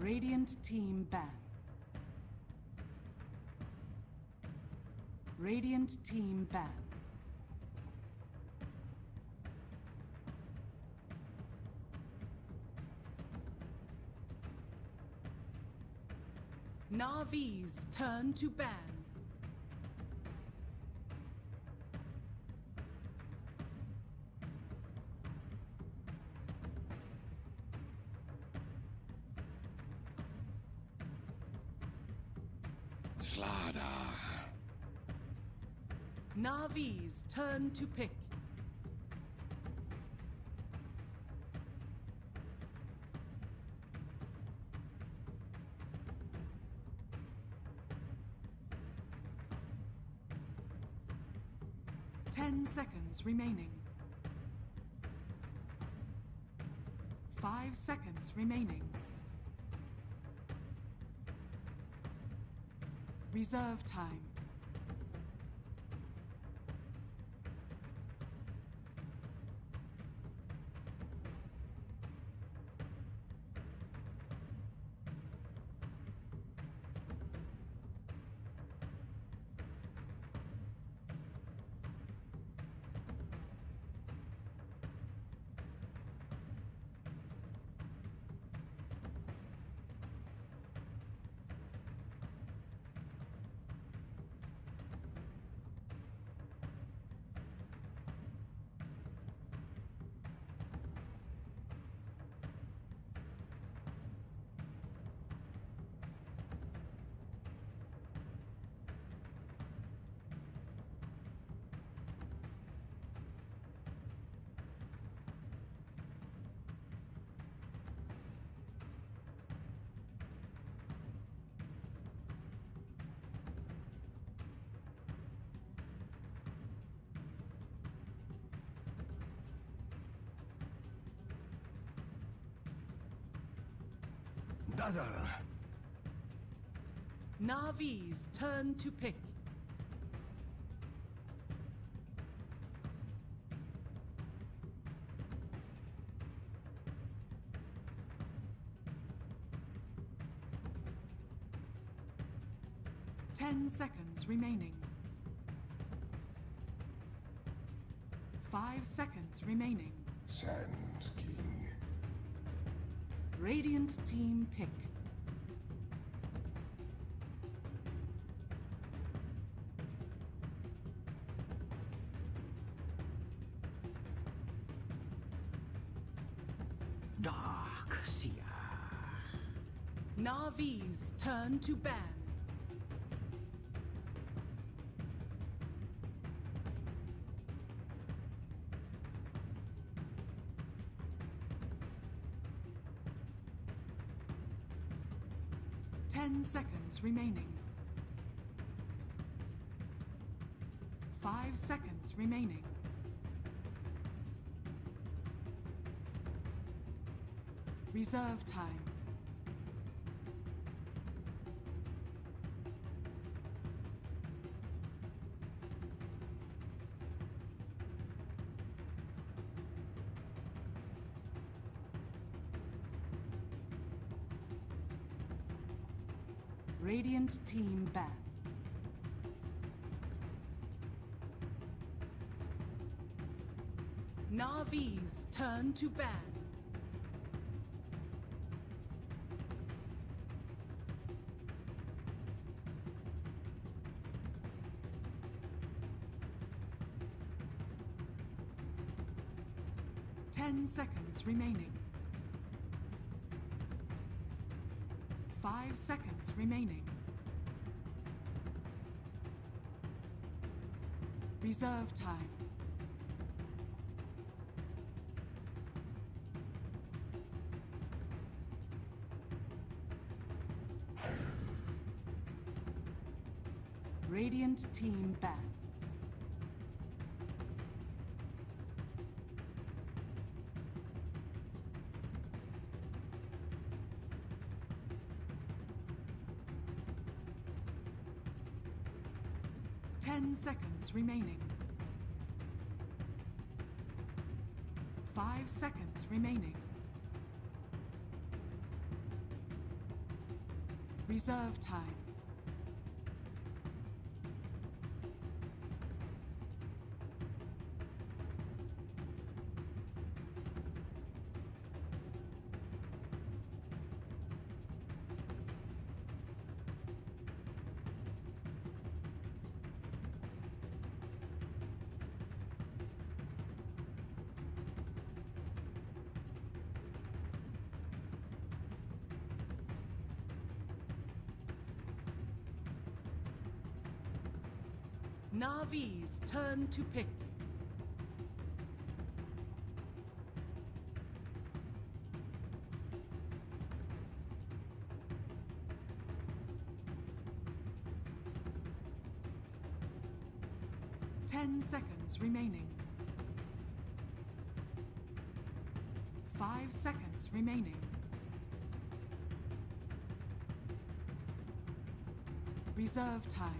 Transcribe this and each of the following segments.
Radiant team ban. Radiant team ban. Navi's turn to ban. Slaughter. Navi's turn to pick. Ten seconds remaining. 5 seconds remaining. Reserve time. Dazzle. Navi's turn to pick. Ten seconds remaining. 5 seconds remaining. Sand King. Radiant team pick. Dark Seer. Navi's turn to ban. Ten seconds remaining. 5 seconds remaining. Reserve time. Radiant team ban. Navi's turn to ban. Ten seconds remaining. 5 seconds remaining. Reserve time. Radiant team ban. Ten seconds remaining. 5 seconds remaining. Reserve time. Navi's turn to pick. Ten seconds remaining. 5 seconds remaining. Reserve time.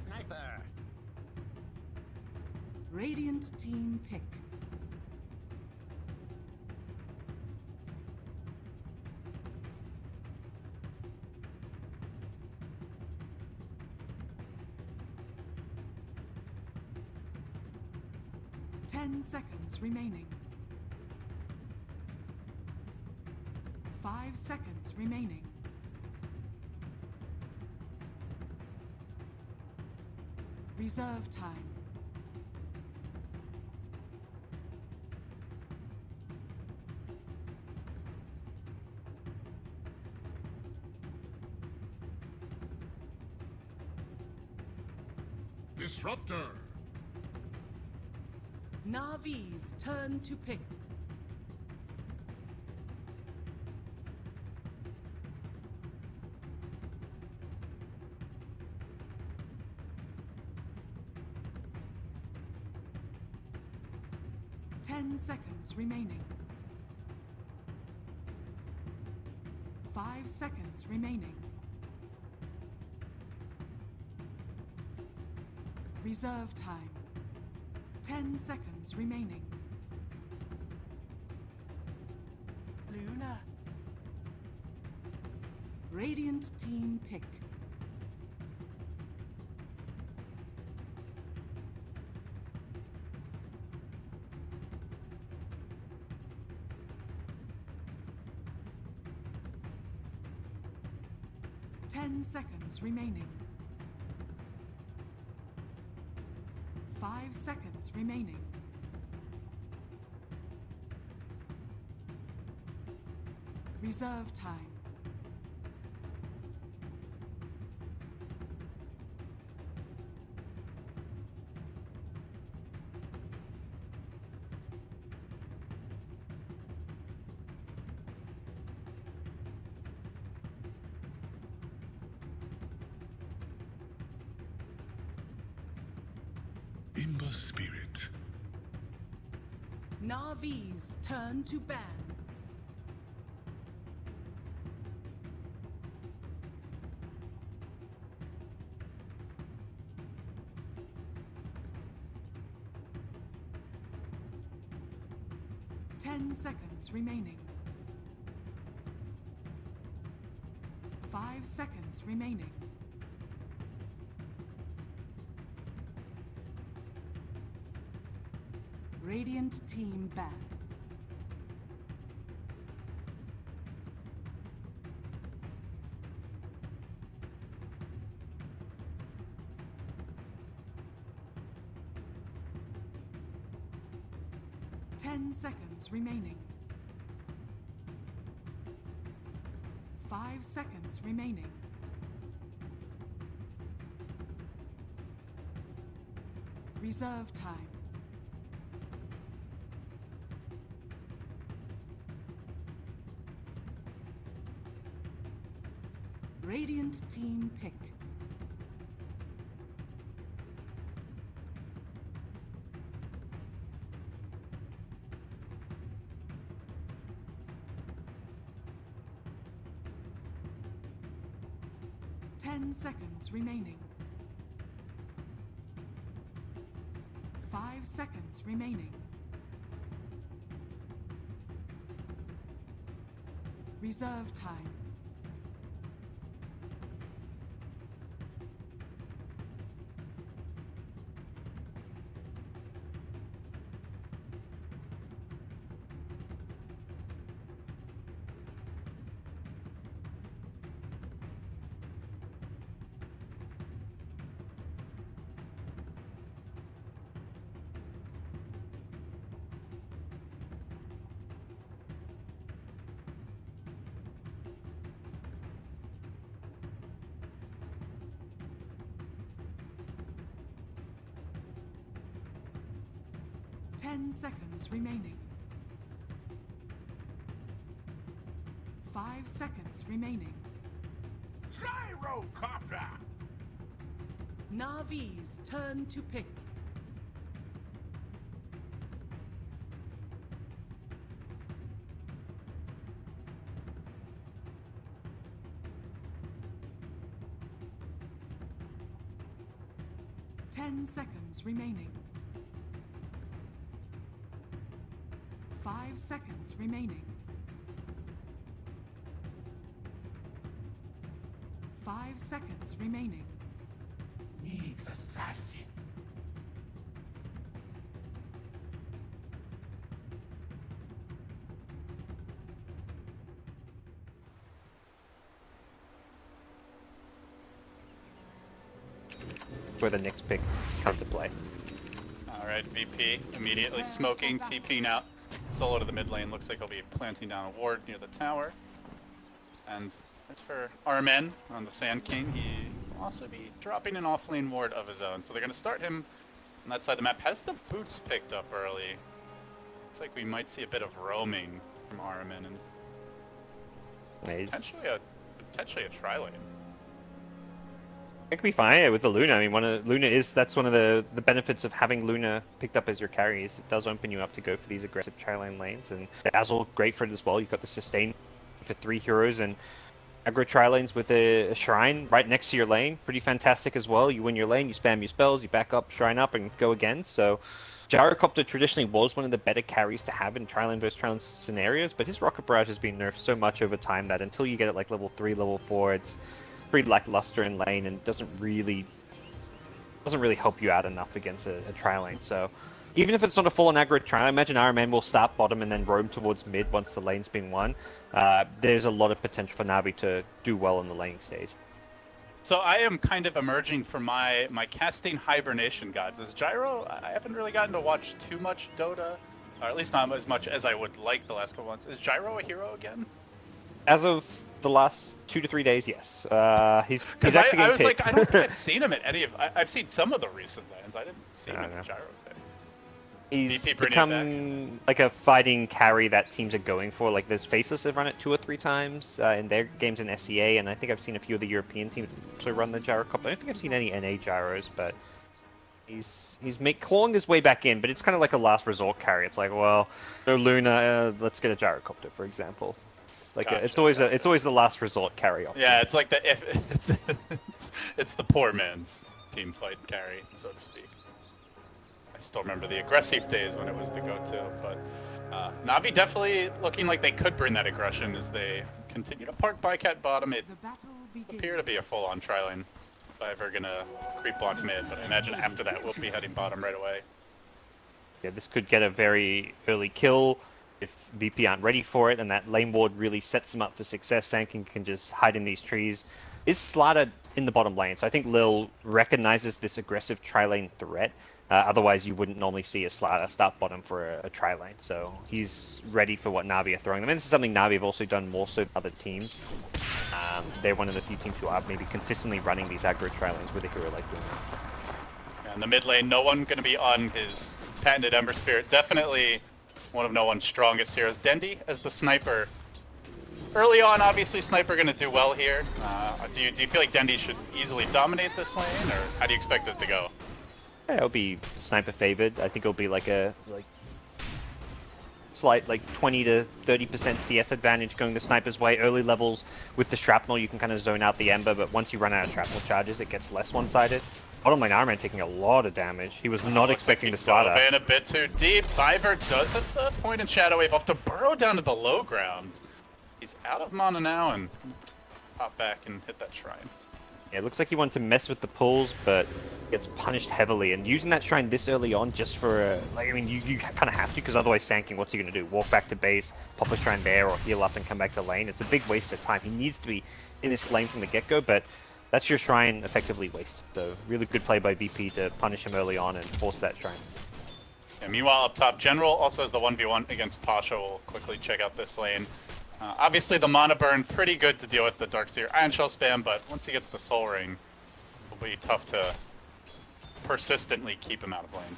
Sniper! Radiant team pick. Ten seconds remaining. 5 seconds remaining. Reserve time. Disruptor! Navi's turn to pick. Ten seconds remaining. 5 seconds remaining. Reserve time. 10 seconds remaining. Luna. Radiant team pick. Ten seconds remaining. 5 seconds remaining. Reserve time. Imber spirit. Navi's turn to ban. Ten seconds remaining. 5 seconds remaining. Radiant team ban. Ten seconds remaining. 5 seconds remaining. Reserve time. Radiant team pick. 10 seconds remaining. 5 seconds remaining. Reserve time. Ten seconds remaining. 5 seconds remaining. Gyrocopter! Navi's turn to pick. Ten seconds remaining. 5 seconds remaining. 5 seconds remaining. League's assassin. Where the next pick comes to play. Alright, VP immediately smoking, TPing out. Solo to the mid lane, looks like he'll be planting down a ward near the tower. And as for Armen on the Sand King, he will also be dropping an off-lane ward of his own. So they're going to start him on that side of the map. Has the boots picked up early? Looks like we might see a bit of roaming from Armen and potentially a tri-lane. It could be fine with the Luna. I mean, that's one of the benefits of having Luna picked up as your carry is it does open you up to go for these aggressive tri-lane lanes, and Dazzle great for it as well. You've got the sustain for 3 heroes and aggro tri-lanes with a shrine right next to your lane. Pretty fantastic as well. You win your lane, you spam your spells, you back up, shrine up, and go again. So Gyrocopter traditionally was one of the better carries to have in tri-lane versus tri-lane scenarios, but his Rocket Barrage has been nerfed so much over time that until you get it like level 3, level 4, it's pretty lackluster in lane and doesn't really help you out enough against a tri-lane. So even if it's not a full-on aggro tri, I imagine Iron Man will start bottom and then roam towards mid once the lane's been won. There's a lot of potential for Navi to do well in the laning stage. So I am kind of emerging from my casting hibernation gods. As Gyro, I haven't really gotten to watch too much Dota, or at least not as much as I would like the last couple months. Is Gyro a hero again? As of the last 2 to 3 days, yes. He's actually I getting was picked. like, I don't think I've seen him at any of. I've seen some of the recent lands. I didn't see him in Gyro. He's VP bringing become like a fighting carry that teams are going for. Like there's Faceless have run it 2 or 3 times in their games in SEA, and I think I've seen a few of the European teams also run the Gyrocopter. I don't think I've seen any NA Gyros, but he's clawing his way back in. But it's kind of like a last resort carry. It's like, well, no Luna, let's get a Gyrocopter, for example. Like Gotcha, it's always the last resort carry option. Yeah, it's like it's the poor man's team fight carry, so to speak. I still remember the aggressive days when it was the go-to, but Navi definitely looking like they could bring that aggression as they continue to park Bycat bottom. It appear to be a full-on tri-lane if I'm ever gonna creep block mid, but I imagine after that we'll be heading bottom right away. Yeah, this could get a very early kill if VP aren't ready for it, and that lane ward really sets them up for success. Sankin can just hide in these trees. Is Slider in the bottom lane? So I think Lil recognizes this aggressive tri-lane threat. Otherwise, you wouldn't normally see a Slider start bottom for a tri-lane. So he's ready for what Navi are throwing them. And this is something Navi have also done more so than other teams. They're one of the few teams who are maybe consistently running these aggro tri-lanes with a hero like Luna. Yeah, in the mid lane, no one going to be on his patented Ember Spirit. Definitely one of no one's strongest heroes. Dendi as the sniper. Early on, obviously, sniper going to do well here. Do you feel like Dendi should easily dominate this lane, or how do you expect it to go? Yeah, it'll be sniper favored. I think it'll be like slight like 20 to 30% CS advantage going the sniper's way. Early levels with the shrapnel, you can kind of zone out the Ember, but once you run out of shrapnel charges, it gets less one-sided. Bottom lane Iron Man taking a lot of damage. He was not expecting the slaughter. In a bit too deep. Viver does have the point in Shadow Wave off to burrow down to the low ground. He's out of mana now and pop back and hit that shrine. Yeah, it looks like he wanted to mess with the pulls, but gets punished heavily. And using that shrine this early on just for, like, I mean, you kind of have to, because otherwise Sanking, what's he going to do? Walk back to base, pop a shrine there, or heal up and come back to lane? It's a big waste of time. He needs to be in this lane from the get-go, but that's your shrine effectively wasted. So really good play by VP to punish him early on and force that shrine. Yeah, meanwhile, up top, General also has the 1v1 against Pasha. We'll quickly check out this lane. Obviously, the mana burn, pretty good to deal with the Darkseer Iron Shell spam, but once he gets the Soul Ring, it'll be tough to persistently keep him out of lane.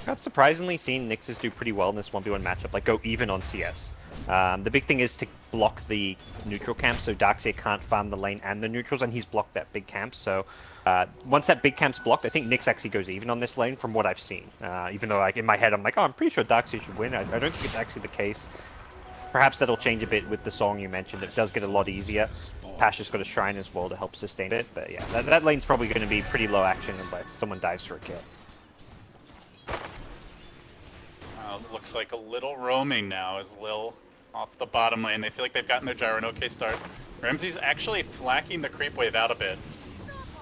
I've surprisingly seen Nyxes do pretty well in this 1v1 matchup, like go even on CS. The big thing is to block the neutral camp, so Darkseer can't farm the lane and the neutrals, and he's blocked that big camp. So once that big camp's blocked, I think Nyx actually goes even on this lane from what I've seen. Even though like in my head I'm like, oh, I'm pretty sure Darkseer should win. I don't think it's actually the case. Perhaps that'll change a bit with the song you mentioned. It does get a lot easier. Pasha's got a shrine as well to help sustain it, but yeah, that lane's probably going to be pretty low action unless someone dives for a kill. Looks like a little roaming now as Lil off the bottom lane. They feel like they've gotten their gyro, an okay start. Ramsey's actually flacking the creep wave out a bit.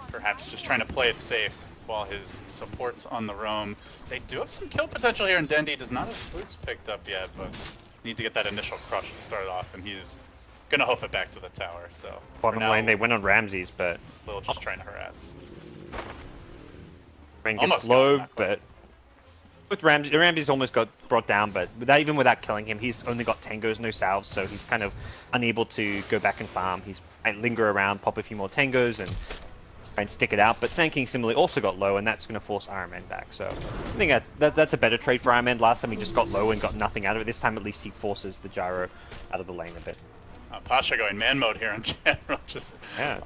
Perhaps just trying to play it safe while his support's on the roam. They do have some kill potential here, and Dendi does not have boots picked up yet, but need to get that initial crush to start it off, and he's gonna hoof it back to the tower. So bottom lane, they went on Ramses, but Lil just trying to harass. Rain gets low, but with Ramses almost got brought down, but even without killing him, he's only got tangos, no salves, so he's kind of unable to go back and farm. He's might linger around, pop a few more tangos, and try and stick it out. But Sand King similarly also got low, and that's going to force Iron Man back. So I think that's a better trade for Iron Man. Last time he just got low and got nothing out of it. This time at least he forces the gyro out of the lane a bit. Pasha going man mode here in General, just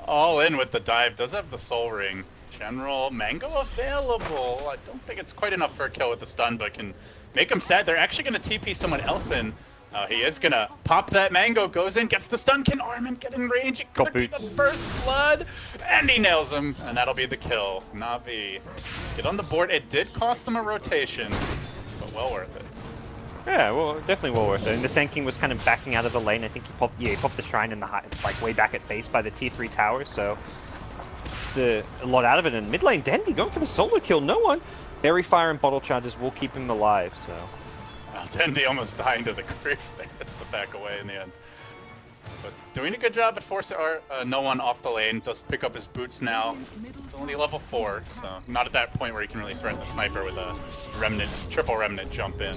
all in with the dive. Does have the Soul Ring. General Mango available. I don't think it's quite enough for a kill with the stun, but can make him sad. They're actually going to TP someone else in. He is going to pop that Mango, goes in, gets the stun. Can Armin get in range? It could be the first blood, and he nails him, and that'll be the kill. Navi get on the board. It did cost them a rotation, but well worth it. Yeah, well, definitely well worth it. And the Sand King was kind of backing out of the lane. I think he popped the shrine in the like way back at base by the tier 3 tower, so a lot out of it. And mid lane, Dendi going for the solo kill. No one. Berry Fire and bottle charges will keep him alive. So Dendi almost dying to the creeps. They gets the back away in the end. But doing a good job at forcing no one off the lane. Does pick up his boots now. It's only level 4, so not at that point where he can really threaten the sniper with a remnant, triple remnant jump in.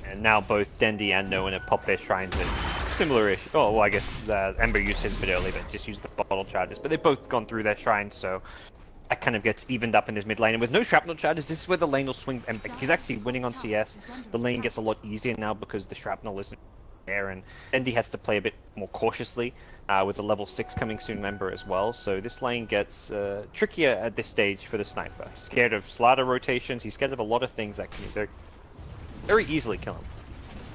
And now both Dendi and No One have popped their shrines in. Similar-ish. Oh, well, I guess Ember used his bit early, but just used the bottle charges. But they've both gone through their shrines, so that kind of gets evened up in this mid lane. And with no shrapnel charges, this is where the lane will swing. And he's actually winning on CS. The lane gets a lot easier now because the shrapnel isn't there, and Dendi has to play a bit more cautiously with a level 6 coming soon Ember as well. So this lane gets trickier at this stage for the sniper. Scared of slaughter rotations. He's scared of a lot of things that can very easily kill him.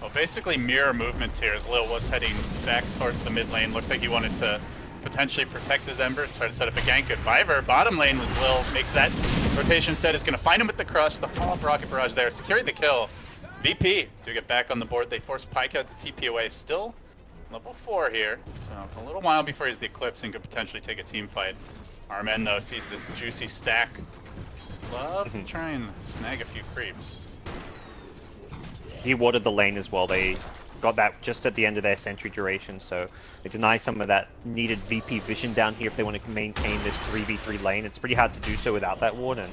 Well, basically mirror movements here as Lil was heading back towards the mid lane. Looked like he wanted to potentially protect his Embers, try to set up a gank. Good Viver, bottom lane with Lil, makes that rotation instead. Is going to find him with the crush, the follow-up rocket barrage there, securing the kill. VP to get back on the board. They force Pika to TP away. Still level 4 here, so a little while before he's the Eclipse and could potentially take a team fight. Armen though sees this juicy stack. Love to try and snag a few creeps. He warded the lane as well. They got that just at the end of their sentry duration, so they deny some of that needed VP vision down here if they want to maintain this 3v3 lane. It's pretty hard to do so without that ward, and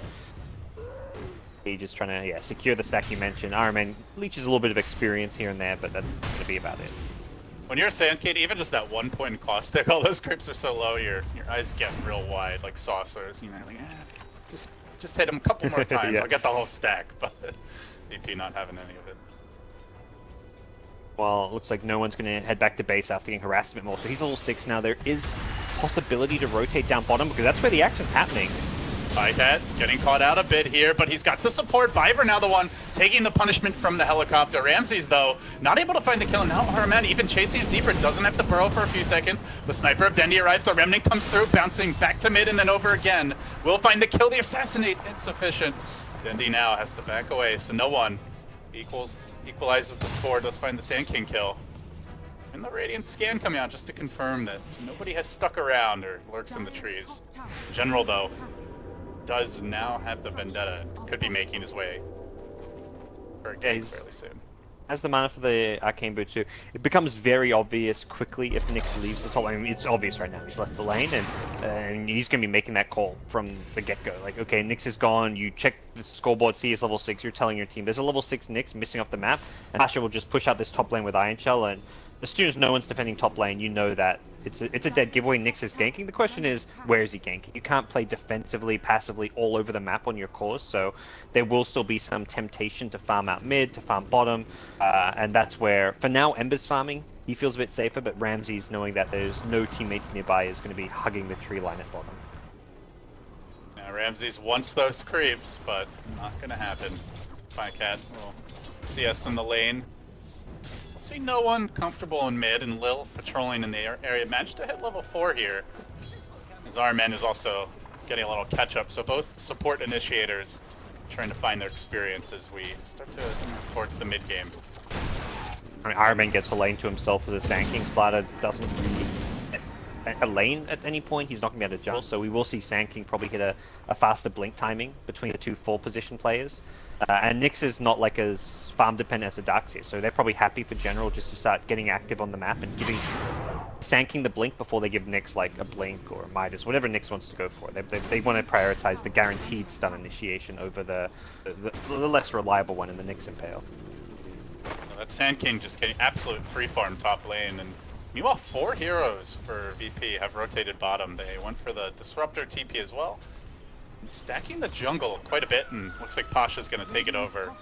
he just trying to secure the stack you mentioned. Iron Man leeches a little bit of experience here and there, but that's going to be about it. When you're a Sandkid, even just that 1 point in caustic, all those creeps are so low, your eyes get real wide, like saucers. You know, like just hit him a couple more times. I'll get the whole stack, but VP not having any of it. Well, it looks like No One's going to head back to base after getting harassed a bit more. So he's level 6 now. There is possibility to rotate down bottom because that's where the action's happening. Bycat getting caught out a bit here, but he's got the support. Viver now the one taking the punishment from the helicopter. Ramses, though, not able to find the kill. Now Harman even chasing it deeper. Doesn't have to burrow for a few seconds. The sniper of Dendi arrives. The Remnant comes through, bouncing back to mid and then over again. Will find the kill. The assassinate insufficient. Dendi now has to back away, so no one equalizes the score. Does find the Sand King kill. And the Radiant scan coming out just to confirm that nobody has stuck around or lurks in the trees. General, though, does now have the Vendetta. Could be making his way for a game fairly soon. As the mana for the Arcane Boot too, it becomes very obvious quickly if Nyx leaves the top lane. I mean, it's obvious right now. He's left the lane, and he's going to be making that call from the get-go. Like, okay, Nyx is gone. You check the scoreboard, see he's level 6. You're telling your team there's a level 6 Nyx missing off the map, and Asher will just push out this top lane with Iron Shell, and as soon as no one's defending top lane, you know that it's a dead giveaway. Nyx is ganking. The question is, where is he ganking? You can't play defensively, passively all over the map on your cores, so there will still be some temptation to farm out mid, to farm bottom, and that's where, for now, Ember's farming. He feels a bit safer, but Ramses, knowing that there's no teammates nearby, is going to be hugging the tree line at bottom. Now Ramses wants those creeps, but not going to happen. Bycat will CS in the lane. See no one comfortable in mid, and Lil patrolling in the area. Managed to hit level 4 here. As Armen is also getting a little catch up, so both support initiators trying to find their experience as we start to move towards the mid game. I mean, Armen gets a lane to himself as a Sand King. Slater doesn't really get a lane at any point. He's not going to be able to jump, so we will see Sand King probably hit a faster blink timing between the two 4-position players. And Nyx is not like as farm dependent as a Darkseer, so they're probably happy for General just to start getting active on the map and giving Sand King the blink before they give Nyx like a blink or a Midas, whatever Nyx wants to go for. They want to prioritize the guaranteed stun initiation over the less reliable one in the Nyx Impale. So that Sand King just getting absolute free farm top lane, and meanwhile 4 heroes for VP have rotated bottom. They went for the Disruptor TP as well. Stacking the jungle quite a bit, and looks like Pasha's going to take it over.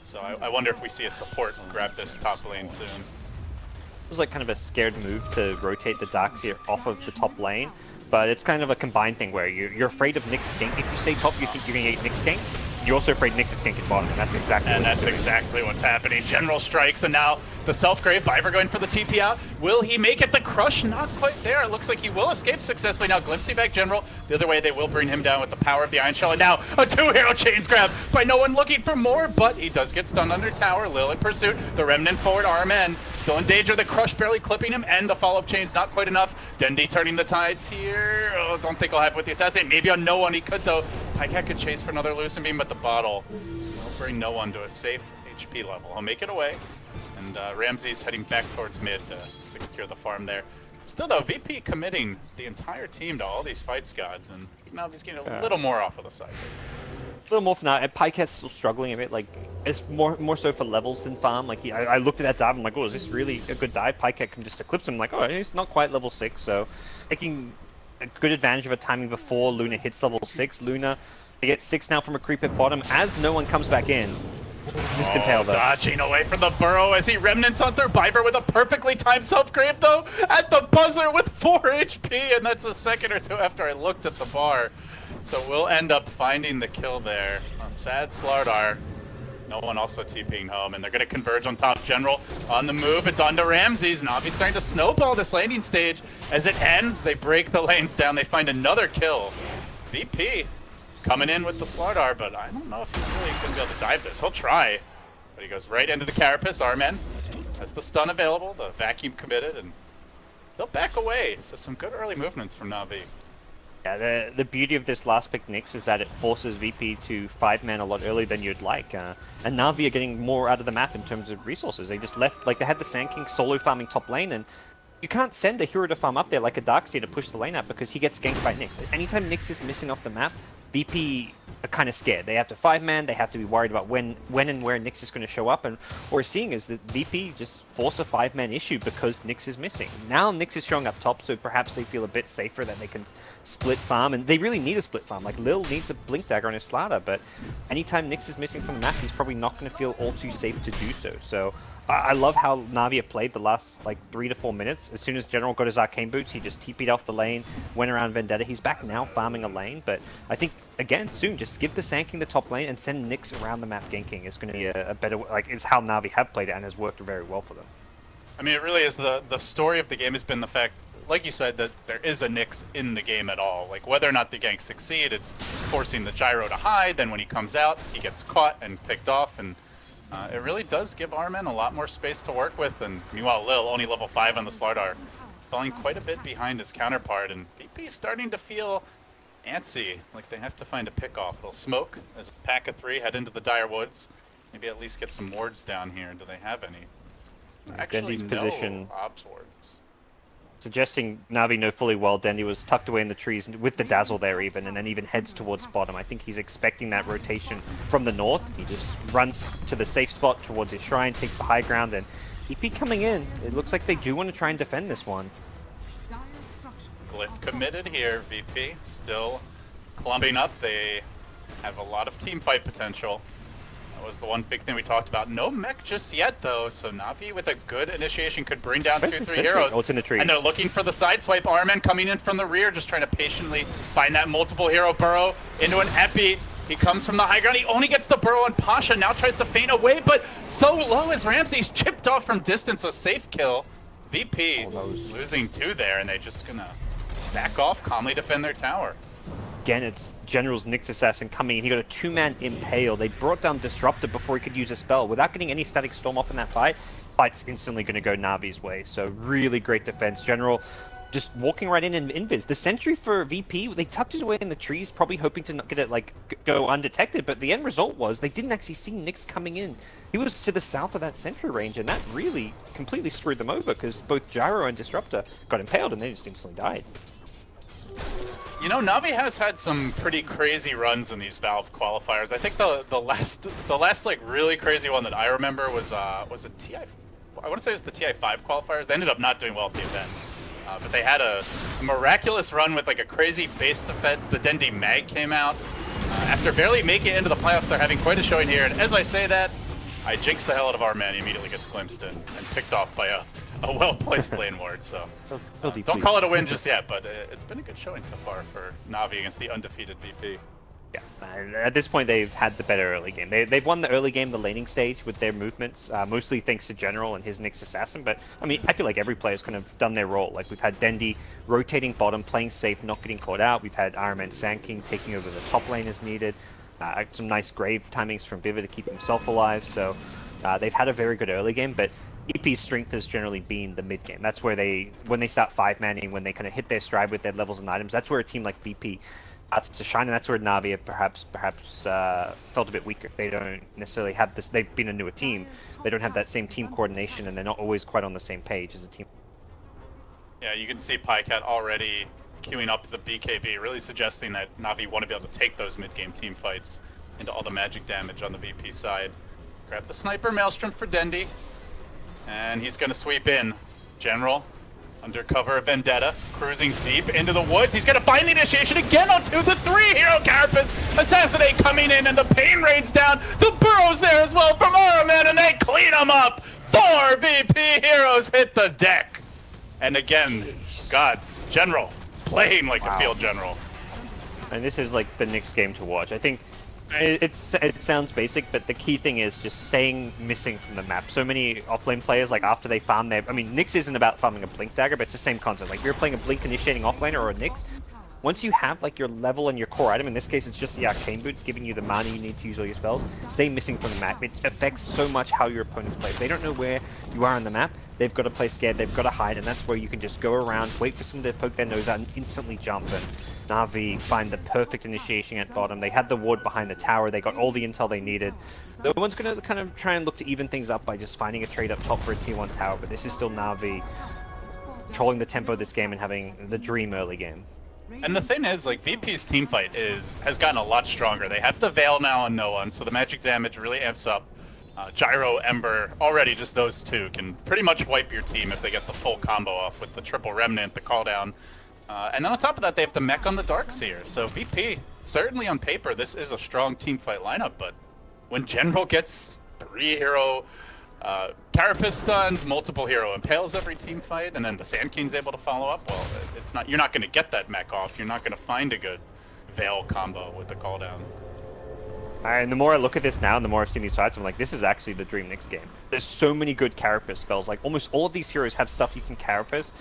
So I wonder if we see a support grab this top lane soon. It was like kind of a scared move to rotate the Darkseer off of the top lane, but it's kind of a combined thing where you're afraid of Nyx gank. If you stay top, you think you're going to get Nyx gank. You're also afraid Nyx is ganking bottom, and that's exactly what's happening. General strikes, and now the Self-Grave. Viver going for the TP out. Will he make it? The crush not quite there. It looks like he will escape successfully. Now glimpsing back General. The other way, they will bring him down with the power of the Iron Shell. And now a 2-hero chains grab by no one looking for more, but he does get stunned under tower. Lil in pursuit. The Remnant forward, Armen still in danger. The crush barely clipping him, and the follow-up chains not quite enough. Dendi turning the tides here. Oh, don't think he'll have it with the assassin. Maybe on no one he could, though. Pycat could chase for another Lucent Beam, but the bottle will bring no one to a safe HP level. He'll make it away. And Ramses heading back towards mid to secure the farm there. Still though, VP committing the entire team to all these fights gods, and now he's getting a little more off of the side. A little more for now, and Pycat's still struggling a bit. Like, it's more so for levels than farm. Like, I looked at that dive, I'm like, oh, is this really a good dive? Pycat can just eclipse him. I'm like, oh, he's not quite level 6, so taking a good advantage of a timing before Luna hits level 6. Luna, they get 6 now from a creep at bottom as no one comes back in. Missed Impale though. Dodging away from the burrow as he remnants on through. Viver with a perfectly timed self-grave though at the buzzer with 4 HP, and that's a second or two after I looked at the bar. So we'll end up finding the kill there. A sad Slardar. No one also TPing home, and they're going to converge on top. General on the move. It's on to Ramses. Navi's starting to snowball this landing stage. As it ends, they break the lanes down. They find another kill. VP coming in with the Slardar, but I don't know if he's really going to be able to dive this. He'll try, but he goes right into the Carapace. Armen has the stun available, the vacuum committed, and they'll back away. So some good early movements from Navi. Yeah, the beauty of this last pick Nyx is that it forces VP to 5-man a lot earlier than you'd like, and Navi are getting more out of the map in terms of resources. They just left, like they had the Sand King solo farming top lane, and you can't send a hero to farm up there like a Darkseer to push the lane out because he gets ganked by Nyx. Anytime Nyx is missing off the map, VP are kind of scared. They have to 5-man, they have to be worried about when and where Nyx is going to show up, and what we're seeing is that VP just force a 5-man issue because Nyx is missing. Now Nyx is showing up top, so perhaps they feel a bit safer that they can split farm, and they really need a split farm. Like, Lil needs a Blink Dagger on his Slardar, but anytime Nyx is missing from the map, he's probably not going to feel all too safe to do so. So I love how Navi have played the last like 3 to 4 minutes. As soon as General got his arcane boots, he just TP'd off the lane, went around Vendetta. He's back now farming a lane, but I think again soon just give the Sanking the top lane and send Nyx around the map ganking is going to be a better, like it's how Navi have played it and has worked very well for them. I mean, it really is the story of the game has been the fact, like you said, that there is a Nyx in the game at all. Like whether or not the ganks succeed, it's forcing the Gyro to hide. Then when he comes out, he gets caught and picked off, and it really does give Armin a lot more space to work with. And meanwhile, Lil, only level 5 on the Slardar, falling quite a bit behind his counterpart, and VP starting to feel antsy, like they have to find a pick-off. They'll smoke as a pack of 3 head into the Dire Woods. Maybe at least get some wards down here. Do they have any? Actually, Dendy's no position Obs wards. suggesting Navi know fully well Dendy was tucked away in the trees with the Dazzle there even, and then even heads towards bottom. I think he's expecting that rotation from the north. He just runs to the safe spot towards his shrine, takes the high ground, and EP coming in. It looks like they do want to try and defend this one. Glyph committed here, VP. Still clumping up. They have a lot of team fight potential. That was the one big thing we talked about. No mech just yet, though, so Navi with a good initiation could bring down 2-3 heroes. Oh, it's in the trees. And they're looking for the side swipe. Armin coming in from the rear, just trying to patiently find that multiple hero burrow into an epi. He comes from the high ground. He only gets the burrow, and Pasha now tries to feint away, but so low as Ramsey's chipped off from distance. A safe kill. VP losing 2 there, and they're just gonna back off, calmly defend their tower. Again, it's General's Nyx Assassin coming in. He got a 2-man Impale. They brought down Disruptor before he could use a spell. Without getting any Static Storm off in that fight, fight's instantly going to go Navi's way. So really great defense. General just walking right in and invis. The sentry for VP, they tucked it away in the trees, probably hoping to not get it like go undetected, but the end result was they didn't actually see Nyx coming in. He was to the south of that sentry range, and that really completely screwed them over because both Gyro and Disruptor got impaled and they just instantly died. You know, Navi has had some pretty crazy runs in these Valve qualifiers. I think the last like really crazy one that I remember was a TI. I want to say it was the TI5 qualifiers. They ended up not doing well at the event, but they had a miraculous run with like a crazy base defense. The Dendy Mag came out after barely making it into the playoffs. They're having quite a showing here, and as I say that, I jinx the hell out of our man. He immediately gets glimpsed and picked off by a well-placed lane ward, so don't call it a win just yet, but it's been a good showing so far for Navi against the undefeated VP. Yeah, at this point they've had the better early game. They've won the early game, the laning stage, with their movements, mostly thanks to General and his Nyx Assassin, but I mean, I feel like every player's kind of done their role. Like we've had Dendy rotating bottom, playing safe, not getting caught out. We've had Iron Man Sandking taking over the top lane as needed. Some nice grave timings from Viva to keep himself alive, so they've had a very good early game, but EP's strength has generally been the mid game. That's where when they start 5-manning, when they kind of hit their stride with their levels and items, that's where a team like VP starts to shine, and that's where Navi have perhaps felt a bit weaker. They don't necessarily have this. They've been a newer team. They don't have that same team coordination, and they're not always quite on the same page as a team. Yeah, you can see Pycat already queuing up the BKB, really suggesting that Navi want to be able to take those mid-game team fights into all the magic damage on the VP side. Grab the Sniper Maelstrom for Dendy, and he's going to sweep in. General, under cover of Vendetta, cruising deep into the woods. He's going to find the initiation again onto the 3-hero Carapace. Assassinate coming in, and the pain rains down. The burrow's there as well from Araman, and they clean him up. 4 VP heroes hit the deck. And again, gods, General, playing like a field general. And this is like the next game to watch. I think it sounds basic, but the key thing is just staying missing from the map. So many offlane players, like after they farm their... I mean, Nyx isn't about farming a Blink Dagger, but it's the same concept. Like, if you're playing a Blink initiating offlaner or a Nyx, once you have like your level and your core item, in this case it's just the Arcane Boots giving you the mana you need to use all your spells, stay missing from the map. It affects so much how your opponents play. If they don't know where you are on the map, they've got to play scared, they've got to hide, and that's where you can just go around, wait for someone to poke their nose out and instantly jump. And Navi find the perfect initiation at bottom. They had the ward behind the tower, they got all the intel they needed. No one's going to kind of try and look to even things up by just finding a trade up top for a tier 1 tower, but this is still Navi controlling the tempo of this game and having the dream early game. And the thing is, like, VP's teamfight has gotten a lot stronger. They have the Veil now on no one, so the magic damage really amps up. Gyro, Ember, already just those two can pretty much wipe your team if they get the full combo off with the triple Remnant, the call down. And then on top of that, they have the mech on the Darkseer. So VP, certainly on paper, this is a strong teamfight lineup, but when General gets 3-hero Carapace stunned, multiple hero impales every team fight, and then the Sand King's able to follow up. Well, it's not. You're not going to get that mech off. You're not going to find a good Veil combo with the call down. And the more I look at this now, and the more I've seen these fights, I'm like, this is actually the Dream Nyx game. There's so many good Carapace spells. Like, almost all of these heroes have stuff you can Carapace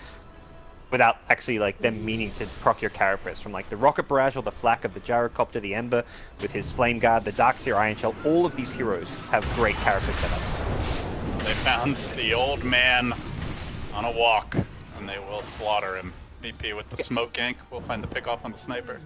without actually, like, them meaning to proc your Carapace. From, like, the Rocket Barrage or the Flak of the Gyrocopter, the Ember, with his Flame Guard, the Darkseer Iron Shell, all of these heroes have great Carapace setups. They found the old man on a walk, and they will slaughter him. VP with the smoke gank will find the pick off on the sniper.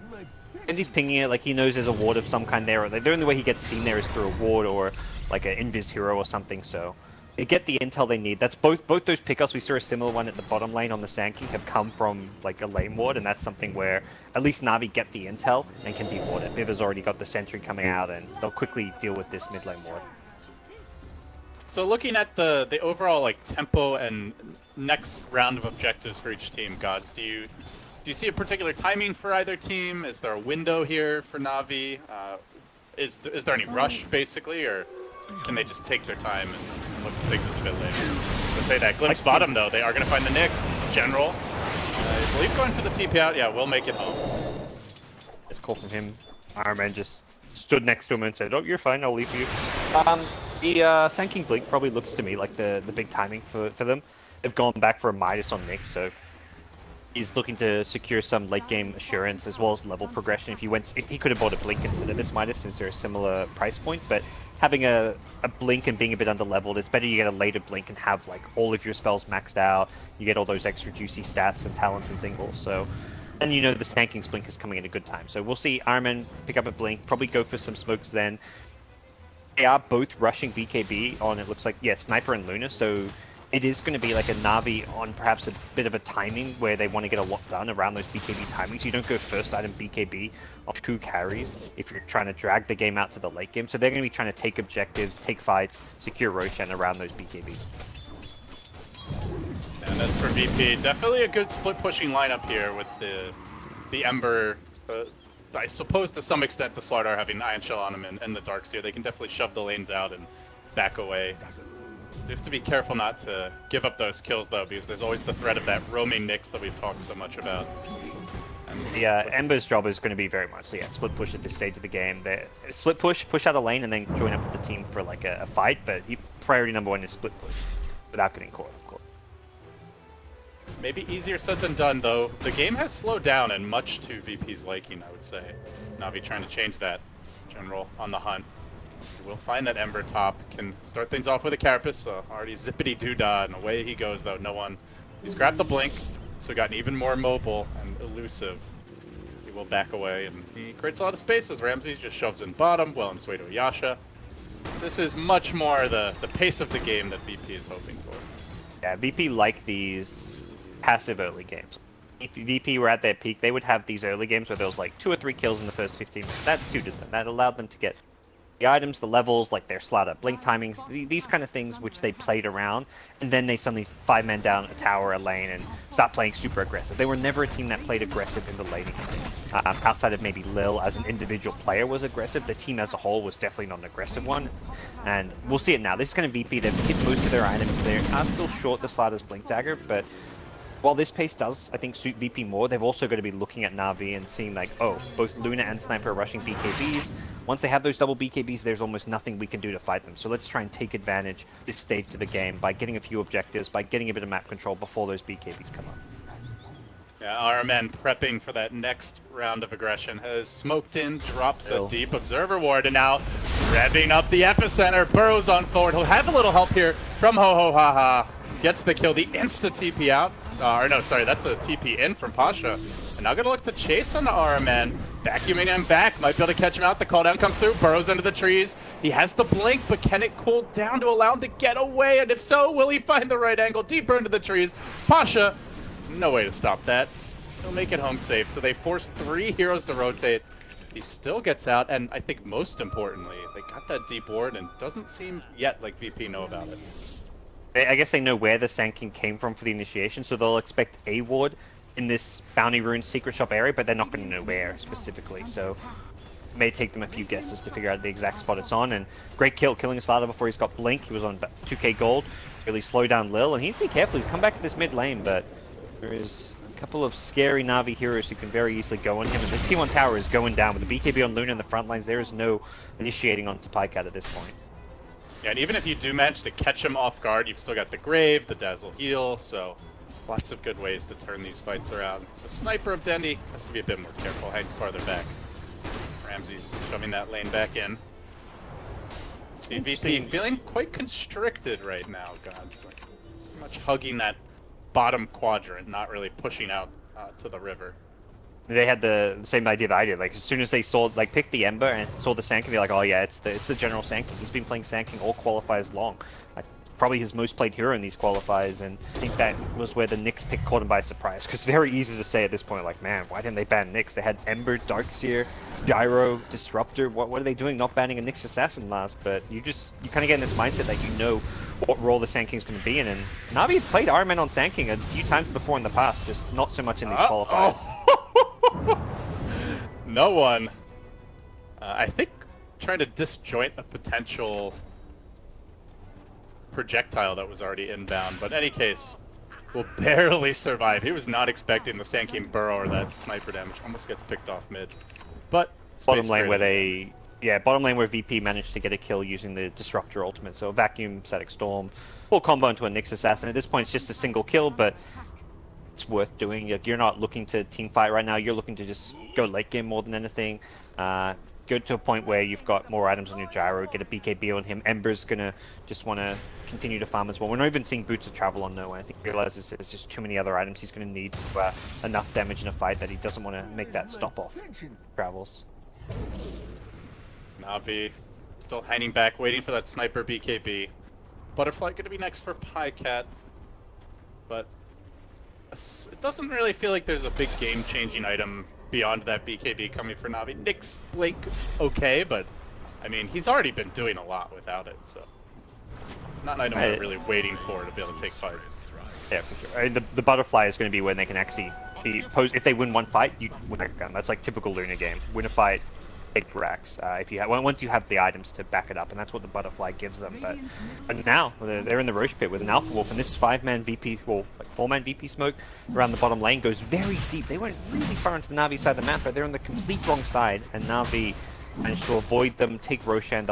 And he's pinging it like he knows there's a ward of some kind there. Or the only way he gets seen there is through a ward or like an invis hero or something. So they get the intel they need. That's both those pickups. We saw a similar one at the bottom lane on the Sand King have come from like a lane ward, and that's something where at least Navi get the intel and can deward it. Viva's already got the sentry coming out, and they'll quickly deal with this mid lane ward. So looking at the overall like tempo and next round of objectives for each team, Gods, do you see a particular timing for either team? Is there a window here for Navi? Is there any rush basically, or can they just take their time and look at things a bit later? To say that Glimpse bottom though, they are going to find the Nyx. General, I believe going for the TP out. Yeah, we'll make it home. This call from him. Iron Man just stood next to him and said, "Oh, you're fine. I'll leave you." The Sand King Blink probably looks to me like the big timing for them. They've gone back for a Midas on Nyx, so he's looking to secure some late game assurance as well as level progression. If he could have bought a Blink instead of this Midas since they're a similar price point, but having a Blink and being a bit under leveled, it's better you get a later Blink and have like all of your spells maxed out. You get all those extra juicy stats and talents and thingles. So, and you know the Sand King's Blink is coming at a good time. So we'll see Iron Man pick up a Blink, probably go for some smokes then. They are both rushing BKB on, it looks like, yeah, Sniper and Luna, so it is going to be like a Navi on perhaps a bit of a timing where they want to get a lot done around those BKB timings. You don't go first item BKB on 2 carries if you're trying to drag the game out to the late game. So they're going to be trying to take objectives, take fights, secure Roshan around those BKB. And as for VP, definitely a good split pushing lineup here with the Ember. I suppose to some extent the Slardar having Iron Shell on him and the Darkseer, they can definitely shove the lanes out and back away. You have to be careful not to give up those kills though, because there's always the threat of that roaming Nyx that we've talked so much about. Yeah, Ember's job is going to be very much split push at this stage of the game. Split push out a lane, and then join up with the team for like a fight. But priority number 1 is split push, without getting caught, of course. Maybe easier said than done though. The game has slowed down, and much to VP's liking, I would say. Navi trying to change that. General on the hunt. We'll find that Ember top. Can start things off with a Carapace, so already zippity doo-dah, and away he goes though. No one. He's grabbed the Blink, so gotten even more mobile and elusive. He will back away, and he creates a lot of space as Ramsey just shoves in bottom, well on his way to a Yasha. This is much more the pace of the game that VP is hoping for. Yeah, VP like these passive early games. If VP were at their peak, they would have these early games where there was like 2 or 3 kills in the first 15 minutes. That suited them. That allowed them to get the items, the levels, like their Slardar Blink timings, these kind of things which they played around, and then they suddenly 5-man down a tower, a lane, and start playing super aggressive. They were never a team that played aggressive in the laning stage. Outside of maybe Lil as an individual player was aggressive, the team as a whole was definitely not an aggressive one. And we'll see it now. This is going to VP. They've hit most of their items. They are still short the Slardar's Blink Dagger, but while this pace does, I think, suit VP more, they've also got to be looking at Navi and seeing like, oh, both Luna and Sniper are rushing BKBs. Once they have those double BKBs, there's almost nothing we can do to fight them. So let's try and take advantage this stage of the game by getting a few objectives, by getting a bit of map control before those BKBs come up. Yeah, our men prepping for that next round of aggression has smoked in, drops a deep observer ward, and now revving up the epicenter, burrows on forward. He'll have a little help here from Ho-Ho-Ha-Ha. Gets the kill, the insta TP out. Or no, sorry, that's a TP in from Pasha. And now gonna look to chase on the RMN. Vacuuming him back, might be able to catch him out. The call down comes through, burrows into the trees. He has the blink, but can it cool down to allow him to get away? And if so, will he find the right angle deeper into the trees? Pasha, no way to stop that. He'll make it home safe. So they force 3 heroes to rotate. He still gets out, and I think most importantly, they got that deep ward, and doesn't seem yet like VP know about it. I guess they know where the Sand King came from for the initiation, so they'll expect a ward in this Bounty Rune secret shop area, but they're not going to know where specifically. So may take them a few guesses to figure out the exact spot it's on. And great kill, killing a Slaughter before he's got Blink. He was on 2k gold, really slow down Lil, and he's been careful. He's come back to this mid lane, but there is a couple of scary Navi heroes who can very easily go on him. And this T1 tower is going down with the BKB on Luna in the front lines. There is no initiating onto Pycat at this point. Yeah, and even if you do manage to catch him off guard, you've still got the Grave, the Dazzle Heal, so lots of good ways to turn these fights around. The Sniper of Dendy has to be a bit more careful, hangs farther back. Ramsey's shoving that lane back in. CVP feeling quite constricted right now, guys. Like, pretty much hugging that bottom quadrant, not really pushing out to the river. They had the same idea that I did. Like, as soon as they saw, like, picked the Ember and saw the Sanking, they're like, oh yeah, it's the general Sanking. He's been playing Sanking all qualifiers long. Like, probably his most played hero in these qualifiers, and I think that was where the Nyx pick caught him by surprise. Because very easy to say at this point, like, man, why didn't they ban Nyx? They had Ember, Darkseer, Gyro, Disruptor. What are they doing not banning a Nyx Assassin last? But you kind of get in this mindset that you know what role the Sanking is going to be in. And Navi had played Iron Man on Sanking a few times before in the past, just not so much in these qualifiers. No one. I think trying to disjoint a potential projectile that was already inbound, but in any case, will barely survive. He was not expecting the Sanking burrow or that sniper damage. Almost gets picked off mid. But bottom lane where VP managed to get a kill using the Disruptor ultimate. So Vacuum, Static Storm, full combo into a Nyx Assassin. At this point, it's just a single kill, but it's worth doing. You're not looking to team fight right now. You're looking to just go late game more than anything. Go to a point where you've got more items on your Gyro, get a BKB on him. Ember's gonna just want to continue to farm as well. We're not even seeing Boots of Travel on No. I think he realizes there's just too many other items he's gonna need enough damage in a fight that he doesn't want to make that stop off travels. Navi still hanging back, waiting for that sniper BKB. Butterfly gonna be next for Pycat, but it doesn't really feel like there's a big game-changing item beyond that BKB coming for Navi. Nyx, Blink, okay, but I mean, he's already been doing a lot without it, so not an item we're really waiting for to be able to take fights. Yeah, for sure. I mean, the Butterfly is going to be when they can actually if they win one fight, you win a gun. That's like typical Luna game. Win a fight, take racks. Once you have the items to back it up, and that's what the Butterfly gives them. But now they're in the Roche pit with an Alpha Wolf, and this 5-man VP, well, like 4-man VP smoke around the bottom lane goes very deep. They went really far into the Navi side of the map, but they're on the complete wrong side, and Navi managed to avoid them, take Roshan.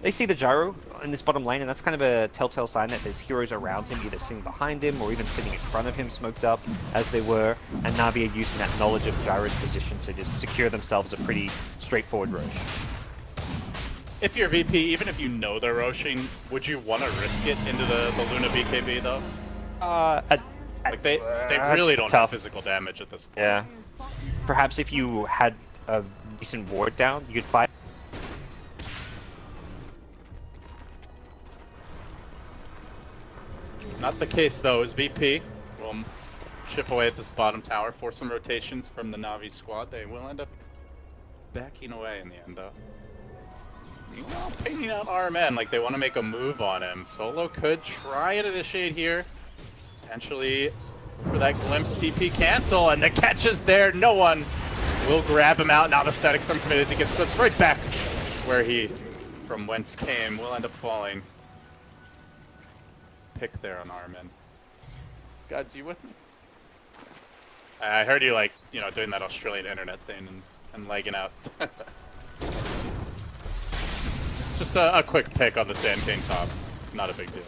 They see the Gyro in this bottom lane, and that's kind of a telltale sign that there's heroes around him, either sitting behind him or even sitting in front of him, smoked up as they were. And Navi are using that knowledge of Gyro's position to just secure themselves a pretty straightforward Roche. If you're VP, even if you know they're Roshing, would you want to risk it into the Luna BKB though? Like they really don't have physical damage at this point. Yeah. Perhaps if you had a decent ward down, you could fight. Not the case though, as VP will chip away at this bottom tower, force some rotations from the Navi squad. They will end up backing away in the end though. Meanwhile, painting out RMN like they want to make a move on him. Solo could try and initiate here. Potentially for that glimpse TP cancel, and the catch is there. No one will grab him out. Now the Static Storm committed. He gets slips right back where he from whence came. Will end up falling. Pick there on Armin. Gods, you with me? I heard you like, doing that Australian internet thing and lagging out. Just a quick pick on the Sand King top. Not a big deal.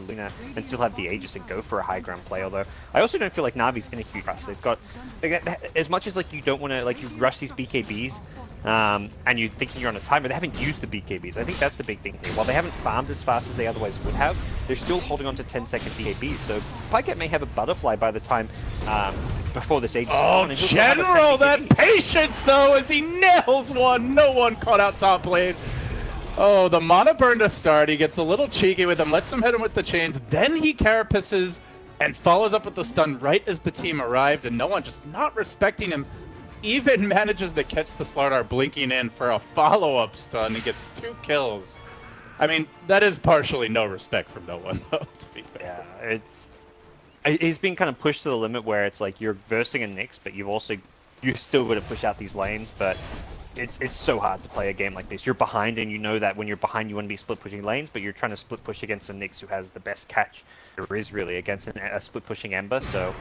Luna and still have the Aegis and go for a high ground play. Although I also don't feel like Navi's in a huge rush. They've got as much as like you don't want to you rush these BKBs and you're thinking you're on a timer. They haven't used the BKBs. I think that's the big thing here. While they haven't farmed as fast as they otherwise would have, they're still holding on to 10-second BKBs. So Pycat may have a Butterfly by the time before this Aegis is on. And General, that patience though as he nails one. No one caught out top lane. Oh, the mana burn to start. He gets a little cheeky with him, lets him hit him with the chains. Then he carapaces and follows up with the stun right as the team arrived, and no one just not respecting him even manages to catch the Slardar blinking in for a follow-up stun and gets 2 kills. I mean, that is partially no respect from no one, though, to be fair. Yeah, he's been kind of pushed to the limit where it's like you're versing a Nyx, but you're still going to push out these lanes, but it's so hard to play a game like this. You're behind, and you know that when you're behind, you want to be split pushing lanes, but you're trying to split push against a Nyx who has the best catch there is really against a split pushing Ember. So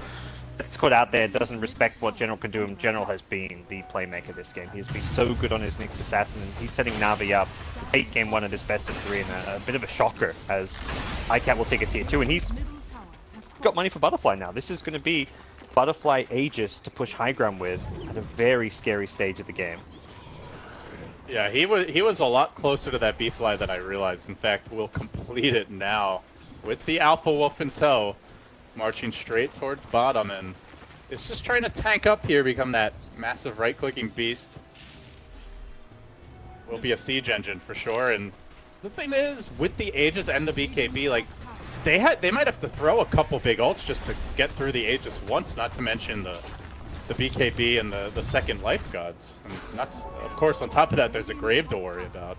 it's caught out there, doesn't respect what General can do, and General has been the playmaker this game. He's been so good on his Nyx Assassin, and he's setting Navi up to take game 1 of this best of 3, and a bit of a shocker as ICAT will take a tier 2, and he's got money for Butterfly now. This is going to be Butterfly Aegis to push high ground with at a very scary stage of the game. Yeah, he was a lot closer to that B-Fly than I realized. In fact, we'll complete it now with the Alpha Wolf in tow, marching straight towards bottom, and it's just trying to tank up here, become that massive right-clicking beast. Will be a siege engine for sure, and the thing is, with the Aegis and the BKB, like, they might have to throw a couple big ults just to get through the Aegis once, not to mention the BKB and the second life gods. And not, of course, on top of that, there's a grave to worry about.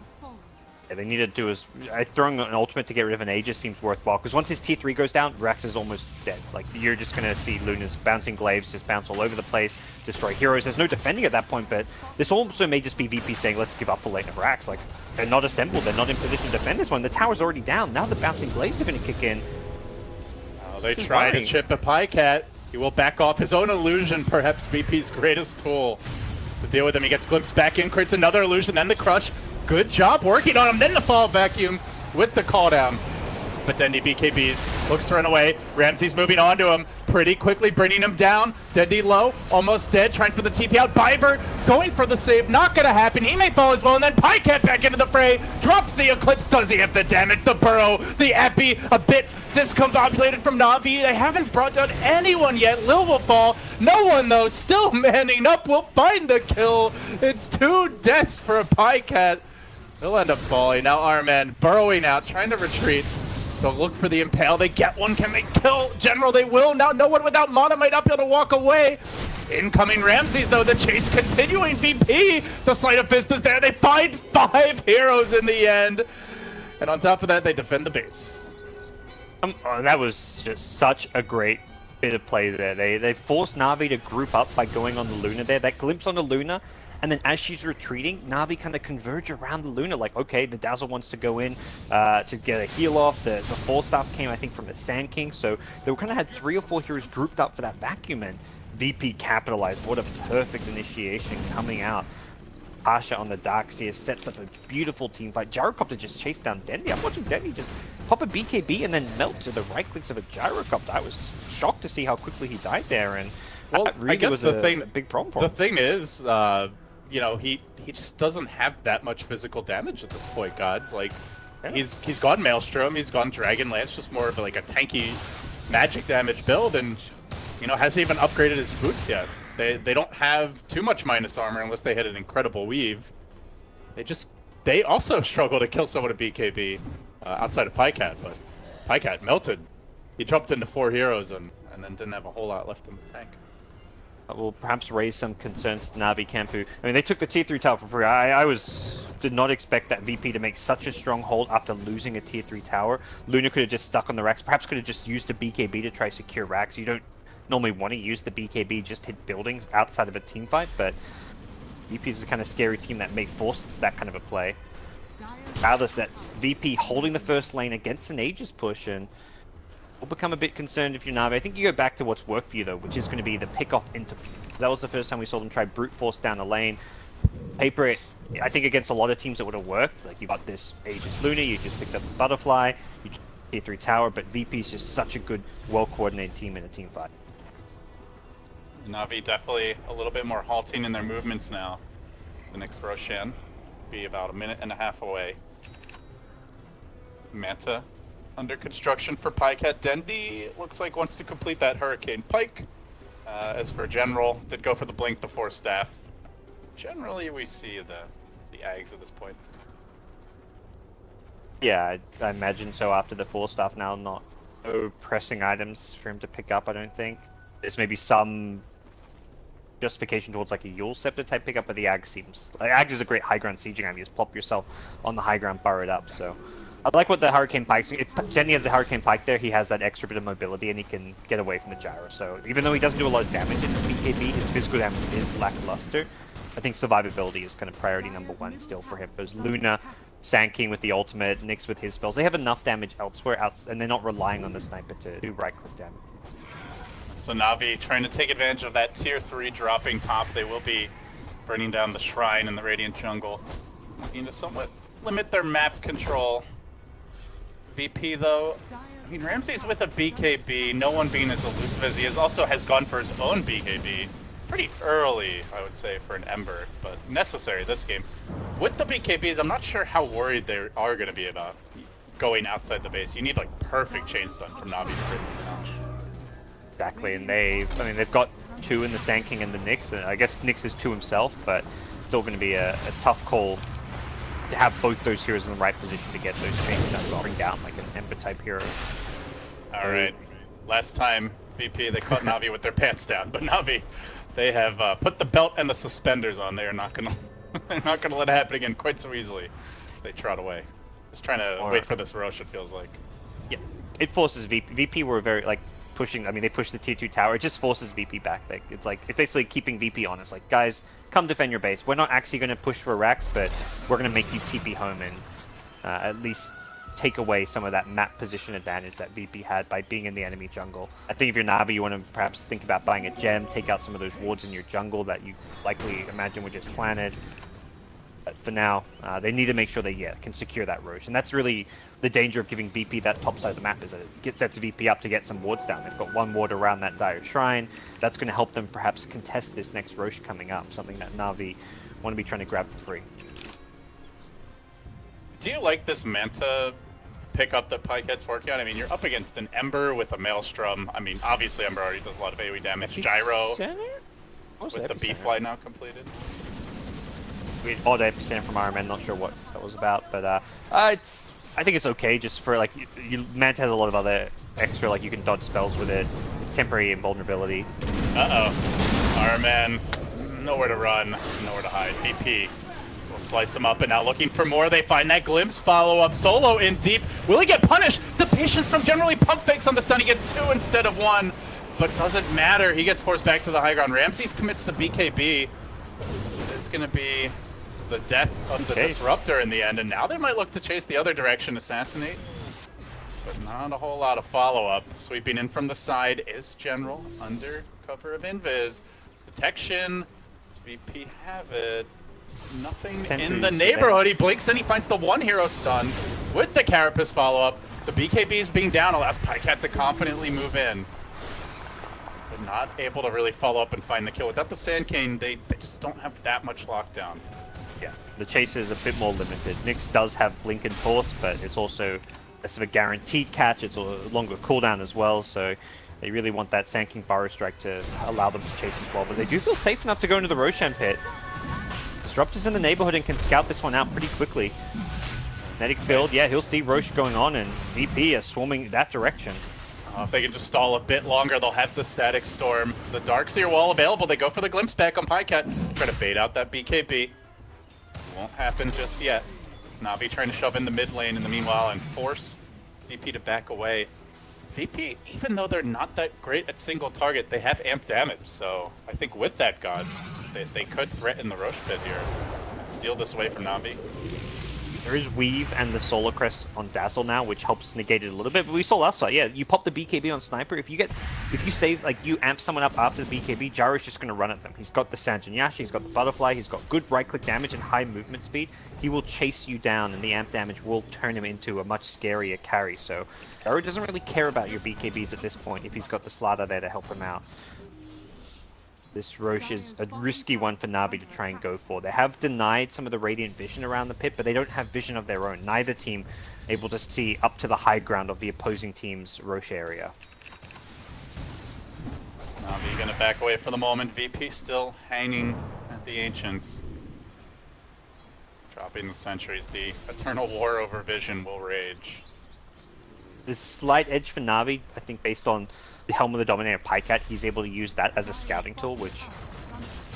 Yeah, they need to do is throwing an ultimate to get rid of an Aegis seems worthwhile, because once his tier 3 goes down, Rax is almost dead. Like, you're just going to see Luna's bouncing glaives just bounce all over the place, destroy heroes. There's no defending at that point, but this also may just be VP saying, let's give up the lane of Rax. Like, they're not assembled, they're not in position to defend this one. The tower's already down, now the bouncing glaives are going to kick in. They try to chip a Pycat. He will back off his own illusion, perhaps VP's greatest tool to deal with him. He gets glimpsed back in, creates another illusion, then the crush. Good job working on him, then the fall vacuum with the call down. But Dendi BKBs, looks to run away. Ramsey's moving on to him pretty quickly, bringing him down. Dendi low, almost dead, trying for the TP out. Biber going for the save, not gonna happen. He may fall as well, and then Pycat back into the fray. Drops the Eclipse, does he have the damage? The Burrow, the Epi, a bit discombobulated from Navi. They haven't brought down anyone yet. Lil will fall. No one, though, still manning up, will find the kill. It's 2 deaths for a Pycat. They'll end up falling. Now Arman burrowing out, trying to retreat. They'll look for the Impale. They get one. Can they kill General? They will. Now no one without mana might not be able to walk away. Incoming Ramses, though. The chase continuing. VP. The Sleight of Fist is there. They find 5 heroes in the end. And on top of that, they defend the base. That was just such a great bit of play there. They forced Navi to group up by going on the Luna there. That glimpse on the Luna, and then as she's retreating, Navi kind of converge around the Luna. Like, okay, the Dazzle wants to go in to get a heal off. The Fall Staff came, I think, from the Sand King. So they kind of had 3 or 4 heroes grouped up for that vacuum, and VP capitalized. What a perfect initiation coming out. Asha on the Darkseer sets up a beautiful team fight. Gyrocopter just chased down Dendi. I'm watching Dendi just pop a BKB and then melt to the right clicks of a Gyrocopter. I was shocked to see how quickly he died there, and well, that really I guess was a big problem for him. The thing is, you know, he just doesn't have that much physical damage at this point, gods. Like, yeah. He's gone Maelstrom, he's gone Dragonlance, just more of like a tanky magic damage build, and you know, hasn't even upgraded his boots yet. They don't have too much minus armor unless they hit an incredible weave. They also struggle to kill someone at BKB outside of Pycat, but Pycat melted. He jumped into 4 heroes and then didn't have a whole lot left in the tank. Will perhaps raise some concerns to Navi camp, who, I mean, they took the tier 3 tower for free. I did not expect that VP to make such a strong hold after losing a tier 3 tower. Luna could have just stuck on the racks, perhaps could have just used a BKB to try secure racks. You don't normally want to use the BKB, just hit buildings outside of a team fight, but VP is the kind of scary team that may force that kind of a play. Regardless, that's VP holding the first lane against an Aegis push, and will become a bit concerned if you're Navi. I think you go back to what's worked for you, though, which is going to be the pick off into... That was the first time we saw them try brute force down the lane. Paper it, I think against a lot of teams it would have worked. Like, you got this Aegis Luna, you just picked up the Butterfly, you just tier 3 tower, but VP is just such a good, well-coordinated team in a team fight. Navi definitely a little bit more halting in their movements now. The next Roshan be about 1.5 minutes away. Manta under construction for Pycat. Dendi looks like wants to complete that Hurricane Pike. As for General, did go for the Blink, the Force Staff. Generally, we see the Ags at this point. Yeah, I imagine so after the Force Staff now. Not no pressing items for him to pick up, I don't think. There's maybe some justification towards like a Yule Scepter type pickup, but the Ag seems... Like, Ag is a great high ground sieging item. You just plop yourself on the high ground, burrow it up, so... I like what the Hurricane Pike's... If Jenny has the Hurricane Pike there, he has that extra bit of mobility and he can get away from the gyro. So even though he doesn't do a lot of damage in BKB, his physical damage is lackluster. I think survivability is kind of priority number one still for him. There's Luna, Sand King with the ultimate, Nyx with his spells. They have enough damage elsewhere, and they're not relying on the sniper to do right-click damage. So Navi trying to take advantage of that tier 3 dropping top. They will be burning down the shrine in the Radiant jungle, looking to somewhat limit their map control. VP though, I mean Ramsey's with a BKB, no one being as elusive as he is, also has gone for his own BKB. Pretty early, I would say, for an Ember, but necessary this game. With the BKBs, I'm not sure how worried they are going to be about going outside the base. You need like perfect chain stun from Navi to bring them down. Exactly, and they've got 2 in the Sand King and the Nyx, and I guess Nyx is 2 himself, but it's still going to be a tough call to have both those heroes in the right position to get those chain stuns to bring down like an Ember type hero. Alright, last time VP they caught Navi with their pants down, but Navi, they have put the belt and the suspenders on. They are not gonna they're not gonna let it happen again quite so easily. They trot away. Just trying to wait for this Roche, it feels like. Yeah, it forces VP. VP were very like pushing. I mean, they pushed the tier 2 tower. It just forces VP back. Like it's basically keeping VP honest. Like, guys, come defend your base. We're not actually going to push for racks, but we're going to make you TP home and at least take away some of that map position advantage that VP had by being in the enemy jungle. I think if you're Navi, you want to perhaps think about buying a gem, take out some of those wards in your jungle that you likely imagine were just planted. But for now, they need to make sure they can secure that Roche. And that's really the danger of giving VP that top side of the map, is that it sets VP up to get some wards down. They've got 1 ward around that Dire Shrine. That's going to help them perhaps contest this next Roche coming up, something that Navi want to be trying to grab for free. Do you like this Manta pickup that Pikehead's working on? I mean, you're up against an Ember with a Maelstrom. I mean, obviously Ember already does a lot of AoE damage. Gyro with the B-Fly now completed. We had odd epicenter from Iron Man, not sure what that was about, but I think it's okay just for like, Manta has a lot of other extra, like you can dodge spells with it, temporary invulnerability. Iron Man, nowhere to run, nowhere to hide. VP will slice him up, and now looking for more. They find that glimpse follow-up. Solo in deep. Will he get punished? The patience from generally pump fakes on the stun. He gets 2 instead of 1, but doesn't matter. He gets forced back to the high ground. Ramses commits the BKB. It's going to be the death of the Disruptor in the end, and now they might look to chase the other direction, assassinate. But not a whole lot of follow-up. Sweeping in from the side is General, under cover of Invis. Detection, VP have it. Nothing Sentries in the neighborhood. He blinks and he finds the 1 hero stun with the Carapace follow-up. The BKBs being down allows Pikehead to confidently move in. But not able to really follow up and find the kill. Without the Sand King, they just don't have that much lockdown. Yeah, the chase is a bit more limited. Nyx does have Blink and Force, but it's also less of a guaranteed catch. It's a longer cooldown as well, so they really want that Sand King Burrow Strike to allow them to chase as well. But they do feel safe enough to go into the Roshan pit. Disruptor's in the neighborhood and can scout this one out pretty quickly. Kinetic Field, yeah, he'll see Roche going on, and VP is swarming that direction. If they can just stall a bit longer, they'll have the Static Storm. The Darkseer wall available. They go for the Glimpse back on Pikehead. Try to bait out that BKB. Won't happen just yet. Navi trying to shove in the mid lane in the meanwhile and force VP to back away. VP, even though they're not that great at single target, they have amp damage, so I think with that Gods, they could threaten the Roche pit here and steal this away from Navi. There is Weave and the Solar Crest on Dazzle now, which helps negate it a little bit, but we saw last fight, yeah, you pop the BKB on Sniper, if you save, like, you amp someone up after the BKB, Gyro's just going to run at them. He's got the Sanjin Yashi, he's got the Butterfly, he's got good right-click damage and high movement speed. He will chase you down, and the amp damage will turn him into a much scarier carry, so Gyro doesn't really care about your BKBs at this point if he's got the Slaughter there to help him out. This Roche is a risky one for Navi to try and go for. They have denied some of the Radiant Vision around the pit, but they don't have vision of their own. Neither team able to see up to the high ground of the opposing team's Roche area. Navi gonna back away for the moment. VP still hanging at the Ancients. Dropping the sentries. The eternal war over vision will rage. This slight edge for Navi, I think based on the Helm of the Dominator Pikehead, he's able to use that as a scouting tool, which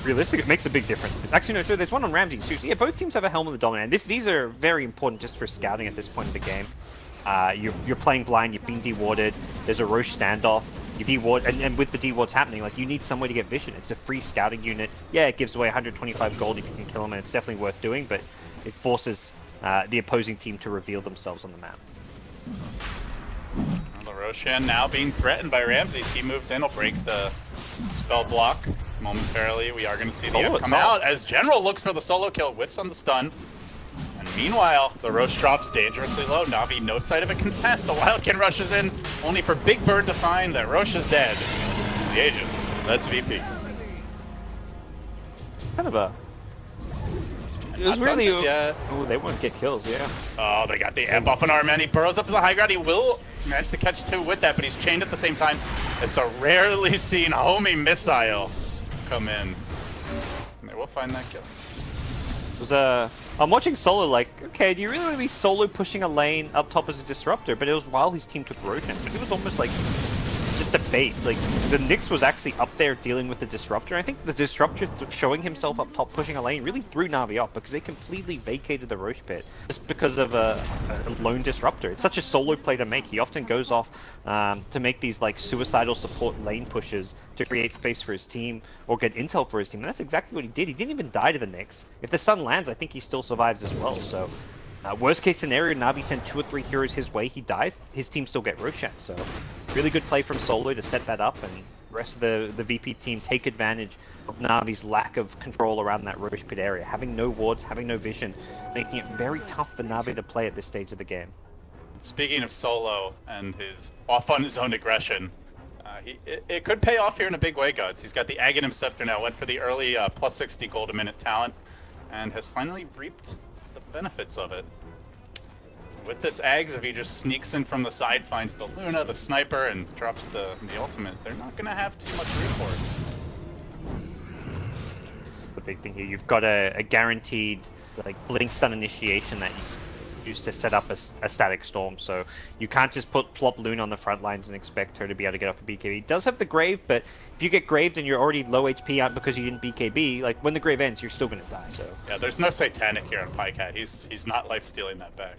realistic, it makes a big difference. Actually, no, so there's one on Ramses too. So yeah, both teams have a Helm of the Dominant. These are very important just for scouting at this point in the game. You're playing blind, you've been dewarded, there's a Roche standoff, you deward, and with the dewards happening, like, you need somewhere to get vision. It's a free scouting unit. Yeah, it gives away 125 gold if you can kill them, and it's definitely worth doing, but it forces the opposing team to reveal themselves on the map. Well, the Roshan now being threatened by Ramses. He moves in, will break the spell block momentarily. We are going to see the F come out as General looks for the solo kill, whiffs on the stun. And meanwhile, the Roche drops dangerously low. Navi, no sight of a contest. The Wildkin rushes in, only for Big Bird to find that Roche is dead. The Aegis, that's VPs. Kind of a... It was really... Oh, they won't get kills, yeah. Oh, they got the amp off an arm, and he burrows up to the high ground. He will manage to catch two with that, but he's chained at the same time as the rarely seen homing missile come in. And they will find that kill. It was I'm watching solo like, okay, do you really want to be solo pushing a lane up top as a disruptor? But it was while his team took Roshan, so it was almost like just a bait. Like, the Nyx was actually up there dealing with the disruptor. I think the disruptor showing himself up top pushing a lane really threw Navi off because they completely vacated the Roche pit just because of a lone disruptor. It's such a solo play to make. He often goes off to make these like suicidal support lane pushes to create space for his team or get intel for his team. And that's exactly what he did. He didn't even die to the Nyx. If the sun lands, I think he still survives as well. So worst case scenario, Navi sent 2 or 3 heroes his way, he dies, his team still get Roshan. So really good play from Solo to set that up, and the rest of the VP team take advantage of Navi's lack of control around that Roche pit area. Having no wards, having no vision, making it very tough for Navi to play at this stage of the game. Speaking of Solo and his off on his own aggression, it could pay off here in a big way, Gods. He's got the Aghanim Scepter now, went for the early plus 60 gold a minute talent, and has finally reaped the benefits of it. With this Ags, if he just sneaks in from the side, finds the Luna, the sniper, and drops the ultimate, they're not going to have too much recourse. That's the big thing here. You've got a guaranteed like blink stun initiation that you use to set up a static storm, so you can't just plop Luna on the front lines and expect her to be able to get off a BKB. He does have the Grave, but if you get Graved and you're already low HP out because you didn't BKB, like when the Grave ends, you're still going to die. So yeah, there's no Satanic here on Pycat. He's not life stealing that back.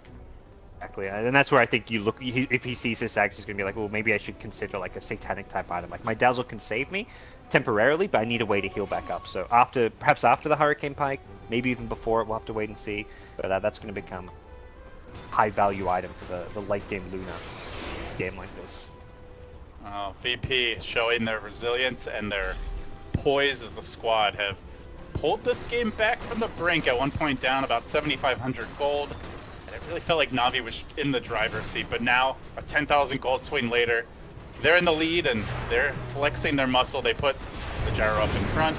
Exactly, and that's where I think you look. If he sees this Axe, he's going to be like, well, maybe I should consider like a Satanic type item. Like my Dazzle can save me temporarily, but I need a way to heal back up. So perhaps after the Hurricane Pike, maybe even before it, we'll have to wait and see. But that's going to become high value item for the late game Luna game like this. VP showing their resilience and their poise as a squad have pulled this game back from the brink at one point down about 7,500 gold. And it really felt like Navi was in the driver's seat, but now a 10,000 gold swing later, they're in the lead and they're flexing their muscle. They put the gyro up in front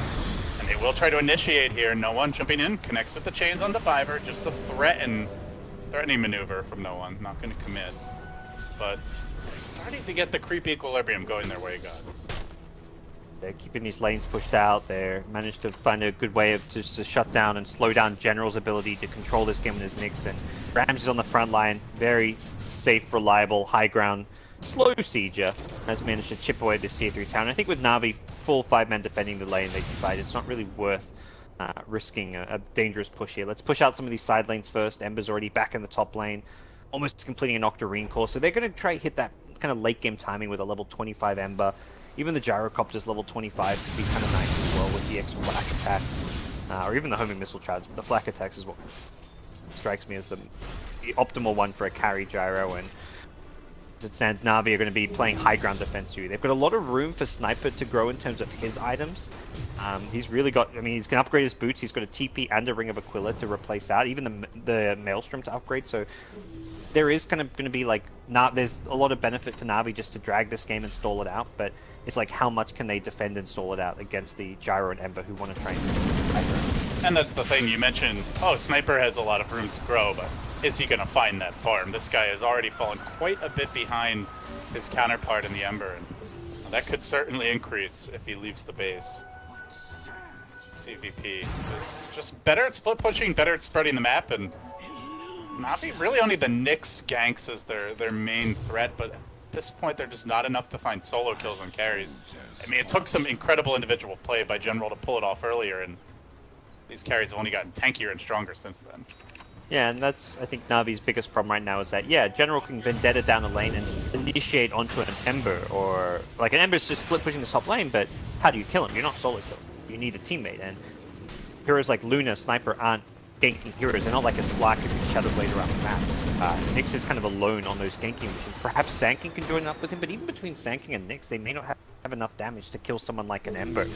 and they will try to initiate here. No one jumping in, connects with the chains on Diviver, just a threatening maneuver from no one, not going to commit. But they're starting to get the creep equilibrium going their way, Gods. They're keeping these lanes pushed out. They managed to find a good way of just to shut down and slow down General's ability to control this game with his Nyx. And Rams is on the front line, very safe, reliable, high ground, slow sieger, has managed to chip away at this tier 3 town. I think with Navi full 5-man defending the lane, they decided it's not really worth risking a dangerous push here. Let's push out some of these side lanes first. Ember's already back in the top lane, almost completing an Octarine core. So they're going to try hit that kind of late game timing with a level 25 Ember. Even the Gyrocopter's level 25 could be kind of nice as well with the extra flak attacks, or even the homing missile charge. But the flak attacks is what strikes me as the optimal one for a carry gyro. And as it stands, Navi are going to be playing high ground defense too. They've got a lot of room for Sniper to grow in terms of his items. He's really got, I mean, he's going to upgrade his boots. He's got a TP and a Ring of Aquila to replace that. Even the Maelstrom to upgrade. So there is kind of going to be like, there's a lot of benefit for Navi just to drag this game and stall it out. But it's like, how much can they defend and stall it out against the Gyro and Ember who want to try and see. And that's the thing you mentioned. Oh, Sniper has a lot of room to grow, but is he going to find that farm? This guy has already fallen quite a bit behind his counterpart in the Ember, and that could certainly increase if he leaves the base. CVP is just better at split pushing, better at spreading the map, and Navi really only the Nyx ganks as their main threat, but this point, they're just not enough to find solo kills on carries. I mean, it took some incredible individual play by General to pull it off earlier, and these carries have only gotten tankier and stronger since then. Yeah, and that's, I think, Navi's biggest problem right now is that, yeah, General can Vendetta down the lane and initiate onto an Ember, or, like, an Ember's just split pushing the top lane, but how do you kill him? You're not solo kill. You need a teammate, and heroes like Luna, Sniper aren't ganking heroes. They're not like a Slack who can Shadow Blade around the map. Nyx is kind of alone on those ganking missions. Perhaps Sanking can join up with him, but even between Sanking and Nyx, they may not have enough damage to kill someone like an Ember.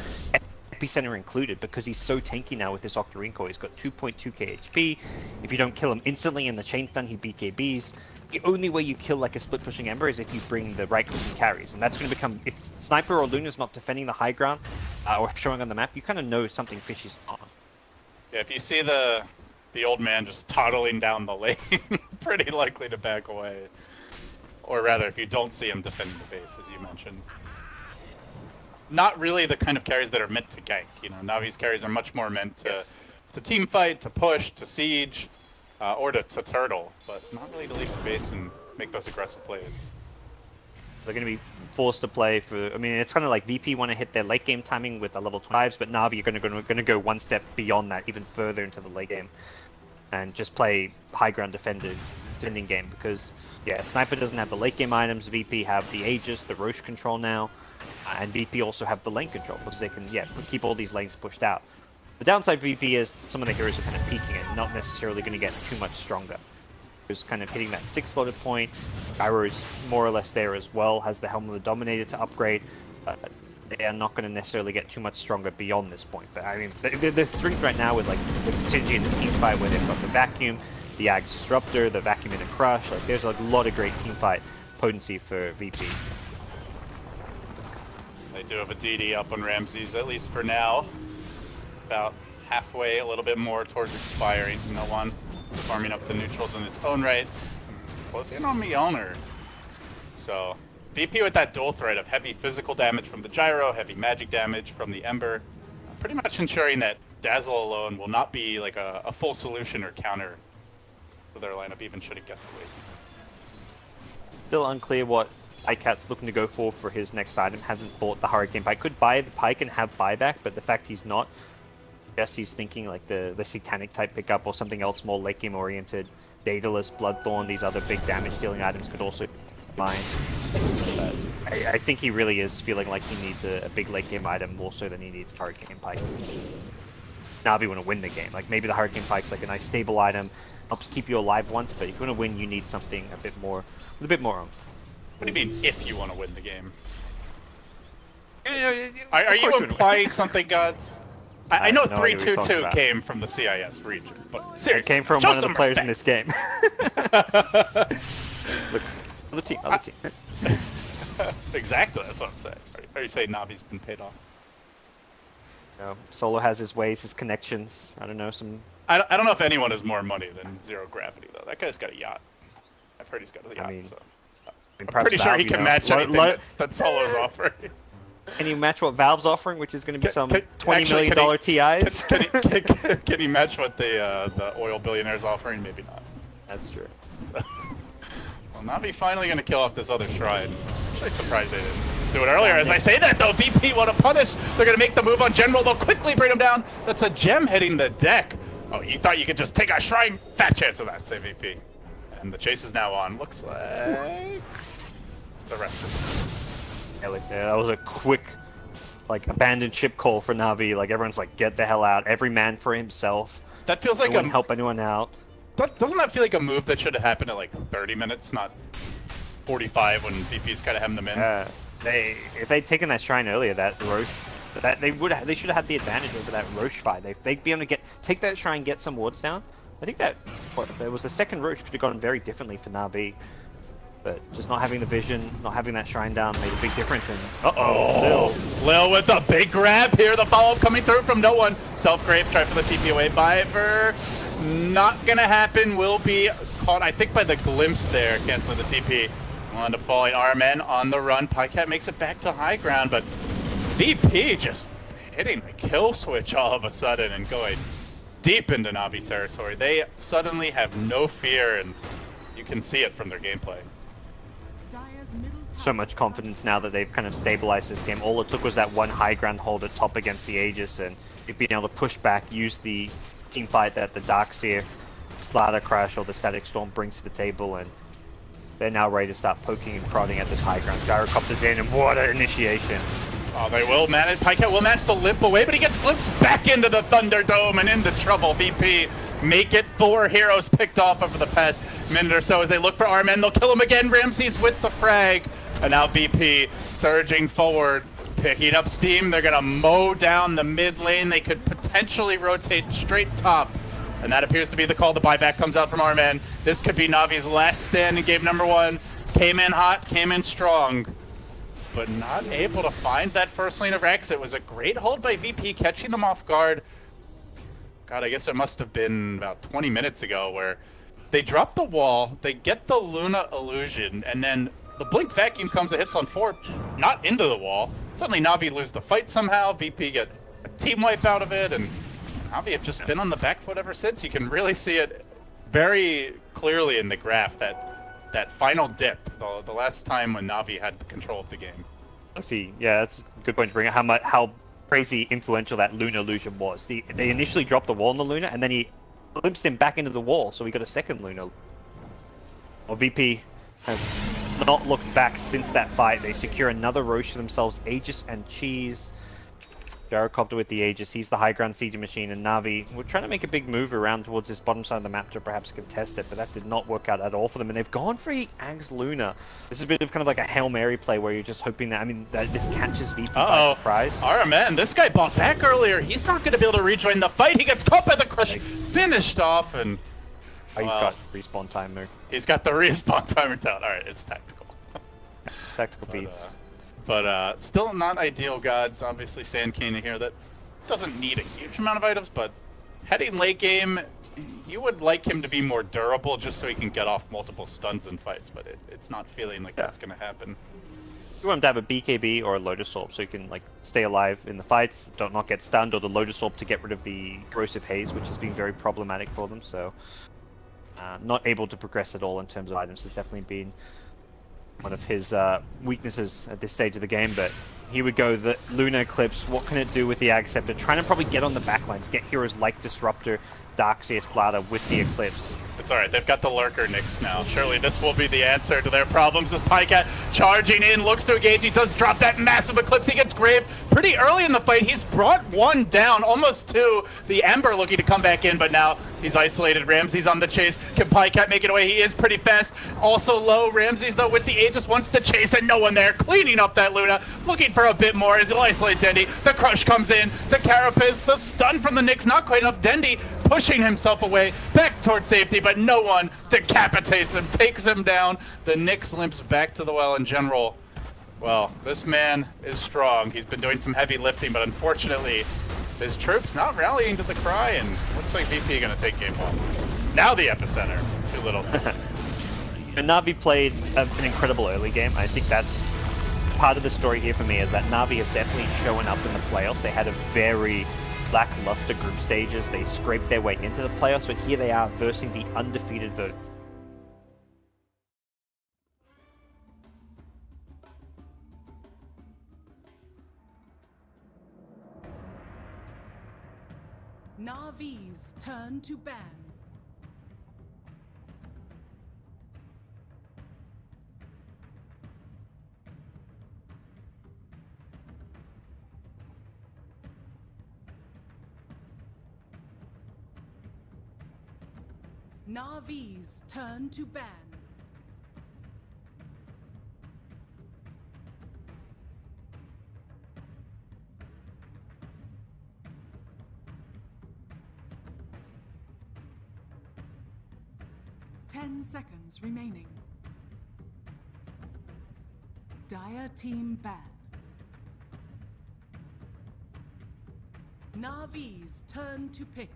Epicenter included, because he's so tanky now with this Octarine Core. He's got 2.2k HP. If you don't kill him instantly in the chain stun, he BKBs. The only way you kill like a split pushing Ember is if you bring the right clicking carries, and that's going to become, if Sniper or Luna's not defending the high ground or showing on the map, you kind of know something fishy's on. Yeah, if you see the old man just toddling down the lane, pretty likely to back away. Or rather, if you don't see him defending the base, as you mentioned. Not really the kind of carries that are meant to gank. You know, Navi's carries are much more meant to team fight, to push, to siege, or to turtle, but not really to leave the base and make those aggressive plays. They're going to be forced to play for, I mean, it's kind of like VP want to hit their late game timing with the level 5s, but Navi are going to go one step beyond that, even further into the late game, and just play high ground defending game, because, yeah, Sniper doesn't have the late game items, VP have the Aegis, the Roche control now, and VP also have the lane control, because they can, yeah, keep all these lanes pushed out. The downside for VP is some of the heroes are kind of peaking and not necessarily going to get too much stronger. He's kind of hitting that 6 slotted point. Gyro's more or less there as well, has the Helm of the Dominator to upgrade. They are not going to necessarily get too much stronger beyond this point. But I mean, the strength right now with like the synergy in the team fight, where they've got the Vacuum, the Ags Disruptor, the Vacuum in a Crush. Like, there's a lot of great team fight potency for VP. They do have a DD up on Ramses, at least for now. About halfway, a little bit more towards expiring. No one farming up the neutrals in his own right. Close in on Mjolnir. So, VP with that dual threat of heavy physical damage from the Gyro, heavy magic damage from the Ember, pretty much ensuring that Dazzle alone will not be like a full solution or counter for their lineup, even should it get to late. Still unclear what Pykat's looking to go for his next item. Hasn't bought the Hurricane Pike. Could buy the Pike and have buyback, but the fact he's not, I guess he's thinking like the Satanic type pickup or something else more late game oriented. Daedalus, Bloodthorn, these other big damage dealing items could also be mine. But I think he really is feeling like he needs a big late game item more so than he needs Hurricane Pike. Navi want to win the game. Like maybe the Hurricane Pike's like a nice stable item, helps keep you alive once, but if you want to win, you need something a bit more, with a bit more oomph. What do you mean, if you want to win the game? Are Are you implying something, Gods? I know 322 came from the CIS region, but seriously, it came from one of the players in this game. Look, other team. Exactly, that's what I'm saying. Are you saying Navi's been paid off? No, Solo has his ways, his connections. I don't know, some... I don't know if anyone has more money than Zero Gravity, though. That guy's got a yacht. I've heard he's got a yacht, so... I'm pretty sure he can match anything that Solo's offering. Can you match what Valve's offering, which is going to be some $20 million TIs? Can you match what the oil billionaire's offering? Maybe not. That's true. So, well, Navi finally going to kill off this other shrine. I'm actually surprised they didn't do it earlier. As I say that, though, VP want to punish. They're going to make the move on General. They'll quickly bring him down. That's a gem hitting the deck. Oh, you thought you could just take a shrine? Fat chance of that, say VP. And the chase is now on. Looks like the rest of it. Yeah, like, that was a quick, like, abandoned ship call for Navi. Like, everyone's like, get the hell out. Every man for himself. That feels like wouldn't help anyone out. Doesn't that feel like a move that should have happened at like 30 minutes, not 45 when VP's kind of hemming them in? If they'd taken that shrine earlier, that Roche, they should have had the advantage over that Roche fight. They'd be able to take that shrine, get some wards down. I think that there was a second Roche could have gone very differently for Navi, but just not having the vision, not having that shrine down made a big difference. And Lil with the big grab here, the follow-up coming through from no one. Self-grave, try for the TP away by Ver. Not gonna happen. Will be caught, I think, by the glimpse there, canceling the TP. Wound up falling. RMN on the run. Pycat makes it back to high ground, but VP just hitting the kill switch all of a sudden and going deep into Navi territory. They suddenly have no fear, and you can see it from their gameplay. Dire's middle so much confidence now that they've kind of stabilized this game. All it took was that one high ground hold at top against the Aegis, and being able to push back, use the team fight that the Darkseer, Slaughter Crash, or the Static Storm brings to the table, and they're now ready to start poking and prodding at this high ground. Gyrocopter's in, and what an initiation. Oh, they will manage. Pycat will manage to limp away, but he gets glimpsed back into the Thunderdome and into trouble. VP make it 4 heroes picked off over the past minute or so as they look for Armen. They'll kill him again. Ramses with the frag. And now VP surging forward, picking up steam. They're going to mow down the mid lane. They could potentially rotate straight top. And that appears to be the call. The buyback comes out from Armen. This could be Navi's last stand in game number 1. Came in hot, came in strong, but not able to find that first lane of Rex. It was a great hold by VP, catching them off guard. God, I guess it must have been about 20 minutes ago where they drop the wall, they get the Luna illusion, and then the Blink Vacuum comes and hits on 4, not into the wall. Suddenly Navi lose the fight somehow, VP get a team wipe out of it, and Navi have just been on the back foot ever since. You can really see it very clearly in the graph, that final dip, the last time when Navi had control of the game. I see. Yeah, that's a good point to bring up. How crazy influential that Luna illusion was. They initially dropped the wall on the Luna, and then he glimpsed him back into the wall, so we got a second Luna. Well, VP have not looked back since that fight. They secure another Roche for themselves, Aegis and Cheese. Gyrocopter with the Aegis, he's the high ground siege machine, and Navi were trying to make a big move around towards this bottom side of the map to perhaps contest it, but that did not work out at all for them, and they've gone for Ag's Luna. This is a bit of kind of like a Hail Mary play where you're just hoping that, that this catches VP by surprise. Man, this guy bought back earlier. He's not going to be able to rejoin the fight. He gets caught by the crush, finished off, and... he's got respawn timer. He's got the respawn timer down. Alright, it's tactical. Tactical feeds. But still not ideal, gods. Obviously, Sand King here that doesn't need a huge amount of items, but heading late game, you would like him to be more durable just so he can get off multiple stuns in fights, but it's not feeling like that's going to happen. You want him to have a BKB or a Lotus Orb so he can stay alive in the fights, don't not get stunned, or the Lotus Orb to get rid of the Corrosive Haze, which has been very problematic for them, so not able to progress at all in terms of items has definitely been one of his weaknesses at this stage of the game, but here we go, the Luna Eclipse. What can it do with the Ag Scepter? Trying to probably get on the backlines, get heroes like Disruptor, Darkseer, Slaughter with the Eclipse. It's alright, they've got the Lurker Nyx now. Surely this will be the answer to their problems as Pycat charging in, looks to engage. He does drop that massive Eclipse. He gets Grave pretty early in the fight. He's brought 1 down, almost 2. The Ember looking to come back in, but now he's isolated. Ramses on the chase. Can Pycat make it away? He is pretty fast. Also low. Ramses, though, with the Aegis wants to chase, and no one there. Cleaning up that Luna. Looking for a bit more as he'll isolate Dendy. The Crush comes in. The Carapace, the stun from the Nyx. Not quite enough. Dendy pushing himself away back towards safety, but no one decapitates him, takes him down. The Nyx limps back to the well in general. Well, this man is strong. He's been doing some heavy lifting, but unfortunately, his troops not rallying to the cry, and looks like VP going to take game 1. Now the epicenter. Too little. And Navi played an incredible early game. I think that's part of the story here for me, is that Navi have definitely shown up in the playoffs. They had a very lackluster group stages. They scraped their way into the playoffs, but here they are versing the undefeated vote. Navi's turn to ban. Navi's turn to ban. Ten seconds remaining. Dire team ban. Navi's turn to pick.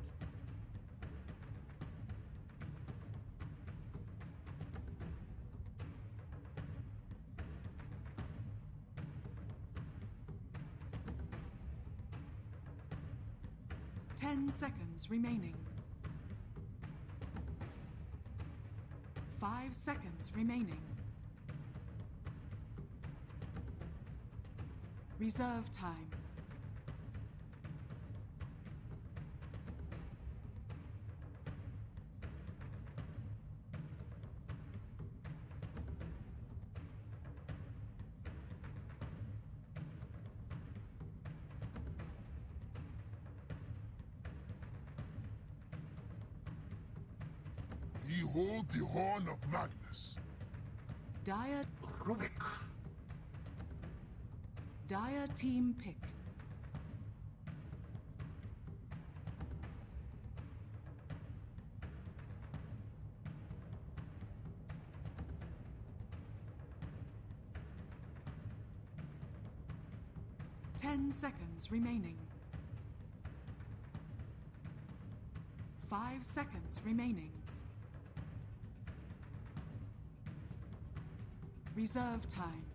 Ten seconds remaining. 5 seconds remaining. Reserve time. Behold the horn of Magnus. Dire Ruvik. Dire team pick. Ten seconds remaining. 5 seconds remaining. Reserve time.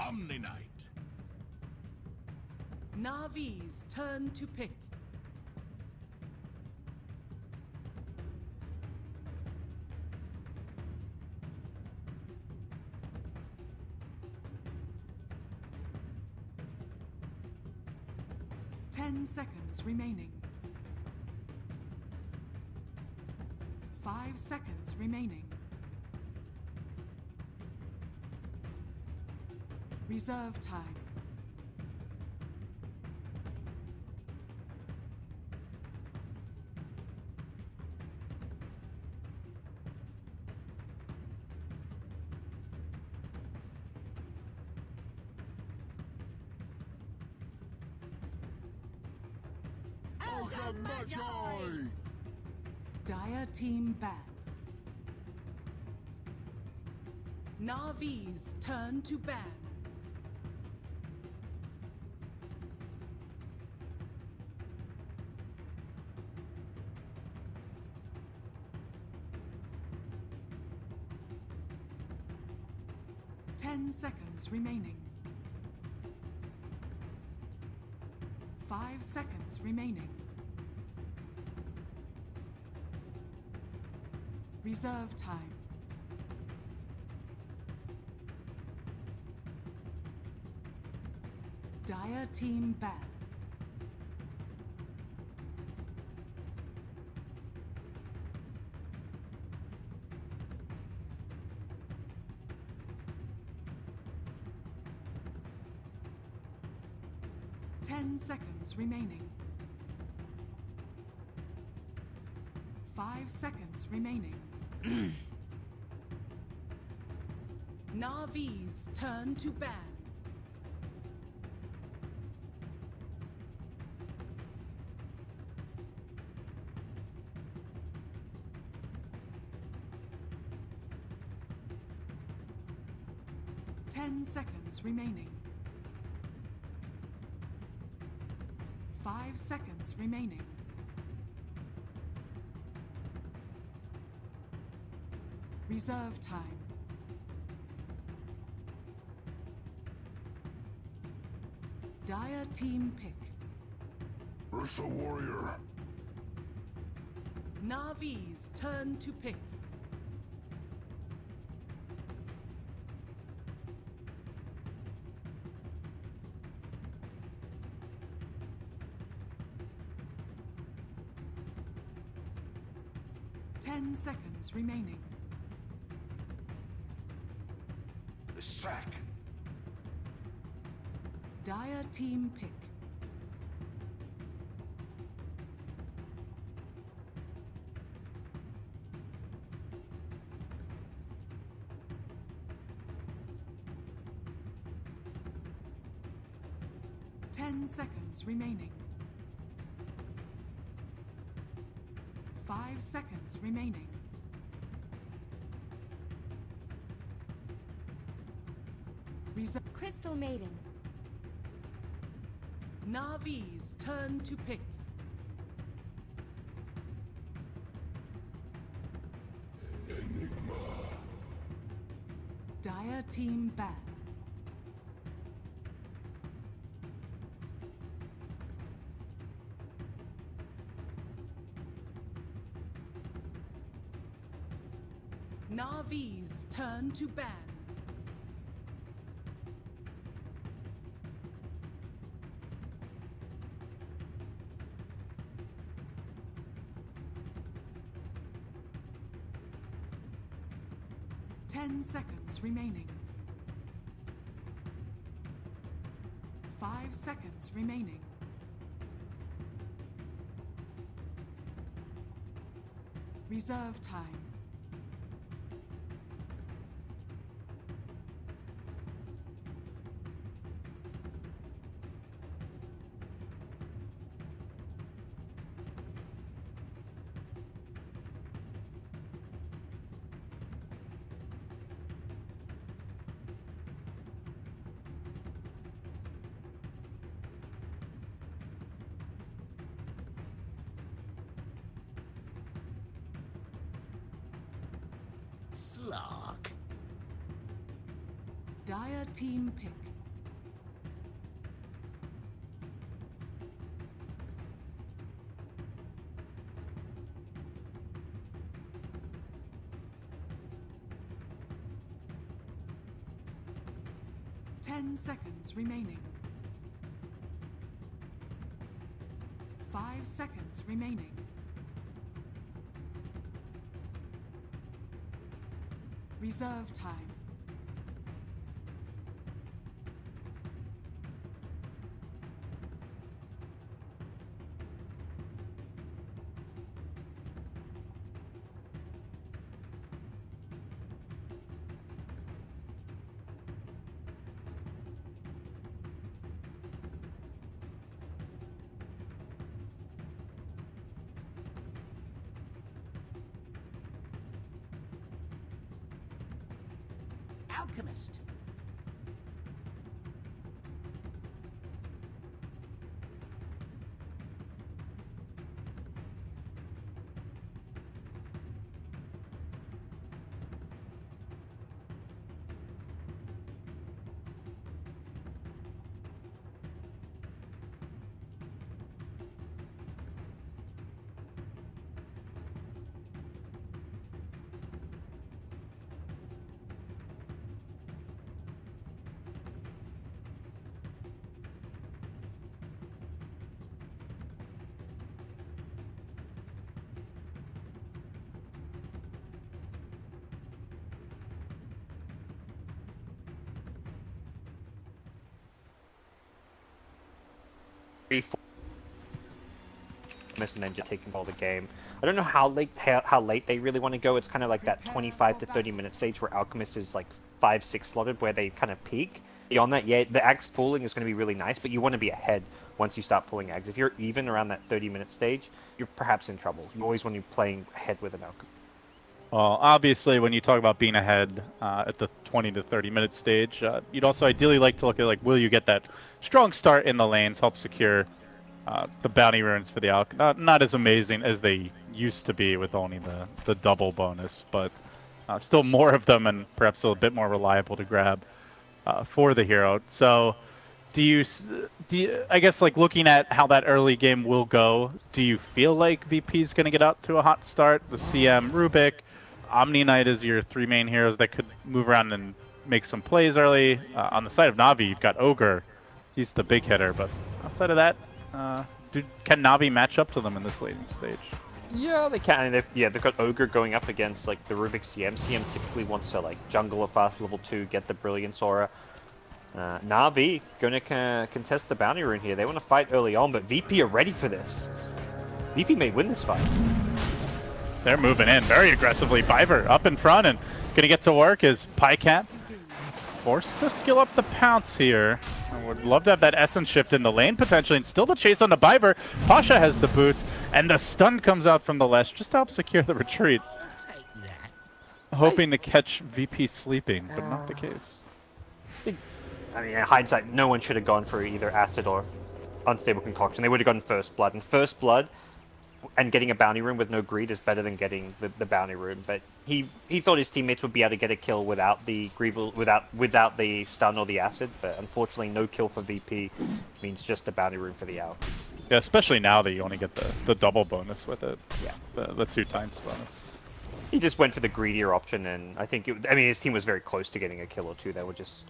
Omni Knight. Navi's turn to pick. Ten seconds remaining. 5 seconds remaining. Reserve time. Dire team ban. Navi's turn to ban. Ten seconds remaining. 5 seconds remaining. Reserve time. Dire team ban. Ten seconds remaining. 5 seconds remaining. Navi's turn to ban. Ten seconds remaining. 5 seconds remaining. Reserve time. Dire team pick. Ursa Warrior. Navi's turn to pick. Ten seconds remaining. The sack. Dire team pick. Ten seconds remaining. 5 seconds remaining. Crystal Maiden. Navi's turn to pick. Dire team ban. Navi's turn to ban. Ten seconds remaining. 5 seconds remaining. Reserve time. Slog. Dire team pick. Ten seconds remaining. 5 seconds remaining. Reserve time. Alchemist. And then just taking all the game. I don't know how late they really want to go. It's kind of like that 25 to 30 minute stage where Alchemist is like 5-6 slotted where they kind of peak. Beyond that, yeah, the Ags pooling is going to be really nice, but you want to be ahead once you start pulling Ags. If you're even around that 30-minute stage, you're perhaps in trouble. You always want to be playing ahead with an Alchemist. Well, obviously, when you talk about being ahead at the 20 to 30-minute stage, you'd also ideally like to look at, like, will you get that strong start in the lanes, help secure the bounty runes for the Alch. Not as amazing as they used to be with only the double bonus, but still more of them and perhaps a bit more reliable to grab for the hero. So do you, I guess, like, looking at how that early game will go, do you feel like VP is going to get out to a hot start? The CM, Rubik, Omni Knight is your three main heroes that could move around and make some plays early. On the side of Navi, you've got Ogre. He's the big hitter, but outside of that, can Navi match up to them in this late stage? Yeah, they can. They've got Ogre going up against like the Rubik CM. CM typically wants to like jungle a fast level 2, get the Brilliance Aura. Navi going to contest the bounty rune here. They want to fight early on, but VP are ready for this. VP may win this fight. They're moving in very aggressively. Biver up in front and going to get to work is Pycat. Forced to skill up the pounce here. I would love to have that essence shift in the lane potentially, and still the chase on the Biver. Pasha has the boots, and the stun comes out from the Lesh just to help secure the retreat. Hoping to catch VP sleeping, but not the case. I mean, in hindsight, no one should have gone for either Acid or unstable concoction. They would have gotten first blood, and first blood and getting a bounty room with no greed is better than getting the bounty room. But he thought his teammates would be able to get a kill without the greed, without the stun or the acid. But unfortunately, no kill for VP means just a bounty room for the Owl. Yeah, especially now that you only get the double bonus with it. Yeah, the 2 times bonus. He just went for the greedier option, and I think his team was very close to getting a kill or two. They were just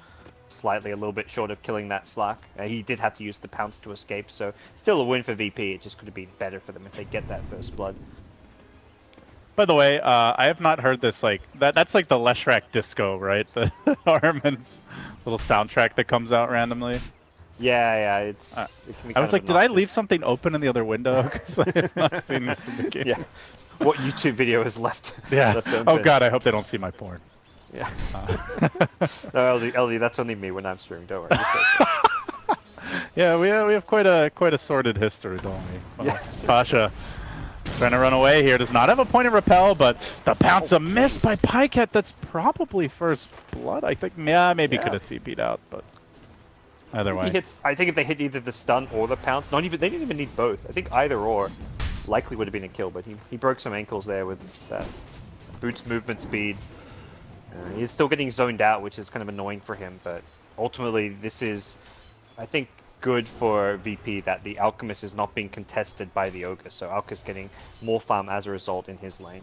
slightly a little bit short of killing that Slack. He did have to use the pounce to escape, so still a win for VP. It just could have been better for them if they get that first blood. By the way, I have not heard this, like, that's like the Leshrac disco, right? The Armin's little soundtrack that comes out randomly. Yeah, it can be I was like, did I leave something open in the other window? Because I have not seen this in the game. Yeah. What YouTube video is left? Yeah. Left open. Oh god, I hope they don't see my porn. Yeah. No, LD, that's only me when I'm streaming. Don't worry. Yeah, we have quite a sordid history, don't we? Yeah. Pasha trying to run away here. Does not have a point of repel, but the pounce a miss by Pyket. That's probably first blood. I think. Yeah, maybe could have TP'd out, but either way. I think if they hit either the stun or the pounce, they didn't even need both. I think either or likely would have been a kill, but he broke some ankles there with that Boots movement speed. He's still getting zoned out, which is kind of annoying for him, but ultimately this is, I think, good for VP that the Alchemist is not being contested by the Ogre, so Alchemist getting more farm as a result in his lane.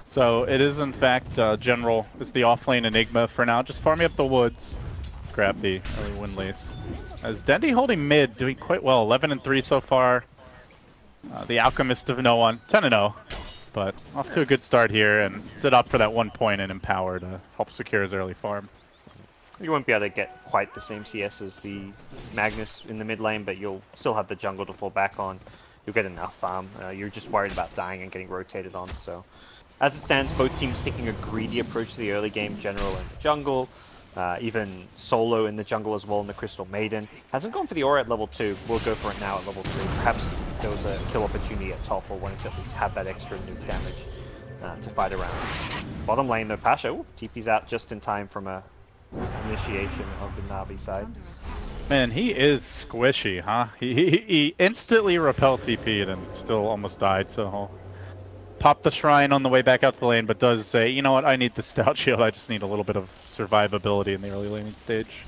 So it is in fact General is the offlane Enigma for now, just farming up the woods. Grab the early win lace. As Dendy holding mid, doing quite well, 11-3 so far. The Alchemist of no one, 10-0. But off to a good start here, and did opt for that 1 point in Empower to help secure his early farm. You won't be able to get quite the same CS as the Magnus in the mid lane, but you'll still have the jungle to fall back on. You'll get enough farm. You're just worried about dying and getting rotated on. So, as it stands, both teams taking a greedy approach to the early game. General in the jungle, even Solo in the jungle as well in the Crystal Maiden. Hasn't gone for the aura at level 2. Will go for it now at level 3. Perhaps there was a kill opportunity at top, or wanted to at least have that extra nuke damage to fight around. Bottom lane though, Pasha, TP's out just in time from a initiation of the Navi side. Man, he is squishy, huh? He instantly repel TP'd and still almost died, so he'll pop the shrine on the way back out to the lane, but does say, you know what, I need the stout shield, I just need a little bit of survivability in the early laning stage.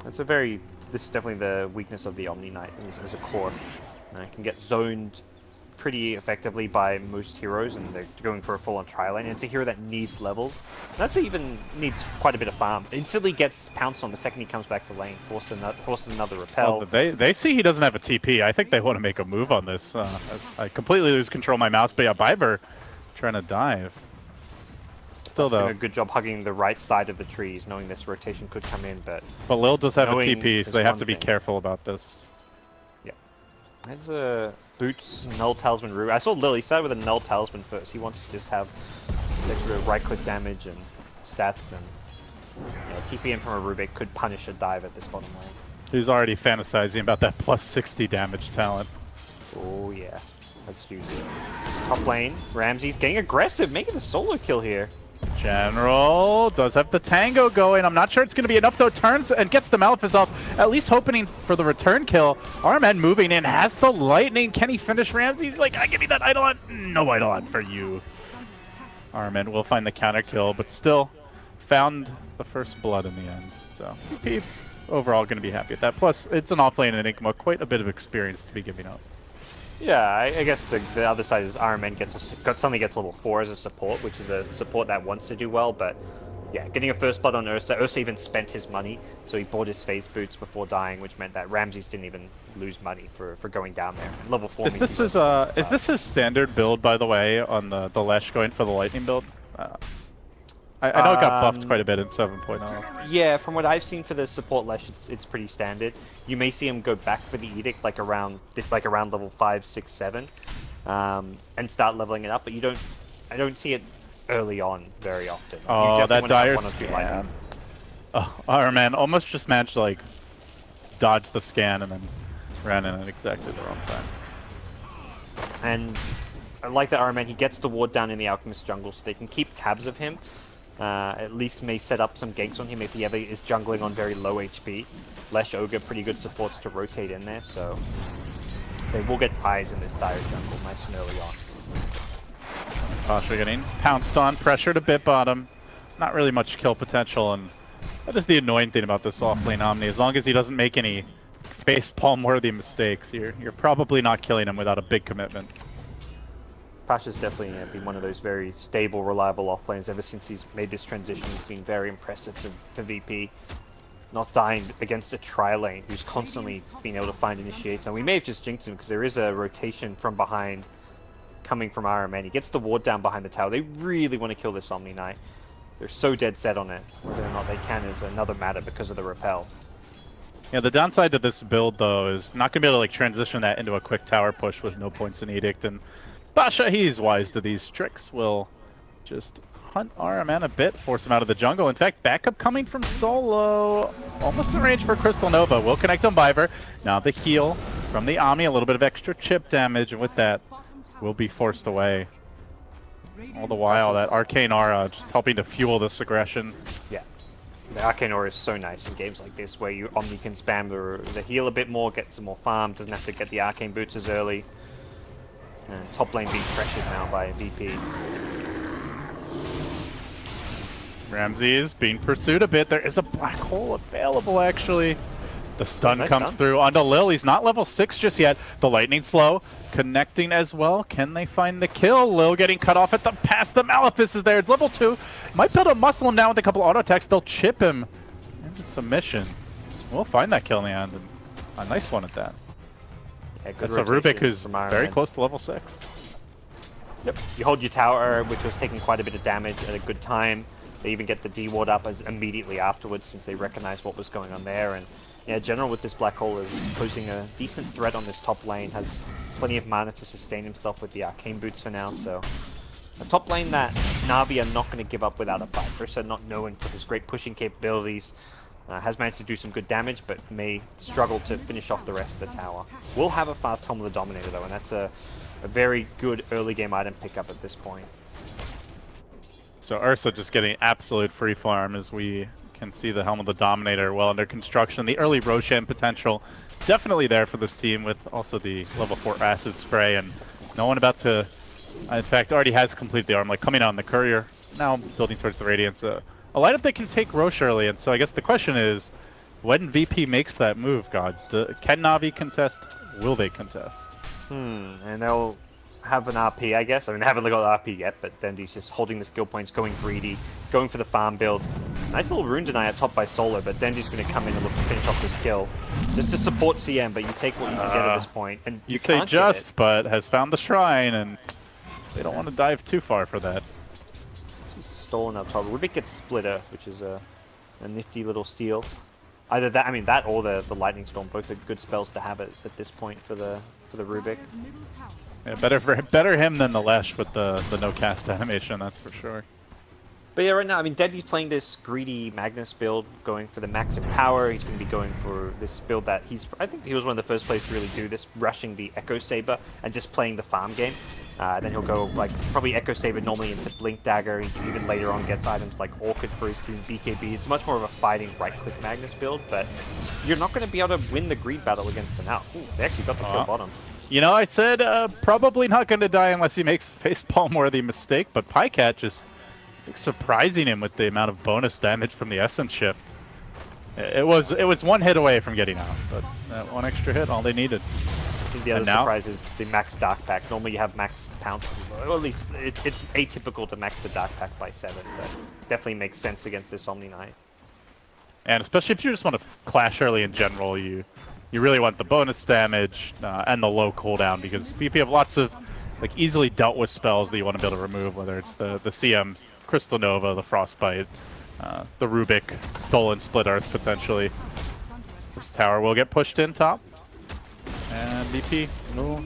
This is definitely the weakness of the Omni Knight as a core. It can get zoned pretty effectively by most heroes, and they're going for a full-on tri-lane. It's a hero that needs levels. That's even needs quite a bit of farm. Instantly gets pounced on the second he comes back to lane, forces another repel. Well, they see he doesn't have a TP. I think they want to make a move on this. I completely lose control of my mouse, but yeah, Biber trying to dive. Still though, doing a good job hugging the right side of the trees, knowing this rotation could come in, but Lil does have a TP, so they have to be careful about this. Yeah. There's a Boots, Null Talisman, Rue. I saw Lily start with a Null Talisman first. He wants to just have this extra right-click damage and stats, and TP in from a Rubik could punish a dive at this bottom lane. He's already fantasizing about that plus 60 damage talent. Oh yeah, let's use it. Top lane, Ramsey's getting aggressive, making a solo kill here. General does have the tango going. I'm not sure it's going to be enough though. Turns and gets the Malefice off, at least hoping for the return kill. Arman moving in, has the lightning. Can he finish Ramsey? He's like, give me that Eidolon. No Eidolon for you. Arman will find the counter kill, but still found the first blood in the end. So PP overall going to be happy with that. Plus, it's an offlane Enigma, quite a bit of experience to be giving up. Yeah, I guess the other side is Iron Man suddenly gets level 4 as a support, which is a support that wants to do well, but yeah, getting a first blood on Ursa. Ursa even spent his money, so he bought his phase boots before dying, which meant that Ramses didn't even lose money for going down there. Level 4 means is this his standard build, by the way, on the Lesh going for the lightning build? I know it got buffed quite a bit in 7.0. Yeah, from what I've seen for the support Lesh, it's pretty standard. You may see him go back for the Edict like around level 5, 6, 7, and start leveling it up. But I don't see it early on very often. Oh, that dire scan. Oh, our man almost just managed to like dodge the scan and then ran in at exactly the wrong time. And I like that Iron Man, he gets the ward down in the Alchemist jungle, so they can keep tabs of him. At least may set up some ganks on him if he ever is jungling on very low HP. Lesh, Ogre, pretty good supports to rotate in there, so they will get eyes in this dire jungle nice and early on. Pasha getting pounced on, pressured a bit bottom. Not really much kill potential, and that is the annoying thing about this offlane Omni. As long as he doesn't make any facepalm-worthy mistakes, you're probably not killing him without a big commitment. Pasha's definitely been one of those very stable, reliable offlanes ever since he's made this transition. He's been very impressive for VP. Not dying against a tri-lane who's constantly being able to find initiates. And we may have just jinxed him because there is a rotation from behind coming from RMN. He gets the ward down behind the tower. They really want to kill this Omni Knight. They're so dead set on it. Whether or not they can is another matter because of the repel. Yeah, the downside to this build, though, is not going to be able to like transition that into a quick tower push with no points in Edict. And Pasha, he's wise to these tricks, will just hunt RMN a bit, force him out of the jungle. In fact, backup coming from Solo. Almost in range for Crystal Nova. Will connect on Viver. Now the heal from the Omni, a little bit of extra chip damage, and with that, will be forced away. All the while, that Arcane Aura just helping to fuel this aggression. Yeah. The Arcane Aura is so nice in games like this, where you Omni can spam the heal a bit more, get some more farm, doesn't have to get the Arcane Boots as early. And top lane being pressured now by VP. Ramsey is being pursued a bit. There is a black hole available, actually. The stun comes through onto Lil. He's not level 6 just yet. The lightning slow connecting as well. Can they find the kill? Lil getting cut off at the pass. The Malefus is there. It's level 2. Might be able to muscle him down with a couple auto attacks. They'll chip him into submission. We'll find that kill in the end. And a nice one at that. Yeah, good. That's a Rubik who's very close to level 6. Yep. You hold your tower, which was taking quite a bit of damage at a good time. They even get the D ward up immediately afterwards since they recognized what was going on there. And yeah, General with this black hole is posing a decent threat on this top lane. Has plenty of mana to sustain himself with the Arcane Boots for now. So a top lane that Navi are not going to give up without a fight. Ursa not known for his great pushing capabilities. Has managed to do some good damage, but may struggle to finish off the rest of the tower. Will have a fast Helm of the Dominator though, and that's a very good early game item pickup at this point. So Ursa just getting absolute free farm as we can see the Helm of the Dominator well under construction. The early Roshan potential definitely there for this team, with also the level 4 Acid Spray, and no one about to, in fact, already has completed the arm, like coming out in the Courier, now building towards the Radiance. A lineup that can take Rosh early, and so I guess the question is, when VP makes that move, gods, can Navi contest? Will they contest? And they'll have an RP, I guess. I mean, they haven't got RP yet, but Dendy's just holding the skill points, going greedy, going for the farm build. Nice little rune deny up top by Solo, but Dendy's going to come in and look to finish off this kill. Just to support CM, but you take what you can get at this point. And you say can't just, but has found the shrine, and they don't want to dive too far for that. She's stolen up top. Rubik gets Split Earth, which is a nifty little steal. Either that, I mean, that or the Lightning Storm, both are good spells to have at this point for the Rubik. Yeah, better him than the Lesh with the no cast animation, that's for sure. But yeah, right now, I mean, Dendy's playing this greedy Magnus build, going for the max of power. He's going to be going for this build that I think he was one of the first players to really do this, rushing the Echo Saber and just playing the farm game. Then he'll go, like, probably Echo Saber normally into Blink Dagger. He even later on gets items like Orchid for his team, BKB. It's much more of a fighting right-click Magnus build, but you're not going to be able to win the greed battle against him now. Ooh, they actually got the kill bottom. You know, I said probably not going to die unless he makes a facepalm-worthy mistake, but Pycat just surprising him with the amount of bonus damage from the Essence Shift. It was one hit away from getting out, but that one extra hit, all they needed. I think the other surprise is the max Dark Pack. Normally you have max Pounce, or at least it's atypical to max the Dark Pack by 7, but definitely makes sense against this Omni Knight. And especially if you just want to clash early in general, you really want the bonus damage and the low cooldown, because VP have lots of like easily dealt with spells that you want to be able to remove, whether it's the CM, Crystal Nova, the Frostbite, the Rubik, Stolen Split Earth potentially. This tower will get pushed in top, and VP will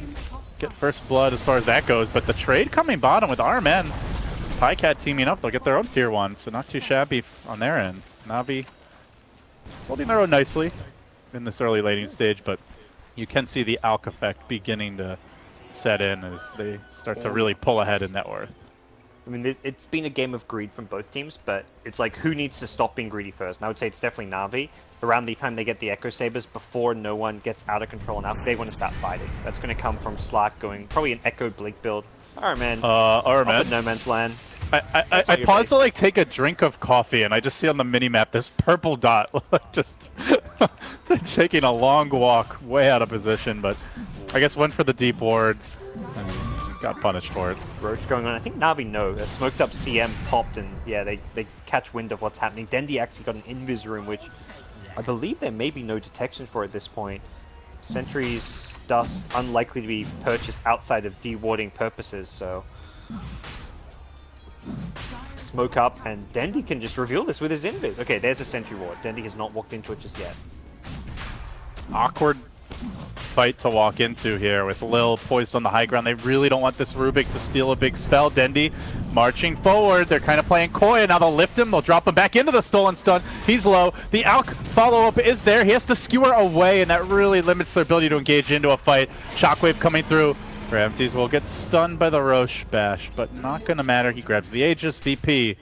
get first blood as far as that goes, but the trade coming bottom with RMN, Pycat teaming up, they'll get their own tier 1, so not too shabby on their end. Navi holding their own nicely in this early laning stage, but you can see the Alk effect beginning to set in as they start to really pull ahead in net worth. I mean, it's been a game of greed from both teams, but it's like, who needs to stop being greedy first? And I would say it's definitely Navi. Around the time they get the Echo Sabers, before no one gets out of control now, they want to start fighting. That's going to come from Slark going probably an Echo Blink build. Alright, man. Alright, man. No Man's Land. I paused to like take a drink of coffee, and I just see on the mini-map this purple dot just taking a long walk way out of position, but I guess went for the deep ward and got punished for it. Roche going on. I think Navi know. A smoked up CM popped, and yeah, they catch wind of what's happening. Dendi actually got an invis room, which I believe there may be no detection for at this point. Sentry's dust unlikely to be purchased outside of dewarding purposes, so smoke up, and Dendi can just reveal this with his invis. Okay, there's a sentry ward. Dendi has not walked into it just yet. Awkward fight to walk into here with Lil poised on the high ground. They really don't want this Rubik to steal a big spell. Dendi marching forward. They're kind of playing coy, and now they'll lift him. They'll drop him back into the stolen stun. He's low. The Alk follow-up is there. He has to skewer away, and that really limits their ability to engage into a fight. Shockwave coming through. Ramses will get stunned by the Roche bash, but not going to matter. He grabs the Aegis. VP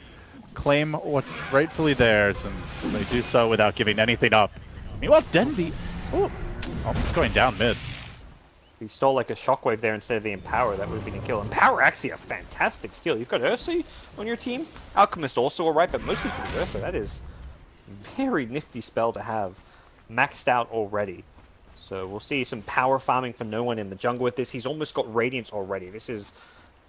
claim what's rightfully theirs, and they do so without giving anything up. Meanwhile, Dendi, almost going down mid. He stole like a shockwave there instead of the Empower. That would have been a kill. Empower actually a fantastic steal. You've got Ursa on your team. Alchemist also alright, but mostly for the Ursa. That is a very nifty spell to have. Maxed out already. So we'll see some power farming for no one in the jungle with this. He's almost got Radiance already. This is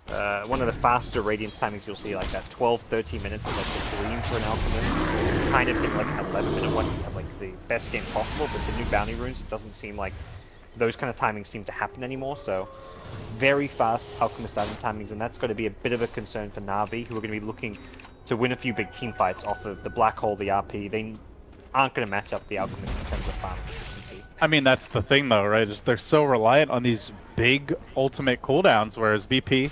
one of the faster Radiance timings you'll see. Like that 12-13 minutes is like a dream for an Alchemist. Kind of hit like an 11-minute one. You have like the best game possible, but the new bounty runes, it doesn't seem like those kind of timings seem to happen anymore. So very fast Alchemist item timings, and that's got to be a bit of a concern for Navi, who are going to be looking to win a few big team fights off of the Black Hole, the RP. They aren't going to match up the Alchemist in terms of farming efficiency. I mean, that's the thing though, right? Is they're so reliant on these big ultimate cooldowns, whereas VP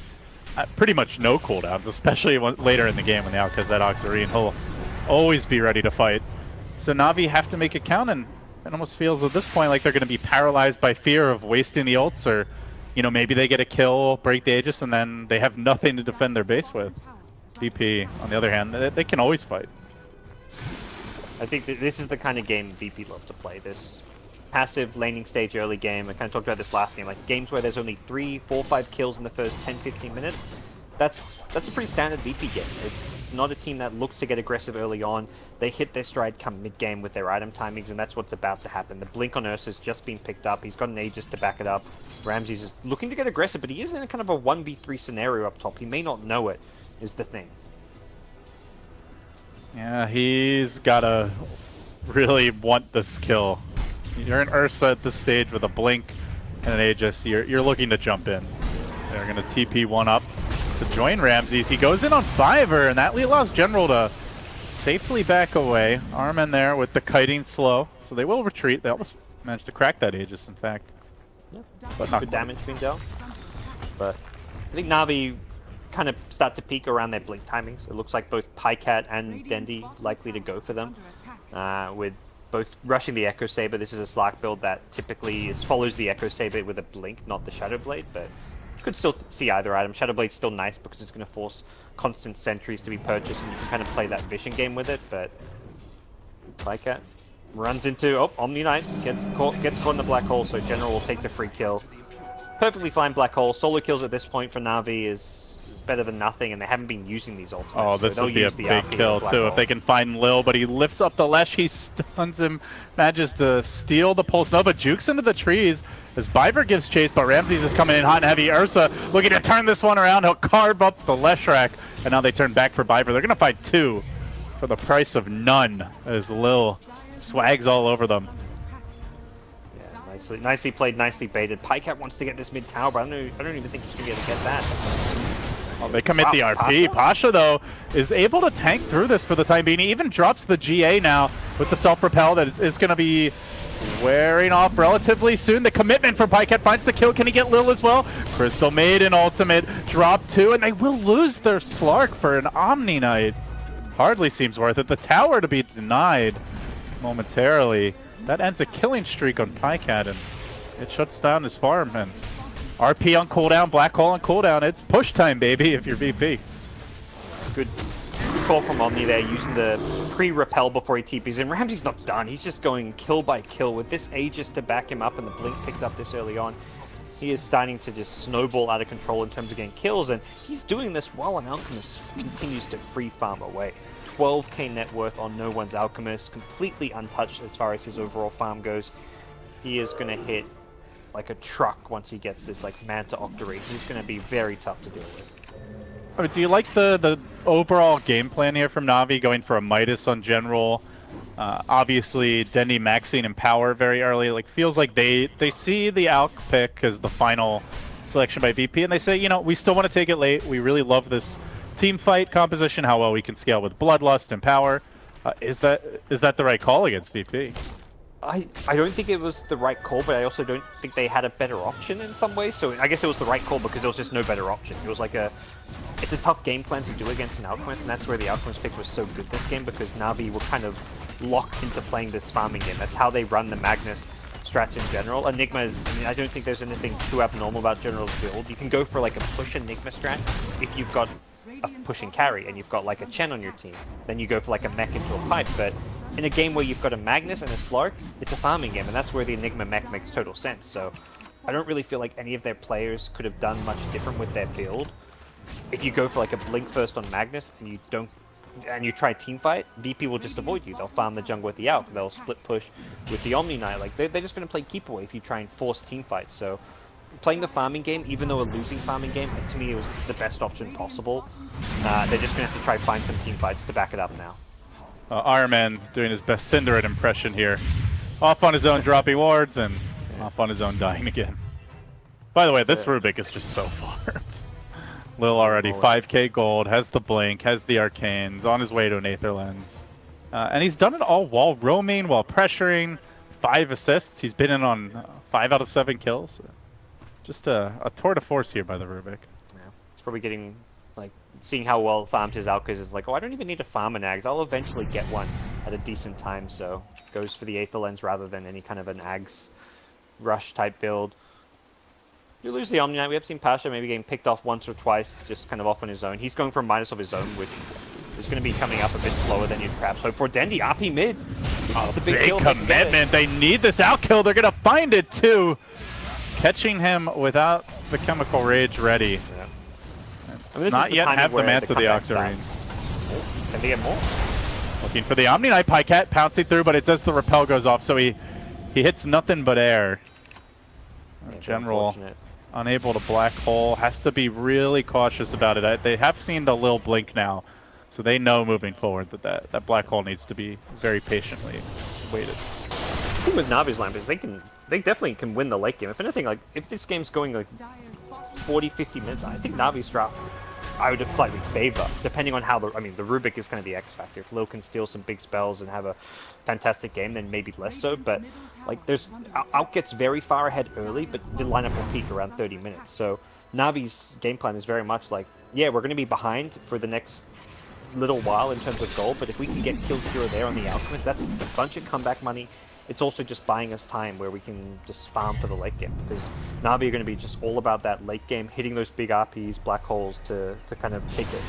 pretty much no cooldowns, especially later in the game when the Alk has that Octarine. He'll always be ready to fight. So Navi have to make it count, and it almost feels at this point like they're going to be paralyzed by fear of wasting the ults, or, you know, maybe they get a kill, break the Aegis, and then they have nothing to defend their base with. VP, on the other hand, they can always fight. I think that this is the kind of game VP love to play. This passive laning stage early game. I kind of talked about this last game, like games where there's only 3, 4, 5 kills in the first 10-15 minutes. That's a pretty standard VP game. It's not a team that looks to get aggressive early on. They hit their stride come mid-game with their item timings, and that's what's about to happen. The blink on Ursa's just been picked up. He's got an Aegis to back it up. Ramses is looking to get aggressive, but he is in a kind of a 1v3 scenario up top. He may not know it, is the thing. Yeah, he's gotta really want this kill. You're an Ursa at this stage with a blink and an Aegis. You're looking to jump in. They're gonna TP one up to join Ramses. He goes in on Fiverr, and that allows General to safely back away. Armin there with the kiting slow, so they will retreat. They almost managed to crack that Aegis, in fact. Yeah. But not good damage being dealt. But I think Navi kind of start to peak around their blink timings. It looks like both Pycat and Dendi likely to go for them, with both rushing the Echo Saber. This is a Slark build that typically follows the Echo Saber with a blink, not the Shadow Blade, but could still see either item. Shadow Blade's still nice because it's going to force constant sentries to be purchased, and you can kind of play that vision game with it. But Pycat runs into Omni Knight, gets caught in the black hole, so General will take the free kill. Perfectly fine black hole. Solo kills at this point for Navi is better than nothing, and they haven't been using these ultimates. Oh, this so would be a big kill too if they can find Lil, but he lifts up the Lesh, he stuns him, manages to steal the Pulse Nova, jukes into the trees as Biver gives chase, but Ramses is coming in hot and heavy. Ursa looking to turn this one around, he'll carve up the Lesh rack, and now they turn back for Biver. They're going to fight 2 for the price of none as Lil swags all over them. Yeah, nicely played, nicely baited. Pycat wants to get this mid tower, but I don't even think he's going to be able to get that. Oh, they commit the RP. Pasha, though, is able to tank through this for the time being. He even drops the GA now with the self-propel that is going to be wearing off relatively soon. The commitment for Pycat finds the kill. Can he get Lil as well? Crystal made an ultimate, drop 2, and they will lose their Slark for an Omni Knight. Hardly seems worth it. The tower to be denied momentarily. That ends a killing streak on Pycat, and it shuts down his farm. And RP on cooldown, Black Hole on cooldown. It's push time, baby, if you're VP. Good call from Omni there, using the pre-repel before he TPs in. Ramsey's not done. He's just going kill by kill with this Aegis to back him up, and the Blink picked up this early on. He is starting to just snowball out of control in terms of getting kills, and he's doing this while an Alchemist continues to free farm away. 12k net worth on no one's Alchemist, completely untouched as far as his overall farm goes. He is going to hit like a truck once he gets this like Manta Octarine. He's going to be very tough to deal with. I mean, do you like the overall game plan here from Navi, going for a Midas on general? Obviously, Dendi maxing and power very early. Like, feels like they see the Alc pick as the final selection by VP, and they say, you know, we still want to take it late. We really love this team fight composition, how well we can scale with Bloodlust and power. Is that the right call against VP? I don't think it was the right call, but I also don't think they had a better option in some ways. So I guess it was the right call because there was just no better option. It was like it's a tough game plan to do against an Alchemist, and that's where the Alchemist pick was so good this game, because Navi were kind of locked into playing this farming game. That's how they run the Magnus strats in general. Enigma is, I mean, I don't think there's anything too abnormal about General's build. You can go for like a push Enigma strat if you've got a push and carry and you've got like a Chen on your team. Then you go for like a mech into a pipe, but in a game where you've got a Magnus and a Slark, it's a farming game, and that's where the Enigma mech makes total sense. So I don't really feel like any of their players could have done much different with their build. If you go for like a Blink first on Magnus and you try team fight, VP will just avoid you. They'll farm the jungle with the Alc, they'll split push with the Omni Knight. Like, they're just going to play keep away if you try and force team fights. So playing the farming game, even though a losing farming game, to me it was the best option possible. They're just going to have to try find some team fights to back it up now. Iron Man doing his best Cindered impression here. Off on his own, dropping wards, and off on his own, dying again. By the way, this Rubik is just so farmed. Lil already 5k gold, has the Blink, has the Arcanes, on his way to an Aether Lens. And he's done it all while roaming, while pressuring. 5 assists. He's been in on 5 out of 7 kills. Just a tour de force here by the Rubik. Yeah, it's probably getting, like, seeing how well farmed his Alcas is like, oh, I don't even need to farm an Ags. I'll eventually get one at a decent time, so goes for the Aether Lens rather than any kind of an Ags rush type build. You lose the Omni Knight. We have seen Pasha maybe getting picked off once or twice, just kind of off on his own. He's going for a Midas of his own, which is going to be coming up a bit slower than you'd perhaps hope for. Dendi, RP mid. This is the big kill. Commitment. They need this outkill. They're going to find it too. Catching him without the Chemical Rage ready. Yeah. I mean, not yet have the Manta of the Octarine. Can they get more? Looking for the Omni Knight. Pycat pouncing through, but it does, the repel goes off, so he hits nothing but air. Yeah, General unable to black hole, has to be really cautious about it. They have seen the Lil Blink now, so they know moving forward that black hole needs to be very patiently waited. The thing with Navi's lamp is they definitely can win the late game. If anything, like, if this game's going like 40-50 minutes, I think Navi's draft I would slightly favor, depending on how the Rubik is kind of the X factor. If Lil can steal some big spells and have a fantastic game, then maybe less so. But like, Out gets very far ahead early, but the lineup will peak around 30 minutes. So Navi's game plan is very much like, yeah, we're going to be behind for the next little while in terms of gold, but if we can get kills here or there on the Alchemist, that's a bunch of comeback money. It's also just buying us time where we can just farm for the late game, because Navi are going to be just all about that late game, hitting those big RPs, black holes to kind of take it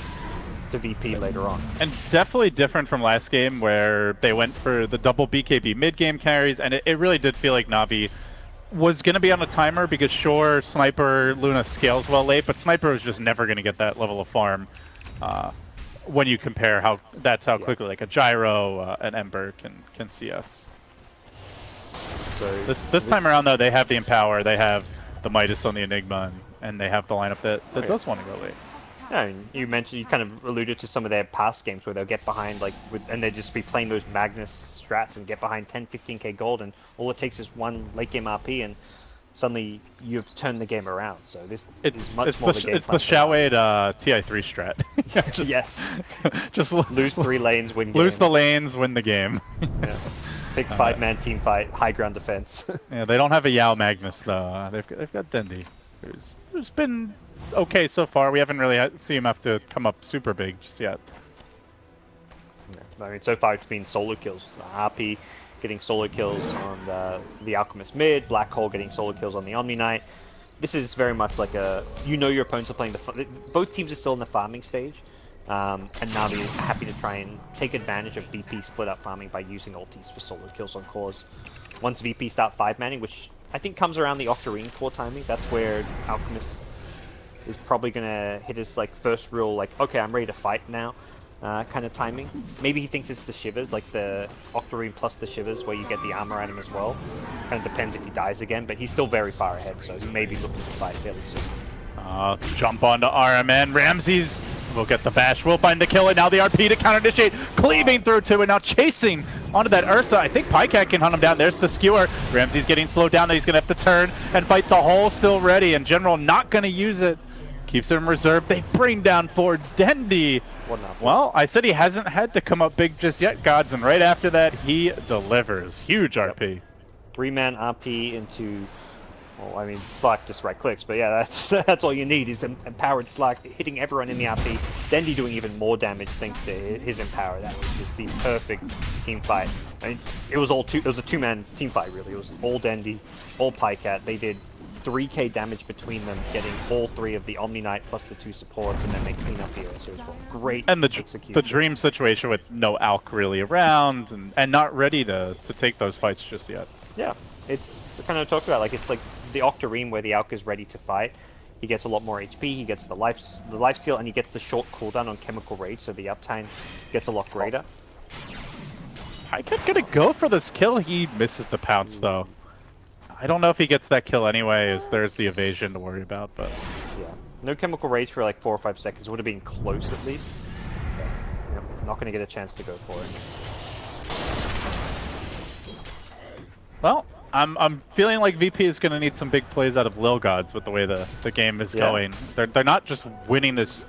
to VP later on. And it's definitely different from last game where they went for the double BKB mid-game carries, and it really did feel like Navi was going to be on a timer, because sure, Sniper Luna scales well late, but Sniper was just never going to get that level of farm when you compare how quickly like a Gyro and Ember can CS. So this time around, though, they have the Empower, they have the Midas on the Enigma, and they have the lineup that does want to go late. Yeah, and you kind of alluded to some of their past games where they'll get behind, and they'd just be playing those Magnus strats and get behind 10, 15k gold, and all it takes is one late game RP, and suddenly you've turned the game around. So this is much more the game. It's the Shao-Wade TI3 strat. Yes. Just lose 3 lanes, win game. Lose the lanes, win the game. Yeah. Big 5-man team fight, high ground defense. Yeah, they don't have a Yao Magnus though. They've got Dendi, who's been okay so far. We haven't really seen him have to come up super big just yet. Yeah, I mean, so far it's been solo kills. RP getting solo kills on the Alchemist mid, Black Hole getting solo kills on the Omni Knight. This is very much like your opponents are playing both teams are still in the farming stage. And Navi are happy to try and take advantage of VP split up farming by using ultis for solo kills on cores. Once VP start 5-manning, which I think comes around the Octarine core timing, that's where Alchemist is probably going to hit his like first real like, okay, I'm ready to fight now kind of timing. Maybe he thinks it's the Shivers, like the Octarine plus the Shivers where you get the armor item as well. Kind of depends if he dies again, but he's still very far ahead, so he may be looking to fight fairly soon. Jump onto RMN. Ramses will get the bash. Will find the kill, and now the RP to counter-initiate. Cleaving through to, and now chasing onto that Ursa. I think Pycat can hunt him down. There's the skewer. Ramses getting slowed down. He's going to have to turn and fight the hole. Still ready, and General not going to use it. Keeps it in reserve. They bring down for Dendi. Well, I said he hasn't had to come up big just yet, Gods, and right after that, he delivers. Huge RP. 3-man RP into... Well, I mean, Slack just right clicks, but yeah, that's all you need is empowered Slack hitting everyone in the RP. Dendi doing even more damage thanks to his empower. That was just the perfect team fight. I mean, it was a 2-man team fight really. It was all Dendi, all Pycat. They did 3k damage between them, getting all 3 of the Omni Knight plus the 2 supports, and then they clean up the Ursa as well. Great execution. The dream situation with no Alk really around and not ready to take those fights just yet. Yeah, it's kind of talked about like it's like the Octarine where the Alk is ready to fight. He gets a lot more HP, he gets the life steal, and he gets the short cooldown on Chemical Rage, so the uptime gets a lot greater. Pycat gonna go for this kill. He misses the pounce though. I don't know if he gets that kill anyway, as there's the evasion to worry about, but... Yeah. No Chemical Rage for like 4 or 5 seconds. Would have been close at least. But, yep, not gonna get a chance to go for it. Well, I'm feeling like VP is going to need some big plays out of Lil Gods with the way the game is going. They're not just winning this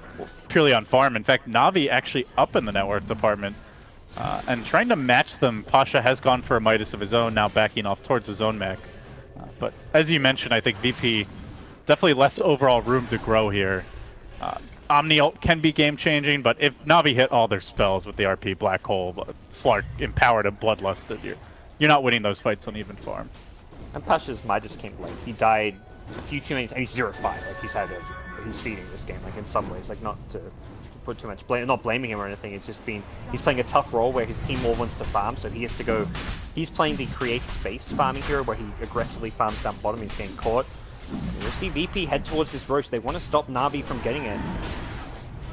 purely on farm. In fact, Navi actually up in the net worth department and trying to match them. Pasha has gone for a Midas of his own, now backing off towards his own mech. But as you mentioned, I think VP definitely less overall room to grow here. Omni ult can be game changing, but if Navi hit all their spells with the RP Black Hole, Slark empowered and bloodlusted, you're not winning those fights on even farm. And Pasha's Midas came late. He died a few too many times. He's 0-5. Like he's feeding this game. Like in some ways, like not to put too much blame. Not blaming him or anything. It's just been he's playing a tough role where his team more wants to farm, so he has to go. He's playing the create space farming hero where he aggressively farms down bottom. He's getting caught. We'll see VP head towards this Roche. They want to stop Navi from getting it.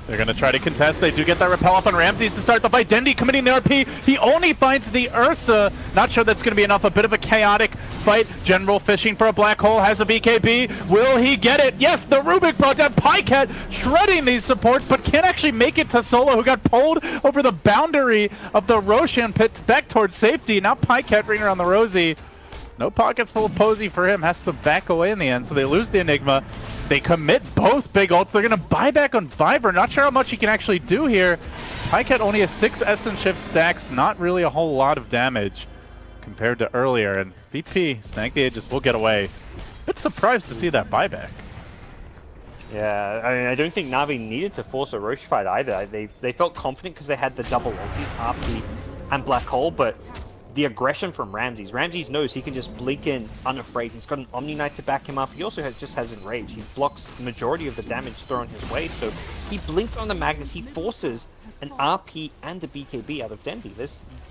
They're going to try to contest. They do get that repel off on Ramses to start the fight. Dendi committing the RP. He only finds the Ursa. Not sure that's going to be enough. A bit of a chaotic fight. General fishing for a black hole. Has a BKB. Will he get it? Yes, the Rubik brought down. Pycat shredding these supports, but can't actually make it to Solo, who got pulled over the boundary of the Roshan pit back towards safety. Now Pycat bringing around the Rosie. No pockets full of Posey for him. Has to back away in the end, so they lose the Enigma. They commit both big ults. They're going to buy back on Viper. Not sure how much he can actually do here. Pycat only has 6 Essence Shift stacks. Not really a whole lot of damage compared to earlier. And VP, snag the Aegis, will get away. Bit surprised to see that buyback. Yeah, I mean, I don't think Navi needed to force a Roche fight either. They felt confident because they had the double ultis, RP and Black Hole, but the aggression from Ramses. Ramses knows he can just blink in unafraid. He's got an Omni Knight to back him up. He also just has Enrage. He blocks the majority of the damage thrown his way, so he blinks on the Magnus. He forces an RP and a BKB out of Dendi.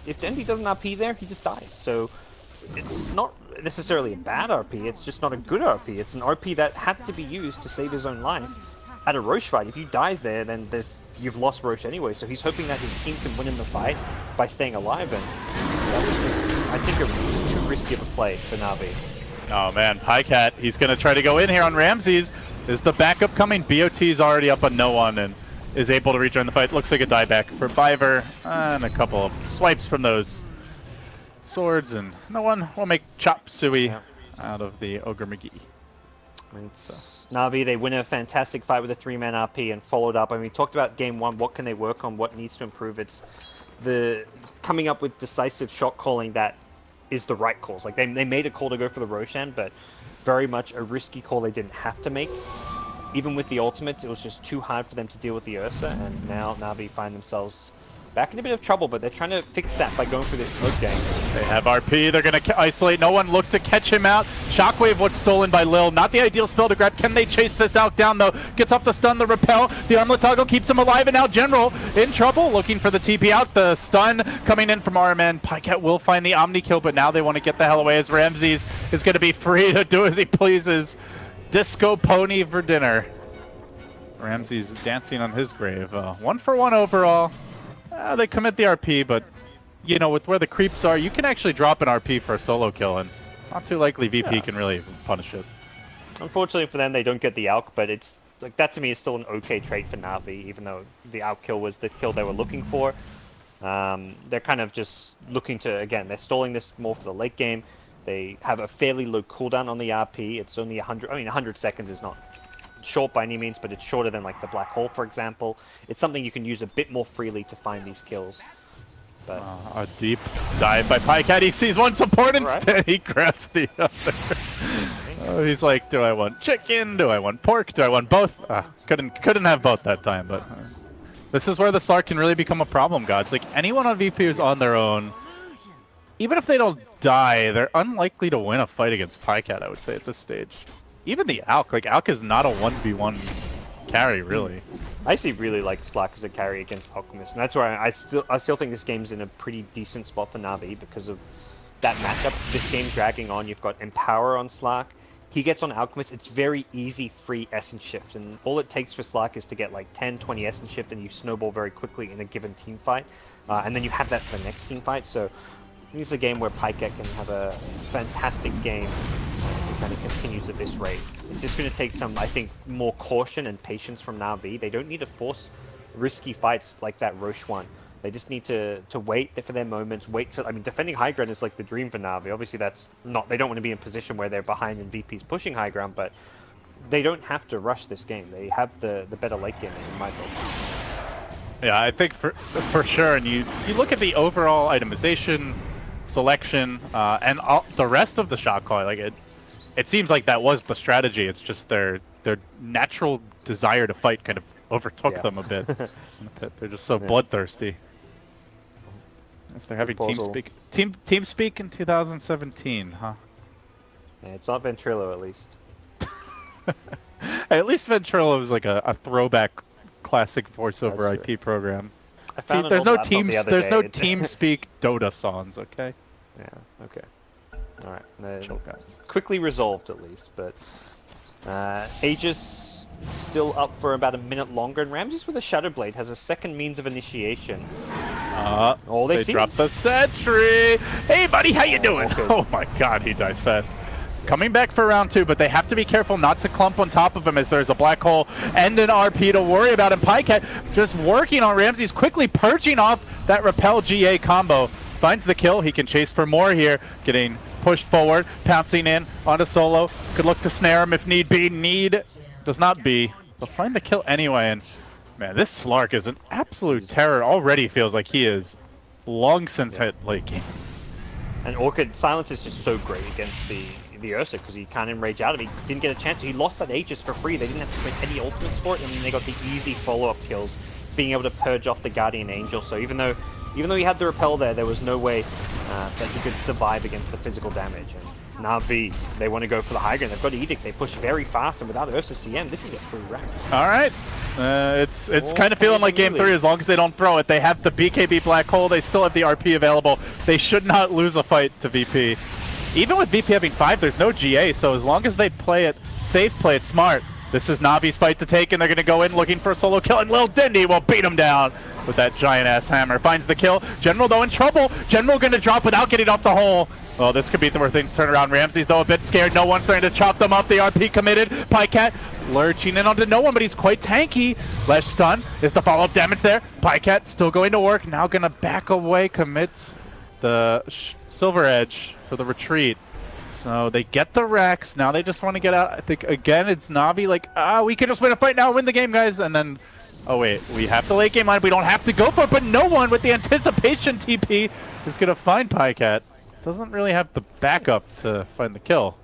If Dendi doesn't RP there, he just dies. So it's not necessarily a bad RP, it's just not a good RP. It's an RP that had to be used to save his own life. At a Roche fight, if you dies there, then you've lost Roche anyway, so he's hoping that his team can win in the fight by staying alive, and that was just, I think, it was just too risky of a play for Navi. Oh man, Pycat, he's going to try to go in here on Ramses. Is the backup coming? BOT's already up on no one and is able to rejoin the fight. Looks like a dieback for Viper, and a couple of swipes from those swords, and no one will make Chop Suey out of the Ogre McGee. Navi, they win a fantastic fight with a 3-man RP and followed up. I mean, we talked about game 1, what can they work on, what needs to improve. It's the coming up with decisive shot calling that is the right calls. Like, they made a call to go for the Roshan, but very much a risky call they didn't have to make. Even with the ultimates, it was just too hard for them to deal with the Ursa, and now Navi find themselves back in a bit of trouble, but they're trying to fix that by going for this smoke gang. They have RP, they're going to isolate, no one look to catch him out. Shockwave was stolen by Lil, not the ideal spell to grab. Can they chase this out down though? Gets off the stun, the repel, the armlet toggle keeps him alive, and now General in trouble, looking for the TP out. The stun coming in from RMN. Pycat will find the Omni kill, but now they want to get the hell away as Ramses is going to be free to do as he pleases. Disco Pony for dinner. Ramses dancing on his grave. 1 for 1 overall. They commit the RP, but you know, with where the creeps are, you can actually drop an RP for a solo kill, and not too likely VP can really punish it. Unfortunately for them, they don't get the Alk, but it's like that to me is still an okay trade for Navi, even though the Alk kill was the kill they were looking for. They're kind of just looking to, again, they're stalling this more for the late game. They have a fairly low cooldown on the RP. It's only 100, I mean 100 seconds is not short by any means, but it's shorter than like the Black Hole, for example. It's something you can use a bit more freely to find these kills. But A deep dive by Pycat. He sees one support instead. Right. He grabs the other. He's like, do I want chicken? Do I want pork? Do I want both? Couldn't have both that time, but this is where the Slark can really become a problem, gods. Like, anyone on VP who's on their own, even if they don't die, they're unlikely to win a fight against Pycat, I would say, at this stage. Even the Alk, like, Alk is not a 1v1 carry, really. I actually really like Slark as a carry against Alchemist, and that's why I still think this game's in a pretty decent spot for Navi because of that matchup. This game dragging on, you've got Empower on Slark. He gets on Alchemist, it's very easy free Essence Shift, and all it takes for Slark is to get like 10, 20 Essence Shift, and you snowball very quickly in a given team fight, and then you have that for the next team fight. So this is a game where Pycat can have a fantastic game. It kind of continues at this rate. It's just going to take some, I think, more caution and patience from Navi. They don't need to force risky fights like that Roche one. They just need to wait for their moments, wait for, I mean, defending high ground is like the dream for Navi. Obviously that's not, they don't want to be in a position where they're behind and VP's pushing high ground, but they don't have to rush this game. They have the better late game in my book. Yeah, I think for sure, and you look at the overall itemization, selection, and the rest of the shot call, like it seems like that was the strategy. It's just their natural desire to fight kind of overtook them a bit. They're just so bloodthirsty. Yes, they're having TeamSpeak in 2017, huh? Yeah, it's not Ventrilo, at least. At least Ventrilo was like a throwback classic voiceover IP program. There's no TeamSpeak Dota songs, okay? Yeah, okay. Alright, quickly resolved at least, but Aegis still up for about a minute longer, and Ramses with a Shadow Blade has a second means of initiation. They dropped the sentry! Hey buddy, how you doing? Okay. Oh my god, he dies fast. Coming back for round 2, but they have to be careful not to clump on top of him as there's a Black Hole and an RP to worry about. And Pycat just working on Ramses, quickly purging off that Repel GA combo. Finds the kill, he can chase for more here, getting pushed forward, pouncing in onto Solo. Could look to snare him if need be. Need does not be. They'll find the kill anyway, and man, this Slark is an absolute terror. Already feels like he is long since hit late game. And Orchid Silence is just so great against the Ursa because he can't enrage out of it. He didn't get a chance. He lost that Aegis for free. They didn't have to put any ultimates for it, and then they got the easy follow-up kills, being able to purge off the Guardian Angel. So even though he had the repel there was no way that he could survive against the physical damage. And Navi, they want to go for the high ground. They've got Edict. They push very fast, and without Ursa CM, this is a free Rex. All right. It's kind of feeling like Game 3 as long as they don't throw it. They have the BKB Black Hole. They still have the RP available. They should not lose a fight to VP. Even with VP having 5, there's no GA, so as long as they play it safe, play it smart, this is Navi's fight to take, and they're going to go in looking for a solo kill, and Lil Dindy will beat him down with that giant-ass hammer. Finds the kill. General, though, in trouble. General going to drop without getting off the hole. Well, this could be where things turn around. Ramses, though, a bit scared. No one's starting to chop them up. The RP committed. Pycat lurching in onto no one, but he's quite tanky. Ledge stun. Is the follow-up damage there? Pycat still going to work. Now going to back away. Commits the Silver Edge for the retreat. So they get the Rex. Now they just want to get out. I think, again, it's Navi like, we can just win a fight now, win the game, guys. And then, oh, wait, we have the late game line. We don't have to go for it, but no one with the anticipation TP is going to find Pycat. Doesn't really have the backup to find the kill.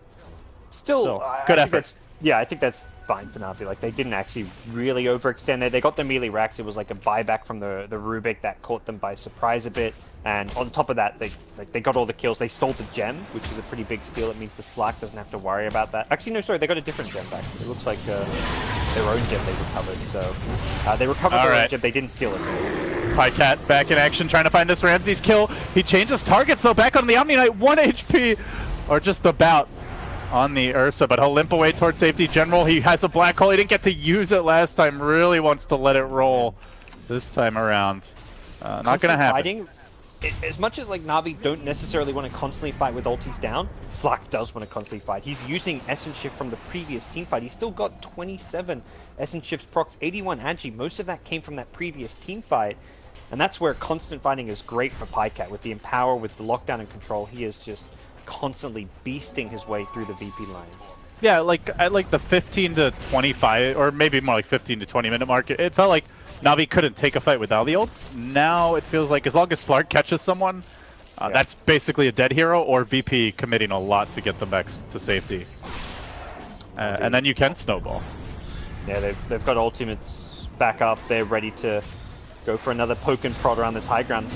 Still good effort. Yeah, I think that's fine for Navi. Like, they didn't actually really overextend there. They got the melee racks. It was like a buyback from the Rubik that caught them by surprise a bit. And on top of that, they got all the kills. They stole the gem, which is a pretty big steal. It means the Slack doesn't have to worry about that. Actually, no, sorry, they got a different gem back. It looks like their own gem they recovered. So they recovered their own gem. They didn't steal it. Pycat back in action, trying to find this Ramses kill. He changes targets though. Back on the Omni Knight, 1 HP, or just about. On the Ursa, but he'll limp away towards safety. General, he has a black hole. He didn't get to use it last time. Really wants to let it roll this time around. Not gonna happen. Fighting, as much as like Navi don't necessarily want to constantly fight with ultis down, Slack does want to constantly fight. He's using Essence Shift from the previous team fight. He's still got 27 Essence Shifts procs, 81 Agi. Most of that came from that previous team fight. And that's where constant fighting is great for Pycat. With the Empower, with the lockdown and control, he is just constantly beasting his way through the VP lines. Yeah, like at like the 15 to 25, or maybe more like 15 to 20 minute mark, it felt like Navi couldn't take a fight without the ults. Now it feels like as long as Slark catches someone, that's basically a dead hero, or VP committing a lot to get them back to safety. And then you can snowball. Yeah, they've got ultimates back up. They're ready to go for another poke and prod around this high ground.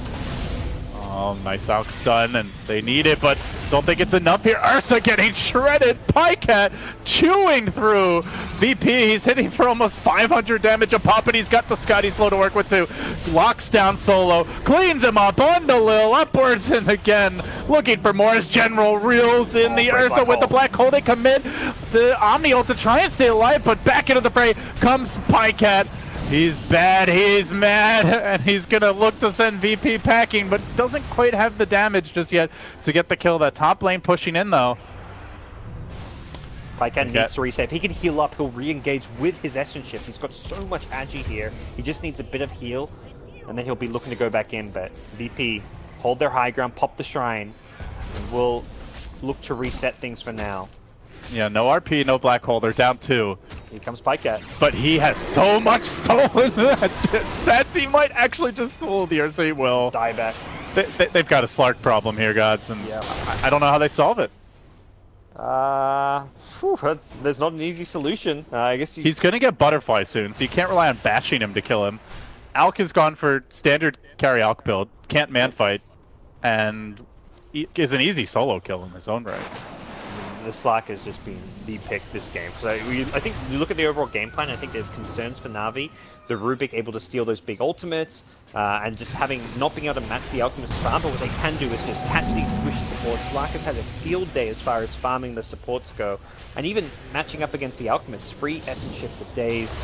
Oh, nice Alk stun, and they need it, but don't think it's enough here. Ursa getting shredded. Pycat chewing through VP. He's hitting for almost 500 damage a pop, and he's got the Scotty slow to work with too. Locks down Solo, cleans him up on the Lil, upwards, and again looking for more as General reels in the Ursa with the black hole. They commit the Omni ult to try and stay alive, but back into the fray comes Pycat. He's bad, he's mad, and he's gonna look to send VP packing, but doesn't quite have the damage just yet to get the kill. That top lane pushing in though. Pycat needs to reset. If he can heal up, he'll re-engage with his Essence Shift. He's got so much Agi here. He just needs a bit of heal, and then he'll be looking to go back in. But VP, hold their high ground, pop the Shrine, and we'll look to reset things for now. Yeah, no RP, no black hole. They're down 2. Here comes Pycat. But he has so much stolen stats, he might actually just soul the Ursa. He will. Die back. They've got a Slark problem here, gods, and I don't know how they solve it. There's not an easy solution. I guess he's going to get Butterfly soon, so you can't rely on bashing him to kill him. Alk has gone for standard carry Alk build, can't man fight, and is an easy solo kill in his own right. The Slack has just been the pick this game. So I think you look at the overall game plan, I think there's concerns for Navi. The Rubik able to steal those big ultimates, and just not being able to match the Alchemist farm, but what they can do is just catch these squishy supports. Slack has had a field day as far as farming the supports go, and even matching up against the Alchemists. Free Essence Shift for days.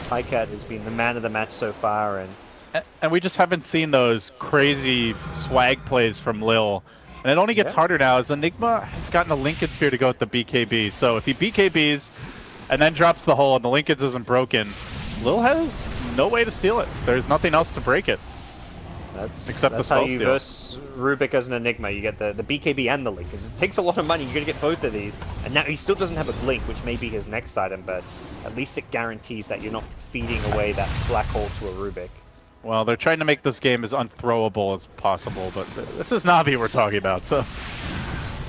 Pycat has been the man of the match so far, and we just haven't seen those crazy swag plays from Lil. And it only gets harder now as Enigma has gotten a Lincoln Sphere to go with the BKB. So if he BKBs and then drops the hole and the Lincolns isn't broken, Lil has no way to steal it. There's nothing else to break it. That's how you verse Rubik as an Enigma. You get the BKB and the Lincolns. It takes a lot of money. You're going to get both of these. And now he still doesn't have a Blink, which may be his next item, but at least it guarantees that you're not feeding away that black hole to a Rubik. Well, they're trying to make this game as unthrowable as possible, but this is Navi we're talking about, so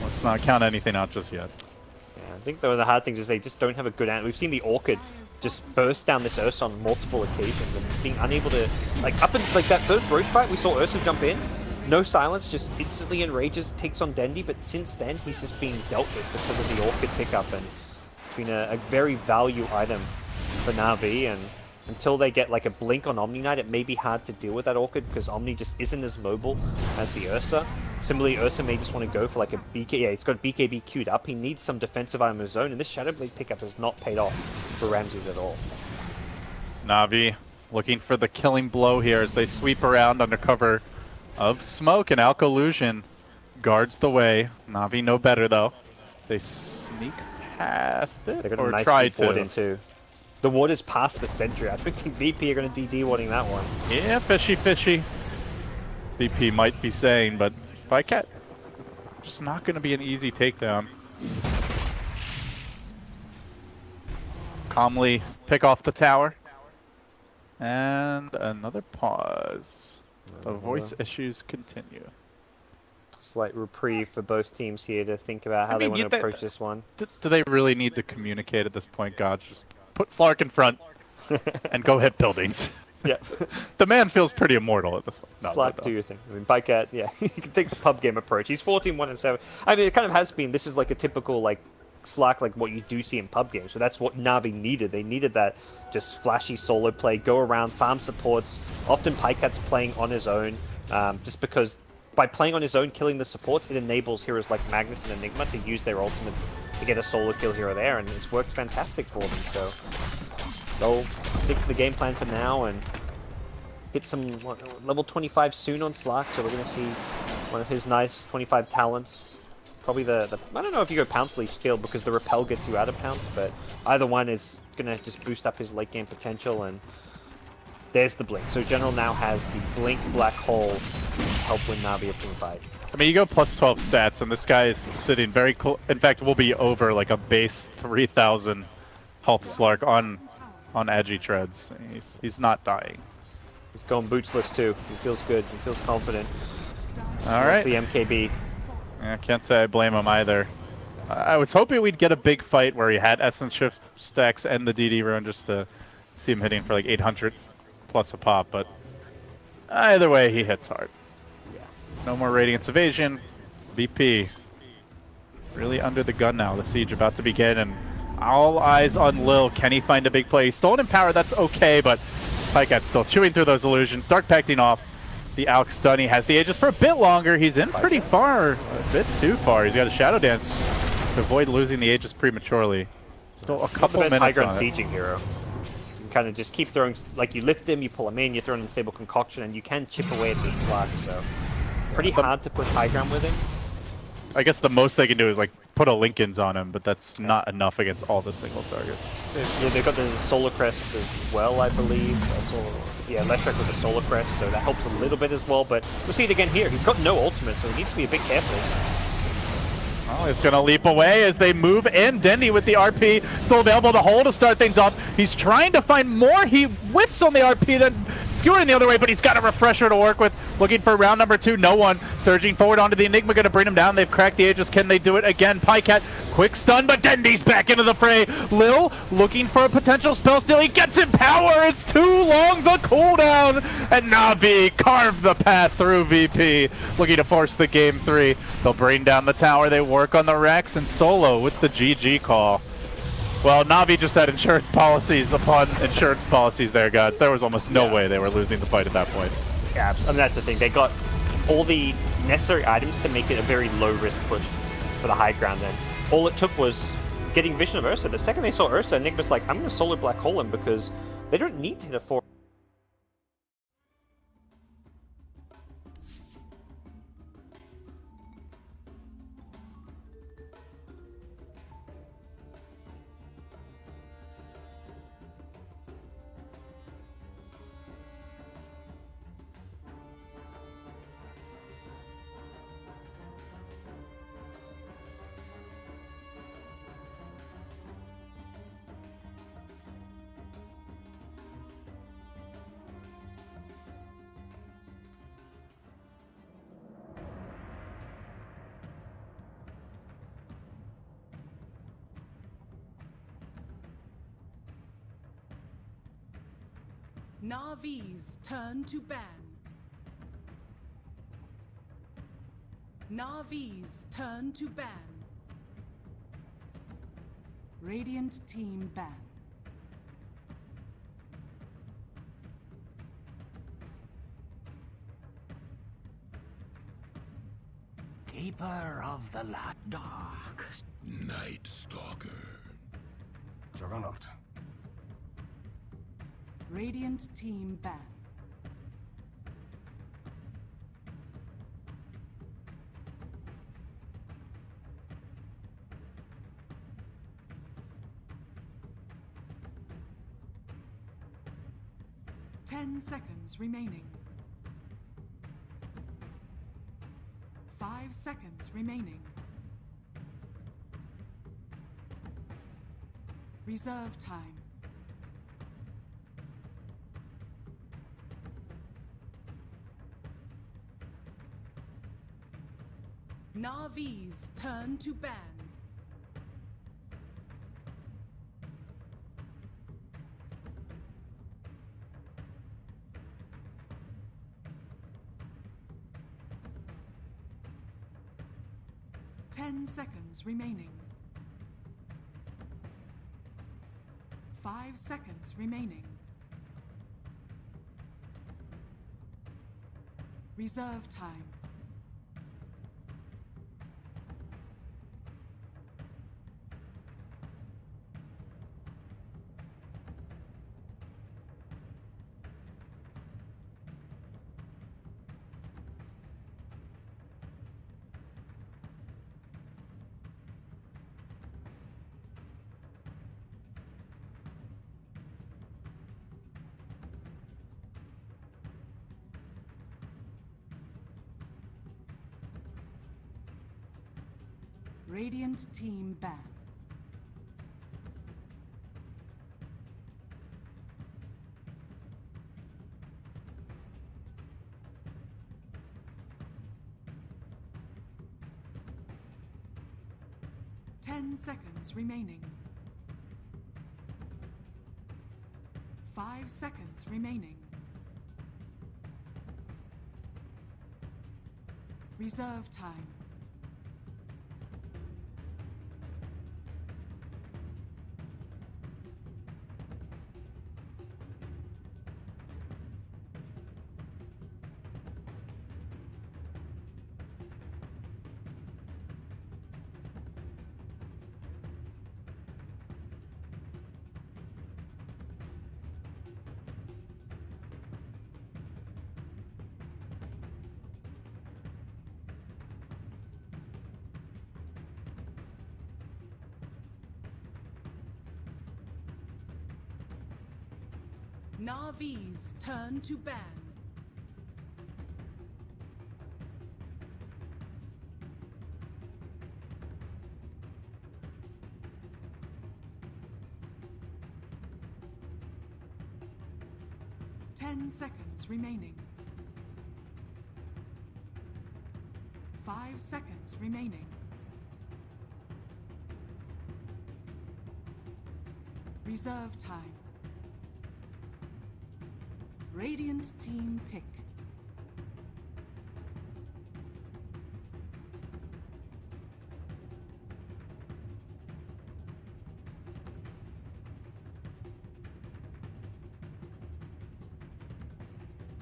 let's not count anything out just yet. Yeah, I think though the hard thing is they just don't have a good answer. We've seen the Orchid just burst down this Ursa on multiple occasions and being unable to, up in that first Roche fight, we saw Ursa jump in, no silence, just instantly enrages, takes on Dendi, but since then he's just being dealt with because of the Orchid pickup, and it's been a very value item for Navi, and until they get a Blink on Omni Knight, it may be hard to deal with that Orchid because Omni just isn't as mobile as the Ursa. Similarly, Ursa may just want to go for a BK. Yeah, he's got BKB queued up. He needs some defensive item of his own, and this Shadow Blade pickup has not paid off for Ramses at all. Navi looking for the killing blow here as they sweep around under cover of smoke, and Alk Illusion guards the way. Navi know better though. They sneak past it, They're going or to try nice ward into. The ward is past the sentry. I don't think VP are going to be de-warding that one. Yeah, fishy. VP might be saying, but Pycat, just not going to be an easy takedown. Calmly pick off the tower. And another pause. The voice issues continue. Slight reprieve for both teams here to think about how they want to approach this one. Do they really need to communicate at this point, gods? Just put Slark in front and go hit buildings. Yep. The man feels pretty immortal at this point. No, Slack, do your thing. I mean, Bycat, yeah, you can take the pub game approach. He's 14-1-7. I mean, it kind of has been. This is like a typical like Slack, like what you do see in pub games. So that's what Navi needed. They needed that just flashy solo play, go around, farm supports. Often Pycat's playing on his own, just because by playing on his own, killing the supports, it enables heroes like Magnus and Enigma to use their ultimates to get a solo kill here or there, and it's worked fantastic for them. So they'll stick to the game plan for now and hit some level 25 soon on Slack, so we're going to see one of his nice 25 talents. Probably the I don't know if you go Pounce Leech Field because the Repel gets you out of Pounce, but either one is going to just boost up his late game potential, and there's the Blink. So General now has the Blink Black Hole to help win Navi a team fight. I mean, you go plus 12 stats, and this guy is sitting very cool. In fact, we'll be over like a base 3,000 health Slark on edgy treads. He's not dying. He's going bootsless too. He feels good. He feels confident. All right. The MKB. I can't say I blame him either. I was hoping we'd get a big fight where he had Essence Shift stacks and the DD rune just to see him hitting for like 800 plus a pop, but either way, he hits hard. Yeah. No more Radiance Evasion. BP really under the gun now. The siege about to begin, and all eyes on Lil. Can he find a big play? He's stolen in power, that's okay, but Pycat's still chewing through those illusions. Dark Pacting off the Alk stun. He has the Aegis for a bit longer. He's in pretty far, a bit too far. He's got a Shadow Dance to avoid losing the Aegis prematurely. Still a couple minutes on high ground sieging hero. You can kind of just keep throwing, like you lift him, you pull him in, you throw in Sable Concoction, and you can chip away at his Slack, so pretty hard to push high ground with him. I guess the most they can do is like put a Linken's on him, but that's not enough against all the single targets. Yeah, they've got the Solar Crest as well, I believe. That's all. Yeah, Leshrac with the Solar Crest, so that helps a little bit as well, but we'll see it again here. He's got no ultimate, so he needs to be a bit careful. Oh, he's gonna leap away as they move in. Dendy with the RP still available to hold to start things off. He's trying to find more. He whips on the RP, then skewering the other way, but he's got a refresher to work with. Looking for round number 2, no one. Surging forward onto the Enigma, gonna bring him down. They've cracked the Aegis. Can they do it again? Pycat, quick stun, but Dendy's back into the fray. Lil looking for a potential spell steal. He gets in power. It's too long, the cooldown. And Navi carved the path through VP. Looking to force the game 3. They'll bring down the tower. They work on the Rex, and Solo with the GG call. Well, Navi just had insurance policies upon insurance policies there, guys. There was almost no way they were losing the fight at that point. Yeah, I mean, that's the thing. They got all the necessary items to make it a very low-risk push for the high ground then. All it took was getting vision of Ursa. The second they saw Ursa, Enigma's like, I'm going to Solar Black Hole him because they don't need to hit a 4. Navi's turn to ban. Navi's turn to ban. Radiant team ban. Keeper of the Light Dark. Night Stalker. Juggernaut. Radiant team ban. Ten seconds remaining. 5 seconds remaining. Reserve time. Navi's turn to ban. Ten seconds remaining. 5 seconds remaining. Reserve time. Radiant team ban. Ten seconds remaining. 5 seconds remaining. Reserve time. Navi's turn to ban. Ten seconds remaining. 5 seconds remaining. Reserve time. Radiant team pick.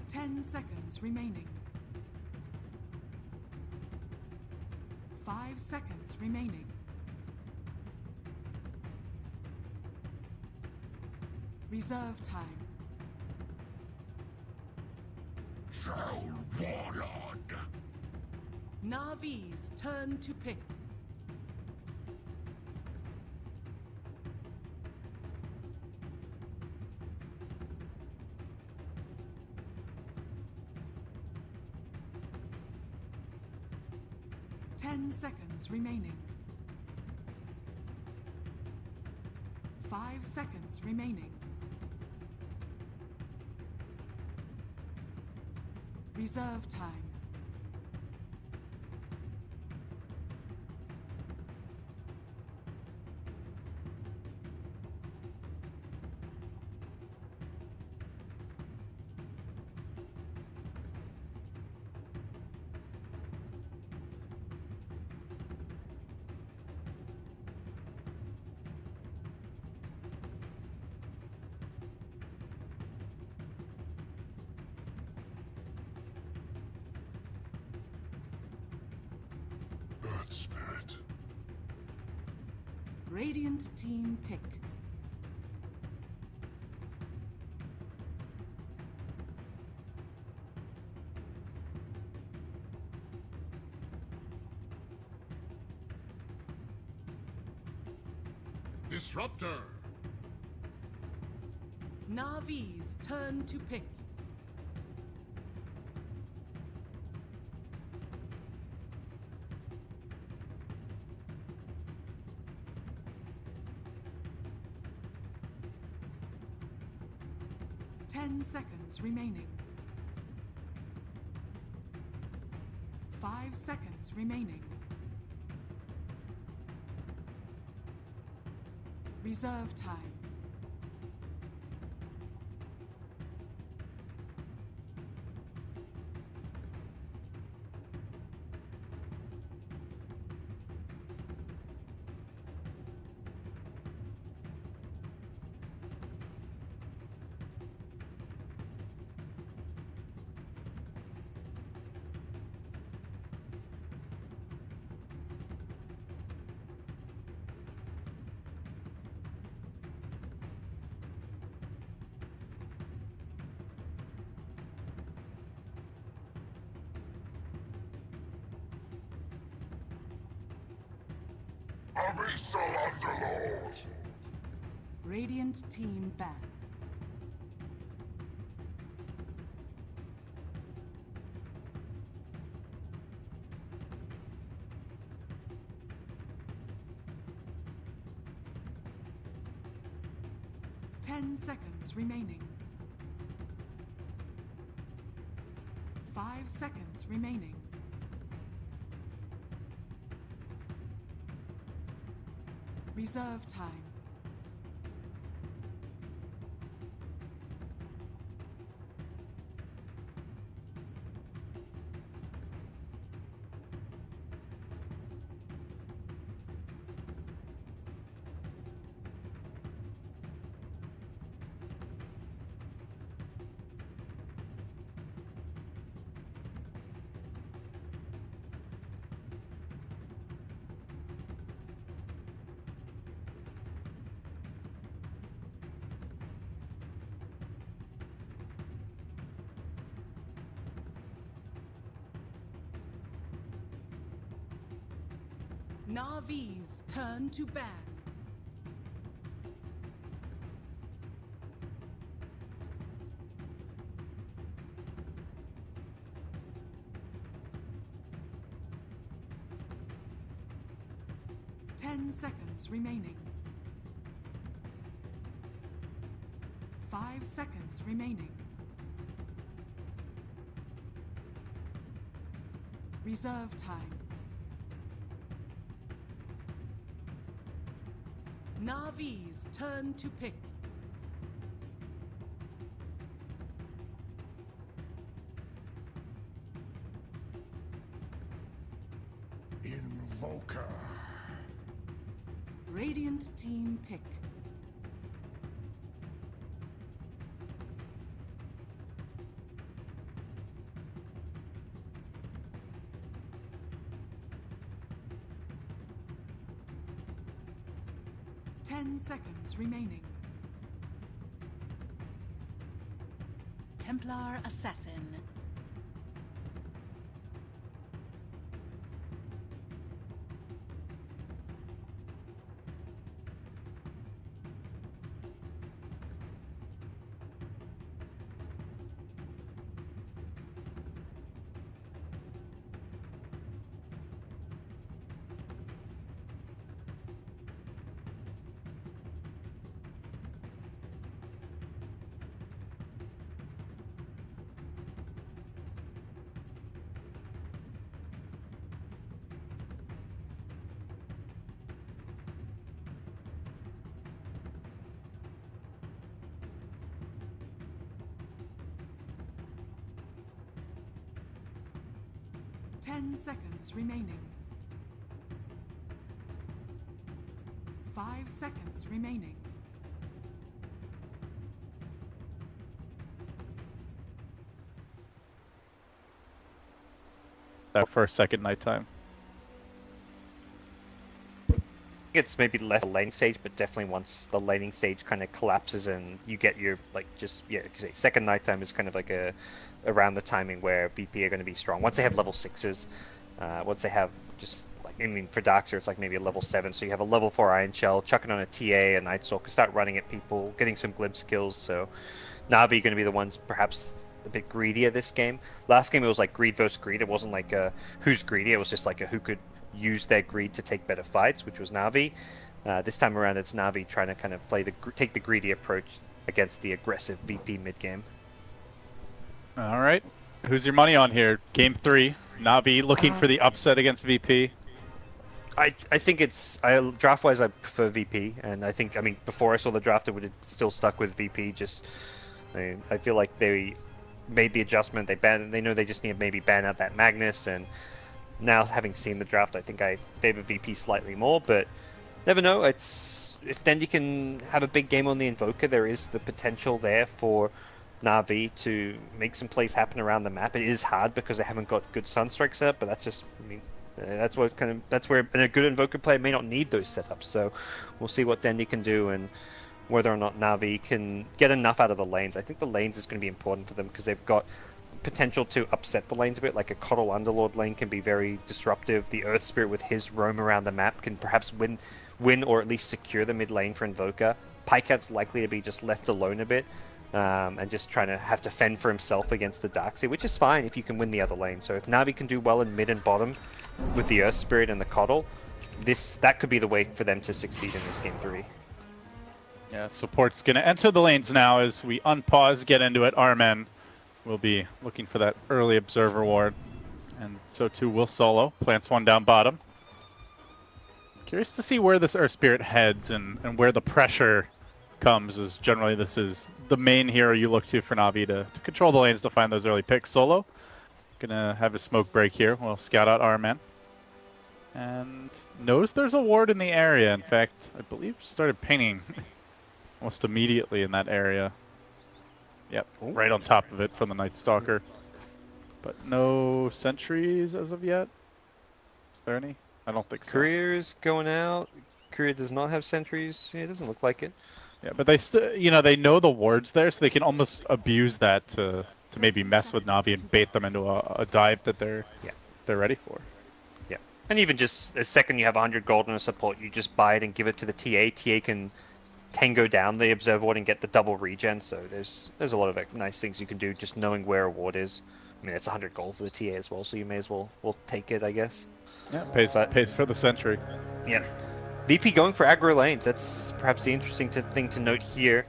Ten seconds remaining. 5 seconds remaining. Reserve time. Soul Warlord. Navi's turn to pick. Ten seconds remaining. 5 seconds remaining. Reserve time. Earth Spirit. Radiant team pick. Disruptor. Navi's turn to pick. Ten seconds remaining. 5 seconds remaining. Reserve time. Abyssal Underlord! Radiant team ban. Ten seconds remaining. 5 seconds remaining. Reserve time. Navi's turn to ban. Ten seconds remaining. 5 seconds remaining. Reserve time. Navi's turn to pick. Invoker. Radiant team pick. Ten seconds remaining. Templar Assassin. Ten seconds remaining. 5 seconds remaining. That first second nighttime. It's maybe less laning stage, but definitely once the laning stage kind of collapses and you get your like just like you say, second nighttime is kind of like around the timing where VP are going to be strong. Once they have level 6s, once they have just like for Darkseer it's like maybe a level 7, so you have a level 4 Iron Shell, chucking on a TA, a Night Stalker, start running at people, getting some glimpse kills. So Navi are going to be the ones perhaps a bit greedier this game. Last game it was like greed versus greed. It wasn't like who's greedy. It was just like who could use their greed to take better fights, which was Navi. This time around, it's Navi trying to kind of take the greedy approach against the aggressive VP mid game. All right, who's your money on here? Game 3, Navi looking for the upset against VP. I think it's draft wise I prefer VP, and I mean before I saw the draft I would have still stuck with VP. Just I feel like they made the adjustment. They know they just need to maybe ban out that Magnus, and now having seen the draft, I think I favor VP slightly more. But never know. It's if Dendy can have a big game on the Invoker, there is the potential there for Navi to make some plays happen around the map. It is hard because they haven't got good Sunstrike set up, but that's just, I mean, that's where a good Invoker player may not need those setups. So we'll see what Dendy can do and whether or not Navi can get enough out of the lanes. I think the lanes is going to be important for them because they've got potential to upset the lanes a bit. Like a Coddle Underlord lane can be very disruptive. The Earth Spirit with his roam around the map can perhaps win or at least secure the mid lane for Invoker. Pycat's likely to be just left alone a bit. And just trying to have to fend for himself against the Darkseid, which is fine if you can win the other lane. So if Navi can do well in mid and bottom with the Earth Spirit and the Coddle, that could be the way for them to succeed in this game 3. Yeah, support's going to enter the lanes now as we unpause, get into it. Armen will be looking for that early Observer Ward, and so too will Solo. Plants one down bottom. Curious to see where this Earth Spirit heads and where the pressure comes, as generally this is the main hero you look to for Navi to control the lanes to find those early picks. Solo gonna have a smoke break here. We'll scout out Armen. And knows there's a ward in the area. In fact, I believe started painting almost immediately in that area. Yep, right on top of it from the Night Stalker. But no sentries as of yet. Is there any? I don't think so. Courier's going out. Courier does not have sentries. Yeah, it doesn't look like it. Yeah, but they still, they know the wards there, so they can almost abuse that to maybe mess with Navi and bait them into a dive that they're ready for. Yeah, and even just a second you have 100 gold in a support, you just buy it and give it to the TA. TA can tango down the Observer Ward and get the double regen. So there's a lot of nice things you can do just knowing where a ward is. I mean, it's 100 gold for the TA as well, so you may as well take it, I guess. Yeah, pays for the sentry. Yeah. VP going for aggro lanes. That's perhaps the interesting thing to note here.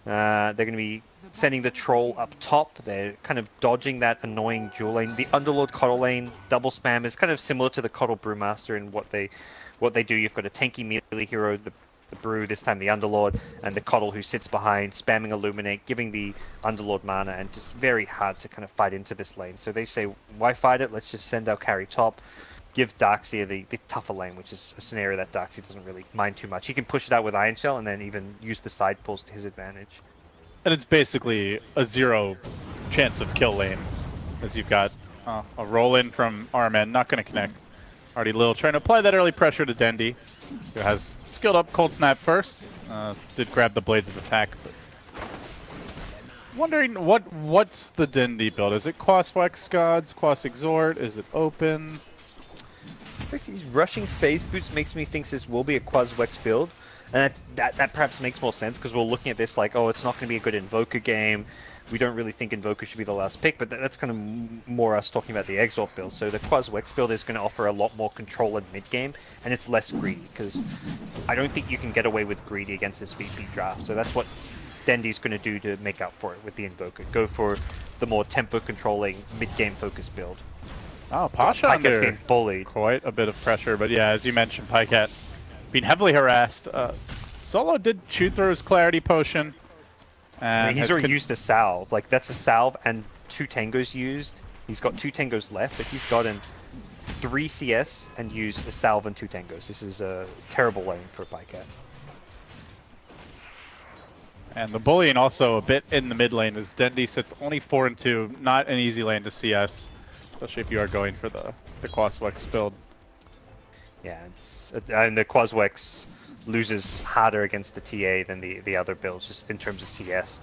They're going to be sending the Troll up top. They're kind of dodging that annoying dual lane. The Underlord Coddle lane double spam is kind of similar to the Coddle Brewmaster in what they do. You've got a tanky melee hero, the Brew, this time the Underlord, and the Coddle who sits behind, spamming Illuminate, giving the Underlord mana, and just very hard to kind of fight into this lane. So they say, why fight it? Let's just send our carry top. Give Darkseer the tougher lane, which is a scenario that Darkseer doesn't really mind too much. He can push it out with Iron Shell and then even use the side pulls to his advantage. And it's basically a 0 chance of kill lane, as you've got a roll in from Armen, not going to connect. Already Lil trying to apply that early pressure to Dendy, who has skilled up Cold Snap first. Did grab the Blades of Attack. But wondering what's the Dendy build? Is it Quas Wex Gods, Quas Exhort? Is it open? He's rushing phase boots makes me think this will be a Quas-Wex build, and that perhaps makes more sense because we're looking at this like, oh, it's not going to be a good Invoker game. We don't really think Invoker should be the last pick, but that's kind of more us talking about the Exalt build. So the Quas-Wex build is going to offer a lot more control in mid-game, and it's less greedy because I don't think you can get away with greedy against this VP draft. So that's what Dendy's going to do to make up for it with the Invoker. Go for the more tempo-controlling, mid-game focused build. Oh, Pasha under getting bullied. Quite a bit of pressure, but yeah, as you mentioned, Pycat being heavily harassed. Solo did chew through his Clarity Potion. And I mean, he's already used a salve. Like, that's a salve and 2 tangos used. He's got 2 tangos left, but he's gotten 3 CS and used a salve and 2 tangos. This is a terrible lane for Pycat. And the bullying also a bit in the mid lane as Dendy sits only 4 and 2. Not an easy lane to CS. Especially if you are going for the Quas-Wex build. Yeah, and the Quas-Wex loses harder against the TA than the other builds, just in terms of CS.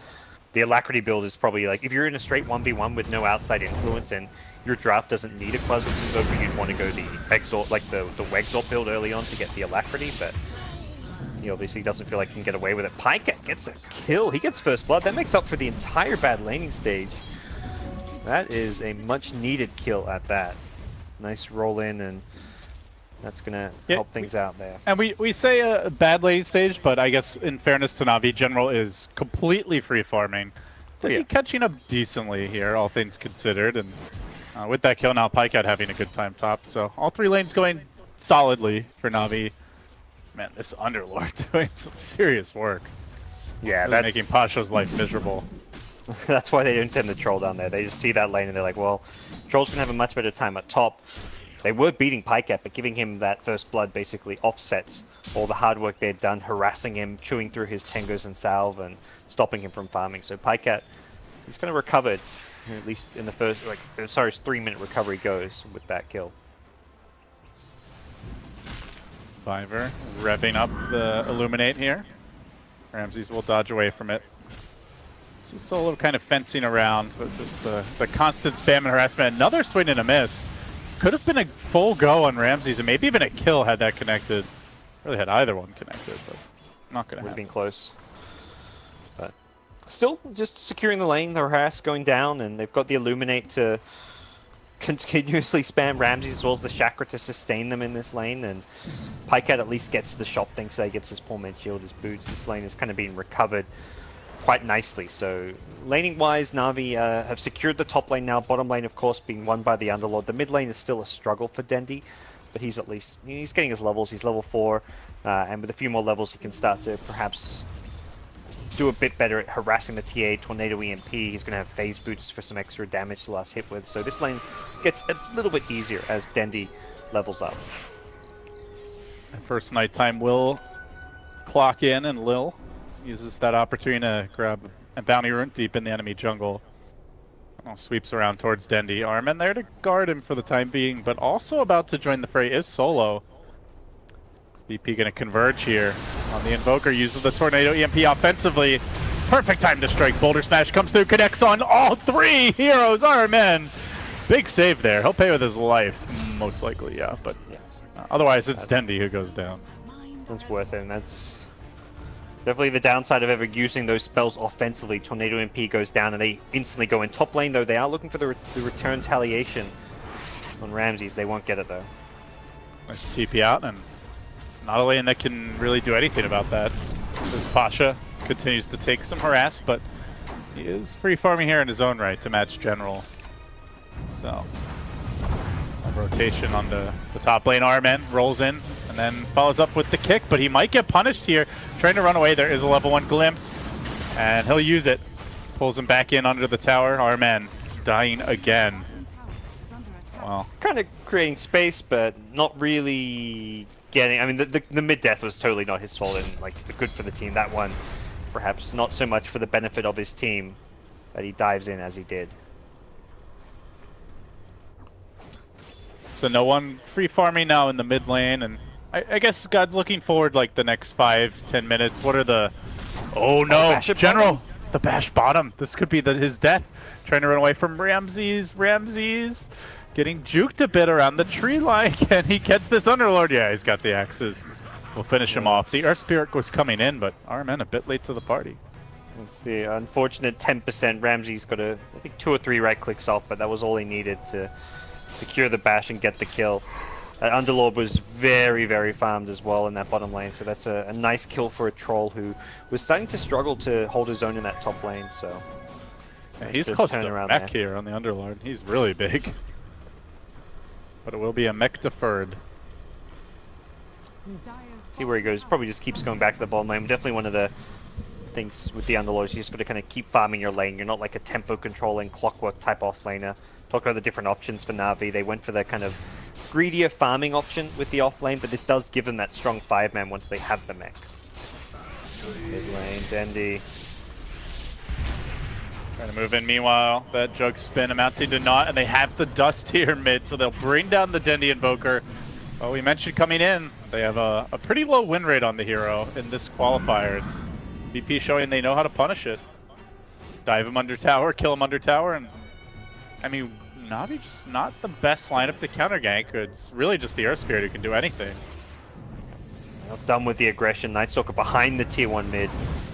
The Alacrity build is probably like, if you're in a straight 1v1 with no outside influence and your draft doesn't need a Quas-Wex Invoker, you'd want to go the Exalt, like the Wexalt build early on to get the Alacrity, but he obviously doesn't feel like he can get away with it. Pycat gets a kill. He gets first blood. That makes up for the entire bad laning stage. That is a much-needed kill at that. Nice roll in, and that's going to help things out there. And we say a bad lane stage, but I guess in fairness to Navi, General is completely free-farming. Catching up decently here, all things considered. And with that kill now, Pycat having a good time top. So all 3 lanes going solidly for Navi. Man, this Underlord doing some serious work. Yeah, Really that's making Pasha's life miserable. That's why they don't send the troll down there. They just see that lane and they're like, well, troll's gonna have a much better time at top. They were beating Pycat, but giving him that first blood basically offsets all the hard work they'd done, harassing him, chewing through his Tengos and Salve, and stopping him from farming. So Pycat, he's kind of recovered, at least in the first, like, as far as 3-minute recovery goes with that kill. Fiver revving up the Illuminate here. Ramses will dodge away from it. It's just a little kind of fencing around, but just the constant spam and harassment. Another swing and a miss. Could have been a full go on Ramses, and maybe even a kill had that connected. Really had either one connected, but not going to happen. Would have been close. But still, just securing the lane, the harass going down, and they've got the Illuminate to continuously spam Ramses as well as the Chakra to sustain them in this lane, and Pycat at least gets the shot, thanks that he gets his Poor Man's Shield, his boots. This lane has kind of been recovered quite nicely. So laning wise, Navi have secured the top lane now. Bottom lane, of course, being won by the Underlord. The mid lane is still a struggle for Dendi, but he's getting his levels. He's level 4, and with a few more levels, he can start to perhaps do a bit better at harassing the TA. Tornado EMP. He's going to have phase boots for some extra damage to last hit with. So this lane gets a little bit easier as Dendi levels up. And first nighttime will clock in, and Lil uses that opportunity to grab a bounty rune deep in the enemy jungle. Oh, sweeps around towards Dendi. Armin there to guard him for the time being, but also about to join the fray is Solo. VP gonna converge here on the Invoker, uses the Tornado EMP offensively. Perfect time to strike. Boulder Smash comes through, connects on all 3 heroes. Armin, big save there. He'll pay with his life, most likely, yeah. But otherwise, it's Dendi who goes down. That's worth it, and that's definitely the downside of ever using those spells offensively. Tornado MP goes down and they instantly go in top lane, though they are looking for the return retaliation on Ramses. They won't get it, though. Nice TP out, and not a lane that can really do anything about that. As Pasha continues to take some harass, but he is free farming here in his own right to match General. So, a rotation on the top lane. Armin rolls in and then follows up with the kick, but he might get punished here. Trying to run away. There is a level 1 glimpse, and he'll use it. Pulls him back in under the tower. Armin dying again. Wow. Kind of creating space, but not really getting... I mean, the mid-death was totally not his fault and, like, good for the team. That one, perhaps not so much for the benefit of his team, that he dives in as he did. So no one free farming now in the mid lane, and I guess God's looking forward like the next 5-10 minutes. What are the... Oh no, General! Bottom. The bash bottom. This could be his death. Trying to run away from Ramses. Ramses getting juked a bit around the tree line. Can he catch this Underlord? Yeah, he's got the axes. We'll finish him off. The Earth Spirit was coming in, but Armin a bit late to the party. Let's see, unfortunate 10%. Ramses got I think 2 or 3 right clicks off, but that was all he needed to secure the bash and get the kill. Underlord was very, very farmed as well in that bottom lane, so that's a nice kill for a troll who was starting to struggle to hold his own in that top lane. So yeah, he's close to mech here on the Underlord. He's really big, but it will be a mech deferred. See where he goes. Probably just keeps going back to the bottom lane. Definitely one of the things with the Underlord is you just got to kind of keep farming your lane. You're not like a tempo controlling clockwork type offlaner. Talk about the different options for Navi. They went for the kind of greedier farming option with the off lane, but this does give them that strong 5-man once they have the mech. Mid lane, Dendi. Trying to move in meanwhile. That jug spin amounting to naught, and they have the dust here mid, so they'll bring down the Dendi Invoker. Well, we mentioned coming in, they have a pretty low win rate on the hero in this qualifier. VP showing they know how to punish it. Dive him under tower, kill him under tower, and I mean, Navi just not the best lineup to counter gank. It's really just the Earth Spirit who can do anything. Well, done with the aggression. Nightstalker behind the tier 1 mid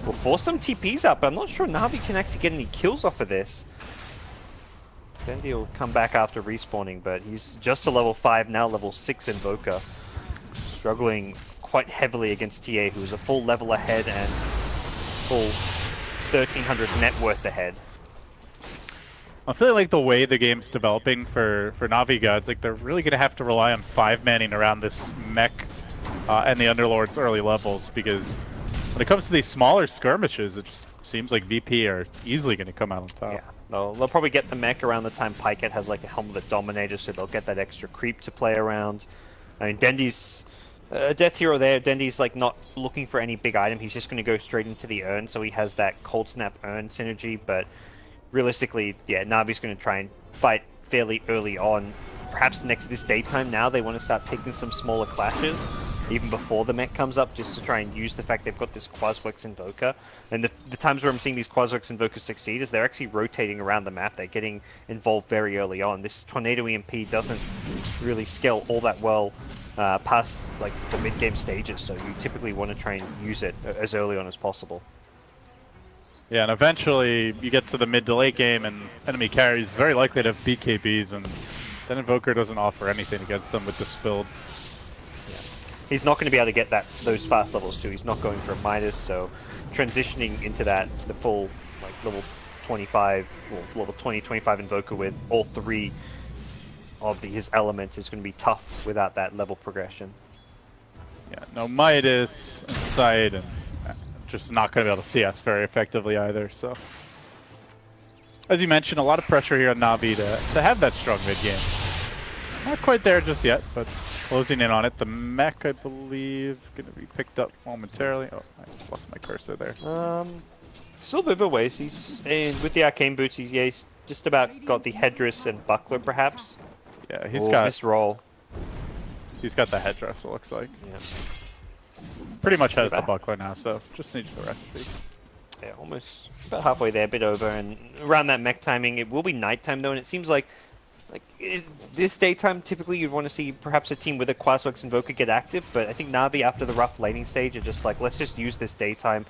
will force some TPs up, but I'm not sure Navi can actually get any kills off of this. Dendi will come back after respawning, but he's just a level 5 now, level 6 Invoker. Struggling quite heavily against TA, who's a full level ahead and full 1300 net worth ahead. I'm feeling like the way the game's developing for Navi gods, like they're really gonna have to rely on 5-manning around this mech and the Underlord's early levels, because when it comes to these smaller skirmishes, it just seems like VP are easily gonna come out on top. Yeah, they'll probably get the mech around the time Pikehead has like a Helmet Dominator, so they'll get that extra creep to play around. I mean, Dendy's a death hero there. Dendy's like not looking for any big item. He's just going to go straight into the urn, so he has that Cold Snap urn synergy. But realistically, yeah, Navi's going to try and fight fairly early on. Perhaps this daytime now they want to start taking some smaller clashes, even before the mech comes up, just to try and use the fact they've got this Quaswex Invoker. And the times where I'm seeing these Quaswex Invokers succeed is they're actually rotating around the map. They're getting involved very early on. This Tornado EMP doesn't really scale all that well past like the mid-game stages, so you typically want to try and use it as early on as possible. Yeah, and eventually you get to the mid to late game and enemy carries very likely to have BKBs, and then Invoker doesn't offer anything against them with this build. He's not going to be able to get those fast levels too. He's not going for a Midas, so transitioning into the full like level 25 or level 20-25 Invoker with all 3 of his elements is going to be tough without that level progression. Yeah, no Midas inside, and just not going to be able to CS very effectively either. So, as you mentioned, a lot of pressure here on Navi to have that strong mid game. Not quite there just yet, but closing in on it. The mech, I believe, going to be picked up momentarily. Oh, I just lost my cursor there. Still a bit of a ways. And with the arcane boots, he's just about got the headdress and buckler, perhaps. Yeah, he's got missed roll. He's got the headdress. It looks like. Yeah. Pretty much has the buckler now, so just needs the recipe. Yeah, almost about halfway there, a bit over, and around that mech timing, it will be nighttime though, and it seems like this daytime, typically you'd want to see perhaps a team with a Quaswex Invoker get active, but I think Navi, after the rough laning stage, are just like, let's just use this daytime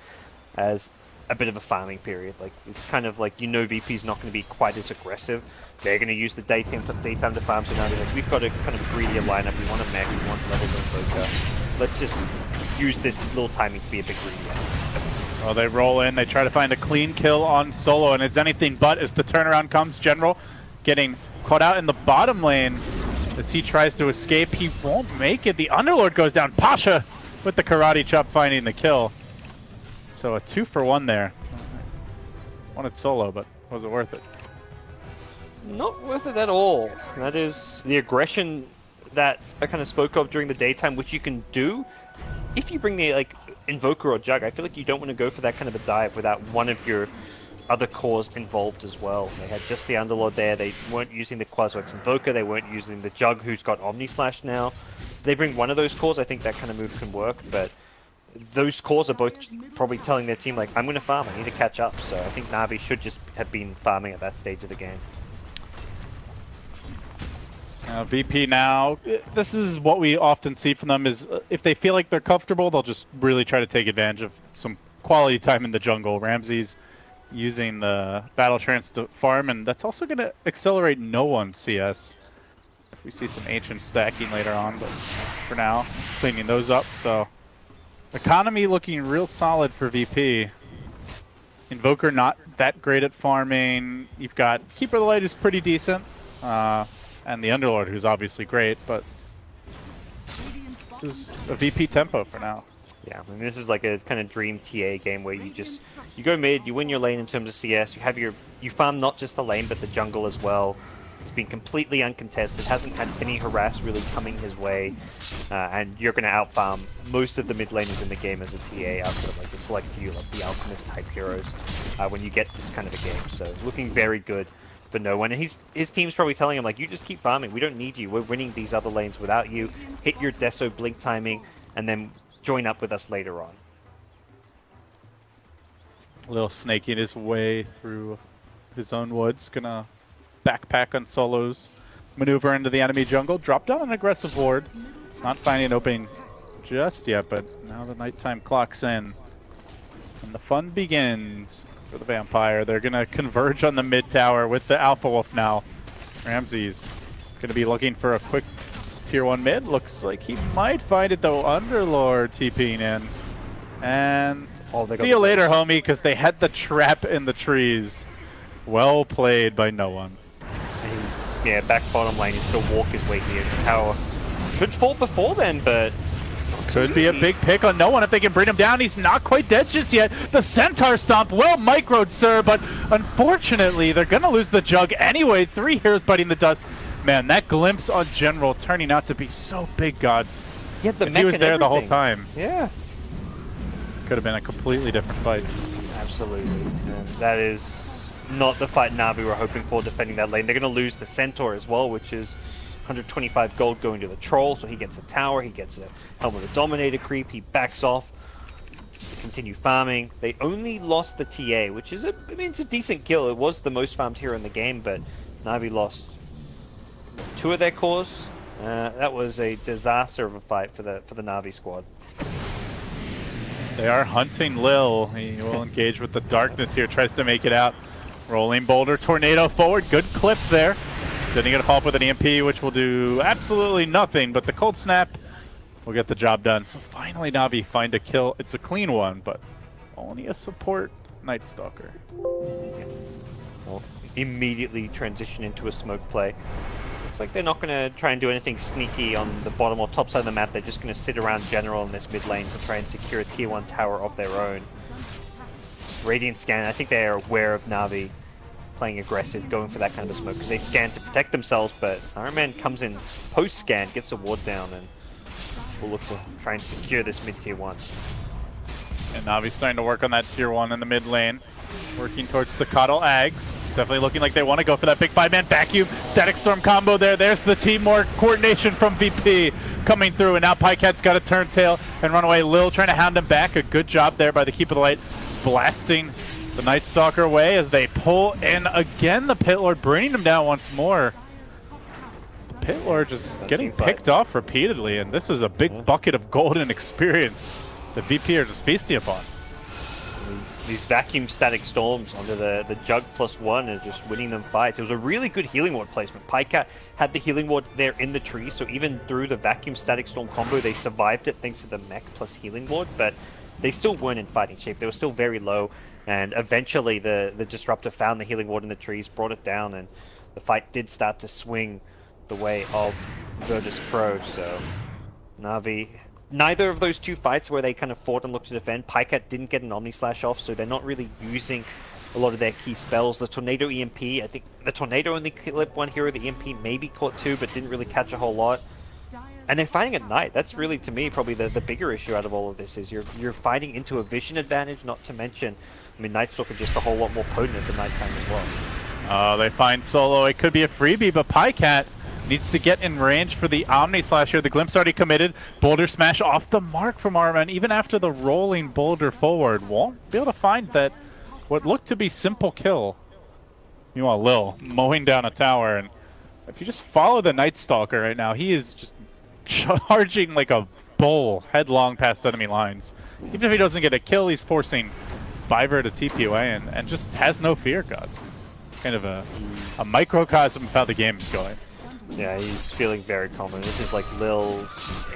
as a bit of a farming period. Like, it's kind of like, VP's not going to be quite as aggressive. They're going to use the daytime to farm, so Navi's like, we've got a kind of greedier lineup, we want a mech, we want level Invoker. Let's just use this little timing to be a bit greedier. Well, they roll in, they try to find a clean kill on Solo, and it's anything but as the turnaround comes. General getting caught out in the bottom lane as he tries to escape. He won't make it. The Underlord goes down. Pasha with the karate chop finding the kill. So a 2-for-1 there. Wanted Solo, but was it worth it? Not worth it at all. That is the aggression that I kind of spoke of during the daytime, which you can do if you bring the Invoker or Jug. I feel like you don't want to go for that kind of a dive without one of your other cores involved as well. They had just the Underlord there. They weren't using the Quaswex Invoker. They weren't using the Jug, who's got Omni Slash now. They bring one of those cores, I think that kind of move can work, but those cores are both probably telling their team, like, I'm going to farm, I need to catch up. So I think Navi should just have been farming at that stage of the game. VP now, this is what we often see from them, is if they feel like they're comfortable, they'll just really try to take advantage of some quality time in the jungle. Ramsey's using the battle trance to farm, and that's also going to accelerate no one CS. If we see some ancient stacking later on, but for now, cleaning those up. So economy looking real solid for VP. Invoker not that great at farming. You've got Keeper of the Light, who's pretty decent, and the Underlord, who's obviously great, but this is a VP tempo for now. Yeah, I mean, this is like a kind of dream TA game where you go mid, you win your lane in terms of CS, you farm not just the lane but the jungle as well. It's been completely uncontested, hasn't had any harass really coming his way, and you're going to outfarm most of the mid laners in the game as a TA outside of like the select few, like the Alchemist type heroes, when you get this kind of a game. So looking very good for no one, and his team's probably telling him, like, you just keep farming, we don't need you, we're winning these other lanes without you, hit your Deso blink timing, and then join up with us later on. A little snaking his way through his own woods, gonna backpack on Solo's maneuver into the enemy jungle, drop down an aggressive ward, not finding an opening just yet, but now the nighttime clocks in and the fun begins for the Vampire. They're gonna converge on the mid tower with the Alpha Wolf now. Ramsey's gonna be looking for a quick tier 1 mid. Looks like he might find it though. Underlord TPing in. And see you later, homie, because they had the trap in the trees. Well played by no one. He's, yeah, back bottom lane. He's going to walk his way here. Tower should fall before then, but... Could be a big pick on no one if they can bring him down. He's not quite dead just yet. The Centaur Stomp, well microed, sir, but unfortunately, they're going to lose the Jug anyway. 3 heroes biting the dust. Man, that glimpse on General turning out to be so big, gods. He had the if mech he was and there everything. the whole time. Yeah. Could have been a completely different fight. Absolutely. Yeah, that is not the fight Navi were hoping for defending that lane. They're going to lose the Centaur as well, which is 125 gold going to the Troll, so he gets a tower, he gets a Helmet of Dominator creep, he backs off to continue farming. They only lost the TA, which is I mean, it's a decent kill. It was the most farmed hero in the game, but Navi lost 2 of their cores. That was a disaster of a fight for the Navi squad. They are hunting Lil. He will engage with the darkness here, tries to make it out. Rolling boulder, tornado forward, good clip there. Then he gonna follow up with an EMP, which will do absolutely nothing, but the cold snap will get the job done. So finally Navi find a kill. It's a clean one, but only a support Night Stalker. Yeah. Well, immediately transition into a smoke play. Looks like they're not going to try and do anything sneaky on the bottom or top side of the map. They're just going to sit around General in this mid lane to try and secure a tier 1 tower of their own. Radiant scan, I think they are aware of Navi playing aggressive, going for that kind of a smoke, because they scan to protect themselves, but Iron Man comes in post-scan, gets a ward down, and will look to try and secure this mid tier 1. And Navi's starting to work on that tier 1 in the mid lane. Working towards the Coddle Ags. Definitely looking like they want to go for that big 5-man vacuum. Static Storm combo there. There's the teamwork, coordination from VP coming through. And now Pycat's got a turn tail and run away. Lil trying to hound him back. A good job there by the Keep of the Light. Blasting the Night Stalker away as they pull in again. The Pit Lord bringing him down once more. Pit Lord just getting picked off repeatedly. And this is a big bucket of golden experience that VP are just feasting upon. These vacuum static storms onto the Jug +1 and just winning them fights. It was a really good healing ward placement. Pycat had the healing ward there in the tree, so even through the vacuum static storm combo, they survived it thanks to the mech plus healing ward, but they still weren't in fighting shape. They were still very low, and eventually the Disruptor found the healing ward in the trees, brought it down, and the fight did start to swing the way of Virtus Pro, so Navi... Neither of those 2 fights where they kind of fought and looked to defend, Pycat didn't get an Omni Slash off, so they're not really using a lot of their key spells. The Tornado EMP, I think the Tornado only clipped 1 hero, the EMP maybe caught 2, but didn't really catch a whole lot. And they're fighting at night. That's really, to me, probably the bigger issue out of all of this, is you're fighting into a vision advantage, not to mention, I mean, Night Stalker just a whole lot more potent at the nighttime as well. They find Solo. It could be a freebie, but Pycat needs to get in range for the Omni Slash here. The Glimpse already committed. Boulder Smash off the mark from Arman. Even after the rolling boulder forward, won't be able to find that what looked to be simple kill. Meanwhile, Lil mowing down a tower, and if you just follow the Night Stalker right now, he is just charging like a bull headlong past enemy lines. Even if he doesn't get a kill, he's forcing Fiverr to TP away and just has no fear, gods. Kind of a microcosm of how the game is going. Yeah, he's feeling very confident. This is like Lil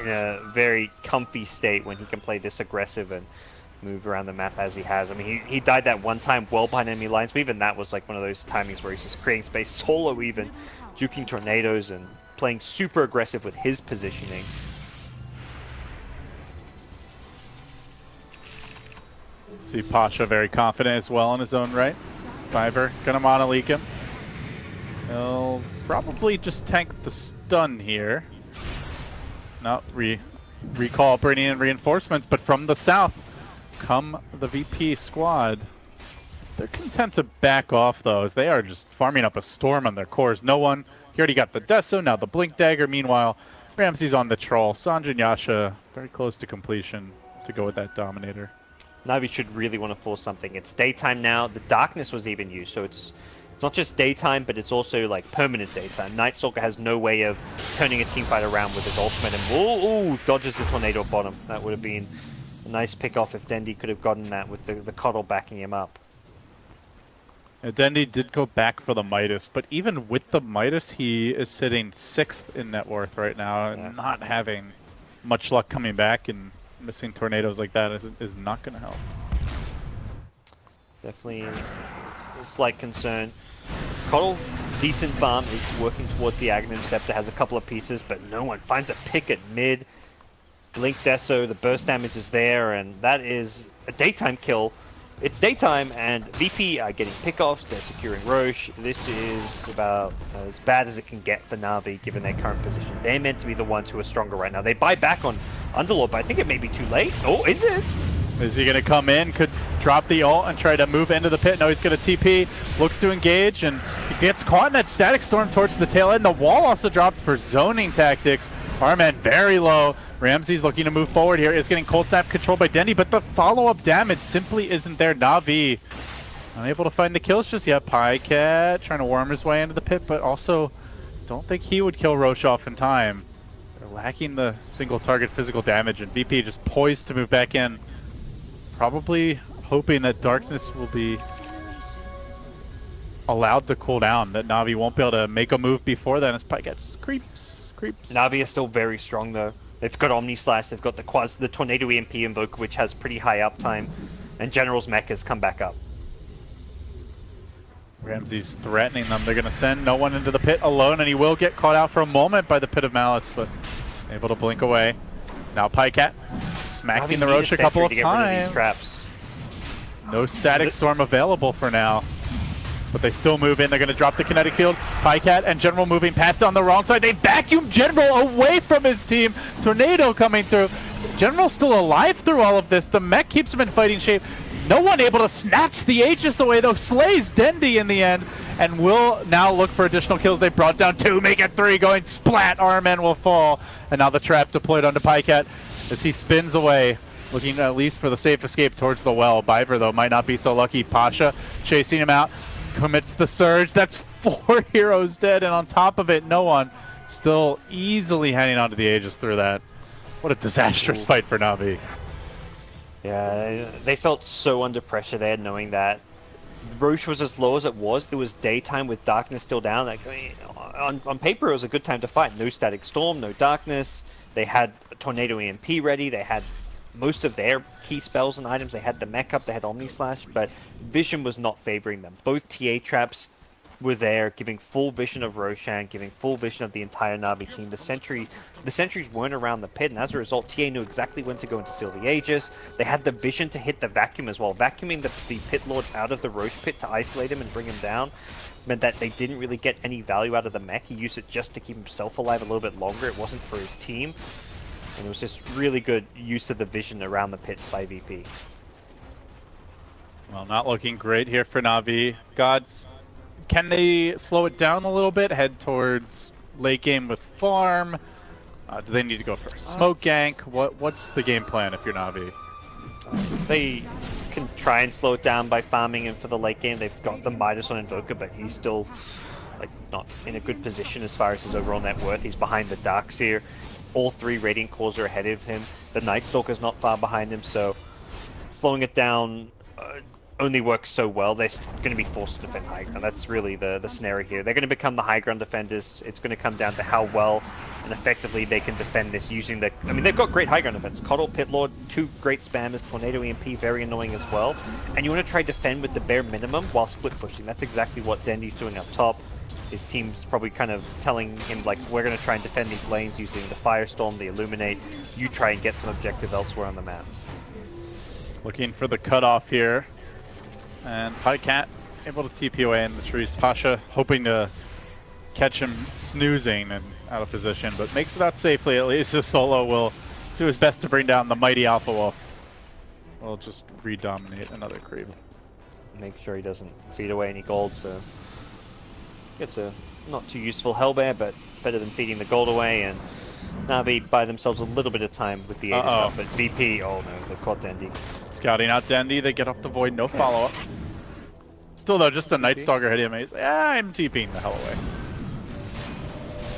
in a very comfy state when he can play this aggressive and move around the map as he has. I mean, he died that one time well behind enemy lines, but even that was like one of those timings where he's just creating space solo even, juking tornadoes and playing super aggressive with his positioning. See Pasha very confident as well in his own right. Fiverr gonna mono-leak him. He'll probably just tank the stun here. No, recall bringing in reinforcements, but from the south come the VP squad. They're content to back off though, as they are just farming up a storm on their cores. No one, he already got the Deso, now the Blink Dagger. Meanwhile, Ramsey's on the Troll. Sanj and Yasha very close to completion to go with that Dominator. Navi should really want to force something. It's daytime now. The darkness was even used, so it's not just daytime, but it's also like permanent daytime. Night Stalker has no way of turning a teamfight around with his ultimate, and ooh, dodges the tornado bottom. That would have been a nice pick off if Dendi could have gotten that with the Coddle backing him up. Dendi did go back for the Midas, but even with the Midas, he is sitting 6th in net worth right now, and not having much luck coming back, and missing tornadoes like that is not going to help. Definitely slight concern. Coddle, decent farm, is working towards the Aghanim Scepter, has a couple of pieces, but no one finds a pick at mid. Blink Deso, the burst damage is there, and that is a daytime kill. It's daytime, and VP are getting pickoffs, they're securing Roche. This is about as bad as it can get for Navi, given their current position. They're meant to be the ones who are stronger right now. They buy back on Underlord, but I think it may be too late. Oh, is it? Is he going to come in? Could drop the ult and try to move into the pit. No, he's going to TP. Looks to engage, and he gets caught in that static storm towards the tail end. The wall also dropped for zoning tactics. Arman very low. Ramsey's looking to move forward here. Is getting cold snap controlled by Dendy, but the follow-up damage simply isn't there. Navi unable to find the kills just yet. Pycat trying to worm his way into the pit, but also don't think he would kill Roche off in time. They're lacking the single target physical damage, and VP just poised to move back in. Probably hoping that Darkness will be allowed to cool down, that Navi won't be able to make a move before then as Pycat just creeps. Navi is still very strong though. They've got Omni Slash, they've got the Tornado EMP Invoker, which has pretty high uptime, and General's mech has come back up. Ramsey's threatening them. They're going to send no one into the pit alone, and he will get caught out for a moment by the Pit of Malice, but able to blink away. Now Pycat smacking the Roche a couple of times. Traps. No static storm available for now, but they still move in. They're going to drop the kinetic field. Pycat and General moving past on the wrong side. They vacuum General away from his team. Tornado coming through. General's still alive through all of this. The mech keeps him in fighting shape. No one able to snatch the Aegis away, though. Slays Dendy in the end, and will now look for additional kills. They brought down 2, make it 3, going splat. Armen will fall, and now the trap deployed onto Pycat as he spins away, looking at least for the safe escape towards the well. Biver, though, might not be so lucky. Pasha chasing him out, commits the surge. That's 4 heroes dead, and on top of it, no one. Still easily hanging onto the Aegis through that. What a disastrous fight for Navi. Yeah, they felt so under pressure there, knowing that Roche was as low as it was. It was daytime with darkness still down. Like, I mean, on paper, it was a good time to fight. No static storm, no darkness. They had a Tornado EMP ready. They had most of their key spells and items. They had the mech up. They had Omni Slash, but vision was not favoring them. Both TA traps were there, giving full vision of Roshan, giving full vision of the entire Navi team. The sentries weren't around the pit, and as a result, TA knew exactly when to go and steal the Aegis. They had the vision to hit the vacuum as well. Vacuuming the pit lord out of the Roche pit to isolate him and bring him down meant that they didn't really get any value out of the mech. He used it just to keep himself alive a little bit longer. It wasn't for his team, and it was just really good use of the vision around the pit by VP. Well, not looking great here for Navi. Gods, can they slow it down a little bit, head towards late game with farm? Do they need to go for a smoke gank? What's the game plan if you're Navi? They can try and slow it down by farming, and for the late game they've got the Midas on Invoker, but he's still like not in a good position as far as his overall net worth. He's behind the Darkseer. All 3 Radiant Cores are ahead of him. The Night Stalker's not far behind him, so slowing it down only works so well. They're going to be forced to defend high ground. That's really the scenario here. They're going to become the high ground defenders. It's going to come down to how well and effectively they can defend this using the... I mean, they've got great high ground defense. Coddle, Pit Lord, 2 great spammers, Tornado EMP, very annoying as well. And you want to try to defend with the bare minimum while split pushing. That's exactly what Dendy's doing up top. His team's probably kind of telling him, like, we're going to try and defend these lanes using the Firestorm, the Illuminate. You try and get some objective elsewhere on the map. Looking for the cutoff here. And Pycat able to TP away in the trees. Pasha hoping to catch him snoozing and out of position, but makes it out safely. At least his solo will do his best to bring down the mighty Alpha Wolf. We'll just re-dominate another creep. Make sure he doesn't feed away any gold, so gets a not too useful Hellbear, but better than feeding the gold away. And Navi buy themselves a little bit of time with the Aegis up, but VP, oh no, they've caught Dendy. Scouting out Dendy, they get off the void, no follow-up. Still though, just a Night Stalker hit him. He's like, I'm TPing the hell away.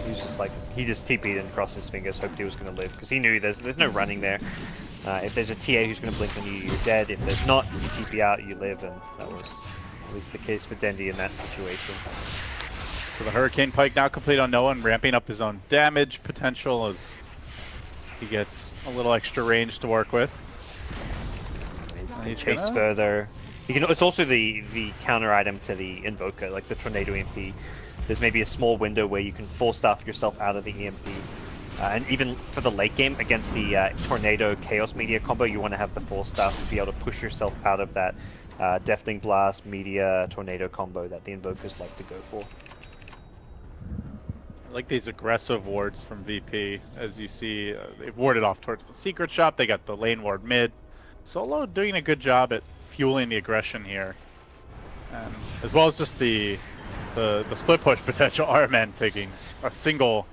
He's just like, he just TP'd and crossed his fingers, hoped he was going to live, because he knew there's no running there. If there's a TA who's going to blink on you, you're dead. If there's not, you TP out, you live, and that was at least the case for Dendy in that situation. So the Hurricane Pike now complete on Noah, ramping up his own damage potential as he gets a little extra range to work with. He's going to chase further. You can, it's also the counter item to the Invoker, like the Tornado EMP. There's maybe a small window where you can force staff yourself out of the EMP. And even for the late game against the Tornado Chaos Meteor combo, you want to have the force staff to be able to push yourself out of that Deafening Blast, Meteor, Tornado combo that the Invokers like to go for. I like these aggressive wards from VP. As you see, they've warded off towards the secret shop. They got the lane ward mid. Solo doing a good job at fueling the aggression here. As well as just the split push potential. RMN taking a single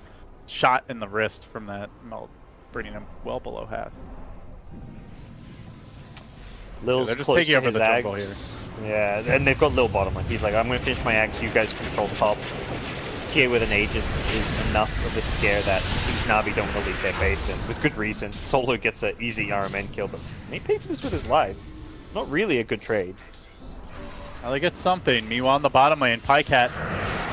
shot in the wrist from that melt, bringing him well below half. Lil's they're just close taking to over his the Ags. jungle here. Yeah, and they've got Lil bottom lane. He's like, I'm going to finish my Ags, you guys control top. TA with an Aegis is enough of a scare that Teams Navi don't want to leave their base, and with good reason. Solo gets an easy RMN kill, but may pay for this with his life. Not really a good trade. Well, they get something. Meanwhile, on the bottom lane, Pycat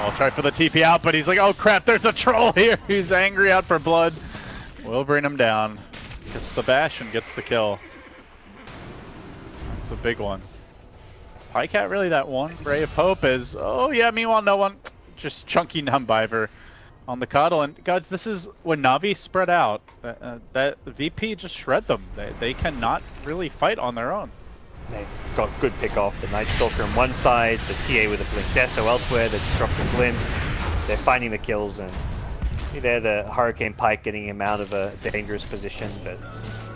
will try for the TP out, but he's like, oh crap, there's a troll here. He's angry out for blood. We'll bring him down. Gets the bash and gets the kill. That's a big one. Pycat really that one ray of hope is, oh yeah, meanwhile no one. Just chunky Numbiver on the Cuddle. And guys, this is when Navi spread out. That VP just shred them. They cannot really fight on their own. They've got good pick off. The Night Stalker on one side, the TA with a Blink Deso elsewhere, the Disruptive Glimpse. They're finding the kills, and there the Hurricane Pike getting him out of a dangerous position. But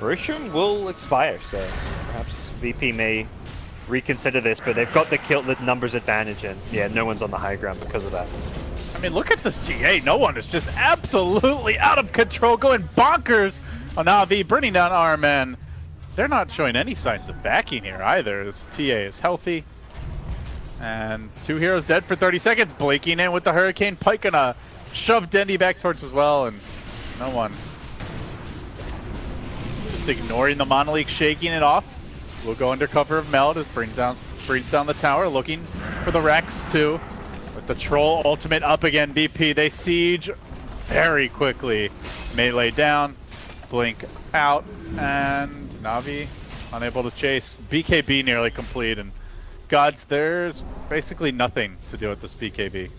Roshun will expire, so perhaps VP may reconsider this, but they've got the numbers advantage, and yeah, no one's on the high ground because of that. I mean, look at this TA. No one is just absolutely out of control, going bonkers on Navi, bringing down RMN. They're not showing any signs of backing here either, as TA is healthy. And two heroes dead for 30 seconds, blinking in with the Hurricane Pike, gonna shove Dendy back towards as well, and no one. Just ignoring the Monolith, shaking it off. We'll go under cover of Meld as brings down the tower, looking for the Rex too. With the Troll ultimate up again, VP, they siege very quickly. Melee down, Blink out, and Navi unable to chase. BKB nearly complete, and gods, there's basically nothing to do with this BKB.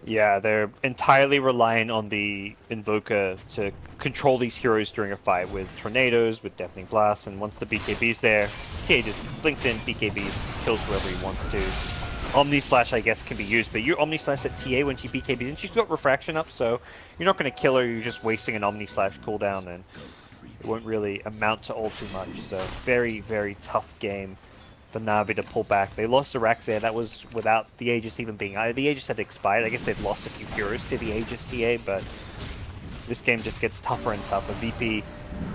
Yeah, they're entirely relying on the Invoker to control these heroes during a fight with Tornadoes, with Deafening Blasts, and once the BKB's there, TA just blinks in, BKBs, kills whoever he wants to. Omni Slash, I guess, can be used, but you Omni Slash at TA when she BKBs, and she's got Refraction up, so you're not going to kill her, you're just wasting an Omni Slash cooldown, and it won't really amount to all too much. So very, very tough game for Navi to pull back. They lost the Rax there. That was without the Aegis even being out. The Aegis had expired. I guess they've lost a few heroes to the Aegis TA, but this game just gets tougher and tougher. VP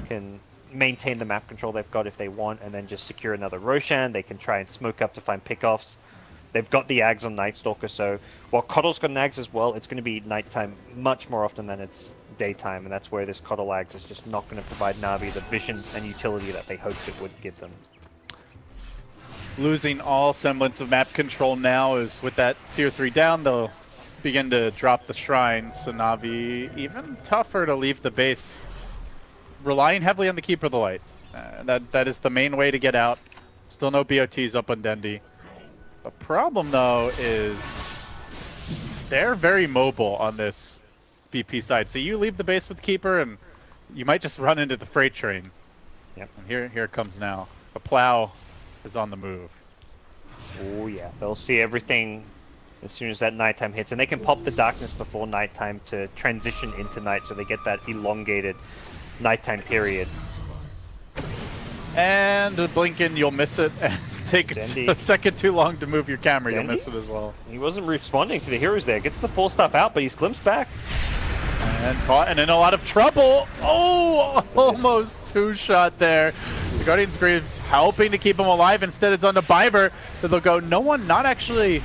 can maintain the map control they've got if they want, and then just secure another Roshan. They can try and smoke up to find pickoffs. They've got the Ags on Night Stalker, so while Coddle's got an Ags as well, it's going to be nighttime much more often than it's daytime, and that's where this Coddle Ags is just not going to provide Navi the vision and utility that they hoped it would give them. Losing all semblance of map control now is with that tier 3 down, they'll begin to drop the shrine, so Navi even tougher to leave the base, relying heavily on the Keeper of the Light. That is the main way to get out. Still no BOTs up on Dendy. The problem though is they're very mobile on this BP side, so you leave the base with Keeper and you might just run into the freight train. Yep. And here it comes now. The plow is on the move. Oh yeah, they'll see everything as soon as that nighttime hits, and they can pop the darkness before nighttime to transition into night, so they get that elongated nighttime period. And Blinken, you'll miss it. Take a second too long to move your camera, you'll miss it as well. He wasn't responding to the heroes there. Gets the full stuff out, but he's glimpsed back. And caught and in a lot of trouble. Oh, almost two-shot there. The Guardian's Greaves helping to keep him alive. Instead, it's on to Biber. So they'll go, no one not actually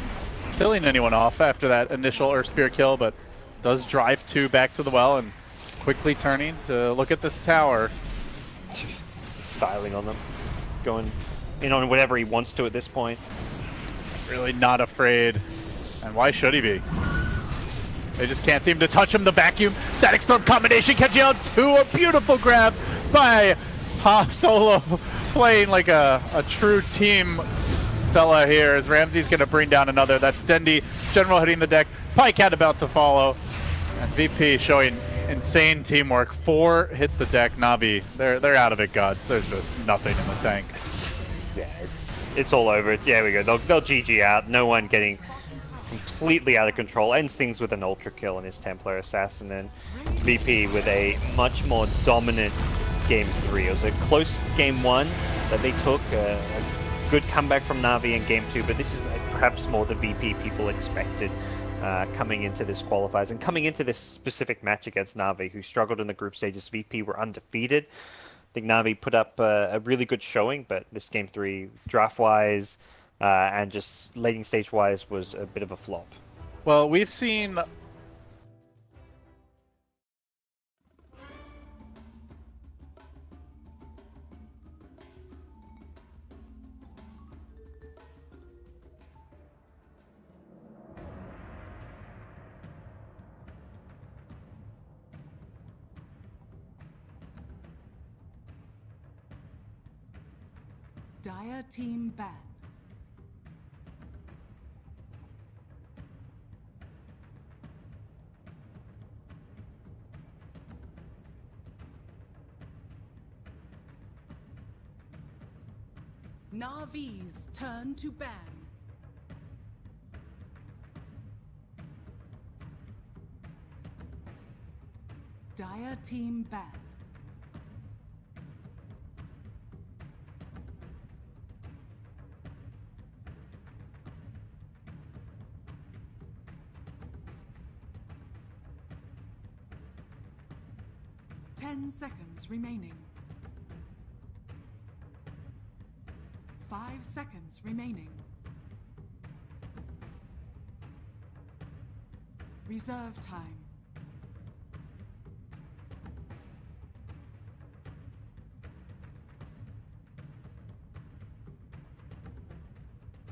killing anyone off after that initial Earth Spear kill, but does drive 2 back to the well and quickly turning to look at this tower. Just styling on them. Just going in on whatever he wants to at this point. Really not afraid. And why should he be? They just can't seem to touch him. The vacuum static storm combination catching out 2. A beautiful grab by Ha Solo, playing like a true team Bella here as Ramsey's going to bring down another. That's Dendy. General hitting the deck. Pycat about to follow. And VP showing insane teamwork. 4 hit the deck. Navi, they're out of it, gods. There's just nothing in the tank. Yeah, it's all over. Yeah, we go. They'll GG out. No one getting completely out of control. Ends things with an ultra kill on his Templar Assassin, and VP with a much more dominant game 3. It was a close game 1 that they took. A good comeback from Navi in game 2, but this is perhaps more the VP people expected coming into this qualifiers and coming into this specific match against Navi, who struggled in the group stages. VP were undefeated. I think Navi put up a really good showing, but this game 3, draft-wise and just lating stage-wise, was a bit of a flop. Well, we've seen... Dire team ban. Navi's turn to ban. Dire team ban. Ten seconds remaining. 5 seconds remaining. Reserve time.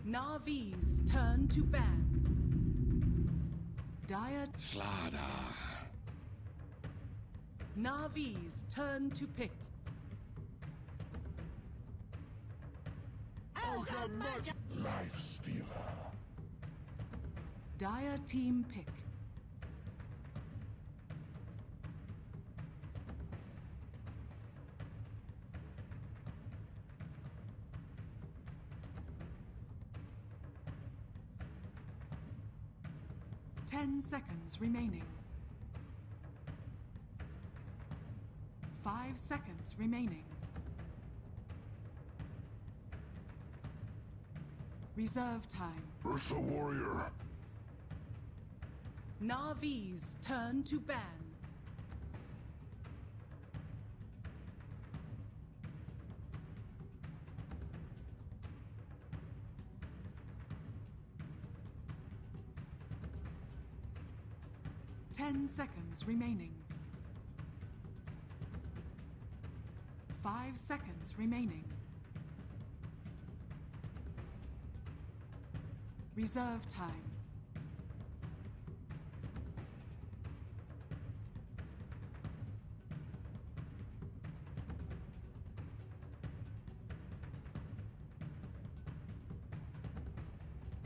Navi's turn to ban. Dire. Slaughter. Navi's turn to pick. Life stealer. Dire team pick. Ten seconds remaining. 5 seconds remaining. Reserve time. Ursa warrior. Navi's turn to ban. Ten seconds remaining. 5 seconds remaining. Reserve time.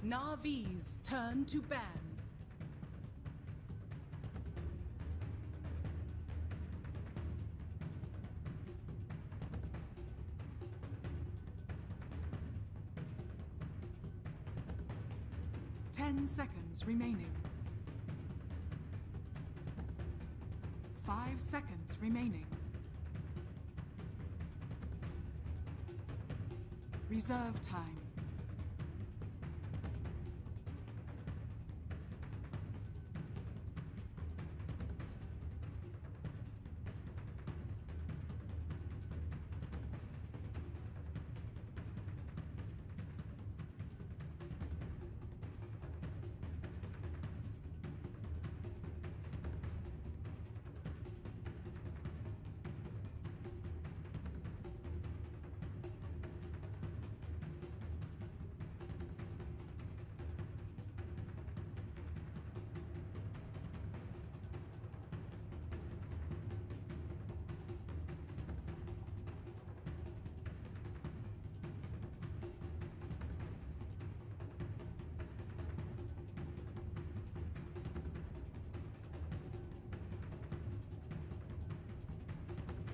Navi's turn to ban. Ten seconds remaining. 5 seconds remaining. Reserve time.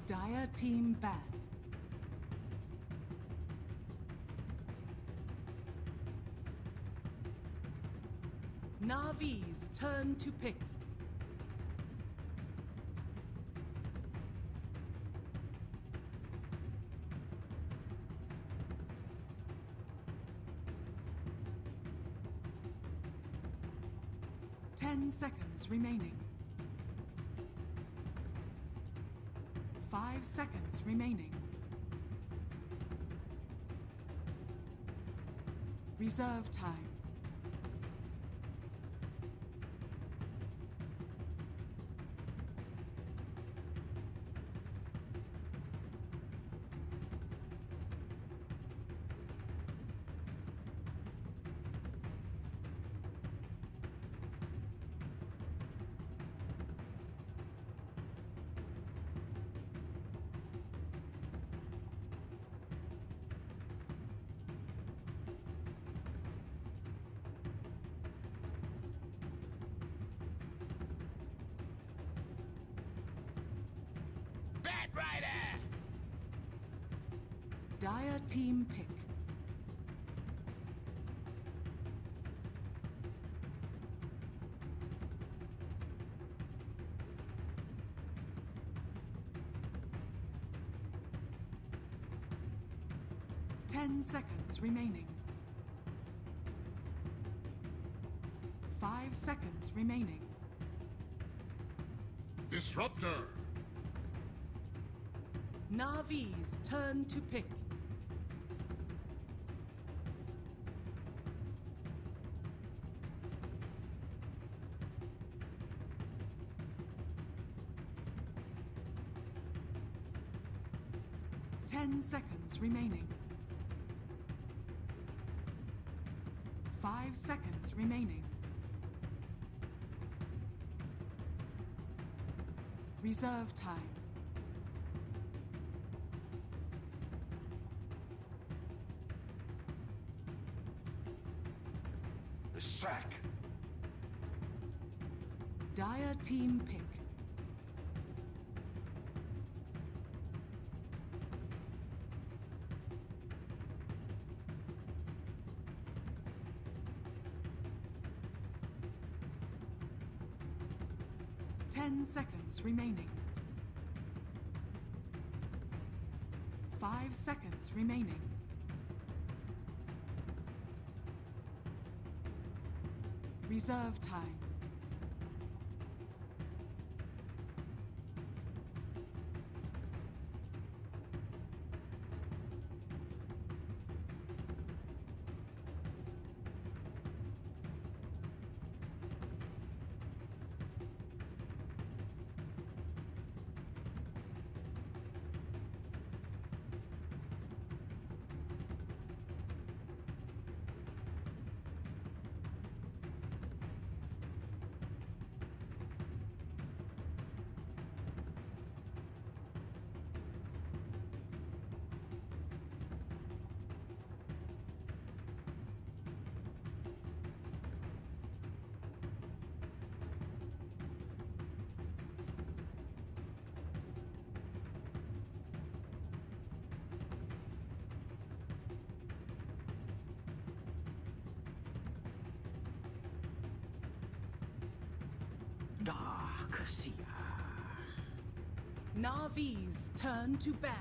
Dire team ban. Navi's turn to pick. Ten seconds remaining. 5 seconds remaining. Reserve time. Dire team pick. Ten seconds remaining. 5 seconds remaining. Disruptor. Navi's turn to pick. Ten seconds remaining. 5 seconds remaining. Reserve time. The sack. Dire team pick. Ten seconds remaining. 5 seconds remaining. Reserve time. Dark Seer. Navi's turn to ban.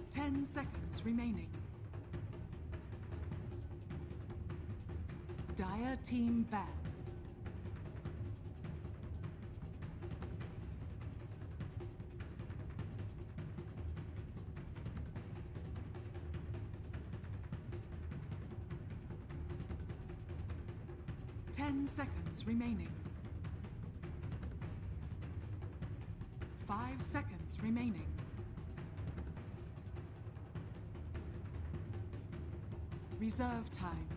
Ten seconds remaining. Dire team ban. Ten seconds remaining. 5 seconds remaining. Reserve time.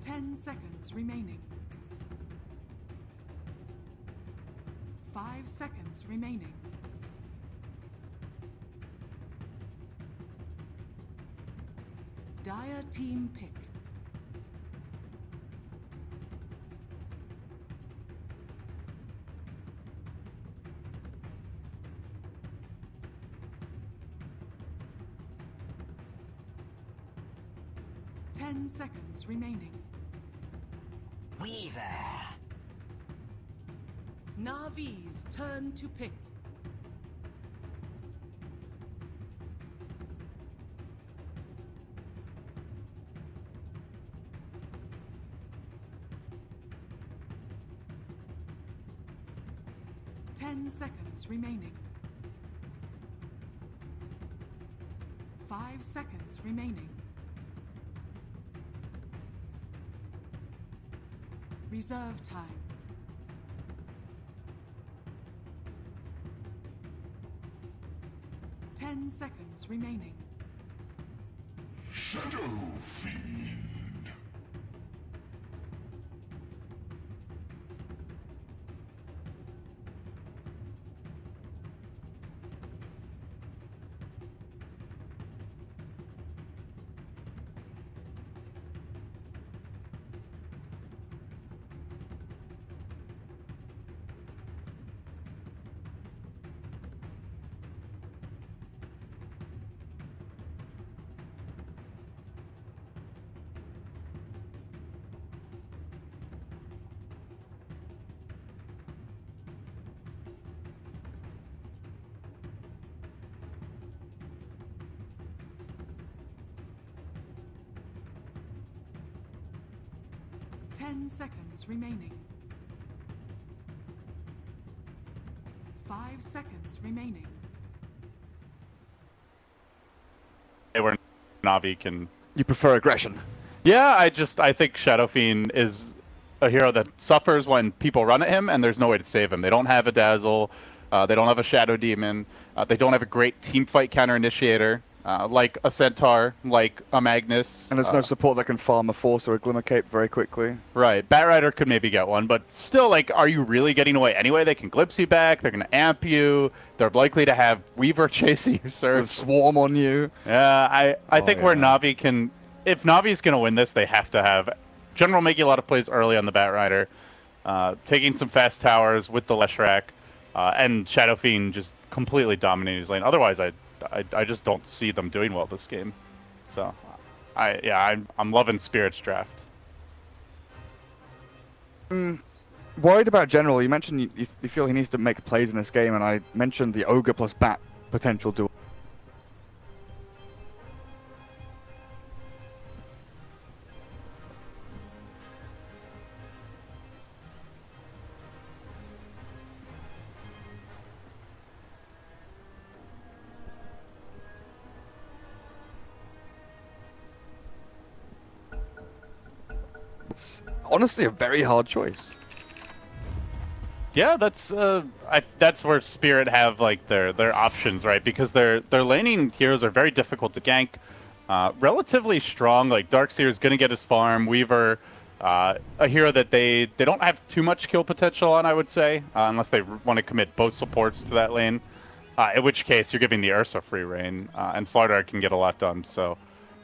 10 seconds remaining. 5 seconds remaining. Dire team pick. Ten seconds remaining. Weaver. Navi's turn to pick. Ten seconds remaining. 5 seconds remaining. Reserve time. Ten seconds remaining. Shadow Fiend. Ten seconds remaining. 5 seconds remaining. Where Navi can. You prefer aggression? Yeah, I think Shadow Fiend is a hero that suffers when people run at him and there's no way to save him. They don't have a Dazzle, they don't have a Shadow Demon, they don't have a great teamfight counter initiator like a Centaur, like a Magnus. And there's no support that can farm a Force or a Glimmer Cape very quickly. Right, Batrider could maybe get one, but still, like, are you really getting away anyway? They can glimpse you back, they're going to amp you, they're likely to have Weaver chasing you, sir. With Swarm on you. Yeah, I think where Navi can... If Navi's going to win this, they have to have General making a lot of plays early on the Batrider, taking some fast towers with the Leshrac, and Shadow Fiend just completely dominating his lane. Otherwise, I just don't see them doing well this game. So, I'm loving Spirit's draft. Worried about General. You mentioned you feel he needs to make plays in this game, and I mentioned the Ogre plus Bat potential duel. It's honestly a very hard choice. Yeah, that's where Spirit have like their options, right? Because their laning heroes are very difficult to gank, relatively strong. Like Darkseer is going to get his farm. Weaver, a hero that they don't have too much kill potential on, I would say, unless they want to commit both supports to that lane. In which case, you're giving the Ursa free reign, and Slardar can get a lot done. So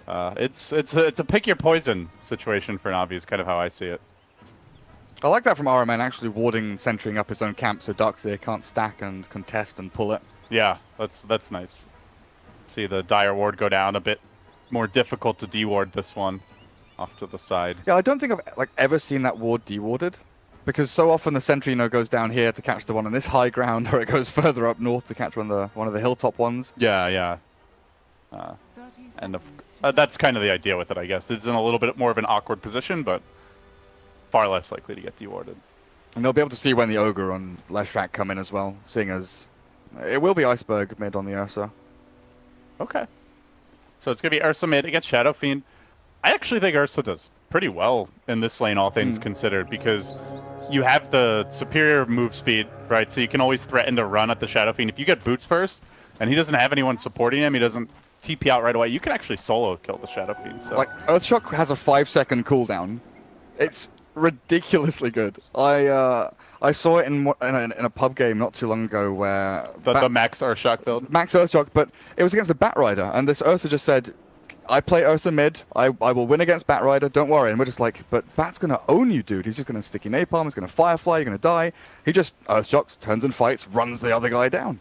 it's a pick your poison situation for Navi is kind of how I see it. I like that from RMN, actually warding, centering up his own camp so Darkseer can't stack and contest and pull it. Yeah, that's nice. See the Dire Ward go down a bit. More difficult to deward this one off to the side. Yeah, I don't think I've ever seen that ward dewarded, because so often the sentry goes down here to catch the one on this high ground, or it goes further up north to catch one of the hilltop ones. Yeah. And that's kind of the idea with it, I guess. It's in a little bit more of an awkward position, but far less likely to get dewarded. And they'll be able to see when the Ogre and Leshrac come in as well, seeing as it will be Iceberg mid on the Ursa. Okay. So it's going to be Ursa mid against Shadow Fiend. I actually think Ursa does pretty well in this lane, all things considered, because you have the superior move speed, right? So you can always threaten to run at the Shadow Fiend. If you get boots first, and he doesn't have anyone supporting him, he doesn't TP out right away, you can actually solo kill the Shadow Fiend. So. Like, Earthshock has a 5-second cooldown, It's ridiculously good. I saw it in a pub game not too long ago where The Max Urshock build. Max Earthshock, but it was against a Batrider, and this Ursa just said, I play Ursa mid, I will win against Batrider, don't worry. And we're just like, but Bat's going to own you, dude. He's just going to sticky napalm, he's going to Firefly, you're going to die. He just Earthshocks, turns and fights, runs the other guy down.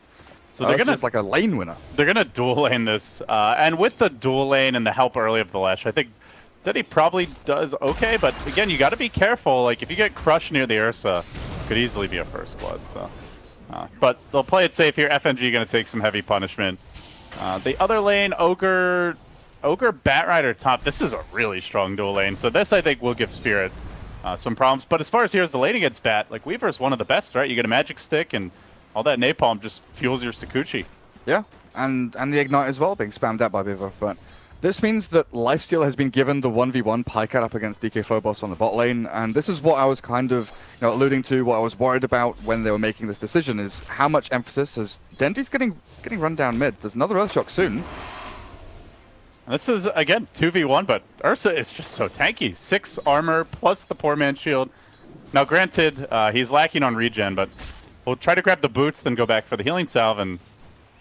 So they're gonna, it's like a lane winner. They're going to dual lane this, and with the dual lane and the help early of the Lash, I think that he probably does okay, but again, you got to be careful. Like, if you get crushed near the Ursa, could easily be a first blood, so. But they'll play it safe here. FNG going to take some heavy punishment. The other lane, Ogre Batrider top. This is a really strong dual lane, so this I think will give Spirit some problems. But as far as heroes to lane against Bat, like Weaver's one of the best, right? You get a magic stick and all that napalm just fuels your Sakuchi. Yeah, and the Ignite as well being spammed out by Viva, but this means that Lifesteal has been given the 1v1 Pycat up against DK Phobos on the bot lane, and this is what I was kind of alluding to, what I was worried about when they were making this decision, is how much emphasis is Dendi's getting run down mid. There's another Earthshock soon. This is, again, 2v1, but Ursa is just so tanky. 6 armor plus the poor man's shield. Now, granted, he's lacking on regen, but we'll try to grab the boots, then go back for the healing salve. And,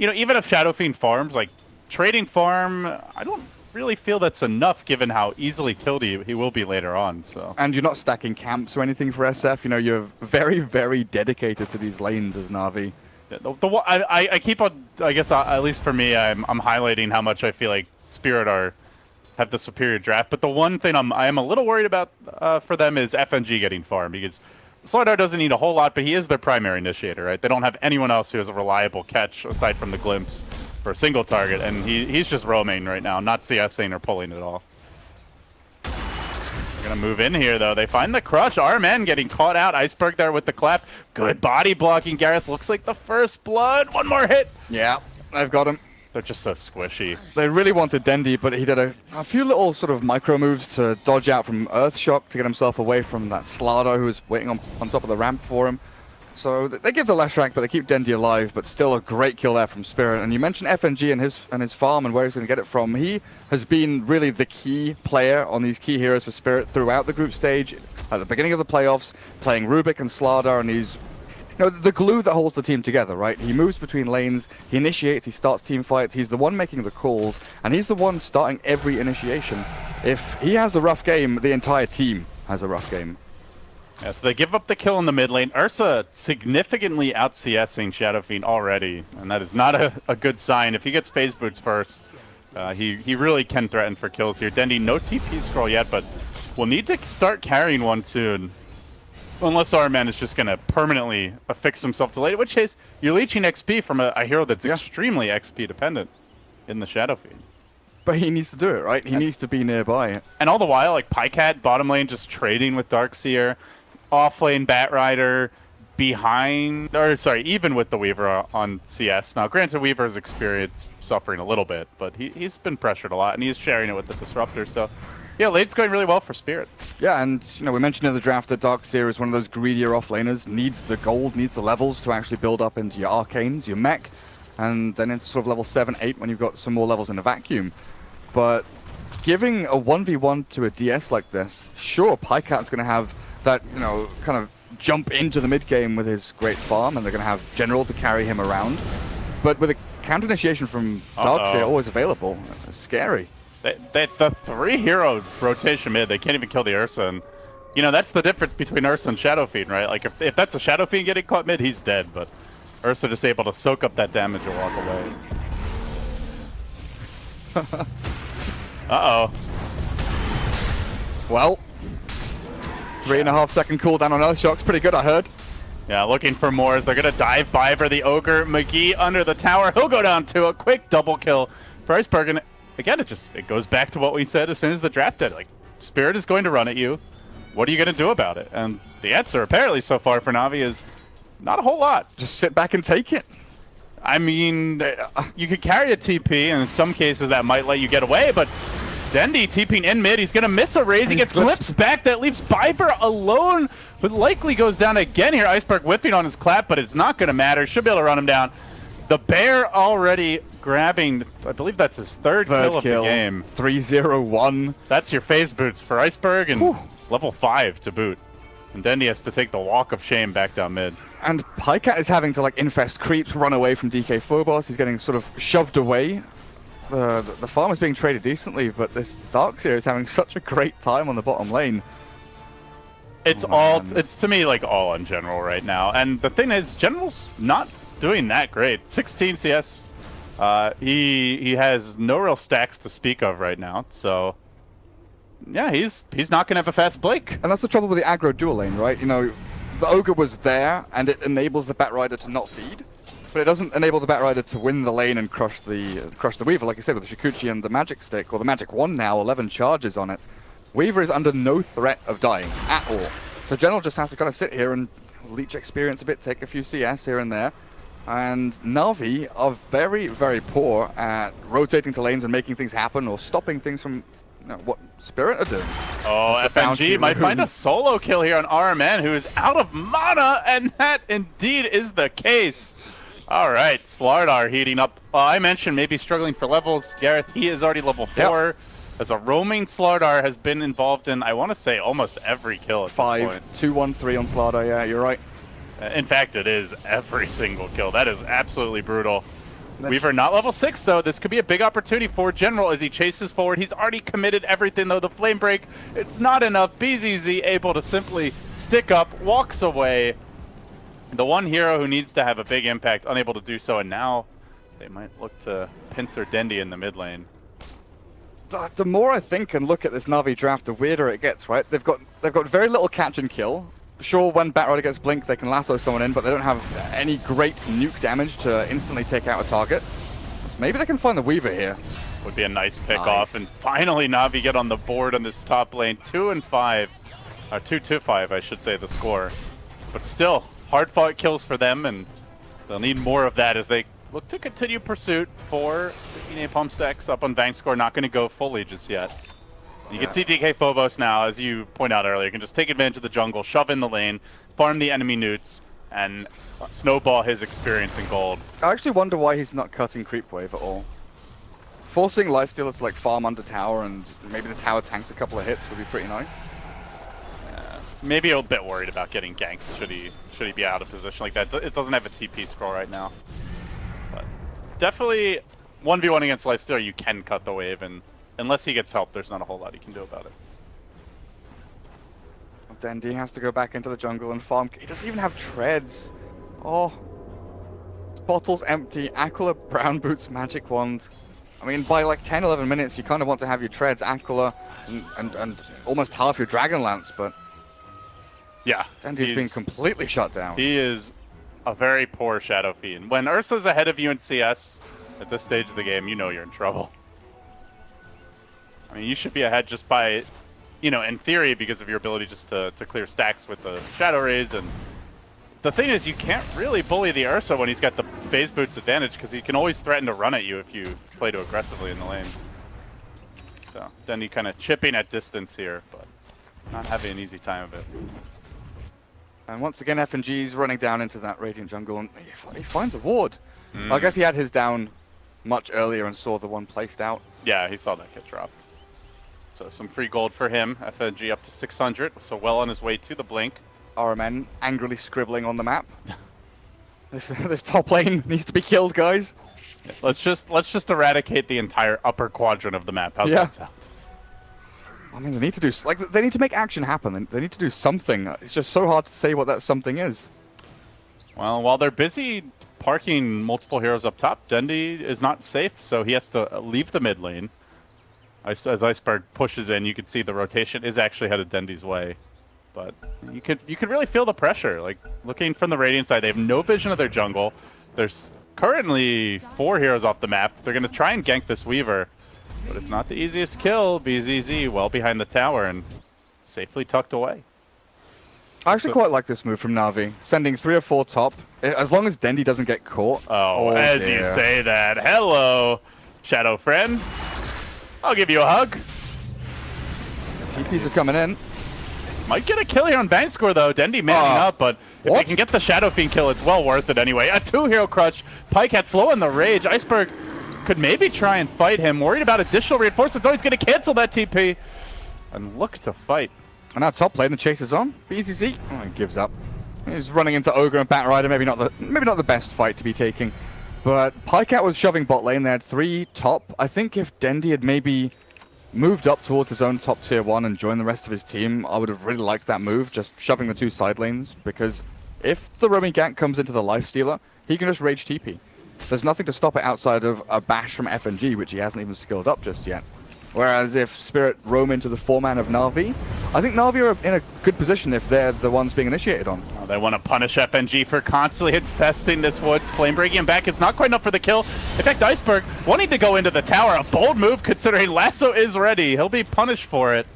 even if Shadow Fiend farms, like, trading farm, I don't really feel that's enough given how easily killed he will be later on. So. And you're not stacking camps or anything for SF. You're very, very dedicated to these lanes as Navi. I keep on, I guess, at least for me, I'm highlighting how much I feel like Spirit have the superior draft, but the one thing I am a little worried about for them is FNG getting farmed, because Slardar doesn't need a whole lot, but he is their primary initiator, right? They don't have anyone else who has a reliable catch aside from the glimpse for a single target, and he's just roaming right now, not CSing or pulling at all. They're gonna move in here though. They find the crush. Armen getting caught out. Iceberg there with the clap. Good body blocking. Gareth looks like the first blood. One more hit. Yeah, I've got him. They're just so squishy. They really wanted Dendi, but he did a few little sort of micro moves to dodge out from Earthshock to get himself away from that Slardar who was waiting on top of the ramp for him. So they give the Leshrac, but they keep Dendi alive, but still a great kill there from Spirit. And you mentioned FNG and his farm and where he's going to get it from. He has been really the key player on these key heroes for Spirit throughout the group stage, at the beginning of the playoffs, playing Rubik and Slardar, and he's the glue that holds the team together, right? He moves between lanes, he initiates, he starts team fights, he's the one making the calls, and he's the one starting every initiation. If he has a rough game, the entire team has a rough game. Yeah, so they give up the kill in the mid lane. Ursa significantly out-CSing Shadow Fiend already, and that is not a good sign. If he gets phase boots first, he really can threaten for kills here. Dendi, no TP scroll yet, but we'll need to start carrying one soon. Unless Arman is just going to permanently affix himself to late, in which case you're leeching XP from a hero that's extremely XP dependent in the Shadow Fiend. But he needs to do it, right? He needs to be nearby. And all the while, like Pycat, bottom lane just trading with Darkseer, off lane Batrider, behind, or sorry, even with the Weaver on CS. Now, granted, Weaver's experience suffering a little bit, but he's been pressured a lot, and he's sharing it with the Disruptor, so... Yeah, late's going really well for Spirit. Yeah, and we mentioned in the draft that Darkseer is one of those greedier offlaners, needs the gold, needs the levels to actually build up into your arcanes, your mech, and then into sort of level 7, 8 when you've got some more levels in a vacuum. But giving a 1v1 to a DS like this, sure, Pycat's going to have that, kind of jump into the mid game with his great farm, and they're going to have General to carry him around. But with a counter initiation from Darkseer always available, it's scary. The 3-hero rotation mid, they can't even kill the Ursa, and that's the difference between Ursa and Shadow Fiend, right? Like if that's a Shadow Fiend getting caught mid, he's dead, but Ursa just able to soak up that damage and walk away. Uh-oh. Well, 3.5 second cooldown on Earthshock's pretty good, I heard. Yeah, looking for more as they're gonna dive by for the Ogre. McGee under the tower, he'll go down to a quick double kill for Iceberg, and again, it goes back to what we said as soon as the draft did. Like, Spirit is going to run at you. What are you going to do about it? And the answer, apparently, so far for Navi is not a whole lot. Just sit back and take it. I mean, you could carry a TP, and in some cases that might let you get away, but Dendi TPing in mid, he's going to miss a raise. He gets glimpsed back. That leaves Biber alone, but likely goes down again here. Iceberg whipping on his clap, but it's not going to matter. Should be able to run him down. The Bear already grabbing, I believe that's his third kill of the game. 3-0-1. That's your phase boots for Iceberg, and Level 5 to boot. And Dendy has to take the walk of shame back down mid. And Pycat is having to like infest creeps, run away from DK Phobos. He's getting sort of shoved away. The farm is being traded decently, but this Darkseer is having such a great time on the bottom lane. It's it's to me like all in general right now. And the thing is, General's not doing that great. 16 CS. He has no real stacks to speak of right now. So yeah, he's not gonna have a fast Blake. And that's the trouble with the aggro dual lane, right? You know, the Ogre was there, and it enables the Batrider to not feed, but it doesn't enable the Batrider to win the lane and crush the Weaver, like you said, with the Shikuchi and the Magic Stick, or the Magic Wand now, 11 charges on it. Weaver is under no threat of dying at all. So General just has to kind of sit here and leech experience a bit, take a few CS here and there. And Navi are very, very poor at rotating to lanes and making things happen, or stopping things from, you know, what Spirit are doing. Oh, FNG might find a solo kill here on RMN, who is out of mana, and that indeed is the case. All right, Slardar heating up. I mentioned maybe struggling for levels. Gareth, he is already level 4. Yep. As a roaming Slardar has been involved in, I want to say, almost every kill at this point. 2-1-3 on Slardar, yeah, you're right. In fact, it is every single kill. That is absolutely brutal. Weaver not level 6, though. This could be a big opportunity for General as he chases forward. He's already committed everything, though. The Flame Break, it's not enough. BZZ able to simply stick up, walks away. The one hero who needs to have a big impact, unable to do so, and now they might look to pincer Dendy in the mid lane. The more I think and look at this Navi draft, the weirder it gets, right? They've got very little catch and kill. Sure, when Batrider gets blinked, they can lasso someone in, but they don't have any great nuke damage to instantly take out a target. Maybe they can find the Weaver here. Would be a nice pick off, and finally Navi get on the board on this top lane. 2-5, or 2-5, I should say, the score. But still, hard-fought kills for them, and they'll need more of that as they look to continue pursuit for Sticky Napalm Stacks up on Vangscore. Not going to go fully just yet. You can see DK Phobos now, as you point out earlier, can just take advantage of the jungle, shove in the lane, farm the enemy newts, and snowball his experience in gold. I actually wonder why he's not cutting creep wave at all. Forcing Lifestealer to like farm under tower, and maybe the tower tanks a couple of hits would be pretty nice. Maybe a bit worried about getting ganked should he be out of position like that. It doesn't have a TP scroll right now. But definitely 1v1 against Lifestealer, you can cut the wave, and unless he gets help, there's not a whole lot he can do about it. Dendy has to go back into the jungle and farm. He doesn't even have treads. Oh. His bottle's empty. Aquila, Brown Boots, Magic Wand. I mean, by like 10, 11 minutes, you kind of want to have your treads, Aquila, and almost half your Dragonlance, but yeah, Dendy's been completely shut down. He is a very poor Shadow Fiend. When Ursa's ahead of you in CS at this stage of the game, you know you're in trouble. I mean, you should be ahead just by, you know, in theory, because of your ability just to clear stacks with the Shadow Rays. And the thing is, you can't really bully the Ursa when he's got the phase boots advantage, because he can always threaten to run at you if you play too aggressively in the lane. So, Dendy kind of chipping at distance here, but not having an easy time of it. And once again, FNG's running down into that Radiant jungle, and he finds a ward. I guess he had his down much earlier and saw the one placed out. Yeah, he saw that get dropped. So some free gold for him. FNG up to 600, so well on his way to the blink. RMN angrily scribbling on the map. This top lane needs to be killed, guys. Yeah, let's just eradicate the entire upper quadrant of the map. How's that sound? I mean, they need to do they need to make action happen. They need to do something. It's just so hard to say what that something is. Well, while they're busy parking multiple heroes up top, Dendy is not safe, so he has to leave the mid lane. As Iceberg pushes in, you can see the rotation is actually headed Dendy's way. But you could really feel the pressure. Like, looking from the Radiant side, they have no vision of their jungle. There's currently 4 heroes off the map. They're going to try and gank this Weaver, but it's not the easiest kill. BZZ well behind the tower and safely tucked away. I actually quite like this move from Navi, sending 3 or 4 top, as long as Dendy doesn't get caught. Oh, as dear. You say that. Hello, Shadow friend. I'll give you a hug. The TPs are coming in. Might get a kill here on Vangscore, though. Dendy manning up, but if they can get the Shadow Fiend kill, it's well worth it anyway. A 2-hero crush. Pycat slow in the rage. Iceberg could maybe try and fight him. Worried about additional reinforcements. Oh, he's going to cancel that TP and look to fight. And now top lane, the chase is on. BZZ, oh, he gives up. He's running into Ogre and Batrider, maybe not the best fight to be taking. But Pycat was shoving bot lane, they had 3 top. I think if Dendi had maybe moved up towards his own top tier 1 and joined the rest of his team, I would have really liked that move, just shoving the 2 side lanes, because if the roaming gank comes into the lifestealer, he can just rage TP. There's nothing to stop it outside of a bash from FNG, which he hasn't even skilled up just yet. Whereas if Spirit roam into the 4-man of Navi, I think Navi are in a good position if they're the ones being initiated on. Oh, they want to punish FNG for constantly infesting this woods. Flame breaking him back. It's not quite enough for the kill. In fact, Iceberg wanting to go into the tower. A bold move considering Lasso is ready. He'll be punished for it.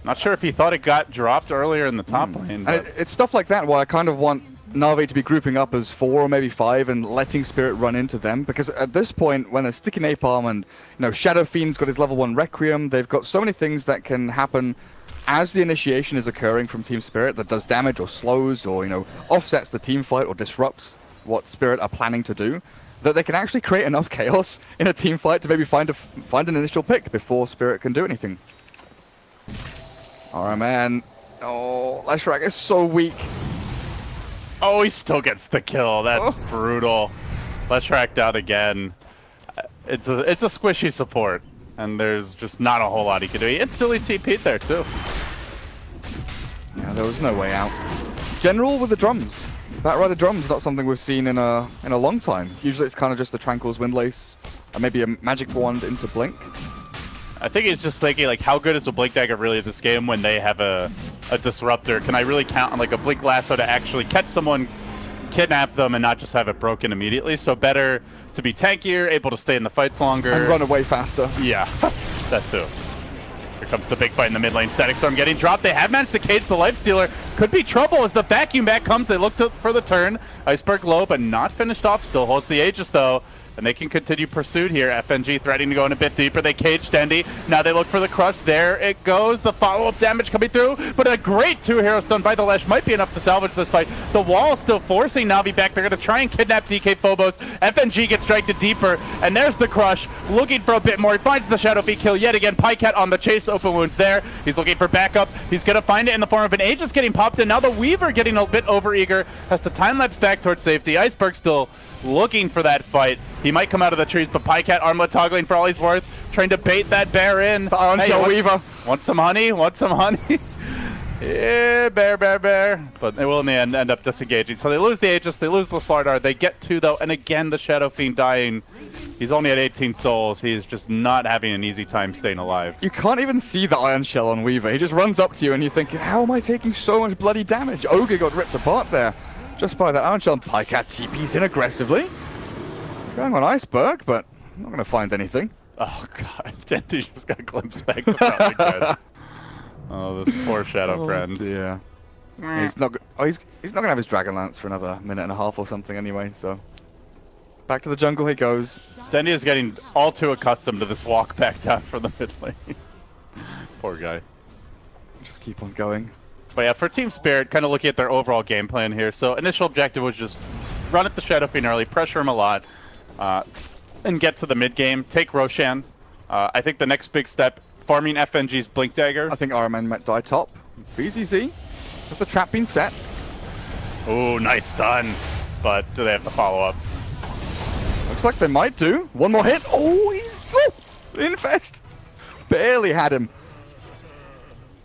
Not sure if he thought it got dropped earlier in the top lane. And it's stuff like that where I kind of want Navi to be grouping up as 4 or maybe 5 and letting Spirit run into them, because at this point when a sticky napalm and Shadow Fiend's got his level 1 Requiem, they've got so many things that can happen as the initiation is occurring from Team Spirit that does damage or slows or offsets the team fight or disrupts what Spirit are planning to do, that they can actually create enough chaos in a team fight to maybe find an initial pick before Spirit can do anything. Alright, man. Oh, Leshrac is so weak. Oh, he still gets the kill. That's brutal. Leshrac down again. It's a squishy support, and there's just not a whole lot he can do. He instantly TP'd there too. Yeah, there was no way out. General with the drums. Batrider drums, not something we've seen in a long time. Usually it's kind of just the Tranquil's Windlace, and maybe a magic wand into Blink. I think he's just thinking, like, how good is a Blink Dagger really at this game when they have a disruptor? Can I really count on like a Blink Lasso to actually catch someone, kidnap them, and not just have it broken immediately? So better to be tankier, able to stay in the fights longer. And run away faster. Yeah, that too. Here comes the big fight in the mid lane. Static Storm getting dropped. They have managed to cage the Lifestealer. Could be trouble as the vacuum back comes. They look for the turn. Iceberg low, but not finished off. Still holds the Aegis though. And they can continue pursuit here. FNG threatening to go in a bit deeper. They cage Dendi. Now they look for the crush. There it goes. The follow-up damage coming through. But a great 2-hero stun by the Lesh might be enough to salvage this fight. The wall still forcing Navi back. They're going to try and kidnap DK Phobos. FNG gets dragged to deeper. And there's the crush. Looking for a bit more. He finds the Shadow Feet kill yet again. Pycat on the chase. Open wounds there. He's looking for backup. He's going to find it in the form of an Aegis getting popped. And now the Weaver getting a bit overeager. Has to time-lapse back towards safety. Iceberg still looking for that fight. He might come out of the trees, but Pycat armlet toggling for all he's worth, trying to bait that bear in. Hey, Weaver. Want some honey? Want some honey? Yeah, bear. But they will in the end up disengaging. So they lose the Aegis, they lose the Slardar. They get 2 though, and again the Shadow Fiend dying. He's only at 18 souls. He's just not having an easy time staying alive. You can't even see the Iron Shell on Weaver. He just runs up to you and you think, how am I taking so much bloody damage? Ogre got ripped apart there just by the Iron Shell. Pycat TP's in aggressively. Going on Iceberg, but I'm not going to find anything. Oh god, Dendi just got glimpsed back without the guys. Oh, this poor Shadow friend. Yeah. He's not gonna have his Dragonlance for another minute and a half or something anyway. So back to the jungle he goes. Dendi is getting all too accustomed to this walk back down from the mid lane. Poor guy. Just keep on going. But yeah, for Team Spirit, kind of looking at their overall game plan here. So initial objective was just run at the Shadow Fiend early, pressure him a lot, and get to the mid game. Take Roshan. I think the next big step, farming FNG's Blink Dagger. I think RMN might die top. BZZ. Has the trap been set? Oh, nice stun. But do they have the follow-up? Looks like they might do. One more hit. Oh, Infest. Barely had him.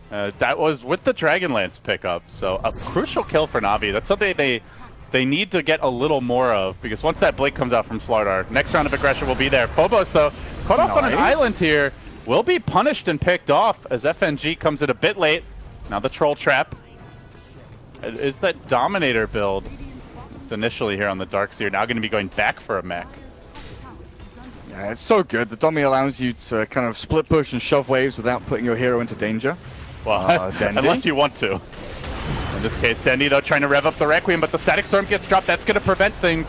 That was with the Dragonlance pickup. So a crucial kill for Navi. That's something they need to get a little more of, because once that Blink comes out from Slardar, next round of aggression will be there. Phobos, though, caught off on an island here, will be punished and picked off as FNG comes in a bit late. Now the Troll Trap. Is that Dominator build? Just initially here on the Darkseer, now going to be going back for a mech. Yeah, it's so good. The Domi allows you to kind of split push and shove waves without putting your hero into danger. Well, unless you want to. In this case, Dendi, though, trying to rev up the Requiem, but the Static Storm gets dropped. That's going to prevent things.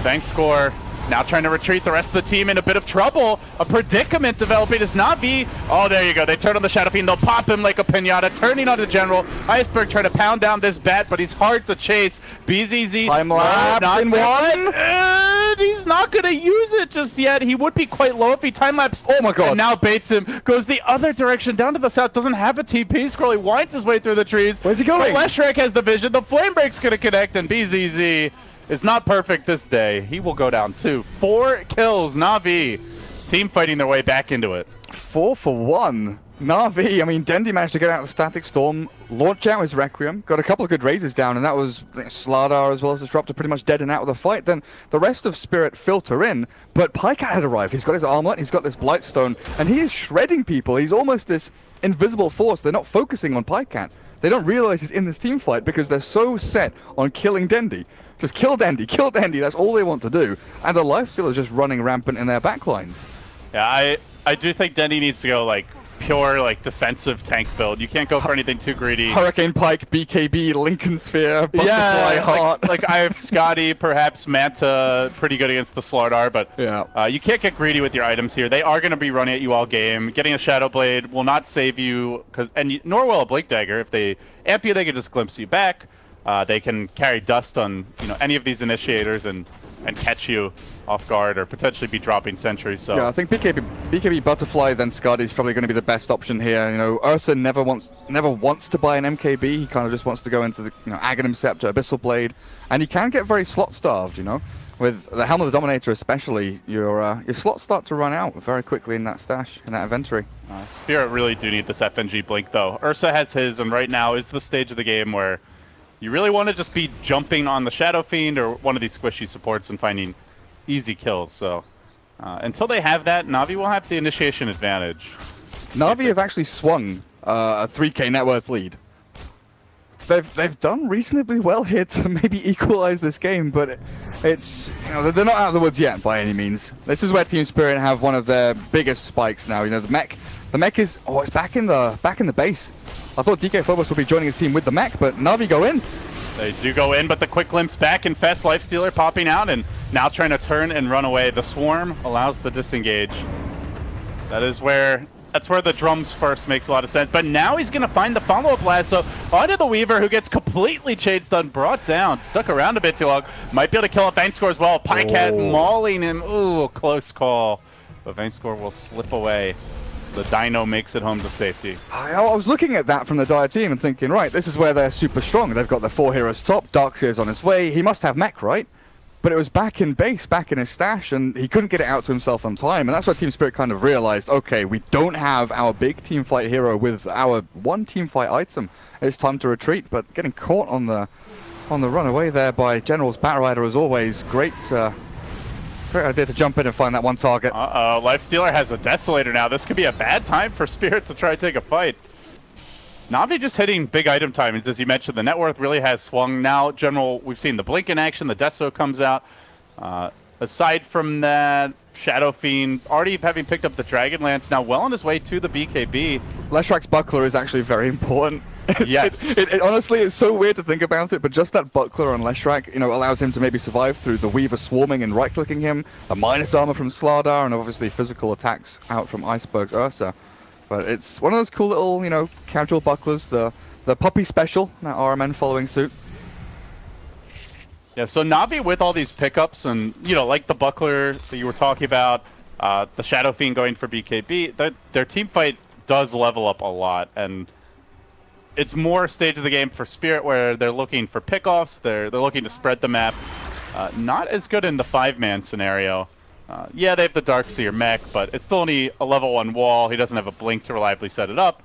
Thanks, Score. Now trying to retreat, the rest of the team in a bit of trouble. A predicament developing as Navi. Oh, there you go. They turn on the Shadow Fiend. They'll pop him like a pinata, turning on the General. Iceberg trying to pound down this bat, but he's hard to chase. BZZ. Time lapse in one. And he's He's not going to use it just yet. He would be quite low if he time-lapsed. Oh my god. And now baits him. Goes the other direction, down to the south. Doesn't have a TP. Scrolly winds his way through the trees. Where's he going? But Leshrac has the vision. The Flame Break's going to connect, and BZZ is not perfect this day. He will go down too. 4 kills, Navi. Team fighting their way back into it. 4 for 1. Navi, I mean, Dendi managed to get out of the Static Storm, launch out his Requiem, got a couple of good raises down, and that was Slardar as well as Disruptor pretty much dead and out of the fight. Then the rest of Spirit filter in, but Pycat had arrived. He's got his armlet, he's got this Blightstone, and he is shredding people. He's almost this invisible force. They're not focusing on Pycat. They don't realize he's in this team fight because they're so set on killing Dendi. Just kill Dendi, that's all they want to do. And the Lifesteal is just running rampant in their backlines. Yeah, I do think Dendi needs to go, like, pure, like, defensive tank build. You can't go for anything too greedy. Hurricane Pike, BKB, Lincoln Sphere, Butterfly Heart. Like I have Scotty, perhaps Manta, pretty good against the Slardar, but yeah. You can't get greedy with your items here. They are going to be running at you all game. Getting a Shadow Blade will not save you, nor will a Blink Dagger. If they amp you, they can just glimpse you back. They can carry dust on any of these initiators and catch you off guard or potentially be dropping sentries. So yeah, I think BKB Butterfly then Scotty is probably going to be the best option here. Ursa never wants to buy an MKB. He kind of just wants to go into the Aghanim Scepter, Abyssal Blade, and he can get very slot starved. With the Helm of the Dominator especially, your slots start to run out very quickly in that stash, in that inventory. Spirit really do need this FNG Blink though. Ursa has his, and right now is the stage of the game where you really want to just be jumping on the Shadow Fiend or one of these squishy supports and finding easy kills. So until they have that, Navi will have the initiation advantage. Navi have actually swung a 3k net worth lead. They've done reasonably well here to maybe equalize this game, but it's they're not out of the woods yet by any means. This is where Team Spirit have one of their biggest spikes now. The mech is it's back in the base. I thought DK Phobos would be joining his team with the mech, but Navi go in. They do go in, but the quick glimpse back, and Fest Lifestealer popping out and now trying to turn and run away. The Swarm allows the disengage. That's where the drums first makes a lot of sense. But now he's going to find the follow-up lasso onto the Weaver, who gets completely shade stunned, brought down, stuck around a bit too long. Might be able to kill off Vaynescore as well. Pycat mauling him. Ooh, close call. But Vaynescore will slip away. The Dino makes it home to safety. I was looking at that from the Dire team and thinking, right, this is where they're super strong. They've got their 4 heroes top. Darkseer's on his way. He must have mech, right? But it was back in base, back in his stash, and he couldn't get it out to himself on time. And that's where Team Spirit kind of realized, okay, we don't have our big team fight hero with our one team fight item. It's time to retreat. But getting caught on the run away there by General's Batrider as always. Great idea to jump in and find that one target. Lifestealer has a Desolator now. This could be a bad time for Spirit to try to take a fight. Navi just hitting big item timings. As you mentioned, the net worth really has swung. Now, General, we've seen the Blink in action. The Deso comes out. Aside from that, Shadow Fiend already having picked up the Dragonlance, now well on his way to the BKB. Leshrac's Buckler is actually very important. Yes. It honestly, it's so weird to think about it, but just that Buckler on Leshrac, allows him to maybe survive through the Weaver swarming and right-clicking him, a minus armor from Slardar, and obviously physical attacks out from Iceberg's Ursa. But it's one of those cool little, casual bucklers, the puppy special, that RMN following suit. Yeah, so Navi with all these pickups and, like the Buckler that you were talking about, the Shadow Fiend going for BKB, their team fight does level up a lot, and it's more stage of the game for Spirit where they're looking for pickoffs, they're looking to spread the map. Not as good in the 5-man scenario. Yeah, they have the Darkseer mech, but it's still only a level 1 wall. He doesn't have a blink to reliably set it up.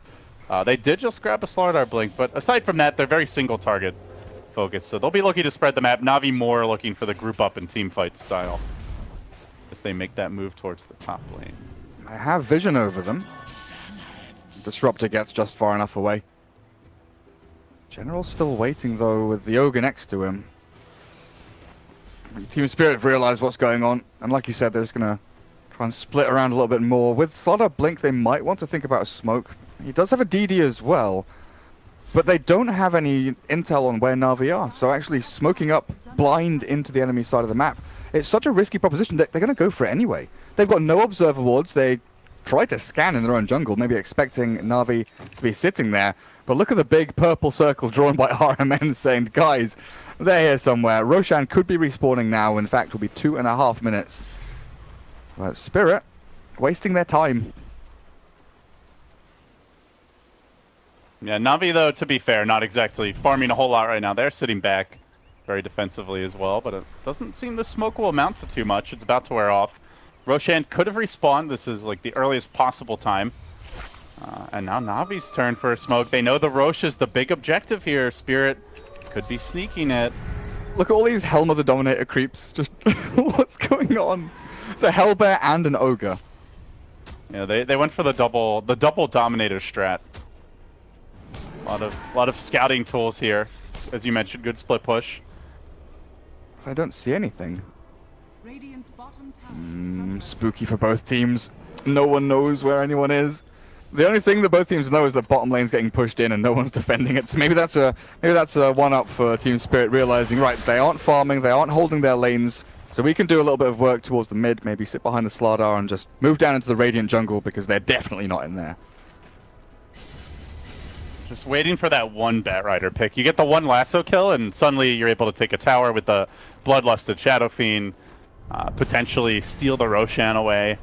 They did just grab a Slardar blink, but aside from that, they're very single target focused. So they'll be looking to spread the map. Navi more looking for the group up and team fight style as they make that move towards the top lane. I have vision over them. Disruptor gets just far enough away. General's still waiting though with the Ogre next to him. Team Spirit have realized what's going on, and like you said, they're just gonna try and split around a little bit more. With Slardar Blink, they might want to think about a smoke. He does have a DD as well, but they don't have any intel on where Navi are, so actually smoking up blind into the enemy side of the map, it's such a risky proposition that they're gonna go for it anyway. They've got no observer wards. They try to scan in their own jungle, maybe expecting Navi to be sitting there, But look at the big purple circle drawn by RMN saying, guys, they're here somewhere. Roshan could be respawning now. In fact, will be 2.5 minutes. But Spirit, wasting their time. Yeah, Navi, though, to be fair, not exactly farming a whole lot right now. They're sitting back very defensively as well, but it doesn't seem the smoke will amount to too much. It's about to wear off. Roshan could have respawned. This is like the earliest possible time. And now Navi's turn for a smoke. They know the Rosh is the big objective here. Spirit could be sneaking it. Look at all these Helm of the Dominator creeps. Just what's going on? It's a Hellbear and an Ogre. Yeah, they went for the double Dominator strat. A lot of scouting tools here. As you mentioned, good split push. I don't see anything. Radiant's bottom tower is under Spooky for both teams. No one knows where anyone is. The only thing that both teams know is that bottom lane's getting pushed in and no one's defending it. So maybe that's a one-up for Team Spirit, realizing, right, they aren't farming, they aren't holding their lanes, so we can do a little bit of work towards the mid, maybe sit behind the Slardar and just move down into the Radiant jungle because they're definitely not in there. Just waiting for that one Batrider pick. You get the one lasso kill, and suddenly you're able to take a tower with the Bloodlusted Shadow Fiend, potentially steal the Roshan away.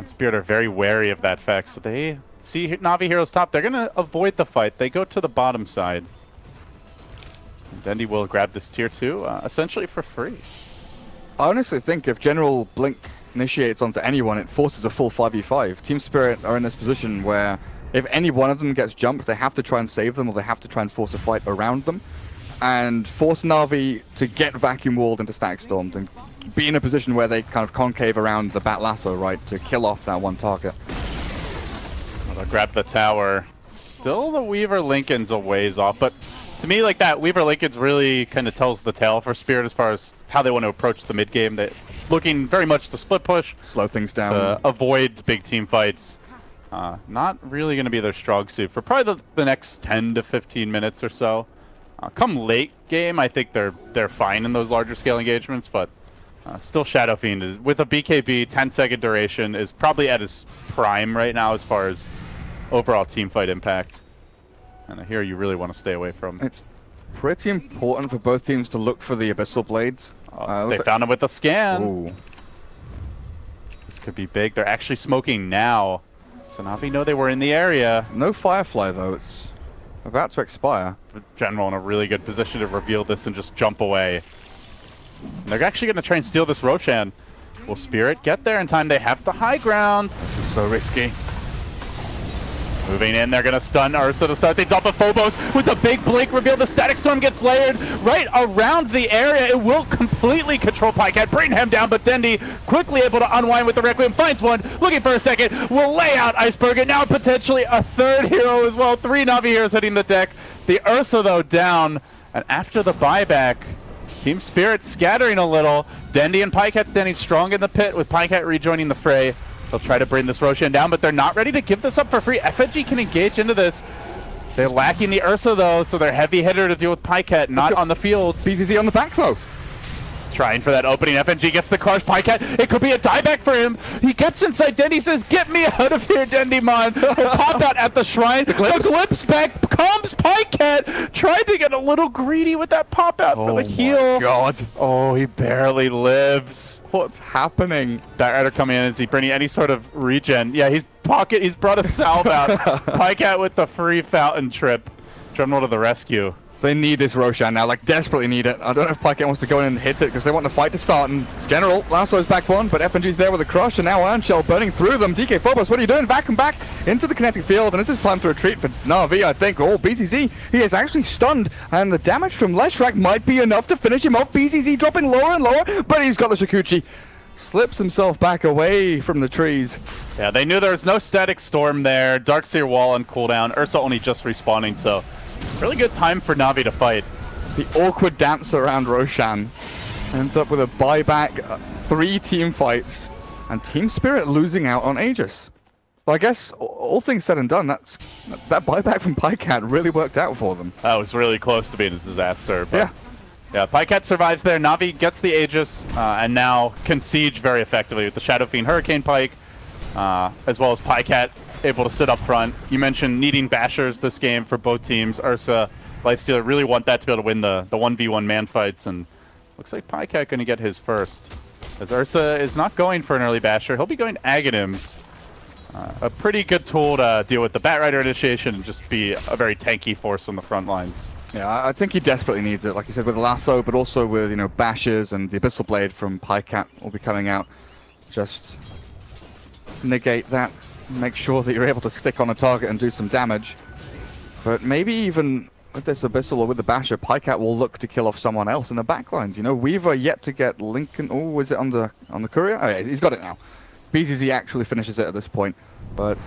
Spirit are very wary of that fact, so they see Navi Heroes top. They're going to avoid the fight. They go to the bottom side. And Dendi will grab this tier 2, essentially for free. I honestly think if General Blink initiates onto anyone, it forces a full 5v5. Team Spirit are in this position where if any one of them gets jumped, they have to try and save them, or they have to try and force a fight around them, and force Navi to get vacuum walled into stack stormed and be in a position where they kind of concave around the Bat Lasso, right, to kill off that one target. Well, they'll grab the tower. Still the Weaver Lincoln's a ways off, but to me, like, that Weaver Lincoln's really kind of tells the tale for Spirit as far as how they want to approach the mid game. They're looking very much to split push, slow things down, to avoid big team fights. Not really going to be their strong suit for probably the next 10 to 15 minutes or so. Come late game, I think they're fine in those larger scale engagements, but still Shadow Fiend is, with a BKB 10-second duration, is probably at his prime right now as far as overall team fight impact. And here you really want to stay away from. It's pretty important for both teams to look for the Abyssal Blades. They found him with a scan. Ooh. This could be big. They're actually smoking now. So Navi know they were in the area. No Firefly though, it's about to expire. General in a really good position to reveal this and just jump away. And they're actually going to try and steal this Roshan. Will Spirit get there in time? They have the high ground. This is so risky. Moving in, they're going to stun Ursa to start things off. But Phobos with a big blink reveal. The Static Storm gets layered right around the area. It will completely control Pycat, bring him down, but Dendi quickly able to unwind with the Requiem. Finds one, looking for a second, will lay out Iceberg, and now potentially a third hero as well. 3 Navi heroes hitting the deck. The Ursa, though, down. And after the buyback, Team Spirit scattering a little. Dendi and Pycat standing strong in the pit with Pycat rejoining the fray. They'll try to bring this Roshan down, but they're not ready to give this up for free. FNG can engage into this. They're lacking the Ursa, though, so they're heavy hitter to deal with Pycat, not on the field. BCC on the back, though. Trying for that opening. FNG gets the crush. Pycat, it could be a dieback for him. He gets inside. Dendi says, get me out of here, Dendimon. Pop out at the shrine. The glimpse back comes Pycat. Tried to get a little greedy with that pop out for the heal. Oh my god. Oh, he barely lives. What's happening? Batrider coming in. Is he bringing any sort of regen? Yeah, he's brought a salve out. Pycat with the free fountain trip. General to the rescue. They need this Roshan now, like desperately need it. I don't know if Pycat wants to go in and hit it because they want the fight to start. And General, Lasso's back one, but FNG's there with a crush, and now Iron Shell burning through them. DK Phobos, what are you doing? Back and back into the kinetic field, and this is time to retreat for Navi, I think. Oh, BCC, he is actually stunned, and the damage from Leshrac might be enough to finish him off. BCC dropping lower and lower, but he's got the Shikuchi. Slips himself back away from the trees. Yeah, they knew there was no static storm there. Darkseer wall on cooldown. Ursa only just respawning, so really good time for Navi to fight. The awkward dance around Roshan ends up with a buyback, 3 team fights, and Team Spirit losing out on Aegis. But I guess, all things said and done, that buyback from Pycat really worked out for them. That was really close to being a disaster. But yeah, Pycat survives there. Navi gets the Aegis, and now can siege very effectively with the Shadow Fiend Hurricane Pike. as well as Pycat able to sit up front. You mentioned needing bashers this game for both teams. Ursa, Lifestealer really want that to be able to win the 1v1 man fights, and looks like Pycat going to get his first. As Ursa is not going for an early basher, he'll be going Aghanims. A pretty good tool to deal with the Batrider initiation and just be a very tanky force on the front lines. Yeah, I think he desperately needs it, like you said, with the lasso, but also with, you know, bashes and the Abyssal Blade from Pycat will be coming out. Just negate that, make sure that you're able to stick on a target and do some damage. But maybe even with this Abyssal or with the basher, Pycat will look to kill off someone else in the backlines. You know, Weaver yet to get Lincoln. Oh, is it on the courier? Oh yeah, he's got it now. BZZ actually finishes it at this point, but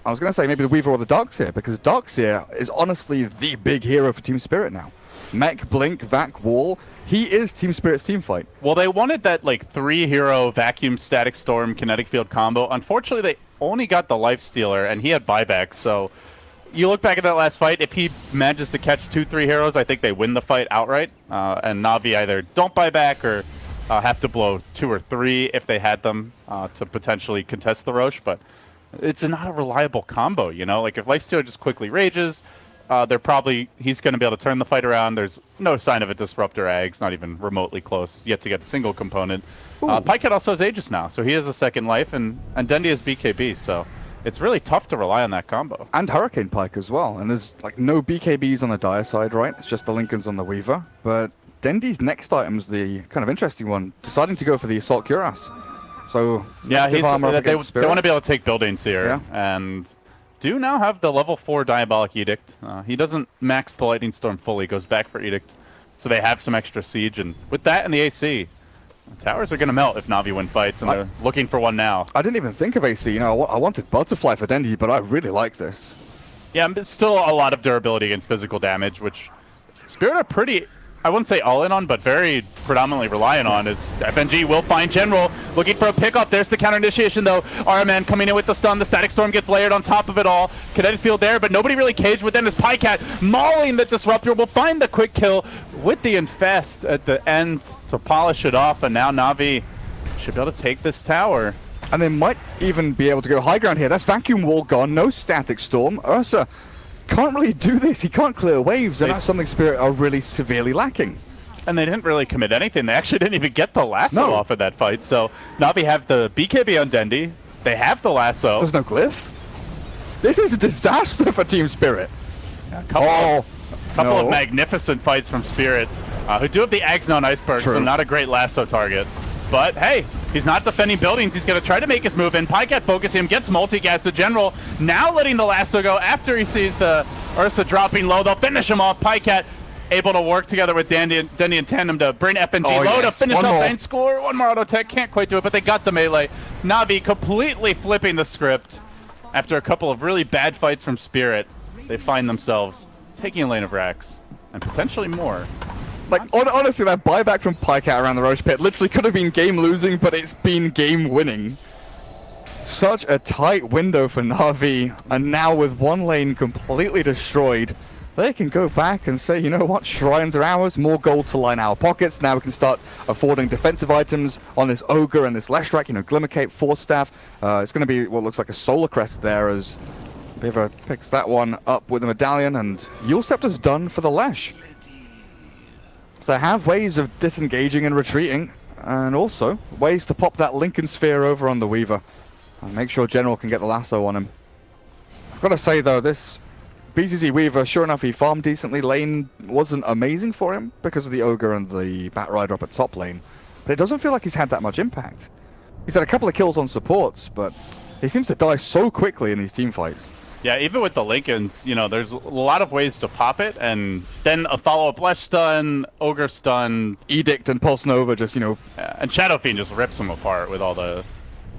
I was going to say maybe the Weaver or the Darkseer, because Darkseer is honestly the big hero for Team Spirit now. Mech, Blink, Vac, Wall, he is Team Spirit's team fight. Well, they wanted that like 3-hero Vacuum, Static Storm, Kinetic Field combo. Unfortunately, they only got the Lifestealer, and he had buyback, so you look back at that last fight, if he manages to catch 2-3 heroes, I think they win the fight outright, and Navi either don't buy back or have to blow 2 or 3 if they had them to potentially contest the Roche, but it's not a reliable combo, you know? Like, if Lifestealer just quickly rages, he's going to be able to turn the fight around. There's no sign of a Disruptor Ags, not even remotely close, yet to get a single component. Pycat also has Aegis now, so he has a second life, and Dendi has BKB, so it's really tough to rely on that combo. And Hurricane Pike as well, and there's like no BKBs on the Dire side, right? It's just the Lincolns on the Weaver, but Dendi's next item is the kind of interesting one, deciding to go for the Assault Cuirass. So yeah, they want to be able to take buildings here, yeah. And do now have the level 4 Diabolic Edict. He doesn't max the Lightning Storm fully, goes back for Edict, so they have some extra siege, and with that and the AC, the towers are going to melt if Navi win fights, and they're looking for one now. I didn't even think of AC, you know, I wanted Butterfly for Dendi, but I really like this. Yeah, but still a lot of durability against physical damage, which Spirit are pretty, I wouldn't say all in on, but very predominantly reliant on, as FNG will find General, looking for a pickup. There's the counter initiation though. RMN coming in with the stun. The Static Storm gets layered on top of it all. Kinetic Field there, but nobody really caged within as Pycat mauling the Disruptor. Will find the quick kill with the Infest at the end to polish it off, and now Navi should be able to take this tower. And they might even be able to go high ground here. That's Vacuum Wall gone, no Static Storm. Ursa can't really do this. He can't clear waves, and that's something Spirit are really severely lacking. And they didn't really commit anything. They actually didn't even get the lasso off of that fight. So Navi have the BKB on Dendi. They have the lasso. There's no glyph. This is a disaster for Team Spirit. Yeah, a couple of magnificent fights from Spirit, who do have the Ags on Iceberg, so not a great lasso target. But hey, he's not defending buildings. He's going to try to make his move in. Pycat focusing him, gets multi-gas the General. Now letting the lasso go after he sees the Ursa dropping low. They'll finish him off. Pycat able to work together with Dendi in tandem to bring FNG low to finish up and score. One more auto tech. Can't quite do it, but they got the melee. Navi completely flipping the script. After a couple of really bad fights from Spirit, they find themselves taking a lane of Rax and potentially more. Like, honestly, that buyback from Pycat around the Roche Pit literally could have been game losing, but it's been game winning. Such a tight window for Navi, and now with one lane completely destroyed, they can go back and say, you know what, shrines are ours, more gold to line our pockets. Now we can start affording defensive items on this Ogre and this Leshrac, you know, Glimmercape, Force Staff. It's going to be what looks like a Solar Crest there as Beaver picks that one up with the Medallion, and Yule Scepter's done for the Lesh. So they have ways of disengaging and retreating, and also ways to pop that Lincoln Sphere over on the Weaver and make sure General can get the lasso on him. I've got to say though, this BZZ Weaver, sure enough, he farmed decently. Lane wasn't amazing for him because of the Ogre and the Batrider up at top lane, but it doesn't feel like he's had that much impact. He's had a couple of kills on supports, but he seems to die so quickly in these team fights. Yeah, even with the Lincolns, you know, there's a lot of ways to pop it, and then a follow-up Lesh stun, Ogre stun, Edict and Pulse Nova just, you know... and Shadow Fiend just rips them apart with all the...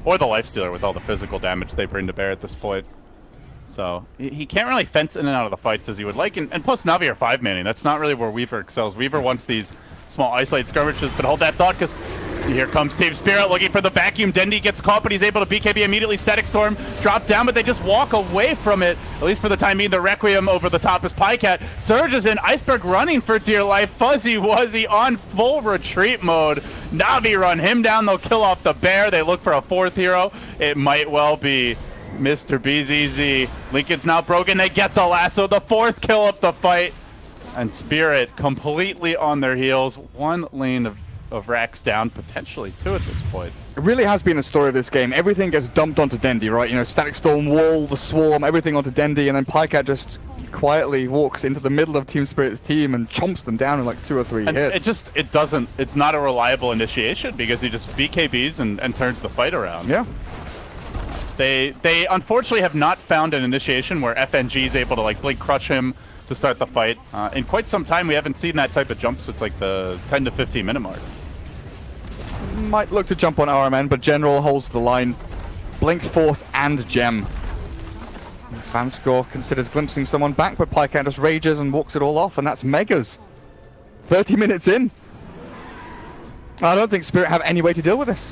or the Lifestealer with all the physical damage they bring to bear at this point. So, he can't really fence in and out of the fights as he would like, and plus Navi are 5-manning. That's not really where Weaver excels. Weaver wants these small isolate skirmishes, but hold that thought, because here comes Team Spirit looking for the vacuum. Dendi gets caught, but he's able to BKB immediately. Static Storm drop down, but they just walk away from it, at least for the time being. The Requiem over the top is Pycat. Surge is in. Iceberg running for dear life. Fuzzy Wuzzy on full retreat mode. Navi run him down. They'll kill off the bear. They look for a fourth hero. It might well be Mr. BZZ. Lincoln's now broken. They get the lasso. The fourth kill of the fight. And Spirit completely on their heels. One lane of racks down, potentially two at this point. It really has been a story of this game. Everything gets dumped onto Dendi, right? You know, Static Storm, Wall, the Swarm, everything onto Dendi, and then Pycat just quietly walks into the middle of Team Spirit's team and chomps them down in like 2 or 3 hits. It's not a reliable initiation because he just BKBs and turns the fight around. Yeah. They unfortunately have not found an initiation where FNG is able to like blink crush him to start the fight. In quite some time we haven't seen that type of jump since like the 10 to 15 minute mark. Might look to jump on RMN, but General holds the line. Blink, Force, and Gem. Vanscore considers glimpsing someone back, but Pycat just rages and walks it all off, and that's Megas. 30 minutes in. I don't think Spirit have any way to deal with this.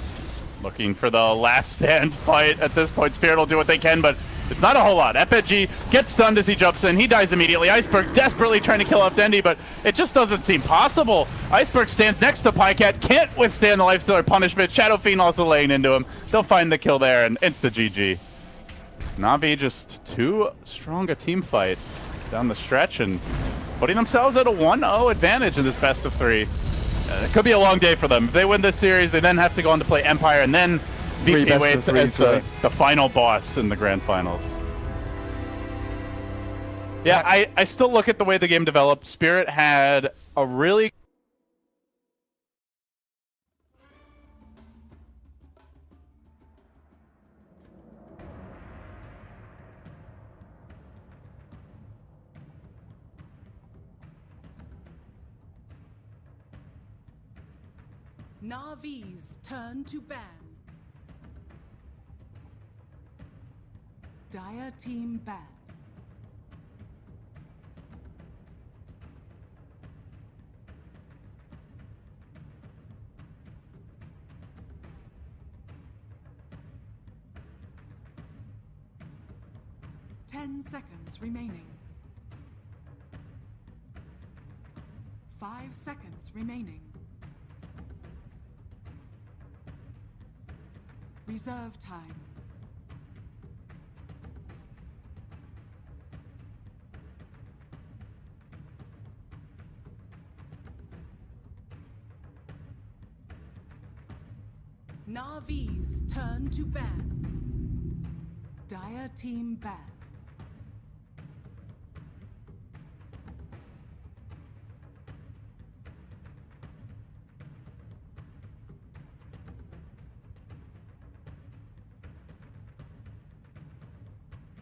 Looking for the last stand fight at this point. Spirit will do what they can, but it's not a whole lot. FNG gets stunned as he jumps in. He dies immediately. Iceberg desperately trying to kill off Dendi, but it just doesn't seem possible. Iceberg stands next to Pycat, can't withstand the Lifestealer punishment. Shadow Fiend also laying into him. They'll find the kill there, and insta GG. Navi just too strong a team fight down the stretch and putting themselves at a 1-0 advantage in this best of 3. It could be a long day for them. If they win this series, they then have to go on to play Empire, and then VP waits as the final boss in the grand finals. Yeah, I still look at the way the game developed. Spirit had a really... Navi's turn to ban. Dire team ban. Ten seconds remaining. 5 seconds remaining. Reserve time. Navi's turn to ban. Dire team ban.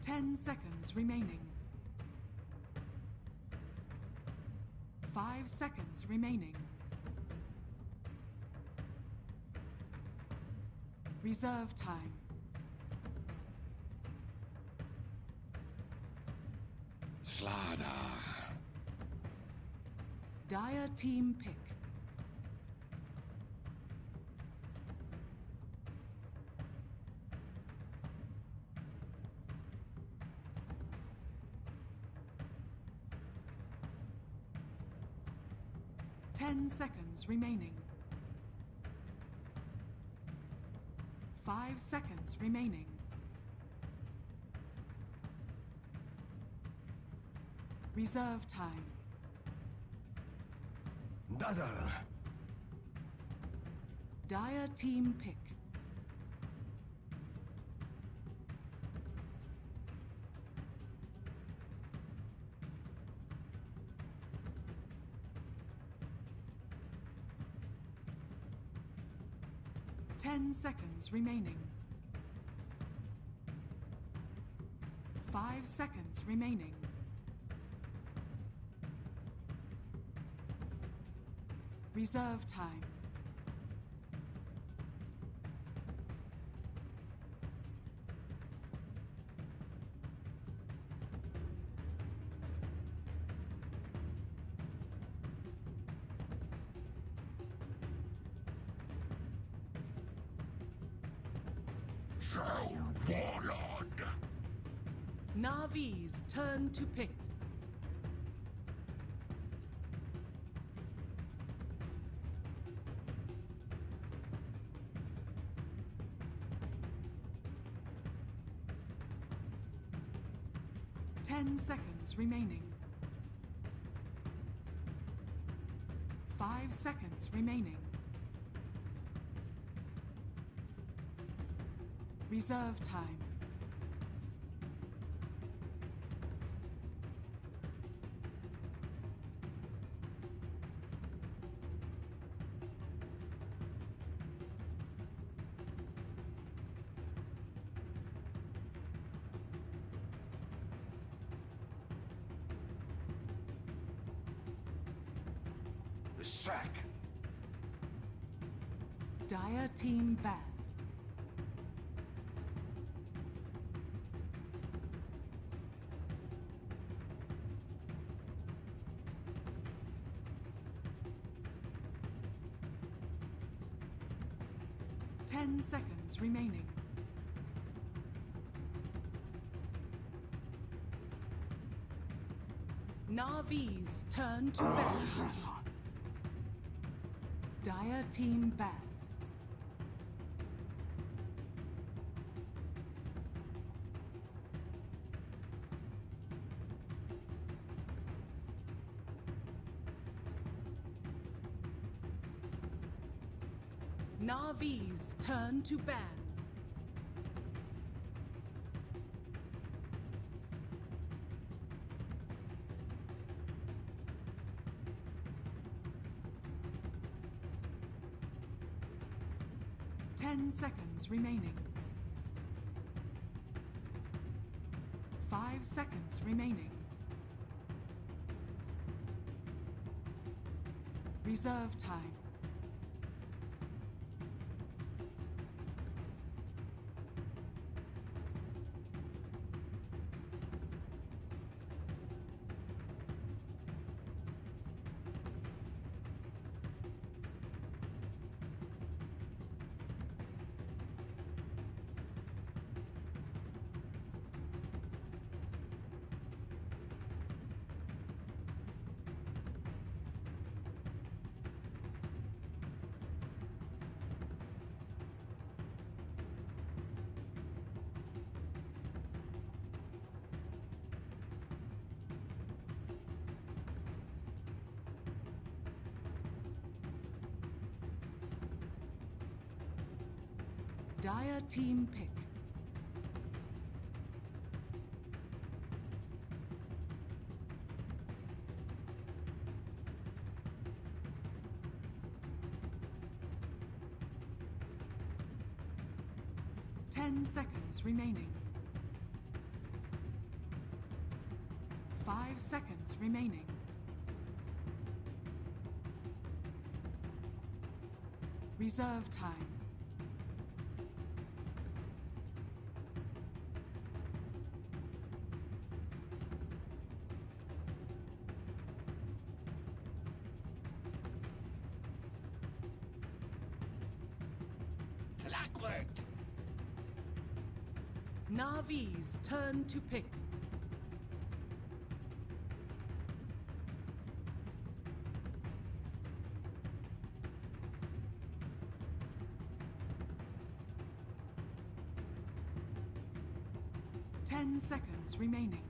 Ten seconds remaining. 5 seconds remaining. Reserve time. Slada. Dire team pick. Ten seconds remaining. 5 seconds remaining. Reserve time. Dazzle. Dire team pick. Ten seconds remaining. 5 seconds remaining. Reserve time. Warlord. Navi's turn to pick. 10 seconds remaining. 5 seconds remaining. Reserve time. The sack. Dire team ban. Ten seconds remaining. Navi's turn to ban. Dire team ban. Navi's turn to ban. Ten seconds remaining. 5 seconds remaining. Reserve time. Dire team pick. Ten seconds remaining. 5 seconds remaining. Reserve time. Clockwork. Navi's turn to pick. Ten seconds remaining.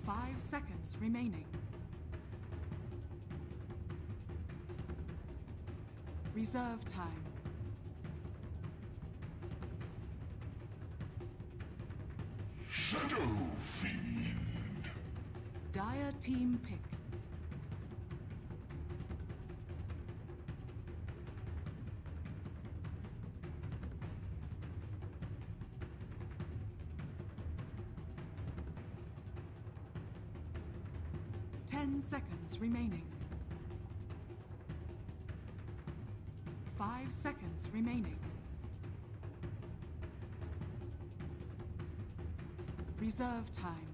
5 seconds remaining. Reserve time. Shadow Fiend. Dire team pick. Ten seconds remaining. 5 seconds remaining. Reserve time.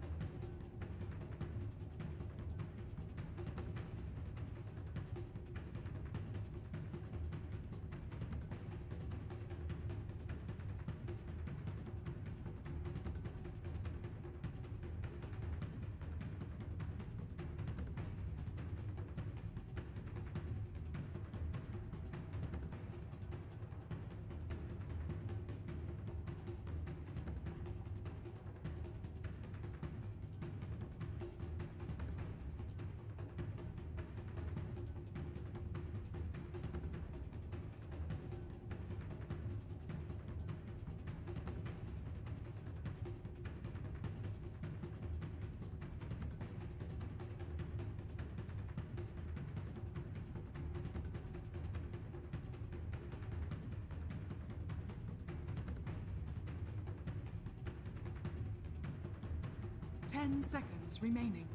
10 seconds remaining.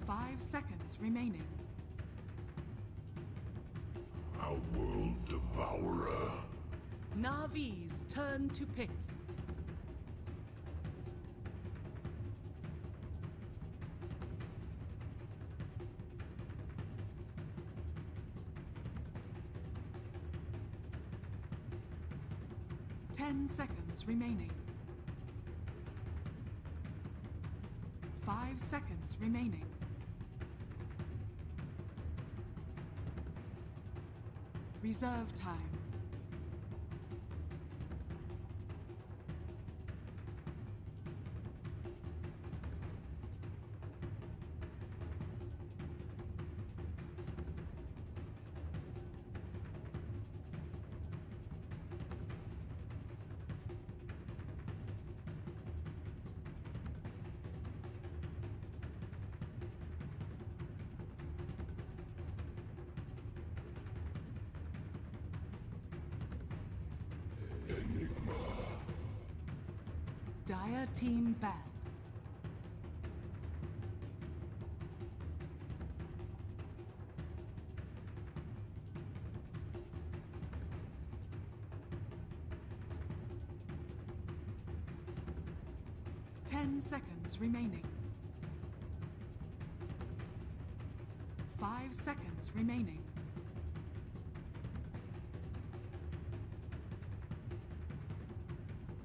5 seconds remaining. Our world devourer. Navi's turn to pick. Ten seconds remaining. 5 seconds remaining. Reserve time. Dire team ban. Ten seconds remaining. 5 seconds remaining.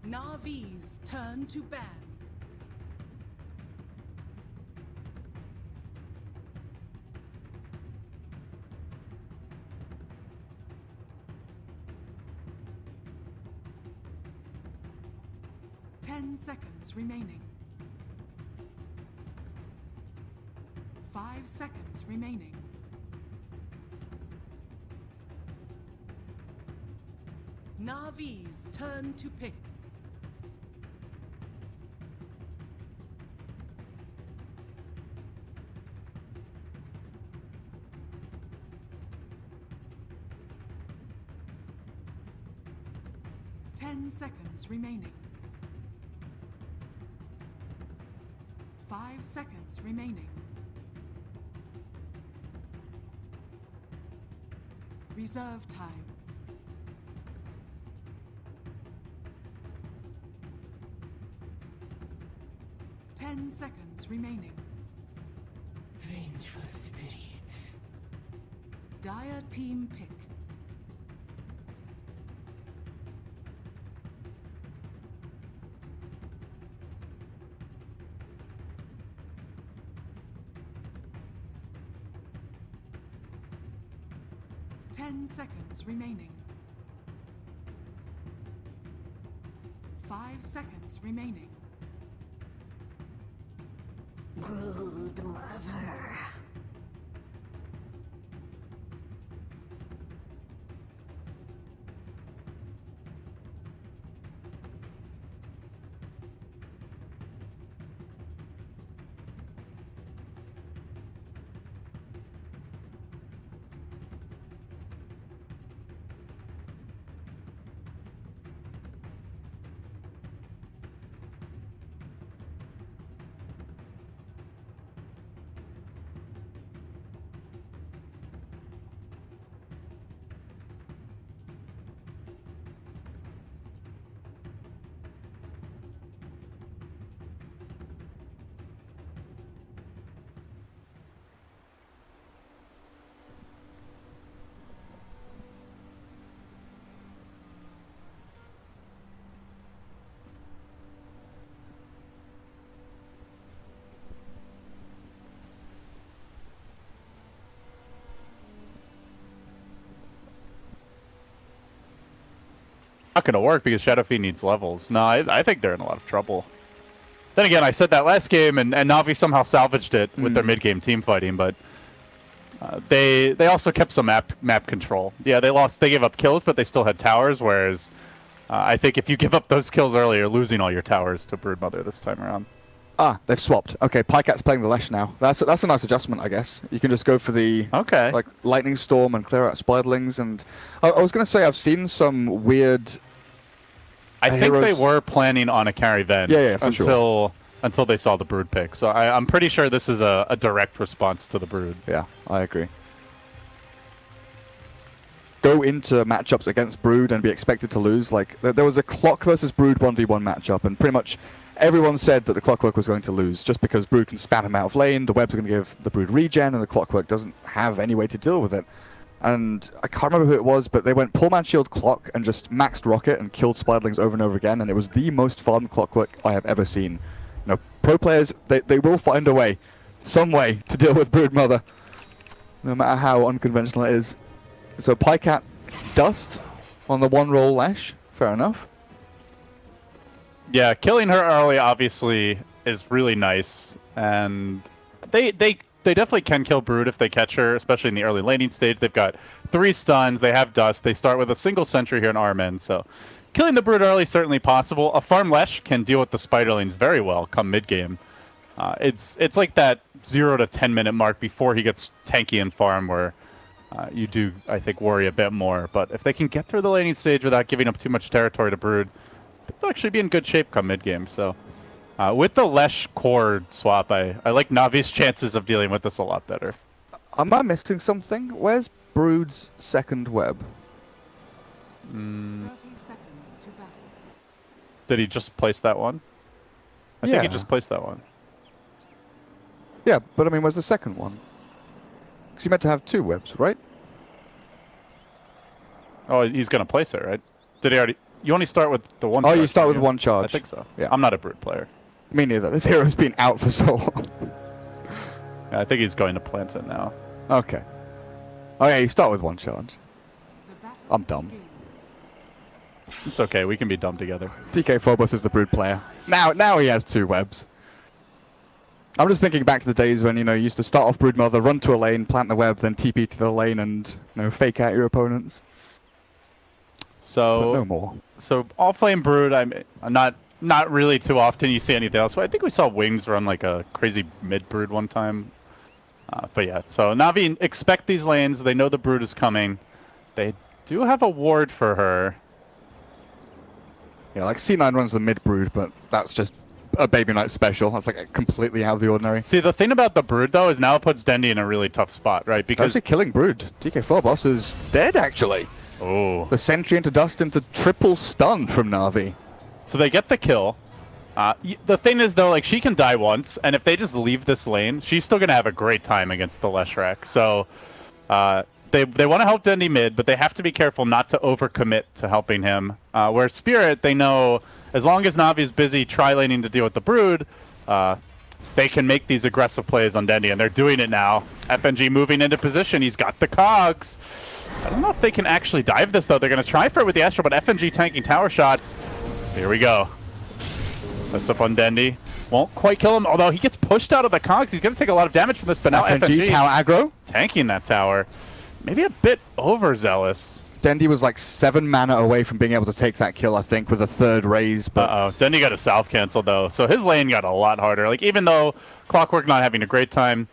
Navi's turn to ban. Ten seconds remaining. 5 seconds remaining. Navi's turn to pick. Ten seconds remaining. 5 seconds remaining. Reserve time. Ten seconds remaining. Vengeful spirits. Dire team pick. Ten seconds remaining. 5 seconds remaining. Brood mother. Not going to work because Shadow Fiend needs levels. No, I think they're in a lot of trouble. Then again, I said that last game, and Navi somehow salvaged it with their mid-game team fighting, but they also kept some map control. Yeah, they gave up kills, but they still had towers, whereas I think if you give up those kills early, you're losing all your towers to Broodmother this time around. Ah, they've swapped. Okay, Pycat's playing the Lesh now. That's a nice adjustment, I guess. You can just go for the like Lightning Storm and clear out Spiderlings. And I was going to say I've seen some weird I think they were planning on a carry then. Yeah, for sure. Until they saw the Brood pick. So I'm pretty sure this is a direct response to the Brood. Yeah, I agree. Go into matchups against Brood and be expected to lose. Like, there was a Clock versus Brood 1v1 matchup, and pretty much everyone said that the Clockwork was going to lose, just because Brood can spam him out of lane, the webs are going to give the Brood regen, and the Clockwork doesn't have any way to deal with it. And I can't remember who it was, but they went Poor Man Shield Clock and just maxed Rocket and killed Spiderlings over and over again, and it was the most farmed Clockwork I have ever seen. You know, pro players, they will find a way, some way, to deal with Brood Mother, no matter how unconventional it is. So Pycat Dust on the one roll Lash, fair enough. Yeah, killing her early obviously is really nice, and they definitely can kill Brood if they catch her, especially in the early laning stage. They've got 3 stuns, they have Dust, they start with a single sentry here in Armin, so killing the Brood early is certainly possible. A farm Lesh can deal with the Spiderlings very well come mid-game. It's like that 0 to 10 minute mark before he gets tanky in farm where you do, I think, worry a bit more. But if they can get through the laning stage without giving up too much territory to Brood, they'll actually be in good shape come mid-game. So with the Lesh core swap, I like Navi's chances of dealing with this a lot better. Am I missing something? Where's Brood's second web? 30 seconds to battle. Did he just place that one? I think he just placed that one. Yeah, but I mean, where's the second one? Because you meant to have 2 webs, right? Oh, he's going to place it, right? Did he already? You only start with the one. Oh, you start with 1 charge. I think so. Yeah. I'm not a Brood player. Me neither. This hero's been out for so long. Yeah, I think he's going to plant it now. Okay. Oh yeah, you start with 1 charge. The battle I'm dumb. begins. It's okay. We can be dumb together. TK Phobos is the Brood player. Now he has 2 webs. I'm just thinking back to the days when, you know, you used to start off Brood Mother, run to a lane, plant the web, then TP to the lane and, you know, fake out your opponents. So But no more. So off-lane Brood, I'm not really too often you see anything else. But I think we saw Wings run like a crazy mid-Brood one time. But yeah, so Navi expect these lanes. They know the Brood is coming. They do have a ward for her. Yeah, like C9 runs the mid-Brood, but that's just a Baby Knight special. That's like completely out of the ordinary. See, the thing about the Brood, though, is now it puts Dendi in a really tough spot, right? Because Actually killing Brood. TK Phobos is dead, actually. Oh. The sentry into Dust into triple stun from Navi. So they get the kill. The thing is, though, like, she can die once, and if they just leave this lane, she's still going to have a great time against the Leshrac. So they want to help Dendi mid, but they have to be careful not to overcommit to helping him. Where Spirit, they know as long as Navi's busy tri-laning to deal with the Brood, they can make these aggressive plays on Dendi, and they're doing it now. FNG moving into position. He's got the cogs. I don't know if they can actually dive this, though. They're going to try for it with the Astro, but FNG tanking tower shots. Here we go. Sets up on Dendi. Won't quite kill him, although he gets pushed out of the cogs. He's going to take a lot of damage from this, but now FNG tower aggro. Tanking that tower. Maybe a bit overzealous. Dendi was like 7 mana away from being able to take that kill, I think, with a 3rd raise. But Dendi got a south cancel, though, so his lane got a lot harder. Like, even though Clockwork not having a great time,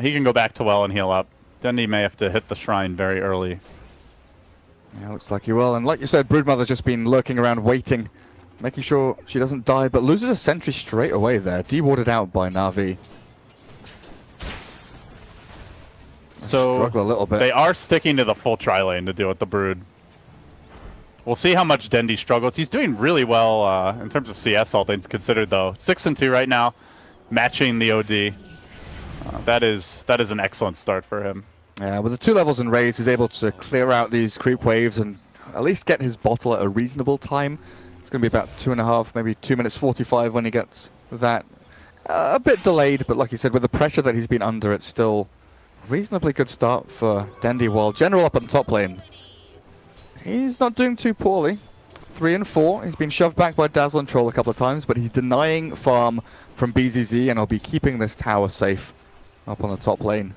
he can go back to well and heal up. Dendi may have to hit the shrine very early. Yeah, looks like he will. And like you said, Broodmother's just been lurking around waiting, making sure she doesn't die, but loses a sentry straight away there. De-warded out by Navi. So struggle a little bit. They are sticking to the full tri-lane to deal with the Brood. We'll see how much Dendi struggles. He's doing really well in terms of CS, all things considered, though. 6-2 right now, matching the OD. That is an excellent start for him. Yeah, with the 2 levels in raise, he's able to clear out these creep waves and at least get his bottle at a reasonable time. It's going to be about 2.5, maybe 2 minutes 45 when he gets that. A bit delayed, but like you said, with the pressure that he's been under, it's still a reasonably good start for Dendi. While General up on top lane, he's not doing too poorly. 3 and 4. He's been shoved back by Dazzle and Troll a couple of times, but he's denying farm from BZZ, and he'll be keeping this tower safe up on the top lane.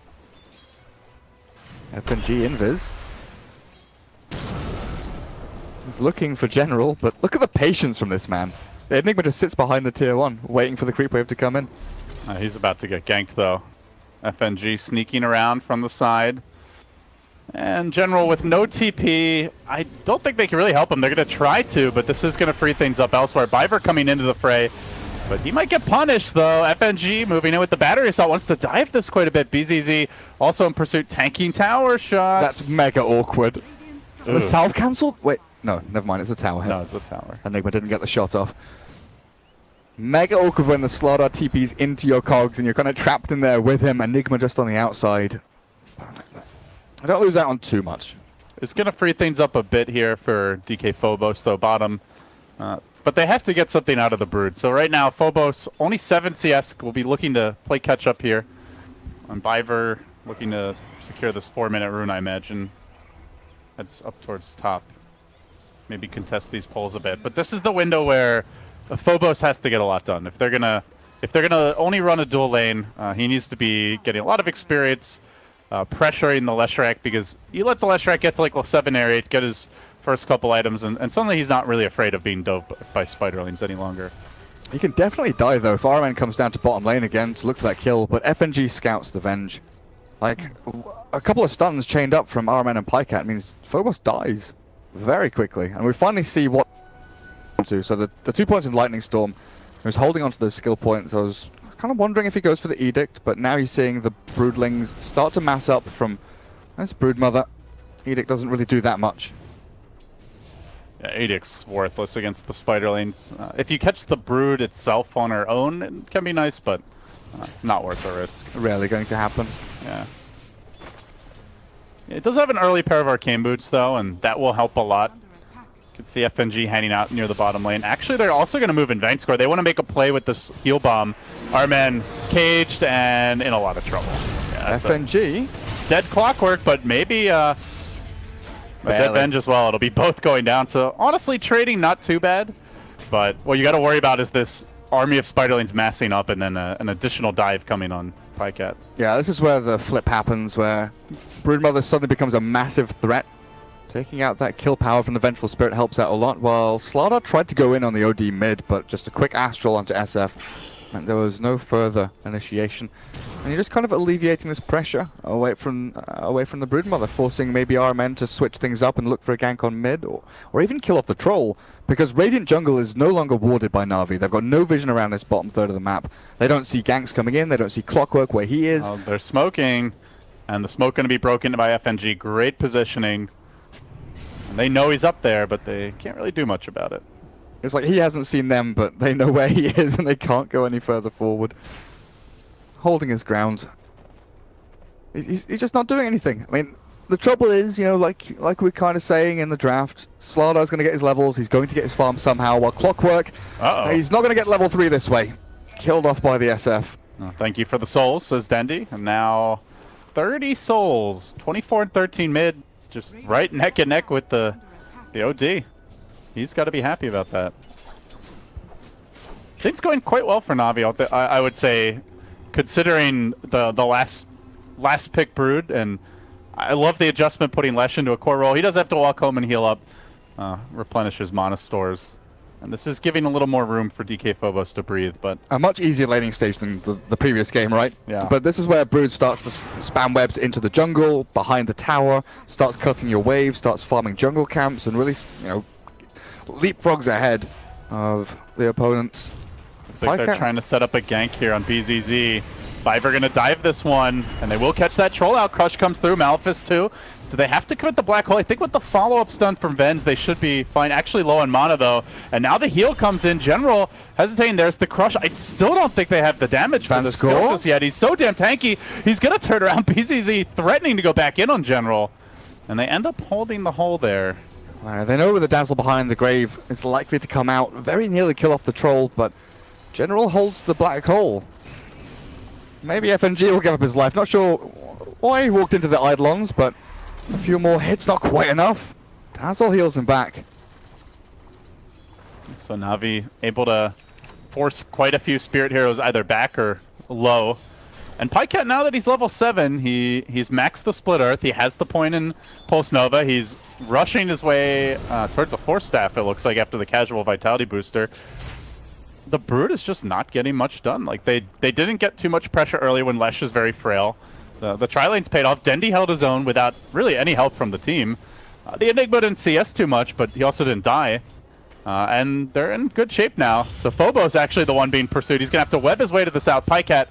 FNG invis. He's looking for General, but look at the patience from this man. The Enigma just sits behind the tier 1, waiting for the creep wave to come in. He's about to get ganked, though. FNG sneaking around from the side. And General with no TP, I don't think they can really help him. They're going to try to, but this is going to free things up elsewhere. Biver coming into the fray, but he might get punished though. FNG moving in with the battery assault, wants to dive this quite a bit. BZZ also in pursuit, tanking tower shots. That's mega awkward. Ooh. The salve cancelled? Wait, no, never mind, it's a tower hit. No, it's a tower. Enigma didn't get the shot off. Mega awkward when the Slardar TP's into your cogs and you're kind of trapped in there with him. Enigma just on the outside. I don't lose out on too much. It's going to free things up a bit here for DK Phobos, though, bottom. But they have to get something out of the Brood. So right now, Phobos, only 7 CS, will be looking to play catch-up here. And Biver looking to secure this 4-minute rune, I imagine. That's up towards top. Maybe contest these poles a bit. But this is the window where Phobos has to get a lot done. If they're gonna only run a dual lane, he needs to be getting a lot of experience, pressuring the Leshrac, because you let the Leshrac get to like level 7 or 8, get his first couple items, and suddenly he's not really afraid of being doped by Spiderlings any longer. He can definitely die though if RMN comes down to bottom lane again to look for that kill, but FNG scouts the Venge. Like, a couple of stuns chained up from RMN and Pycat means Phobos dies very quickly, and we finally see what so the 2 points in Lightning Storm, he was holding onto those skill points. I was kind of wondering if he goes for the Edict, but now he's seeing the Broodlings start to mass up from... That's Broodmother. Edict doesn't really do that much. Yeah, Edict's worthless against the Spiderlings. If you catch the Brood itself on her own, it can be nice, but not worth the risk. Rarely going to happen. Yeah. It does have an early pair of Arcane Boots, though, and that will help a lot. You can see FNG hanging out near the bottom lane. Actually, they're also going to move in Vank Score. They want to make a play with this heal bomb. Our man caged and in a lot of trouble. Yeah, FNG? Dead Clockwork, but maybe a dead Venge as well. It'll be both going down. So honestly, trading not too bad. But what you got to worry about is this army of Spiderlings massing up and then an additional dive coming on Pycat. Yeah, this is where the flip happens, where Broodmother suddenly becomes a massive threat. Taking out that kill power from the Vengeful Spirit helps out a lot, while Slardar tried to go in on the OD mid, but just a quick Astral onto SF, and there was no further initiation. And you're just kind of alleviating this pressure away from the Broodmother, forcing maybe RMN to switch things up and look for a gank on mid, or even kill off the Troll, because Radiant Jungle is no longer warded by Navi. They've got no vision around this bottom third of the map. They don't see ganks coming in, they don't see Clockwork where he is. Oh, they're smoking, and the smoke going to be broken by FNG. Great positioning. They know he's up there, but they can't really do much about it. It's like he hasn't seen them, but they know where he is, and they can't go any further forward. Holding his ground. He's just not doing anything. I mean, the trouble is, you know, like we're kind of saying in the draft, Slardar's going to get his levels, he's going to get his farm somehow, while Clockwork, he's not going to get level 3 this way. Killed off by the SF. Oh, thank you for the souls, says Dendy. And now 30 souls, 24 and 13 mid. Just right neck and neck with the OD. He's got to be happy about that. Things going quite well for Navi, I would say, considering the last pick Brood, and I love the adjustment putting Lesh into a core role. He does have to walk home and heal up, replenish his mana stores. And this is giving a little more room for DK Phobos to breathe, but... A much easier laning stage than the previous game, right? Yeah. But this is where Brood starts to spam webs into the jungle, behind the tower, starts cutting your waves, starts farming jungle camps, and really, you know, leapfrogs ahead of the opponents. Looks like they're trying to set up a gank here on BZZ. Biver gonna dive this one, and they will catch that troll out. Crush comes through, Malefice too. Do they have to commit the black hole? I think with the follow-up stun from Venge, they should be fine. Actually low on mana though, and now the heal comes in. General hesitating, there's the crush. I still don't think they have the damage for this skill just yet. He's so damn tanky, he's gonna turn around. BZZ threatening to go back in on General, and they end up holding the hole there. They know with the Dazzle behind the grave, it's likely to come out, very nearly kill off the troll, but General holds the black hole. Maybe FNG will give up his life. Not sure why he walked into the Eidolons, but a few more hits, not quite enough. Dazzle heals him back. So Navi able to force quite a few Spirit Heroes either back or low. And Pycat, now that he's level 7, he's maxed the Split Earth. He has the point in Pulse Nova. He's rushing his way towards a Force Staff, it looks like, after the casual Vitality Booster. The Brood is just not getting much done. Like, they didn't get too much pressure early when Lesh is very frail. The tri-lanes paid off. Dendi held his own without really any help from the team. The Enigma didn't CS too much, but he also didn't die. And they're in good shape now. So Phobos actually the one being pursued. He's going to have to web his way to the south. Pycat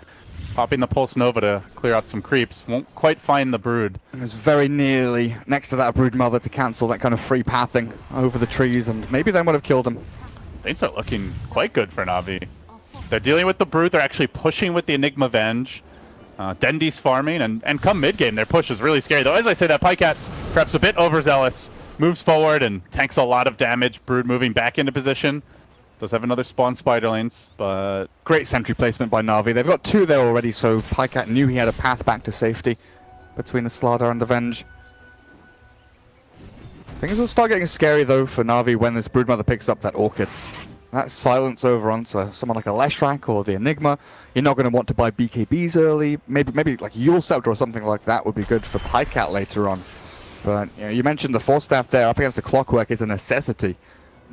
popping the Pulse Nova to clear out some creeps. Won't quite find the Brood. It was very nearly next to that Brood Mother to cancel that kind of free pathing over the trees, and maybe that would have killed him. Things are looking quite good for Navi. They're dealing with the Brood. They're actually pushing with the Enigma Venge. Dendi's farming, and come mid-game, their push is really scary. Though, as I say, that Pycat perhaps a bit overzealous, moves forward and tanks a lot of damage. Brood moving back into position. Does have another spawn Spiderlings, but... Great sentry placement by Navi. They've got 2 there already, so Pycat knew he had a path back to safety between the Slardar and the Venge. Things will start getting scary, though, for Navi when this Broodmother picks up that Orchid. That silence over onto someone like a Leshrac or the Enigma. You're not going to want to buy BKBs early. Maybe like Yule Scepter or something like that would be good for Pycat later on. But you know, you mentioned the Force Staff there up against the Clockwork is a necessity.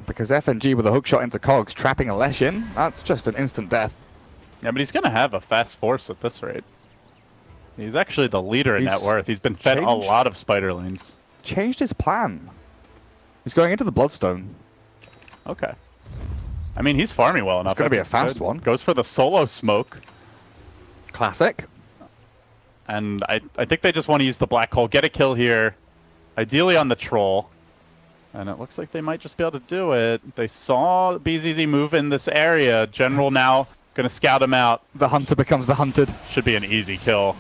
Because FNG with a hookshot into Cogs, trapping a Lesh in, that's just an instant death. Yeah, but he's going to have a fast force at this rate. He's actually the leader in net worth. He's been fed a lot of Spiderlings. Changed his plan. He's going into the Bloodstone. Okay. I mean, he's farming well enough. It's going to be a fast one. Goes for the solo smoke. Classic. And I think they just want to use the black hole, get a kill here, ideally on the troll. And it looks like they might just be able to do it. They saw BZZ move in this area. General now going to scout him out. The hunter becomes the hunted. Should be an easy kill.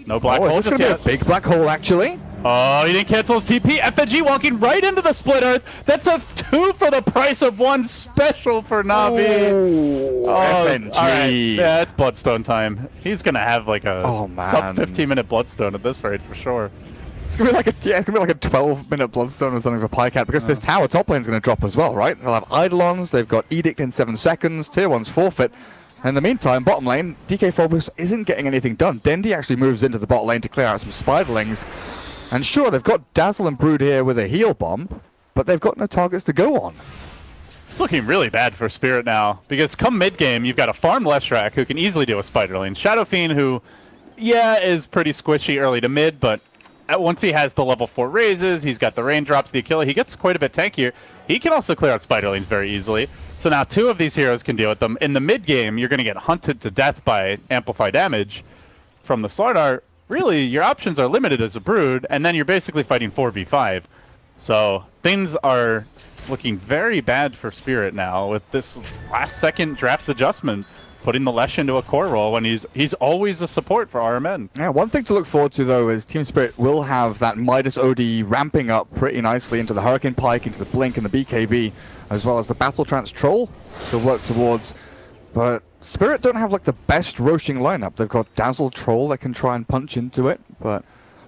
No black hole. It's going to be a big black hole, actually. Oh, he didn't cancel his TP. FNG walking right into the split earth. That's a 2 for the price of 1 special for Navi. Oh, FNG. All right. Yeah, it's Bloodstone time. He's going to have like a sub 15-minute Bloodstone at this rate for sure. It's gonna be like a 12-minute Bloodstone or something for Pycat because this tower top lane is gonna drop as well, right? They'll have Eidolons, they've got Edict in 7 seconds, Tier 1's forfeit. In the meantime, bottom lane, DK Phobos isn't getting anything done. Dendi actually moves into the bot lane to clear out some Spiderlings. And sure, they've got Dazzle and Brood here with a heal bomb, but they've got no targets to go on. It's looking really bad for Spirit now, because come mid-game, you've got a farm Leshrac who can easily deal with Spiderlings. Shadow Fiend, who, yeah, is pretty squishy early to mid, but once he has the level 4 raises, he's got the raindrops, the Achille, he gets quite a bit tankier. He can also clear out Spiderlings very easily. So now 2 of these heroes can deal with them. In the mid-game, you're going to get hunted to death by Amplify damage from the Slardar. Really, your options are limited as a Brood, and then you're basically fighting 4v5. So things are looking very bad for Spirit now with this last-second draft adjustment, putting the Lesh into a core role when he's always a support for RMN. Yeah, one thing to look forward to, though, is Team Spirit will have that Midas OD ramping up pretty nicely into the Hurricane Pike, into the Blink and the BKB, as well as the Battle Trance Troll to work towards. But Spirit don't have like the best Roshing lineup. They've got Dazzle Troll that can try and punch into it, but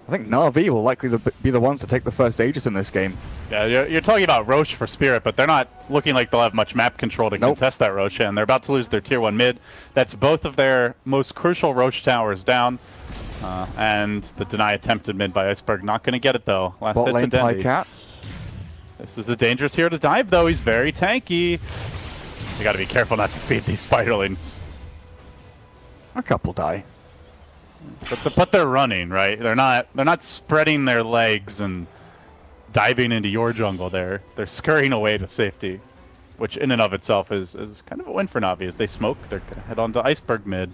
I think Navi will likely be the ones to take the first Aegis in this game. Yeah, you're talking about Roche for Spirit, but they're not looking like they'll have much map control to contest that Roche, and they're about to lose their Tier 1 mid. That's both of their most crucial Roche towers down, and the deny attempted mid by Iceberg. Not going to get it, though. Last Bot hit lane to Dendi. Pycat. This is a dangerous hero to dive, though. He's very tanky. You got to be careful not to feed these Spiderlings. A couple die. But they're running, right? They're not spreading their legs and diving into your jungle there. They're scurrying away to safety, which in and of itself is kind of a win for Navi. As they smoke, they're going to head on to Iceberg mid.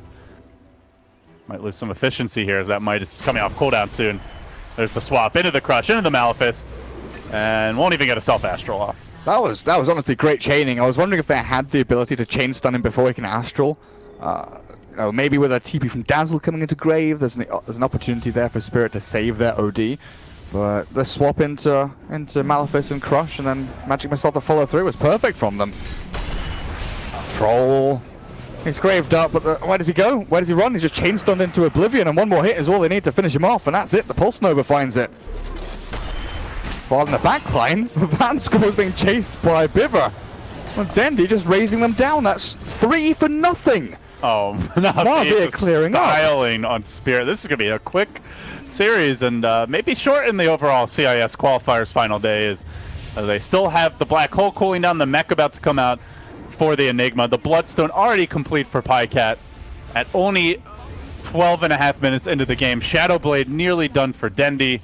Might lose some efficiency here as that Midas is coming off cooldown soon. There's the swap into the Crush, into the Malefice, and won't even get a self-Astral off. That was honestly great chaining. I was wondering if they had the ability to chain stun him before he can Astral. You know, maybe with a TP from Dazzle coming into Grave, there's an opportunity there for Spirit to save their OD. But the swap into Malefice and Crush, and then Magic Missile to follow through was perfect from them. Troll. He's graved up, but where does he go? Where does he run? He's just chain stunned into Oblivion, and one more hit is all they need to finish him off, and that's it. The Pulse Nova finds it. While in the backline, Vansko was being chased by Biver. And Dendi just raising them down. That's 3 for nothing. Oh, Navi clearing styling on Spirit. This is going to be a quick series and maybe shorten the overall CIS qualifiers final day as they still have the Black Hole cooling down, the mech about to come out for the Enigma. The Bloodstone already complete for Pycat at only 12.5 minutes into the game. Shadowblade nearly done for Dendi.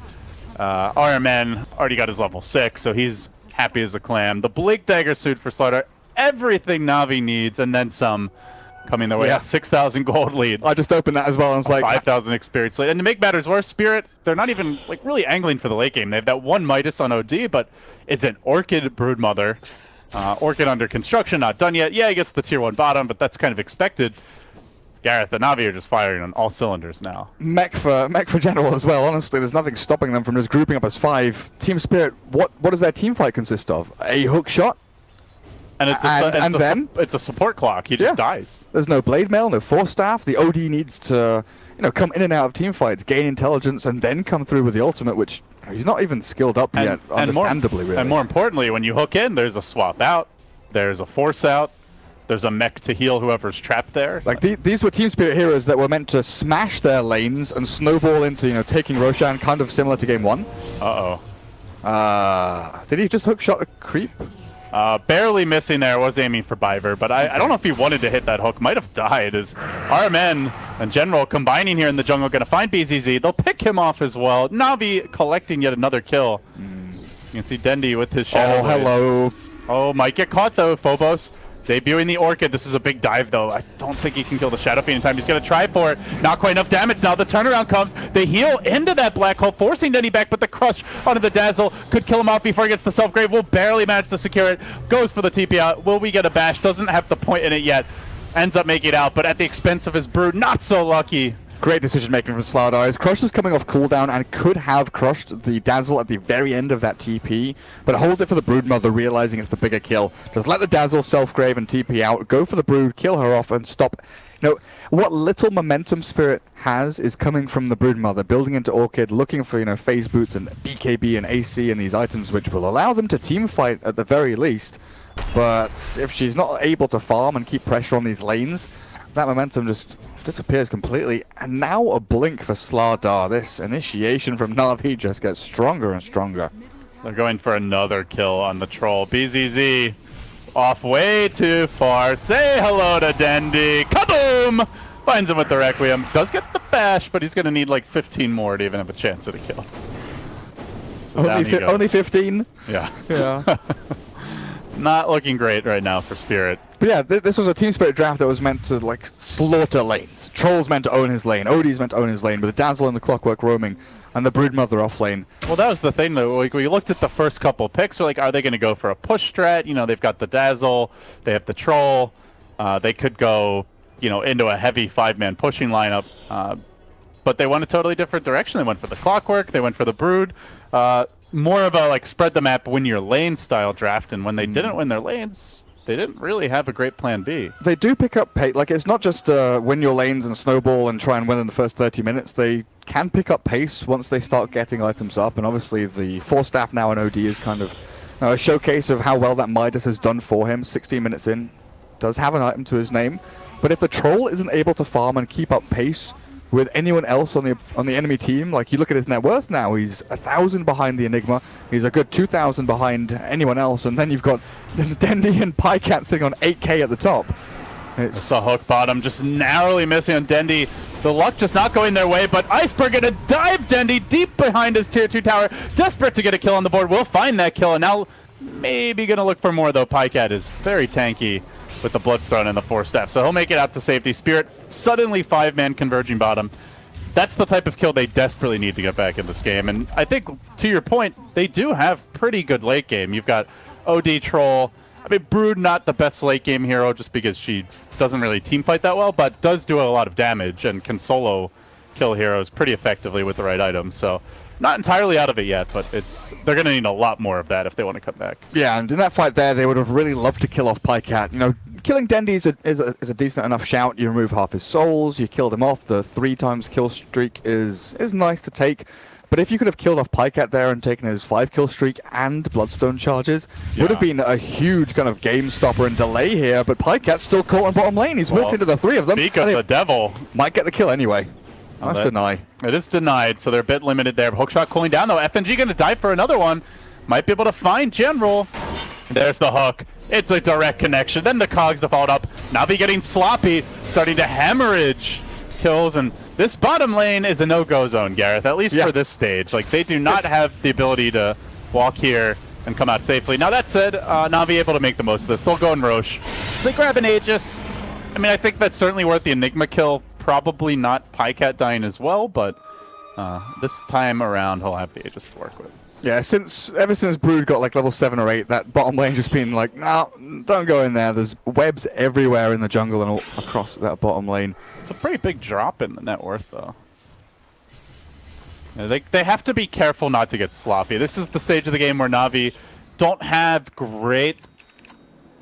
RMN already got his level 6, so he's happy as a clam. The Blink Dagger suit for Slaughter, everything Navi needs, and then some coming their way. Yeah. 6,000 gold lead. I just opened that as well, and it's like 5,000 experience lead. And to make matters worse, Spirit, they're not even like really angling for the late game. They have that one Midas on OD, but it's an Orchid Broodmother. Orchid under construction, not done yet. Yeah, he gets the tier 1 bottom, but that's kind of expected. Gareth, the Navi are just firing on all cylinders now. mech for general as well. Honestly, there's nothing stopping them from just grouping up as 5. Team Spirit, what does their team fight consist of? A hook shot? And it's it's a support clock. He just dies. There's no blade mail, no force staff. The OD needs to, come in and out of team fights, gain intelligence, and then come through with the ultimate, which he's not even skilled up yet, understandably, really. And more importantly, when you hook in, there's a swap out, there's a force out, there's a mech to heal whoever's trapped there. Like these were Team Spirit heroes that were meant to smash their lanes and snowball into, taking Roshan, kind of similar to game 1. Did he just hook shot a creep? Barely missing there, was aiming for Biver, but I don't know if he wanted to hit that hook. Might have died as RMN and General combining here in the jungle, going to find BZZ. They'll pick him off as well. Navi collecting yet another kill. You can see Dendi with his shadow. Oh, hello. Oh, might get caught though, Phobos. Debuting the Orchid. This is a big dive, though. I don't think he can kill the Shadow Fiend in time. He's going to try for it. Not quite enough damage. Now the turnaround comes. They heal into that black hole, forcing Denny back, but the crush onto the Dazzle could kill him off before he gets the Self-Grave. Will barely manage to secure it. Goes for the TP out. Will we get a bash? Doesn't have the point in it yet. Ends up making it out, but at the expense of his Brood. Not so lucky. Great decision making from Slardar. His Crush was coming off cooldown and could have crushed the Dazzle at the very end of that TP, but holds it for the Broodmother, realizing it's the bigger kill. Just let the Dazzle self-grave and TP out, go for the Brood, kill her off, and stop. What little momentum Spirit has is coming from the Broodmother, building into Orchid, looking for, phase boots and BKB and AC and these items which will allow them to team fight at the very least. But if she's not able to farm and keep pressure on these lanes, that momentum just disappears completely. And now a blink for Slardar. This initiation from Navi just gets stronger and stronger. They're going for another kill on the troll. BZZ off way too far. Say hello to Dendi. Kaboom! Finds him with the Requiem. Does get the bash, but he's going to need like 15 more to even have a chance at a kill. So only 15? Yeah. Yeah. Not looking great right now for Spirit. But yeah, this was a Team Spirit draft that was meant to slaughter lanes. Troll's meant to own his lane, Odie's meant to own his lane, with the Dazzle and the Clockwork roaming, and the Broodmother off lane. Well, that was the thing though. Like, we looked at the first couple picks, we're like, are they going to go for a push strat? They've got the Dazzle, they have the Troll, they could go, into a heavy 5-man pushing lineup. But they went a totally different direction. They went for the Clockwork, they went for the Brood. More of a spread the map, win your lane style draft, and when they didn't win their lanes, they didn't really have a great plan B. They do pick up pace. It's not just win your lanes and snowball and try and win in the first 30 minutes. They can pick up pace once they start getting items up, and obviously the 4-staff now in OD is kind of a showcase of how well that Midas has done for him. 16 minutes in, does have an item to his name, but if the Troll isn't able to farm and keep up pace with anyone else on the enemy team, you look at his net worth now, he's 1,000 behind the Enigma, he's a good 2,000 behind anyone else, and then you've got Dendi and Pycat sitting on 8k at the top. It's a hook bottom, just narrowly missing on Dendi. The luck just not going their way, but Iceberg gonna dive Dendi deep behind his tier 2 tower, desperate to get a kill on the board. Will find that kill, and now maybe gonna look for more though. Pycat is very tanky with the Bloodstone and the 4-staff, so he'll make it out to safety. Spirit suddenly 5-man converging bottom. That's the type of kill they desperately need to get back in this game, and I think, to your point, they do have pretty good late game. You've got OD Troll. Brood not the best late game hero just because she doesn't really team fight that well, but does do a lot of damage and can solo kill heroes pretty effectively with the right item, so not entirely out of it yet, but they're going to need a lot more of that if they want to come back. Yeah, and in that fight there, they would have really loved to kill off Pycat. Killing Dendi is a decent enough shout. You remove half his souls, you killed him off. The 3 times kill streak is nice to take. But if you could have killed off Pycat there and taken his 5-kill streak and Bloodstone charges, would have been a huge kind of game stopper and delay here. But Pycat's still caught on bottom lane. He's walked into the 3 of them. Speak of the devil. Might get the kill anyway. Nice deny. It is denied, so they're a bit limited there. Hookshot cooling down, though. FNG going to dive for another one. Might be able to find General. There's the hook. It's a direct connection. Then the cogs default up. Navi getting sloppy, starting to hemorrhage kills, and This bottom lane is a no-go zone, Gareth, at least for this stage. Like, they do not have the ability to walk here and come out safely. Now, that said, Navi able to make the most of this. They'll go in Roche. So they grab an Aegis. I mean, I think that's certainly worth the Enigma kill. Probably not Pycat dying as well, but this time around, he'll have the Aegis to work with. Yeah, ever since Brood got like level 7 or 8, that bottom lane just been like, no, don't go in there. There's webs everywhere in the jungle and all across that bottom lane. It's a pretty big drop in the net worth, though. Yeah, they have to be careful not to get sloppy. This is the stage of the game where Navi don't have great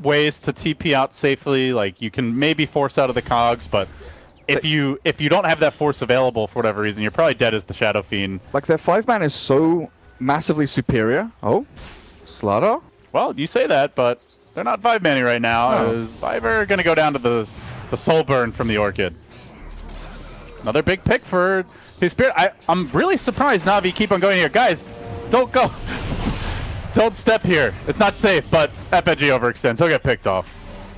ways to TP out safely. Like, you can maybe force out of the cogs, but if you don't have that force available for whatever reason, you're probably dead as the Shadow Fiend. Like, their 5-man is so massively superior. Oh, Slaughter? Well, you say that, but they're not 5-manning right now. Oh. Viver going to go down to the soul burn from the Orchid. Another big pick for his Spirit. I'm really surprised Navi keep on going here. Guys, don't go. Don't step here. It's not safe, but FNG overextends. He'll get picked off.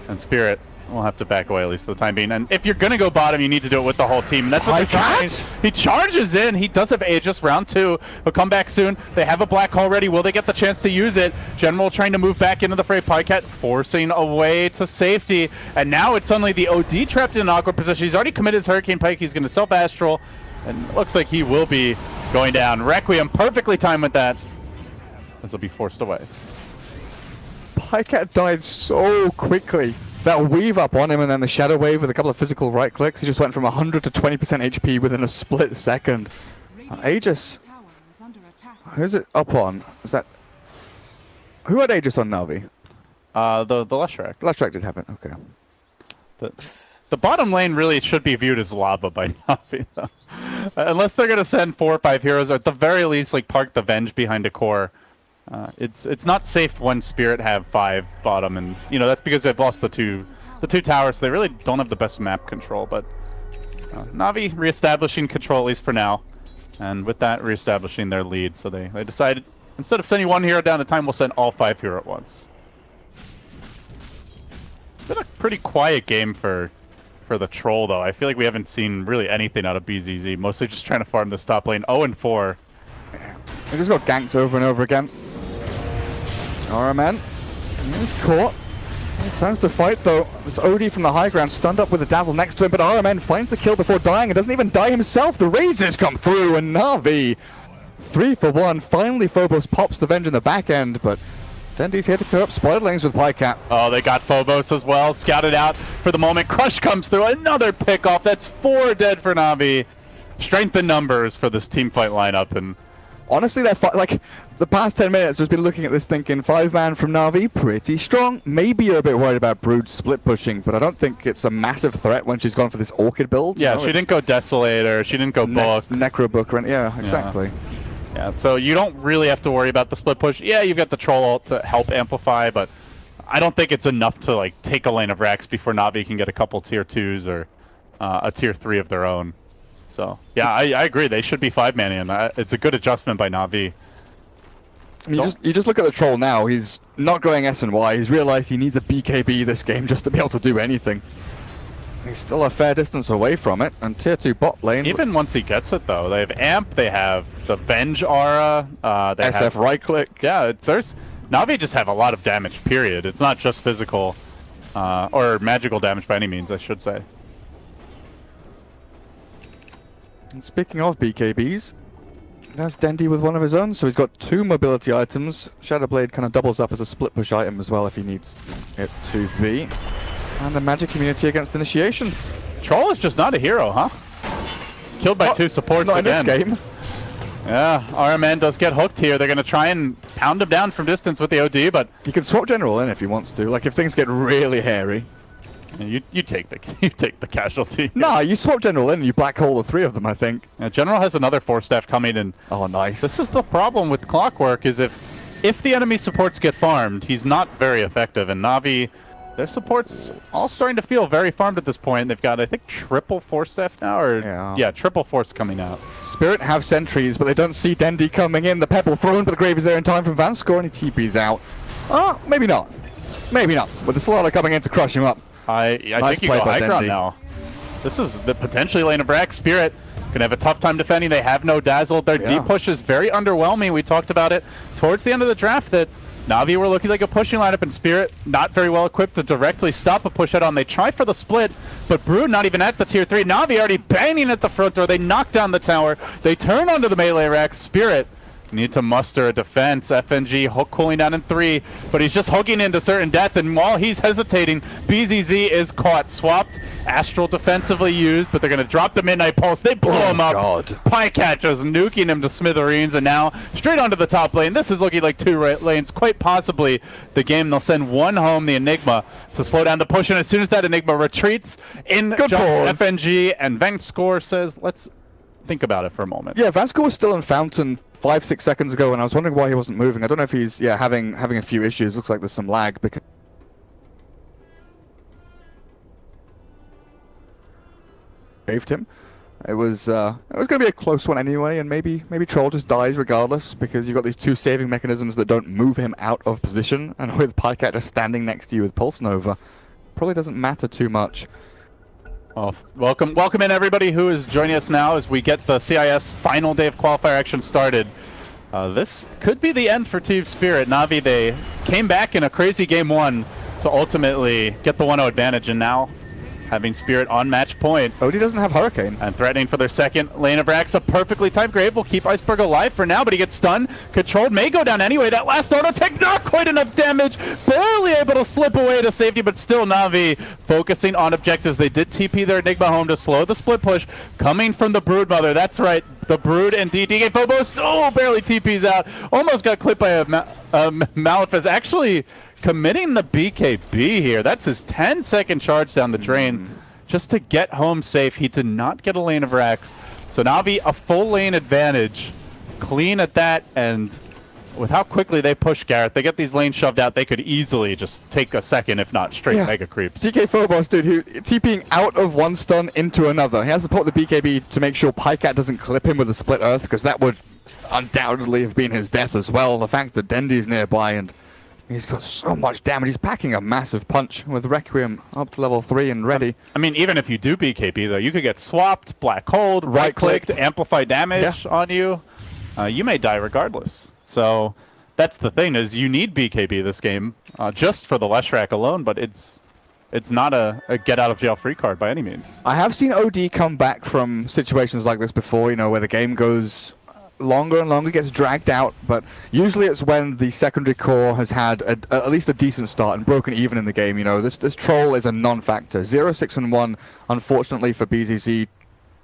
And Spirit will have to back away, at least for the time being. And if you're going to go bottom, you need to do it with the whole team. And that's what they're trying. He charges in. He does have Aegis round 2. He'll come back soon. They have a black hole ready. Will they get the chance to use it? General trying to move back into the fray. Pycat forcing a way to safety. And now it's suddenly the OD trapped in an awkward position. He's already committed his Hurricane Pike. He's going to self-astral. And it looks like he will be going down. Requiem perfectly timed with that, as he'll be forced away. Pycat died so quickly. That weave up on him and then the Shadow Wave with a couple of physical right clicks. He just went from 100 to 20% HP within a split second. Aegis. Who's it up on? Is that... Who had Aegis on Navi? The Leshrac. Leshrac did have it, okay. The bottom lane really should be viewed as lava by Navi, though. Unless they're going to send 4 or 5 heroes, or at the very least, like, park the Venge behind a core. It's not safe when Spirit have 5 bottom, and you know that's because they've lost the two towers. So they really don't have the best map control. But Navi reestablishing control at least for now, and with that reestablishing their lead. So they decided instead of sending 1 hero down at a time, we'll send all 5 hero at once. It's been a pretty quiet game for the troll though. I feel like we haven't seen really anything out of BZZ. Mostly just trying to farm the top lane. 0-4. They just got ganked over and over again. RMN. He's caught. He turns to fight though. This OD from the high ground stunned up with a dazzle next to him, but RMN finds the kill before dying and doesn't even die himself. The razors come through and Navi 3 for 1. Finally Phobos pops the Venge in the back end, but Dendy's here to clear up spider lanes with Pycat. Oh, they got Phobos as well. Scouted out for the moment. Crush comes through. Another pick off. That's 4 dead for Navi. Strength in numbers for this team fight lineup. And honestly, they're like the past 10 minutes, I've been looking at this thinking 5-man from Navi, pretty strong. Maybe you're a bit worried about Brood split pushing, but I don't think it's a massive threat when she's gone for this Orchid build. Yeah, she didn't go Desolator, she didn't go Book. Necro Book, yeah, exactly. Yeah, so you don't really have to worry about the split push. Yeah, you've got the Troll ult to help amplify, but I don't think it's enough to like take a lane of Rex before Navi can get a couple tier 2s or a tier 3 of their own. So, yeah, I agree. They should be 5-manning. It's a good adjustment by Navi. You just look at the Troll now. He's not going S and Y. He's realized he needs a BKB this game just to be able to do anything. He's still a fair distance away from it. And tier 2 bot lane. Even once he gets it, though, they have Amp, they have the Venge aura. They SF have, right click. Yeah, Navi just have a lot of damage, period. It's not just physical or magical damage by any means, I should say. And speaking of BKBs, there's Dendy with one of his own, so he's got 2 mobility items. Shadowblade kind of doubles up as a split push item as well if he needs it to be. And the magic immunity against initiations. Troll is just not a hero, huh? Killed by 2 supports again. Not in this game. Yeah, RMN does get hooked here. They're going to try and pound him down from distance with the OD, but he can swap General in if he wants to. Like if things get really hairy. You take the casualty. Nah, you swap General in and you black hole the 3 of them, I think. Yeah, General has another 4-staff coming in. Oh, nice. This is the problem with Clockwork, is if the enemy supports get farmed, he's not very effective. And Navi, their supports all starting to feel very farmed at this point. They've got, I think, triple 4-staff now, or yeah, triple force coming out. Spirit have sentries, but they don't see Dendy coming in. The Pebble thrown, but the Grave is there in time from Vanscore, and he TP's out. Oh, maybe not. Maybe not. With the Slaughter coming in to crush him up. I think you go high ground now. This is the potentially lane of Brax. Spirit Gonna have a tough time defending. They have no dazzle. Their deep push is very underwhelming. We talked about it towards the end of the draft that Navi were looking like a pushing lineup, and Spirit not very well equipped to directly stop a push head-on. They try for the split, but Brood not even at the tier 3. Navi already banging at the front door. They knock down the tower. They turn onto the melee rack. Spirit need to muster a defense. FNG hook cooling down in 3, but he's just hooking into certain death, and while he's hesitating, BZZ is caught. Swapped, Astral defensively used, but they're going to drop the Midnight Pulse. They blow him up. Pycat just nuking him to smithereens, and now straight onto the top lane. This is looking like 2 lanes. Quite possibly the game. They'll send one home, the Enigma, to slow down the push, and as soon as that Enigma retreats, in jumps FNG, and Vanscore says, let's think about it for a moment. Yeah, Vanscore was still in Fountain 5-6 seconds ago, and I was wondering why he wasn't moving. I don't know if he's having a few issues. Looks like there's some lag because saved him. It was going to be a close one anyway, and maybe Troll just dies regardless because you've got these 2 saving mechanisms that don't move him out of position, and with Pycat just standing next to you with Pulse Nova, probably doesn't matter too much. Well, welcome in everybody who is joining us now as we get the CIS final day of qualifier action started. This could be the end for Team Spirit. Navi, they came back in a crazy game 1 to ultimately get the 1-0 advantage, and now having Spirit on match point. OD doesn't have Hurricane. And threatening for their second lane of racks. A perfectly timed grave will keep Iceberg alive for now, but he gets stunned. Controlled, may go down anyway. That last auto tech, not quite enough damage. Barely able to slip away to safety, but still Navi focusing on objectives. They did TP their Enigma home to slow the split push. Coming from the Brood Mother, that's right. The Brood and DK Phobos, barely TPs out. Almost got clipped by a Malefice. Actually committing the BKB here. That's his 10-second charge down the drain just to get home safe. He did not get a lane of racks. So Navi, a full lane advantage. Clean at that, and with how quickly they push Gareth, they get these lanes shoved out, they could easily just take a second, if not straight mega creeps. DK Phobos, dude, who TPing out of one stun into another. He has to put the BKB to make sure Pycat doesn't clip him with a split earth, because that would undoubtedly have been his death as well. The fact that Dendy's nearby and he's got so much damage. He's packing a massive punch with Requiem up to level 3 and ready. I mean, even if you do BKB, though, you could get swapped, black hold, right-clicked, amplify damage on you. You may die regardless. So that's the thing, is you need BKB this game, just for the Leshrac alone, but it's not a get-out-of-jail-free card by any means. I have seen OD come back from situations like this before, you know, where the game goes longer and longer, gets dragged out, but usually it's when the secondary core has had at least a decent start and broken even in the game. You know, this Troll is a non-factor. 0-6-1, unfortunately for BZZ.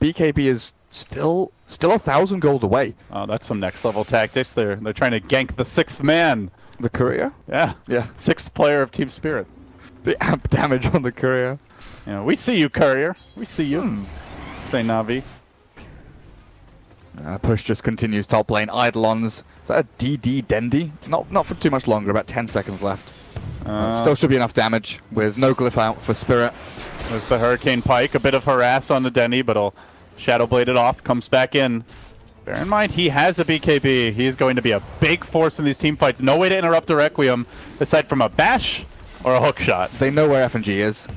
BKB is still 1,000 gold away. Oh, that's some next level tactics. They're trying to gank the 6th man. The Courier? Yeah. 6th player of Team Spirit. The amp damage on the Courier. You know, we see you, Courier. We see you. Say Navi. Push just continues top lane. Eidolons. Is that a DD Dendy? Not for too much longer, about 10 seconds left. Still should be enough damage with no glyph out for Spirit. There's the Hurricane Pike. A bit of harass on the Dendy, but he'll Shadow Blade it off. Comes back in. Bear in mind, he has a BKB. He's going to be a big force in these team fights. No way to interrupt a Requiem aside from a bash or a hook shot. They know where FNG is.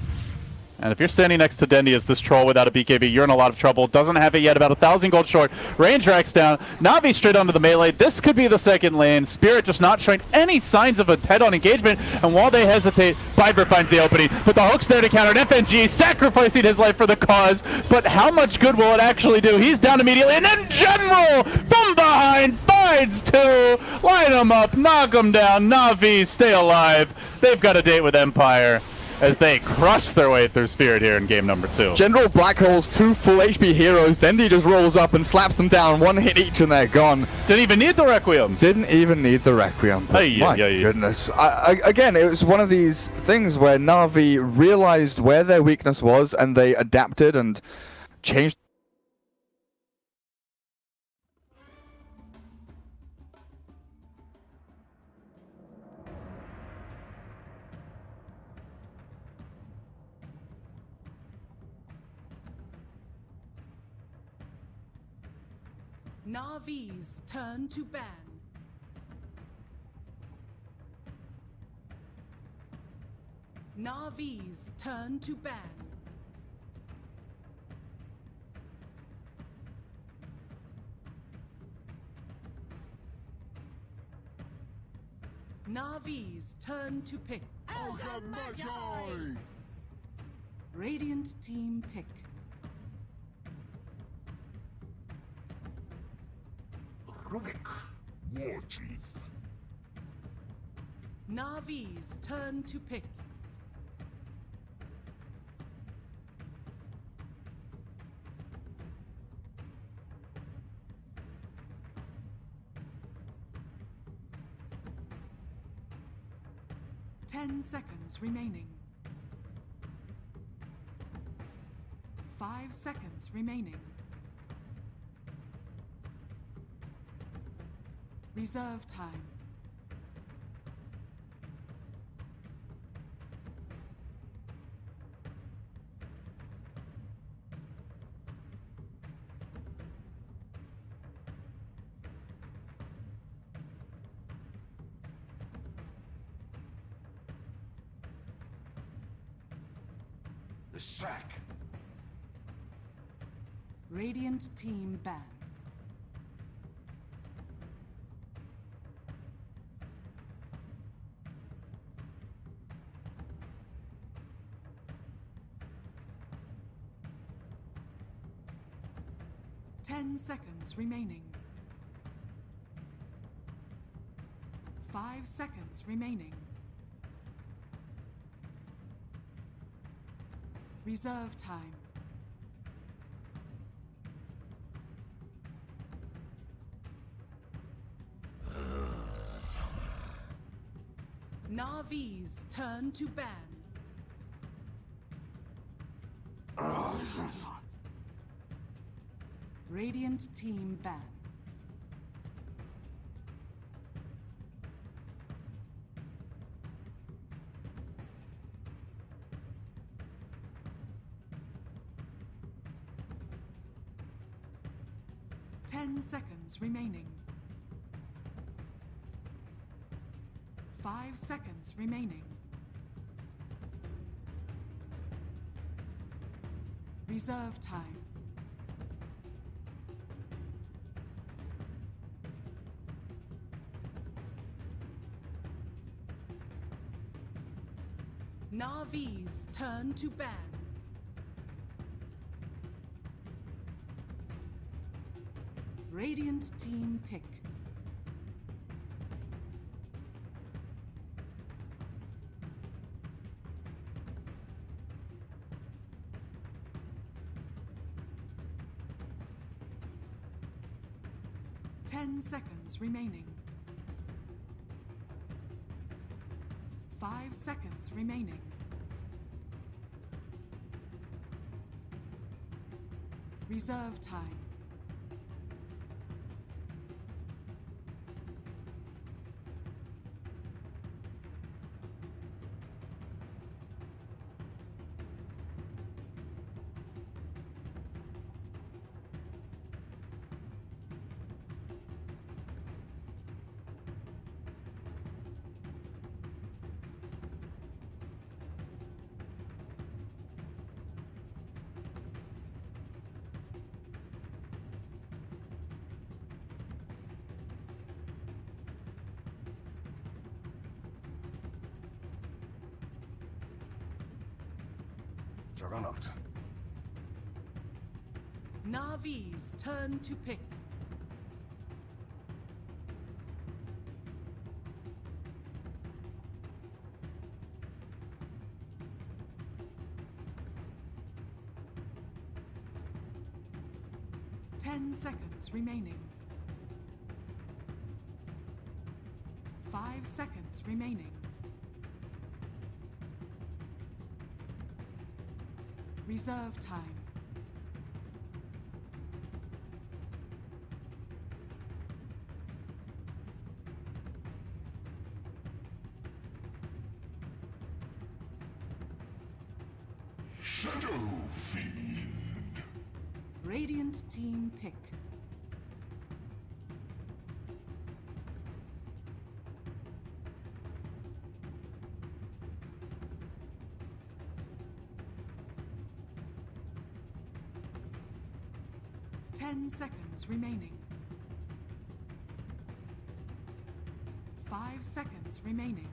And if you're standing next to Dendy as this troll without a BKB, you're in a lot of trouble. Doesn't have it yet, about 1,000 gold short. Range racks down. Navi straight onto the melee. This could be the second lane. Spirit just not showing any signs of a head-on engagement. And while they hesitate, Viper finds the opening. But the hook's there to counter. And FNG sacrificing his life for the cause. But how much good will it actually do? He's down immediately. And then General from behind finds 2. Line him up. Knock him down. Navi, stay alive. They've got a date with Empire as they crush their way through Spirit here in game number 2. General Black Hole's 2 full HP heroes. Dendy just rolls up and slaps them down. 1 hit each and they're gone. Didn't even need the Requiem. Didn't even need the Requiem. My goodness. Again, it was one of these things where Navi realized where their weakness was and they adapted and changed. Navi's turn to ban. Navi's turn to ban. Navi's turn to pick. Ogre Magi! Radiant team pick. Rubik, War Chief. Navi's turn to pick. Ten seconds remaining. 5 seconds remaining. Reserve time. The sack. Radiant team ban. Ten seconds remaining. 5 seconds remaining. Reserve time. Navi's turn to ban. Radiant team ban. Ten seconds remaining. 5 seconds remaining. Reserve time. Navi's turn to ban. Radiant team pick. Ten seconds remaining. 5 seconds remaining. Reserve time. Juggernaut. Navi's turn to pick. Ten seconds remaining. 5 seconds remaining. Reserve time. Shadow Fiend. Radiant team pick. Ten seconds remaining. 5 seconds remaining.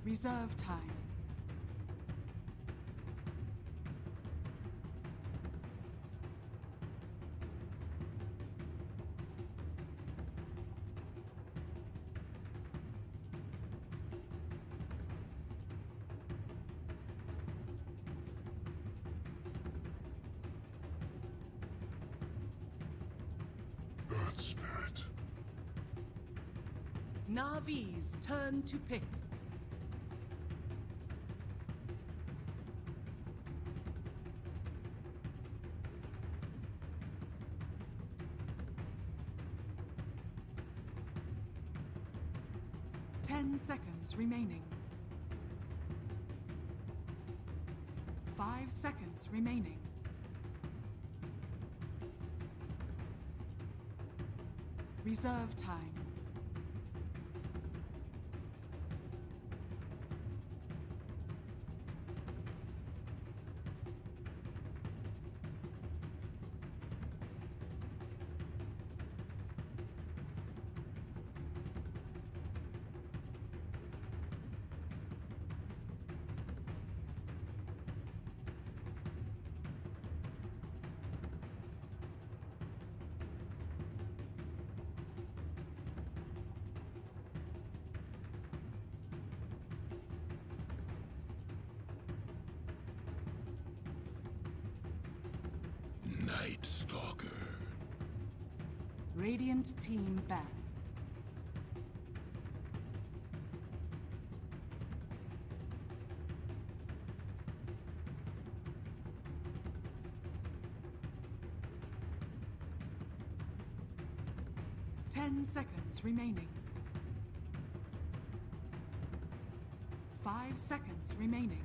Reserve time. Earth Spirit. Navi's turn to pick. Seconds remaining. 5 seconds remaining. Reserve time. Night Stalker. Radiant team ban. Seconds remaining. 5 seconds remaining.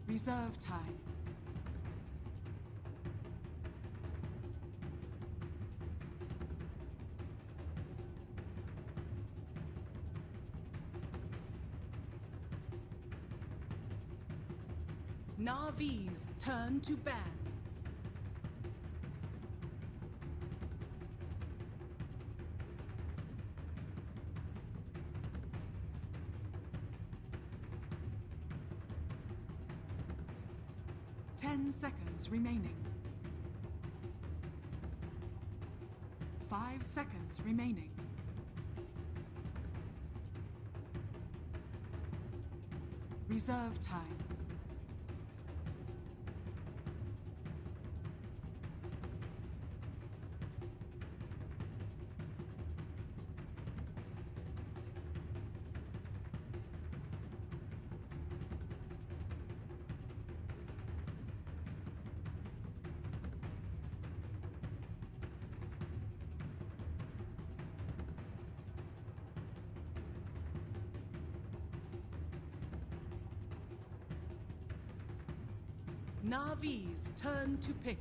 Reserve time. Navi's turn to ban. Seconds remaining. 5 seconds remaining. Reserve time. Navi's turn to pick.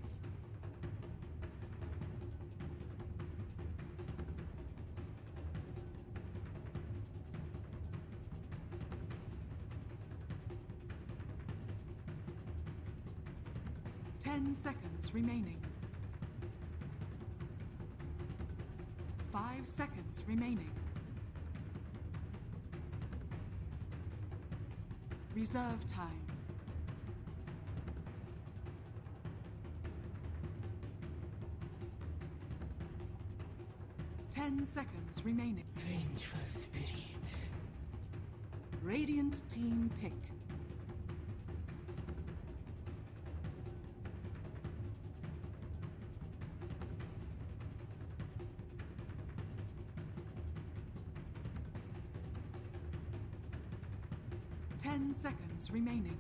Seconds remaining. 5 seconds remaining. Reserve time. Seconds remaining. Vengeful spirit. Radiant team pick. Seconds remaining.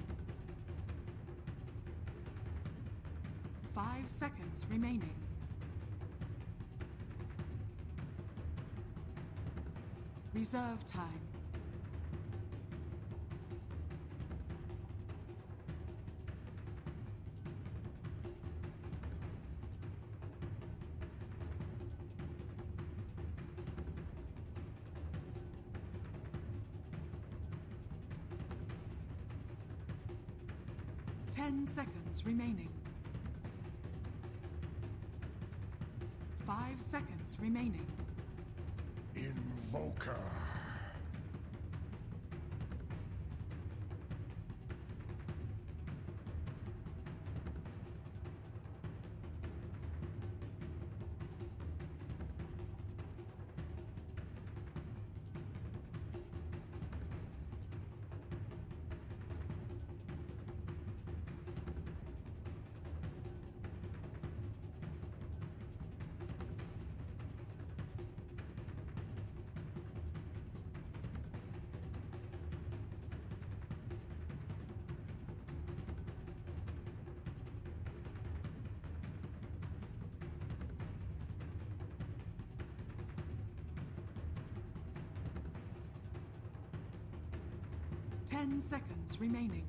5 seconds remaining. Reserve time. 10 seconds remaining. 5 seconds remaining. Invoker. Ten seconds remaining.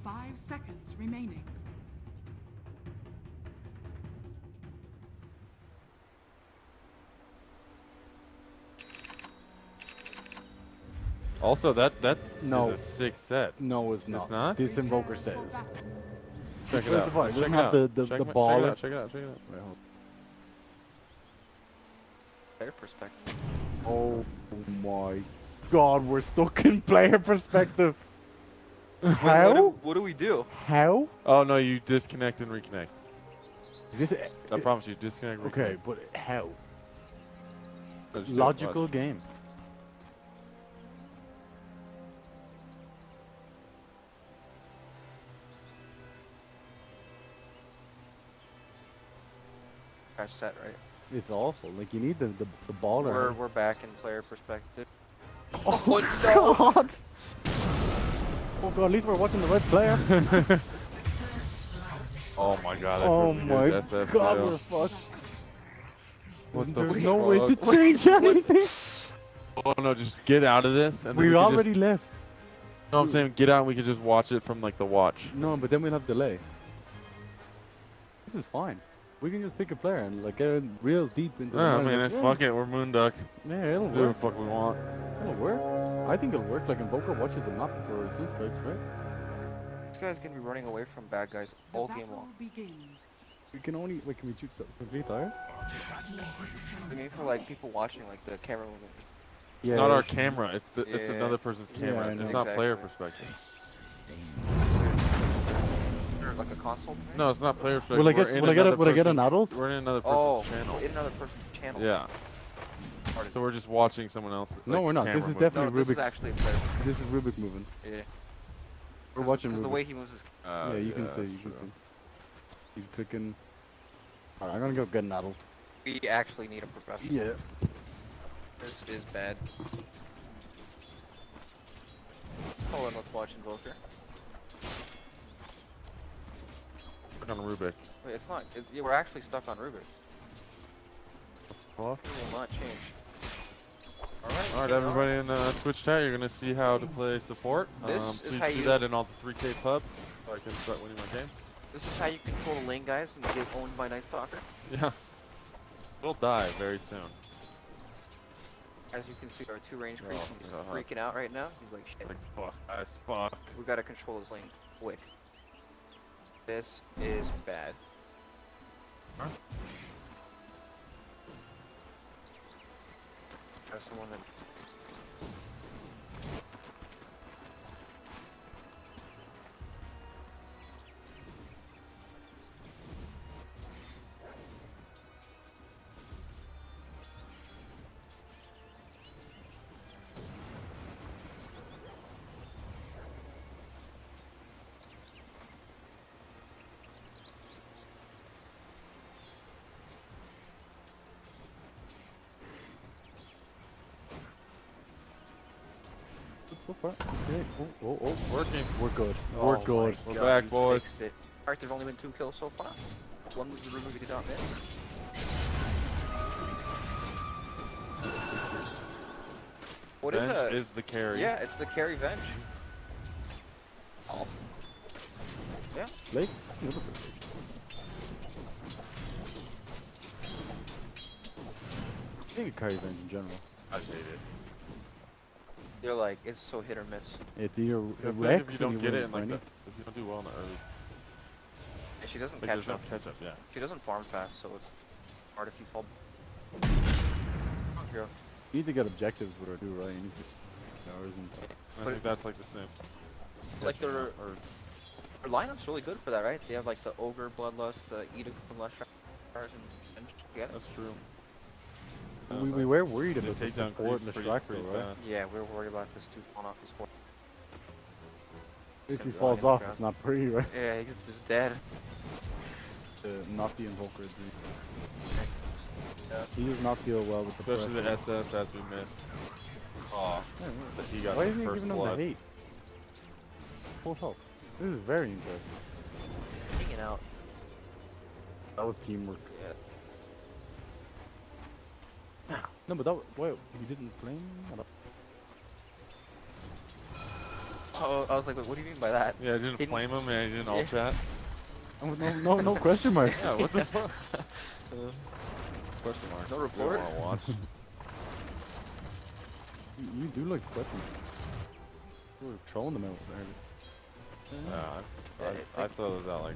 5 seconds remaining. Also, that No. is a sick set. No, it's not. It's not? This Invoker says. Check it Where's out. the point? It doesn't Check it have out. the Check ball. it out. Check it out. Check it out. Wait, hold Player perspective. on. Oh my god, we're stuck in player perspective. How? What do we do? How? Oh no, you disconnect and reconnect. Is this I promise you, disconnect. And okay? reconnect. But how? Just do it, Logical watch. game. Crash set, right? It's awful. Like you need the ball. We're back in player perspective. Oh god! Oh god! At least we're watching the right player. Oh my god. I Oh forgot my SF god, fail. we're fucked. What the There's no way to fuck? change anything. Oh no, just get out of this. And then We can already Just, left. no, I'm saying get out and we can just watch it from like the watch. No, but then we'll have delay. This is fine. We can just pick a player and like get real deep into the Yeah, I mind mean, of- yeah. fuck it, we're Moonduck. Yeah, it'll Do whatever the work. fuck we want. It'll work. I think it'll work. Like Invoker watches the map before he strikes, right? This guy's gonna be running away from bad guys The all game battle long. begins. We can only like can we shoot the complete tire? I mean, for like people watching, like the camera movement. It's not our camera, it's it's Yeah. another person's Yeah, camera. I know. It's not player Exactly. perspective. Like a console. No, it's not player perspective. Will I get- We're in will I get a- another will I get an person's- adult? We're in another Oh, person's channel. in another person's channel. Yeah. So we're just watching someone else. No, like, we're not. camera This is move. definitely No, this is Rubik. actually a player. This is Rubik moving. Yeah. We're watching Because the Rubik. way he moves his. Yeah, you can see. You can see. You clicking. Alright, I'm gonna go get an adult. We actually need a professional. Yeah. This is bad. Hold on, let's watch Invoker. Stuck on Rubik. Wait, it's not. Yeah, we're actually stuck on Rubik. Fuck. It will not change. Alright, everybody in Twitch chat, you're gonna see how to play support. This is Please how do you- that in all the 3K pubs so I can start winning my games. This is how you control the lane guys and get owned by Night Stalker. Yeah. We'll die very soon. As you can see, our two range creeps Oh, he's uh-huh. freaking out right now. He's like, shit. It's like, fuck, guys, fuck. We gotta control his lane quick. This is bad. Huh? There's someone that. So far. Okay. Oh. Working. We're good. Oh We're my good. We're God, back, he boys. fixed it. Alright, there's only been 2 kills so far. One was the Ruby we did not miss. What is Venge that? is the carry. Yeah, it's the carry Venge. Oh. Yeah. Blake? I think it carries Venge in general. I hate it. They're like, it's so hit or miss. It's either If Rex you don't and get win it in like Brony. if you don't do well in the early, And she doesn't like catch there's no up. catch up. Yeah. She doesn't farm fast, so it's hard if you fall. Hero. You need to get objectives with her too, right? You need to hours and I think that's like the same. Like their Or lineup's really good for that, right? They have like the Ogre, Bloodlust, the Edict from Lust and yeah. that's true. we were worried They about the take down support and the creeps striker, pretty right? fast. Yeah, we were worried about this dude falling off his horse. If he Gonna be falls lying on off, the it's not pretty, right? Yeah, he's just dead. Not the Invoker. Yeah. He does not deal well with the Especially pressure. the SF as we missed. Oh, that he got Why the isn't he first giving him blood. the hate? Full help. This is very interesting. Hanging out. That was teamwork. Yeah. No, but that why he didn't flame? Oh, I was like, what do you mean by that? Yeah, I didn't flame him and he didn't all chat. No question marks. Yeah, what the fuck? Question marks. No You report? don't wanna watch. You do like questions. You were trolling them out earlier. I thought it was out like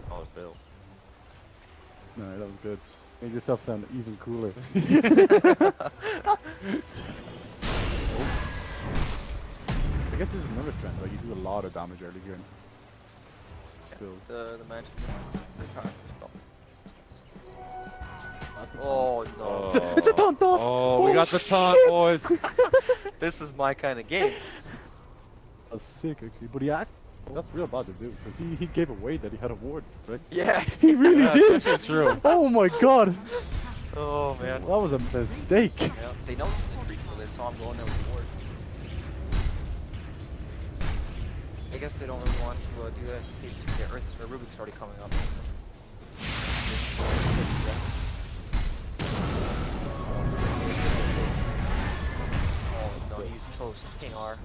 $1 bill. No, that was good. Made yourself sound even cooler. I guess this is another strand, like you do a lot of damage early here. The magic. Oh no. It's a taunt off! Oh, we got the taunt, boys! This is my kind of game. That's sick actually, but that's real bad to do, because he gave away that he had a ward, right? Yeah. He really did! That's true. Oh my god! Oh man. That was a mistake. Yeah, they know the creep, so they saw him going there with the ward. I guess they don't really want to do that in case the Earth or Rubik's already coming up. Oh no, he's toast. King R.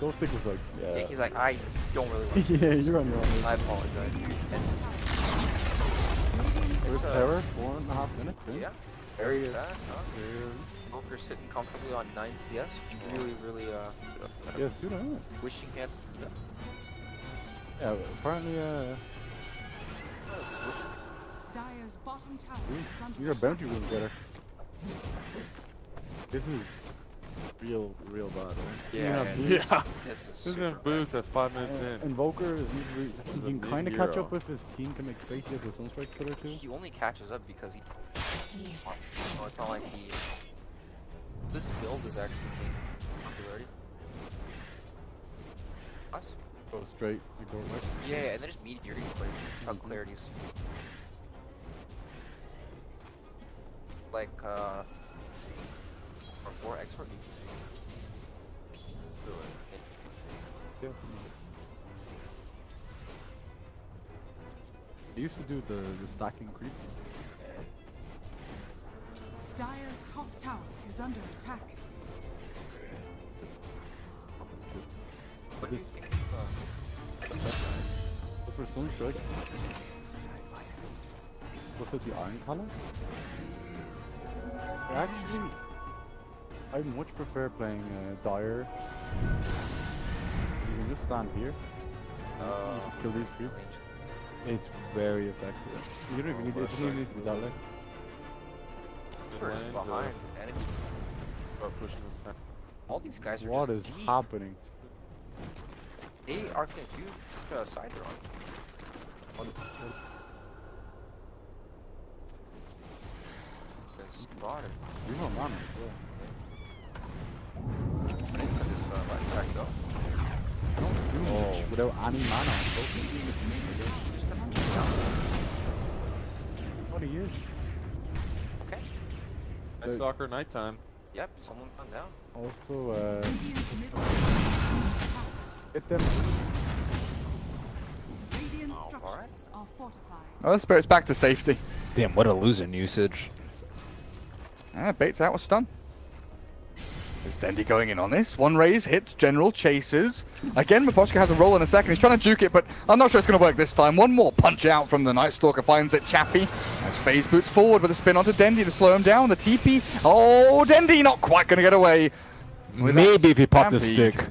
Ghost Stick was like, Yeah, he's like, I don't really want to yeah, you're on your own. I apologize. First terror, 4.5 minutes, eh? Yeah. Very fast, huh? Smoker's sitting comfortably on 9 CS. Really, Yes, dude, I know. wishing he had to do that. Yeah, apparently, Dire's bottom tower is under you're a bounty room getter. This is real bad, right? Yeah, Yeah. This is He's super gonna boost at 5 minutes in. Invoker is usually, He's he a can big kind of catch hero. up if his team can make space. He has a Sunstrike killer too. He only catches up because he. Oh, it's not like he. This build is actually gaining popularity. Us? Go straight, ignore right. Yeah, and then just meteor chug clarities. Like, or 4 expert Yes. He used to do the stacking creep. Dire's top tower is under attack. What do you think? What's for Sunstrike? Was it the Iron color? Actually, I much prefer playing Dire. You can just stand here. You can kill these creeps. It's very effective. You don't even need, it doesn't even need to be that late. First behind, and it's Start pushing this back. all these guys are What just is deep. happening? They are confused. Side they're on. Spotted. You know, man. Don't do much without any mana. What he is. Okay. Nice soccer nighttime. Yep, someone gone down. Also, Radiant's middle get them. Radiant Oh, structures alright. are fortified. Oh, the spirit's back to safety. Damn, what a losing usage. Ah, baits out with stun. Is Dendi going in on this? One raise, hits, General, chases. Again, Miposhka has a roll in a second. He's trying to juke it, but I'm not sure it's going to work this time. One more punch out from the Night Stalker finds it. Chappie as FaZe boots forward with a spin onto Dendi to slow him down. The TP. Oh, Dendi not quite going to get away. Maybe if he popped the stick.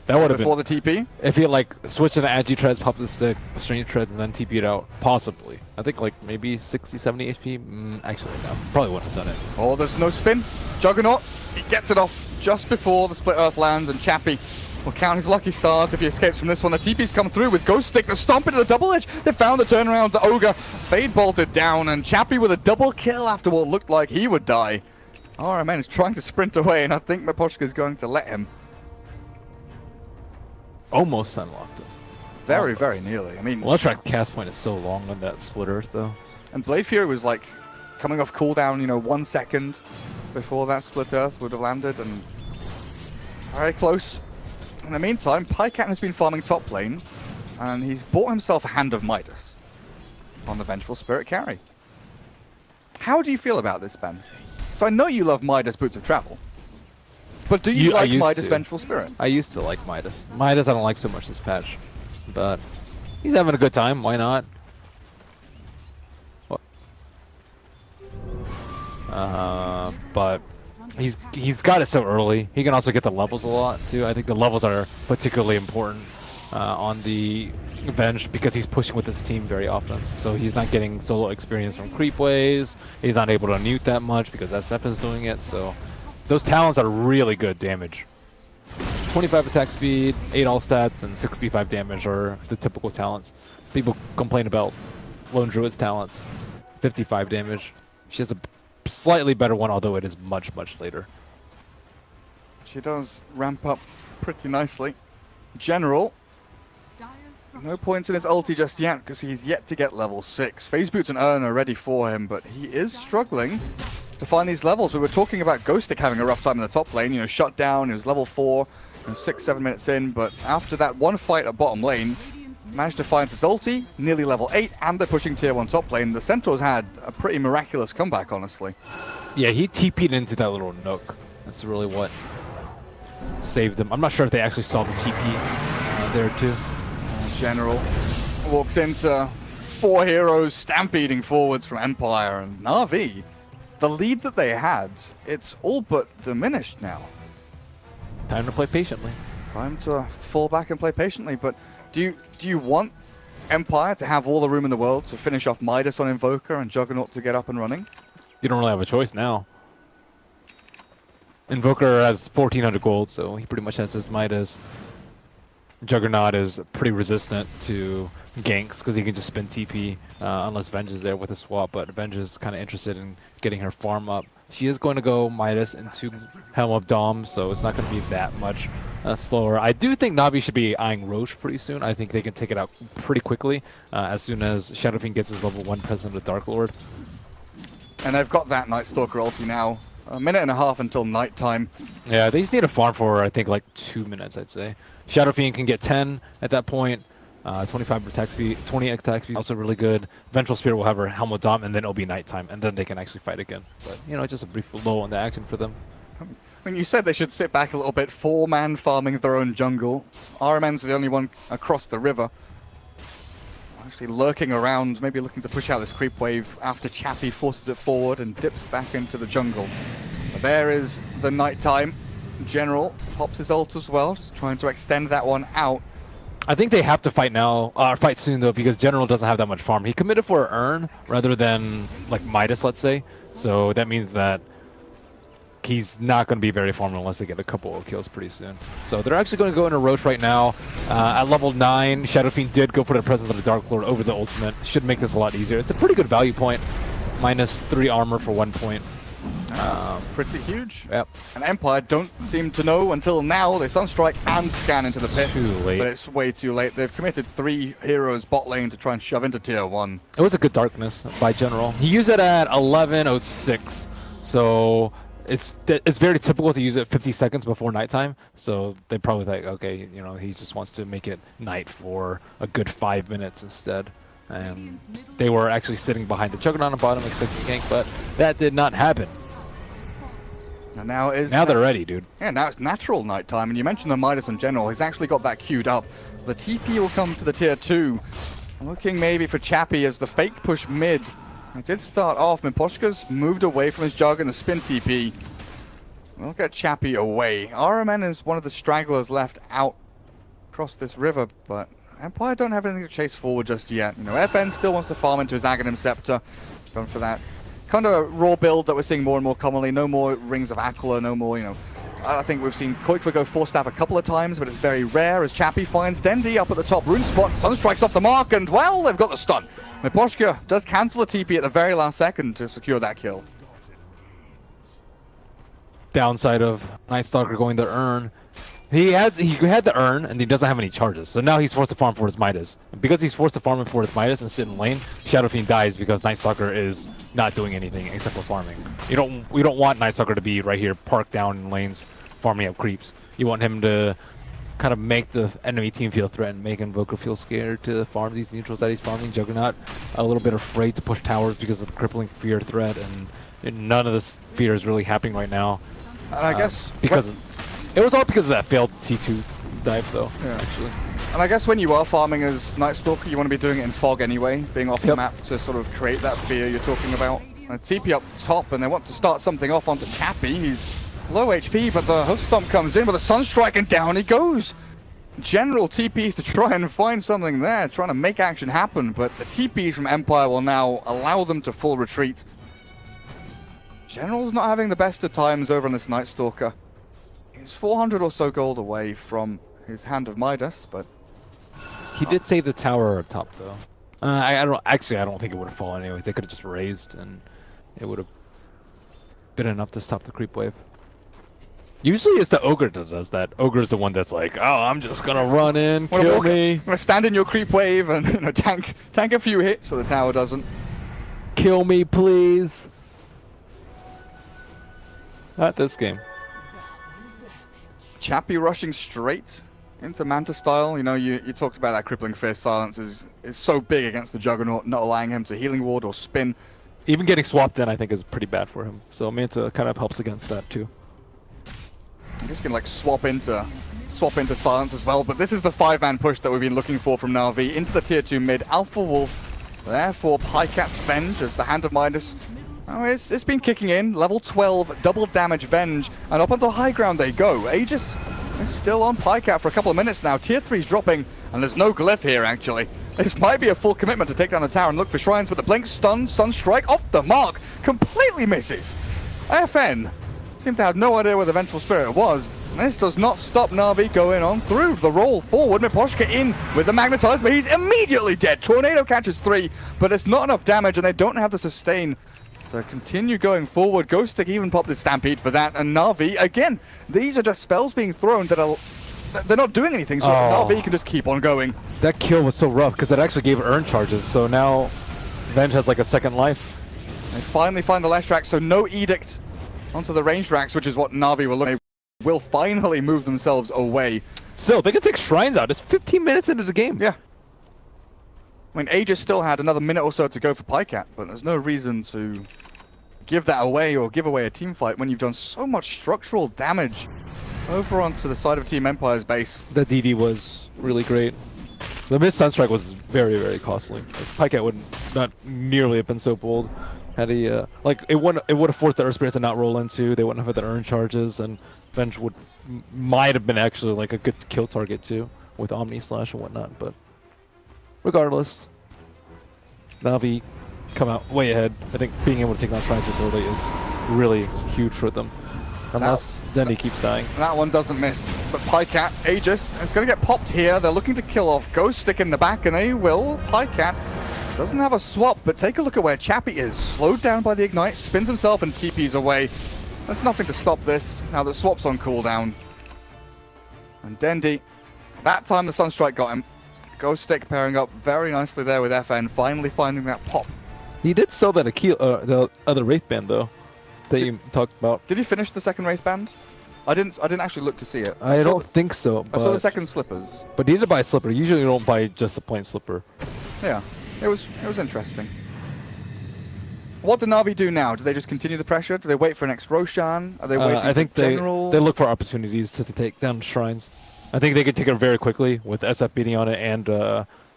That would have been... Before the TP? If he like switched into Agi treads, popped the stick, strange treads, and then TP'd out, possibly. I think like maybe 60, 70 HP. Actually, no, probably wouldn't have done it. Oh, there's no spin. Juggernaut, he gets it off just before the Split Earth lands, and Chappie will count his lucky stars if he escapes from this one. The TP's come through with Ghost Stick, the stomp into the double edge. They found the turnaround, the Ogre. Fade bolted down, and Chappie with a double kill after what looked like he would die. RMN is trying to sprint away, and I think Miposhka is going to let him. Almost unlocked him. Very, very nearly. I mean, well, that cast point is so long on that Split Earth, though. And Blade Fury was like coming off cooldown, you know, 1 second before that Split Earth would have landed, and very close. In the meantime, Pycat has been farming top lane, and he's bought himself a Hand of Midas on the Vengeful Spirit carry. How do you feel about this, Ben? So I know you love Midas Boots of Travel. But do you like Midas Vengeful Spirit? I used to like Midas. Midas I don't like so much this patch. But he's having a good time, why not? What? But he's got it so early. He can also get the levels a lot too. I think the levels are particularly important on the Venge because he's pushing with his team very often. So he's not getting solo experience from creep waves. He's not able to unmute that much because SF is doing it. So those talents are really good damage. 25 attack speed, 8 all stats, and 65 damage are the typical talents. People complain about Lone Druid's talents. 55 damage. She has a slightly better one, although it is much, much later. She does ramp up pretty nicely. General, no points in his ulti just yet because he's yet to get level 6. FaZe Boots and Urn are ready for him, but he is struggling to find these levels. We were talking about Ghost Stick having a rough time in the top lane, you know, shut down, he was level 4, 6-7 minutes in, but after that one fight at bottom lane, managed to find his ulti, nearly level 8, and they're pushing tier 1 top lane. The Centaurs had a pretty miraculous comeback, honestly. Yeah, he TP'd into that little nook. That's really what saved him. I'm not sure if they actually saw the TP there too. General walks into 4 heroes stampeding forwards from Empire, and Navi, the lead that they had, it's all but diminished now. Time to play patiently. Time to fall back and play patiently, but do you want Empire to have all the room in the world to finish off Midas on Invoker and Juggernaut to get up and running? You don't really have a choice now. Invoker has 1400 gold, so he pretty much has his Midas. Juggernaut is pretty resistant to ganks because he can just spin TP unless Venge is there with a swap, but Venge is kind of interested in getting her farm up. She is going to go Midas into Helm of Dom, so it's not going to be that much slower. I do think Navi should be eyeing Roche pretty soon. I think they can take it out pretty quickly as soon as Shadow Fiend gets his level 1 presence of Dark Lord. And they've got that Night Stalker ulti now. A minute and a half until nighttime. Yeah, they just need a farm for, I think, like 2 minutes, I'd say. Shadow Fiend can get 10 at that point. 25 attack speed, 20 attack speed, also really good. Vengeful Spirit will have her Helm of Dom, and then it'll be nighttime, and then they can actually fight again. But, you know, just a brief lull in the action for them. I mean, you said they should sit back a little bit. 4-man farming their own jungle. RMN's the only one across the river. Actually lurking around, maybe looking to push out this creep wave after Chappie forces it forward and dips back into the jungle. But there is the nighttime. General pops his ult as well, just trying to extend that one out. I think they have to fight now, fight soon though, because General doesn't have that much farm. He committed for an Urn rather than like Midas, let's say. So that means that he's not going to be very farmed unless they get a couple of kills pretty soon. So they're actually going to go into Roche right now. At level 9, Shadow Fiend did go for the presence of the Dark Lord over the ultimate. Should make this a lot easier. It's a pretty good value point. Minus 3 armor for 1 point. Pretty huge. Yep. And Empire don't seem to know until now. They Sunstrike and scan into the pit. Too late. But it's way too late. They've committed 3 heroes bot lane to try and shove into tier 1. It was a good darkness by General. He used it at 11:06. So it's very typical to use it 50 seconds before nighttime. So they probably think, okay, you know, he just wants to make it night for a good 5 minutes instead. And they were actually sitting behind the Juggernaut on the bottom expecting gank, but that did not happen. And now they're ready, dude. Yeah, now it's natural nighttime, and you mentioned the Midas in general. He's actually got that queued up. The TP will come to the tier 2. Looking maybe for Chappie as the fake push mid. It did start off. Miposhka's moved away from his jug and the spin TP. We'll get Chappie away. RMN is one of the stragglers left out across this river, but Empire don't have anything to chase forward just yet. You know, FN still wants to farm into his Aghanim Scepter. Going for that kind of raw build that we're seeing more and more commonly. No more Rings of Aquila, no more, you know. I think we've seen Koikwa go 4-staff a couple of times, but it's very rare as Chappie finds Dendi up at the top rune spot. Sunstrike's off the mark, and well, they've got the stun. Miposhka does cancel a TP at the very last second to secure that kill. Downside of Night Stalker going to Urn. He had the Urn, and he doesn't have any charges, so now he's forced to farm for his Midas. And because he's forced to farm for his Midas and sit in lane, Shadow Fiend dies because Night Stalker is not doing anything except for farming. We don't want Night Stalker to be right here, parked down in lanes, farming up creeps. You want him to kind of make the enemy team feel threatened, make Invoker feel scared to farm these neutrals that he's farming. Juggernaut a little bit afraid to push towers because of the crippling fear threat, and none of this fear is really happening right now. I guess because it was all because of that failed T2 dive, though. Yeah. Actually. And I guess when you are farming as Night Stalker, you want to be doing it in fog anyway, being off the map to sort of create that fear you're talking about. And TP up top, and they want to start something off onto Chappie. He's low HP, but the hoof stomp comes in with a Sunstrike, and down he goes. General TPs to try and find something there, trying to make action happen, but the TPs from Empire will now allow them to full retreat. General's not having the best of times over on this Night Stalker. He's 400 or so gold away from his Hand of Midas, but he did save the tower up top, though. I don't think it would have fallen anyways. They could have just raised, and it would have been enough to stop the creep wave. Usually it's the Ogre that does that. Ogre's the one that's like, oh, I'm just gonna run in, kill me. I'm gonna stand in your creep wave and, you know, tank a few hits so the tower doesn't. Kill me, please. Not this game. Chappie rushing straight into Manta style. You know, you talked about that crippling fierce silence is so big against the Juggernaut, not allowing him to healing ward or spin. Even getting swapped in, I think, is pretty bad for him. So Manta kind of helps against that too. I'm just gonna like swap into silence as well. But this is the 5-man push that we've been looking for from Navi into the tier 2 mid. Alpha Wolf there for Pycat's Venge as the Hand of Midas. Oh, it's been kicking in. Level 12, double damage Venge, and up onto high ground they go. Aegis is still on Pycat for a couple of minutes now. Tier 3's dropping, and there's no glyph here, actually. This might be a full commitment to take down the tower and look for shrines, but the blink, stun, Sunstrike off the mark, completely misses. FN seem to have no idea where the Vengeful Spirit was. This does not stop Navi going on through the roll forward. Miposhka in with the Magnetize, but he's immediately dead. Tornado catches 3, but it's not enough damage, and they don't have the sustain to continue going forward. Ghost Stick even popped the Stampede for that, and Navi, again, these are just spells being thrown that are... They're not doing anything, so Navi can just keep on going. That kill was so rough, because that actually gave Urn charges, so now Venge has like a second life. They finally find the Leshrac, so no Edict onto the ranged racks, which is what Navi will look at. They will finally move themselves away. Still, they can take shrines out. It's 15 minutes into the game. Yeah. I mean, Aegis still had another minute or so to go for Pycat, but there's no reason to give that away or give away a team fight when you've done so much structural damage over onto the side of Team Empire's base. The DD was really great. The missed Sunstrike was very, very costly. Pycat would not nearly have been so bold had he, like, it would have forced the Earth Spirits to not roll into. They wouldn't have had the Urn charges, and Venge might have been actually like a good kill target too with Omni Slash and whatnot, but regardless, Navi come out way ahead. I think being able to take on science this early is really huge for them. Unless Dendi keeps dying. That one doesn't miss. But Pycat, Aegis, is going to get popped here. They're looking to kill off Ghost Stick in the back, and they will. Pycat doesn't have a swap, but take a look at where Chappie is. Slowed down by the Ignite, spins himself and TPs away. There's nothing to stop this, now that Swap's on cooldown. And Dendi, that time the Sunstrike got him. Ghost Stick pairing up very nicely there with FN, finally finding that pop. He did sell that the other Wraith Band though, that you talked about. Did he finish the second Wraith Band? I didn't actually look to see it. I don't think so. I saw the second Slippers. But he did buy a slipper. Usually you don't buy just a plain slipper. Yeah, it was interesting. What do Navi do now? Do they just continue the pressure? Do they wait for next Roshan? Are they waiting I think for general? they look for opportunities to take down shrines. I think they could take it very quickly with SF beating on it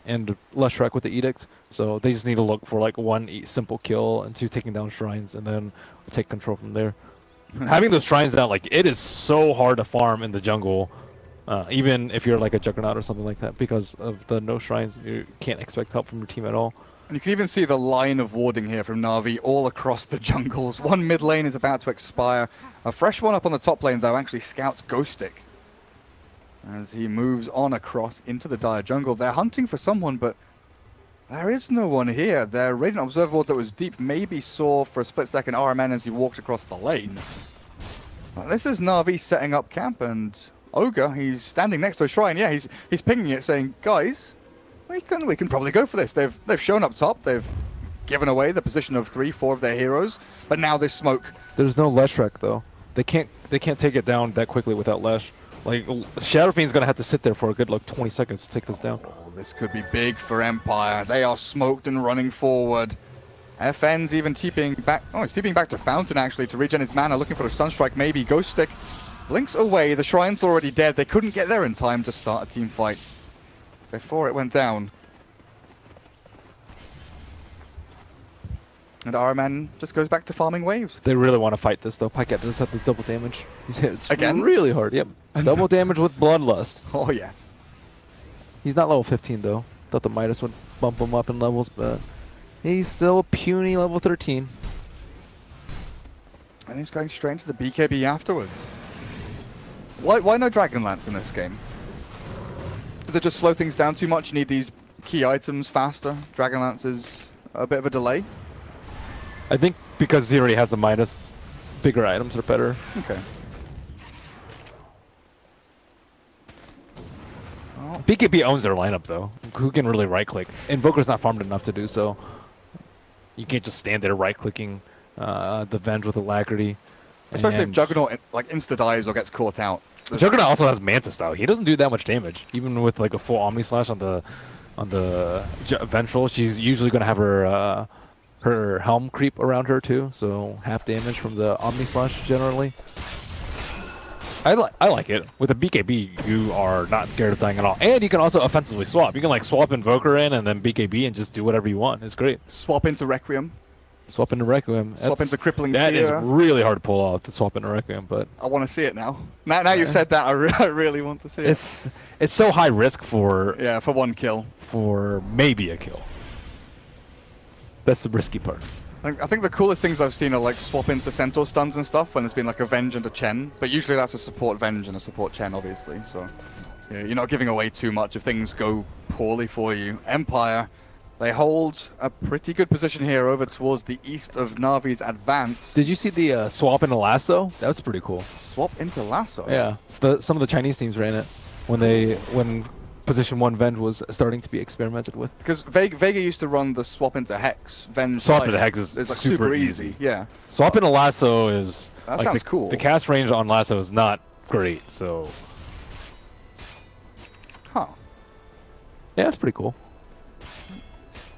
and Leshrac with the edict. So they just need to look for like one simple kill and two taking down shrines, and then take control from there. Having those shrines down, like, it is so hard to farm in the jungle, even if you're like a Juggernaut or something like that, because of the no shrines. You can't expect help from your team at all. And you can even see the line of warding here from Navi all across the jungles. One mid lane is about to expire. A fresh one up on the top lane, though, actually scouts Ghost Stick as he moves on across into the dire jungle. They're hunting for someone, but there is no one here. Their Radiant Observer Ward that was deep maybe saw for a split second RMN as he walked across the lane. But this is Navi setting up camp, and Ogre, he's standing next to a shrine. Yeah, he's pinging it, saying, guys, we can probably go for this. They've shown up top. They've given away the position of 3-4 of their heroes, but now this smoke. There's no Leshrac though. They can't take it down that quickly without Lesh. Like, Shadow Fiend's gonna have to sit there for a good like 20 seconds to take this down. Oh, this could be big for Empire. They are smoked and running forward. FN's even TPing back. Oh, he's TPing back to Fountain actually to regen his mana, looking for a Sunstrike maybe. Ghost Stick blinks away. The Shrine's already dead. They couldn't get there in time to start a team fight before it went down. And RMN just goes back to farming waves. They really want to fight this though. Pycat does have the double damage. He's hit again really hard. Yep. Double damage with Bloodlust. Oh yes. He's not level 15 though. Thought the Midas would bump him up in levels, but he's still puny level 13. And he's going straight into the BKB afterwards. Why no Dragonlance in this game? Does it just slow things down too much? You need these key items faster? Dragonlance is a bit of a delay? I think because he already has the Midas, bigger items are better. Okay. BKB owns their lineup though. Who can really right click? Invoker's not farmed enough to do so. You can't just stand there right clicking the Venge with Alacrity. Especially if Juggernaut like insta dies or gets caught out. Juggernaut also has Manta style. He doesn't do that much damage, even with like a full Omni Slash on the Vengeful. She's usually going to have her her helm creep around her too, so half damage from the Omni Slash generally. I like it. With a BKB, you are not scared of dying at all. And you can also offensively swap. You can like swap Invoker in and then BKB and just do whatever you want. It's great. Swap into Requiem. Swap into Requiem. Swap into Crippling That Fear. is really hard to pull off, to swap into Requiem, but... I want to see it now. Now you've said that, I really want to see it. It's so high risk for... Yeah, for one kill. For maybe a kill. That's the risky part. I think the coolest things I've seen are like swap into Centaur stuns and stuff when there's been like a Venge and a Chen, but usually that's a support Venge and a support Chen, obviously, so yeah, you're not giving away too much if things go poorly for you. Empire, they hold a pretty good position here over towards the east of Navi's advance. Did you see the swap into Lasso? That was pretty cool. Swap into Lasso? Yeah, some of the Chinese teams ran it when Position 1 Venge was starting to be experimented with. Because Vega used to run the swap into Hex. Venge swap into Hex is like super easy. Yeah. Swap into Lasso is... That like sounds cool. The cast range on Lasso is not great, so... Huh. Yeah, it's pretty cool.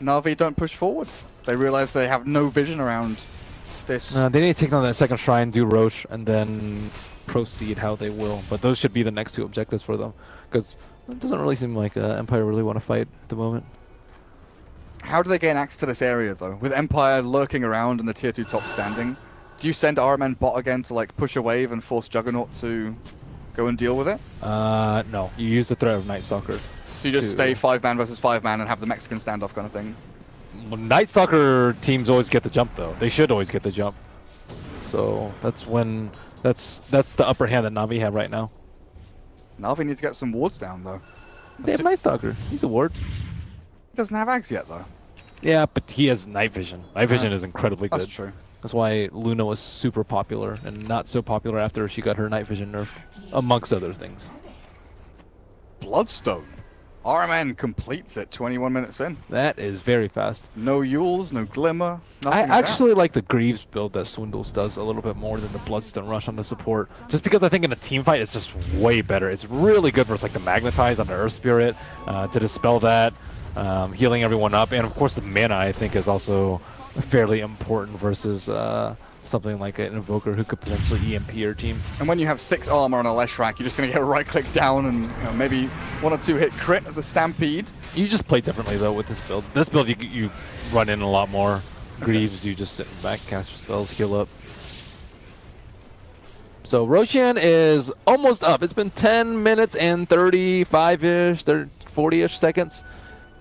Navi don't push forward. They realize they have no vision around this. They need to take down that second shrine, do Roche, and then proceed how they will. But those should be the next two objectives for them. Because it doesn't really seem like Empire really want to fight at the moment. How do they gain access to this area, though? With Empire lurking around and the tier 2 top standing, do you send RMN bot again to like push a wave and force Juggernaut to go and deal with it? No. You use the threat of Night Stalker. So you just stay 5-man versus 5-man and have the Mexican standoff kind of thing? Well, Night Stalker teams always get the jump, though. They should always get the jump. So that's when... That's the upper hand that Navi have right now. Navi needs to get some wards down, though. They have Night Stalker. He's a ward. He doesn't have Ags yet, though. Yeah, but he has Night Vision. Night Vision is incredibly good. That's true. That's why Luna was super popular and not so popular after she got her Night Vision nerf, amongst other things. Bloodstone. RMN completes it 21 minutes in. That is very fast. No Yules, no Glimmer, I actually like the Greaves build that Swindles does a little bit more than the Bloodstone Rush on the support. Just because I think in a team fight it's just way better. It's really good versus like the Magnetize on the Earth Spirit to dispel that, healing everyone up. And of course the mana I think is also fairly important versus something like an Invoker who could potentially EMP your team. And when you have 6 armor on a Leshrac, you're just going to get a right-click down and maybe 1 or 2 hit crit as a Stampede. You just play differently though with this build. This build you run in a lot more. Greaves, you just sit back, cast your spells, heal up. So Roshan is almost up. It's been 10 minutes and 35-ish, 40-ish seconds.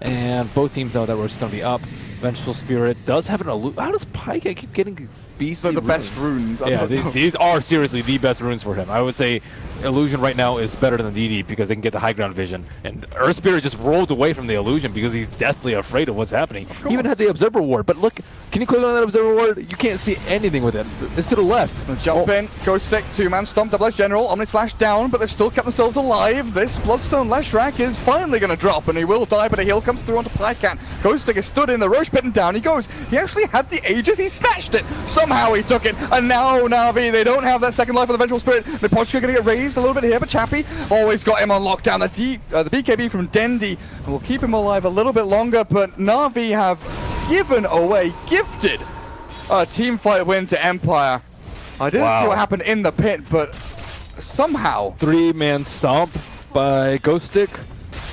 And both teams know that Roshan's going to be up. Vengeful Spirit does have an illusion. How does Pike keep getting BC They're the best runes. Yeah, these are seriously the best runes for him. I would say Illusion right now is better than DD because they can get the high ground vision. And Earth Spirit just rolled away from the Illusion because he's deathly afraid of what's happening. He even had the Observer Ward. But look, can you click on that Observer Ward? You can't see anything with it. It's to the left. Jump in, Ghost Stick, 2-man stomp, double edge general, Omni Slash down, but they've still kept themselves alive. This Bloodstone Leshrac is finally going to drop, and he will die, but a heal comes through onto Pycat. Ghost Stick is stood in, the Roche Pit, and down he goes. He actually had the Aegis, he snatched it. Somehow he took it, and now Navi, they don't have that second life of the Vengeful Spirit. Mipochka going to get raised a little bit here, but Chappie always got him on lockdown. The BKB from Dendi will keep him alive a little bit longer, but Navi have given away, gifted a team fight win to Empire. I didn't see what happened in the pit, but somehow 3-man stomp by Ghost Stick.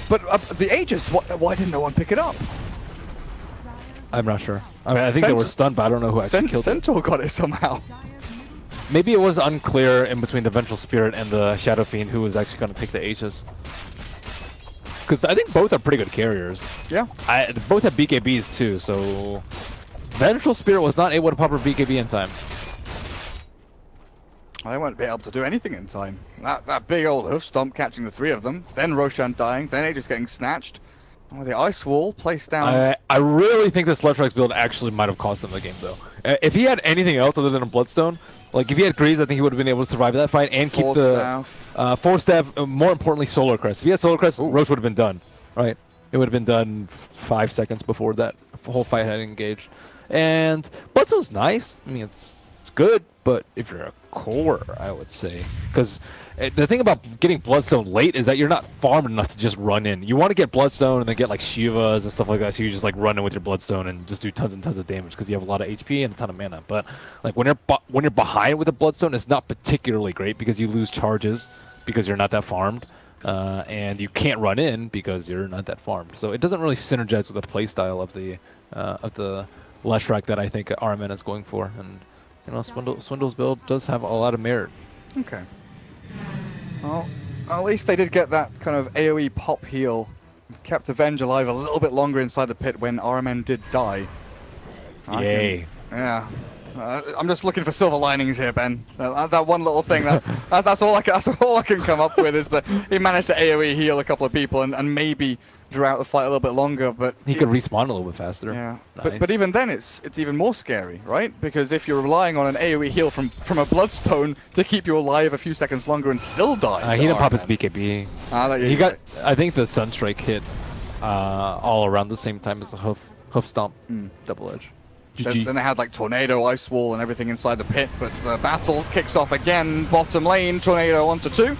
But the Aegis, why didn't no one pick it up? I'm not sure. I mean, I think they were stunned, but I don't know who actually killed it. Centaur got it somehow. Maybe it was unclear in between the Vengeful Spirit and the Shadow Fiend who was actually going to take the Aegis. Because I think both are pretty good carriers. Yeah. Both have BKBs too, so Vengeful Spirit was not able to pop her BKB in time. They won't be able to do anything in time. That big old hoof stomp catching the 3 of them, then Roshan dying, then Aegis getting snatched. Oh, the Ice Wall placed down. I really think this Leshrac build actually might have cost him the game though. If he had anything else other than a Bloodstone, like if he had Greaves, I think he would have been able to survive that fight and keep the Force Staff, more importantly Solar Crest. If he had Solar Crest, Roche would have been done, right? It would have been done 5 seconds before that whole fight had engaged. And Bloodstone's nice. I mean, it's good, but if you're a core, I would say, because the thing about getting Bloodstone late is that you're not farmed enough to just run in. You want to get Bloodstone and then get like Shivas and stuff like that, so you just like run in with your Bloodstone and just do tons and tons of damage because you have a lot of HP and a ton of mana. But like when you're behind with a Bloodstone, it's not particularly great because you lose charges because you're not that farmed, and you can't run in because you're not that farmed. So it doesn't really synergize with the playstyle of the Leshrac that I think RMN is going for. And you know, Swindle's build does have a lot of merit. Okay. Well, at least they did get that kind of AoE pop heal. Kept Avenge alive a little bit longer inside the pit when RMN did die. Yay. Yeah. I'm just looking for silver linings here, Ben. That one little thing, that's all I can come up with is that he managed to AoE heal a couple of people and maybe drew out the fight a little bit longer, but he could respawn a little bit faster. Yeah, nice. but even then it's even more scary, right? Because if you're relying on an AoE heal from a Bloodstone to keep you alive a few seconds longer and still die. He didn't pop his BKB. He got, I think the Sunstrike hit all around the same time as the hoof stomp double edge. Then they had like Tornado, Ice Wall, and everything inside the pit, but the battle kicks off again. Bottom lane, Tornado 1-2.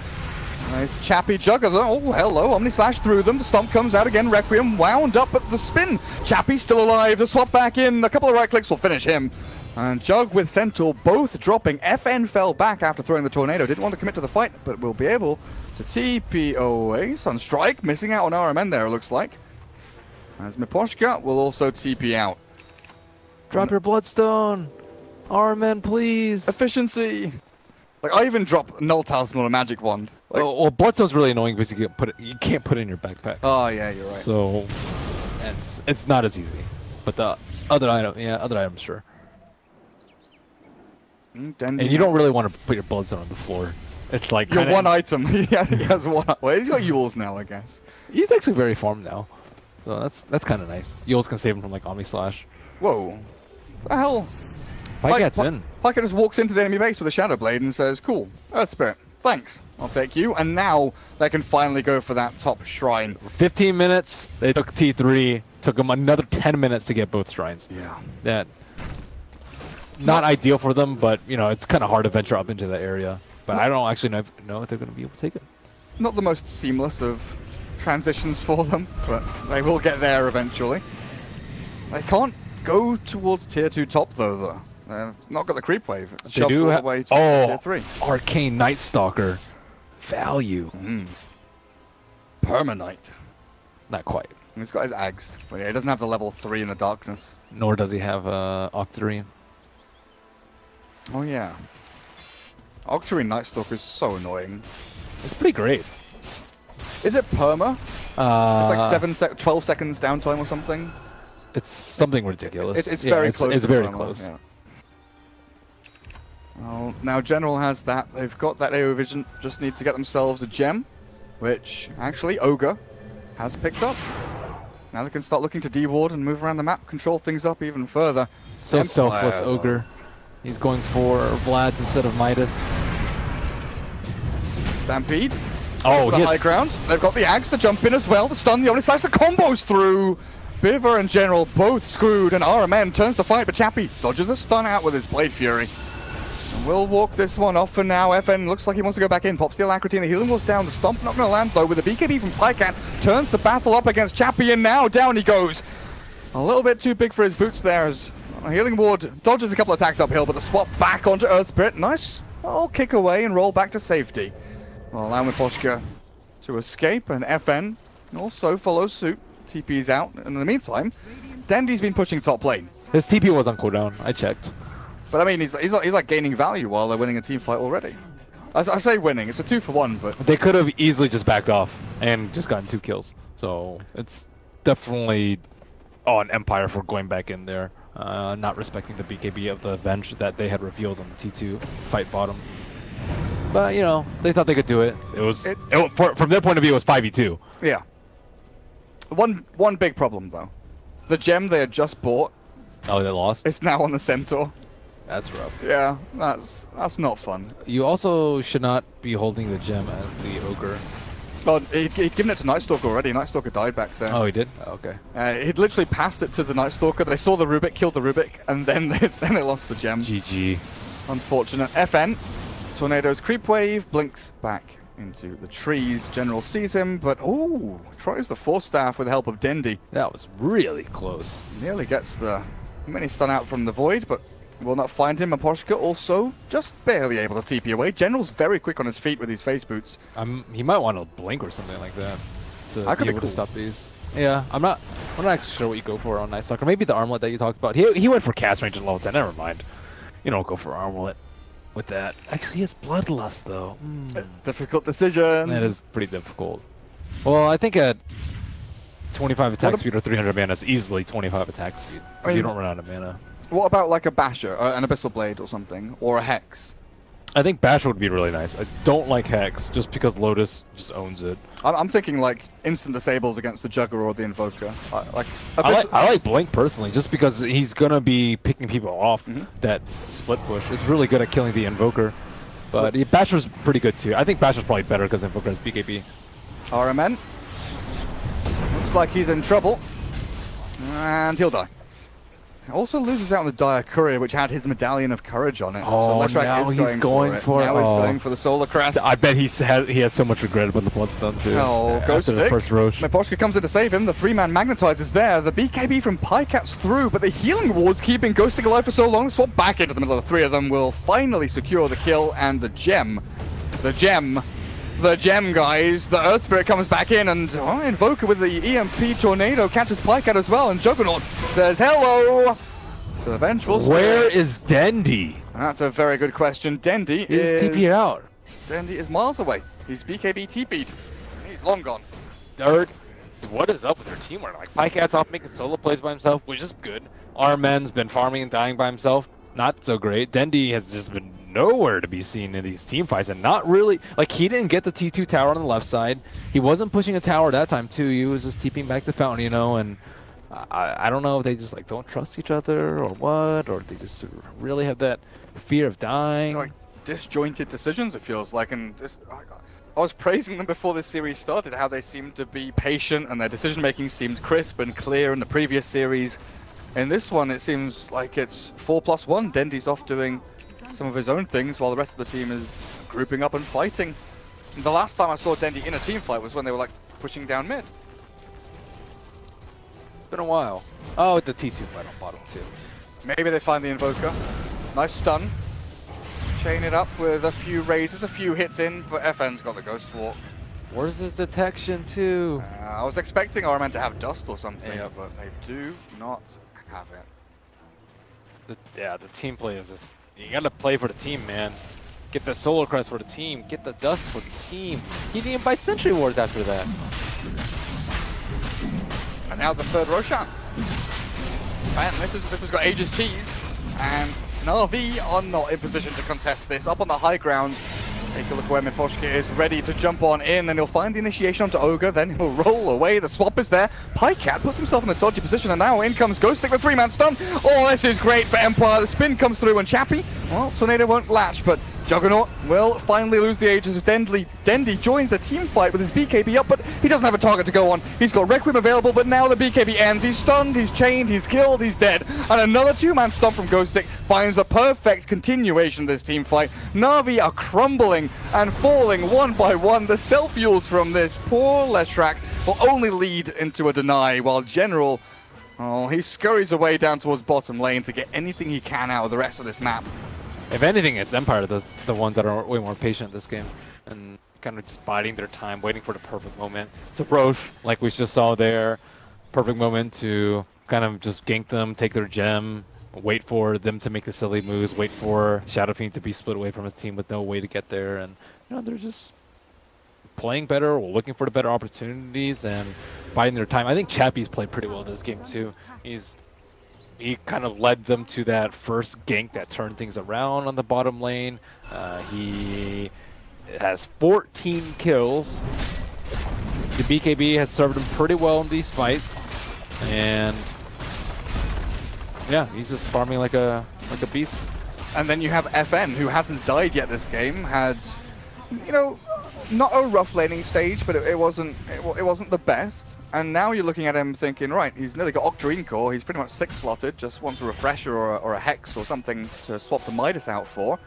Nice Chappie Jugger. Oh, hello. Omni Slash through them. The stomp comes out again. Requiem wound up at the spin. Chappie still alive. The swap back in. A couple of right clicks will finish him. And Jug with Centaur both dropping. FN fell back after throwing the Tornado. Didn't want to commit to the fight, but will be able to TP away. Sunstrike missing out on RMN there, it looks like. As Mipochka will also TP out. Drop your Bloodstone. RMN, please. Efficiency. Like, I even drop Null Talisman or Magic Wand. Like, well, Bloodstone's really annoying because you can't put it in your backpack. Oh yeah, you're right. So it's not as easy. But the other item, sure. And you don't really want to put your Bloodstone on the floor. It's like your one item. He has one. Well, he's got Yules now, I guess. He's actually very farmed now, so that's kind of nice. Yules can save him from like Omni Slash. Whoa, what the hell? Pike gets in. Pike just walks into the enemy base with a Shadow Blade and says, "Cool, Earth Spirit, thanks. I'll take you." And now they can finally go for that top shrine. 15 minutes. They took T3. Took them another 10 minutes to get both shrines. Yeah. That. Not ideal for them, but you know it's kind of hard to venture up into that area. But I don't actually know if they're going to be able to take it. Not the most seamless of transitions for them, but they will get there eventually. They can't go towards tier 2 top though. Not got the creep wave. It's They shoved do all the have. way to tier 3. Arcane Night Stalker. Value. Permanite. Not quite. He's got his Ags, but yeah, he doesn't have the level 3 in the darkness. Nor does he have Octarine. Oh yeah. Octarine Night Stalker is so annoying. It's pretty great. Is it perma? It's like 12 seconds downtime or something. It's something ridiculous. It's very close. It's to very perma, close. Yeah. Well, now General has that. They've got that AoE vision. Just need to get themselves a gem, which actually Ogre has picked up. Now they can start looking to D-ward and move around the map, control things up even further. So Empire, selfless Ogre. He's going for Vlad instead of Midas. Stampede. Oh, the high ground. They've got the Axe to jump in as well. The stun, the Omnislash, the combos through. Biver and General both screwed, and RMN turns to fight, but Chappie dodges the stun out with his Blade Fury. And we'll walk this one off for now. FN looks like he wants to go back in. Pops the Alacrity and the healing wall's down. The stomp not going to land though with the BKB from Pycat. Turns the battle up against Chappie, and now down he goes. A little bit too big for his boots there as Healing Ward dodges a couple of attacks uphill, but the swap back onto Earth Spirit. Nice. I'll kick away and roll back to safety. Well, allowing Poshka to escape, and FN also follows suit. TP's out. And in the meantime, Dendy's been pushing top lane. His TP was on cooldown. I checked. But I mean, he's like gaining value while they're winning a team fight already. I say winning. It's a 2-for-1, but They could have easily just backed off and just gotten 2 kills. So it's definitely on Empire for going back in there, not respecting the BKB of the Avenge that they had revealed on the T2 fight bottom. But you know, they thought they could do it. From their point of view, it was 5v2. Yeah. One big problem though, the gem they had just bought. Oh, they lost. It's now on the Centaur. That's rough. Yeah, that's not fun. You also should not be holding the gem as the Ogre. Well, he'd given it to Night Stalker already. Night Stalker died back there. Oh, he did? Oh, okay. He'd literally passed it to the Night Stalker. They saw the Rubik, killed the Rubik, and then they lost the gem. GG. Unfortunate. FN. Tornado's creep wave blinks back into the trees. General sees him, but ooh, tries the Force Staff with the help of Dendy. That was really close. Nearly gets the mini stun out from the void, but will not find him. Aposhka also just barely able to TP away. General's very quick on his feet with these face boots. He might want to blink or something like that to That could be be able cool. to stop these. Yeah, I'm not actually sure what you go for on Night Stalker. Maybe the armlet that you talked about. He went for cast range at level 10. Never mind. You don't go for armlet with that. Actually, he has Bloodlust though. Difficult decision. That is pretty difficult. Well, I think at 25 attack speed or 300 mana, it's easily 25 attack speed. I mean, you don't run out of mana. What about like a Basher, an Abyssal Blade or something, or a Hex? I think Basher would be really nice. I don't like Hex, just because Lotus just owns it. I'm thinking like instant disables against the Jugger or the Invoker. I like Blink personally, just because he's gonna be picking people off that split push. It's really good at killing the Invoker. But Basher's pretty good too. I think Basher's probably better because Invoker has BKB. RMN. Looks like he's in trouble. And he'll die. Also loses out on the Dire Courier, which had his Medallion of Courage on it. Oh, so now he's going for it. Now he's going for the Solar Crest. I bet he has so much regret about the Bloodstone too. Oh, Ghost after the Stick. first Roche. Naposhka comes in to save him. The 3-man Magnetizer's there. The BKB from Pycat's through, but the Healing Ward's keeping Ghost Stick alive for so long. Swap back into the middle of the 3 of them will finally secure the kill and the gem. The gem, guys. The Earth Spirit comes back in, and Invoker with the EMP Tornado catches Pycat as well, and Juggernaut says hello. So the Vengeful Spirit. Where is Dendy? That's a very good question. Dendy He's is TP'd out. Dendy is miles away. He's BKB TP'd. He's long gone. What is up with their teamwork? Like, Pycat's off making solo plays by himself, which is good. Armen's been farming and dying by himself. Not so great. Dendy has just been nowhere to be seen in these team fights, and not really, like, he didn't get the T2 tower on the left side. He wasn't pushing a tower that time too. He was just TPing back the fountain, you know, and I don't know if they just like don't trust each other or what, or they just really have that fear of dying. Like disjointed decisions, it feels like, and I was praising them before this series started, how they seemed to be patient and their decision making seemed crisp and clear in the previous series. In this one, it seems like it's 4+1. Dendy's off doing some of his own things while the rest of the team is grouping up and fighting. And the last time I saw Dendy in a team fight was when they were like pushing down mid. It's been a while. Oh, the T2 fight on bottom too. Maybe they find the Invoker. Nice stun. Chain it up with a few raises, a few hits in, but FN's got the Ghost Walk. Where's his detection too? I was expecting Arman to have dust or something, Yep. but they do not have it. Yeah, the team play is just, you gotta play for the team, man. Get the Solar Crest for the team, get the dust for the team. He didn't buy Sentry Wards after that. And now the third Roshan. And this has got ages cheese, and Navi are not in position to contest this. Up on the high ground, take a look where Mifoshka is ready to jump on in, and he'll find the initiation onto Ogre, then he'll roll away. The swap is there. Pycat puts himself in a dodgy position, and now in comes Ghostic with 3-man stun. Oh, this is great for Empire. The spin comes through, and Chappie, well, Tornado won't latch, but Juggernaut will finally lose the Aegis as Dendi joins the team fight with his BKB up, but he doesn't have a target to go on. He's got Requiem available, but now the BKB ends. He's stunned, he's chained, he's killed, he's dead. And another 2-man stomp from Ghostic finds the perfect continuation of this team fight. Navi are crumbling and falling one by one. The self-fuels from this poor Leshrac will only lead into a deny, while General, oh, he scurries away down towards bottom lane to get anything he can out of the rest of this map. If anything, it's Empire the ones that are way more patient this game and kind of just biding their time, waiting for the perfect moment. It's a Roche, like we just saw there. Perfect moment to kind of just gank them, take their gem, wait for them to make the silly moves, wait for Shadow Fiend to be split away from his team with no way to get there. And you know, they're just playing better, or looking for the better opportunities and biding their time. I think Chappie's played pretty well this game too. He kind of led them to that first gank that turned things around on the bottom lane. He has 14 kills. The BKB has served him pretty well in these fights, and yeah, he's just farming like a beast. And then you have FN, who hasn't died yet this game. Had, you know, not a rough laning stage, but it wasn't the best. And now you're looking at him thinking, right, he's nearly got Octarine Core, he's pretty much 6-slotted, just wants a refresher or a Hex or something to swap the Midas out for.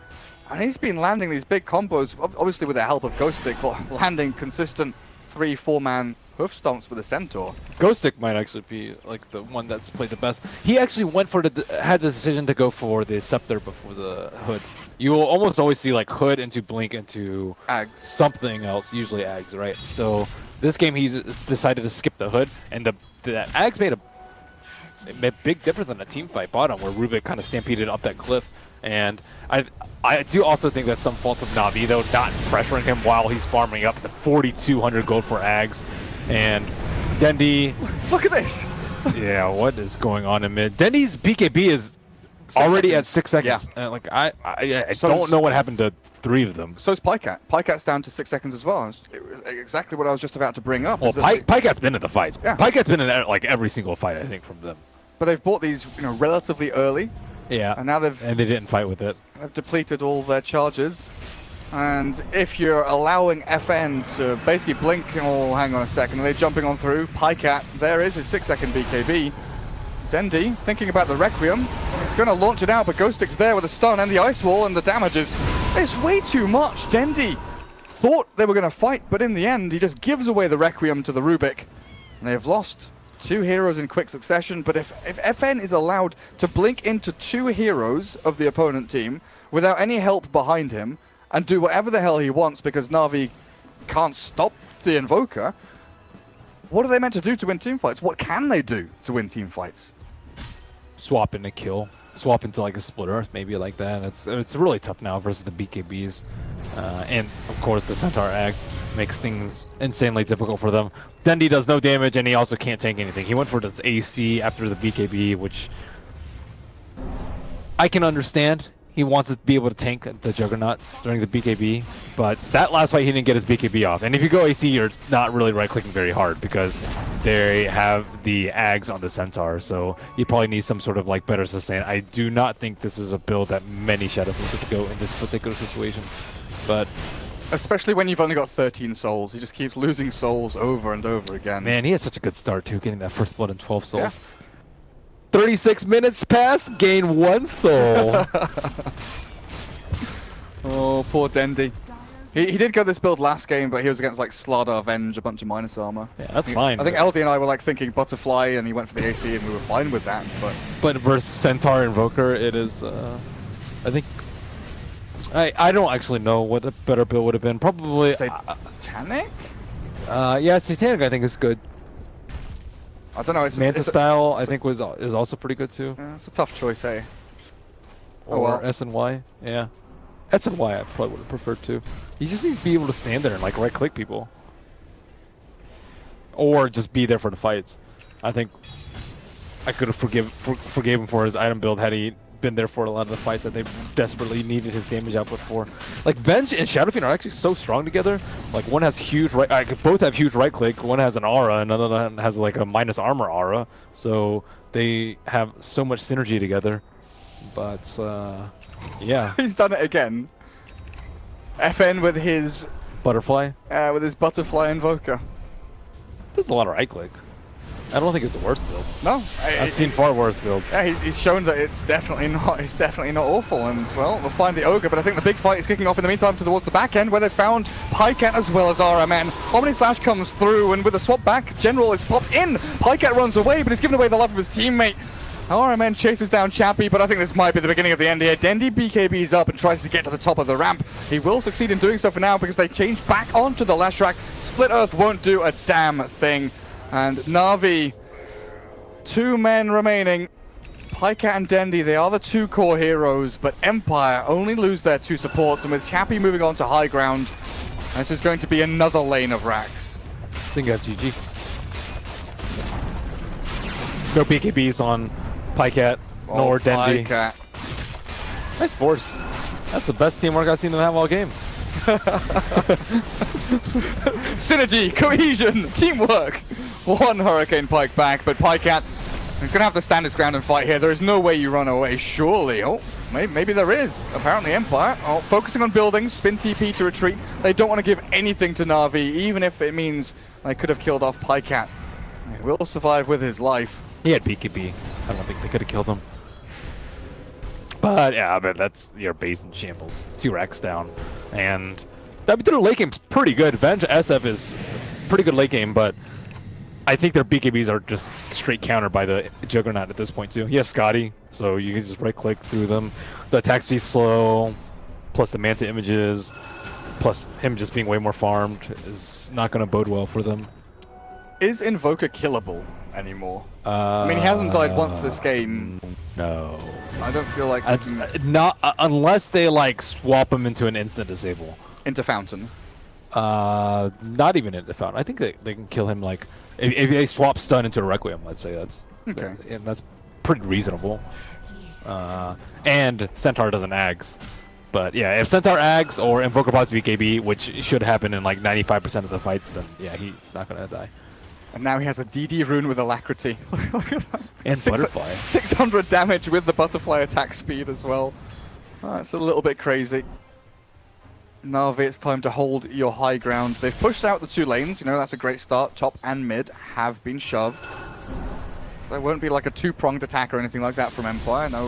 And he's been landing these big combos, obviously with the help of Ghostic, but landing consistent 3-4-man hoof stomps with a Centaur. Ghostic might actually be like the one that's played the best. He actually went for had the decision to go for the Scepter before the Hood. You will almost always see like Hood into Blink into Ags. Something else, usually Ags, right? So this game he decided to skip the Hood, and the Ags made a big difference in the team fight bottom, where Rubik kind of stampeded up that cliff. And I do also think that's some fault of Navi, though, not pressuring him while he's farming up the 4,200 gold for Ags. And Dendi... Look at this! Yeah, what is going on in mid? Dendi's BKB is already at 6 seconds. Yeah. Like, I don't know what happened to 3 of them. So's Pycat. Pycat's down to 6 seconds as well. It's exactly what I was just about to bring up. Well, Pycat's been in the fights. Yeah. Pycat's been in like every single fight, I think, from them. But they've bought these, you know, relatively early. Yeah. And now they didn't fight with it. They've depleted all their charges. And if you're allowing FN to basically blink, oh, hang on a second, are they jumping on through? Pycat, there is his 6-second BKB. Dendi, thinking about the Requiem, he's going to launch it out, but Ghostic's there with a stun and the Ice Wall, and the damages. It's way too much. Dendi thought they were going to fight, but in the end, he just gives away the Requiem to the Rubik. And they've lost 2 heroes in quick succession, but if FN is allowed to blink into 2 heroes of the opponent team without any help behind him, and do whatever the hell he wants because Navi can't stop the Invoker, what are they meant to do to win team fights? What can they do to win team fights? Swap into kill. Swap into like a split earth, maybe like that. It's really tough now versus the BKBs. And of course the Centaur Axe makes things insanely difficult for them. Dendi does no damage and he also can't tank anything. He went for this AC after the BKB, which I can understand. He wants to be able to tank the Juggernaut during the BKB, but that last fight he didn't get his BKB off. And if you go AC, you're not really right-clicking very hard because they have the Ags on the Centaur, so you probably need some sort of like better sustain. I do not think this is a build that many Shadow Fiends could go in this particular situation, but... Especially when you've only got 13 souls. He just keeps losing souls over and over again. Man, he had such a good start too, getting that first blood and 12 souls. Yeah. 36 minutes pass, gain 1 soul. Oh, poor Dendi. He did go this build last game, but he was against like Slardar, Avenge, a bunch of minus armor. Yeah, that's fine. I think LD and I were like thinking Butterfly, and he went for the AC, and we were fine with that. But versus Centaur Invoker, it is. I think. I don't actually know what a better build would have been. Probably. Satanic? Yeah, Satanic I think is good. I don't know. It's Manta style I think is also pretty good too. Yeah, it's a tough choice, hey. Or well. S and Y, yeah. S and Y I probably would have preferred too. He just needs to be able to stand there and like right click people. Or just be there for the fights. I think I could have forgave him for his item build had he been there for a lot of the fights that they desperately needed his damage output for. Like Venge and Shadow Fiend are actually so strong together. Like one has huge right, both have huge right click. One has an aura, another one has like a minus armor aura. So they have so much synergy together. But yeah, he's done it again. FN with his butterfly. With his butterfly invoker. There's a lot of right click. I don't think it's the worst build. No, I've seen far worse builds. Yeah, he's shown that it's definitely not. It's definitely not awful. And well, we'll find the ogre. But I think the big fight is kicking off in the meantime towards the back end, where they found Pycat as well as RMN. Omni Slash comes through, and with a swap back, General is popped in. Pycat runs away, but he's given away the life of his teammate. RMN chases down Chappie, but I think this might be the beginning of the end here. Dendi BKBs up and tries to get to the top of the ramp. He will succeed in doing so for now because they change back onto the Lashrak. Split Earth won't do a damn thing. And Navi, 2 men remaining. Pycat and Dendi, they are the 2 core heroes, but Empire only lose their 2 supports, and with Chappie moving on to high ground, this is going to be another lane of racks. I think that's GG. No BKBs on Pycat, nor Dendi. Pycat. Nice force. That's the best teamwork I've seen them have all game. Synergy, cohesion, teamwork. 1 Hurricane Pike back, but Pycat, he's going to have to stand his ground and fight here. There is no way you run away, surely. Oh, maybe there is. Apparently Empire, focusing on buildings, spin TP to retreat. They don't want to give anything to Navi, even if it means they could have killed off Pycat. He will survive with his life. He had BKB. I don't think they could have killed him. But yeah, but that's your base in shambles. 2 racks down. And I mean, their late game's pretty good. Venge SF is pretty good late game, but I think their BKBs are just straight countered by the Juggernaut at this point too. He has Scotty, so you can just right click through them. The attack speed's slow, plus the Manta images, plus him just being way more farmed is not going to bode well for them. Is Invoker killable anymore? I mean, he hasn't died once this game. No. I don't feel like not unless they like swap him into an instant disable. Into Fountain. Not even into Fountain. I think they can kill him like if they swap stun into a Requiem. Let's say that's okay. And that's pretty reasonable. And Centaur doesn't ags. But yeah, if Centaur ags or Invoker pops BKB, which should happen in like 95% of the fights, then yeah, he's not gonna die. And now he has a DD rune with Alacrity. Look at that. And Butterfly. 600 damage with the Butterfly attack speed as well. That's a little bit crazy. Navi, it's time to hold your high ground. They've pushed out the 2 lanes. You know, that's a great start. Top and mid have been shoved. There won't be like a 2-pronged attack or anything like that from Empire. No,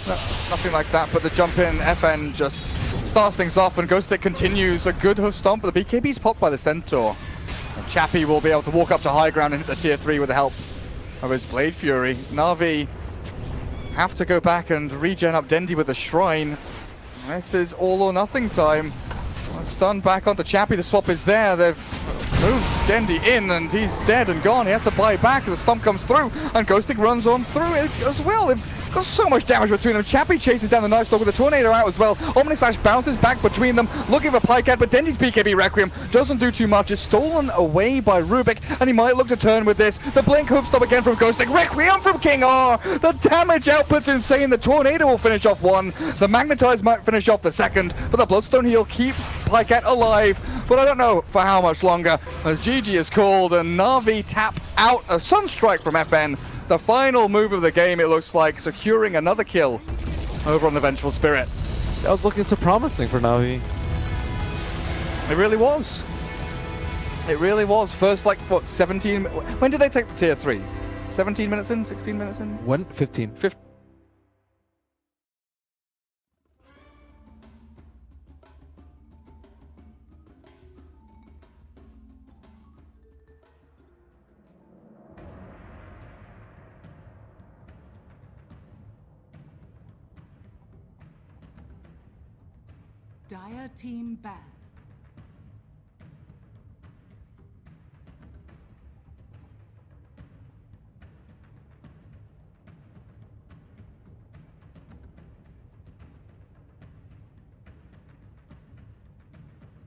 nothing like that. But the jump in, FN just starts things off, and Ghost Stick continues. A good hoof stomp, but the BKB's popped by the Centaur. And Chappie will be able to walk up to high ground and hit the tier 3 with the help of his Blade Fury. Navi have to go back and regen up Dendi with the Shrine. This is all or nothing time. Stun back onto Chappie, the swap is there. They've moved Dendi in and he's dead and gone. He has to buy back, the stomp comes through and Ghost Stick runs on through it as well. They've got so much damage between them. Chappie chases down the Night Stalker with the Tornado out as well. Omni Slash bounces back between them, looking for Pycat, but Dendi's BKB Requiem doesn't do too much. It's stolen away by Rubik, and he might look to turn with this. The Blink Hoof Stop again from Ghost Stick. Requiem from King R. The damage output's insane. The Tornado will finish off 1. The Magnetize might finish off the 2nd, but the Bloodstone Heal keeps Pycat alive. But I don't know for how much longer, as GG is called, and Navi tap out a Sunstrike from FN. The final move of the game, it looks like, securing another kill over on the Vengeful Spirit. That was looking so promising for Navi. It really was. It really was. First, like, what, 17... When did they take the tier 3? 17 minutes in? 16 minutes in? When? 15. 15. Dire team ban.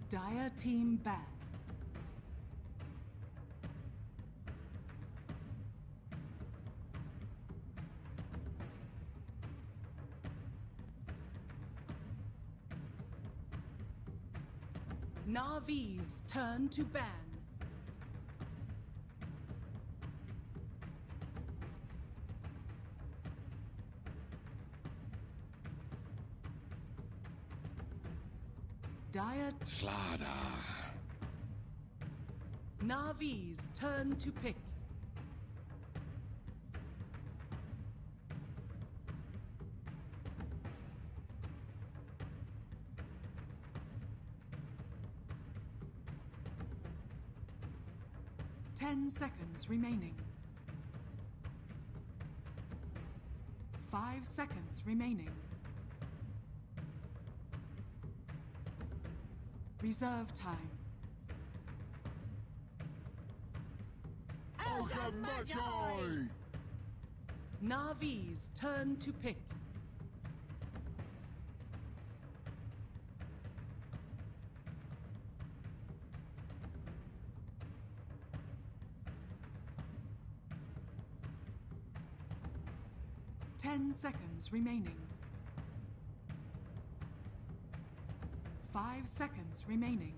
Dire team ban. Navi's turn to ban. Dire Slada. Navi's turn to pick. Ten seconds remaining. 5 seconds remaining. Reserve time. Navi's turn to pick. Ten seconds remaining. 5 seconds remaining.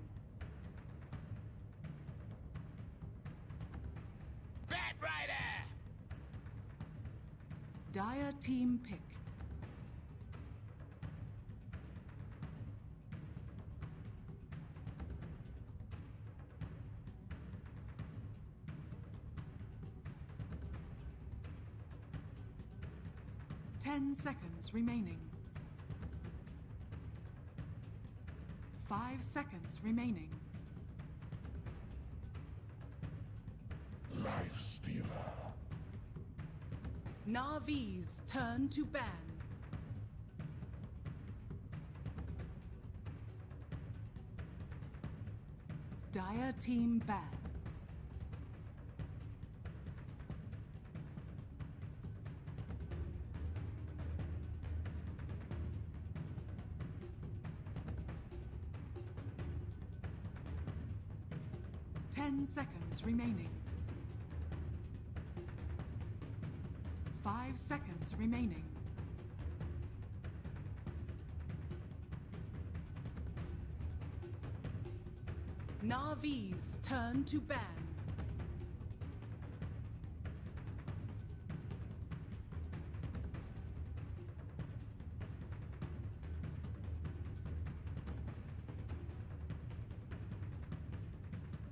Bat Rider! Dire team pick. Ten seconds remaining. 5 seconds remaining. Life Stealer. Navi's turn to ban. Dire team ban. Ten seconds remaining. 5 seconds remaining. Navi's turn to ban.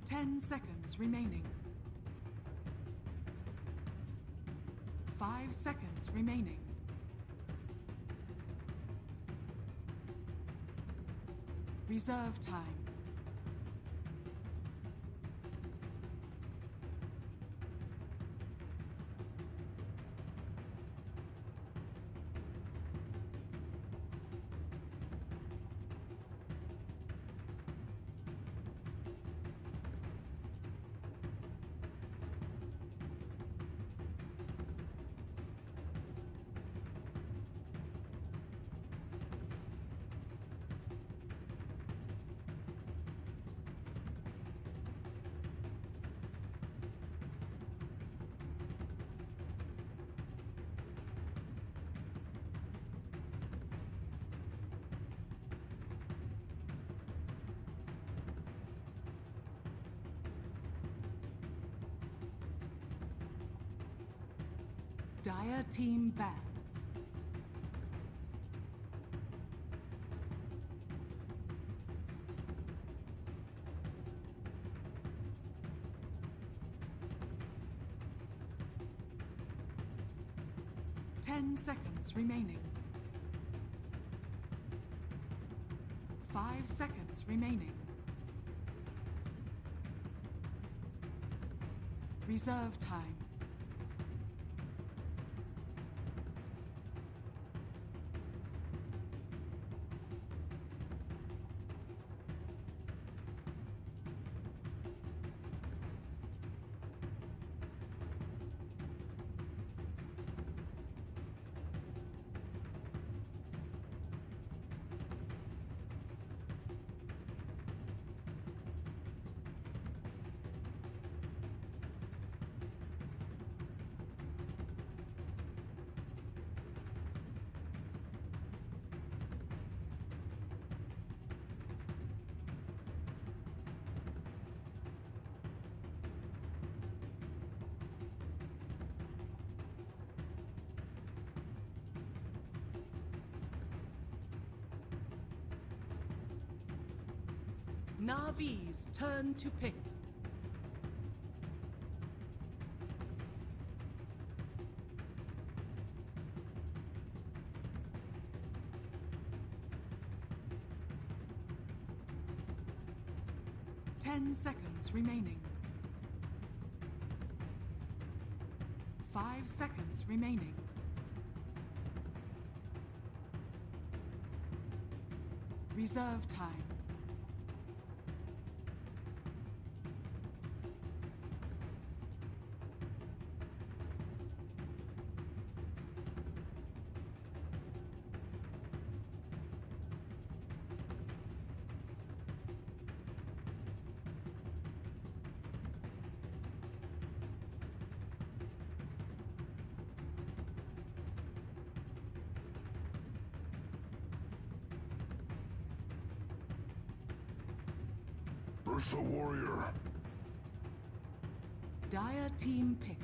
Ten seconds remaining. 5 seconds remaining. Reserve time. Dire team ban. Ten seconds remaining. 5 seconds remaining. Reserve time. Navi's turn to pick. Ten seconds remaining. 5 seconds remaining. Reserve time. Ursa Warrior. Dire team pick.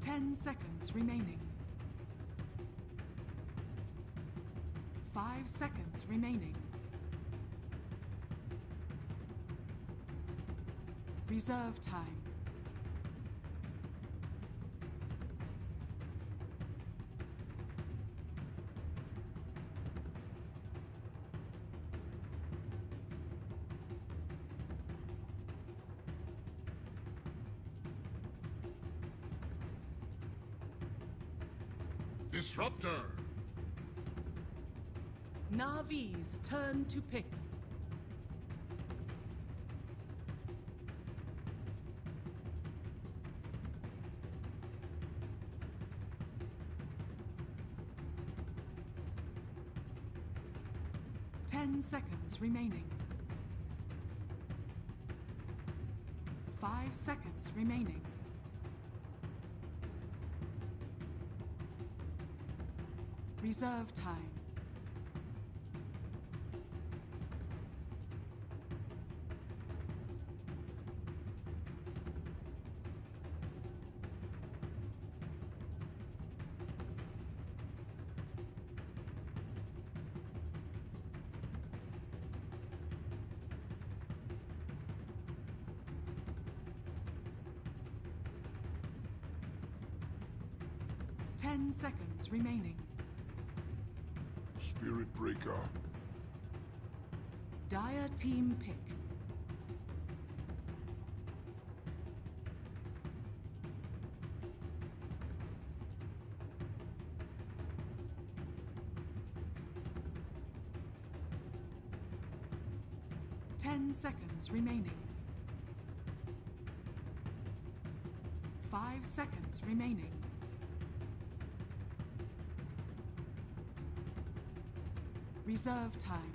Ten seconds remaining. 5 seconds remaining. Reserve time. Disruptor. Navi's turn to pick. Ten seconds remaining. 5 seconds remaining. Reserve time. Ten seconds remaining. Spirit Breaker. Dire team pick. Ten seconds remaining. 5 seconds remaining. Reserve time.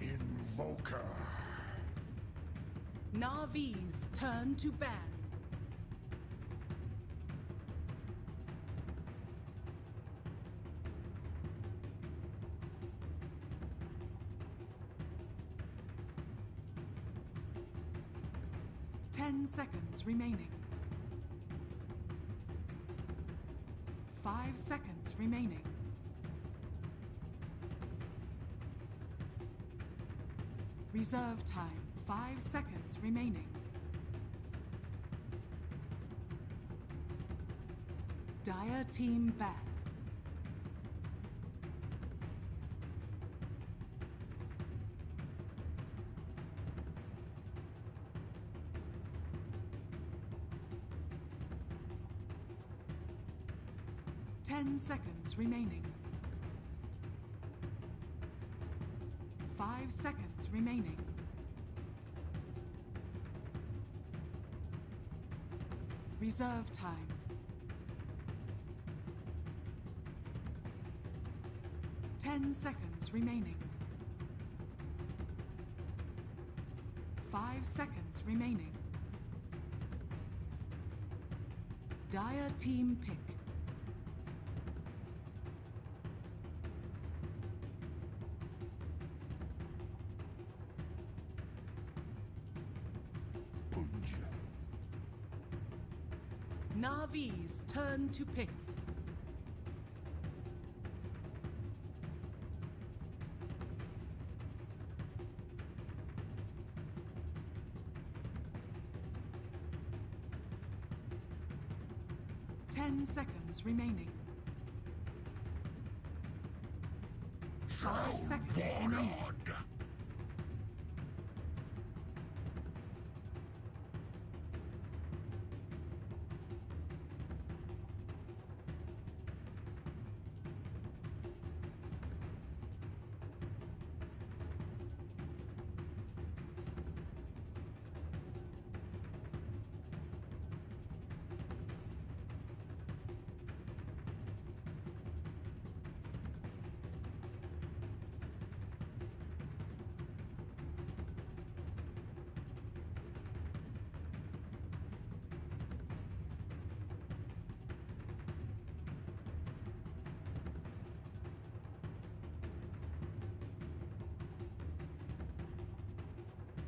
Invoker. Navi's turn to ban. Ten seconds remaining. 5 seconds remaining. Reserve time. 5 seconds remaining. Dire team ban. Ten seconds remaining. 5 seconds remaining. Reserve time. Ten seconds remaining. 5 seconds remaining. Dire team pick. Navi's turn to pick. Ten seconds remaining. 5 seconds remaining.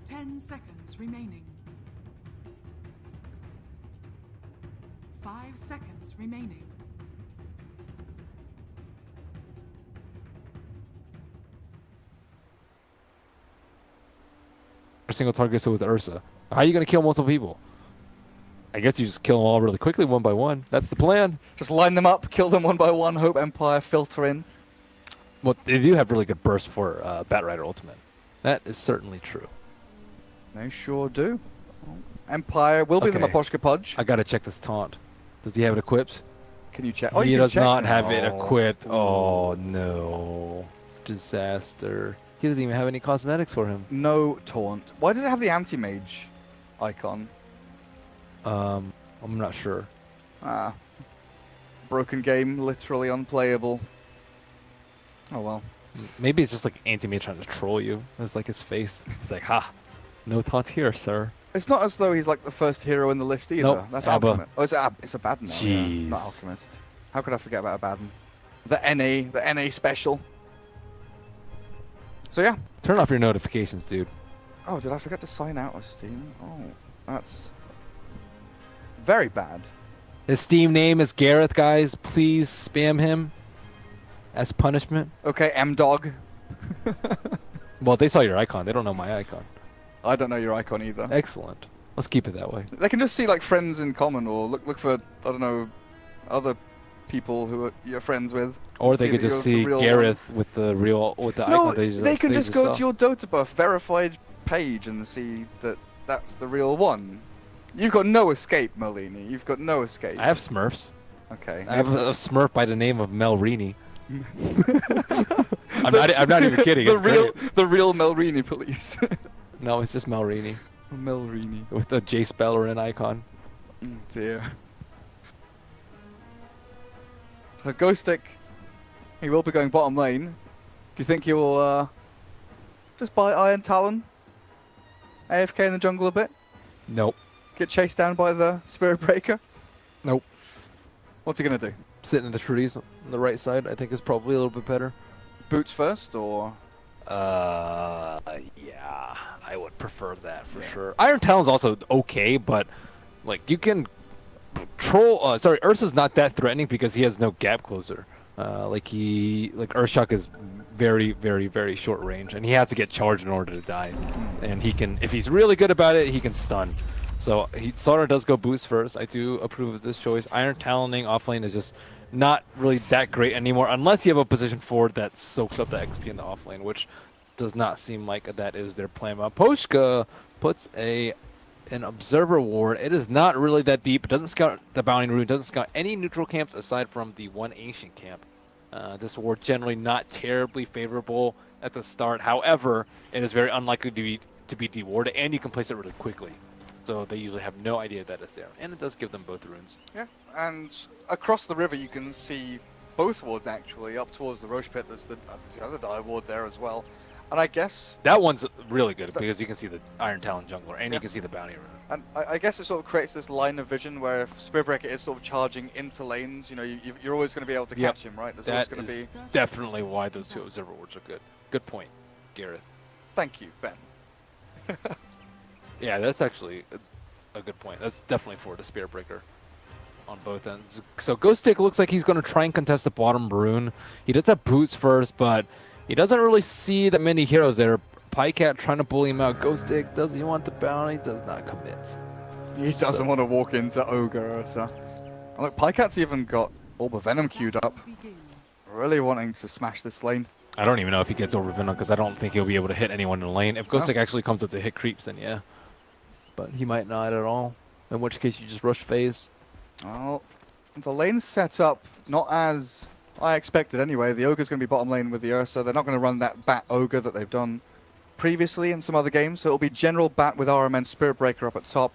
10 seconds remaining. 5 seconds remaining. A single target so with Ursa. How are you going to kill multiple people? I guess you just kill them all really quickly, one by one. That's the plan. Just line them up, kill them one by one, hope Empire filter in. Well, they do have really good burst for Bat Rider Ultimate. That is certainly true. They sure do. Empire will be the Maposhka Pudge. I gotta check this taunt. Does he have it equipped? Can you check? Oh, he does not have it equipped. Oh no. Disaster. He doesn't even have any cosmetics for him. No taunt. Why does it have the anti-mage icon? I'm not sure. Ah. Broken game, literally unplayable. Oh well. Maybe it's just like anti-mage trying to troll you. It's like his face. It's like, ha, no taunt here, sir. It's not as though he's like the first hero in the list either. Nope, That's Abba. Alchemist. Oh, it's a Baden now. Jeez. Yeah, not Alchemist. How could I forget about a Baden? The NA special. So yeah. Turn off your notifications, dude. Oh, did I forget to sign out of Steam? Oh, that's very bad. His Steam name is Gareth, guys. Please spam him as punishment. Okay, M-Dog. Well, they saw your icon. They don't know my icon. I don't know your icon either. Excellent. Let's keep it that way. They can just see like friends in common, or look for, I don't know, other people who you're friends with. Or they could just see Gareth with the icon. They can just go to your Dota buff verified page and see that that's the real one. You've got no escape, Merlini. You've got no escape. I have Smurfs. Okay. I have a Smurf by the name of Melrini. I'm not even kidding. The real Melrini police. No, it's just Melrini. Melrini. With a J Spellerin icon. Oh dear. So Ghostic, he will be going bottom lane. Do you think he will just buy Iron Talon? AFK in the jungle a bit? Nope. Get chased down by the Spirit Breaker? Nope. What's he gonna do? Sitting in the trees on the right side, I think is probably a little bit better. Boots first, or? Yeah, I would prefer that for sure. Iron Talon's also okay, but like you can troll. Sorry, Ursa's not that threatening because he has no gap closer. Like Earthshock is very, very, very short range, and he has to get charged in order to die. And he can, if he's really good about it, he can stun. So Sauter does go boost first. I do approve of this choice. Iron Taloning offlane is just not really that great anymore, unless you have a position forward that soaks up the XP in the offlane, which does not seem like that is their plan. Maposhka puts an observer ward. It is not really that deep. It doesn't scout the bounding rune. It doesn't scout any neutral camps aside from the one ancient camp. This ward generally not terribly favorable at the start. However, it is very unlikely to be dewarded, and you can place it really quickly. So they usually have no idea that it's there, and it does give them both runes. Yeah, and across the river you can see both wards actually. Up towards the Roche Pit, there's the other dire ward there as well. And I guess that one's really good because you can see the Iron Talon jungler, and you can see the bounty rune. And I guess it sort of creates this line of vision where if Spearbreaker is sort of charging into lanes, you know, you're always going to be able to catch him, right? There's always going to be definitely why those two observer wards are good. Good point, Gareth. Thank you, Ben. Yeah, that's actually a good point. That's definitely for the Spearbreaker on both ends. So Ghost Stick looks like he's going to try and contest the bottom rune. He does have boots first, but he doesn't really see that many heroes there. Pycat trying to bully him out. Ghost Stick, does he want the bounty? Does not commit. He doesn't want to walk into Ogre Ursa. And look, Pycat's even got Orb of Venom queued up. Really wanting to smash this lane. I don't even know if he gets over Venom because I don't think he'll be able to hit anyone in the lane. If Ghost Stick actually comes up to hit creeps, then yeah. But he might not at all. In which case you just rush phase. Well, the lane's set up not as I expected anyway. The Ogre's going to be bottom lane with the Ursa. They're not going to run that Bat Ogre that they've done previously in some other games. So it'll be general Bat with RMN Spirit Breaker up at top.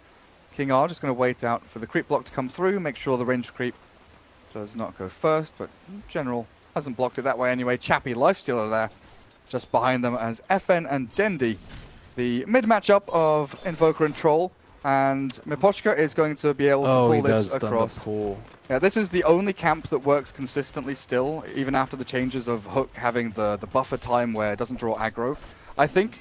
King R just going to wait out for the creep block to come through. Make sure the ranged creep does not go first. But general hasn't blocked it that way anyway. Chappie Lifestealer there just behind them as FN and Dendi. The mid matchup of Invoker and Troll, and Miposhka is going to be able to pull this across. Yeah, this is the only camp that works consistently still, even after the changes of Hook having the buffer time where it doesn't draw aggro. I think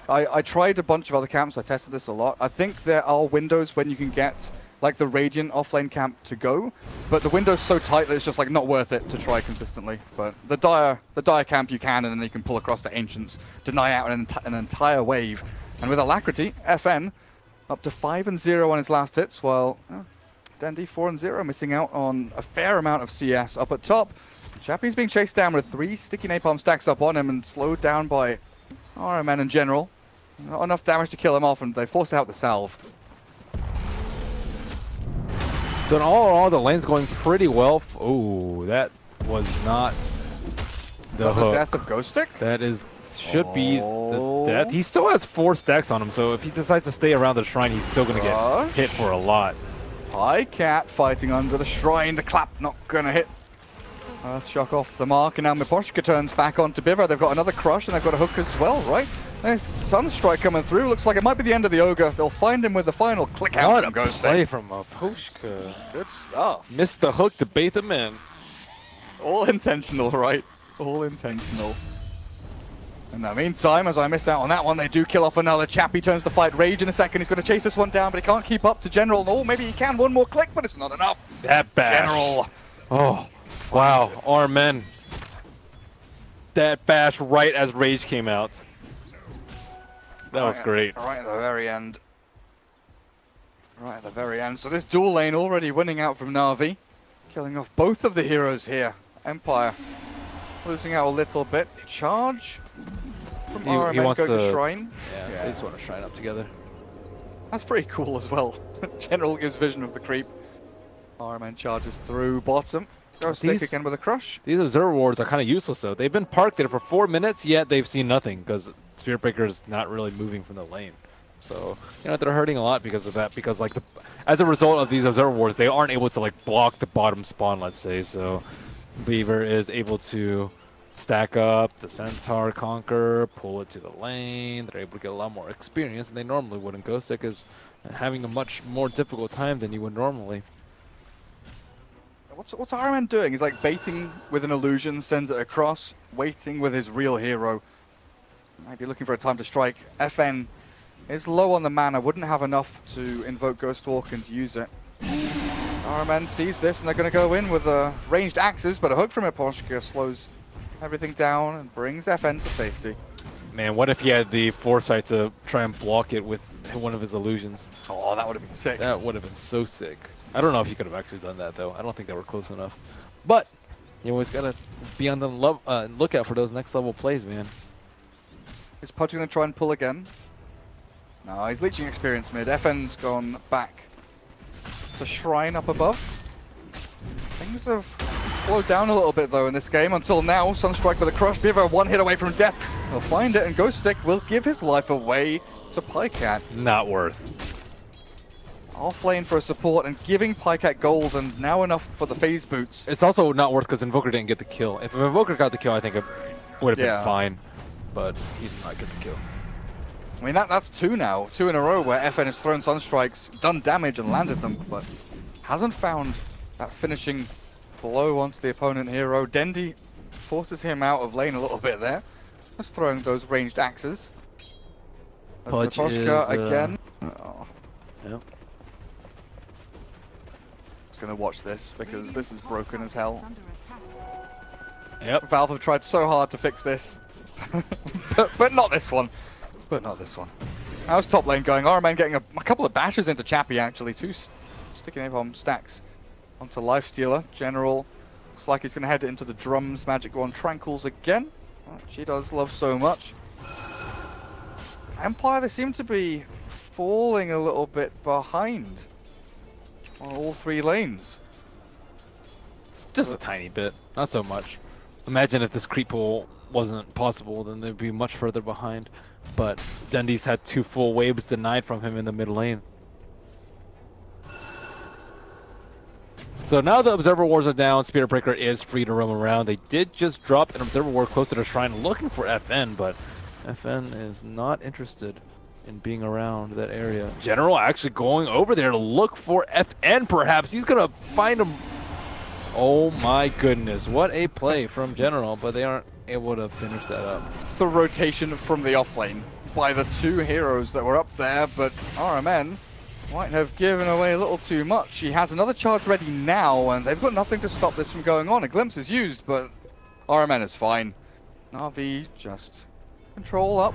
I tried a bunch of other camps, I tested this a lot. I think there are windows when you can get like the Radiant offlane camp to go, but the window's so tight that it's just like not worth it to try consistently. But the dire camp you can, and then you can pull across the Ancients, deny out an entire wave. And with Alacrity, FN up to 5-0 on his last hits, while Dendi 4-0, missing out on a fair amount of CS up at top. Chappie's being chased down with 3 sticky napalm stacks up on him and slowed down by RMN in general. Not enough damage to kill him off, and they force out the salve. So in all, the lane's going pretty well. Oh, that was not the hook. The death of Ghost Stick? That should be the death. He still has 4 stacks on him, so if he decides to stay around the shrine, he's still going to get hit for a lot. Pycat fighting under the shrine. The clap not going to hit. Earthshock off the mark, and now Miposhka turns back onto Biver. They've got another crush, and they've got a hook as well, right? There's Sunstrike coming through. Looks like it might be the end of the Ogre. They'll find him with the final click out from Ghost Stick. Play from Miposhka. Good stuff. Missed the hook to bait them in. All intentional, right? All intentional. In the meantime, as I miss out on that one, they do kill off another. Chappie turns to fight Rage in a second. He's going to chase this one down, but he can't keep up to General. Oh, maybe he can. One more click, but it's not enough. That bash. General. Oh, wow. Armen. That bash right as Rage came out. That was great. Right at the very end. Right at the very end. So this dual lane already winning out from Navi. Killing off both of the heroes here. Empire losing out a little bit. Charge from RMN, wants go to Shrine. Yeah, they just want to Shrine up together. That's pretty cool as well. General gives vision of the creep. RMN charges through bottom. Ghost Stick again with a crush. These observer wards are kind of useless though. They've been parked there for 4 minutes, yet they've seen nothing because Spirit Breaker is not really moving from the lane. So, you know, they're hurting a lot because of that. Because, like, as a result of these observer wards, they aren't able to, like, block the bottom spawn, let's say. So, Beaver is able to stack up the Centaur Conquer, pull it to the lane. They're able to get a lot more experience than they normally would. And Ghost Stick is having a much more difficult time than you would normally. What's RMN doing? He's, like, baiting with an illusion, sends it across, waiting with his real hero. Might be looking for a time to strike. FN is low on the mana, wouldn't have enough to invoke Ghostwalk and use it. RMN sees this and they're going to go in with ranged axes, but a hook from Miposhka slows everything down and brings FN to safety. Man, what if he had the foresight to try and block it with one of his illusions? Oh, that would have been sick. That would have been so sick. I don't know if he could have actually done that, though. I don't think they were close enough. But you always got to be on the lookout for those next level plays, man. Is Pudge going to try and pull again? No, he's leeching experience mid. FN's gone back to Shrine up above. Things have slowed down a little bit though in this game until now. Sunstrike with a crush. Biver one hit away from death. He'll find it, and Ghost Stick will give his life away to Pycat. Not worth. Offlane for a support and giving Pycat gold, and now enough for the phase boots. It's also not worth because Invoker didn't get the kill. If Invoker got the kill, I think it would have been fine. But he did not get the kill. I mean, that's two now. Two in a row where FN has thrown Sunstrikes, done damage and landed them, but hasn't found that finishing blow onto the opponent hero. Dendi forces him out of lane a little bit there. Just throwing those ranged axes. Pudge Matoshka is, again. Yep. Just gonna watch this because this is broken as hell. Yep. Valve have tried so hard to fix this, but not this one. But not this one. How's top lane going? RMN getting a couple of bashes into Chappie actually. Two sticky napalm stacks onto Lifestealer. General looks like he's gonna head into the drums. Magic Wand Tranquils again. She does love so much. Empire, they seem to be falling a little bit behind on all three lanes. Just a tiny bit, not so much. Imagine if this creep pull wasn't possible, then they'd be much further behind. But Dendi's had 2 full waves denied from him in the mid lane. So now the Observer Wards are down, Spirit Breaker is free to roam around. They did just drop an Observer Ward close to the shrine looking for FN, but FN is not interested in being around that area. General actually going over there to look for FN perhaps. He's gonna find him. Oh my goodness, what a play from General, but they aren't able to finish that up. The rotation from the offlane by the two heroes that were up there, but RMN might have given away a little too much. He has another charge ready now, and they've got nothing to stop this from going on. A glimpse is used, but RMN is fine. Navi just control up.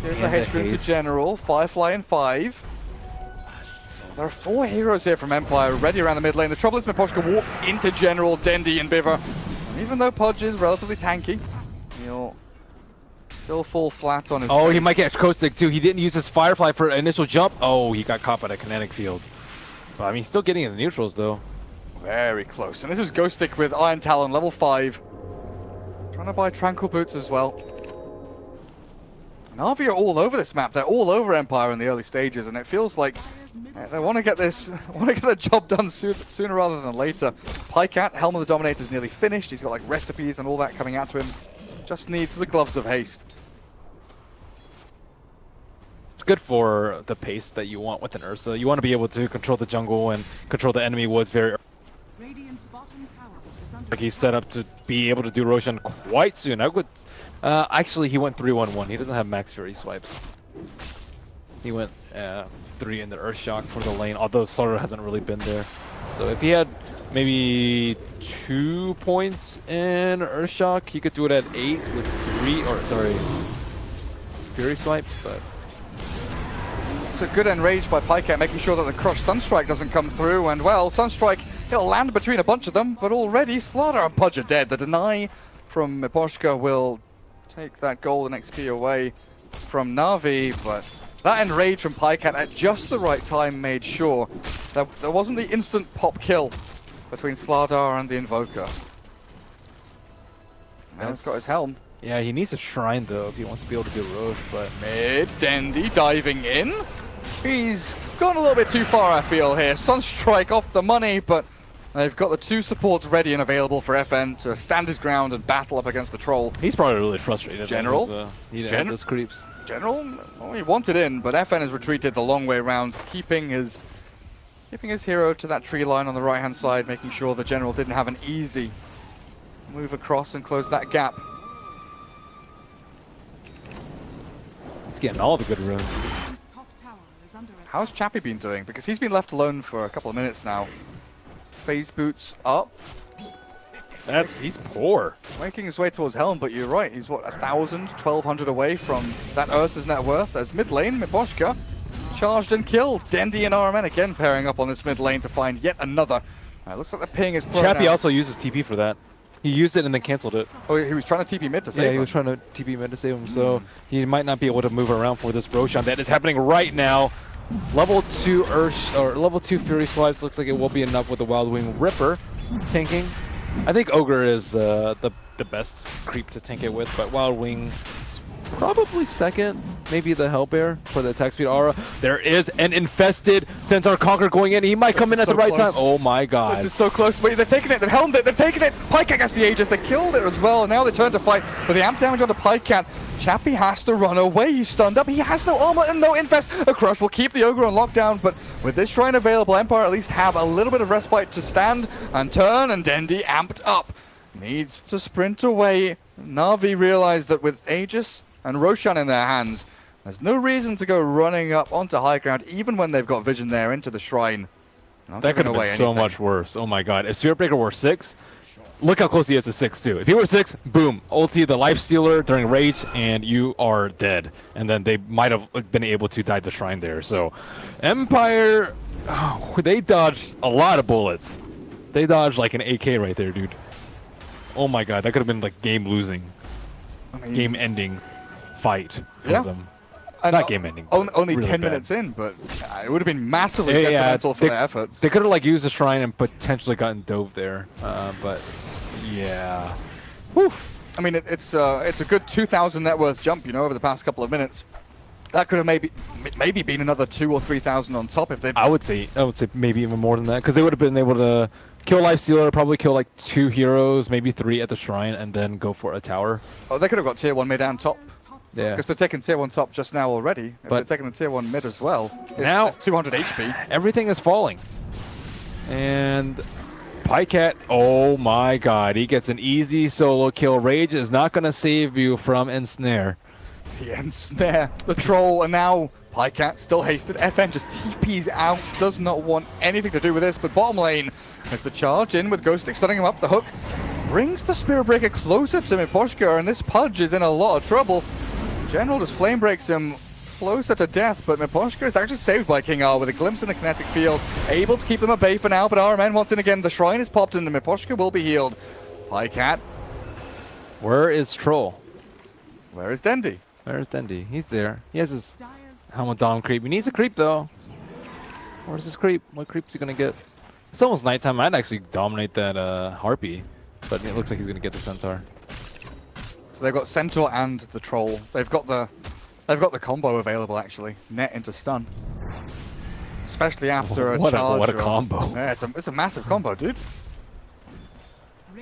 Here's the haste room to General. Firefly in 5. There are 4 heroes here from Empire ready around the mid lane. The trouble is Miposhka walks into General, Dendi and Biver. And even though Pudge is relatively tanky, he'll still fall flat on his face. He might catch Kostik too. He didn't use his Firefly for initial jump. Oh, he got caught by the kinetic field. But, I mean, he's still getting in the neutrals though. Very close. And this is Ghost Stick with Iron Talon, level 5. Trying to buy Tranquil Boots as well. Navi are all over this map. They're all over Empire in the early stages, and it feels like they want to get the job done sooner rather than later. Pycat, Helm of the Dominator is nearly finished. He's got like recipes and all that coming out to him. Just needs the gloves of haste. It's good for the pace that you want with an Ursa. You want to be able to control the jungle and control the enemy woods very early. Radiant's bottom tower is under Like he's set up to be able to do Roshan quite soon. I would, actually, he went 3-1-1. He doesn't have max Fury swipes. He went 3 in the Earthshock for the lane, although Slaughter hasn't really been there. So if he had maybe 2 points in Earthshock, he could do it at 8 with 3, or sorry, Fury swipes, but... It's a good enrage by Pycat, making sure that the crushed Sunstrike doesn't come through, and well, Sunstrike, he'll land between a bunch of them, but already Slaughter and Pudge are dead. The deny from Miposhka will take that golden XP away from Navi, but that enrage from Pycat at just the right time made sure that there wasn't the instant pop kill between Slardar and the Invoker. Now he's got his helm. Yeah, he needs a shrine though if he wants to be able to do Roche, but... Mid, Dendi diving in. He's gone a little bit too far, I feel, here. Sunstrike off the money, but they've got the 2 supports ready and available for FN to stand his ground and battle up against the troll. He's probably really frustrated. General? He didn't have those creeps. General? Well, he wanted in, but FN has retreated the long way around, keeping his hero to that tree line on the right-hand side, making sure the General didn't have an easy move across and close that gap. He's getting all the good runes. How's Chappie been doing? Because he's been left alone for a couple of minutes now. Phase boots up. He's poor. Making his way towards Helm, but you're right. He's what, 1,000, 1,200 away from that Ursa's net worth. There's mid lane, Miposhka charged and killed. Dendi and RMN again pairing up on this mid lane to find yet another. Looks like the ping is thrown Chappie out. also uses TP for that. He used it and then canceled it. Oh, he was trying to TP mid to save him. Yeah, he was trying to TP mid to save him, so he might not be able to move around for this Roshan. That is happening right now. Level 2 level 2 Fury swipes looks like it will be enough with the Wild Wing Ripper tanking. I think Ogre is the the best creep to tank it with, but Wild Wing is probably second. Maybe the Hellbear for the attack speed aura. There is an infested Centaur Conqueror going in. He might come in at the right time. Oh my god. This is so close. Wait, they've taken it. They've helmed it. They've taken it. Pycat gets the Aegis. They killed it as well. And now they turn to fight with the amp damage onto Pycat. Chappie has to run away. He's stunned up. He has no armor and no infest. A crush will keep the Ogre on lockdown, but with this shrine available, Empire at least have a little bit of respite to stand and turn, and Dendi amped up. Needs to sprint away. Navi realized that with Aegis and Roshan in their hands, there's no reason to go running up onto high ground, even when they've got vision there into the shrine. Not That could have giving been away so anything. much worse. Oh my god. If Spirit Breaker were 6, look how close he is to 6 too. If he were 6, boom, ulti the Life Stealer during Rage, and you are dead. And then they might have been able to die the shrine there. So Empire, oh, they dodged a lot of bullets. They dodged like an AK right there, dude. Oh my god, that could have been like game losing, game ending fight for them. And Not game ending. Only really 10 bad. minutes in, but it would have been massively Yeah, detrimental for they, their efforts. They could have like used the shrine and potentially gotten dove there, but yeah. Whew. I mean, it's a good 2,000 net worth jump, you know, over the past couple of minutes. That could have maybe been another 2,000 or 3,000 on top if they. I would say maybe even more than that, because they would have been able to kill Life Stealer, probably kill like 2 heroes, maybe 3 at the shrine, and then go for a tower. Oh, they could have got tier 1 mid and top. Yeah. Because they're taking tier 1 top just now already. If But they're taking the tier 1 mid as well, now it's 200 HP. Everything is falling. And Pycat, oh my god, he gets an easy solo kill. Rage is not going to save you from Ensnare. The ensnare, the troll, and now Pycat still hasted. FN just TPs out, does not want anything to do with this, but bottom lane has the charge in with Ghostic stunning him up. The hook brings the Spirit Breaker closer to Miposhka, and this Pudge is in a lot of trouble. General just flame breaks him closer to death, but Miposhka is actually saved by King R with a glimpse in the kinetic field, able to keep them at bay for now, but RMN wants in again. The shrine is popped and Miposhka will be healed. Pycat. Where is Troll? Where is Dendi? Where's Dendi? He's there. He has his helmet dom creep. He needs a creep though. Where's his creep? What creep is he gonna get? It's almost nighttime. I'd actually dominate that Harpy, but it looks like he's gonna get the Centaur. So they've got Centaur and the Troll. They've got the combo available actually. Net into stun. Especially after a charge. What a combo. Yeah, it's a massive combo, dude.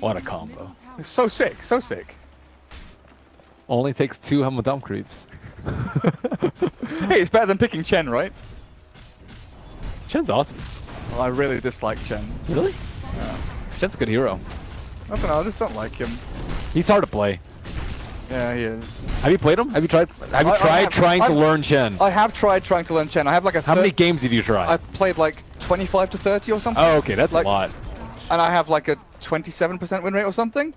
What a combo. It's so sick, so sick. Only takes 2 helmet dom creeps. Hey, it's better than picking Chen, right? Chen's awesome. Well, I really dislike Chen. Really? Yeah. Chen's a good hero. I don't know, I just don't like him. He's hard to play. Yeah, he is. Have you played him? Have you tried? Have you tried trying to learn Chen? I have tried trying to learn Chen. I have like a. How many games did you try? I've played like 25 to 30 or something. Oh, okay, that's like, a lot. And I have like a 27% win rate or something.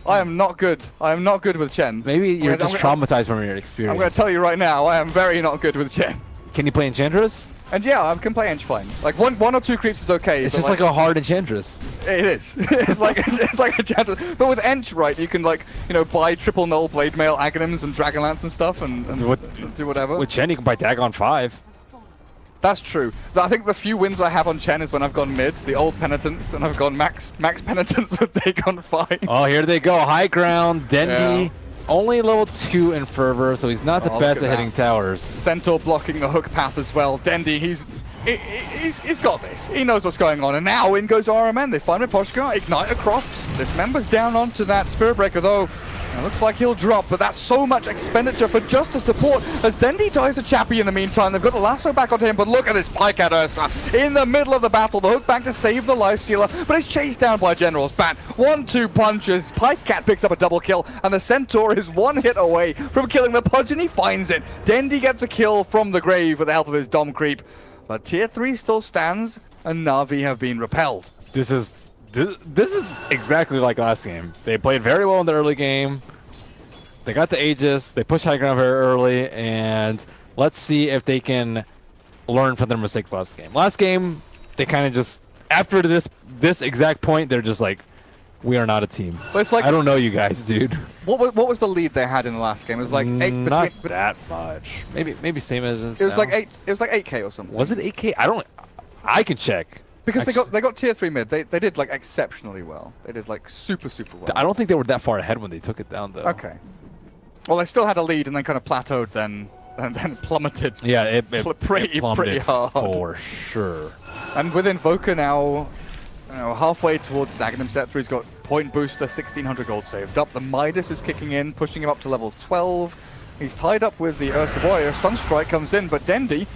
I am not good. I am not good with Chen. Maybe you're just traumatized from your experience. I'm going to tell you right now, I am very not good with Chen. Can you play Enchantress? And yeah, I can play Ench fine. Like one or two creeps is okay. It's just like a hard Enchantress. It is. it's like Enchantress. But with Ench, right, you can like, you know, buy triple null blade mail Aghanims and Dragonlance and stuff and do whatever. With Chen, you can buy Dagon 5. That's true. I think the few wins I have on Chen is when I've gone mid, the old penitence, and I've gone max penitence with Dagon 5. Oh, here they go. High ground, Dendi. Yeah. Only level 2 in Fervor, so he's not the best at hitting towers. Centaur blocking the hook path as well. Dendi, he's got this. He knows what's going on. And now in goes RMN. They find Miposhka, ignite across. Dismembers down onto that Spirit Breaker though. It looks like he'll drop, but that's so much expenditure for just a support as Dendi dies to Chappie in the meantime. They've got the lasso back onto him, but look at this Pycat Ursa in the middle of the battle. The hook back to save the life stealer, but it's chased down by General's Bat. 1-2 punches. Pycat picks up a double kill, and the Centaur is one hit away from killing the Pudge, and he finds it. Dendi gets a kill from the grave with the help of his Dom creep, but tier 3 still stands, and Navi have been repelled. This is exactly like last game. They played very well in the early game. They got the Aegis. They pushed high ground very early, and let's see if they can learn from their mistakes last game. Last game, they kind of just, after this exact point, they're just like, we are not a team. But it's like, I don't know you guys, dude. What was the lead they had in the last game? It was like 8 between. Not that much. Maybe same as it was like 8. It was like 8K or something. Was it 8K? I can check. Because they got tier 3 mid. They did like exceptionally well. They did like super well. I don't think they were that far ahead when they took it down though. Okay. Well, they still had a lead and then kind of plateaued then. And then plummeted. Yeah, it pretty hard for sure. And with Invoker now, halfway towards his Aghanim Scepter, he's got point booster, 1600 gold saved up. The Midas is kicking in, pushing him up to level 12. He's tied up with the Ursa Warrior. Sunstrike comes in, but Dendi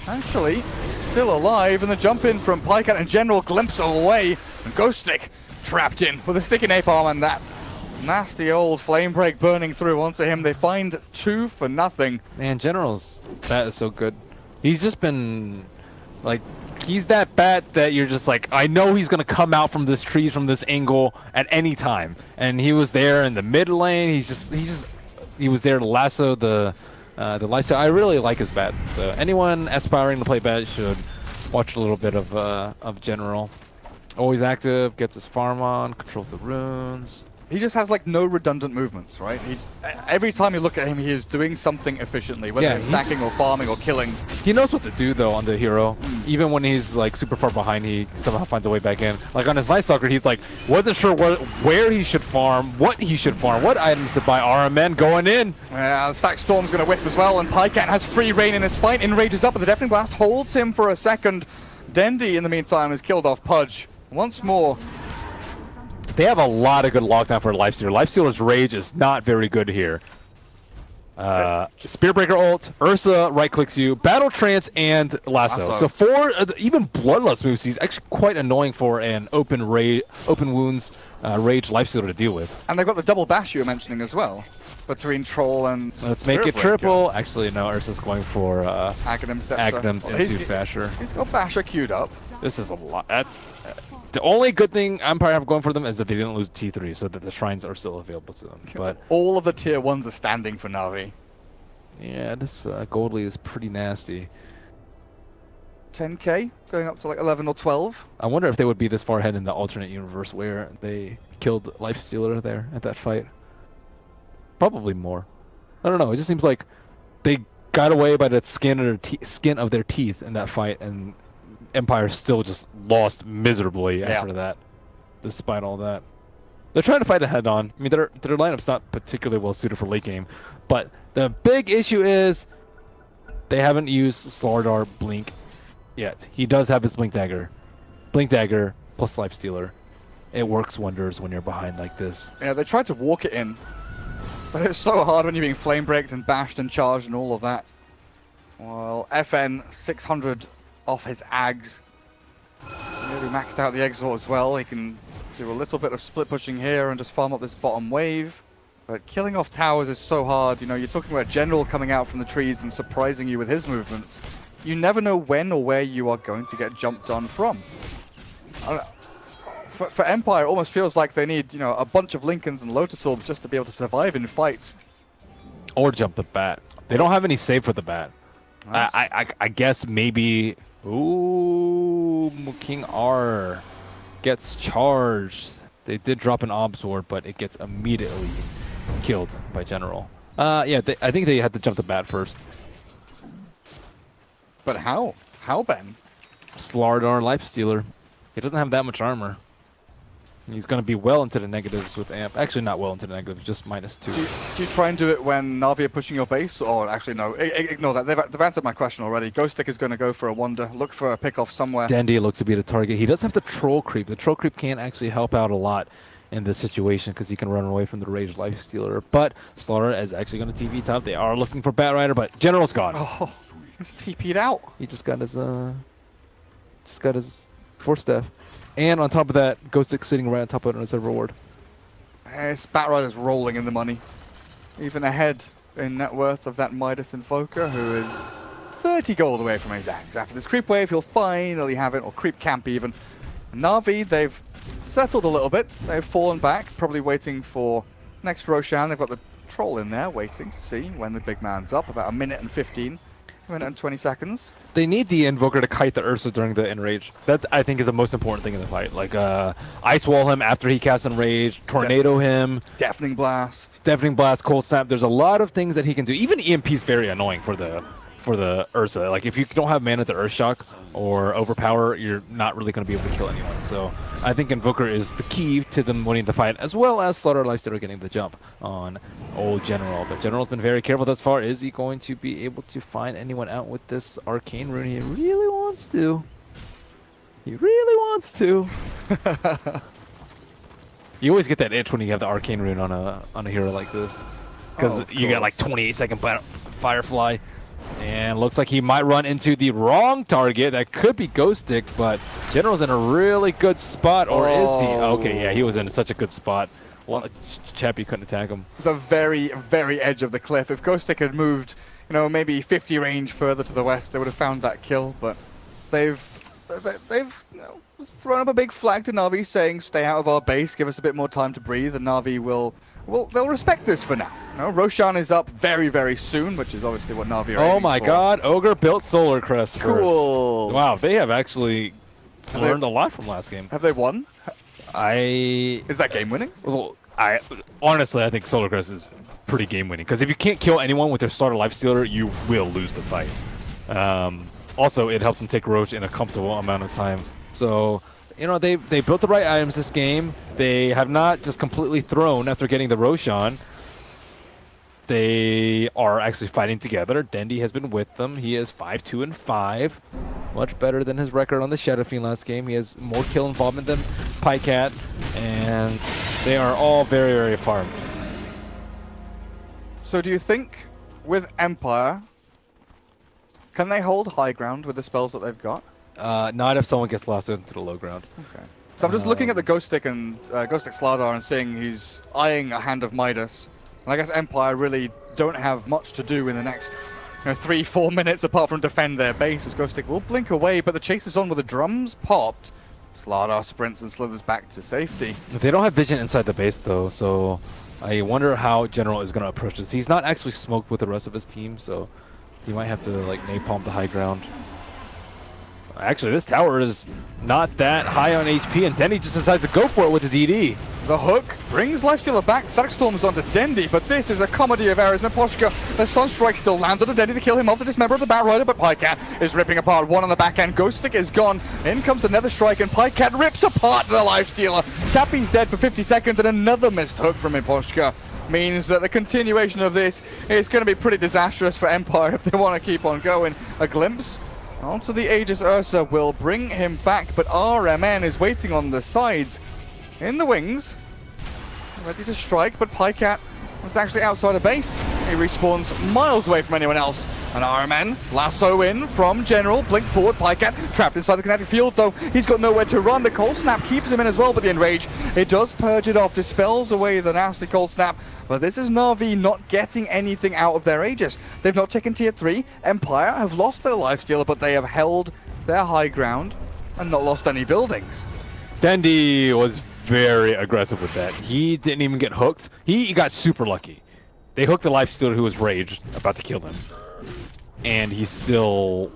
actually still alive. And the jump in from Pycat and General glimpse away. And Ghost Stick trapped in with a stick in napalm, and that nasty old flame break burning through onto him. They find 2 for nothing. Man, General's bat is so good. He's just been like, he's that bat that you're just like, I know he's gonna come out from this tree from this angle at any time. And he was there in the mid lane. He was there to lasso the lifestyle. I really like his bat. So anyone aspiring to play bat should watch a little bit of General. Always active, gets his farm on, controls the runes. He just has like no redundant movements, right? Every time you look at him, he is doing something efficiently, whether it's stacking or farming or killing. He knows what to do though on the hero. Even when he's like super far behind, he somehow finds a way back in. Like on his Night Stalker, he's like wasn't sure where he should farm, what he should farm, what items to buy. RMN going in. Yeah, Sack Storm's going to whiff as well, and Pycat has free reign in this fight. Enrages up, but the Deafening Blast holds him for a second. Dendi, in the meantime, has killed off Pudge once more. They have a lot of good lockdown for Lifestealer. Lifestealer's Rage is not very good here. Spearbreaker ult, Ursa right-clicks you, Battle Trance, and Lasso. So 4 even Bloodlust moves, he's actually quite annoying for an open wounds Rage Lifestealer to deal with. And they've got the double bash you were mentioning as well, between Troll and Let's make it triple. Actually, no, Ursa's going for Aghanim Scepter. Aghanims into Basher. He's got Basher queued up. This is a lot. That's the only good thing I'm probably have going for them is that they didn't lose T3, so that the shrines are still available to them. But all of the tier 1s are standing for Navi. Yeah, this gold lead is pretty nasty. 10k going up to like 11 or 12. I wonder if they would be this far ahead in the alternate universe where they killed Lifestealer there at that fight. Probably more. I don't know. It just seems like they got away by the skin of their teeth in that fight, and Empire still just lost miserably after that, despite all that. They're trying to fight it head on. I mean, their lineup's not particularly well suited for late game, but the big issue is they haven't used Slardar Blink yet. He does have his Blink Dagger. Blink Dagger plus Lifestealer. It works wonders when you're behind like this. Yeah, they tried to walk it in, but it's so hard when you're being flame braked and bashed and charged and all of that. Well, FN 600 off his Ags. Nearly maxed out the Exort as well. He can do a little bit of split pushing here and just farm up this bottom wave. But killing off towers is so hard. You know, you're talking about General coming out from the trees and surprising you with his movements. You never know when or where you are going to get jumped on from. I don't know. For Empire, it almost feels like they need, you know, a bunch of Lincolns and Lotus Orbs just to be able to survive in fights. Or jump the bat. They don't have any save for the bat. Nice. I guess maybe... Ooh, King R gets charged. They did drop an Obs Ward, but it gets immediately killed by General. Yeah, I think they had to jump the bat first. But how? How, Ben? Slardar Lifestealer. He doesn't have that much armor. He's going to be well into the negatives with Amp. Actually, not well into the negatives, just -2. Do you try and do it when Navi are pushing your base? Or actually, no. Ignore that. They've answered my question already. Ghost Stick is going to go for a wander. Look for a pick-off somewhere. Dendi looks to be the target. He does have the Troll Creep. The Troll Creep can actually help out a lot in this situation because he can run away from the Rage Lifestealer. But Slaughter is actually going to TP top. They are looking for Batrider, but General's gone. Oh, he's TP'd out. He just got his Force Staff. And on top of that, Ghost Stick sitting right on top of it on his reward. This Batrider's rolling in the money. Even ahead in net worth of that Midas Invoker, who is 30 gold away from his Axe. After this creep wave, he'll finally have it, or creep camp even. Navi, they've settled a little bit. They've fallen back, probably waiting for next Roshan. They've got the Troll in there, waiting to see when the big man's up. About 1 minute and 15. 1 minute and 20 seconds. They need the Invoker to kite the Ursa during the Enrage. That, I think, is the most important thing in the fight. Like, Ice Wall him after he casts Enrage, Tornado him. Deafening Blast. Deafening Blast, Cold Snap. There's a lot of things that he can do. Even EMP is very annoying for the for the Ursa. Like, if you don't have mana to Earthshock or Overpower, you're not really going to be able to kill anyone. So I think Invoker is the key to them winning the fight, as well as Slaughter Lifestealer getting the jump on old General. But General's been very careful thus far. Is he going to be able to find anyone out with this Arcane Rune? He really wants to. He really wants to. You always get that itch when you have the Arcane Rune on a hero like this, because you get like 28-second Firefly, and looks like he might run into the wrong target. That could be Ghost Stick, but General's in a really good spot, or is he? Okay, yeah, he was in such a good spot. Well, Chappie couldn't attack him. The very, very edge of the cliff. If Ghost Stick had moved, you know, maybe 50 range further to the west, they would have found that kill. But they've you know, thrown up a big flag to Navi, saying, "Stay out of our base, give us a bit more time to breathe." And Navi they'll respect this for now. You know, Roshan is up very, very soon, which is obviously what Navi are Oh aiming my for. God! Ogre built Solar Crest Cool. first. Wow, they have actually learned a lot from last game. Have they won? Is that game winning? Well, honestly, I think Solar Crest is pretty game winning, because if you can't kill anyone with their starter Lifestealer, you will lose the fight. Also, it helps them take Roach in a comfortable amount of time. So, you know, they built the right items this game. They have not just completely thrown after getting the Roshan. They are actually fighting together. Dendi has been with them. He is 5-2-5. Much better than his record on the Shadow Fiend last game. He has more kill involvement than Pycat, and they are all very, very farmed. So do you think with Empire, can they hold high ground with the spells that they've got? Not if someone gets lost into the low ground. Okay. So I'm just looking at the Ghost Stick and Ghost Stick Slardar and seeing he's eyeing a hand of Midas. And I guess Empire really don't have much to do in the next 3-4 minutes apart from defend their base, as Ghost Stick will blink away, but the chase is on with the drums popped. Slardar sprints and slithers back to safety. They don't have vision inside the base though, so I wonder how General is going to approach this. He's not actually smoked with the rest of his team, so he might have to like napalm the high ground. Actually, this tower is not that high on HP, and Dendi just decides to go for it with the DD. The hook brings Lifestealer back. Static Storms onto Dendi, but this is a comedy of errors. Miposhka, the Sunstrike still lands on Dendi to kill him off the dismember of the Batrider, but Pycat is ripping apart one on the back end. Ghost Stick is gone. In comes the Nether Strike, and Pycat rips apart the Lifestealer. Chappie's dead for 50 seconds, and another missed hook from Miposhka means that the continuation of this is going to be pretty disastrous for Empire if they want to keep on going. A glimpse onto the Aegis Ursa will bring him back, but RMN is waiting on the sides in the wings, ready to strike, but Pycat was actually outside of base. He respawns miles away from anyone else. And RMN, lasso in from General, blink forward, Pycat trapped inside the kinetic field, though he's got nowhere to run. The Cold Snap keeps him in as well, but the Enrage, it does purge it off, dispels away the nasty Cold Snap. But this is Navi not getting anything out of their Aegis. They've not taken tier 3. Empire have lost their Lifestealer, but they have held their high ground and not lost any buildings. Dendi was very aggressive with that. He didn't even get hooked. He got super lucky. They hooked the Lifestealer who was raged, about to kill him. And he still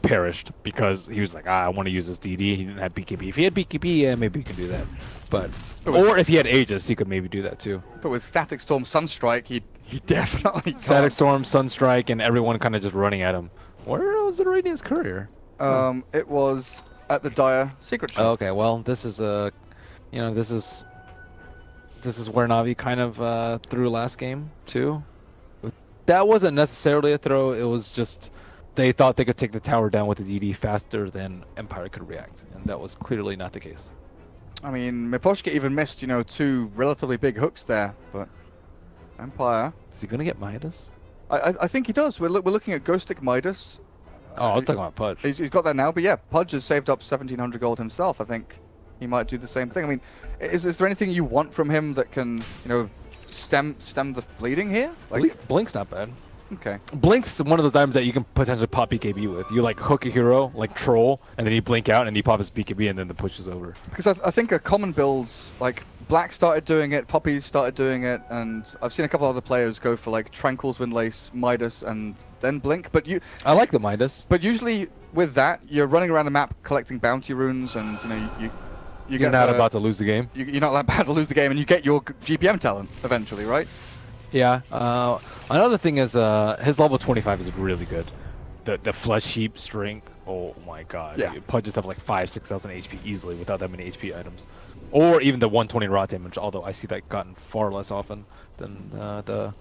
perished because he was like, I want to use this DD. He didn't have BKB. If he had BKB, yeah, maybe he could do that. But or if he had Aegis, he could maybe do that too. But with Static Storm Sunstrike, he definitely can't. Static Storm, Sunstrike, and everyone kind of just running at him. Where was the Radiant's Courier? It was at the Dire Secret Shop. Oh, okay, well, this is this is where Navi kind of threw last game too. That wasn't necessarily a throw. It was just they thought they could take the tower down with the DD faster than Empire could react, and that was clearly not the case. I mean, Miposhka even missed, 2 relatively big hooks there, but Empire. Is he gonna get Midas? I think he does. We're looking at Ghost Stick Midas. Oh, I was talking about Pudge. He's got that now, but yeah, Pudge has saved up 1,700 gold himself. I think he might do the same thing. I mean, is there anything you want from him that can, stem the bleeding here? Like, Blink's not bad. Okay. Blink's one of those items that you can potentially pop BKB with. You like hook a hero, like Troll, and then you blink out and you pop his BKB and then the push is over. Because I think a common builds, like Black started doing it, Poppies started doing it, and I've seen a couple other players go for like Tranquil's Windlace, Midas, and then Blink. But I like the Midas. But usually with that, you're running around the map collecting bounty runes, and you're not about to lose the game. You're not about to lose the game, and you get your GPM talent eventually, right? Yeah. Another thing is his level 25 is really good. the flesh heap string. Oh my god. Yeah. Pudges have like 5,000-6,000 HP easily without that many HP items. Or even the 120 rot damage, although I see that gotten far less often than the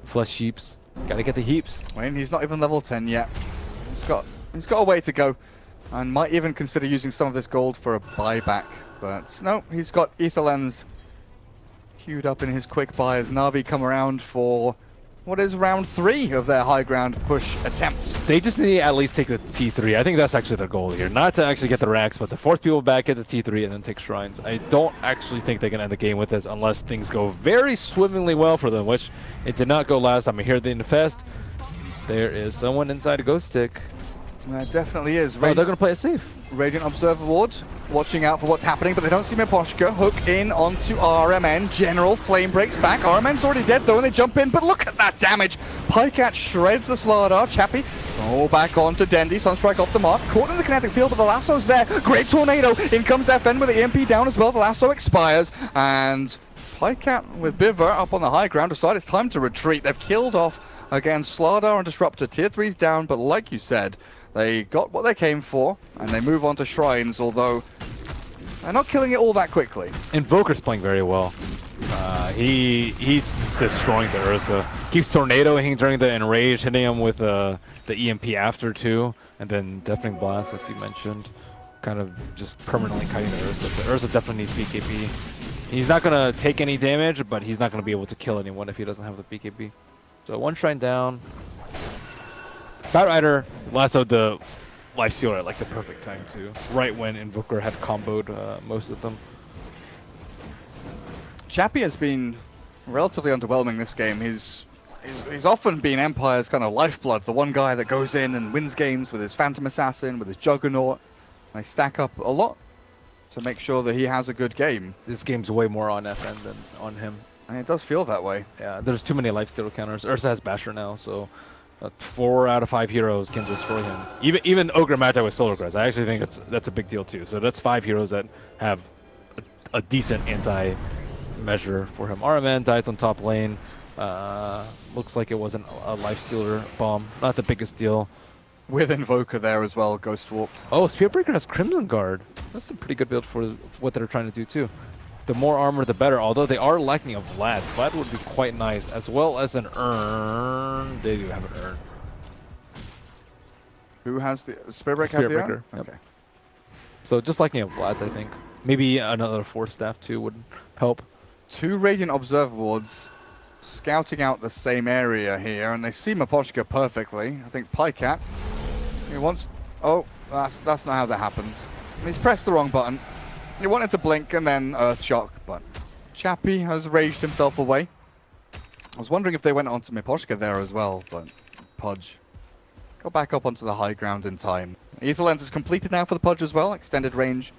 flesh heaps. Gotta get the heaps. I mean, he's not even level 10 yet. He's got a way to go, and might even consider using some of this gold for a buyback. But no, he's got Ether Lens queued up in his quick buy as Navi come around for what is round 3 of their high ground push attempts. They just need to at least take the T3. I think that's actually their goal here. Not to actually get the racks, but to force people back at the T3 and then take shrines. I don't actually think they can end the game with this unless things go very swimmingly well for them, which it did not go last time. I hear the infest. There is someone inside a ghost stick. There definitely is. Oh, they're going to play it safe. Radiant Observer Wards watching out for what's happening, but they don't see Miposhka. Hook in onto RMN. General Flame breaks back. RMN's already dead though, and they jump in, but look at that damage. Pycat shreds the Slardar. Chappie, back onto Dendy. Sunstrike off the mark. Caught in the kinetic field, but the lasso's there. Great tornado. In comes FN with the EMP down as well. The lasso expires, and Pycat with Biver up on the high ground decide it's time to retreat. They've killed off again Slardar and Disruptor. Tier 3's down, but like you said, they got what they came for, and they move on to shrines, although they're not killing it all that quickly. Invoker's playing very well. He's destroying the Ursa. Keeps tornadoing during the enrage, hitting him with the EMP after too, and then deafening blast, as you mentioned, kind of just permanently cutting the Ursa. So Ursa definitely needs BKB. He's not gonna take any damage, but he's not gonna be able to kill anyone if he doesn't have the BKB. So one shrine down. Batrider lassoed the Lifestealer at like the perfect time too, right when Invoker had comboed most of them. Chappie has been relatively underwhelming this game. He's often been Empire's kind of lifeblood, the one guy that goes in and wins games with his Phantom Assassin, with his Juggernaut. They stack up a lot to make sure that he has a good game. This game's way more on FN than on him. And it does feel that way. Yeah, there's too many Lifestealer counters. Ursa has Basher now, so 4 out of 5 heroes can destroy him. Even Ogre Magi with Solar Crest. I actually think that's a big deal too. So that's 5 heroes that have a decent anti-measure for him. RMN dies on top lane. Looks like it wasn't a Lifestealer bomb. Not the biggest deal. With Invoker there as well, Ghost Warped. Oh, Spearbreaker has Crimson Guard. That's a pretty good build for what they're trying to do too. The more armor, the better, although they are lacking a Vlad. Vlad would be quite nice, as well as an urn. They do have an urn. Who has the... Spearbreaker have the urn? Yep. Okay. So just lacking a Vlad's, I think. Maybe another Force Staff too would help. 2 Radiant Observer Wards scouting out the same area here, and they see Miposhka perfectly. I think Pycat, he wants... Oh, that's not how that happens. He's pressed the wrong button. He wanted to blink and then Earthshock, but Chappie has raged himself away. I was wondering if they went onto Miposhka there as well, but Pudge got back up onto the high ground in time. Ether Lens is completed now for the Pudge as well. Extended range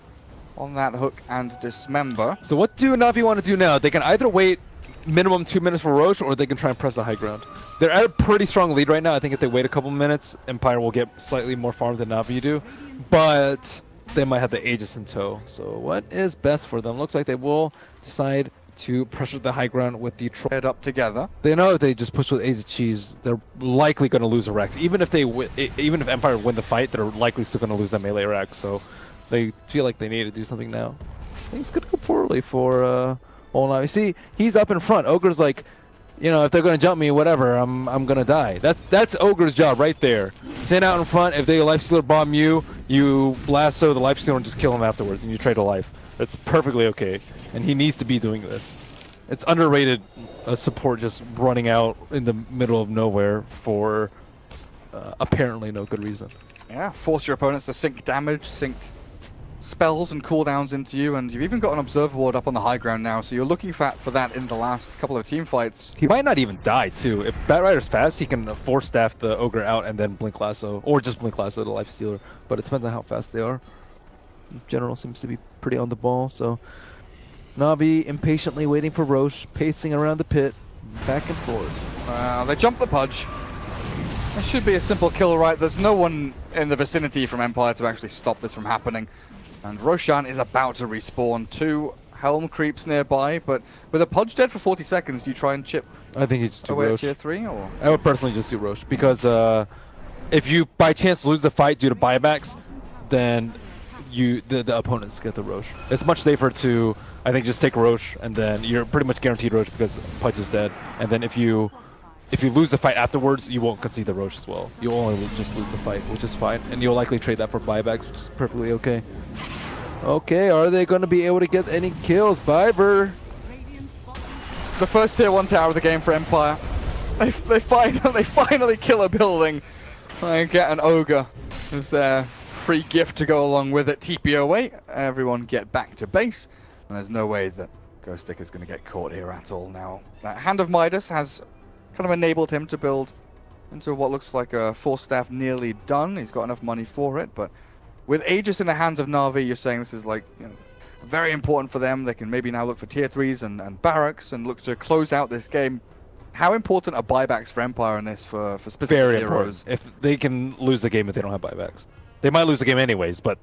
on that hook and Dismember. So what do Navi want to do now? They can either wait minimum 2 minutes for Roche, or they can try and press the high ground. They're at a pretty strong lead right now. I think if they wait a couple minutes, Empire will get slightly more farm than Navi do. But they might have the Aegis in tow. So what is best for them? Looks like they will decide to pressure the high ground with the head up together. They know if they just push with Aegis Cheese, they're likely going to lose a Rex. Even if even if Empire win the fight, they're likely still going to lose that melee Rex. So they feel like they need to do something now. Things could go poorly for Navi. See, he's up in front. Ogre's like, you know, if they're going to jump me, whatever, I'm going to die. That's Ogre's job right there. Stand out in front. If they Lifestealer bomb you, you lasso the Lifestealer and just kill him afterwards, and you trade a life. That's perfectly okay. And he needs to be doing this. It's underrated support just running out in the middle of nowhere for apparently no good reason. Yeah, force your opponents to sink damage, sink spells and cooldowns into you, and you've even got an Observer Ward up on the high ground now, so you're looking for that in the last couple of team fights. He might not even die too. If Batrider's fast, he can Force Staff the Ogre out and then Blink Lasso, or just Blink Lasso the Lifestealer, but it depends on how fast they are. General seems to be pretty on the ball, so Navi impatiently waiting for Roche, pacing around the pit, back and forth. They jump the Pudge. This should be a simple kill, right? There's no one in the vicinity from Empire to actually stop this from happening. And Roshan is about to respawn. 2 Helm creeps nearby, but with a Pudge dead for 40 seconds, do you try and chip I think you just do away Roche. at tier 3? Or? I would personally just do Roche, because if you by chance lose the fight due to buybacks, then the opponents get the Roche. It's much safer to, I think, just take Roche, and then you're pretty much guaranteed Roche because Pudge is dead. And then if you lose the fight afterwards, you won't concede the Roche as well. You'll only just lose the fight, which is fine. And you'll likely trade that for buybacks, which is perfectly okay. Okay, are they going to be able to get any kills? Biver. The first tier 1 tower of the game for Empire. They finally kill a building and get an Ogre as their free gift to go along with it. TP away, everyone get back to base, and there's no way that Ghost Stick is going to get caught here at all now. That Hand of Midas has kind of enabled him to build into what looks like a Force Staff nearly done. He's got enough money for it, but with Aegis in the hands of Navi, you're saying this is like, you know, very important for them. They can maybe now look for tier 3s and barracks and look to close out this game. How important are buybacks for Empire in this for specific Very heroes? important. If they can lose the game if they don't have buybacks. They might lose the game anyways, but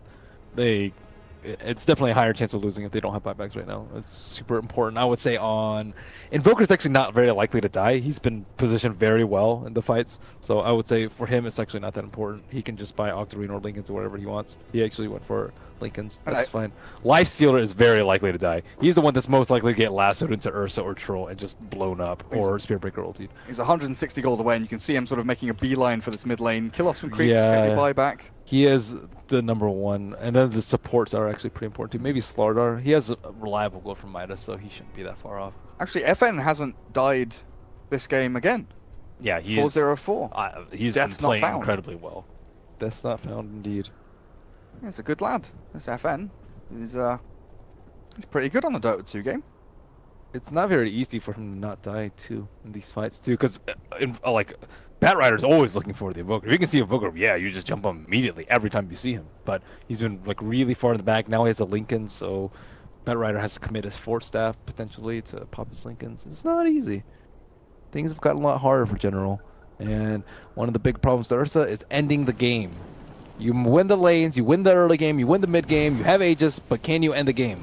it's definitely a higher chance of losing if they don't have buybacks right now. It's super important. I would say Invoker's actually not very likely to die. He's been positioned very well in the fights, so I would say for him it's actually not that important. He can just buy Octarine or Lincolns or whatever he wants. He actually went for Lincolns. That's fine. Lifestealer is very likely to die. He's the one that's most likely to get lassoed into Ursa or Troll and just blown up, or Spearbreaker ultied. He's 160 gold away, and you can see him sort of making a beeline for this mid lane. Kill off some creeps, get your buyback. He is the #1, and then the supports are actually pretty important too. Maybe Slardar. He has a reliable goal from Midas, so he shouldn't be that far off. Actually, FN hasn't died this game again. Yeah, he 4-0-4. He's been playing incredibly well. Death's not found, indeed. Yeah, it's a good lad. This FN is he's pretty good on the Dota 2 game. It's not very easy for him to not die too in these fights too, because like Batrider's always looking for the Invoker. If you can see Invoker, yeah, you just jump on him immediately every time you see him. But he's been like really far in the back. Now he has a Lincoln, so Batrider has to commit his Force Staff potentially to pop his Lincolns. It's not easy. Things have gotten a lot harder for General, and one of the big problems to Ursa is ending the game. You win the lanes, you win the early game, you win the mid game, you have Aegis, but can you end the game?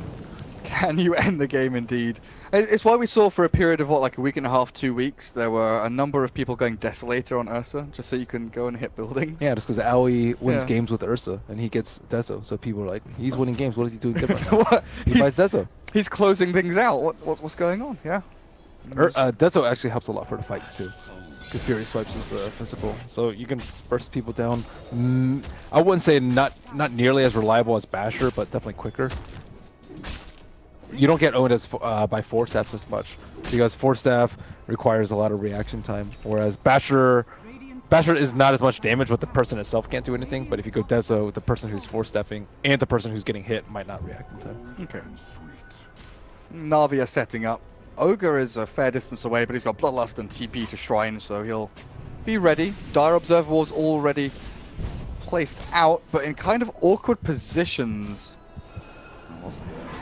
Can you end the game, indeed? It's why we saw for a period of, what, like a week and a half, 2 weeks, there were a number of people going Desolator on Ursa, just so you can go and hit buildings. Yeah, just because Aoi wins games with Ursa, and he gets Deso, so people are like, he's winning games, what is he doing different now? He buys Deso. He's closing things out. What's going on? Yeah. Deso actually helps a lot for the fights, too. The Fury Swipes is physical, so you can burst people down. I wouldn't say not nearly as reliable as Basher, but definitely quicker. You don't get owned as by Force Staffs as much, because Force Staff requires a lot of reaction time, whereas Basher is not as much damage, but the person itself can't do anything. But if you go Deso, the person who's Force Staffing and the person who's getting hit might not react in time. Okay. Navi are setting up. Ogre is a fair distance away, but he's got Bloodlust and TP to Shrine, so he'll be ready. Dire Observer Wall's already placed out, but in kind of awkward positions.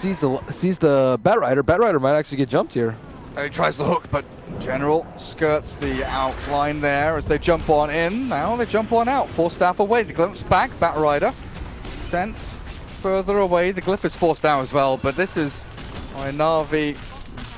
Sees the Batrider. Batrider might actually get jumped here. He tries the hook, but General skirts the outline there as they jump on in. Now they jump on out. Force Staff away. The glimpse back. Batrider sent further away. The glyph is forced out as well, but this is why Navi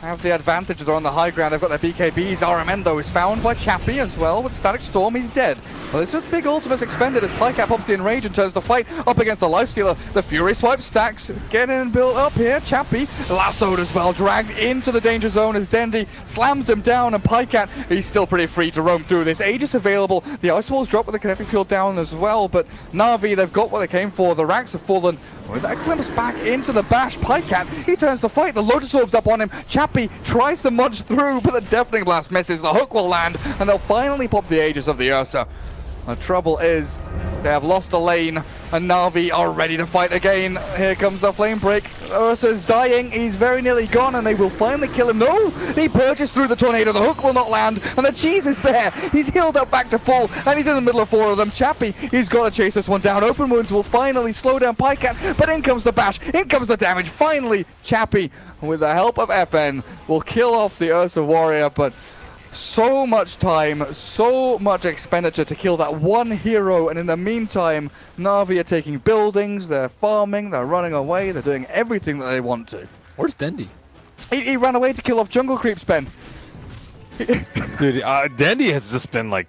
have the advantage. They're on the high ground. They've got their BKBs. Aramendo is found by Chappie as well with Static Storm. He's dead. Well, this is big ultimates expended as Pycat pops the Enrage and turns the fight up against the Lifestealer. The Fury Swipe stacks, getting built up here. Chappie lassoed as well, dragged into the danger zone as Dendi slams him down, and Pycat, he's still pretty free to roam through this. Aegis available. The Ice Walls drop with the Kinetic Field down as well, but Navi, they've got what they came for. The racks have fallen. With that glimpse back into the bash, Pycat, he turns to fight. The Lotus Orb's up on him. Chappie tries to munch through, but the Deafening Blast misses. The hook will land, and they'll finally pop the Aegis of the Ursa. The trouble is, they have lost a lane, and Navi are ready to fight again. Here comes the flame break. Ursa's dying. He's very nearly gone, and they will finally kill him. No! He purges through the tornado. The hook will not land, and the cheese is there. He's healed up back to full, and he's in the middle of 4 of them. Chappie, he's got to chase this one down. Open Wounds will finally slow down Pycat, but in comes the bash. In comes the damage. Finally, Chappie, with the help of FN, will kill off the Ursa warrior, but so much time, so much expenditure to kill that one hero, and in the meantime, Navi are taking buildings, they're farming, they're running away, they're doing everything that they want to. Where's Dendi? He ran away to kill off jungle creeps, Ben. Dude, Dendi has just been like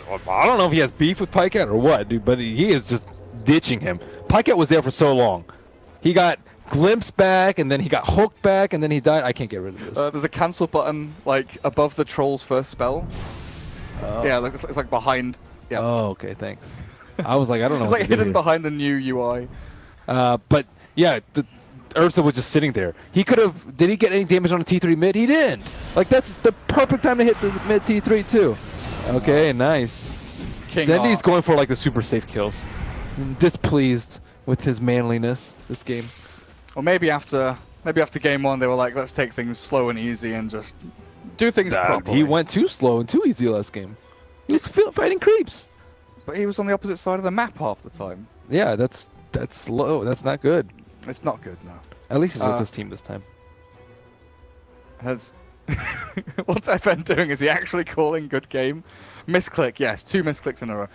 I don't know if he has beef with Pikeout or what, dude, but he is just ditching him. Pikeout was there for so long. He got glimpsed back, and then he got hooked back, and then he died. I can't get rid of this. There's a cancel button like above the troll's first spell. Oh. Yeah, it's like behind. Yeah. Oh, okay, thanks. I was like, I don't know. It's what like to do hidden here. behind the new UI. But yeah, Ursa was just sitting there. He could have. Did he get any damage on a T3 mid? He didn't. Like that's the perfect time to hit the mid T3 too. Okay, nice. Dendy's going for like the super safe kills. I'm displeased with his manliness this game. Or maybe after game 1 they were like, let's take things slow and easy and just do things properly. He went too slow and too easy last game. He was fighting creeps. But he was on the opposite side of the map half the time. Yeah, that's slow. That's not good. It's not good, no. At least he's with his team this time. What's FN doing? Is he actually calling good game? Misclick, yes, 2 misclicks in a row.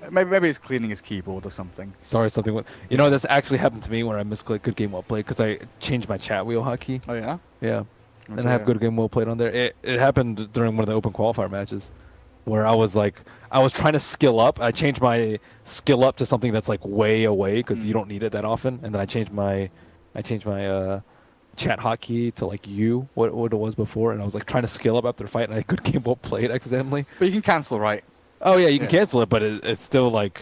Maybe he's cleaning his keyboard or something. Sorry, something went. You know, this actually happened to me when I misclick good game well played because I changed my chat wheel hotkey. Oh yeah. Yeah, and I have good game well played on there. It happened during one of the open qualifier matches, where I was trying to skill up. I changed my skill up to something that's like way away because you don't need it that often, and then I changed my chat hotkey to like what it was before, and I was like trying to scale up after the fight, and I good game well played accidentally. But you can cancel, right? Oh yeah, you can cancel it, but it's still like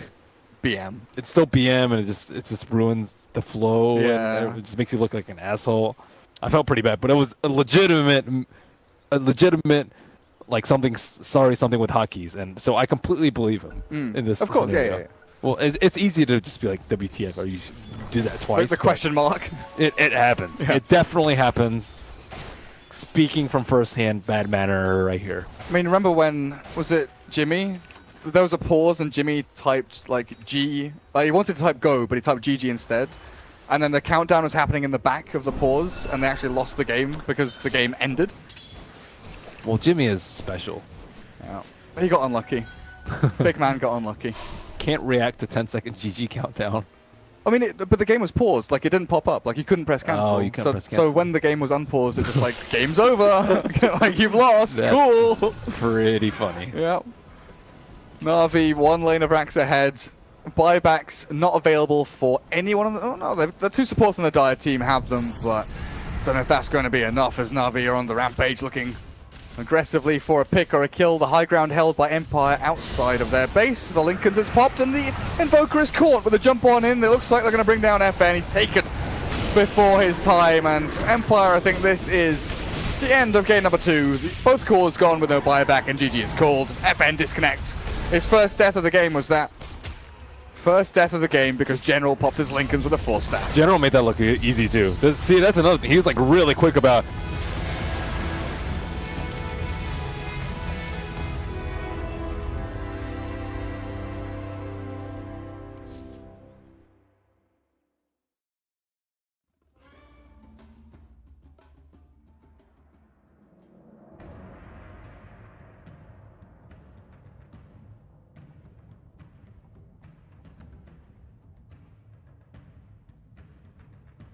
BM. It's still BM, and it just ruins the flow. Yeah. And it just makes you look like an asshole. I felt pretty bad, but it was a legitimate like something with hotkeys, and so I completely believe him in this. Of course, scenario. yeah. Well, it's easy to just be like, WTF, or you did that twice. Like the question mark. It happens. Yeah. It definitely happens. Speaking from firsthand, bad manner right here. I mean, remember when, was it Jimmy? There was a pause and Jimmy typed like G, like he wanted to type go, but he typed GG instead. And then the countdown was happening in the back of the pause, and they actually lost the game because the game ended. Well, Jimmy is special. Yeah. He got unlucky. Big man got unlucky. Can't react to 10-second GG countdown. I mean, but the game was paused. Like, it didn't pop up. Like, you couldn't press cancel. Oh, you couldn't press cancel. So when the game was unpaused, it just like, game's over. Like, you've lost. That's cool. Pretty funny. Yeah. Navi, 1 lane of racks ahead. Buybacks not available for anyone on the... Oh, no, the 2 supports on the Dire team have them, but don't know if that's going to be enough as Navi are on the rampage looking aggressively for a pick or a kill. The high ground held by Empire outside of their base. The Lincolns has popped and the Invoker is caught with a jump on in. It looks like they're going to bring down FN. He's taken before his time, and Empire, I think this is the end of game number 2. Both cores gone with no buyback, and GG is called. FN disconnects. His first death of the game was that. First death of the game because General popped his Lincolns with a 4-stack. General made that look easy too. See, that's another thing. He was like really quick about...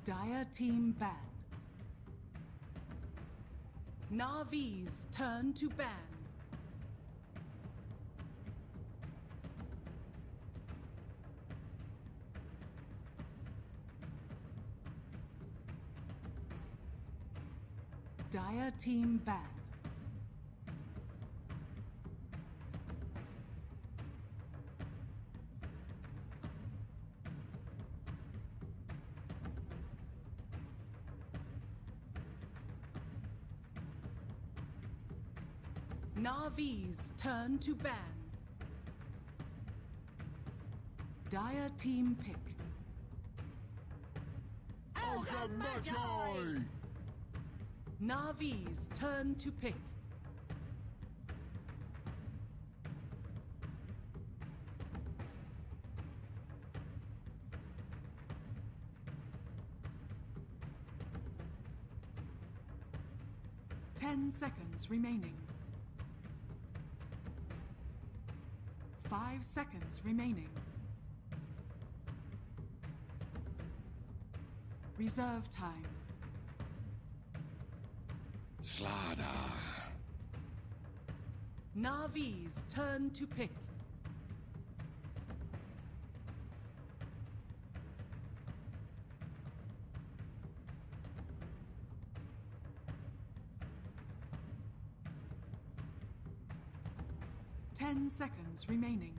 Dire team ban. Navi's turn to ban. Dire team ban. Navi's turn to ban. Dire team pick. Navi's turn to pick. Ten seconds remaining. 5 seconds remaining. Reserve time. Slada. Navi's turn to pick. 10 seconds remaining.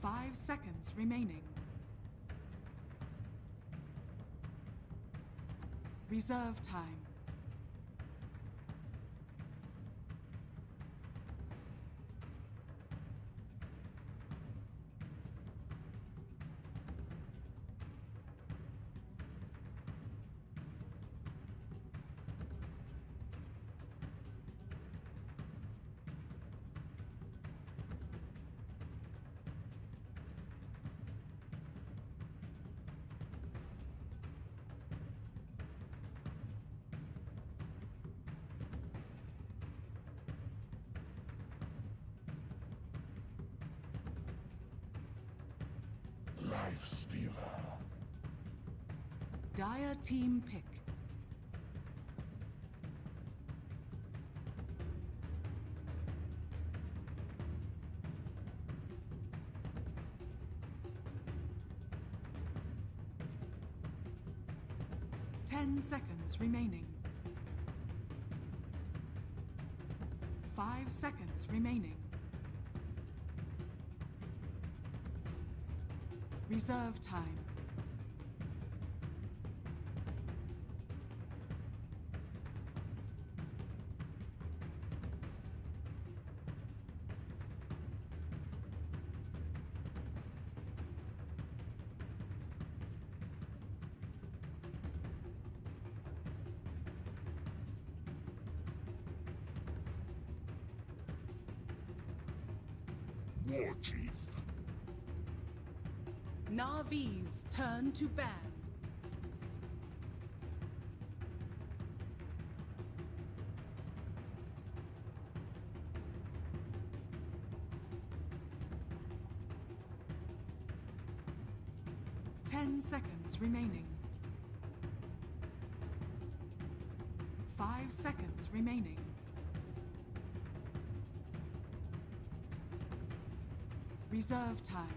5 seconds remaining. Reserve time. Life Stealer. Dire team pick. Ten seconds remaining. 5 seconds remaining. Reserve time. War Chief. Navi's turn to ban. Ten seconds remaining. 5 seconds remaining. Reserve time.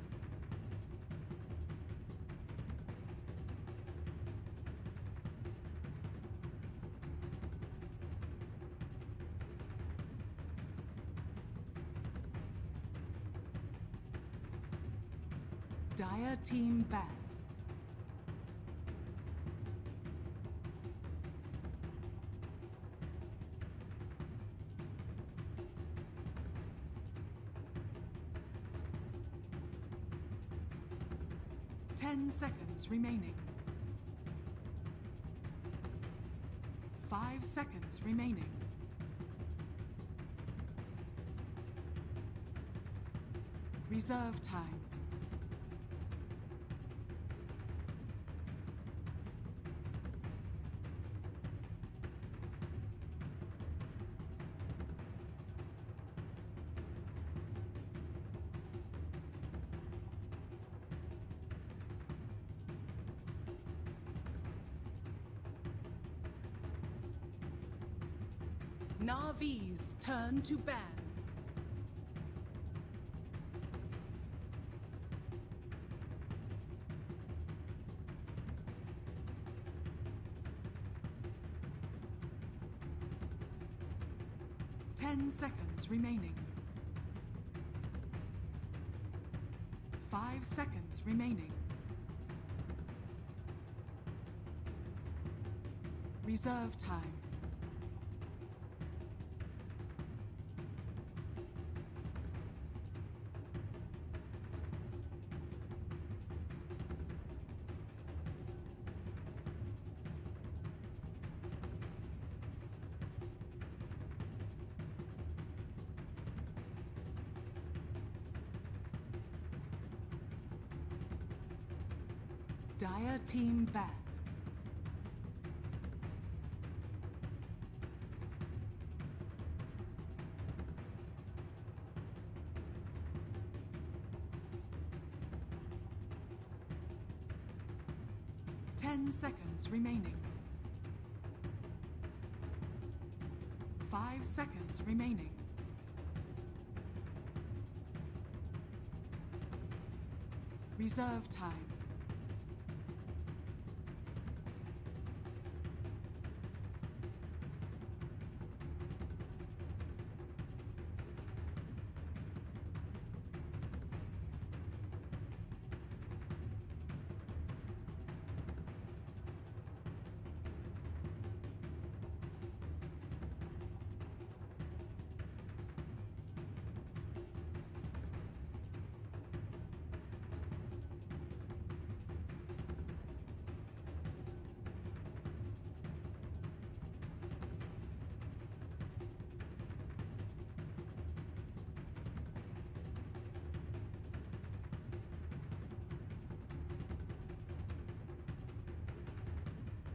Dire team ban. Ten seconds remaining. 5 seconds remaining. Reserve time. Navi's turn to ban. Ten seconds remaining. 5 seconds remaining. Reserve time. Dire team ban. Ten seconds remaining. 5 seconds remaining. Reserve time.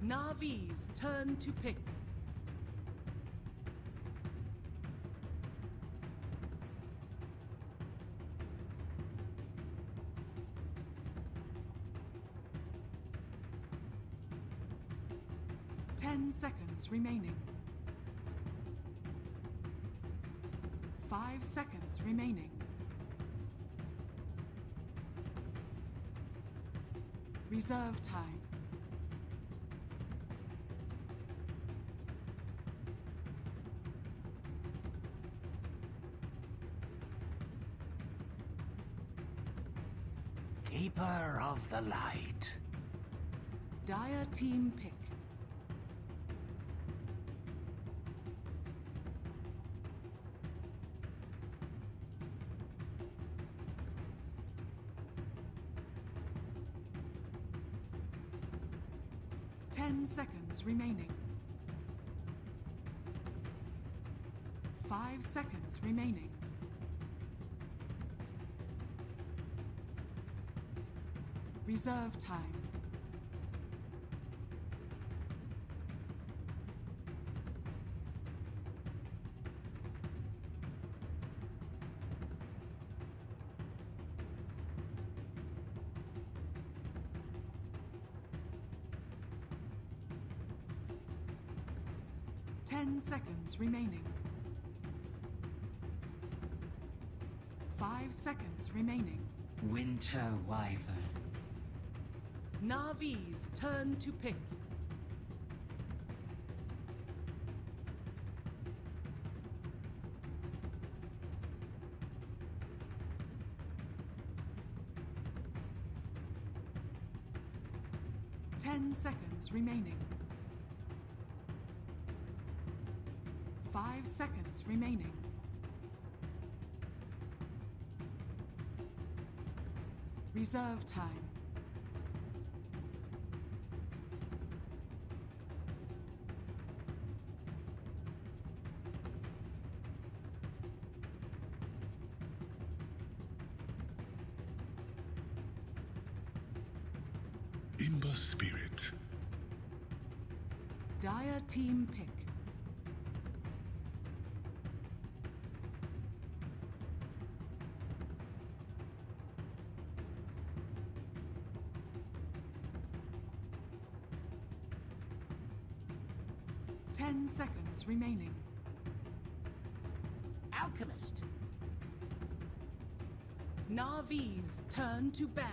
Navi's turn to pick. Ten seconds remaining. 5 seconds remaining. Reserve time. Keeper of the light. Dire team pick. Seconds remaining. 5 seconds remaining. Reserve time. Seconds remaining. 5 seconds remaining. Winter Wyvern. Navi's turn to pick. Seconds remaining. 5 seconds remaining. Reserve time. Imba Spirit. Dire team pick. Seconds remaining. Alchemist. Navi's turn to ban.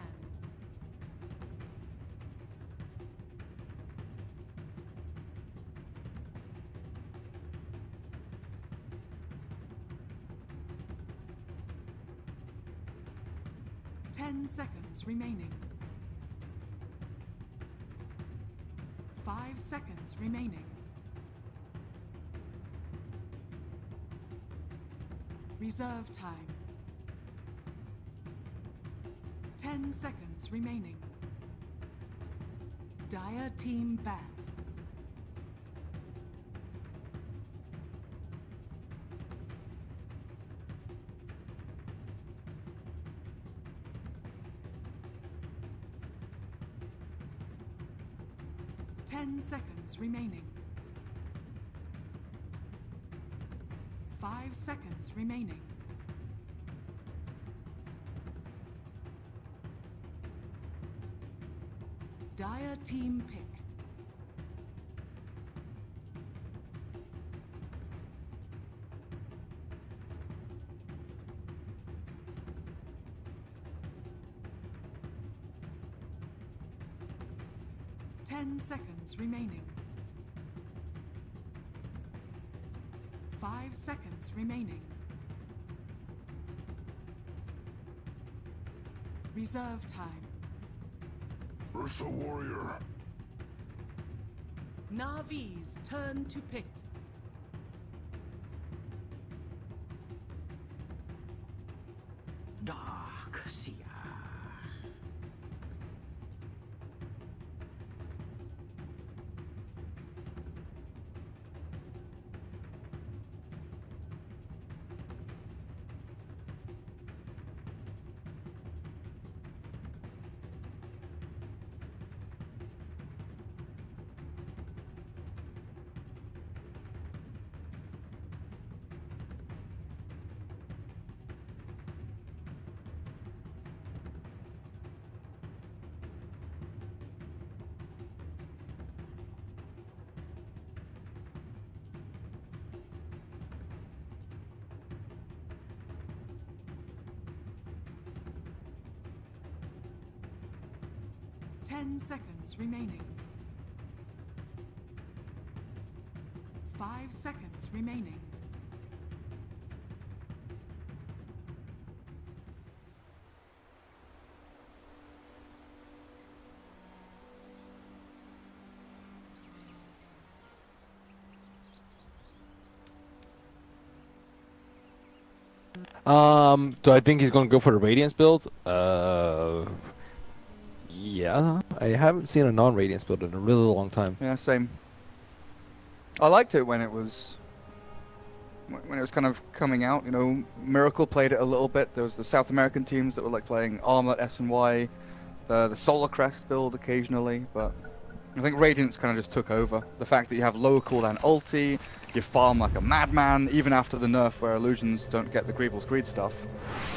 Seconds remaining. 5 seconds remaining. Reserve time. 10 seconds remaining. Dire team ban. Seconds remaining. 5 seconds remaining. Dire team pick. Seconds remaining. 5 seconds remaining. Reserve time. Ursa Warrior. Navi's turn to pick. Dark Seer. 10 seconds remaining. 5 seconds remaining. Do I think he's going to go for the Radiance build? Yeah. I haven't seen a non-Radiance build in a really long time. Yeah, same. I liked it when it was kind of coming out. You know, Miracle played it a little bit. There was the South American teams that were like playing Armlet, S&Y, the Solar Crest build occasionally, but I think Radiance kind of just took over. The fact that you have low cooldown ulti, you farm like a madman, even after the nerf where illusions don't get the Greevil's Greed stuff.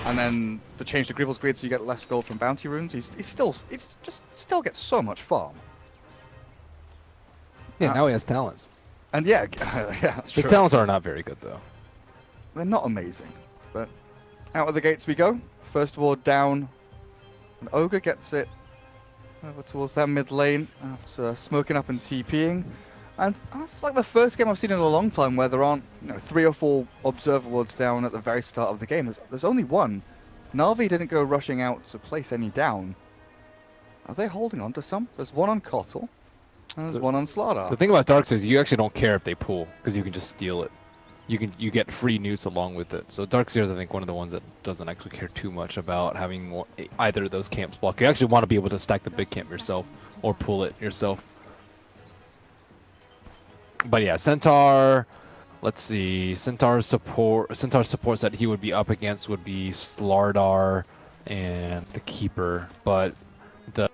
And then the change to Greevil's Greed so you get less gold from bounty runes, he still gets so much farm. Yeah, now he has talents. And yeah, yeah, that's true. His talents are not very good though. They're not amazing, but out of the gates we go. First ward down, and Ogre gets it over towards that mid lane after smoking up and TPing. And that's like the first game I've seen in a long time where there aren't 3 or 4 observer wards down at the very start of the game. There's only one. Navi didn't go rushing out to place any down. Are they holding on to some? There's one on Kotl, and there's one on Slardar. The thing about Darkseer is you actually don't care if they pull, because you can just steal it. You get free newts along with it. So Darkseer is, I think, one of the ones that doesn't actually care too much about having either of those camps block. You actually want to be able to stack the big camp yourself, or pull it yourself. But yeah, Centaur, let's see, Centaur's supports that he would be up against would be Slardar and the Keeper, but the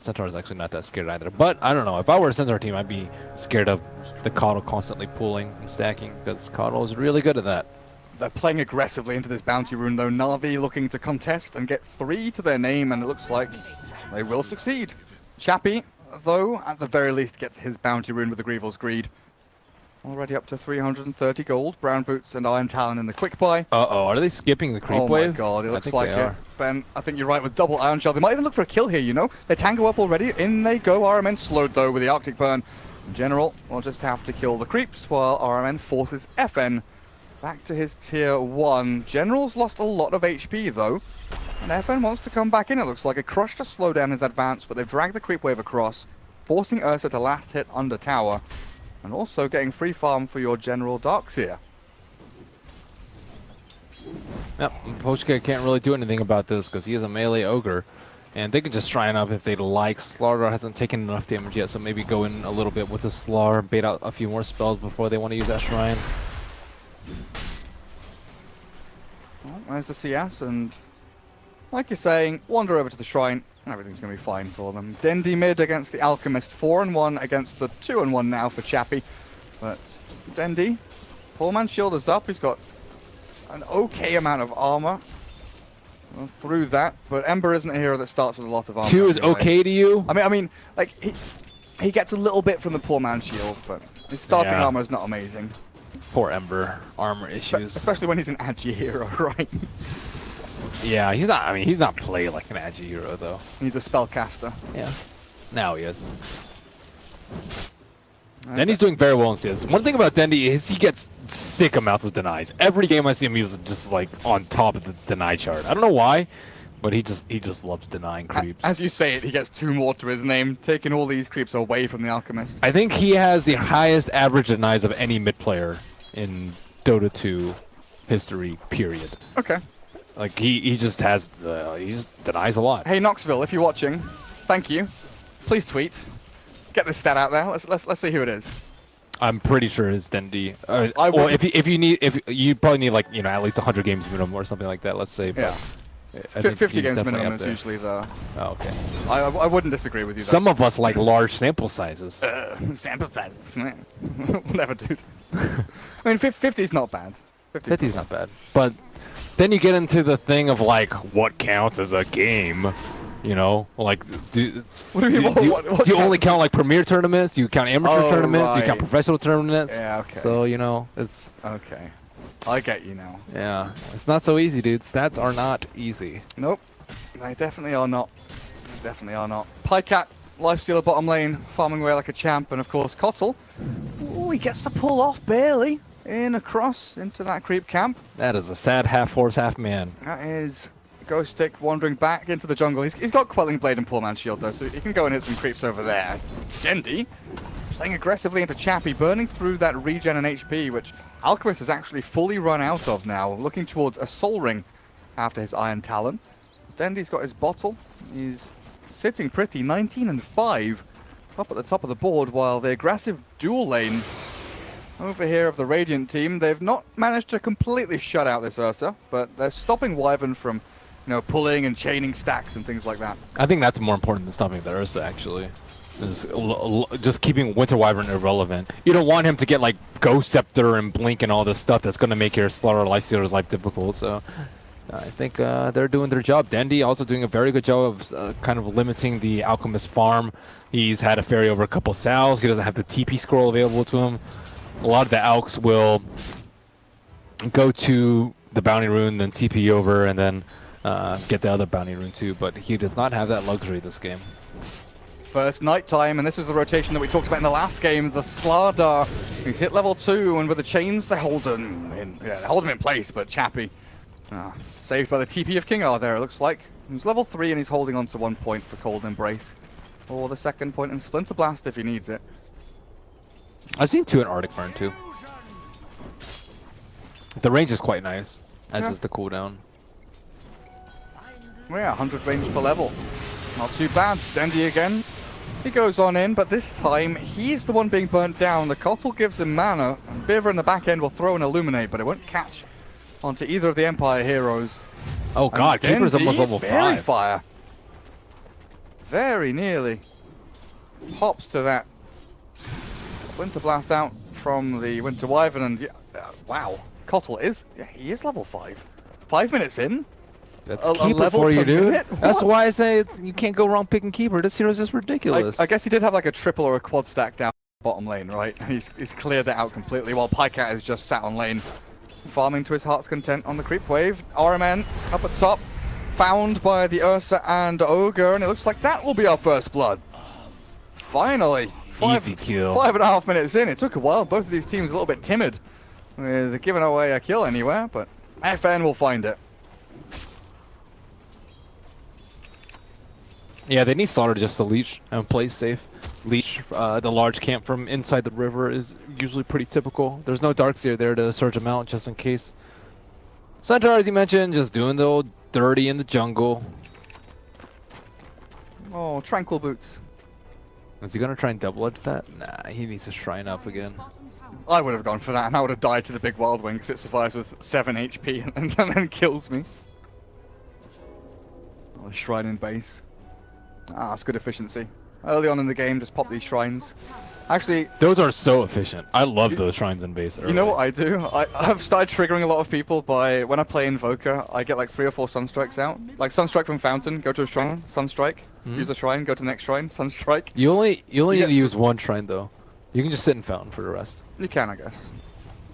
Centaur is actually not that scared either. But I don't know, if I were a Centaur team, I'd be scared of the Kotl constantly pulling and stacking, because Kotl is really good at that. They're playing aggressively into this bounty rune though. Navi looking to contest and get 3 to their name, and it looks like they will succeed. Chappie, though, at the very least gets his bounty rune with the Greevil's Greed. Already up to 330 gold. Brown Boots and Iron Talon in the quick buy. Uh-oh, are they skipping the creep wave? Oh my god, it looks like it. Ben, I think you're right with double Iron Shell. They might even look for a kill here, you know? They tango up already. In they go. RMN slowed, though, with the Arctic Burn. General will just have to kill the creeps while RMN forces FN back to his tier 1. General's lost a lot of HP, though. And FN wants to come back in, it looks like. A crush to slow down his advance, but they've dragged the creep wave across, forcing Ursa to last hit under tower. And also getting free farm for your General Darkseer. Yep, Pochka can't really do anything about this because he is a melee ogre. And they can just try up if they'd like. Slardar hasn't taken enough damage yet, so maybe go in a little bit with the Slar, bait out a few more spells before they want to use that shrine. Well, there's the CS, and like you're saying, wander over to the shrine, and everything's going to be fine for them. Dendi mid against the Alchemist, 4-1 against the 2-1 now for Chappie. But Dendi, poor man's shield is up, he's got an okay amount of armor through that, but Ember isn't a hero that starts with a lot of armor. 2 is anyway. Okay to you? I mean, like, he gets a little bit from the poor man's shield, but his starting armor is not amazing. Poor Ember, armor issues. Especially when he's an agi hero, right? Yeah, he's not, I mean, he's not played like an agi hero, though. He's a spellcaster. Yeah. Now he is. Dendy's doing very well in CS. One thing about Dendi is he gets sick amounts of denies. Every game I see him, he's just like on top of the deny chart. I don't know why, but he just loves denying creeps. As you say it, he gets 2 more to his name, taking all these creeps away from the Alchemist. I think he has the highest average denies of any mid player in Dota 2 history, period. Okay. Like he just has he just denies a lot. Hey Knoxville, if you're watching, thank you. Please tweet. Get this stat out there. Let's see who it is. I'm pretty sure it's Dendi. Well, if you probably need, like, you know, at least 100 games minimum or something like that. Let's say. Yeah. 50 games minimum is usually the. Oh, okay. I wouldn't disagree with you. Though. Some of us like large sample sizes. Sample sizes, man. Whatever, dude. I mean, 50 is not bad. 50 is not bad. But then you get into the thing of like what counts as a game. You know, like, do you only count like premier tournaments? Do you count amateur tournaments? Right. Do you count professional tournaments? Yeah, okay. So, you know, it's... Okay. I get you now. Yeah, it's not so easy, dude. Stats are not easy. Nope. They definitely are not. They definitely are not. Pycat, Lifestealer bottom lane, farming away like a champ, and of course Kotl. Ooh, he gets to pull off barely in across into that creep camp. That is a sad half horse, half man. That is Ghost Stick wandering back into the jungle. He's got Quelling Blade and Poor Man's Shield though, so he can go and hit some creeps over there. Dendi playing aggressively into Chappie, burning through that regen and HP, which Alchemist has actually fully run out of now, looking towards a Soul Ring after his Iron Talon. Dendi's got his bottle. He's sitting pretty, 19 and 5, up at the top of the board, while the aggressive dual lane over here of the Radiant team, they've not managed to completely shut out this Ursa, but they're stopping Wyvern from, you know, pulling and chaining stacks and things like that. I think that's more important than stopping the Ursa, actually. Is just keeping Winter Wyvern irrelevant. You don't want him to get like Ghost Scepter and Blink and all this stuff that's going to make your Slaughter Lifestealer's life difficult, so I think they're doing their job. Dendi also doing a very good job of kind of limiting the Alchemist farm. He's had a ferry over a couple Sal's. He doesn't have the TP scroll available to him. A lot of the Alks will go to the Bounty Rune, then TP over, and then get the other Bounty Rune too, but he does not have that luxury this game. First nighttime, and this is the rotation that we talked about in the last game. The Slardar, he's hit level 2, and with the chains, they hold him in place, but Chappie saved by the TP of Kingar there, it looks like. He's level 3, and he's holding on to 1 point for Cold Embrace. Or the second point in Splinter Blast if he needs it. I've seen 2 in Arctic Burn too. The range is quite nice, as is the cooldown. Yeah, 100 range per level. Not too bad. Dendi again. He goes on in, but this time he's the one being burnt down. The Kotl gives him mana. Biver in the back end will throw an Illuminate, but it won't catch onto either of the Empire heroes. Oh god, Keeper's almost level 5. Fire. Very nearly. Hops to that Winter Blast out from the Winter Wyvern, and wow, Kotl is, he is level 5. 5 minutes in. That's Keeper for you, dude. That's why I say you can't go wrong picking Keeper. This hero's just ridiculous. I guess he did have like a triple or a quad stack down bottom lane, right? He's cleared it out completely, while Pycat is just sat on lane, farming to his heart's content on the creep wave. RMN up at top, found by the Ursa and Ogre, and it looks like that will be our first blood. Finally. Easy kill. 5.5 minutes in. It took a while. Both of these teams a little bit timid with giving away a kill anywhere, but FN will find it. Yeah, they need Slaughter just to leech and play safe. Leech the large camp from inside the river is usually pretty typical. There's no Darkseer there to surge him out just in case. Centaur, as you mentioned, just doing the old dirty in the jungle. Oh, Tranquil Boots. Is he going to try and double edge that? Nah, he needs to shrine up again. I would have gone for that, and I would have died to the big wild wing because it survives with 7 HP and then kills me. Oh, the shrine in base. Ah, that's good efficiency. Early on in the game, just pop these shrines. Actually, those are so efficient. I love those shrines in base. You know what I do? I've started triggering a lot of people by, when I play Invoker, I get like 3 or 4 Sunstrikes out. Like Sunstrike from Fountain, go to a shrine, Sunstrike. Use a shrine, go to the next shrine, Sunstrike. You only need to use 1 shrine though. You can just sit in Fountain for the rest. You can, I guess.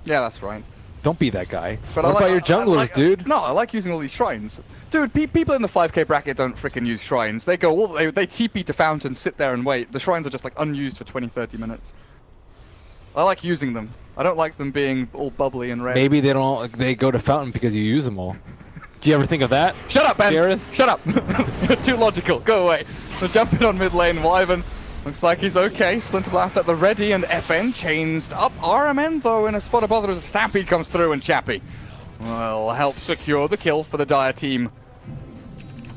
Yeah, that's right. Don't be that guy. But what about your junglers, dude? No, I like using all these shrines. Dude, people in the 5k bracket don't freaking use shrines. They go they TP to Fountain, sit there and wait. The shrines are just like unused for 20-30 minutes. I like using them. I don't like them being all bubbly and red. Maybe they go to Fountain because you use them all. Do you ever think of that? Shut up, Ben! Gareth? Shut up! You're too logical. Go away. So jumping on mid lane, Wyvern. Looks like he's okay. Splinter Blast at the ready, and FN changed up. RMN, though, in a spot of bother as a Stampede comes through, and Chappie will help secure the kill for the Dire team.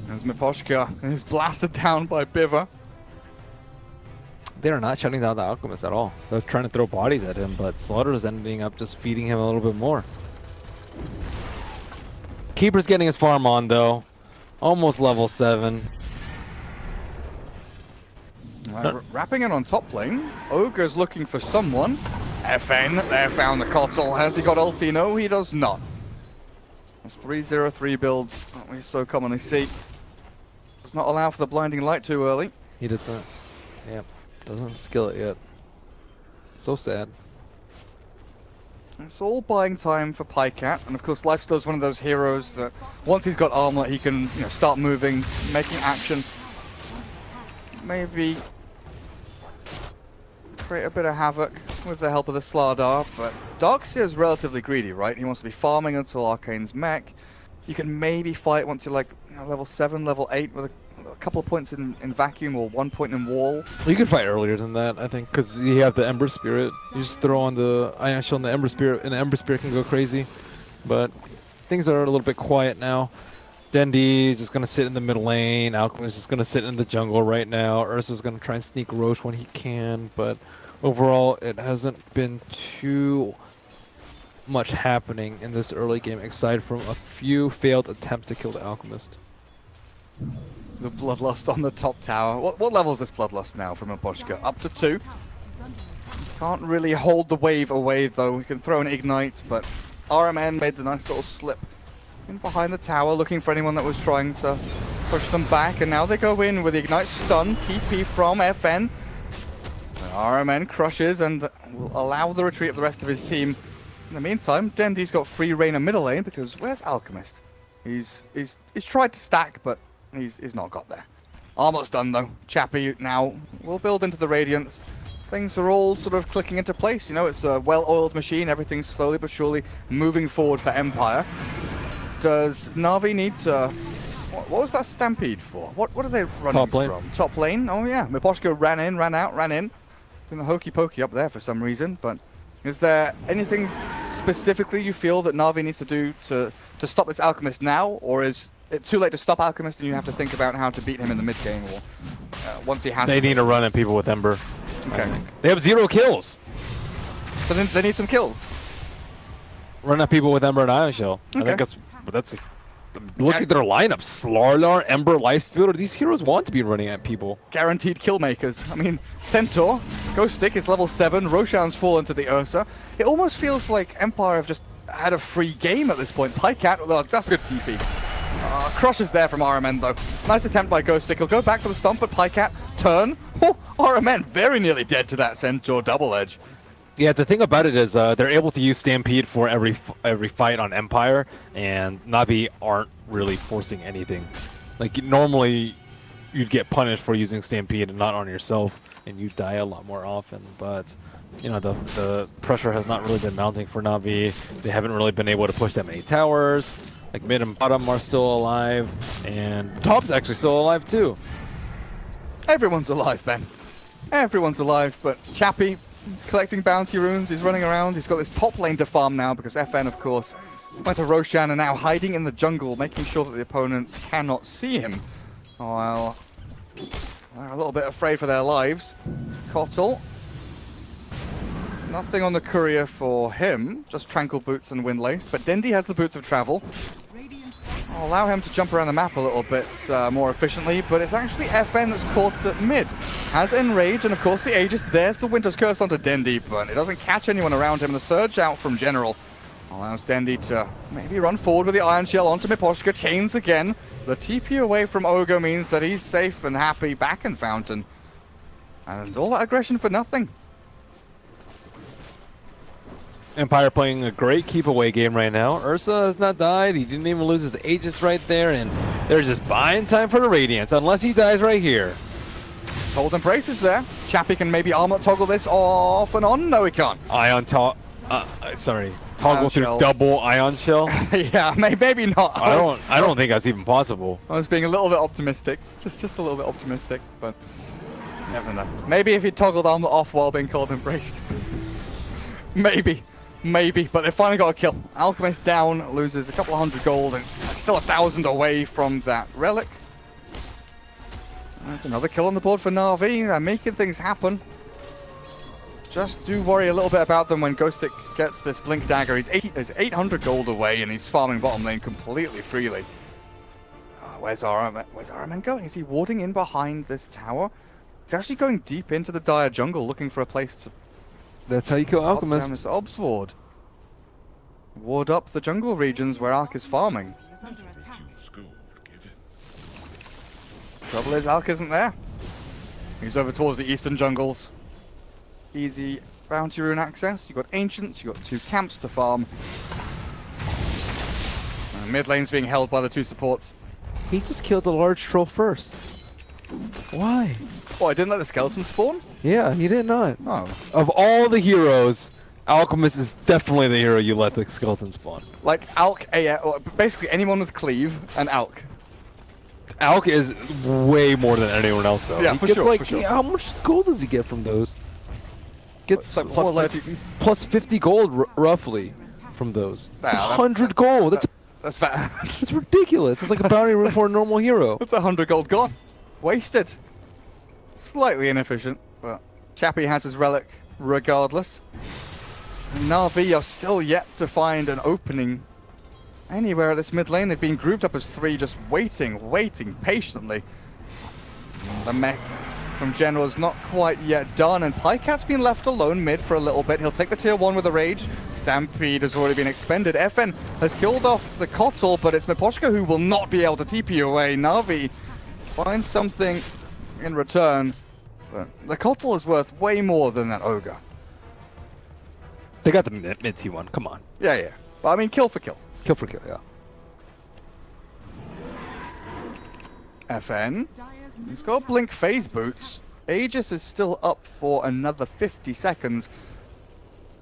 As Miposhka is blasted down by Biver. They're not shutting down the Alchemist at all. They're trying to throw bodies at him, but Slaughter is ending up just feeding him a little bit more. Keeper's getting his farm on, though. Almost level 7. Wrapping it on top lane. Ogre's looking for someone. FN there found the Kotl. Has he got ulti? No, he does not. 303 builds that we so commonly see. Does not allow for the blinding light too early. He doesn't. Yep. Doesn't skill it yet. So sad. It's all buying time for Pycat, and of course Lifesteal's one of those heroes that once he's got armor, he can start moving, making action. Maybe create a bit of havoc with the help of the Slardar, but Darkseer's relatively greedy, right? He wants to be farming until Arcane's mech. You can maybe fight once you're like level 7, level 8 with a couple of points in vacuum or 1 point in wall. You can fight earlier than that, I think, because you have the Ember Spirit. You just throw on the Ion Shell and the Ember Spirit, and the Ember Spirit can go crazy. But things are a little bit quiet now. Dendi is just going to sit in the middle lane. Alchemist is just going to sit in the jungle right now. Ursa's going to try and sneak Roche when he can, but overall it hasn't been too much happening in this early game, aside from a few failed attempts to kill the Alchemist. The Bloodlust on the top tower. What level is this Bloodlust now from Miposhka? Up to 2. Can't really hold the wave away though. We can throw an Ignite, but RMN made the nice little slip in behind the tower, looking for anyone that was trying to push them back, and now they go in with the Ignite stun, TP from FN. And RMN crushes and will allow the retreat of the rest of his team. In the meantime, Dendi's got free reign of middle lane because where's Alchemist? He's tried to stack, but he's not got there. Almost done though. Chappie now will build into the Radiance. Things are all sort of clicking into place. It's a well-oiled machine. Everything's slowly but surely moving forward for Empire. Does Navi need to... What was that Stampede for? What are they running Top lane. from? Top lane? Oh yeah. Miposhka ran in, ran out, ran in. Doing the hokey pokey up there for some reason, but is there anything specifically you feel that Navi needs to do to stop this Alchemist now, or is it too late to stop Alchemist and you have to think about how to beat him in the mid game, or once he has... They need to run at people with Ember. Okay. They have 0 kills. So then they need some kills. Run at people with Ember and Ion Shell. Okay. I think that's look at their lineup. Slarlar, Ember, Lifestealer. These heroes want to be running at people. Guaranteed kill makers. I mean, Centaur, Ghost Stick is level 7, Roshan's fallen to the Ursa. It almost feels like Empire have just had a free game at this point. Pycat, look, that's a good TP. Crushes there from RMN though. Nice attempt by Ghost Stick. He'll go back for the stomp, but Pycat, turn. Oh, RMN very nearly dead to that Centaur double edge. Yeah, the thing about it is they're able to use Stampede for every fight on Empire, and Navi aren't really forcing anything. Like, normally you'd get punished for using Stampede and not on yourself, and you die a lot more often, but the pressure has not really been mounting for Navi. They haven't really been able to push that many towers. Like, mid and bottom are still alive, and top's actually still alive too. Everyone's alive, Ben. Everyone's alive, but Chappie, he's collecting bounty runes, he's running around, he's got this top lane to farm now because FN, of course, went to Roshan and now hiding in the jungle, making sure that the opponents cannot see him. Well, they're a little bit afraid for their lives. Kotl, nothing on the courier for him, just Tranquil Boots and Windlace, but Dendi has the Boots of Travel. I'll allow him to jump around the map a little bit more efficiently, but it's actually FN that's caught at mid. Has Enrage, and of course the Aegis. There's the Winter's Curse onto Dendi, but it doesn't catch anyone around him. The Surge out from General allows Dendi to maybe run forward with the Iron Shell onto Miposhka. Chains again. The TP away from Ogo means that he's safe and happy back in Fountain. And all that aggression for nothing. Empire playing a great keep away game right now. Ursa has not died. He didn't even lose his Aegis right there, and they're just buying time for the Radiance, unless he dies right here. Cold Embrace is there. Chappie can maybe armor toggle this off and on. No, he can't. Toggle Ion through Shell. double Ion Shell. Yeah, maybe not. I don't think that's even possible. I was being a little bit optimistic, just a little bit optimistic, but never know. Maybe if he toggled armor off while being Cold Embraced. Maybe, but they finally got a kill. Alchemist down, loses a couple of 100 gold, and still 1,000 away from that relic. There's another kill on the board for Navi. They're making things happen. Just do worry a little bit about them when Ghost Stick gets this Blink Dagger. He's 800 gold away, and he's farming bottom lane completely freely. Where's RMN going? Is he warding in behind this tower? He's actually going deep into the dire jungle, looking for a place to... That's how you kill Alchemist. Down this Obs ward. Ward up the jungle regions where Alk is farming. Trouble is, Alk isn't there. He's over towards the eastern jungles. Easy bounty rune access. You've got Ancients, you've got 2 camps to farm. And mid lane's being held by the 2 supports. He just killed the large troll first. Why? Oh, I didn't let the skeleton spawn? Yeah, he did not. Oh. Of all the heroes, Alchemist is definitely the hero you let the skeleton spawn. Like Alk, or basically anyone with cleave and Alk. Alk is way more than anyone else, though. Yeah, he for gets sure, like, for sure. How much gold does he get from those? Gets like what, like plus 50 gold roughly from those. Nah, It's 100 gold. That's bad. It's ridiculous. It's like a bounty rune for a normal hero. It's 100 gold gone. Wasted. Slightly inefficient, but Chappie has his relic regardless. And Navi are still yet to find an opening anywhere at this mid lane. They've been grouped up as 3, just waiting patiently. The mech from General is not quite yet done, and Pykat's been left alone mid for a little bit. He'll take the tier 1 with a rage. Stampede has already been expended. FN has killed off the Kotal, but it's Miposhka who will not be able to TP away. Navi finds something in return, but the Kotal is worth way more than that Ogre. They got the mid T1. Come on. Yeah. But I mean, kill for kill. Kill for kill, yeah. FN. He's got Blink Phase Boots. Aegis is still up for another 50 seconds.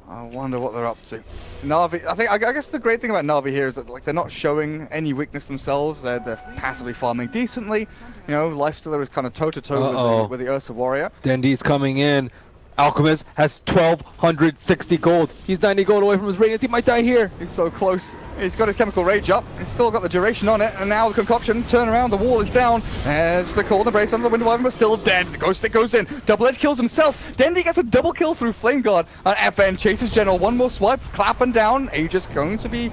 I wonder what they're up to. Navi, I guess the great thing about Navi here is that like they're not showing any weakness themselves. They're passively farming decently. You know, Lifestealer is kind of toe-to-toe with the Ursa Warrior. Dendy's coming in. Alchemist has 1,260 gold. He's 90 gold away from his radiance. He might die here. He's so close. He's got his chemical rage up. He's still got the duration on it. And now the concoction. Turn around. The wall is down. There's the call. The brace under the window weapon, but still dead. The ghost stick goes in. Double edge kills himself. Dendy gets a double kill through Flame Guard. And FN chases General. One more swipe. Clap and down. Aegis going to be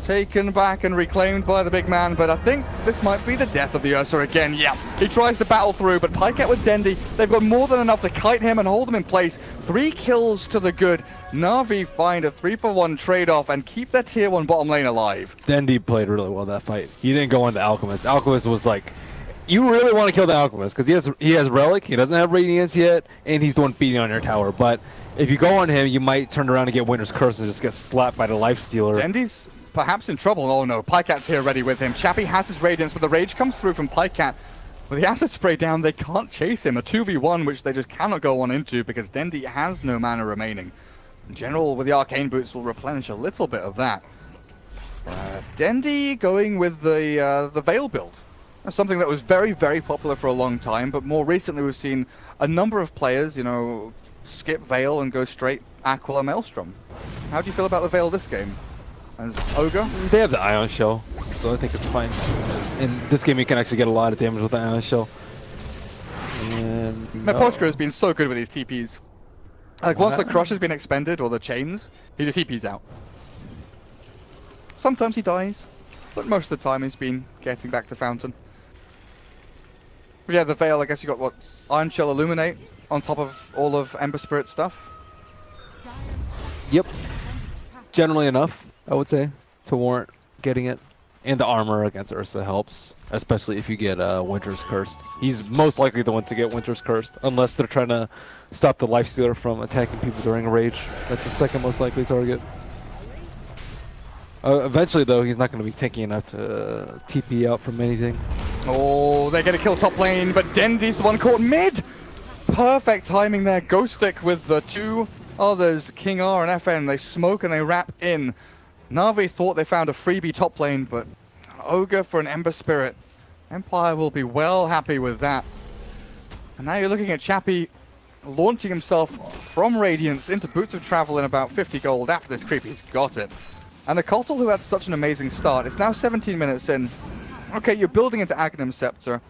taken back and reclaimed by the big man, but I think this might be the death of the Ursa again. Yeah, he tries to battle through, but Pycat with Dendy, they've got more than enough to kite him and hold him in place. 3 kills to the good. Navi find a 3-for-1 trade-off and keep their tier 1 bottom lane alive. Dendy played really well that fight. He didn't go on the Alchemist. Alchemist was like, you really want to kill the Alchemist because he has Relic, he doesn't have Radiance yet, and he's the one beating on your tower. But if you go on him, you might turn around and get Winter's Curse and just get slapped by the Lifestealer. Dendy's perhaps in trouble. Oh no, Pykat's here ready with him. Chappie has his Radiance, but the rage comes through from Pycat. With the acid spray down, they can't chase him. A 2v1, which they just cannot go on into because Dendy has no mana remaining. In general, with the Arcane Boots, will replenish a little bit of that. Dendy going with the Veil build. That's something that was very, very popular for a long time, but more recently we've seen a number of players, you know, skip Veil and go straight Aquila Maelstrom. How do you feel about the Veil this game? As Ogre? They have the Ion Shell, so I think it's fine. In this game, you can actually get a lot of damage with the Ion Shell. And Miposhka has been so good with these TPs. Like, once the Crush has been expended, or the Chains, he just TPs out. Sometimes he dies, but most of the time he's been getting back to Fountain. But yeah, the Veil, I guess you got, what, Ion Shell Illuminate on top of all of Ember Spirit stuff? Yep. Generally enough, I would say, to warrant getting it. And the armor against Ursa helps, especially if you get Winter's Cursed. He's most likely the one to get Winter's Cursed, unless they're trying to stop the Lifestealer from attacking people during a rage. That's the second most likely target. Eventually, though, he's not going to be tanky enough to TP out from anything. Oh, they get a kill top lane, but Dendy's the one caught mid! Perfect timing there. Ghost Stick with the 2 others, King R and FN. They smoke and they wrap in. Navi thought they found a freebie top lane, but Ogre for an Ember Spirit. Empire will be well happy with that. And now you're looking at Chappie launching himself from Radiance into Boots of Travel in about 50 gold. After this creep, he's got it. And the Kotal, who had such an amazing start, it's now 17 minutes in. Okay, you're building into Aghanim Scepter,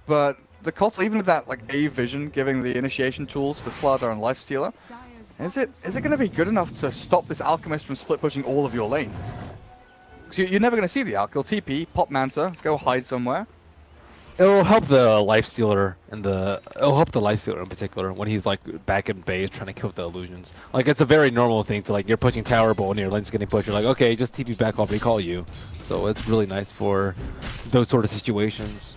but the Kotal, even with that like A vision, giving the initiation tools for Slardar and Lifestealer, is it going to be good enough to stop this Alchemist from split pushing all of your lanes? Because you're never going to see the Alch. He'll TP, pop Manta, go hide somewhere. It'll help the Lifestealer it'll help the Lifestealer in particular when he's like back in base trying to kill the illusions. Like it's a very normal thing to like you're pushing tower, but when your lane's getting pushed, you're like, okay, just TP back off, recall you. So it's really nice for those sort of situations.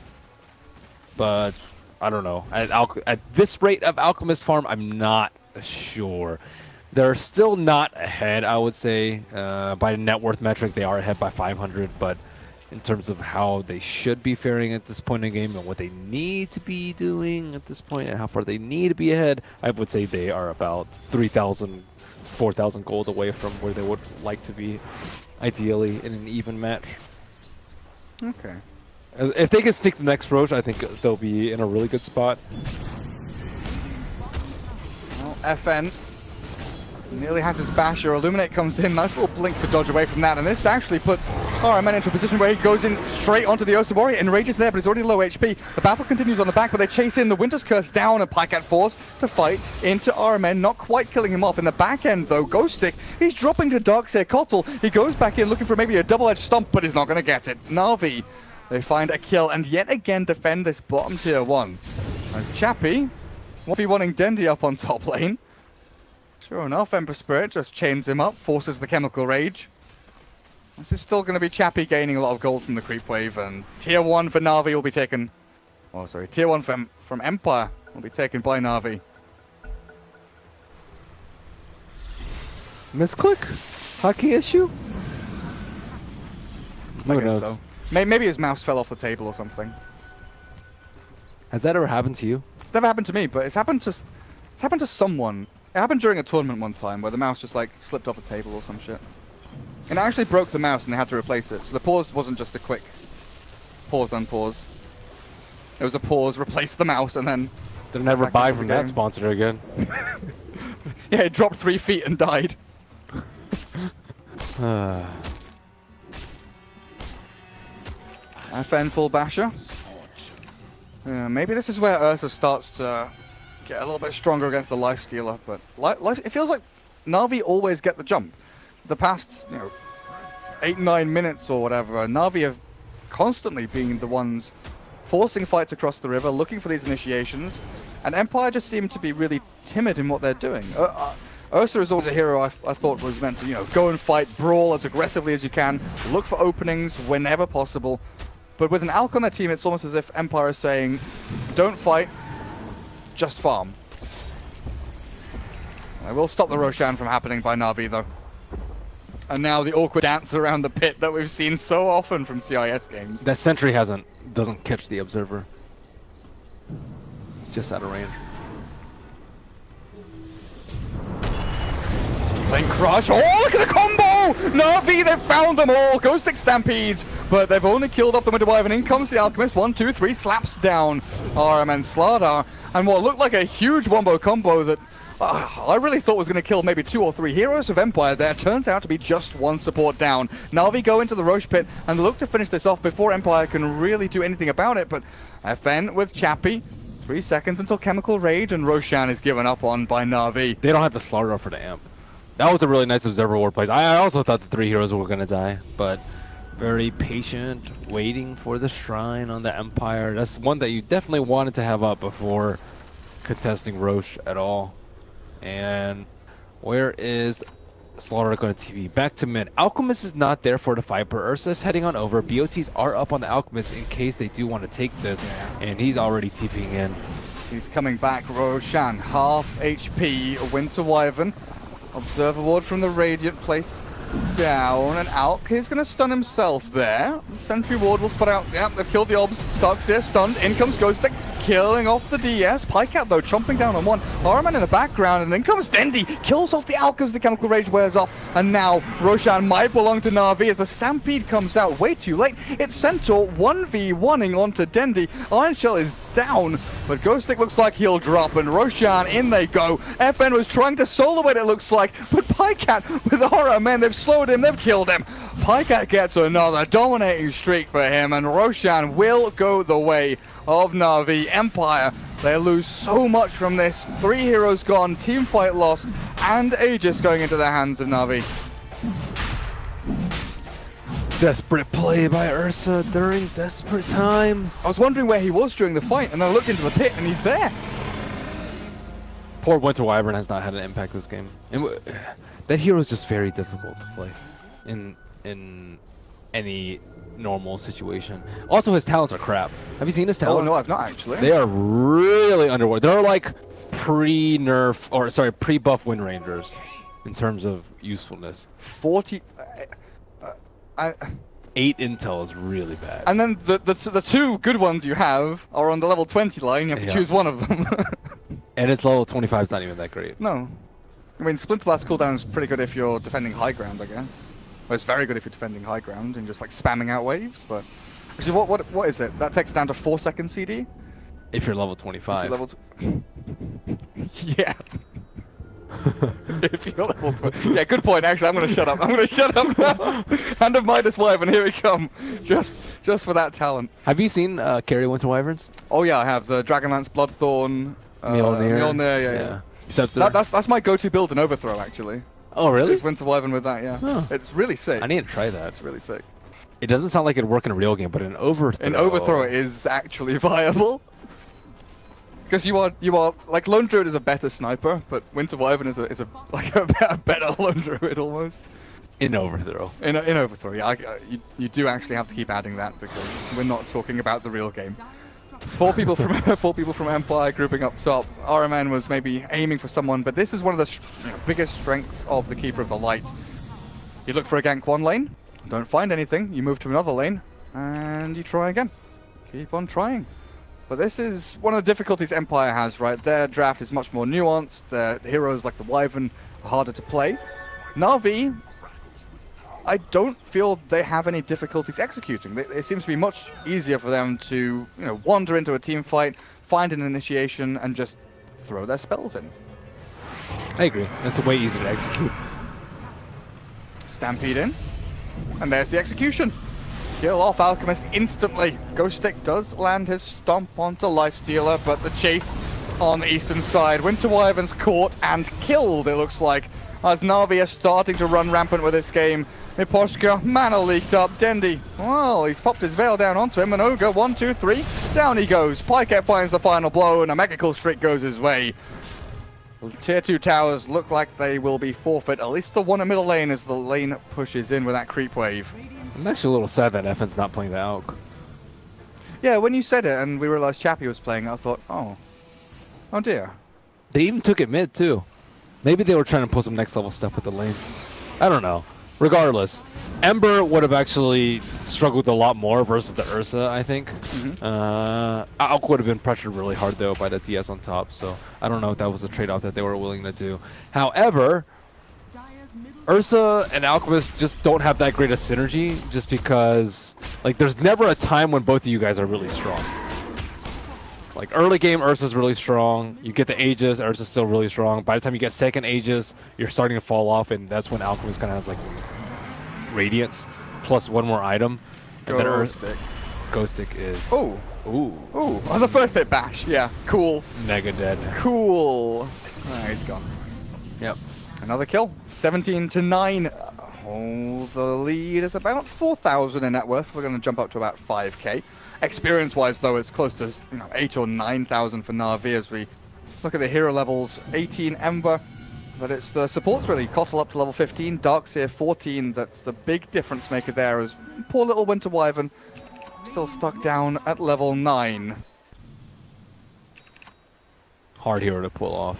But I don't know. At this rate of Alchemist farm, I'm not sure. They're still not ahead, I would say. By net worth metric, they are ahead by 500, but in terms of how they should be faring at this point in the game and what they need to be doing at this point and how far they need to be ahead, I would say they are about 3,000, 4,000 gold away from where they would like to be, ideally, in an even match. Okay. If they can stick the next Roche, I think they'll be in a really good spot. Well, FN nearly has his basher. Illuminate comes in. Nice little blink to dodge away from that. And this actually puts RMN into a position where he goes in straight onto the Ursa Warrior. Enrages there, but he's already low HP. The battle continues on the back, but they chase in the Winter's Curse down, and Pycat forced to fight into RMN, not quite killing him off. In the back end, though, Ghostic, he's dropping to Darkseer Kotl. He goes back in looking for maybe a double-edged stomp, but he's not going to get it. Navi, they find a kill, and yet again defend this bottom tier 1. As Chappie, 1v1ing Dendi up on top lane. Sure enough, Ember Spirit just chains him up, forces the Chemical Rage. This is still going to be Chappie gaining a lot of gold from the creep wave, and tier 1 for Navi will be taken. Oh, sorry, tier 1 from Empire will be taken by Navi. Misclick? Hockey issue? Who knows? So. Maybe his mouse fell off the table or something. Has that ever happened to you? It's never happened to me, but it's happened to someone. It happened during a tournament one time where the mouse just like slipped off the table or some shit. And it actually broke the mouse and they had to replace it. So the pause wasn't just a quick pause, unpause. It was a pause, replace the mouse, and then... They'll never buy from that sponsor again. Yeah, it dropped 3 feet and died. FN full basher. Maybe this is where Ursa starts to get a little bit stronger against the Lifestealer, but it feels like Navi always get the jump. The past, 8-9 minutes or whatever, Navi have constantly been the ones forcing fights across the river, looking for these initiations, and Empire just seem to be really timid in what they're doing. Ursa is always a hero I thought was meant to, go and fight, brawl as aggressively as you can, look for openings whenever possible. But with an Alk on their team, it's almost as if Empire is saying, don't fight, just farm. I will stop the Roshan from happening by Navi, though. And now the awkward dance around the pit that we've seen so often from CIS games. That sentry doesn't catch the observer. It's just out of range. Lane Crush. Oh, look at the combo! Navi, they've found them all. Ghostic Stampedes, but they've only killed off the Winter Wyvern. In comes the Alchemist. 1, 2, 3 slaps down RM and Slardar. And what looked like a huge wombo combo that I really thought was going to kill maybe 2 or 3 heroes of Empire there. Turns out to be just 1 support down. Navi go into the Roche pit and look to finish this off before Empire can really do anything about it. But FN with Chappie. 3 seconds until Chemical Rage, and Roshan is given up on by Navi. They don't have the Slardar for the amp. That was a really nice Observer Ward place. I also thought the 3 heroes were going to die, but very patient, waiting for the Shrine on the Empire. That's one that you definitely wanted to have up before contesting Roche at all. And where is Slaughter going to TV? Back to mid. Alchemist is not there for the fight, but Ursa is heading on over. BOTs are up on the Alchemist in case they do want to take this, and he's already TPing in. He's coming back. Roshan, half HP. Winter Wyvern. Observer Ward from the Radiant place down, and Alk is going to stun himself there. Sentry Ward will spot out. Yep, they've killed the Obs. Darkseer stunned. In comes Ghostic, killing off the DS. Pycat, though, chomping down on one. Araman in the background, and then comes Dendi. Kills off the Alk as the Chemical Rage wears off. And now Roshan might belong to Navi as the Stampede comes out way too late. It's Centaur 1v1ing onto Dendi. Iron Shell is down, but Ghostic looks like he'll drop, and Roshan, in they go. FN was trying to solo it, it looks like, but Pycat with Aura, man, they've slowed him, they've killed him. Pycat gets another dominating streak for him, and Roshan will go the way of Navi. Empire, they lose so much from this. 3 heroes gone, team fight lost, and Aegis going into the hands of Navi. Desperate play by Ursa during desperate times. I was wondering where he was during the fight, and I looked into the pit, and he's there. Poor Winter Wyvern has not had an impact this game. And that hero is just very difficult to play in any normal situation. Also, his talents are crap. Have you seen his talents? Oh no, I've not actually. They are really underwater. They're like pre-nerf, or sorry, pre-buff Wind Rangers in terms of usefulness. 40. 8 intel is really bad. And then the two good ones you have are on the level 20 line. You have to choose one of them. And its level 25 is not even that great. No. I mean, Splinter Blast cooldown is pretty good if you're defending high ground, I guess. Well, it's very good if you're defending high ground and just like spamming out waves, but... Actually, what is it? That takes down to 4 second CD? If you're level 25. If you're level yeah. If you're level 20. Yeah, good point, actually. I'm going to shut up. I'm going to shut up now. Hand of Midas Wyvern, here we come. Just for that talent. Have you seen Carry Winter Wyverns? Oh yeah, I have. The Dragonlance, Bloodthorn, Mjolnir, yeah. That's my go-to build in Overthrow, actually. Oh, really? It's Winter Wyvern with that, yeah. Huh. It's really sick. I need to try that. It's really sick. It doesn't sound like it'd work in a real game, but in Overthrow... In Overthrow it is actually viable. Because you are like Lone Druid is a better sniper, but Winter Wyvern is a better Lone Druid almost. In Overthrow. In Overthrow, yeah. You do actually have to keep adding that because we're not talking about the real game. 4 people from Empire grouping up top. RMN was maybe aiming for someone, but this is one of the biggest strengths of the Keeper of the Light. You look for a gank one lane, don't find anything, you move to another lane, and you try again. Keep on trying. But this is one of the difficulties Empire has, right? Their draft is much more nuanced, their heroes like the Wyvern are harder to play. Navi, I don't feel they have any difficulties executing. It seems to be much easier for them to, wander into a team fight, find an initiation, and just throw their spells in. I agree. That's way easier to execute. Stampede in, and there's the execution. Kill off Alchemist instantly. Ghost Stick does land his stomp onto Lifestealer, but the chase on the eastern side. Winter Wyvern's caught and killed, it looks like, as Navi is starting to run rampant with this game. Miposhka, mana leaked up. Dendi, well, he's popped his veil down onto him, and Ogre, 1, 2, 3, down he goes. Pyket finds the final blow, and a Mega Kill streak goes his way. Tier 2 towers look like they will be forfeit, at least the one in middle lane as the lane pushes in with that creep wave. I'm actually a little sad that FN's not playing the Alk. Yeah, when you said it and we realized Chappie was playing, I thought, oh dear. They even took it mid too. Maybe they were trying to pull some next level stuff with the lanes. I don't know. Regardless, Ember would have actually struggled a lot more versus the Ursa, I think. Alk would have been pressured really hard though by the DS on top, so I don't know if that was a trade-off that they were willing to do. However, Ursa and Alchemist just don't have that great a synergy just because, like, there's never a time when both of you guys are really strong. Like, early game, Ursa's really strong. You get the Aegis, Ursa's still really strong. By the time you get second Aegis, you're starting to fall off, and that's when Alchemist kind of has, like, Radiance plus one more item. And then Ghost Stick is... Oh, on the first hit bash, yeah, cool. Mega dead. Cool. He's gone. Yep. Another kill. 17-9. Oh, the lead is about 4,000 in net worth. We're going to jump up to about 5k. Experience-wise, though, it's close to 8 or 9,000 for Navi as we look at the hero levels. 18 Ember, but it's the supports really. Kotl up to level 15, Darkseer 14. That's the big difference maker there. As poor little Winter Wyvern still stuck down at level 9. Hard hero to pull off.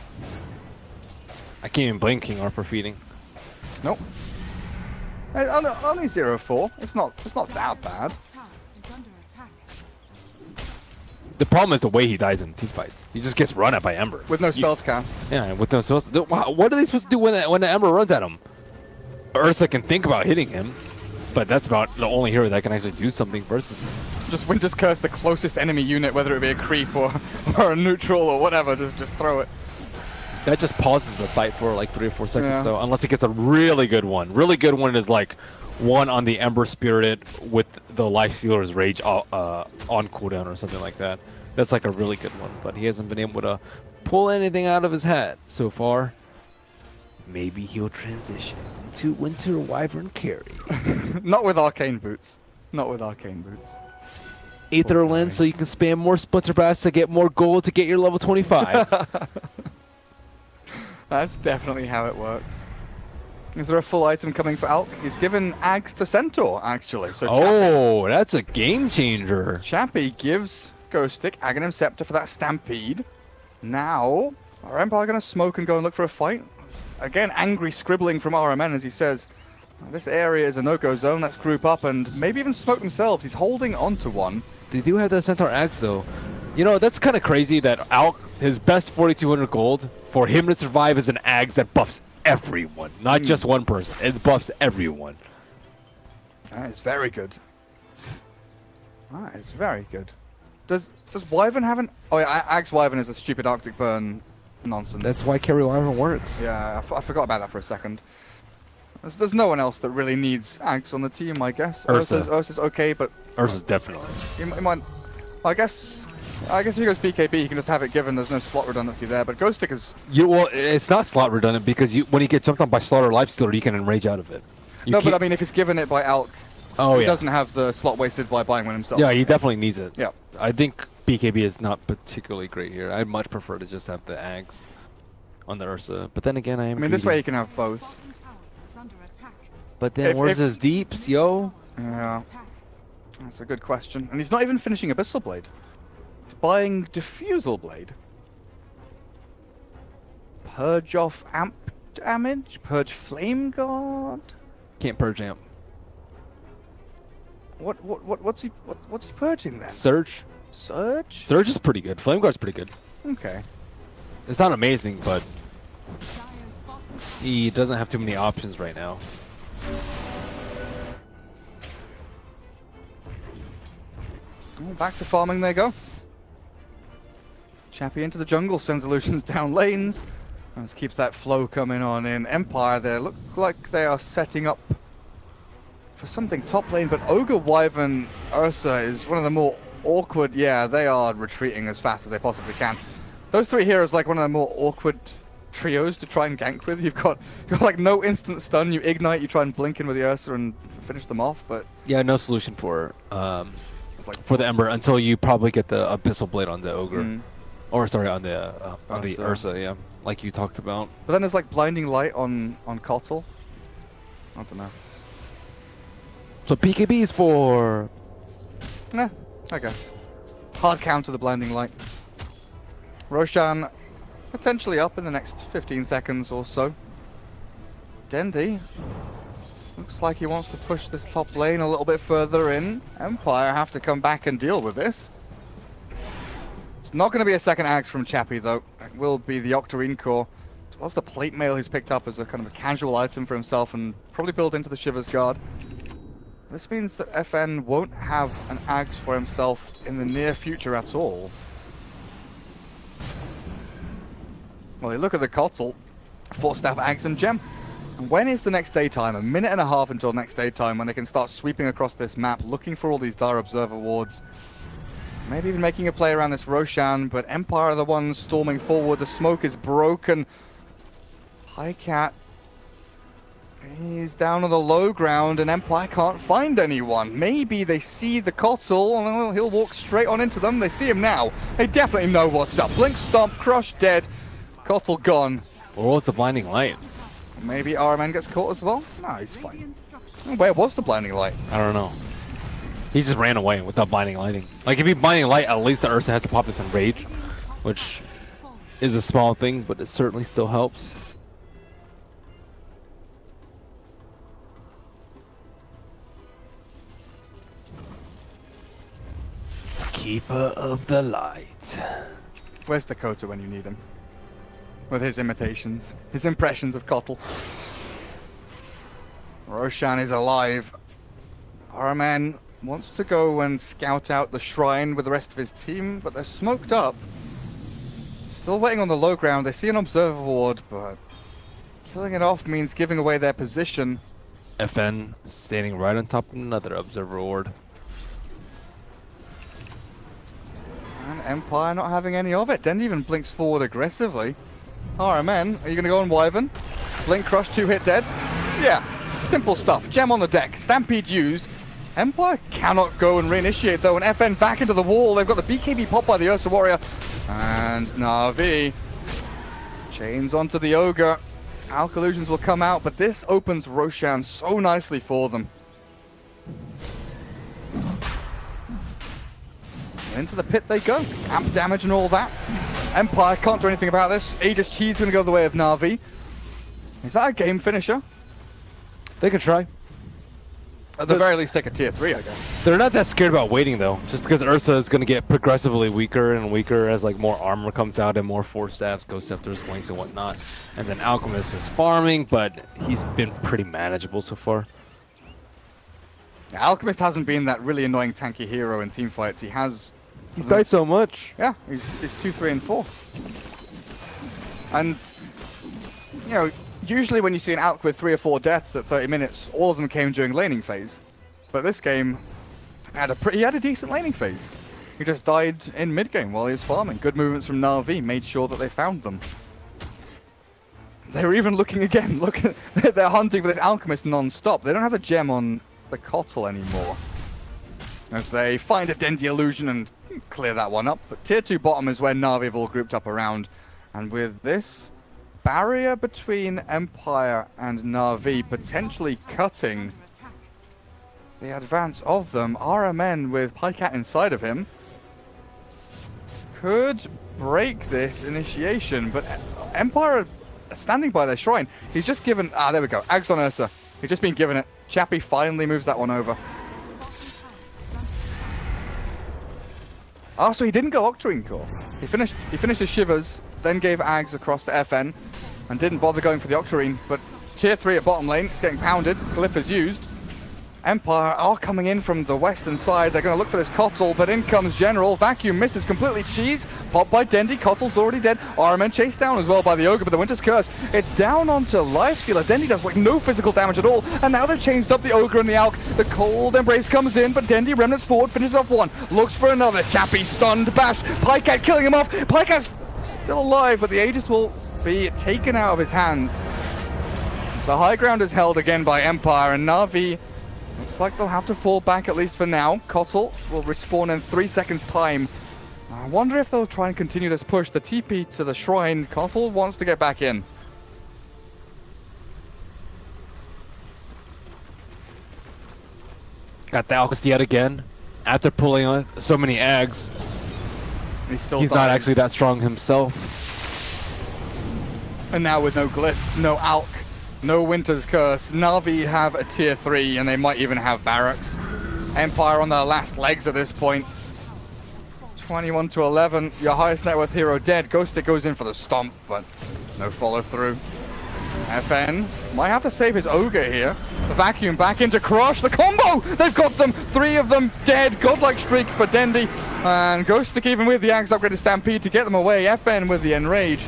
I can't even blame King Arthur feeding. Nope. Only 0-4. It's not that bad. The problem is the way he dies in team fights. He just gets run at by Ember. With no spells cast. Yeah, with no spells. What are they supposed to do when the Ember runs at him? Ursa can think about hitting him, but that's about the only hero that can actually do something versus him. Just Winter's Curse, the closest enemy unit, whether it be a creep or a neutral or whatever, just throw it. That just pauses the fight for like 3 or 4 seconds though, unless it gets a really good one. Really good one is like one on the Ember Spirited with the Lifestealer's Rage on cooldown or something like that. That's like a really good one, but he hasn't been able to pull anything out of his hat so far. Maybe he'll transition to Winter Wyvern carry. Not with Arcane Boots. Not with Arcane Boots. Aether Lens so you can spam more Splinter Blast to get more gold to get your level 25. That's definitely how it works. Is there a full item coming for Alk? He's given Ags to Centaur, actually. So Chappie, that's a game changer. Chappie gives Ghost Stick Aghanim Scepter for that Stampede. Now, Our Empire going to smoke and go and look for a fight. Again, angry scribbling from RMN as he says, this area is a no-go zone, let's group up and maybe even smoke themselves. He's holding on to one. They do have the Centaur Axe though. You know, that's kind of crazy that Alk, his best 4,200 gold, for him to survive is an Axe that buffs everyone, not just one person. It buffs everyone. That is very good. That is very good. Does Wyvern have an... Oh yeah, Axe Wyvern is a stupid Arctic Burn nonsense. That's why Carry Wyvern works. Yeah, I forgot about that for a second. There's no one else that really needs Axe on the team, I guess. Ursa's okay, but... Ursa's definitely. He might... I guess if he goes BKB, he can just have it given. There's no slot redundancy there, but Ghost Stick is... Well, it's not slot redundant because when you get jumped on by Slaughter Lifestealer, you can enrage out of it. No, but I mean, if he's given it by Alk, he doesn't have the slot wasted by buying one himself. Yeah, he definitely needs it. Yeah. I think BKB is not particularly great here. I'd much prefer to just have the Axe on the Ursa. But then again, I mean, this way he can have both. But then where's his deeps, yo? Yeah. That's a good question. And he's not even finishing Abyssal Blade. He's buying Diffusal Blade. Purge off amp damage? Purge Flame Guard? Can't purge amp. What's he purging then? Surge. Surge? Surge is pretty good. Flame Guard's pretty good. Okay. It's not amazing, but he doesn't have too many options right now. Oh, back to farming they go. Chappie into the jungle, sends illusions down lanes. This keeps that flow coming on in. Empire there look like they are setting up for something top lane, but Ogre, Wyvern, Ursa is one of the more awkward. Yeah, they are retreating as fast as they possibly can. Those three heroes like one of the more awkward trios to try and gank with. You've got like no instant stun, you ignite, you try and blink in with the Ursa and finish them off, but yeah, no solution for the Ember until you probably get the Abyssal Blade on the Ogre. Or sorry, on the Ursa, yeah, like you talked about. But then there's like Blinding Light on Kotl. I don't know. So BKB is for... Nah, I guess. Hard counter the Blinding Light. Roshan potentially up in the next 15 seconds or so. Dendi looks like he wants to push this top lane a little bit further in. Empire have to come back and deal with this. It's not going to be a second Axe from Chappie though. It will be the Octarine Core. As well as the Plate Mail he's picked up as a kind of a casual item for himself and probably build into the Shivers Guard. This means that FN won't have an Axe for himself in the near future at all. Well, you look at the Kotl, 4-staff Axe and Gem. And when is the next daytime? A minute and a half until next daytime when they can start sweeping across this map, looking for all these Dire Observer wards. Maybe even making a play around this Roshan, but Empire are the ones storming forward. The smoke is broken. Highcat, he's down on the low ground and Empire can't find anyone. Maybe they see the Kotl and he'll walk straight on into them. They see him now. They definitely know what's up. Blink, Stomp, Crush, dead. Kotl gone. Or was the Blinding Light? Maybe RMN gets caught as well? No, he's fine. Where was the Blinding Light? I don't know. He just ran away without Blinding Lighting. Like, if he Blinding Light, at least the Ursa has to pop this Enrage, which is a small thing, but it certainly still helps. Keeper of the Light. Where's Dakota when you need him? With his imitations, his impressions of Kotl. Roshan is alive. RMN wants to go and scout out the shrine with the rest of his team, but they're smoked up. Still waiting on the low ground. They see an observer ward, but killing it off means giving away their position. FN standing right on top of another observer ward. And Empire not having any of it. Dendi even blinks forward aggressively. RMN, are you going to go on Wyvern? Blink, Crush, 2-hit dead? Yeah, simple stuff. Gem on the deck, Stampede used. Empire cannot go and reinitiate though, and FN back into the wall. They've got the BKB pop by the Ursa Warrior. And Navi chains onto the Ogre. Alk Illusions will come out, but this opens Roshan so nicely for them. Into the pit they go. Amp damage and all that. Empire can't do anything about this. Aegis Chi's going to go the way of Navi. Is that a game finisher? They could try. At the very least, take a tier 3, I guess. They're not that scared about waiting though, just because Ursa is going to get progressively weaker and weaker as like more armor comes out and more Force Staffs, Ghost Scepters, Blinks, and whatnot. And then Alchemist is farming, but he's been pretty manageable so far. Yeah, Alchemist hasn't been that really annoying tanky hero in team fights. He's died so much. Yeah, he's 2, 3, and 4. And, you know, usually when you see an Alch with 3 or 4 deaths at 30 minutes, all of them came during laning phase. But this game, he had a decent laning phase. He just died in mid-game while he was farming. Good movements from Navi made sure that they found them. They were even looking again. Look, they're hunting for this Alchemist non-stop. They don't have a gem on the Kotl anymore. As they find a Dendi illusion and clear that one up. But tier 2 bottom is where Navi have all grouped up around. And with this barrier between Empire and Navi potentially cutting the advance of them, RMN with Pycat inside of him could break this initiation, but Empire are standing by their shrine. He's just given, there we go, Ags on Ursa. He's just been given it. Chappie finally moves that one over. So he didn't go Octarine Core. He finished his Shivers, then gave Ags across to FN, and didn't bother going for the Octarine, but tier 3 at bottom lane, it's getting pounded, Glyph is used. Empire are coming in from the western side, they're going to look for this Kotl, but in comes General, Vacuum misses completely, Cheese, popped by Dendi, Kotl's already dead, RMN chased down as well by the Ogre, but the Winter's Curse, it's down onto Lifestealer, Dendi does like no physical damage at all, and now they've changed up the Ogre and the Alch, the Cold Embrace comes in, but Dendi remnants forward, finishes off one, looks for another, Chappie stunned, Bash, Pycat killing him off, Pycat's still alive, but the Aegis will be taken out of his hands. The high ground is held again by Empire, and Navi looks like they'll have to fall back at least for now. Kotl will respawn in 3 seconds time. I wonder if they'll try and continue this push. The TP to the shrine, Kotl wants to get back in. Got the Alchemist yet again. After pulling on so many Ags, he's not actually that strong himself. And now with no Glyph, no Alch, no Winter's Curse, Navi have a tier 3 and they might even have Barracks. Empire on their last legs at this point. 21 to 11, your highest net worth hero dead. Ghostic goes in for the stomp, but no follow through. FN might have to save his Ogre here. The Vacuum back into Crush, the combo! They've got them, 3 of them dead. Godlike streak for Dendi. And Ghostic even with the Axe upgraded Stampede to get them away. FN with the Enrage.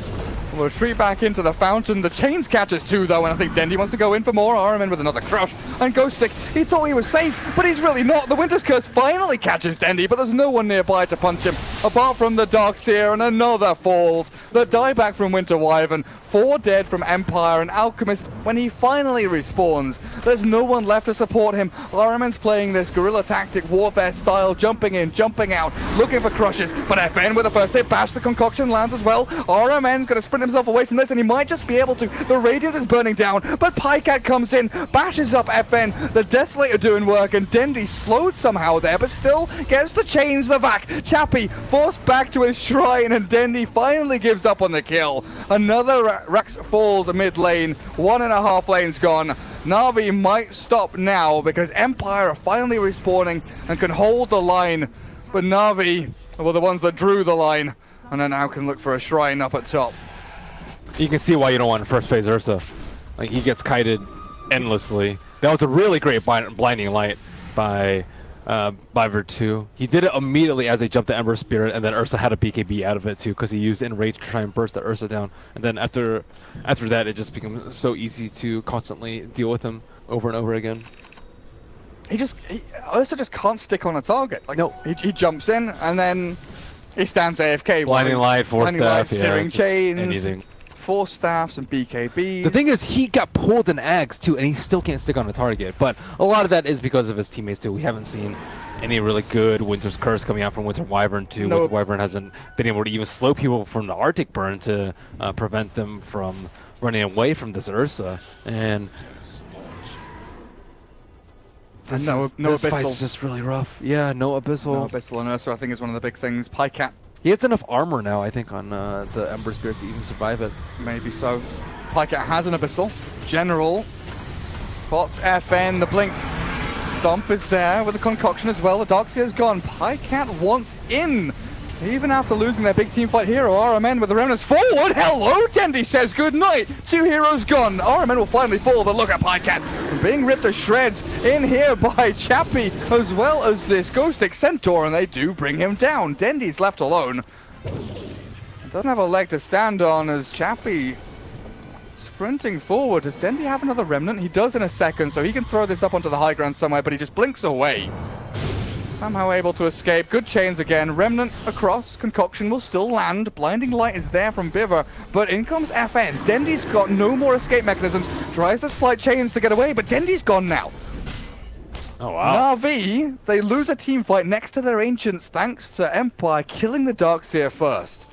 We'll retreat back into the fountain. The chains catches 2 though, and I think Dendi wants to go in for more. RMN with another crush. And Ghostic, he thought he was safe, but he's really not. The Winter's Curse finally catches Dendi, but there's no one nearby to punch him, apart from the Darkseer, and another falls. The dieback from Winter Wyvern. 4 dead from Empire, and Alchemist, when he finally respawns, there's no one left to support him. RMN's playing this guerrilla tactic warfare style, jumping in, jumping out, looking for crushes, but FN with the first hit, Bash the concoction lands as well. RMN's gonna sprint himself away from this, and he might just be able to. The Radiance is burning down, but Pycat comes in, bashes up FN, the Desolator doing work, and Dendi slowed somehow there, but still gets the chains, the Vac. Chappie forced back to his shrine, and Dendi finally gives up on the kill. Another Rax falls mid lane, 1.5 lanes gone. Navi might stop now because Empire are finally respawning and can hold the line, but Navi were the ones that drew the line, and then now can look for a shrine up at top. You can see why you don't want first phase Ursa. Like, he gets kited endlessly. That was a really great blinding light by Virtu. He did it immediately as they jumped the Ember Spirit, and then Ursa had a BKB out of it too, because he used Enrage to try and burst the Ursa down. And then after that, it just becomes so easy to constantly deal with him over and over again. Ursa just can't stick on a target. Like, no, he jumps in and then he stands AFK. Blinding light, Force Staff, searing chains, anything. Force Staffs and BKBs. The thing is, he got pulled in Ags too, and he still can't stick on a target. But a lot of that is because of his teammates too. We haven't seen any really good Winter's Curse coming out from Winter Wyvern too. Winter Wyvern hasn't been able to even slow people from the Arctic Burn to prevent them from running away from this Ursa. And this fight's just really rough. Yeah, no Abyssal. No Abyssal on Ursa, I think, is one of the big things. Pycat He has enough armor now, I think, on the Ember Spirit to even survive it. Maybe so. Pycat has an Abyssal. General spots FN. The Blink Stomp is there with the Concoction as well. The Darkseer's gone. Pycat wants in. Even after losing their big team fight hero, RMN with the Remnants forward. Hello, Dendi says goodnight. 2 heroes gone. RMN will finally fall, but look at Pycat being ripped to shreds in here by Chappie, as well as this Ghostic Centaur, and they do bring him down. Dendi's left alone. Doesn't have a leg to stand on as Chappie sprinting forward. Does Dendi have another Remnant? He does in a second, so he can throw this up onto the high ground somewhere, but he just blinks away. Somehow able to escape. Good chains again. Remnant across. Concoction will still land. Blinding Light is there from Biver, but in comes FN. Dendi's got no more escape mechanisms. Tries to slide chains to get away, but Dendi's gone now. Oh, wow. Navi, they lose a team fight next to their Ancients thanks to Empire killing the Darkseer first.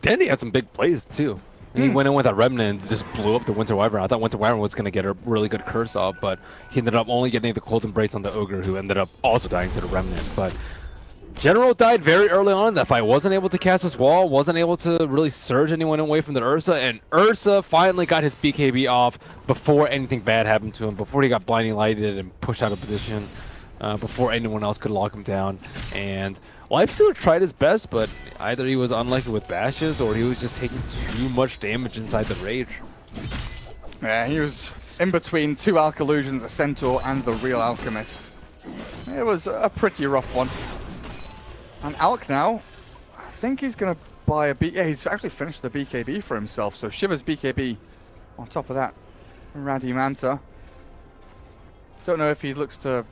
Dendi had some big plays, too. He went in with a Remnant and just blew up the Winter Wyvern. I thought Winter Wyvern was going to get a really good curse off, but he ended up only getting the Cold Embrace on the Ogre, who ended up also dying to the Remnant. But General died very early on in that fight. Wasn't able to cast his wall, wasn't able to really surge anyone away from the Ursa, and Ursa finally got his BKB off before anything bad happened to him, before he got blinding lighted and pushed out of position, before anyone else could lock him down. And Lifestealer tried his best, but either he was unlucky with bashes or he was just taking too much damage inside the rage. Yeah, he was in between 2 Alkalusions, a Centaur, and the real Alchemist. It was a pretty rough one. And Alk now, I think he's going to buy a yeah, he's actually finished the BKB for himself, so Shiver's BKB on top of that. Raddy Manta. Don't know if he looks to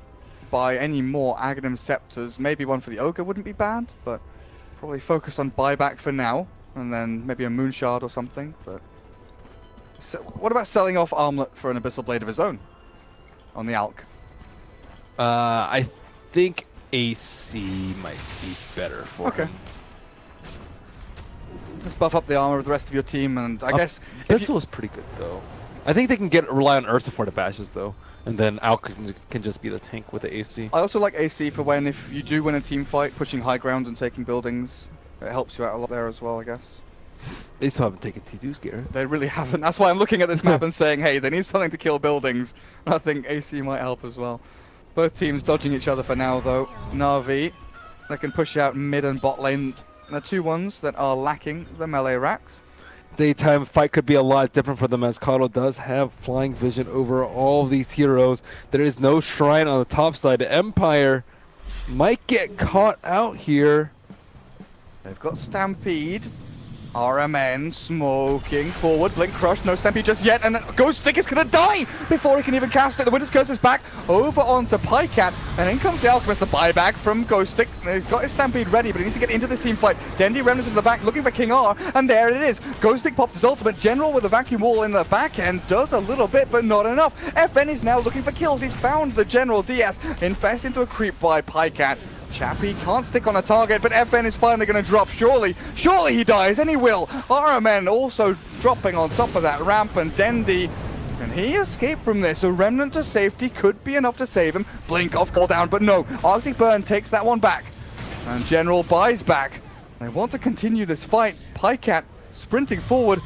buy any more Aghanim Scepters. Maybe one for the Ogre wouldn't be bad, but probably focus on buyback for now, and then maybe a Moonshard or something. But so, what about selling off Armlet for an Abyssal Blade of his own on the Alk? I think AC might be better for him. Let's buff up the armor of the rest of your team, and I guess Abyssal is pretty good though. I think they can rely on Ursa for the bashes though. And then Alk can just be the tank with the AC. I also like AC for when, if you do win a team fight, pushing high ground and taking buildings. It helps you out a lot there as well, I guess. They still haven't taken T2 Scare. They really haven't. That's why I'm looking at this map and saying, hey, they need something to kill buildings. And I think AC might help as well. Both teams dodging each other for now, though. Navi, they can push out mid and bot lane. The 2 ones that are lacking the melee racks. Daytime fight could be a lot different for them, as Kato does have flying vision over all of these heroes. There is no shrine on the top side. The Empire might get caught out here. They've got Stampede. RMN smoking forward. Blink Crush, no Stampede just yet, and Ghost Stick is going to die before he can even cast it. The Winter's Curse is back over onto Pycat, and in comes the Alchemist, the buyback from Ghost Stick. He's got his Stampede ready, but he needs to get into the team fight. Dendi Remnants in the back looking for King R, and there it is. Ghost Stick pops his ultimate. General with a vacuum wall in the back end does a little bit, but not enough. FN is now looking for kills. He's found the General DS, infest into a creep by Pycat. Chappie can't stick on a target, but FN is finally going to drop. Surely he dies, and he will. RMN also dropping on top of that ramp, and Dendi, can he escape from this? A Remnant to safety could be enough to save him. Blink off, call down, but no. Arctic Burn takes that one back, and General buys back. They want to continue this fight. Pycat sprinting forward.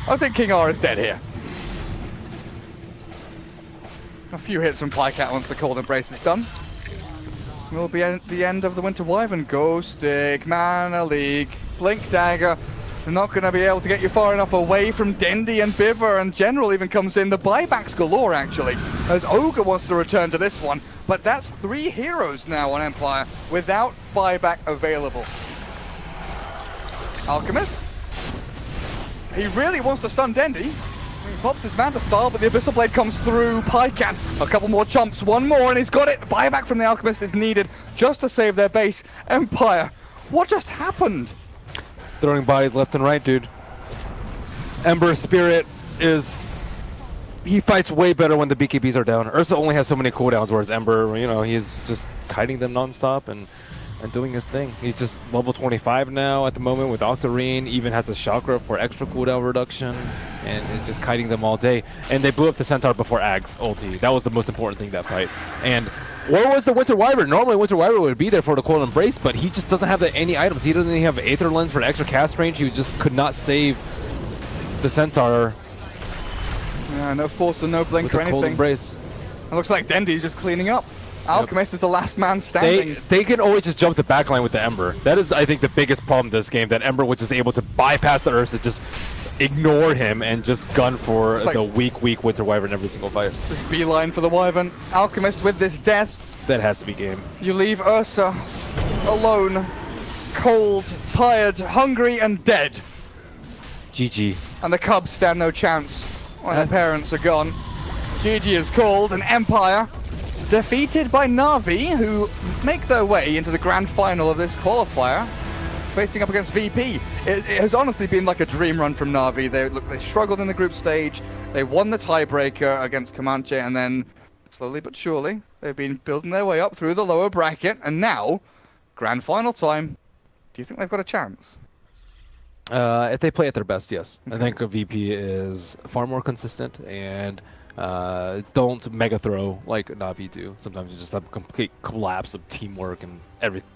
I think King R is dead here. A few hits from Pycat once the Cold Embrace is done. Will be at the end of the Winter Wyvern. Ghost Stick, Mana League, Blink Dagger. They're not going to be able to get you far enough away from Dendi and Biver, and General even comes in. The buybacks galore, actually, as Ogre wants to return to this one. But that's 3 heroes now on Empire without buyback available. Alchemist. He really wants to stun Dendi. He pops his Manta Style, but the Abyssal Blade comes through. Pycat, a couple more chomps, one more, and he's got it. Buyback from the Alchemist is needed just to save their base. Empire, what just happened? Throwing bodies left and right, dude. Ember Spirit is... He fights way better when the BKBs are down. Ursa only has so many cooldowns, whereas Ember, you know, he's just kiting them non-stop and doing his thing. He's just level 25 now at the moment with Octarine, even has a chakra for extra cooldown reduction, and is just kiting them all day. And they blew up the Centaur before Ag's ulti. That was the most important thing that fight. And Where was the Winter Wyvern? Normally Winter Wyvern would be there for the Cold Embrace, but he just doesn't have any items. He doesn't even have Aether Lens for an extra cast range. He just could not save the Centaur. Yeah, no force and no blink or Cold anything. Embrace. It looks like Dendy's just cleaning up. Alchemist is the last man standing. They can always just jump the backline with the Ember. That is, I think, the biggest problem in this game, that Ember was just able to bypass the Ursa, just ignored him, and just gun for the weak Winter Wyvern every single fight. Just beeline for the Wyvern. Alchemist with this death. That has to be game. You leave Ursa alone, cold, tired, hungry, and dead. GG. And the Cubs stand no chance when their parents are gone. GG is called, and Empire defeated by Navi, who make their way into the grand final of this qualifier, facing up against VP. It has honestly been like a dream run from Navi. They struggled in the group stage, they won the tiebreaker against Comanche, and then slowly but surely they've been building their way up through the lower bracket, and now grand final time. Do you think they've got a chance? If they play at their best, yes. I think a VP is far more consistent, and don't mega throw like Navi do. Sometimes you just have a complete collapse of teamwork and everything.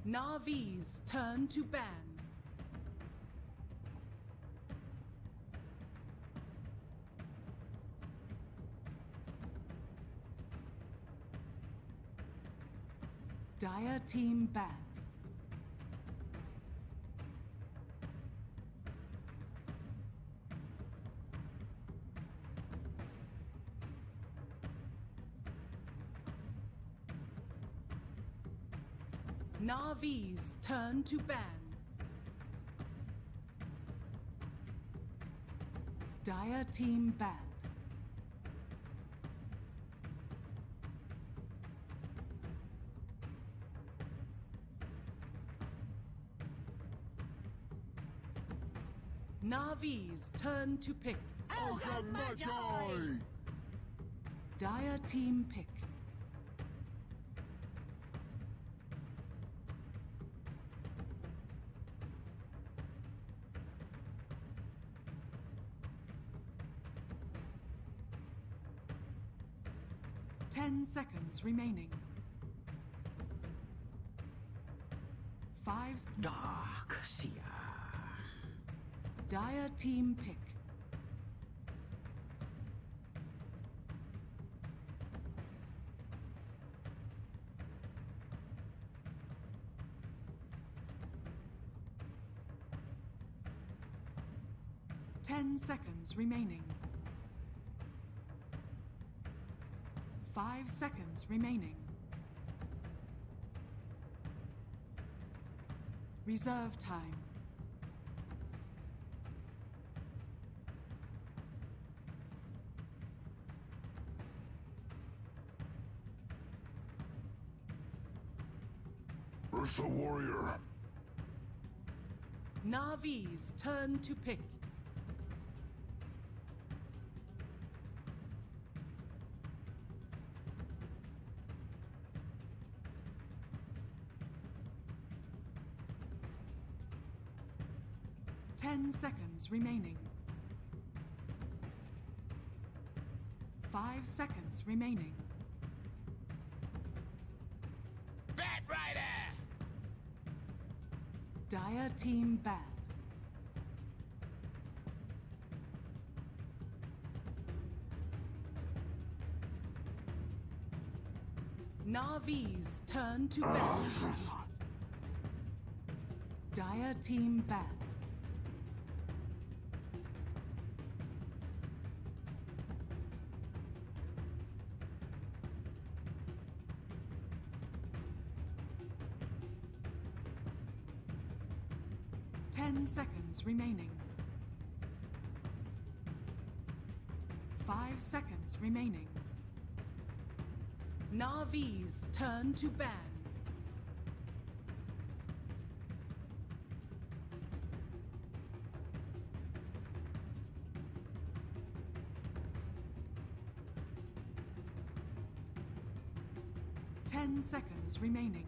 Navi's turn to ban. Dire team ban. Navi's turn to ban. Dire team ban. Navi's turn to pick. Dire team pick. Ten seconds remaining. 5. Dark Seer. Dire team pick. Ten seconds remaining. 5 seconds remaining. Reserve time. Ursa Warrior. Navi's turn to pick. Ten seconds remaining. 5 seconds remaining. Bat Rider! Dire team ban. Navi's turn to ban. Dire team ban. Ten seconds remaining. 5 seconds remaining. Navi's turn to ban. 10 seconds remaining.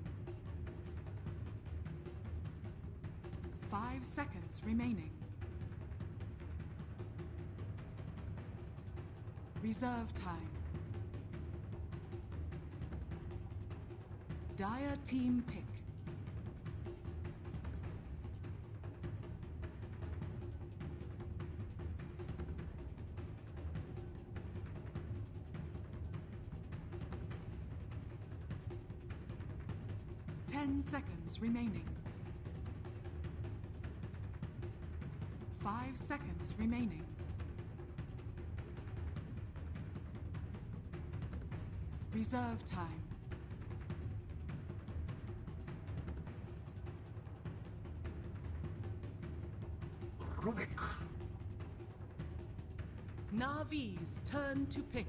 5 seconds remaining. Reserve time. Dire team pick. Seconds remaining. 5 seconds remaining. Reserve time. Rubik. Navi's turn to pick.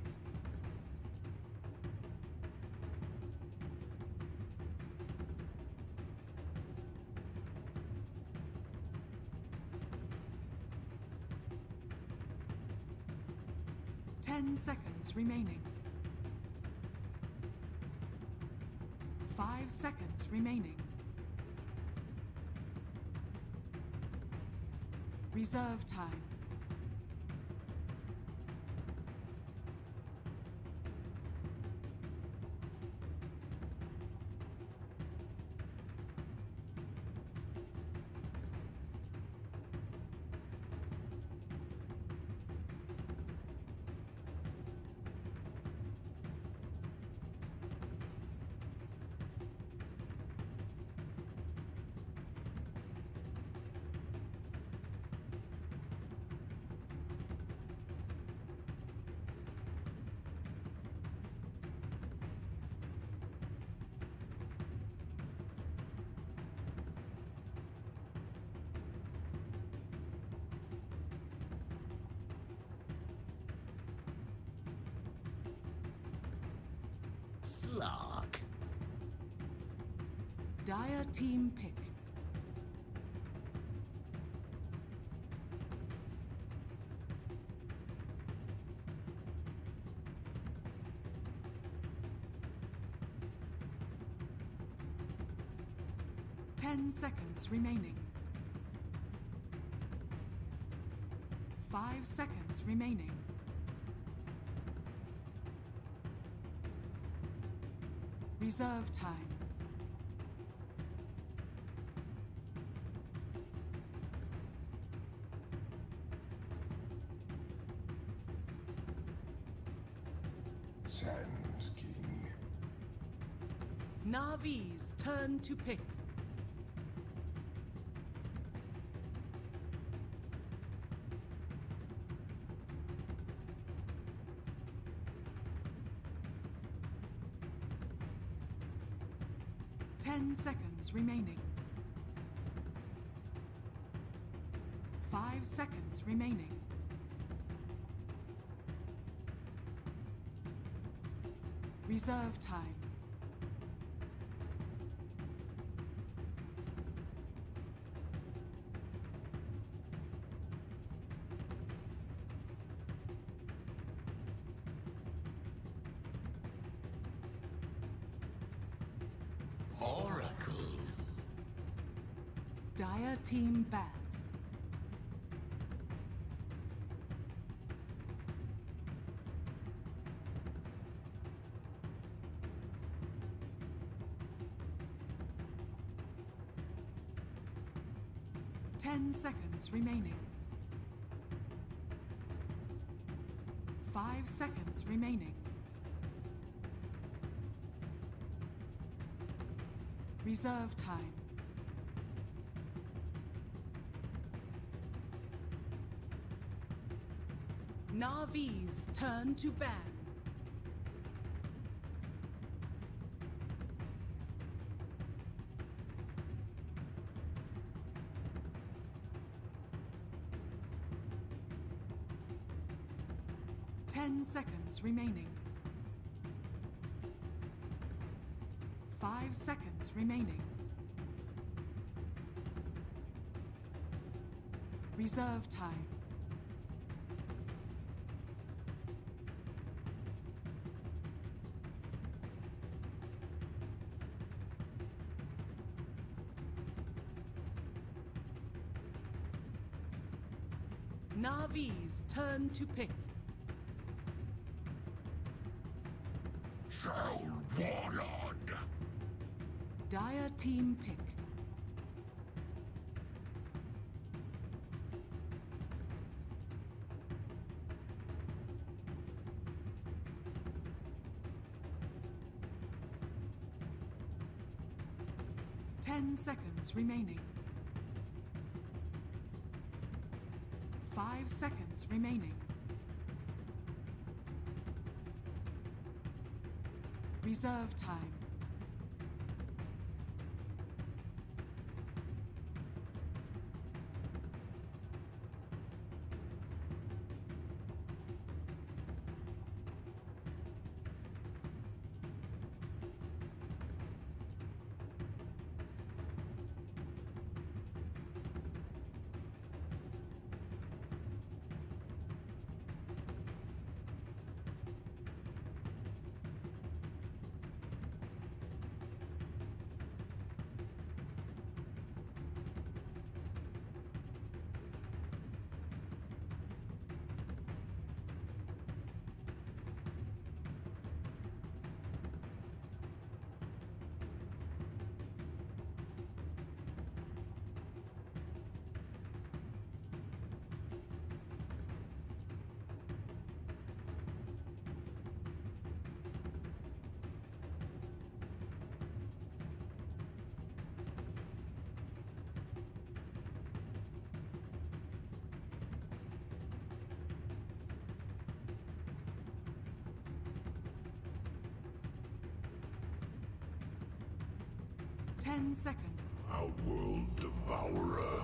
Seconds remaining. 5 seconds remaining. Reserve time. Slog. Dire team pick. Seconds remaining. 5 seconds remaining. Reserve time. Sand King. Navi's turn to pick. Seconds remaining. 5 seconds remaining. Reserve time. Oracle. Dire team ban. Seconds remaining. 5 seconds remaining. Reserve time. Navi's turn to ban. Seconds remaining. 5 seconds remaining. Reserve time. Navi's turn to pick. Soul Warlord. Dire team pick. Ten seconds remaining. 5 seconds remaining. Reserve time. Ten seconds. Outworld Devourer.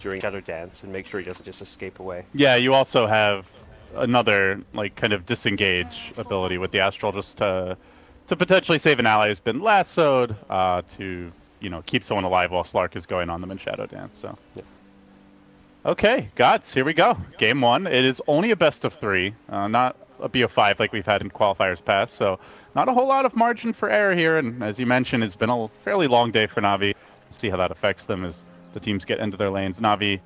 During Shadow Dance and make sure he doesn't just escape away. Yeah, you also have another like kind of disengage ability with the Astral, just to potentially save an ally who's been lassoed, to keep someone alive while Slark is going on them in Shadow Dance. So. Yeah. Okay, Gods, here we go. Game 1. It is only a best of 3, not a BO5 like we've had in qualifiers past, so not a whole lot of margin for error here. And as you mentioned, it's been a fairly long day for Navi. See how that affects them as the teams get into their lanes. Navi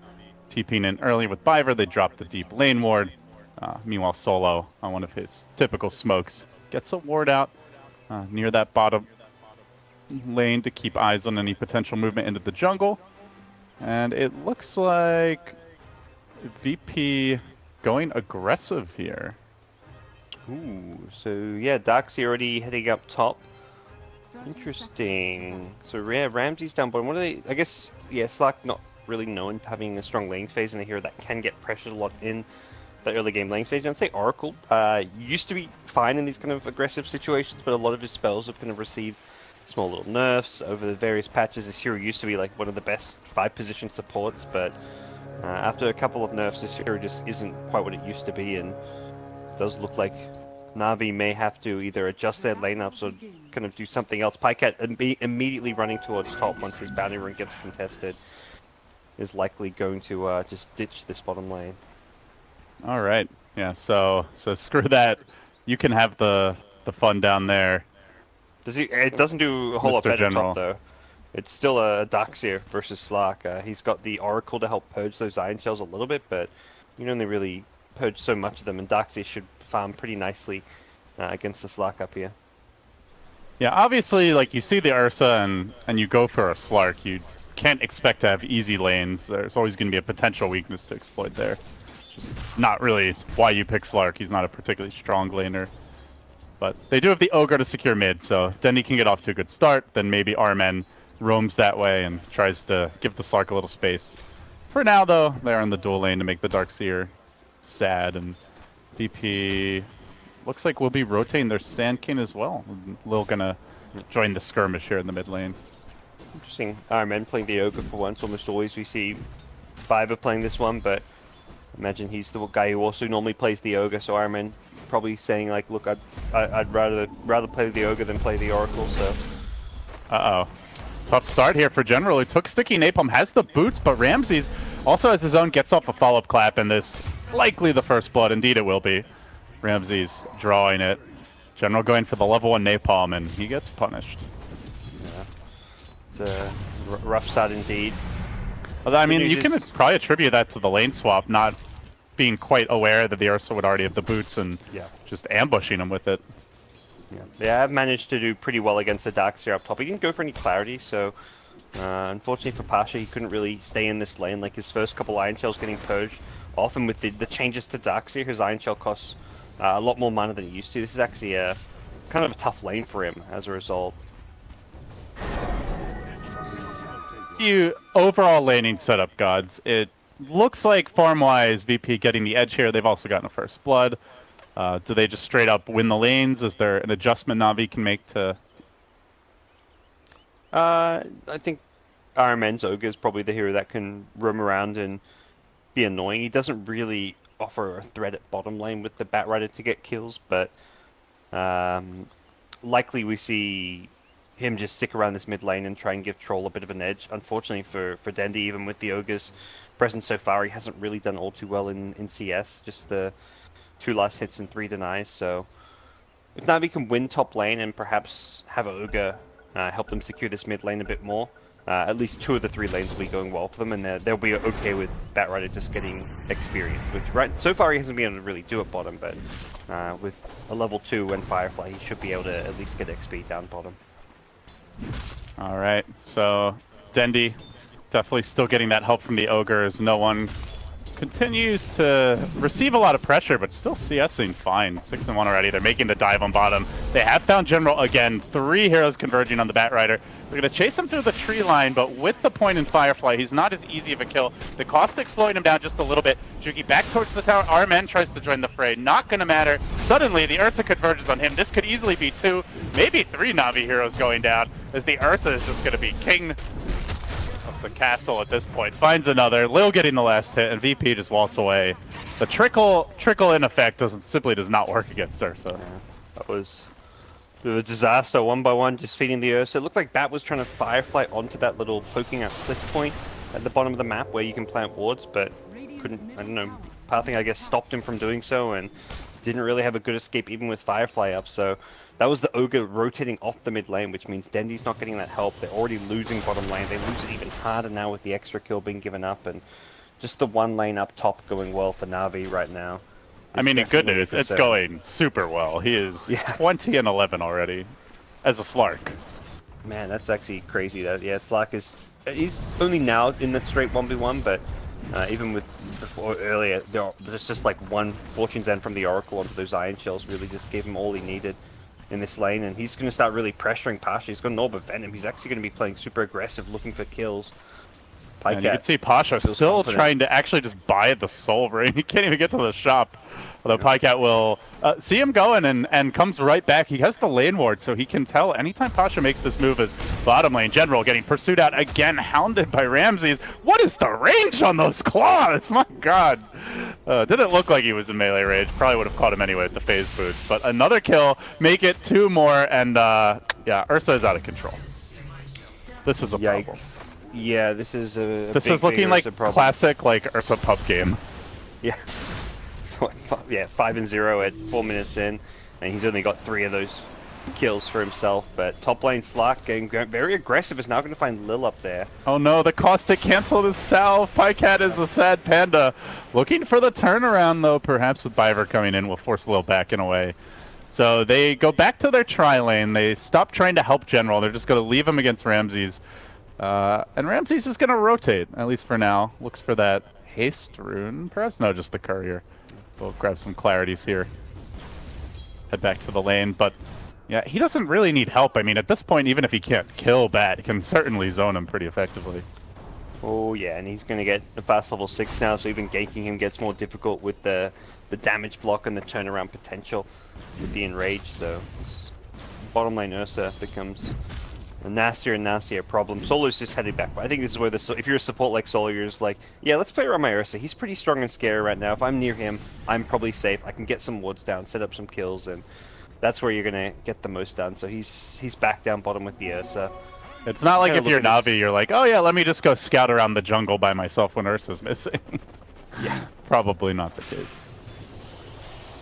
TPing in early with Biver. They drop the deep lane ward. Meanwhile, Solo, on one of his typical smokes, gets a ward out near that bottom lane to keep eyes on any potential movement into the jungle. And it looks like VP going aggressive here. Ooh, so yeah, Darkseid already heading up top. Interesting. So yeah, Ramsey's down bottom. What are they? I guess yeah, Slark not really known for having a strong lane phase in a hero that can get pressured a lot in the early game lane stage. I'd say Oracle used to be fine in these kind of aggressive situations, but a lot of his spells have kind of received small little nerfs over the various patches. This hero used to be like one of the best 5-position supports, but after a couple of nerfs, this hero just isn't quite what it used to be, and it does look like Navi may have to either adjust their lineups or kind of do something else. Pycat immediately running towards top once his bounty run gets contested is likely going to just ditch this bottom lane. All right, yeah. So screw that. You can have the fun down there. It doesn't do a whole lot Mr. better General. top though. It's still a Darkseid versus Slark. He's got the Oracle to help purge those Iron Shells a little bit, but you can only really purge so much of them, and Darkseid should farm pretty nicely against the Slark up here. Yeah, obviously, like, you see the Ursa and you go for a Slark, you can't expect to have easy lanes. There's always going to be a potential weakness to exploit there. Just not really why you pick Slark. He's not a particularly strong laner. But they do have the Ogre to secure mid, so Denny can get off to a good start. Then maybe Armen roams that way and tries to give the Slark a little space. For now, though, they're in the dual lane to make the Darkseer sad, and VP looks like we'll be rotating their Sand King as well. Lil gonna join the skirmish here in the mid lane. Interesting. Armen playing the Ogre for once. Almost always we see Biver playing this one, but I imagine he's the guy who also normally plays the Ogre, so Armen probably saying like, look, I'd rather play the Ogre than play the Oracle. So. Uh-oh. Tough start here for General, who took Sticky Napalm, has the boots, but Ramses also has his own, gets off a follow-up clap, and this likely the first blood. Indeed it will be. Ramses drawing it. General going for the level 1 Napalm, and he gets punished. Yeah. It's a rough start indeed. Although, I mean, you can probably attribute that to the lane swap, not being quite aware that the Ursa would already have the boots and just ambushing him with it. Yeah, I've managed to do pretty well against the Darkseer up top. He didn't go for any clarity, so unfortunately for Pasha, he couldn't really stay in this lane. Like his first couple Iron Shells getting purged. Often with the changes to Darkseer, his Iron Shell costs a lot more mana than it used to. This is actually a kind of a tough lane for him as a result. Overall laning setup, gods. It looks like farm-wise, VP getting the edge here. They've also gotten a first blood. Do they just straight up win the lanes? Is there an adjustment Navi can make to... I think RMN's Ogre is probably the hero that can roam around and be annoying. He doesn't really offer a threat at bottom lane with the Batrider to get kills, but likely we see him just stick around this mid lane and try and give Troll a bit of an edge. Unfortunately for Dendi, even with the Ogre's presence so far, he hasn't really done all too well in CS. Just the 2 last hits and 3 denies, so if Navi can win top lane and perhaps have Ogre help them secure this mid lane a bit more, at least 2 of the 3 lanes will be going well for them, and they'll be okay with Batrider just getting experience, which so far he hasn't been able to really do at bottom, but with a level 2 and Firefly, he should be able to at least get XP down bottom. Alright, so Dendi definitely still getting that help from the Ogres. No one continues to receive a lot of pressure, but still CSing fine. 6-1 already. They're making the dive on bottom. They have found General again. 3 heroes converging on the Batrider. They're going to chase him through the tree line, but with the point in Firefly, he's not as easy of a kill. The Caustic slowing him down just a little bit. Juki back towards the tower. RMN tries to join the fray. Not going to matter. Suddenly, the Ursa converges on him. This could easily be 2, maybe 3 Navi heroes going down, as the Ursa is just going to be king of the castle at this point. Finds another. Lil getting the last hit, and VP just walks away. The trickle in effect simply does not work against Ursa. Yeah, that was a disaster. 1 by 1, just feeding the Ursa. It looked like Bat was trying to Firefly onto that little poking out cliff point at the bottom of the map where you can plant wards, but couldn't. I don't know. Pathing, I guess, stopped him from doing so, and didn't really have a good escape even with Firefly up. So that was the Ogre rotating off the mid lane, which means Dendi's not getting that help. They're already losing bottom lane. They lose it even harder now with the extra kill being given up, and just the 1 lane up top going well for Navi right now. I mean, in good news, it's going super well. He is 20 and 11 already as a Slark. Man, that's actually crazy. Slark he's only now in the straight 1v1, but even with before earlier, there's just like 1 Fortune's End from the Oracle onto those Iron Shells really just gave him all he needed in this lane, and he's going to start really pressuring Pasha. He's got an Orb of Venom. He's actually going to be playing super aggressive, looking for kills. And you can see Pasha still trying to actually just buy the Soul Ring. He can't even get to the shop. Although Pycat will see him going and comes right back. He has the lane ward, so he can tell anytime Pasha makes this move as bottom lane. General getting pursued out again, hounded by Ramses. What is the range on those claws? My god. Didn't look like he was in melee range. Probably would have caught him anyway with the phase boots. But another kill, make it 2 more, and yeah, Ursa is out of control. This is a problem. Yeah, this is a This is looking like classic like Ursa pub game. Yeah. Yeah, 5-0 at 4 minutes in, and he's only got 3 of those kills for himself. But top lane Slark getting very aggressive is now going to find Lil up there. Oh no, the Caustic canceled his salve. Pycat is a sad panda. Looking for the turnaround though, perhaps with Biver coming in will force Lil back in a way. So they go back to their tri lane. They stop trying to help General. They're just going to leave him against Ramses. And Ramses is going to rotate, at least for now. Looks for that haste rune. Perhaps no, just the courier. We'll grab some clarities here. Head back to the lane, but yeah, he doesn't really need help. I mean, at this point, even if he can't kill Bat, he can certainly zone him pretty effectively. Oh yeah, and he's going to get the fast level 6 now, so even ganking him gets more difficult with the damage block and the turnaround potential with the enrage. So bottom lane Ursa becomes a nastier and nastier problem. Solo's just heading back. I think this is where if you're a support like Solo, you're just like, yeah, let's play around my Ursa. He's pretty strong and scary right now. If I'm near him, I'm probably safe. I can get some wards down, set up some kills, and that's where you're gonna get the most done. So he's back down bottom with the Ursa. It's not like if you're Navi, you're like, oh yeah, let me just go scout around the jungle by myself when Ursa's missing. Yeah. Probably not the case.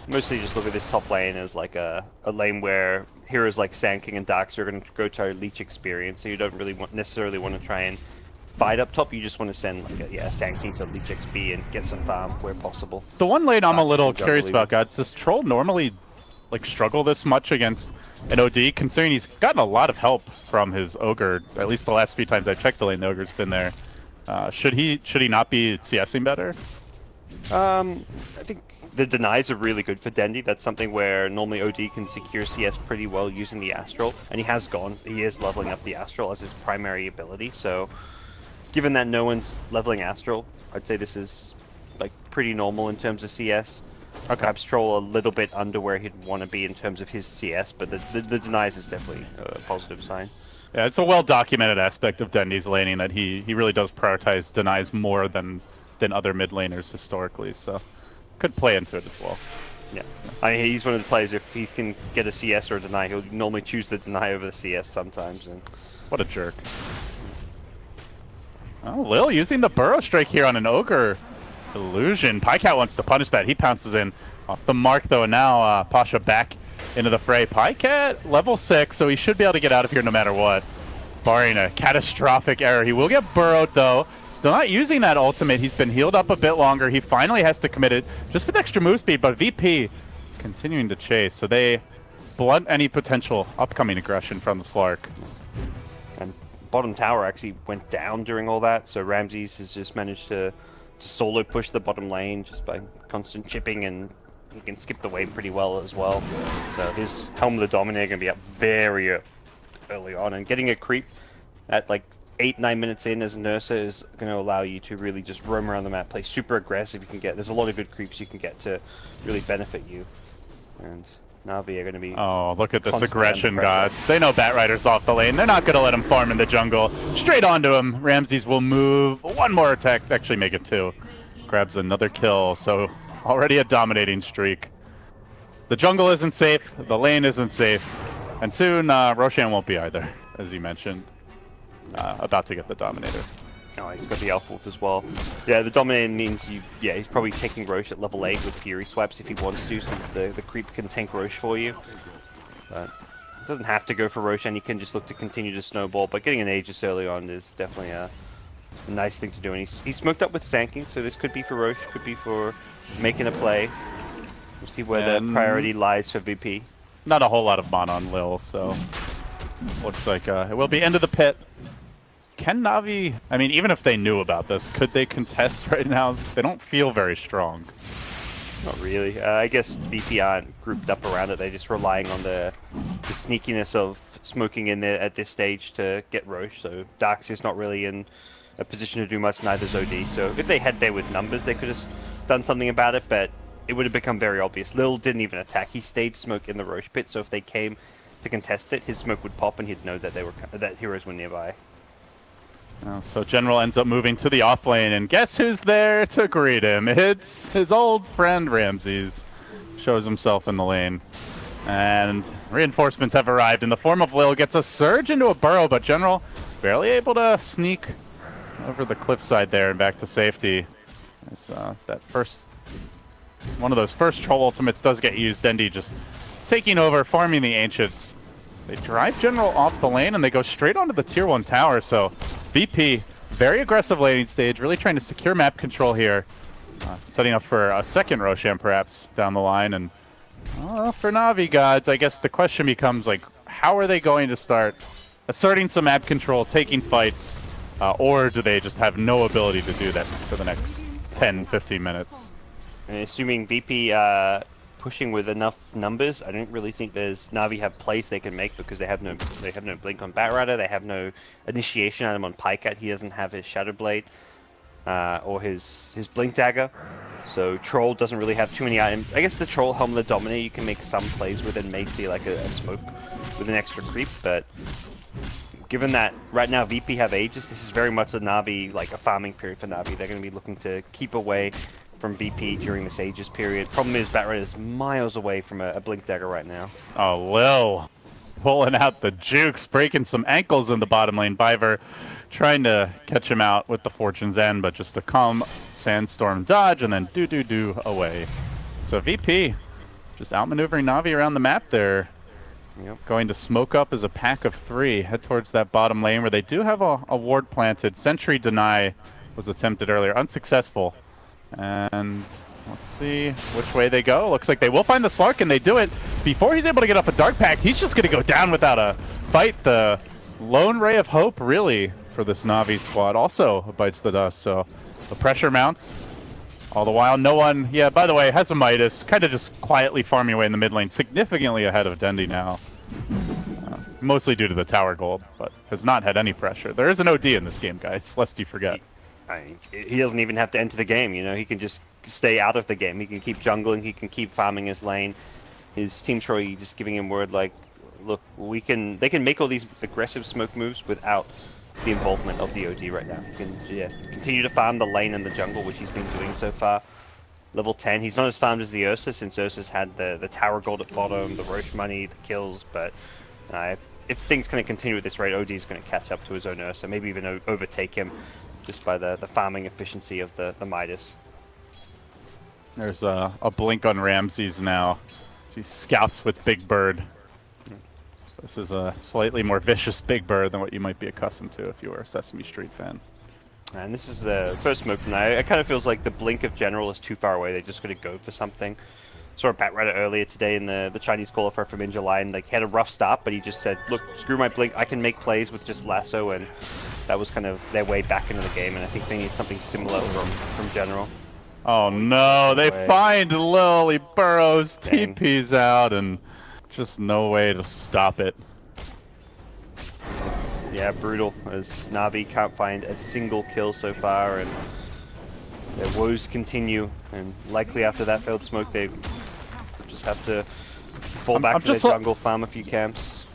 Mostly just look at this top lane as like a lane where heroes like Sand King and Darks are going to go to leech experience, so you don't really necessarily want to try and fight up top. You just want to send like a Sand King to leech XP and get some farm where possible. The one lane I'm a little curious about, guys, does Troll normally like struggle this much against an OD, considering he's gotten a lot of help from his Ogre? At least the last few times I checked the lane, the Ogre's been there. Should he not be CSing better? I think the denies are really good for Dendi. That's something where normally OD can secure CS pretty well using the Astral, and he is leveling up the Astral as his primary ability. So given that no one's leveling Astral, I'd say this is like pretty normal in terms of CS. Okay. Perhaps Troll a little bit under where he'd want to be in terms of his CS, but the denies is definitely a positive sign. Yeah, it's a well-documented aspect of Dendi's laning that he really does prioritize denies more than other mid laners historically, so could play into it as well. Yeah, I mean, he's one of the players, if he can get a CS or a deny, he'll normally choose the deny over the CS sometimes. And what a jerk. Oh, Lil using the Burrow Strike here on an Ogre illusion. Pycat wants to punish that. He pounces in off the mark though, and now Pasha back into the fray. Pycat level 6, so he should be able to get out of here no matter what, barring a catastrophic error. He will get burrowed though. Still not using that ultimate. He's been healed up a bit longer. He finally has to commit it just with extra move speed, but VP continuing to chase. So they blunt any potential upcoming aggression from the Slark. And bottom tower actually went down during all that, so Ramses has just managed to solo push the bottom lane just by constant chipping, and he can skip the wave pretty well as well. So his Helm of the Dominator going to be up very early on, and getting a creep at like 8-9 minutes in as an Ursa is going to allow you to really just roam around the map, play super aggressive. You can get, there's a lot of good creeps you can get to really benefit you. And Navi are going to be... Oh, look at this aggression, gods. They know Batrider's off the lane. They're not going to let him farm in the jungle. Straight onto him. Ramses will move. One more attack, actually make it 2. Grabs another kill, so already a dominating streak. The jungle isn't safe, the lane isn't safe, and soon Roshan won't be either, as you mentioned. About to get the Dominator. Oh, he's got the Elf Wolf as well. Yeah, the Dominator means he's probably taking Roche at level 8 with Fury Swipes if he wants to, since the creep can tank Roche for you. But doesn't have to go for Roche, and he can just look to continue to snowball, but getting an Aegis early on is definitely a nice thing to do. And he's smoked up with Sand King, so this could be for Roche, could be for making a play. We'll see where the priority lies for VP. Not a whole lot of mana on Lil, so looks like it will be into the pit. Can Navi, I mean, even if they knew about this, could they contest right now? They don't feel very strong. Not really. I guess VP aren't grouped up around it. They're just relying on the sneakiness of smoking in there at this stage to get Roche. So Darks is not really in a position to do much, neither's OD. So if they had there with numbers, they could have done something about it, but it would have become very obvious. Lil didn't even attack. He stayed smoke in the Roche pit, so if they came to contest it, his smoke would pop and he'd know that that heroes were nearby. So General ends up moving to the off lane, and guess who's there to greet him? It's his old friend Ramses. Shows himself in the lane. And reinforcements have arrived in the form of Lil. Gets a surge into a burrow, but General barely able to sneak over the cliffside there and back to safety. As that first, one of those first troll ultimates does get used. Dendi just taking over, farming the Ancients. They drive General off the lane and they go straight onto the tier 1 tower, so VP, very aggressive laning stage, really trying to secure map control here. Setting up for a second Roshan perhaps down the line, and for Navi gods, I guess the question becomes like, how are they going to start asserting some map control, taking fights, or do they just have no ability to do that for the next 10-15 minutes? And assuming VP pushing with enough numbers, I don't really think Navi have plays they can make, because they have no blink on Batrider, they have no initiation item on Pycat. He doesn't have his Shadow Blade or his Blink Dagger, so Troll doesn't really have too many items. I guess the Troll Helm of the Dominator you can make some plays with, and may see like a smoke with an extra creep, but given that right now VP have Aegis, this is very much a Navi, like a farming period for Navi. They're going to be looking to keep away from VP during this Aegis period. Problem is, Batrider is miles away from a Blink Dagger right now. Oh, Lil pulling out the jukes, breaking some ankles in the bottom lane. Biver trying to catch him out with the Fortune's End, but just a calm Sandstorm dodge and then do away. So VP just outmaneuvering Navi around the map there. Yep. Going to smoke up as a pack of 3, head towards that bottom lane where they do have a ward planted. Sentry deny was attempted earlier, unsuccessful. And let's see which way they go. Looks like they will find the Slark, and they do it. Before he's able to get off a Dark Pact, he's just going to go down without a fight. The lone ray of hope, really, for this Navi squad also bites the dust. So the pressure mounts. All the while, no one, yeah, by the way, has a Midas, kind of just quietly farming away in the mid lane, significantly ahead of Dendi now. Mostly due to the tower gold, but has not had any pressure. There is an OD in this game, guys, lest you forget. He doesn't even have to enter the game, you know, he can just stay out of the game. He can keep jungling, he can keep farming his lane. His team's probably just giving him word like, look, they can make all these aggressive smoke moves without the involvement of the OD right now. He can continue to farm the lane and the jungle, which he's been doing so far. Level 10, he's not as farmed as the Ursa, since Ursa's had the tower gold at bottom, the Roche money, the kills, but if things kind of continue at this rate, OD is going to catch up to his own Ursa, maybe even overtake him just by the farming efficiency of the Midas. There's a blink on Ramses now. He scouts with Big Bird. This is a slightly more vicious Big Bird than what you might be accustomed to if you were a Sesame Street fan. And this is the first smoke from now. It kind of feels like the blink of General is too far away. They're just going to go for something. Saw a Batrider earlier today in the Chinese qualifier from in July, and like he had a rough start, but he just said, look, screw my blink, I can make plays with just lasso, and that was kind of their way back into the game, and I think they need something similar from General. Oh no, they find Lil, he burrows, TP's out, and just no way to stop it. Yeah, brutal, as Navi can't find a single kill so far, and their woes continue, and likely after that failed smoke, they just have to fall back to their jungle, farm a few camps.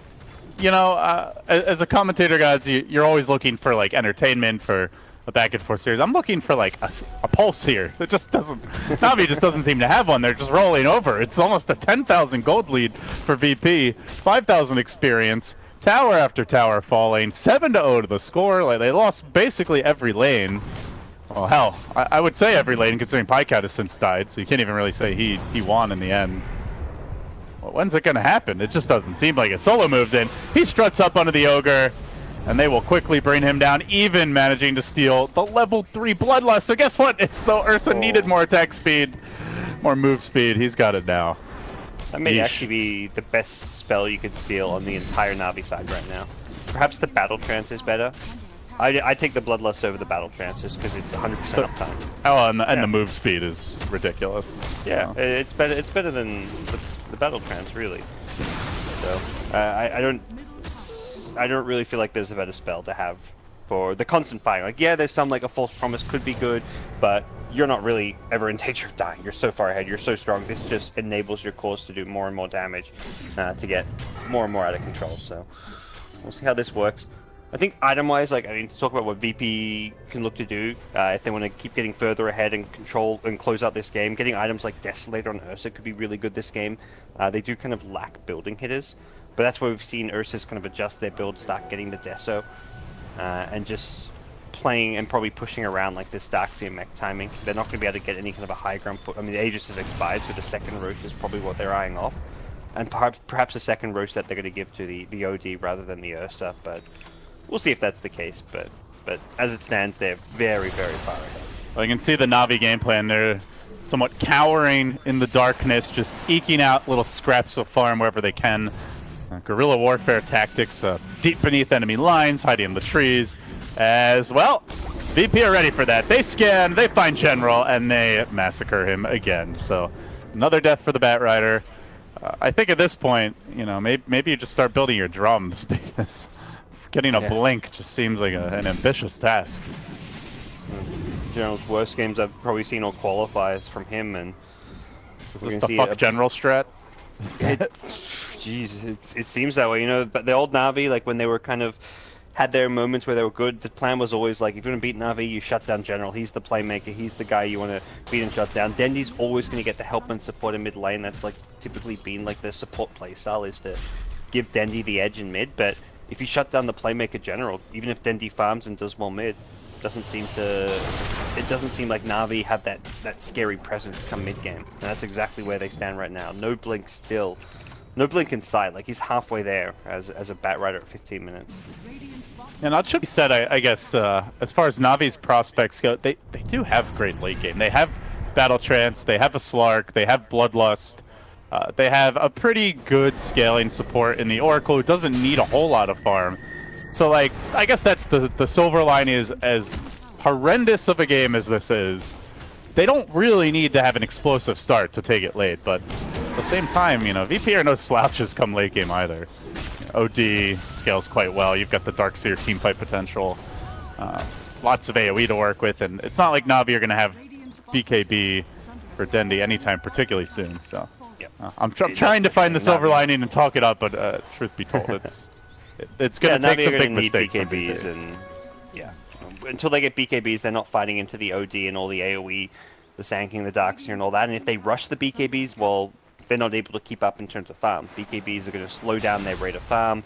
You know, as a commentator, guys, you're always looking for, like, entertainment, for a back-and-forth series. I'm looking for, like, a pulse here. It just doesn't... Navi just doesn't seem to have one. They're just rolling over. It's almost a 10,000 gold lead for VP, 5,000 experience, tower after tower falling, 7-0 to the score. Like, they lost basically every lane. Well, hell, I would say every lane, considering Pycat has since died, so you can't even really say he won in the end. Well, when's it going to happen? It just doesn't seem like it. Solo moves in. He struts up onto the Ogre, and they will quickly bring him down, even managing to steal the level 3 Bloodlust. So guess what? It's so Ursa needed more attack speed, more move speed. He's got it now. That may actually be the best spell you could steal on the entire Navi side right now. Perhaps the Battle Trance is better. I take the Bloodlust over the Battle Trance just because it's 100% uptime. Oh, and the move speed is ridiculous. Yeah, so. It's better. It's better than the Battle Trance, really. So I don't really feel like there's a better spell to have for the constant firing. Like, yeah, there's some, like, a False Promise could be good, but you're not really ever in danger of dying. You're so far ahead. You're so strong. This just enables your cores to do more and more damage, to get more and more out of control. So we'll see how this works. I think item-wise, like, I mean, to talk about what VP can look to do, if they want to keep getting further ahead and control and close out this game, getting items like Desolator on Ursa could be really good this game. They do kind of lack building hitters, but that's where we've seen Ursa's kind of adjust their build, start getting the Deso, and just playing and probably pushing around like this Darkseer mech timing. They're not going to be able to get any kind of a high ground put. I mean, the Aegis has expired, so the second Roche is probably what they're eyeing off. And perhaps a second Roche that they're going to give to the OD rather than the Ursa, but we'll see if that's the case. But as it stands, they're very, very far ahead. Well, you can see the Navi game plan. They're somewhat cowering in the darkness, just eking out little scraps of farm wherever they can. Guerrilla warfare tactics, deep beneath enemy lines, hiding in the trees. As well, VP are ready for that. They scan, they find General, and they massacre him again. So another death for the Batrider. I think at this point, you know, maybe you just start building your drums, because getting a blink just seems like an ambitious task. General's worst games I've probably seen all qualifiers from him, and is this the fuck General strat? Jeez, it seems that way, you know. But the old Navi, like when they were kind of had their moments where they were good. The plan was always like, if you want to beat Navi, you shut down General. He's the playmaker. He's the guy you want to beat and shut down. Dendi's always going to get the help and support in mid lane. That's like typically been like their support playstyle, is to give Dendi the edge in mid. But if you shut down the playmaker General, even if Dendi farms and does well mid, it doesn't seem like Navi have that scary presence come mid game. And that's exactly where they stand right now. No blink still. No blink in sight, like he's halfway there as a bat rider at 15 minutes. And that should be said, I guess, as far as Navi's prospects go, they do have great late game. They have Battle Trance, they have a Slark, they have Bloodlust, they have a pretty good scaling support in the Oracle who doesn't need a whole lot of farm. So, like, I guess that's the silver lining is, as horrendous of a game as this is, they don't really need to have an explosive start to take it late, but at the same time, you know, VP are no slouches come late game either. OD scales quite well. You've got the Darkseer teamfight potential. Lots of AoE to work with, and it's not like Navi are going to have BKB for Dendi anytime particularly soon. So I'm trying to find the silver lining and talk it up, but truth be told, it's going to take some big mistakes. BKBs and until they get BKBs, they're not fighting into the OD and all the AoE, the Sand the Darkseer and all that. And if they rush the BKBs, well, they're not able to keep up in terms of farm. BKBs are going to slow down their rate of farm.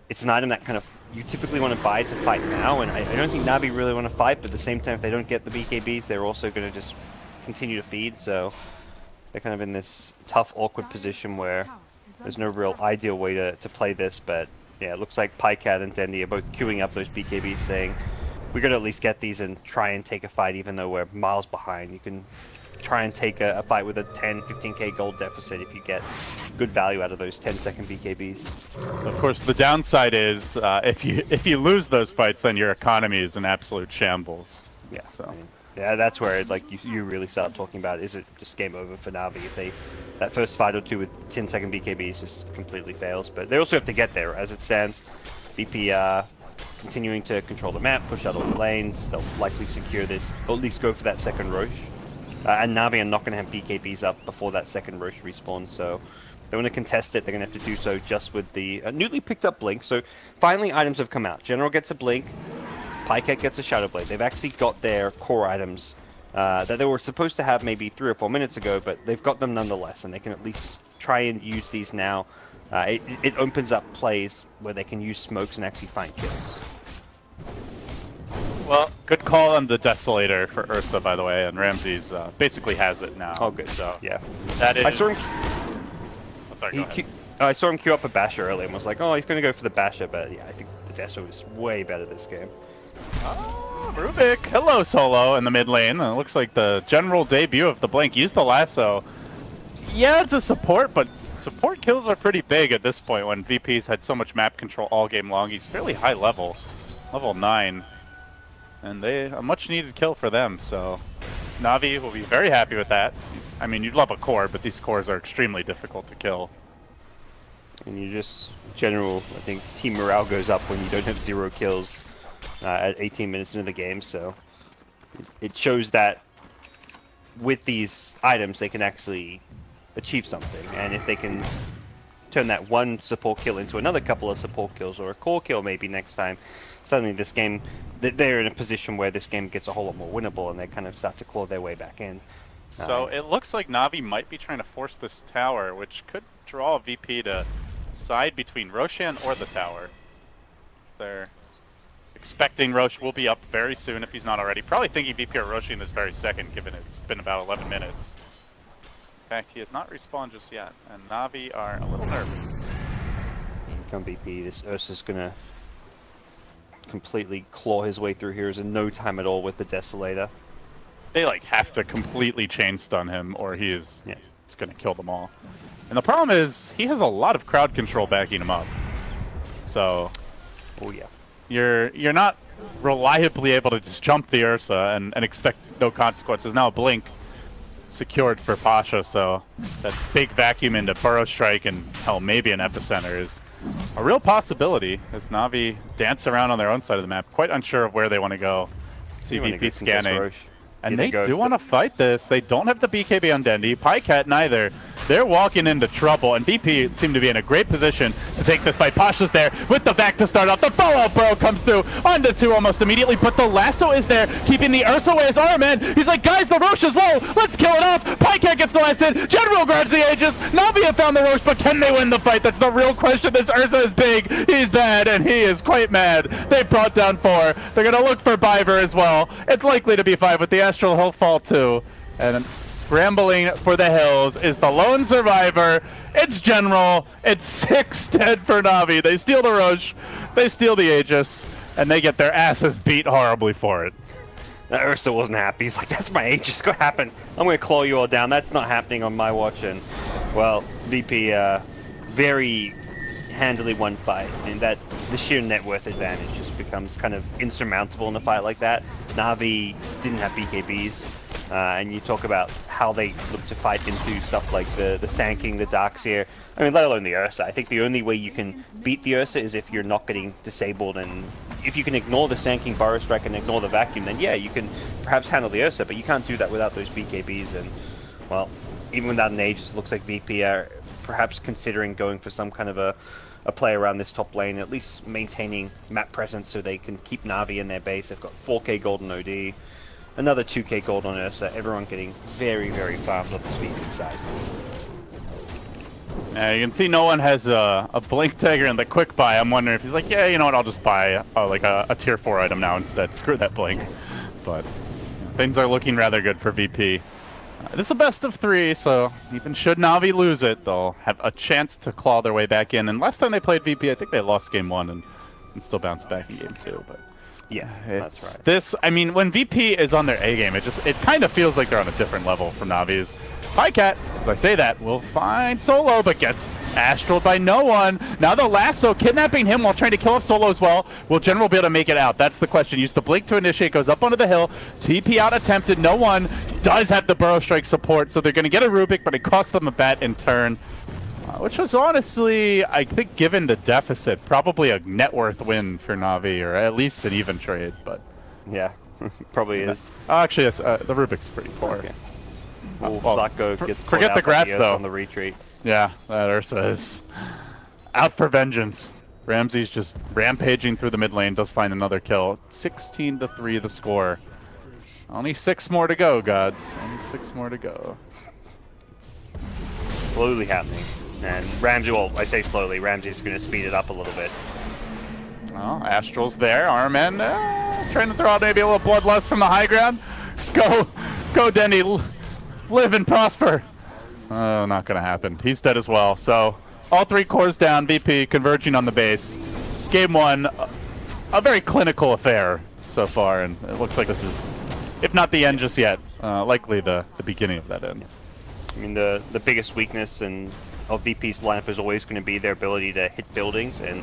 It's an item that kind of you typically want to buy to fight now, and I don't think Navi really want to fight, but at the same time, if they don't get the BKBs, they're also going to just continue to feed, so they're kind of in this tough, awkward position where there's no real ideal way to play this, but yeah, it looks like Pycat and Dendi are both queuing up those BKBs, saying, we're going to at least get these and try and take a fight even though we're miles behind. You can try and take a fight with a 10, 15k gold deficit if you get good value out of those 10-second BKBs. Of course, the downside is if you lose those fights, then your economy is an absolute shambles. Yeah, so I mean, yeah, that's where like you really start talking about, is it just game over for Navi if that first fight or two with 10-second BKBs just completely fails. But they also have to get there. As it stands, VP continuing to control the map, push out all the lanes. They'll likely secure this. They'll at least go for that second Roche. And Navi are not going to have BKBs up before that second Roche respawn, so they want to contest it. They're going to have to do so just with the newly picked up Blink. So finally items have come out. General gets a Blink, Pycat gets a Shadow Blade. They've actually got their core items that they were supposed to have maybe 3 or 4 minutes ago, but they've got them nonetheless, and they can at least try and use these now. It opens up plays where they can use smokes and actually find kills. Well, good call on the Desolator for Ursa, by the way, and Ramses basically has it now. Oh, good. So yeah, that is. I saw him. Oh, sorry, go ahead. I saw him queue up a Basher earlier and was like, oh, he's going to go for the Basher, but yeah, I think the Deso is way better this game. Oh, Rubik, hello, solo in the mid lane. It looks like the general debut of the Blink. Use the lasso. Yeah, it's a support, but support kills are pretty big at this point when VP's had so much map control all game long. He's fairly high level, level 9. And a much needed kill for them, so Navi will be very happy with that. I mean, you'd love a core, but these cores are extremely difficult to kill. And you just, general, I think team morale goes up when you don't have 0 kills at 18 minutes into the game, so it shows that with these items they can actually achieve something, and if they can turn that one support kill into another couple of support kills or a core kill maybe next time, suddenly this game, they're in a position where this game gets a whole lot more winnable and they kind of start to claw their way back in. So it looks like Navi might be trying to force this tower, which could draw VP to side between Roshan or the tower. They're expecting Roche will be up very soon if he's not already. Probably thinking VP or Roshan this very second, given it's been about 11 minutes. In fact, he has not respawned just yet, and Navi are a little nervous. Come VP, this Ursa's gonna completely claw his way through here in no time at all with the Desolator. They like have to completely chain stun him or he is it's gonna kill them all. And the problem is he has a lot of crowd control backing him up. So you're not reliably able to just jump the Ursa and expect no consequences. Now a Blink secured for Pasha, so that big vacuum into Burrow Strike and hell maybe an Epicenter is a real possibility as Navi dance around on their own side of the map, quite unsure of where they want to go. CVP scanning. And they do want to fight this. They don't have the BKB on Dendi. Pycat neither. they're walking into trouble, and VP seem to be in a great position to take this fight. Pasha's there with the back to start off. The follow-up burrow comes through onto 2 almost immediately, but the lasso is there, keeping the Ursa away as Arman. He's like, guys, the Roche is low. Let's kill it off. Pycat gets the last hit. General grabs the Aegis. Navi have found the Roche, but can they win the fight? That's the real question. This Ursa is big. He's bad, and he is quite mad. They brought down 4. They're going to look for Biver as well. It's likely to be 5 with the Astral. He'll fall too. And scrambling for the hills is the lone survivor. It's General. It's 6 dead for Navi. They steal the Roche, they steal the Aegis, and they get their asses beat horribly for it. That Ursa wasn't happy. He's like, that's my Aegis. Go happen. I'm going to claw you all down. That's not happening on my watch. And, well, VP very handily won fight. I mean, that the sheer net worth advantage just becomes kind of insurmountable in a fight like that. Navi didn't have BKBs. And you talk about how they look to fight into stuff like the Sanking, the Darkseer, I mean, let alone the Ursa. I think the only way you can beat the Ursa is if you're not getting disabled, and if you can ignore the Sanking Burrow Strike and ignore the Vacuum, then yeah, you can perhaps handle the Ursa, but you can't do that without those BKBs, and, well, even without an Aegis, it looks like VP are perhaps considering going for some kind of a play around this top lane, at least maintaining map presence so they can keep Navi in their base. They've got 4k gold on OD. Another 2k gold on Ursa, everyone getting very, very farmed on the VP side. Yeah, you can see no one has a Blink Dagger and the Quick Buy. I'm wondering if he's like, yeah, you know what, I'll just buy like a tier 4 item now instead. Screw that Blink. But things are looking rather good for VP. This is a best of 3, so even should Navi lose it, they'll have a chance to claw their way back in. And last time they played VP, I think they lost game 1 and still bounced back in game 2. But yeah, that's right. This, I mean, when VP is on their A game, it kind of feels like they're on a different level from Navi's. Pycat, as I say that, will find Solo, but gets astraled by no one. Now the lasso kidnapping him while trying to kill off Solo as well. Will General be able to make it out? That's the question. Use the Blink to initiate, goes up onto the hill. TP out attempted, no one. Does have the Burrow Strike support, so they're going to get a Rubik, but it costs them a bat in turn. Which was honestly, I think, given the deficit, probably a net worth win for Navi, or at least an even trade, but... Yeah, probably is. Oh, actually, yes, the Rubik's pretty poor. Okay. Well, Zlatko gets caught forget out the Grats, by the Ursa though. on the retreat. Yeah, that Ursa is out for vengeance. Ramsey's just rampaging through the mid lane, does find another kill. 16-3 the score. Only 6 more to go, gods. Only 6 more to go. It's slowly happening. And Ramsey, well, I say slowly, Ramsey's going to speed it up a little bit. Well, Astral's there. Armen trying to throw out maybe a little bloodlust from the high ground. Go, Denny. Live and prosper. Oh, not going to happen. He's dead as well. So, all 3 cores down. VP converging on the base. Game 1, a very clinical affair so far, and it looks like this is, if not the end just yet, likely the beginning of that end. I mean, the biggest weakness of VP's lineup is always going to be their ability to hit buildings, and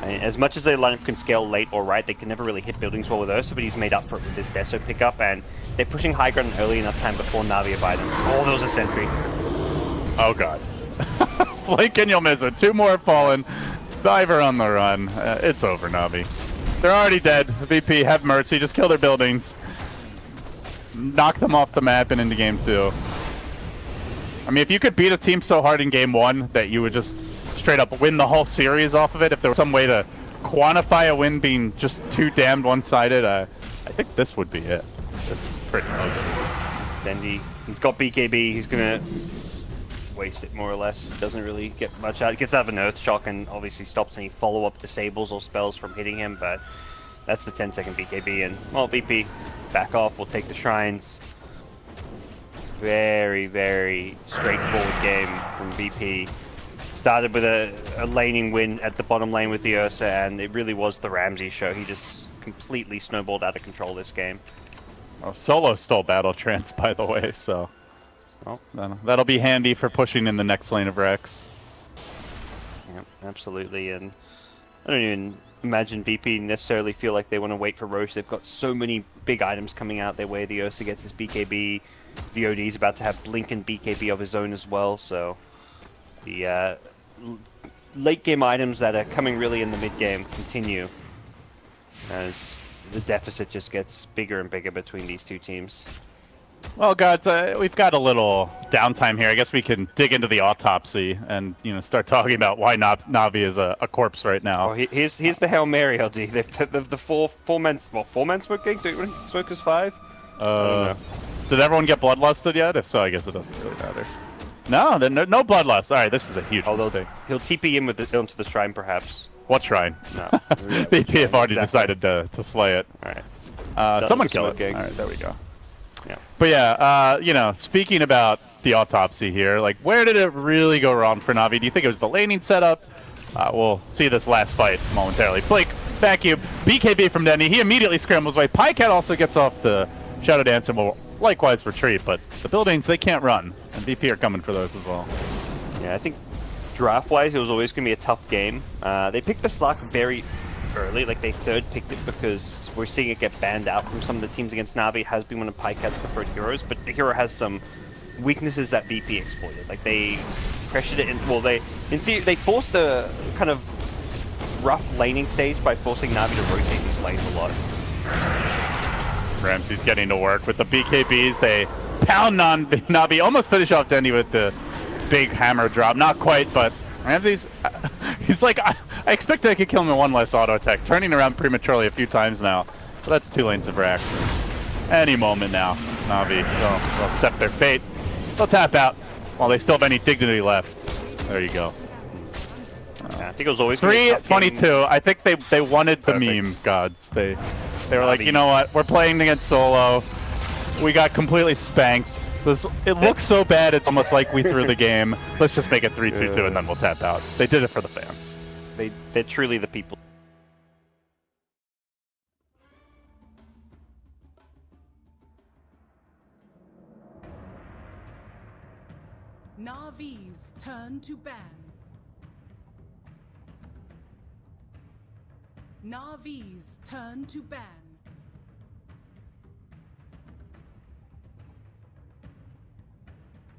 as much as their lineup can scale late or right, they can never really hit buildings well with Ursa, but he's made up for it with this Deso pickup, and they're pushing high ground early enough time before Navi buy them. Oh, there was a sentry. Oh god. Blink and you'll miss it. 2 more fallen. Diver on the run. It's over, Navi. They're already dead. VP, have mercy. Just kill their buildings. Knock them off the map and into game 2. I mean, if you could beat a team so hard in game 1 that you would just straight up win the whole series off of it, if there was some way to quantify a win being just too damned one-sided, I think this would be it. This is pretty ugly. Dendi, he's got BKB, he's gonna waste it more or less. Doesn't really get much out. It gets out of an Earth Shock and obviously stops any follow-up disables or spells from hitting him, but that's the 10-second BKB, and, well, VP, back off, we'll take the shrines. Very, very straightforward game from VP. Started with a laning win at the bottom lane with the Ursa, and it really was the Ramsey show. He just completely snowballed out of control this game. Oh, Solo stole Battle Trance, by the way, so... Well, that'll be handy for pushing in the next lane of Rex. Yep, absolutely, and I don't even imagine VP necessarily feel like they want to wait for Roche. They've got so many big items coming out their way. The Ursa gets his BKB. The OD's about to have Blink and BKB of his own as well, so the late game items that are coming really in the mid game continue as the deficit just gets bigger and bigger between these two teams. Well, guys, we've got a little downtime here. I guess we can dig into the autopsy and start talking about why Navi is a corpse right now. Oh, here's the Hail Mary, LD. The four men smoking. Do smokers 5? Did everyone get bloodlusted yet? If so, I guess it doesn't really matter. No, no bloodlust. All right, this is a huge mistake. He'll TP in onto the shrine, perhaps. What shrine? No. BP have already decided to slay it. All right. Someone kill it. All right, there we go. Yeah. But yeah, speaking about the autopsy here, like, where did it really go wrong for Navi? Do you think it was the laning setup? We'll see this last fight momentarily. Blake, vacuum, BKB from Denny. He immediately scrambles away. Pycat also gets off the Shadow Dance and will likewise retreat, but the buildings, they can't run, and BP are coming for those as well. Yeah, I think draft-wise, it was always going to be a tough game. They picked the Slark very early, like they third-picked it because we're seeing it get banned out from some of the teams against Navi. It has been one of Pycat's preferred heroes, but the hero has some weaknesses that BP exploited. Like, they pressured it in, well, they forced a kind of rough laning stage by forcing Navi to rotate these lanes a lot. Ramsey's getting to work with the BKBs. They pound on Navi, almost finish off Denny with the big hammer drop. Not quite, but Ramsey's, he's like, I expected I could kill him in one less auto attack, turning around prematurely a few times now. So that's 2 lanes of rack. Any moment now, Navi will accept their fate. They'll tap out while they still have any dignity left. There you go. Yeah, I think it was always 3-22. I think they wanted the meme gods. They were like, you know what? We're playing against solo. We got completely spanked. It looks so bad, it's almost like we threw the game. Let's just make it 3-2-2 and then we'll tap out. They did it for the fans. They're truly the people. Navi's turn to ban. Navi's turn to ban.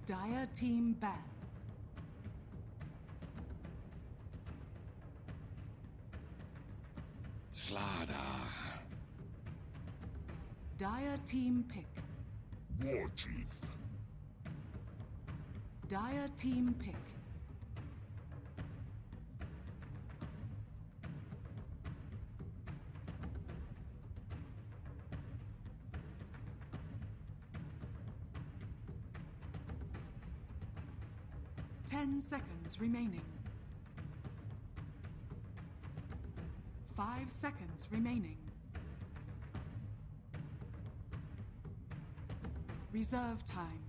Dire team ban. Slada. Dire team pick. War Chief. Dire team pick. Ten seconds remaining. 5 seconds remaining. Reserve time.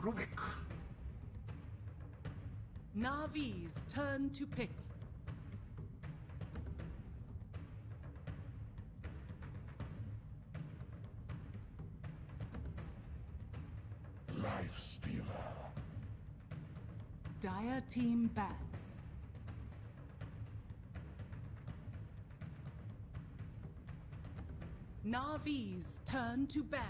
Rubik. Navi's turn to pick. Life Stealer. Dire team ban. Navi's turn to ban.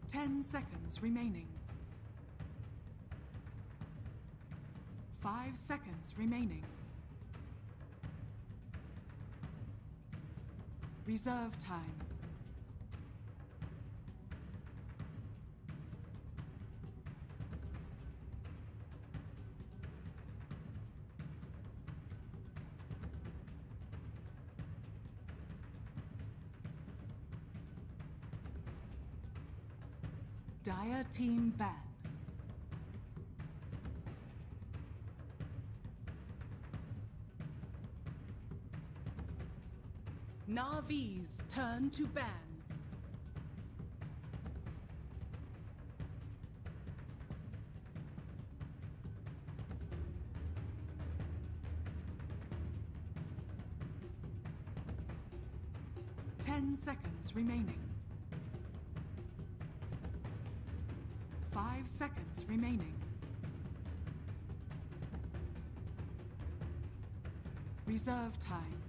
Ten seconds remaining. 5 seconds remaining. Reserve time. Dire team ban. Navi's turn to ban. Ten seconds remaining. 5 seconds remaining. Reserve time.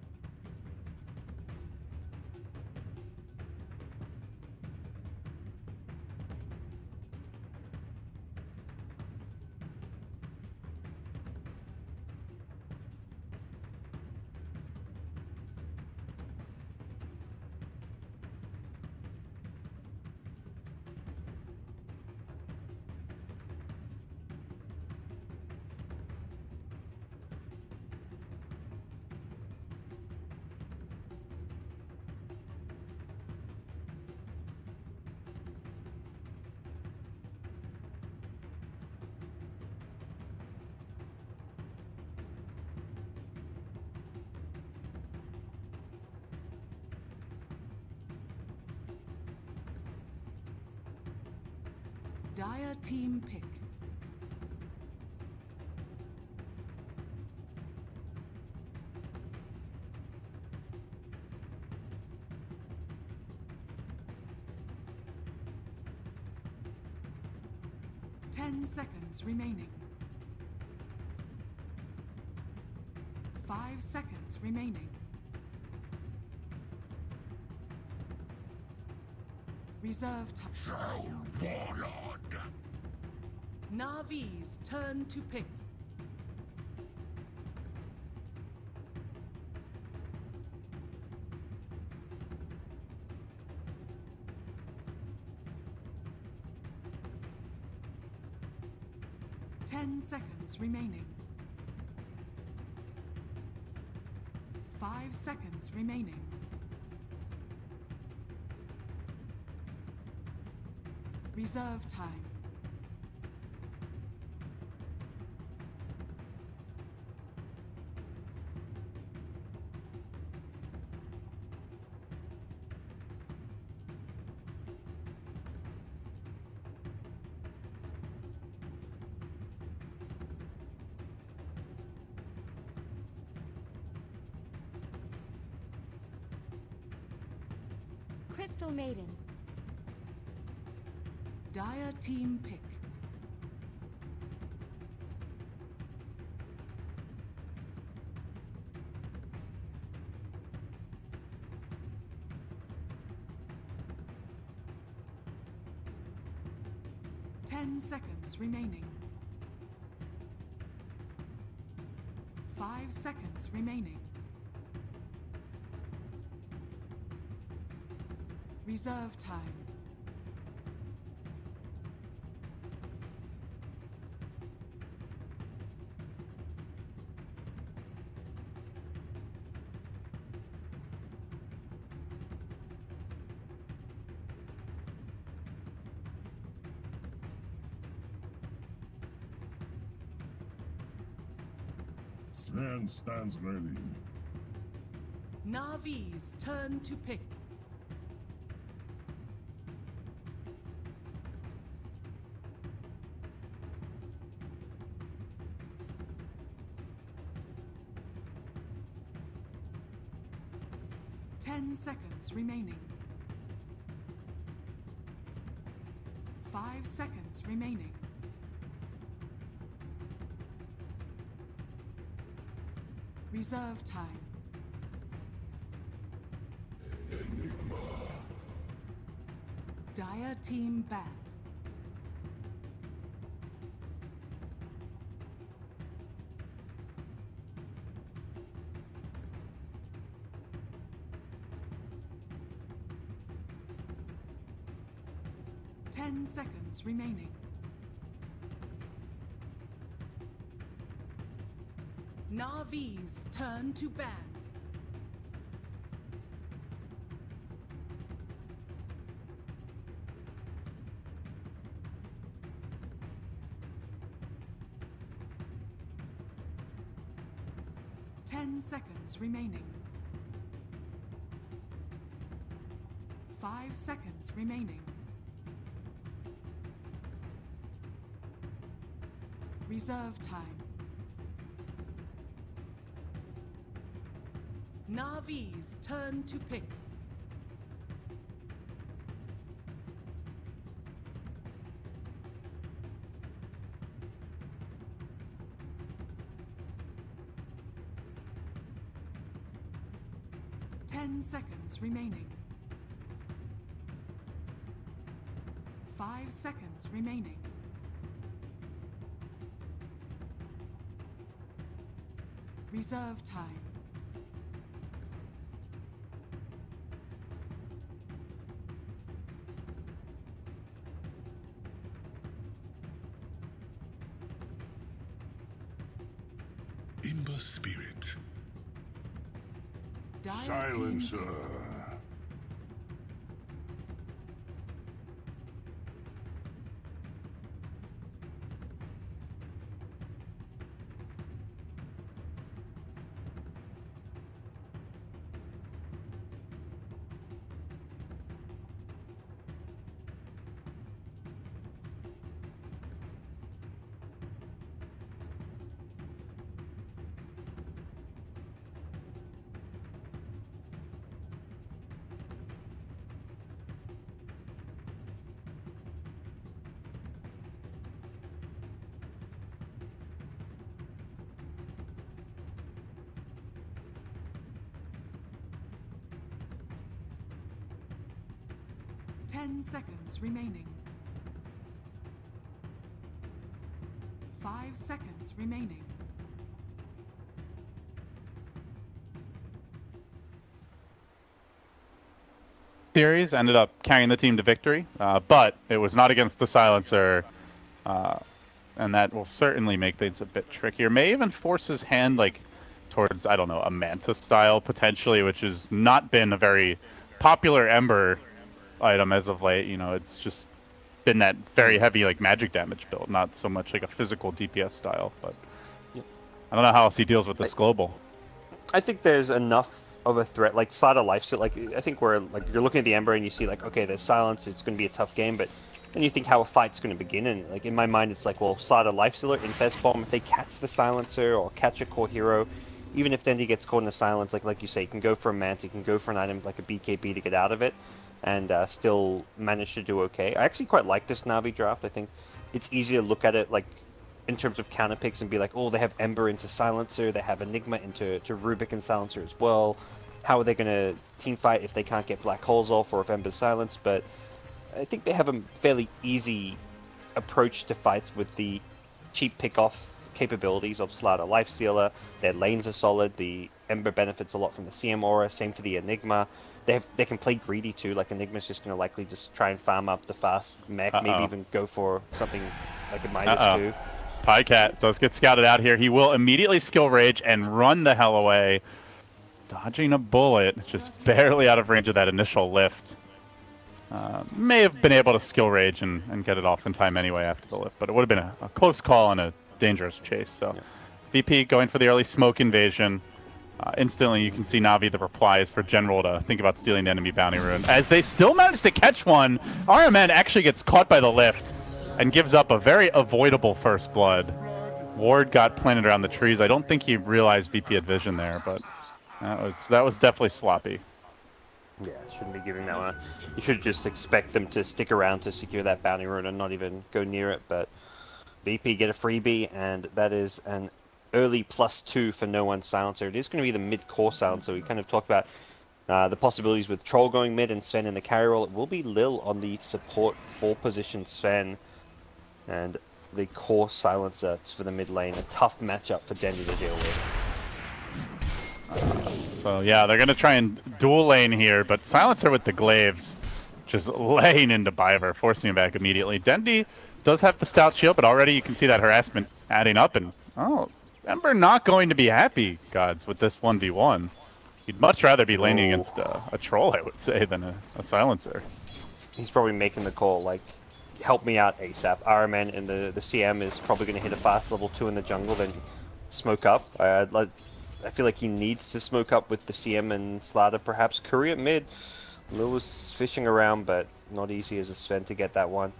Dire team pick. Ten seconds remaining. 5 seconds remaining. Reserve time. Sound warlord. Navi's turn to pick. Ten seconds remaining. 5 seconds remaining. Reserve time. Crystal Maiden. Dire team pick. Ten seconds remaining. 5 seconds remaining. Reserve time. Sven stands ready. Navi's turn to pick. Ten seconds remaining. 5 seconds remaining. Reserve time. Enigma. Dire team ban. Ten seconds remaining. Navi's turn to ban. Ten seconds remaining. 5 seconds remaining. Reserve time. Navi's turn to pick. 10 seconds remaining. 5 seconds remaining. Reserve time. Imber spirit. Silencer. Ten seconds remaining. 5 seconds remaining. Series ended up carrying the team to victory, but it was not against the Silencer, and that will certainly make things a bit trickier. May even force his hand like towards, I don't know, a Manta style potentially, which has not been a very popular Ember item as of late. You know, it's just been that very heavy like magic damage build, not so much like a physical DPS style. But I don't know how else he deals with this global. I think there's enough of a threat, like Sada Lifesteal. Like I think we're like you're looking at the Ember and you see like, okay, there's silence, it's going to be a tough game, but then you think how a fight's going to begin, and like in my mind it's like, well, Sada Lifestealer, Infest Bomb, if they catch the Silencer or catch a core hero, even if Dendi gets caught in a silence, like you say, you can go for a Manta, you can go for an item like a BKB to get out of it, and still manage to do okay. I actually quite like this Navi draft. I think it's easy to look at it like in terms of counter picks and be like, oh, they have Ember into Silencer, they have Enigma into Rubik and Silencer as well. How are they going to team fight if they can't get Black Holes off or if Ember's silenced? But I think they have a fairly easy approach to fights with the cheap pick-off capabilities of Slaughter Lifestealer. Their lanes are solid, the Ember benefits a lot from the CM aura, same for the Enigma. They can play greedy too, like Enigma's just going to likely just try and farm up the fast mech, maybe even go for something like a -2. Pycat does get scouted out here. He will immediately skill rage and run the hell away. Dodging a bullet, just barely out of range of that initial lift. May have been able to skill rage and get it off in time anyway after the lift, but it would have been a close call and a dangerous chase. So VP going for the early smoke invasion. Instantly you can see Navi, the reply is for General to think about stealing the enemy bounty rune. As they still manage to catch one, RMN actually gets caught by the lift and gives up a very avoidable first blood. Ward got planted around the trees. I don't think he realized VP had vision there, but that was definitely sloppy. Yeah, shouldn't be giving that one. You should just expect them to stick around to secure that bounty rune and not even go near it. But VP get a freebie, and that is an early +2 for No One Silencer. It is going to be the mid-core silencer. We kind of talked about the possibilities with Troll going mid and Sven in the carry role. It will be Lil on the support 4 position Sven, and the core silencer for the mid lane. A tough matchup for Dendi to deal with. So yeah, they're going to try and dual lane here, but Silencer with the glaives just laying into Biver, forcing him back immediately. Dendi does have the stout shield, but already you can see that harassment adding up, and Ember not going to be happy, gods, with this 1v1. He'd much rather be laning against a troll, I would say, than a Silencer. He's probably making the call, like, help me out ASAP. RMN and the CM is probably going to hit a fast level 2 in the jungle, then smoke up. I feel like he needs to smoke up with the CM and Slaughter, perhaps. Curry at mid. Lil was fishing around, but not easy as a Sven to get that one.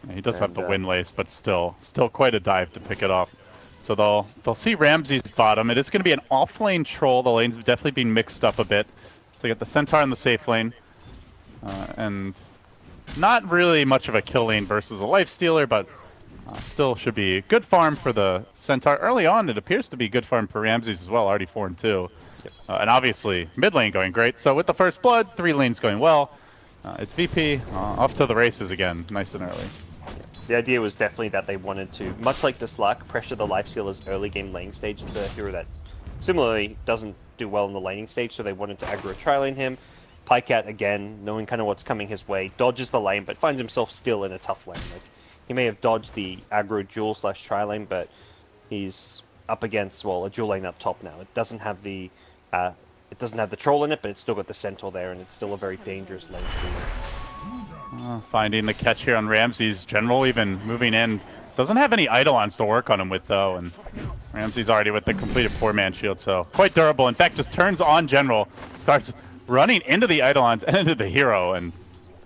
Yeah, he does have the wind lace, but still quite a dive to pick it off. So they'll see Ramsey's bottom. It is going to be an off-lane troll. The lanes have definitely been mixed up a bit. So you got the Centaur in the safe lane, and not really much of a kill lane versus a Lifestealer, but still should be good farm for the Centaur. Early on, it appears to be good farm for Ramses as well, already 4-2. And obviously, mid lane going great. So with the first blood, 3 lanes going well. It's VP off to the races again, nice and early. The idea was definitely that they wanted to, much like the Slug, pressure the Lifestealer's early game laning stage. It's a hero that similarly doesn't do well in the laning stage, so they wanted to aggro tri-lane him. Pycat, again, knowing kind of what's coming his way, dodges the lane, but finds himself still in a tough lane. Like, he may have dodged the aggro duel / tri-lane, but he's up against, well, a dual lane up top now. It doesn't have the troll in it, but it's still got the centaur there, and it's still a very dangerous lane. Finding the catch here on Ramsey's. General even moving in. Doesn't have any Eidolons to work on him with, though, and Ramsey's already with the completed 4-man shield, so quite durable. In fact, just turns on General, starts running into the Eidolons and into the hero, and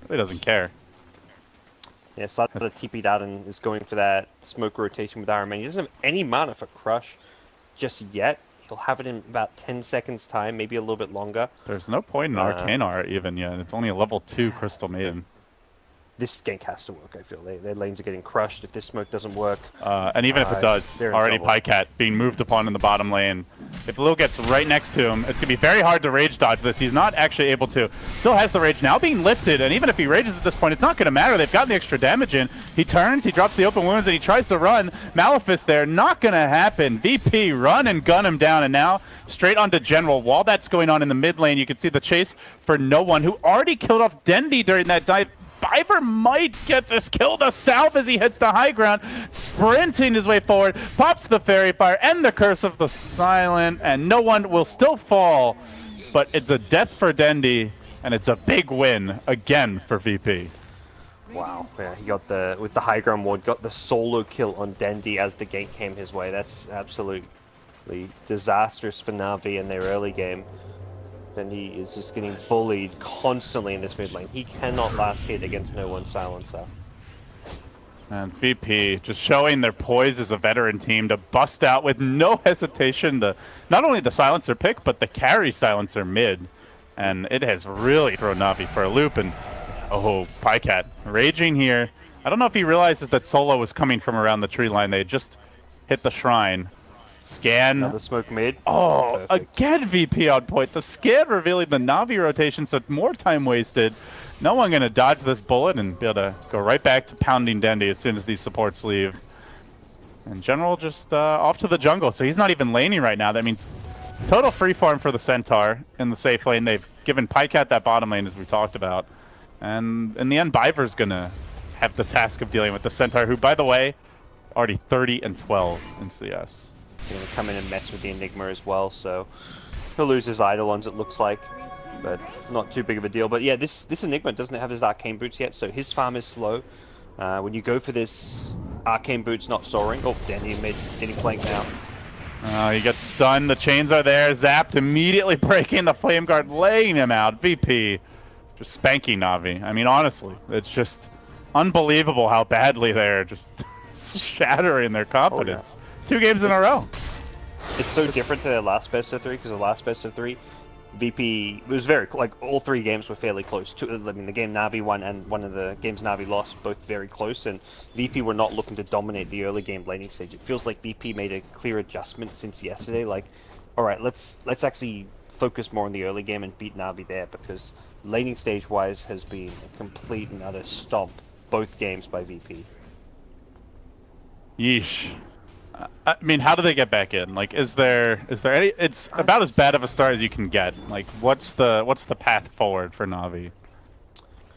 really doesn't care. Yeah, started TP'd out and is going for that smoke rotation with Iron Man. He doesn't have any mana for Crush just yet. He'll have it in about 10 seconds time, maybe a little bit longer. There's no point in Arcane Art even yet. It's only a level 2 Crystal Maiden. This gank has to work, I feel. Their lanes are getting crushed if this smoke doesn't work. And even if it does, already Pycat being moved upon in the bottom lane. If Lil gets right next to him, it's going to be very hard to rage dodge this. He's not actually able to. Still has the rage now being lifted, and even if he rages at this point, it's not going to matter. They've gotten the extra damage in. He turns, he drops the open wounds, and he tries to run. Malefice there, not going to happen. VP run and gun him down, and now straight onto General. While that's going on in the mid lane, you can see the chase for No One, who already killed off Dendi during that dive. Biver might get this kill to south as he heads to high ground, sprinting his way forward, pops the Fairy Fire and the Curse of the Silent, and No One will still fall, but it's a death for Dendi, and it's a big win again for VP. Wow, yeah, he got with the high ground ward, got the solo kill on Dendi as the gank came his way. That's absolutely disastrous for Navi in their early game. And he is just getting bullied constantly in this mid lane. He cannot last hit against No One Silencer. And VP just showing their poise as a veteran team to bust out with no hesitation not only the Silencer pick, but the carry Silencer mid. And it has really thrown Navi for a loop. And oh, Pycat raging here. I don't know if he realizes that Solo was coming from around the tree line. They just hit the shrine. Scan. Another smoke mid. Oh, perfect. Again VP on point. The scan revealing the Navi rotation, so more time wasted. No one going to dodge this bullet and be able to go right back to pounding Dendi as soon as these supports leave. And General just off to the jungle, so he's not even laning right now. That means total free farm for the Centaur in the safe lane. They've given Pycat that bottom lane, as we talked about. And in the end, Biver's going to have the task of dealing with the Centaur, who, by the way, already 30 and 12 in CS. He's going to come in and mess with the Enigma as well, so he'll lose his Eidolons, it looks like, but not too big of a deal. But yeah, this Enigma doesn't have his Arcane Boots yet, so his farm is slow. When you go for this Arcane Boots not soaring, oh, Dendi getting flanked now. He gets stunned, the chains are there, zapped, immediately breaking the Flame Guard, laying him out. VP just spanking Navi. I mean, honestly, it's just unbelievable how badly they're just shattering their confidence. Oh, yeah. 2 games in a row. It's so different to their last best of 3, because the last best of 3, VP was very, like, all 3 games were fairly close. I mean, the game Navi won and one of the games Navi lost, both very close, and VP were not looking to dominate the early game laning stage. It feels like VP made a clear adjustment since yesterday, like, alright, let's actually focus more on the early game and beat Navi there, because laning stage-wise has been a complete and utter stomp, both games by VP. Yeesh. I mean, how do they get back in? Like, is there any? It's about as bad of a start as you can get. Like, what's the path forward for Navi?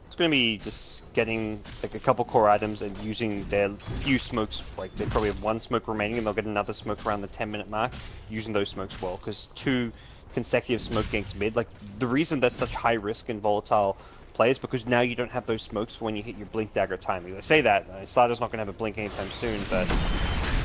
It's going to be just getting like a couple core items and using their few smokes. Like, they probably have 1 smoke remaining, and they'll get another smoke around the 10-minute mark. Using those smokes well, because 2 consecutive smoke ganks mid. Like, the reason that's such high risk and volatile play is because now you don't have those smokes for when you hit your blink dagger timing. I say that Slider's not going to have a blink anytime soon, but.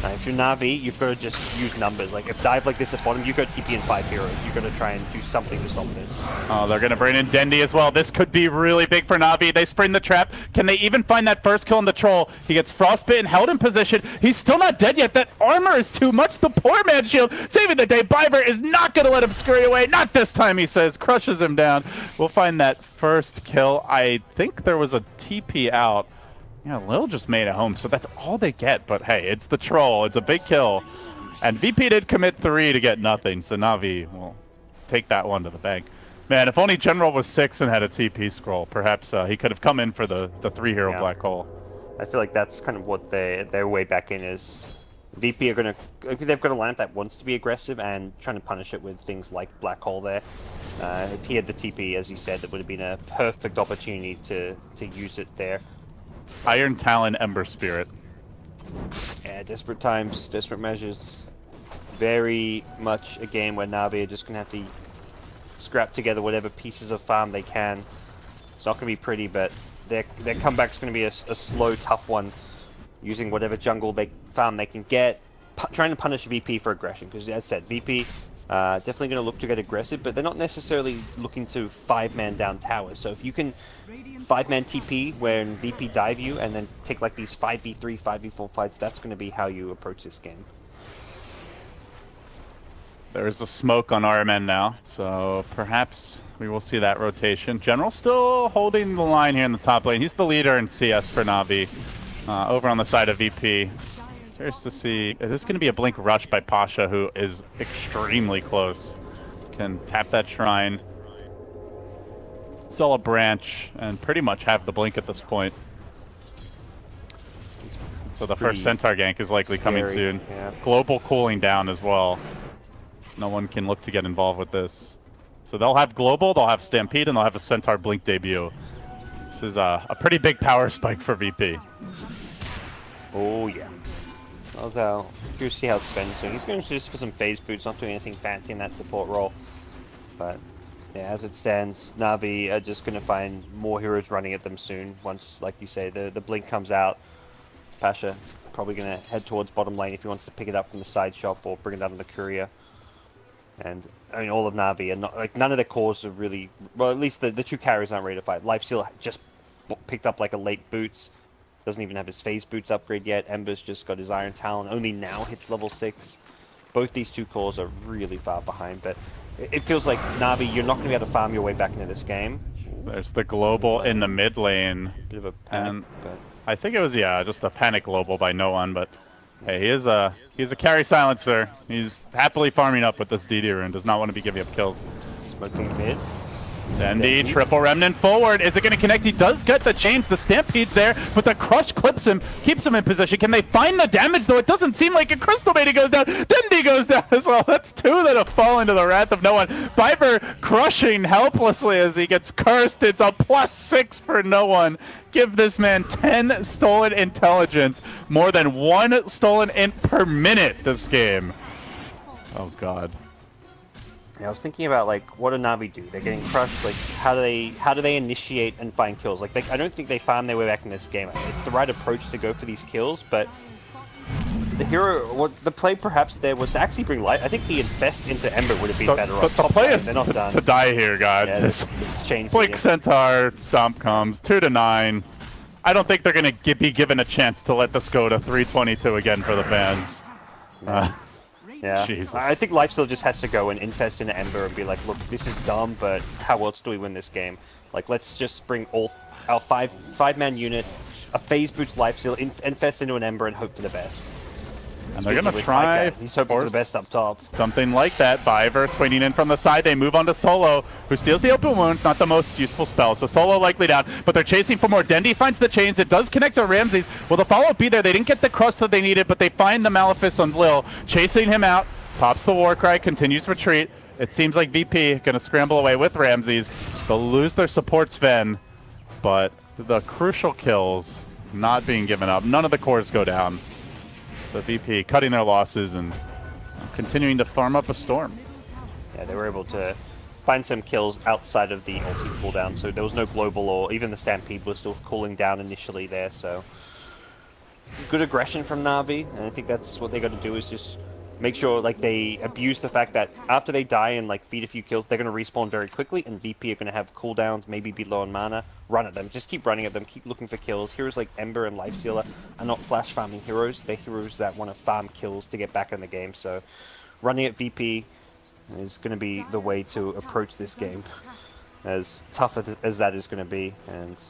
If you're Navi, you've got to just use numbers. Like, if dive like this at bottom, you've got TP and 5 heroes. You've got to try and do something to stop this. Oh, they're going to bring in Dendi as well. This could be really big for Navi. They spring the trap. Can they even find that first kill on the troll? He gets frostbitten, held in position. He's still not dead yet. That armor is too much. The poor man's shield saving the day. Biver is not going to let him scurry away. Not this time, he says. Crushes him down. We'll find that first kill. I think there was a TP out. Yeah, Lil just made it home, so that's all they get. But hey, it's the troll. It's a big kill. And VP did commit 3 to get nothing, so Navi will take that one to the bank. Man, if only General was 6 and had a TP scroll, perhaps he could have come in for the 3-hero black hole. I feel like that's kind of what their way back in is. VP are gonna, they've got a lineup that wants to be aggressive and trying to punish it with things like black hole there. If he had the TP, as you said, that would have been a perfect opportunity to use it there. Iron Talon, Ember Spirit. Yeah, desperate times, desperate measures. Very much a game where Navi are just gonna have to scrap together whatever pieces of farm they can. It's not gonna be pretty, but their comeback's gonna be a slow, tough one, using whatever jungle farm they can get, trying to punish VP for aggression. Because as I said, VP definitely going to look to get aggressive, but they're not necessarily looking to 5-man down towers. So if you can 5-man TP when VP dive you and then take like these 5v3, 5v4 fights, that's going to be how you approach this game. There's a smoke on RMN now, so perhaps we will see that rotation. General still holding the line here in the top lane. He's the leader in CS for Navi. Over on the side of VP. Curious to see, is this going to be a blink rush by Pasha, who is extremely close? Can tap that shrine, sell a branch, and pretty much have the blink at this point. So the first Centaur gank is likely coming soon. Yeah. Global cooling down as well. No one can look to get involved with this. So they'll have global, they'll have Stampede, and they'll have a Centaur blink debut. This is a pretty big power spike for VP. Oh yeah. Although, you see how Sven's doing. He's going just for some phase boots, not doing anything fancy in that support role. But yeah, as it stands, Navi are just going to find more heroes running at them soon. Once, like you say, the blink comes out. Pasha probably going to head towards bottom lane if he wants to pick it up from the side shop or bring it down to the courier. And I mean, all of Navi are not, like, none of their cores are really, well, at least the 2 carriers aren't ready to fight. Lifesteal just picked up like a late boots. Doesn't even have his phase boots upgrade yet. Ember's just got his Iron Talon. Only now hits level 6. Both these 2 cores are really far behind, but it feels like Navi, you're not going to be able to farm your way back into this game. There's the global in the mid lane. Bit of a panic, but I think it was, yeah, just a panic global by no one, but hey, he's a carry silencer. He's happily farming up with this DD rune. Does not want to be giving up kills. Smoking mid. Dendi, triple remnant forward. Is it going to connect? He does get the change. The Stampede's there, but the crush clips him, keeps him in position. Can they find the damage, though? It doesn't seem like a Crystal Maiden goes down. Dendi goes down as well. That's 2 that have fallen to the wrath of no one. Viper crushing helplessly as he gets cursed. It's a +6 for no one. Give this man 10 stolen intelligence. More than 1 stolen int per minute this game. Oh, God. Yeah, I was thinking about, like, what do Navi do? They're getting crushed. Like, how do they initiate and find kills? Like, I don't think they farm their way back in this game. It's the right approach to go for these kills, but the hero, the play perhaps there was to actually bring light. I think the infest into Ember would have been better off. The play is to die here, guys. Yeah, it's changed. Blink Centaur, Stomp comes, 2-9. I don't think they're going to be given a chance to let this go to 322 again for the fans. Yeah, Jesus. I think Lifesteal just has to go and infest into Ember and be like, look, this is dumb, but how else do we win this game? Like, let's just bring all our five-man unit, a phase boots Lifesteal, infest into an Ember and hope for the best. And they're going to try. He's hoping for the best up top. Something like that. Viver swinging in from the side. They move on to Solo, who steals the open wounds. Not the most useful spell. So Solo likely down, but they're chasing for more. Dendi finds the chains. It does connect to Ramses. Will the follow-up be there? They didn't get the crust that they needed, but they find the Malefice on Lil. Chasing him out. Pops the Warcry. Continues retreat. It seems like VP going to scramble away with Ramses. They'll lose their support Sven, but the crucial kills not being given up. None of the cores go down. So VP cutting their losses and continuing to farm up a storm. Yeah, they were able to find some kills outside of the ulti cooldown, so there was no global, or even the Stampede was still cooling down initially there, so good aggression from Navi, and I think that's what they got to do, is just make sure like they abuse the fact that after they die and like feed a few kills, they're going to respawn very quickly, and VP are going to have cooldowns, maybe be low on mana. Run at them, just keep running at them, keep looking for kills. Heroes like Ember and Lifestealer are not flash farming heroes, they're heroes that want to farm kills to get back in the game, so running at VP is going to be the way to approach this game, as tough as that is going to be. And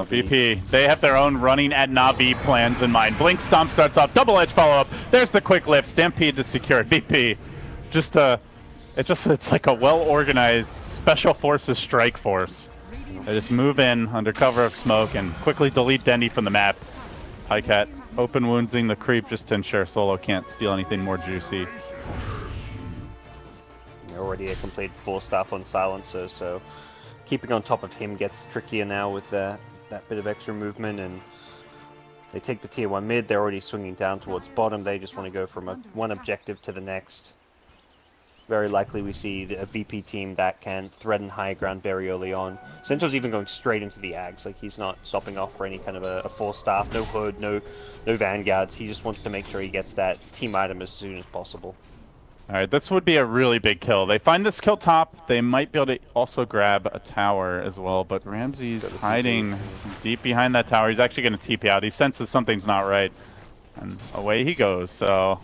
VP, they have their own running at Navi plans in mind. Blink Stomp starts off, double edge follow-up. There's the quick lift, Stampede to secure it. VP, just It's like a well-organized special forces strike force. They just move in under cover of smoke and quickly delete Dendy from the map. Pycat open woundsing the creep just to ensure Solo can't steal anything more juicy. Already a complete 4-staff on Silencer, so keeping on top of him gets trickier now with that bit of extra movement, and they take the tier 1 mid. They're already swinging down towards bottom. They just want to go from one objective to the next. Very likely we see a VP team that can threaten high ground very early on. Cento's even going straight into the Ags, like he's not stopping off for any kind of a 4-staff, no hood, no vanguards. He just wants to make sure he gets that team item as soon as possible. Alright, this would be a really big kill. They find this kill top, they might be able to also grab a tower as well, but Ramsey's hiding deep behind that tower. He's actually going to TP out. He senses something's not right, and away he goes. So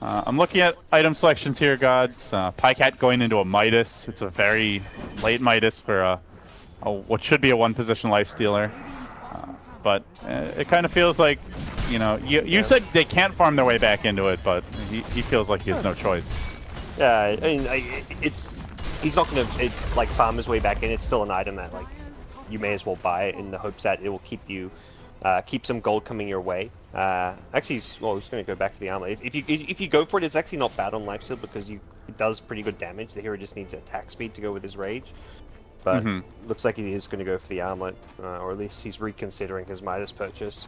I'm looking at item selections here, gods. Pycat going into a Midas. It's a very late Midas for what should be a 1-position lifestealer. But it kind of feels like, you know, you said they can't farm their way back into it, but he feels like he has no choice. Yeah, I mean, he's not going to like farm his way back in. It's still an item that like you may as well buy it in the hopes that it will keep you keep some gold coming your way. Actually, he's going to go back to the armor. If you go for it, it's actually not bad on lifesteal because it does pretty good damage. The hero just needs attack speed to go with his rage. But looks like he is going to go for the armlet, or at least he's reconsidering his Midas purchase.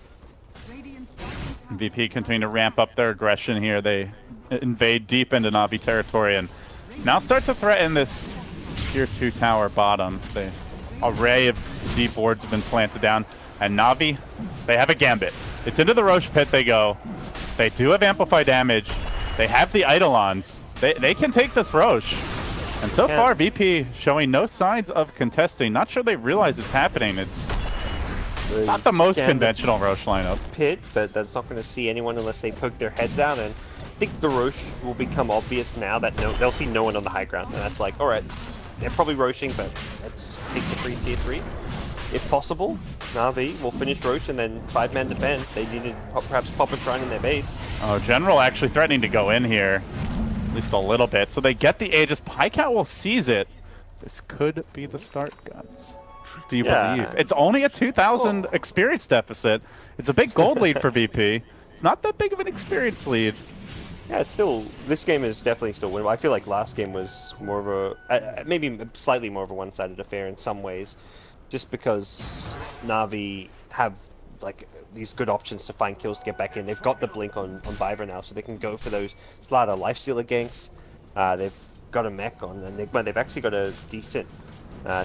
VP continuing to ramp up their aggression here. They invade deep into Navi territory and now start to threaten this tier 2 tower bottom. The array of deep wards have been planted down, and Navi, they have a gambit. It's into the Roche pit they go. They do have amplify damage. They have the Eidolons. They can take this Roche. And so far, VP showing no signs of contesting. Not sure they realize it's happening. It's not the most conventional Roche lineup. Pit, but that's not going to see anyone unless they poke their heads out. And I think the Roche will become obvious now that they'll see no one on the high ground. And that's like, all right, they're probably Roching, but let's take the free tier 3. If possible, Navi will finish Roche and then 5-man defend. They need to perhaps pop a shrine in their base. Oh, General actually threatening to go in here. At least a little bit. So they get the Aegis. Pycat will seize it. This could be the start, guys. Do you believe? It's only a 2,000 experience deficit. It's a big gold lead for VP. It's not that big of an experience lead. Yeah, it's still, this game is definitely still winnable. I feel like last game was more of a, maybe slightly more of a one-sided affair in some ways, just because Navi have like these good options to find kills to get back in. They've got the blink on Viver now, so they can go for those Slaughter lifestealer ganks. They've got a mech on Enigma. They've actually got a decent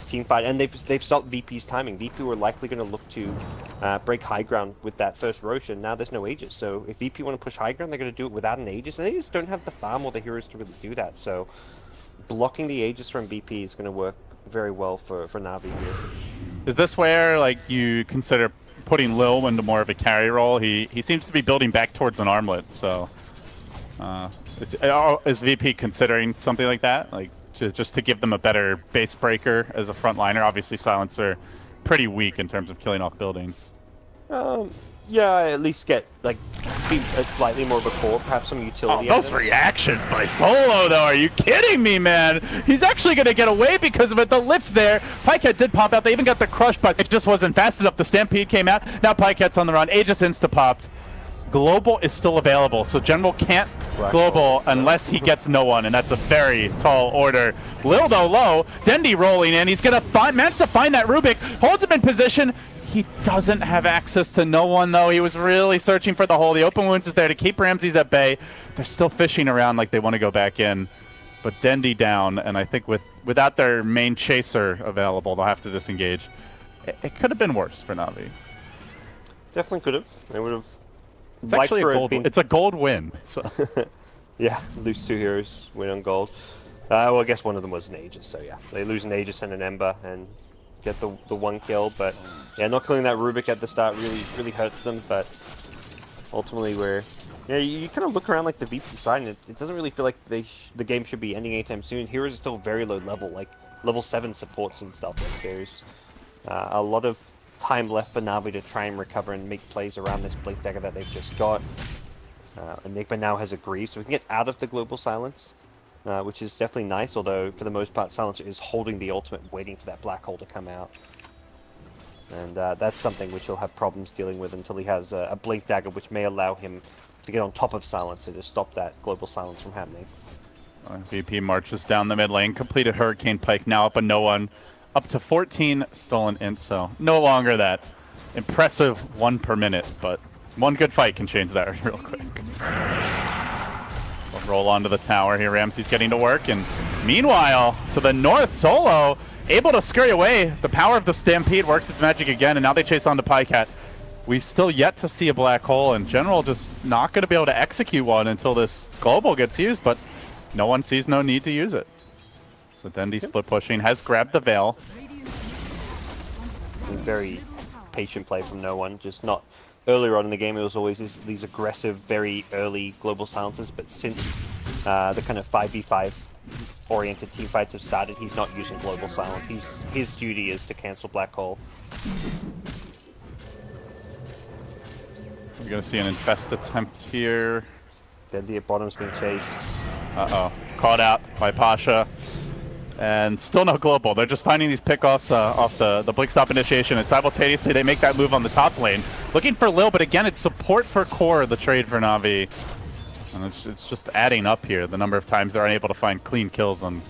team fight, and they've stopped VP's timing. VP were likely going to look to break high ground with that first Roche, and now there's no Aegis. So if VP want to push high ground, they're going to do it without an Aegis, and they just don't have the farm or the heroes to really do that. So blocking the Aegis from VP is going to work very well for Navi here. Is this where like you consider putting Lil into more of a carry role? He seems to be building back towards an armlet, so is VP considering something like that, like just to give them a better base breaker as a frontliner? Obviously Silencer pretty weak in terms of killing off buildings. Yeah, at least get like be slightly more of a core, perhaps some utility. Those reactions by Solo though, are you kidding me, man? He's actually going to get away because of it. The lift there, Pycat did pop out. They even got the crush, but it just wasn't fast enough. The Stampede came out. Now Pycat's on the run. Aegis insta-popped. Global is still available, so General can't global unless he gets no one, and that's a very tall order. Lildo low, Dendy rolling in. He's going to manage to find that Rubik, holds him in position. He doesn't have access to no one, though. He was really searching for the hole. The open wounds is there to keep Ramses at bay. They're still fishing around like they want to go back in. But Dendy down, and I think without their main chaser available, they'll have to disengage. It could have been worse for Navi. Definitely could have. They would have. It's actually a gold. It's a gold win. So. Yeah, lose 2 heroes, win on gold. Well, I guess one of them was an Aegis, so yeah, they lose an Aegis and an Ember and get the 1 kill. But yeah, not killing that Rubik at the start really hurts them. But ultimately, you kind of look around like the VP side, and it doesn't really feel like the game should be ending anytime soon. Heroes are still very low level, like level 7 supports and stuff. Like there's a lot of time left for Navi to try and recover and make plays around this Blink Dagger that they've just got. Enigma now has agreed, so we can get out of the global silence. which is definitely nice, although for the most part Silencer is holding the ultimate, waiting for that black hole to come out. And that's something which he'll have problems dealing with until he has a Blink Dagger, which may allow him to get on top of Silencer to stop that global silence from happening. VP marches down the mid lane, completed Hurricane Pike, now up a no one, up to 14 stolen int, so no longer that impressive 1 per minute, but one good fight can change that real quick. We'll roll onto the tower here. Ramsey's getting to work, and meanwhile, to the north, Solo able to scurry away. The power of the Stampede works its magic again, and now they chase on to Pycat. We've still yet to see a black hole. In general, just not going to be able to execute one until this global gets used, but no one sees no need to use it. So Dendi split pushing, has grabbed the Veil. Very patient play from no one, just not... Earlier on in the game, it was always these aggressive, very early global silences, but since the kind of 5v5 oriented team fights have started, he's not using global silence. His duty is to cancel black hole. We're gonna see an infest attempt here. Dendi at bottom's being chased. Uh-oh. Caught out by Pasha. And still no global. They're just finding these pickoffs off the blink stop initiation, and simultaneously they make that move on the top lane. Looking for Lil, but again, it's support for core, the trade for Navi. And it's just adding up here, the number of times they're unable to find clean kills on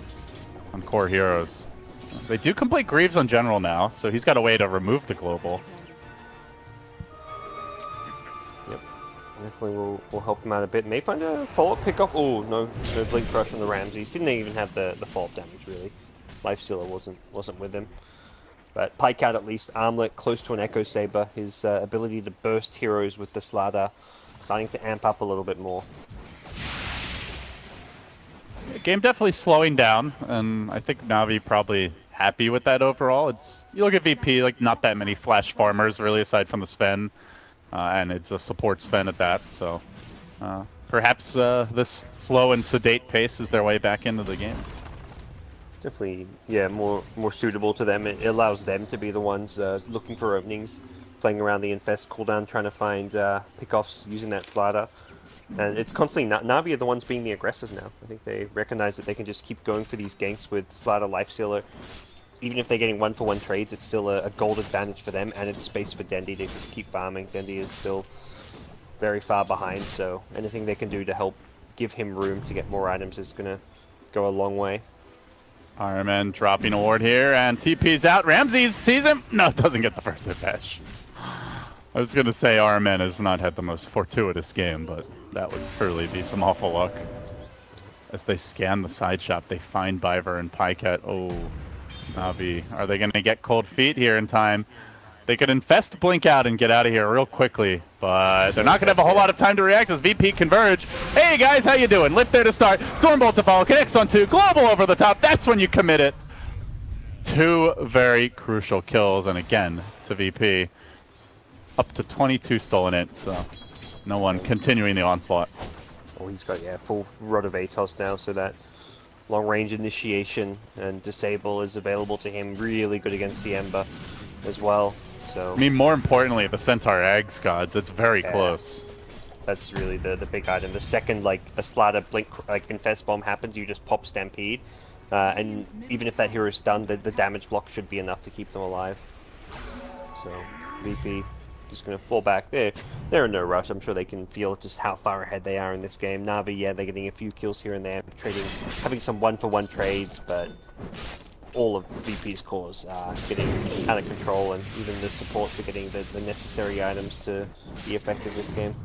core heroes. They do complete Greaves on general now, so he's got a way to remove the global. Yep, definitely will help him out a bit. May find a follow-up pickoff. Oh, no blink crush on the Ramses. Didn't even have the follow-up damage really. Lifestealer wasn't with him. But Pycat at least, armlet close to an Echo Saber. His ability to burst heroes with the Slardar starting to amp up a little bit more. Game definitely slowing down, and I think Navi probably happy with that overall. You look at VP, like not that many flash farmers really aside from the Sven, and it's a support Sven at that. So perhaps this slow and sedate pace is their way back into the game. It's definitely more suitable to them. It allows them to be the ones looking for openings, playing around the infest cooldown, trying to find pickoffs using that Slardar. And it's constantly Navi are the ones being the aggressors now. I think they recognize that they can just keep going for these ganks with Slardar Lifestealer. Even if they're getting 1-for-1 trades, it's still a gold advantage for them, and it's space for Dendi to just keep farming. Dendi is still very far behind, so anything they can do to help give him room to get more items is going to go a long way. Iron Man dropping a ward here, and TP's out. Ramses sees him. No, doesn't get the first hit bash. I was going to say RMN has not had the most fortuitous game, but that would truly be some awful luck. As they scan the side shop, they find Biver and Pycat. Oh, Navi. Are they going to get cold feet here in time? They could infest Blink out and get out of here real quickly, but they're not going to have a whole lot of time to react as VP converge. Hey guys, how you doing? Lift there to start. Stormbolt to follow. Connects on 2. Global over the top. That's when you commit it. 2 very crucial kills, and again to VP. Up to 22 stolen int, so no one continuing the onslaught. Oh, he's got full Rod of Atos now, so that long-range initiation and disable is available to him. Really good against the Ember as well. So I mean, more importantly, the Centaur Ags gods. It's very close. That's really the big item. The second the Slardar blink infest bomb happens, you just pop Stampede, and even if that hero is stunned, the damage block should be enough to keep them alive. So VP just going to fall back. They're in no rush. I'm sure they can feel just how far ahead they are in this game. Navi, they're getting a few kills here and there, having some 1-for-1 trades, but all of VP's cores are getting out of control, and even the supports are getting the necessary items to be effective this game.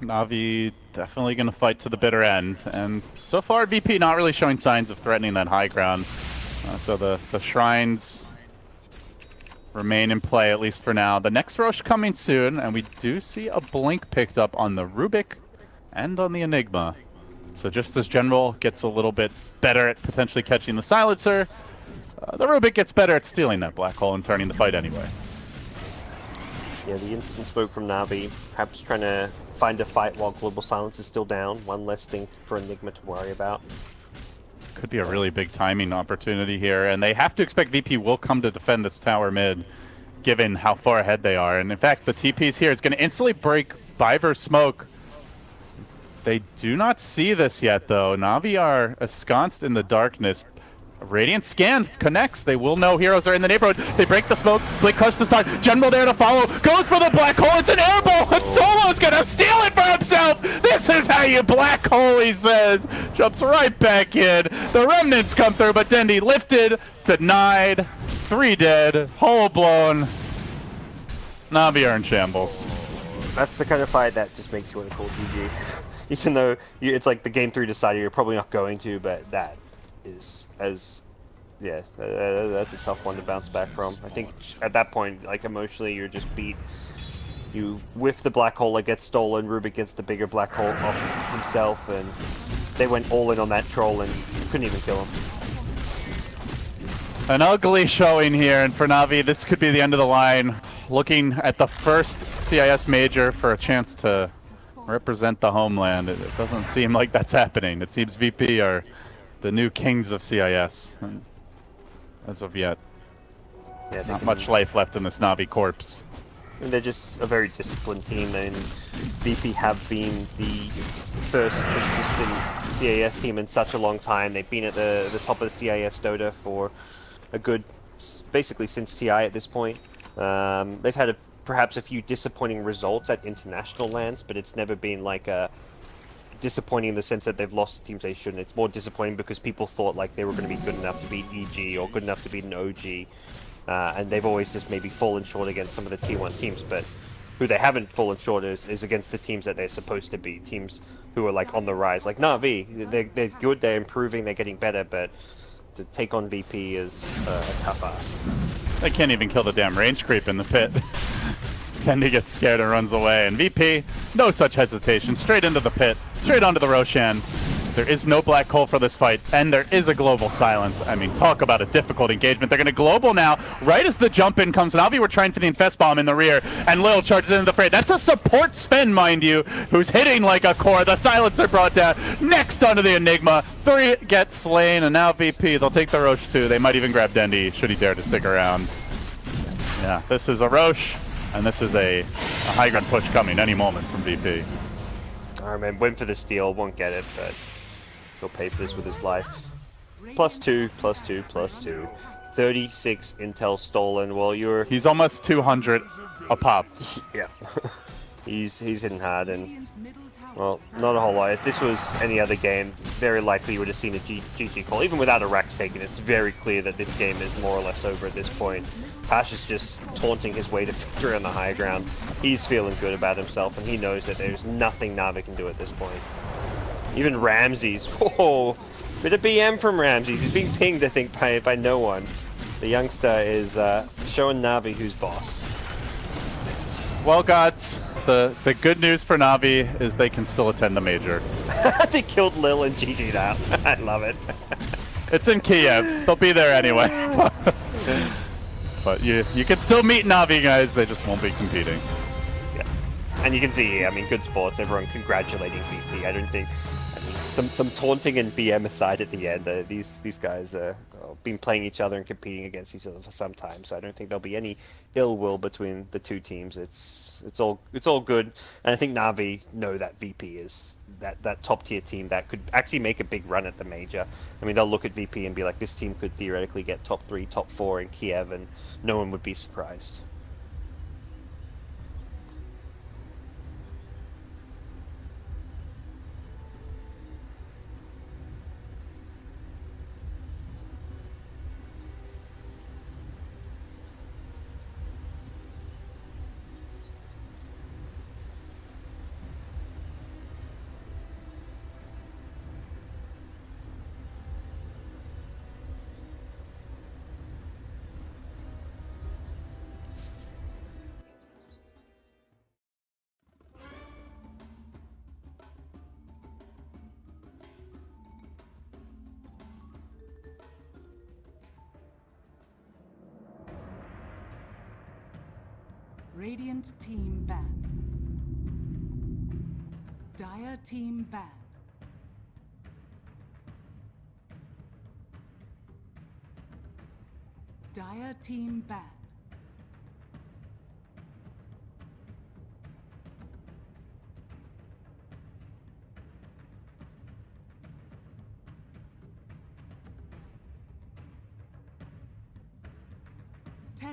Navi definitely going to fight to the bitter end, and so far VP not really showing signs of threatening that high ground. So the shrines remain in play, at least for now. The next Rosh coming soon, and we do see a blink picked up on the Rubik and on the Enigma. So just as General gets a little bit better at potentially catching the Silencer, the Rubik gets better at stealing that black hole and turning the fight anyway. Yeah, the instant smoke from Navi, perhaps trying to find a fight while Global Silence is still down. One less thing for Enigma to worry about. Could be a really big timing opportunity here, and they have to expect VP will come to defend this tower mid, given how far ahead they are. And in fact, the TP's here. It's going to instantly break Biver's smoke. They do not see this yet, though. Navi are ensconced in the darkness. Radiant scan connects. They will know heroes are in the neighborhood. They break the smoke. Blink crush the start. General there to follow. Goes for the black hole. It's an air ball. And Solo's gonna steal it for himself. This is how you black hole, he says. Jumps right back in. The remnants come through, but Dendi lifted, denied. 3 dead. Hole blown. Navi are in shambles. That's the kind of fight that just makes you want to call GG. Even though it's like the game 3 decided you're probably not going to, but that is that's a tough one to bounce back from. I think at that point, like emotionally, you're just beat. You whiff the black hole that gets stolen, Rubik gets the bigger black hole off himself, and they went all in on that troll and couldn't even kill him. An ugly showing here, and for Navi, this could be the end of the line. Looking at the first CIS major for a chance to represent the homeland. It doesn't seem like that's happening. It seems VP are the new kings of CIS, as of yet. Yeah, not much life left in this Navi corpse. And they're just a very disciplined team, and VP have been the first consistent CIS team in such a long time. They've been at the top of the CIS Dota for a good, basically since TI at this point. They've had perhaps a few disappointing results at international lands, but it's never been like a disappointing in the sense that they've lost to teams they shouldn't. It's more disappointing because people thought like they were going to be good enough to beat EG or good enough to beat an OG, and they've always just maybe fallen short against some of the T1 teams. But who they haven't fallen short is against the teams that they're supposed to be, teams who are like on the rise. Like Navi, they're good, they're improving, they're getting better, but to take on VP is a tough ask. They can't even kill the damn range creep in the pit. Kendi gets scared and runs away, and VP, no such hesitation, straight into the pit, straight onto the Roshan. There is no black hole for this fight, and there is a global silence. I mean, talk about a difficult engagement. They're going to global now, right as the jump in comes. Navi were trying for the Infest Bomb in the rear, and Lil charges into the fray. That's a support Sven, mind you, who's hitting like a core. The silencer brought down, next onto the Enigma. 3 get slain, and now VP, they'll take the Roche too. They might even grab Dendi, should he dare to stick around. Yeah, this is a Roche. And this is a high ground push coming any moment from VP. Alright man, went for the steal, won't get it, but he'll pay for this with his life. +2, +2, +2. 36 intel stolen. Well, he's almost 200 a pop. Yeah. he's hitting hard, and well, not a whole lot. If this was any other game, very likely you would have seen a GG call. Even without a Rax taken, it's very clear that this game is more or less over at this point. Pash is just taunting his way to victory on the high ground. He's feeling good about himself, and he knows that there's nothing Navi can do at this point. Even Ramses. Whoa! Bit of BM from Ramses. He's being pinged, I think, by no one. The youngster is showing Navi who's boss. Well, gods, the good news for Navi is they can still attend the major. They killed Lil and GG'd out. I love it. It's in Kiev. They'll be there anyway. But you can still meet Navi, guys. They just won't be competing. Yeah, and you can see here, I mean, good sports. Everyone congratulating VP. I don't think, I mean, some taunting and BM aside at the end. These guys have been playing each other and competing against each other for some time. So I don't think there'll be any ill will between the two teams. It's all good. And I think Navi know that VP is that top tier team that could actually make a big run at the major. I mean, they'll look at VP and be like, this team could theoretically get top 3, top 4 in Kiev, and no one would be surprised. Radiant team ban. Dire team ban. Dire team ban.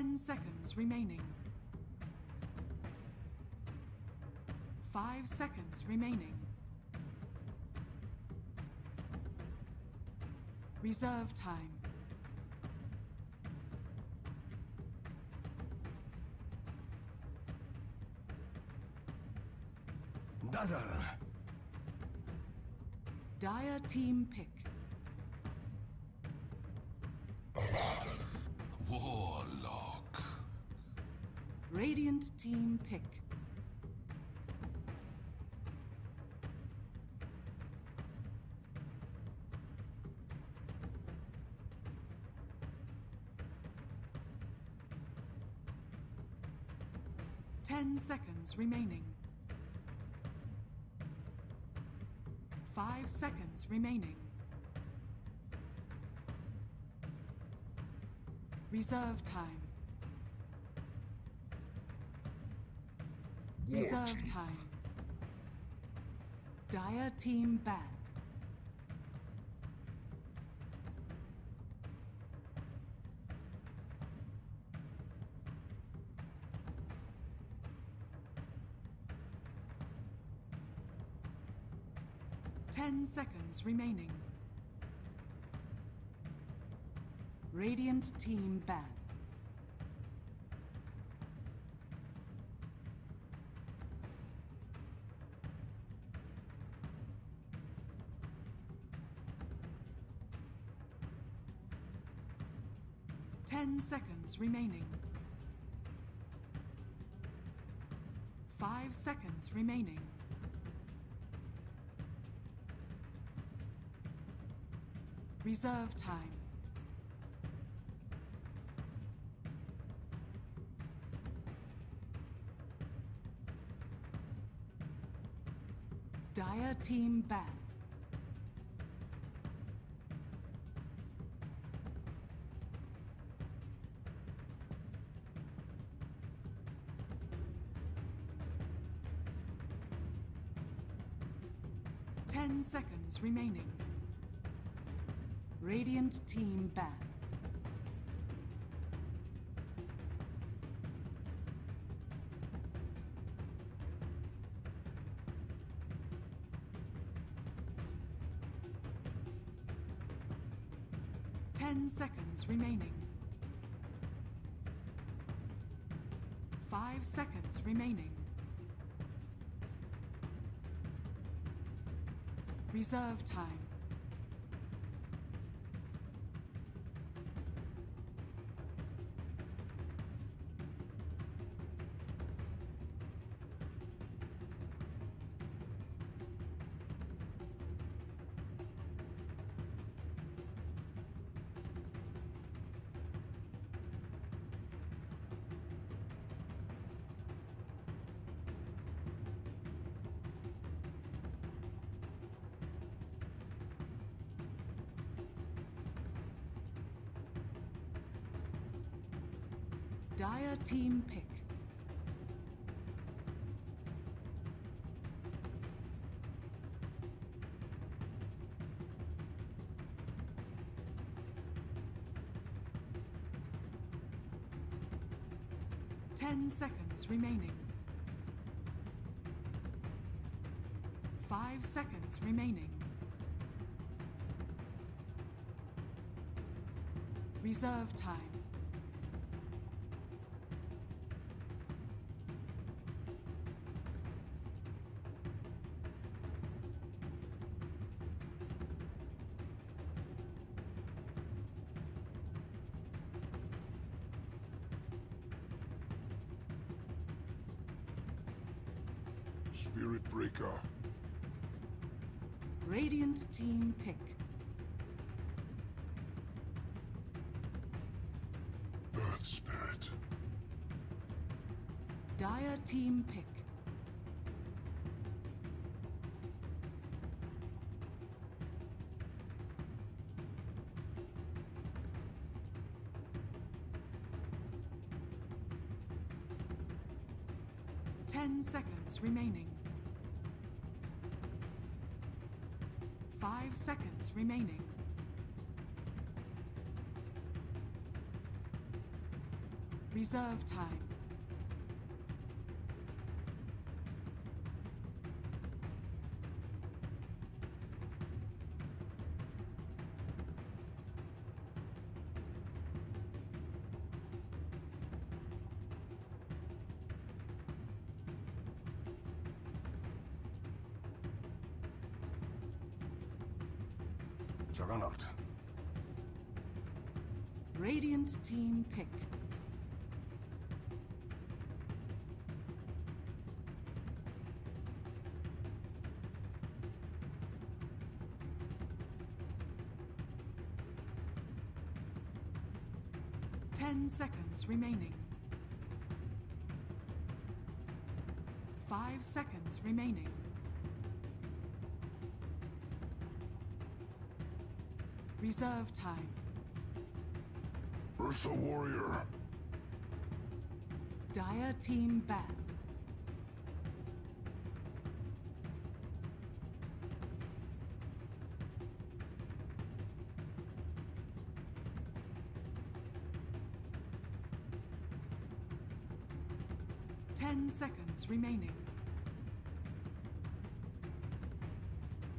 10 seconds remaining. 5 seconds remaining. Reserve time. Dazzle. Dire team pick. Warlock. Radiant team pick. Ten seconds remaining. 5 seconds remaining. Reserve time. Reserve time. Dire team ban. Ten seconds remaining. Radiant team ban. Ten seconds remaining. 5 seconds remaining. Reserve time. Dire team ban. Ten seconds remaining. Radiant team ban. Ten seconds remaining. 5 seconds remaining. Reserve time. Dire team pick. Ten seconds remaining. 5 seconds remaining. Reserve time. Spirit Breaker. Radiant team pick. Earth Spirit. Dire team pick. Ten seconds remaining. 5 seconds remaining. Reserve time. Juggernaut. Radiant team pick. Ten seconds remaining. 5 seconds remaining. Reserve time. Ursa Warrior. Dire team ban. Ten seconds remaining.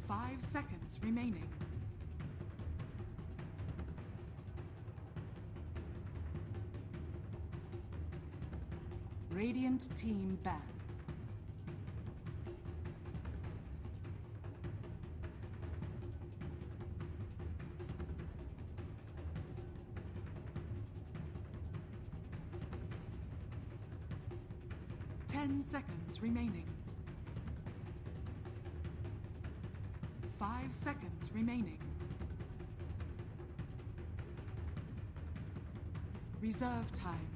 5 seconds remaining. Radiant team ban. Ten seconds remaining. 5 seconds remaining. Reserve time.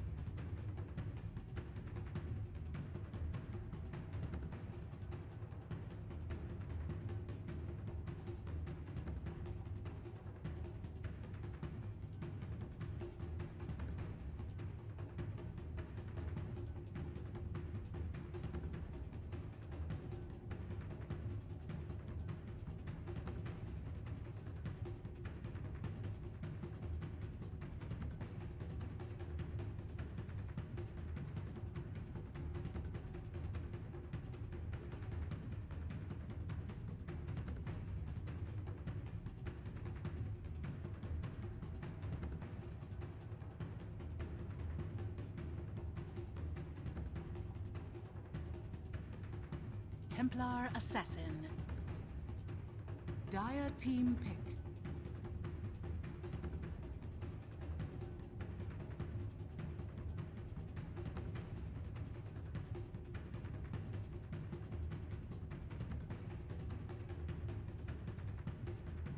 Templar Assassin. Dire team pick.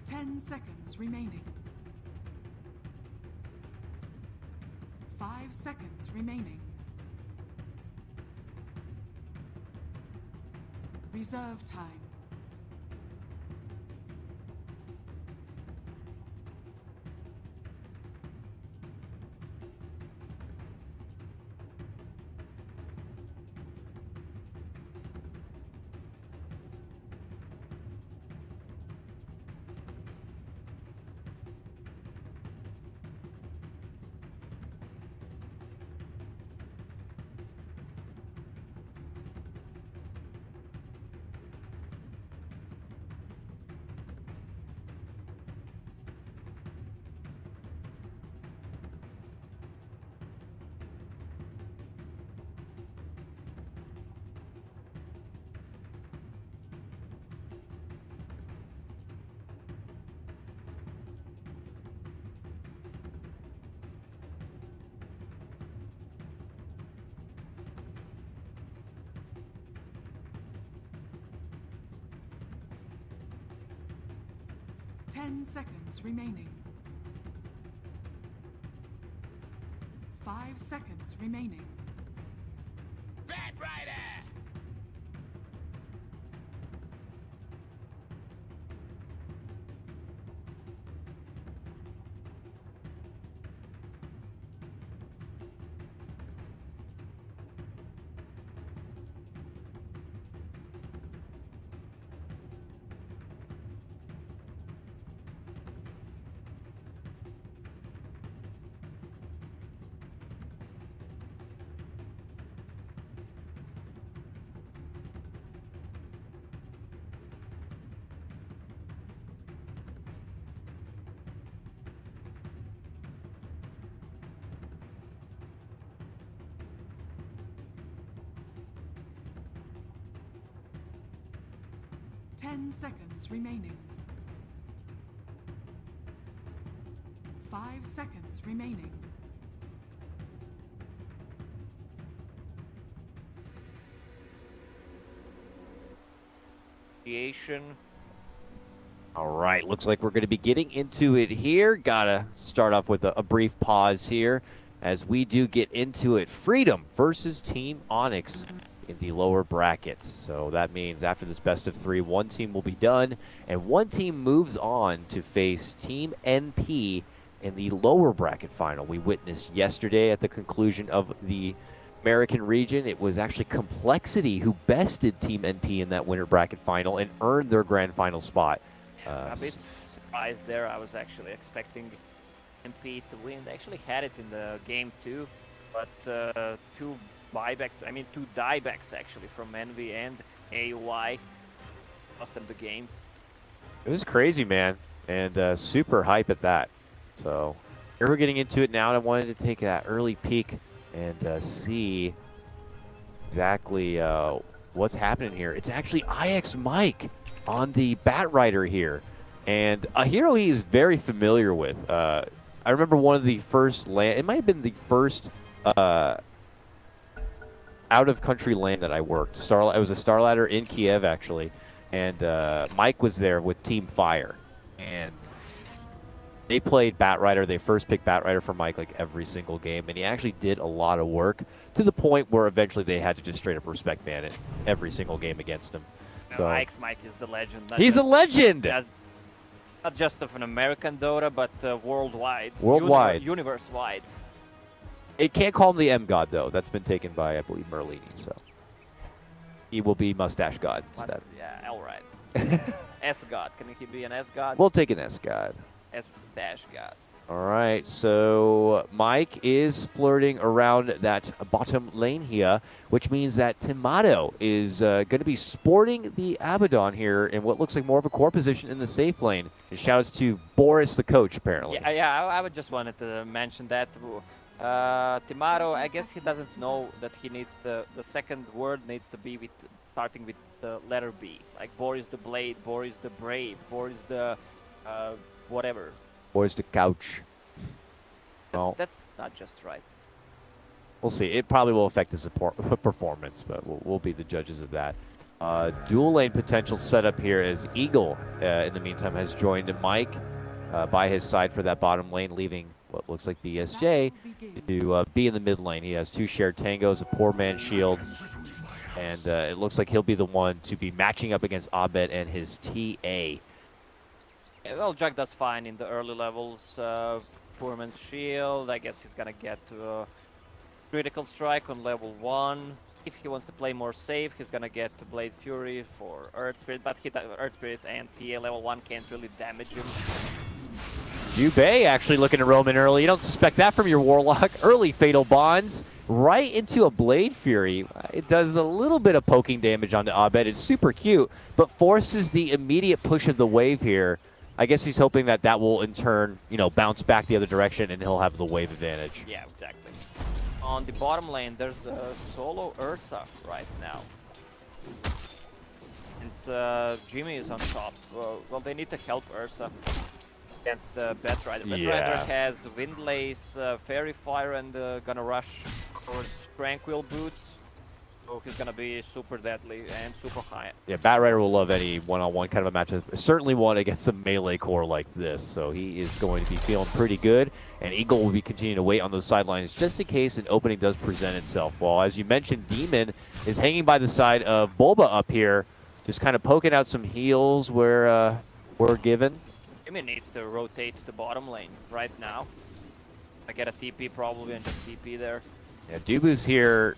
Ten seconds remaining. 5 seconds remaining. Reserve time. Ten seconds remaining. 5 seconds remaining. Bat Rider! 10 seconds remaining. 5 seconds remaining. All right, looks like we're going to be getting into it here. Gotta start off with a brief pause here as we do get into it. Freedom versus Team Onyx in the lower brackets. So that means after this best of 3, one team will be done, and one team moves on to face Team NP in the lower bracket final. We witnessed yesterday at the conclusion of the American region, it was actually Complexity who bested Team NP in that winter bracket final and earned their grand final spot. A bit surprised there. I was actually expecting MP to win. They actually had it in the game too, but two diebacks actually from Envy and AUI lost them the game. It was crazy, man, and super hype at that. So here we're getting into it now, and I wanted to take that early peek and see exactly what's happening here. It's actually IX Mike on the Bat Rider here, and a hero he is very familiar with. I remember one of the first it might have been the first out-of-country land that I worked. It was a Star Ladder in Kiev, actually, and Mike was there with Team Fire, and they played Bat Rider. They first picked Bat Rider for Mike like every single game, and he actually did a lot of work to the point where eventually they had to just straight up respect ban it every single game against him. So Ike's Mike is the legend. He's a legend! Not just of an American Dota, but worldwide. Worldwide. Universe-wide. It can't call him the M God, though. That's been taken by, I believe, Merlini, so he will be Mustache God instead. Yeah, alright. S God. Can he be an S God? We'll take an S God. S-Stash God. All right, so Mike is flirting around that bottom lane here, which means that Tomato is going to be sporting the Abaddon here in what looks like more of a core position in the safe lane. And shouts to Boris, the coach, apparently. Yeah, I would just wanted to mention that. Tomato, I guess he doesn't know that he needs the second word needs to be starting with the letter B. Like Boris the Blade, Boris the Brave, Boris the whatever. Boris the couch. That's not just right. We'll see. It probably will affect his performance, but we'll be the judges of that. Dual lane potential setup here as Eagle, in the meantime, has joined Mike by his side for that bottom lane, leaving what looks like BSJ to be in the mid lane. He has 2 shared tangos, a poor man's shield, and it looks like he'll be the one to be matching up against Abed and his TA. Yeah, well, Jack does fine in the early levels. Poor man's shield. I guess he's gonna get to a critical strike on level 1. If he wants to play more safe, he's gonna get to Blade Fury for Earth Spirit, but Earth Spirit and TA level 1 can't really damage him. Jubei actually looking to roam in early. You don't suspect that from your Warlock. Early Fatal Bonds right into a Blade Fury. It does a little bit of poking damage onto Abed. It's super cute, but forces the immediate push of the wave here. I guess he's hoping that that will, in turn, bounce back the other direction, and he'll have the wave advantage. Yeah, exactly. On the bottom lane, there's a solo Ursa right now. Since Jimmy is on top, well, they need to help Ursa against the Bat Rider. Bat Rider has Windlace, Fairy Fire, and gonna rush towards Tranquil Boots. So he's gonna be super deadly and super high. Yeah, Bat Rider will love any one-on-one kind of a match. Certainly one against a melee core like this. So he is going to be feeling pretty good. And Eagle will be continuing to wait on those sidelines just in case an opening does present itself. Well, as you mentioned, Demon is hanging by the side of Bulba up here, just kind of poking out some heals where we're given. Demon needs to rotate to the bottom lane right now. I get a TP probably and just TP there. Yeah, Dubu's here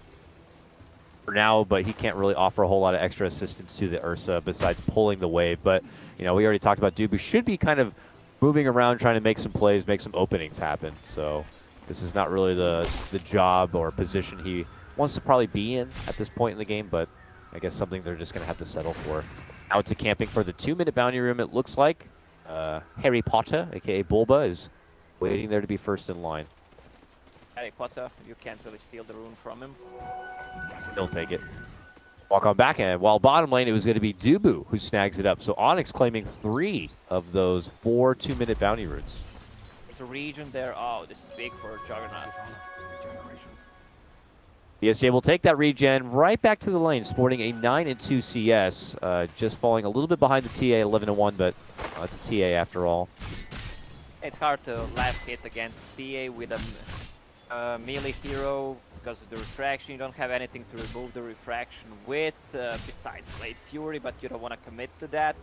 for now, but he can't really offer a whole lot of extra assistance to the Ursa besides pulling the wave. But, we already talked about Dubu should be kind of moving around trying to make some plays, make some openings happen. So this is not really the job or position he wants to probably be in at this point in the game, but I guess something they're just going to have to settle for. Now it's a camping for the 2-minute bounty room, it looks like. Harry Potter, aka Bulba, is waiting there to be first in line. Harry Potter, you can't really steal the rune from him. He'll take it. Walk on back end. While bottom lane, it was going to be Dubu who snags it up. So Onyx claiming 3 of those 4 2-minute bounty runes. There's a region there. Oh, this is big for Juggernaut. BSJ will take that regen right back to the lane, sporting a 9-2 CS. Just falling a little bit behind the TA, 11-1, but it's a TA after all. It's hard to last hit against TA with a melee hero because of the refraction. You don't have anything to remove the refraction with besides Blade Fury, but you don't want to commit to that.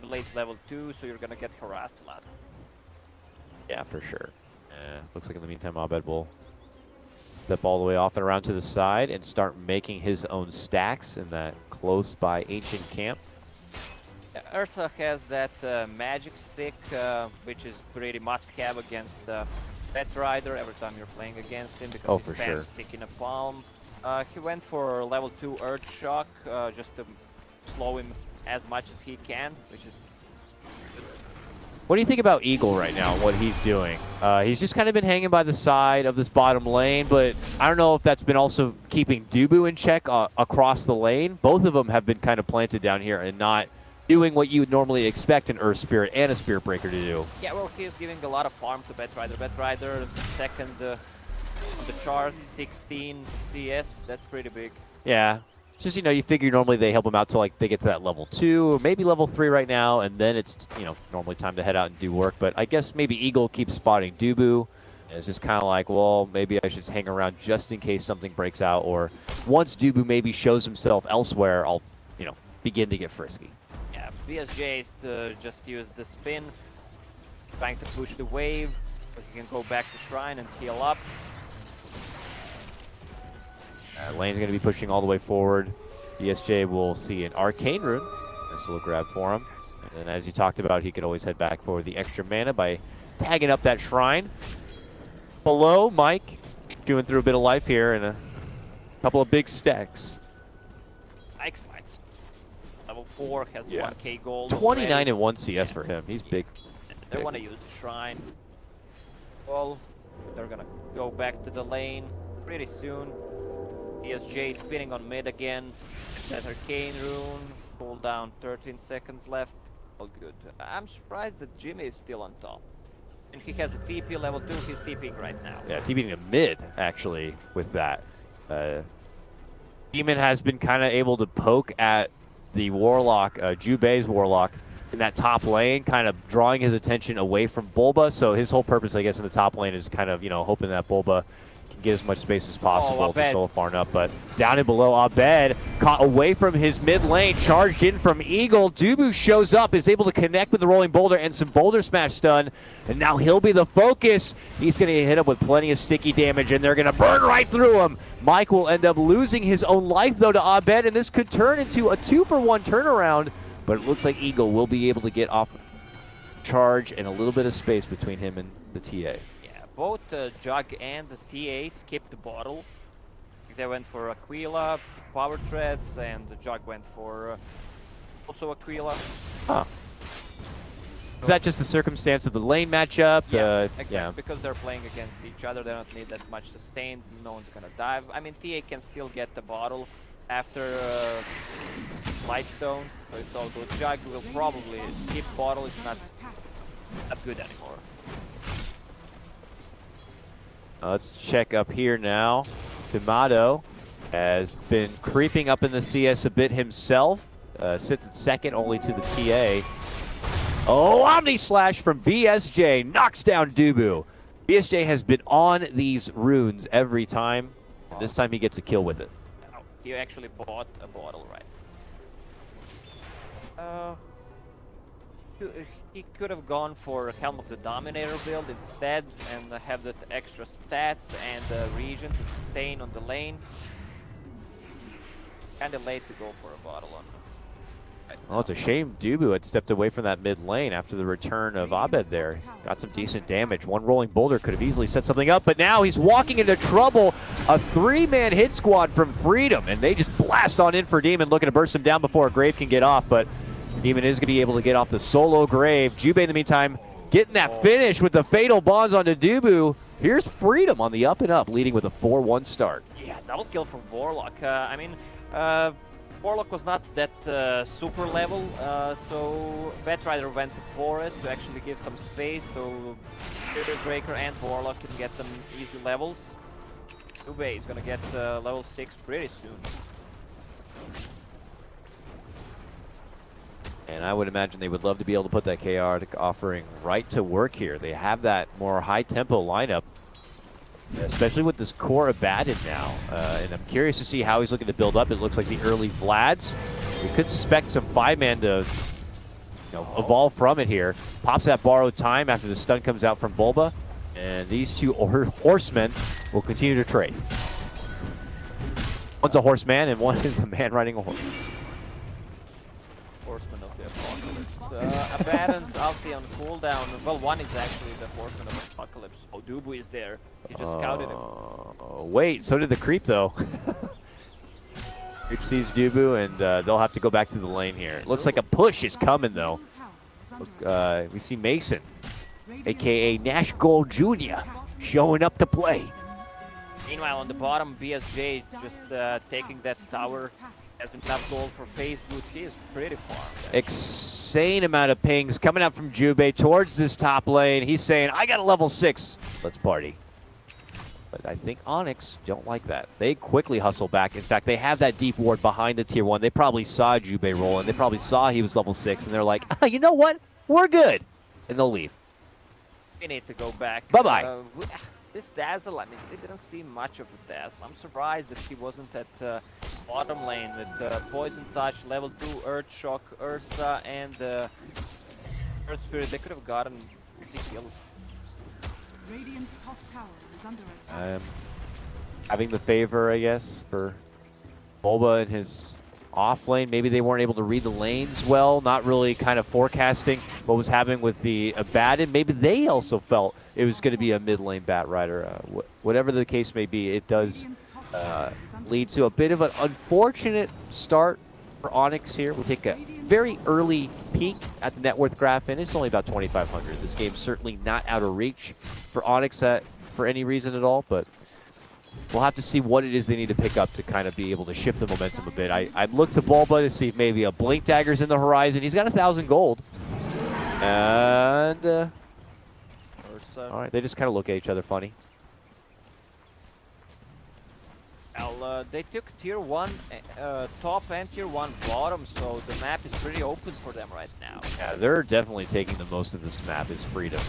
Blade's level 2, so you're going to get harassed a lot. Yeah, for sure. Looks like in the meantime, Abed will step all the way off and around to the side and start making his own stacks in that close by ancient camp. Ursa has that magic stick, which is pretty must-have against Pet Rider every time you're playing against him because he spams stick in a palm. He went for level 2 Earth Shock just to slow him as much as he can, which is... What do you think about Eagle right now, what he's doing? He's just kind of been hanging by the side of this bottom lane, but I don't know if that's been also keeping Dubu in check across the lane. Both of them have been kind of planted down here and not doing what you would normally expect an Earth Spirit and a Spirit Breaker to do. Yeah, well, he's giving a lot of farm to Pet Rider. Pet Rider is second on the chart, 16 CS. That's pretty big. Yeah. It's just, you figure normally they help them out till like they get to that level 2 or maybe level 3 right now, and then it's, normally time to head out and do work. But I guess maybe Eagle keeps spotting Dubu. And it's just kind of like, well, maybe I should hang around just in case something breaks out, or once Dubu maybe shows himself elsewhere, I'll, begin to get frisky. Yeah, BSJ just use the spin, trying to push the wave, but he can go back to Shrine and heal up. Lane's going to be pushing all the way forward. BSJ will see an Arcane Rune. Nice little grab for him. And as you talked about, he could always head back for the extra mana by tagging up that Shrine. Below, Mike chewing through a bit of life here and a couple of big stacks. Mike's level 4 has 1k gold. 29 and 1 CS for him. He's big. They want to use the Shrine. Well, they're going to go back to the lane pretty soon. ESJ spinning on mid again. That Arcane Rune. Cool down, 13 seconds left. All good. I'm surprised that Jimmy is still on top. And he has a TP level 2, he's TPing right now. Yeah, TPing a mid, actually, with that. Demon has been kind of able to poke at the Warlock, Jubei's Warlock, in that top lane, kind of drawing his attention away from Bulba. So his whole purpose, I guess, in the top lane is kind of, hoping that Bulba get as much space as possible to solo farm up, but down and below, Abed caught away from his mid lane, charged in from Eagle. Dubu shows up, is able to connect with the rolling boulder and some boulder smash stun, and now he'll be the focus. He's going to hit him with plenty of sticky damage, and they're going to burn right through him. Mike will end up losing his own life, though, to Abed, and this could turn into a 2-for-1 turnaround, but it looks like Eagle will be able to get off charge and a little bit of space between him and the TA. Both Jug and the TA skipped the bottle. They went for Aquila, Power Treads, and the Jug went for also Aquila. Huh. Is that just the circumstance of the lane matchup? Yeah, exactly. Because they're playing against each other, they don't need that much sustain. No one's gonna dive. I mean, TA can still get the bottle after Lightstone, so it's all good. Jug will probably skip bottle. It's not good anymore. Let's check up here now. Tomato has been creeping up in the CS a bit himself. Sits at second only to the TA. Oh, Omni Slash from BSJ knocks down Dubu. BSJ has been on these runes every time. And this time he gets a kill with it. Oh, he actually bought a bottle, right? He could have gone for Helm of the Dominator build instead and have that extra stats and region to sustain on the lane. Kinda late to go for a bottle on. Well, it's a shame Dubu had stepped away from that mid lane after the return of Abed there. Got some decent damage. One rolling boulder could have easily set something up, but now he's walking into trouble. A 3-man hit squad from Freedom, and they just blast on in for Demon, looking to burst him down before a Grave can get off, but Demon is going to be able to get off the solo Grave. Jubei, in the meantime, getting that finish with the Fatal Bonds onto Dubu. Here's Freedom on the up and up, leading with a 4-1 start. Yeah, double kill from Warlock. I mean, Warlock was not that super level, so Batrider went to Forest to actually give some space, so Spirit Breaker and Warlock can get some easy levels. Ube is gonna get level 6 pretty soon. And I would imagine they would love to be able to put that chaotic offering right to work here. They have that more high-tempo lineup, especially with this core Abaddon now. And I'm curious to see how he's looking to build up. It looks like the early Vlads. We could suspect some 5-man to evolve from it here. Pops that borrowed time after the stun comes out from Bulba. And these two horsemen will continue to trade. One's a horseman and one is a man riding a horse. Horseman of the Apocalypse. Abaddon's ulti on cooldown. Well, one is actually the Horseman of the Apocalypse. Oh, Dubu is there. He just scouted him. Wait, so did the creep though. Creep sees Dubu and they'll have to go back to the lane here. It looks like a push is coming though. We see Mason, aka Nash Gold Jr., showing up to play. Meanwhile, on the bottom, BSJ just taking that tower. Hasn't enough gold for phase boot. He is pretty far. Insane amount of pings coming out from Jubei towards this top lane. He's saying, I got a level 6. Let's party. But I think Onyx don't like that. They quickly hustle back. In fact, they have that deep ward behind the tier 1. They probably saw Jubei rolling. They probably saw he was level 6. And they're like, you know what? We're good. And they'll leave. We need to go back. Bye-bye. This Dazzle, I mean, they didn't see much of the Dazzle. I'm surprised that he wasn't at bottom lane with Poison Touch, level 2, Earth Shock, Ursa, and Earth Spirit. They could have gotten 6 kills. Radiant's top tower is under attack. Having the favor, I guess, for Bulba and his off lane. Maybe they weren't able to read the lanes well, not really kind of forecasting what was happening with the Abaddon. Maybe they also felt it was going to be a mid lane Batrider. Whatever the case may be, it does lead to a bit of an unfortunate start for Onyx here. We'll take a very early peek at the net worth graph, and it's only about 2,500. This game's certainly not out of reach for Onyx for any reason at all, but we'll have to see what it is they need to pick up to kind of be able to shift the momentum a bit. I'd look to Bulba to see if maybe a Blink Dagger's in the horizon. He's got 1,000 gold. And all right, they just kind of look at each other funny. Well, they took tier 1 top and tier 1 bottom, so the map is pretty open for them right now. Yeah, they're definitely taking the most of this map is freedom.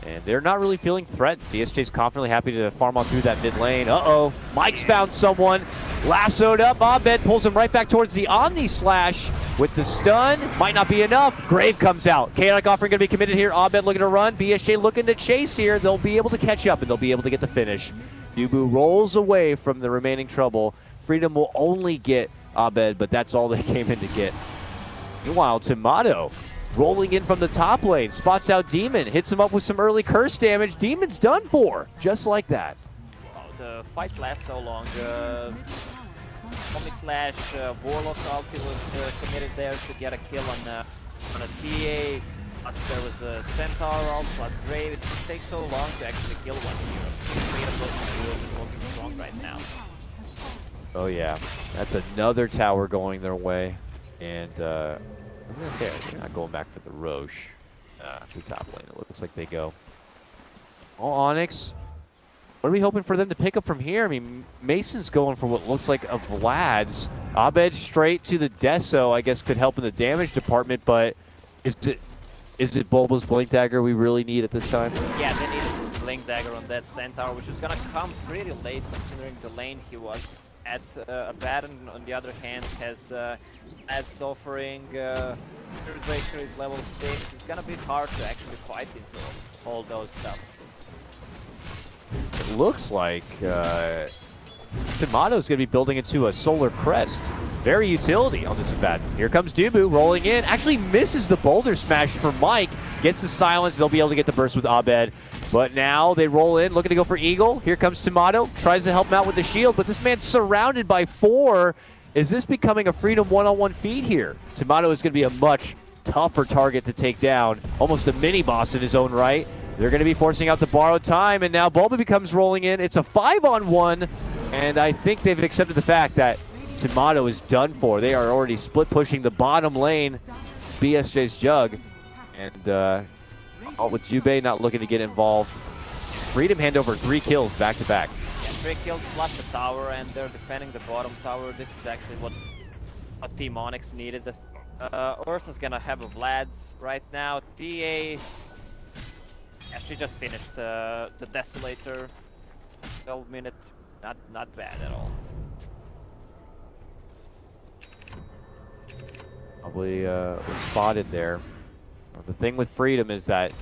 And they're not really feeling threatened. DSJ's confidently happy to farm on through that mid lane. Uh-oh, Mike's found someone. Lassoed up, Abed pulls him right back towards the Omni Slash with the stun. Might not be enough. Grave comes out. Chaotic offering going to be committed here. Abed looking to run. BSJ looking to chase here. They'll be able to catch up and they'll be able to get the finish. Dubu rolls away from the remaining trouble. Freedom will only get Abed, but that's all they came in to get. Meanwhile, Tomato rolling in from the top lane, spots out Demon, hits him up with some early curse damage. Demon's done for, just like that. Oh, the fight lasts so long. Omni Slash, Warlock ulti was committed there to get a kill on a TA. Plus there was a Centaur ult, plus Grave. It just takes so long to actually kill one hero. Freedom is looking strong right now. Oh yeah, that's another tower going their way. And I was going to say, they're not going back for the Roche. The top lane, it looks like they go. Oh, Onyx. What are we hoping for them to pick up from here? I mean, Mason's going for what looks like a Vlad's. Abed straight to the Deso, I guess, could help in the damage department, but is it Bulba's Blink Dagger we really need at this time? Yeah, they need a Blink Dagger on that Centaur, which is going to come pretty late considering the lane he was at. Abaddon, on the other hand, has ads offering. Spirit Breaker is level 6. It's going to be hard to actually fight into all those stuff. It looks like Tomato's going to be building into a Solar Crest. Very utility on this Abaddon. Here comes Dubu rolling in. Actually misses the Boulder Smash for Mike. Gets the silence. They'll be able to get the burst with Abed. But now they roll in, looking to go for Eagle. Here comes Tomato. Tries to help him out with the shield, but this man's surrounded by 4. Is this becoming a Freedom one-on-one feat here? Tomato is going to be a much tougher target to take down. Almost a mini-boss in his own right. They're going to be forcing out the borrowed time, and now Bulba becomes rolling in. It's a 5-on-1, And I think they've accepted the fact that Tomato is done for. They are already split pushing the bottom lane, BSJ's Jug. And with Jubei not looking to get involved. Freedom hand over 3 kills back to back. Yeah, 3 kills plus the tower, and they're defending the bottom tower. This is actually what Team Onyx needed. Ursa's gonna have a Vlad's right now. TA, yeah, she just finished the Desolator. 12 minute, not bad at all. Probably was spotted there. The thing with Freedom is that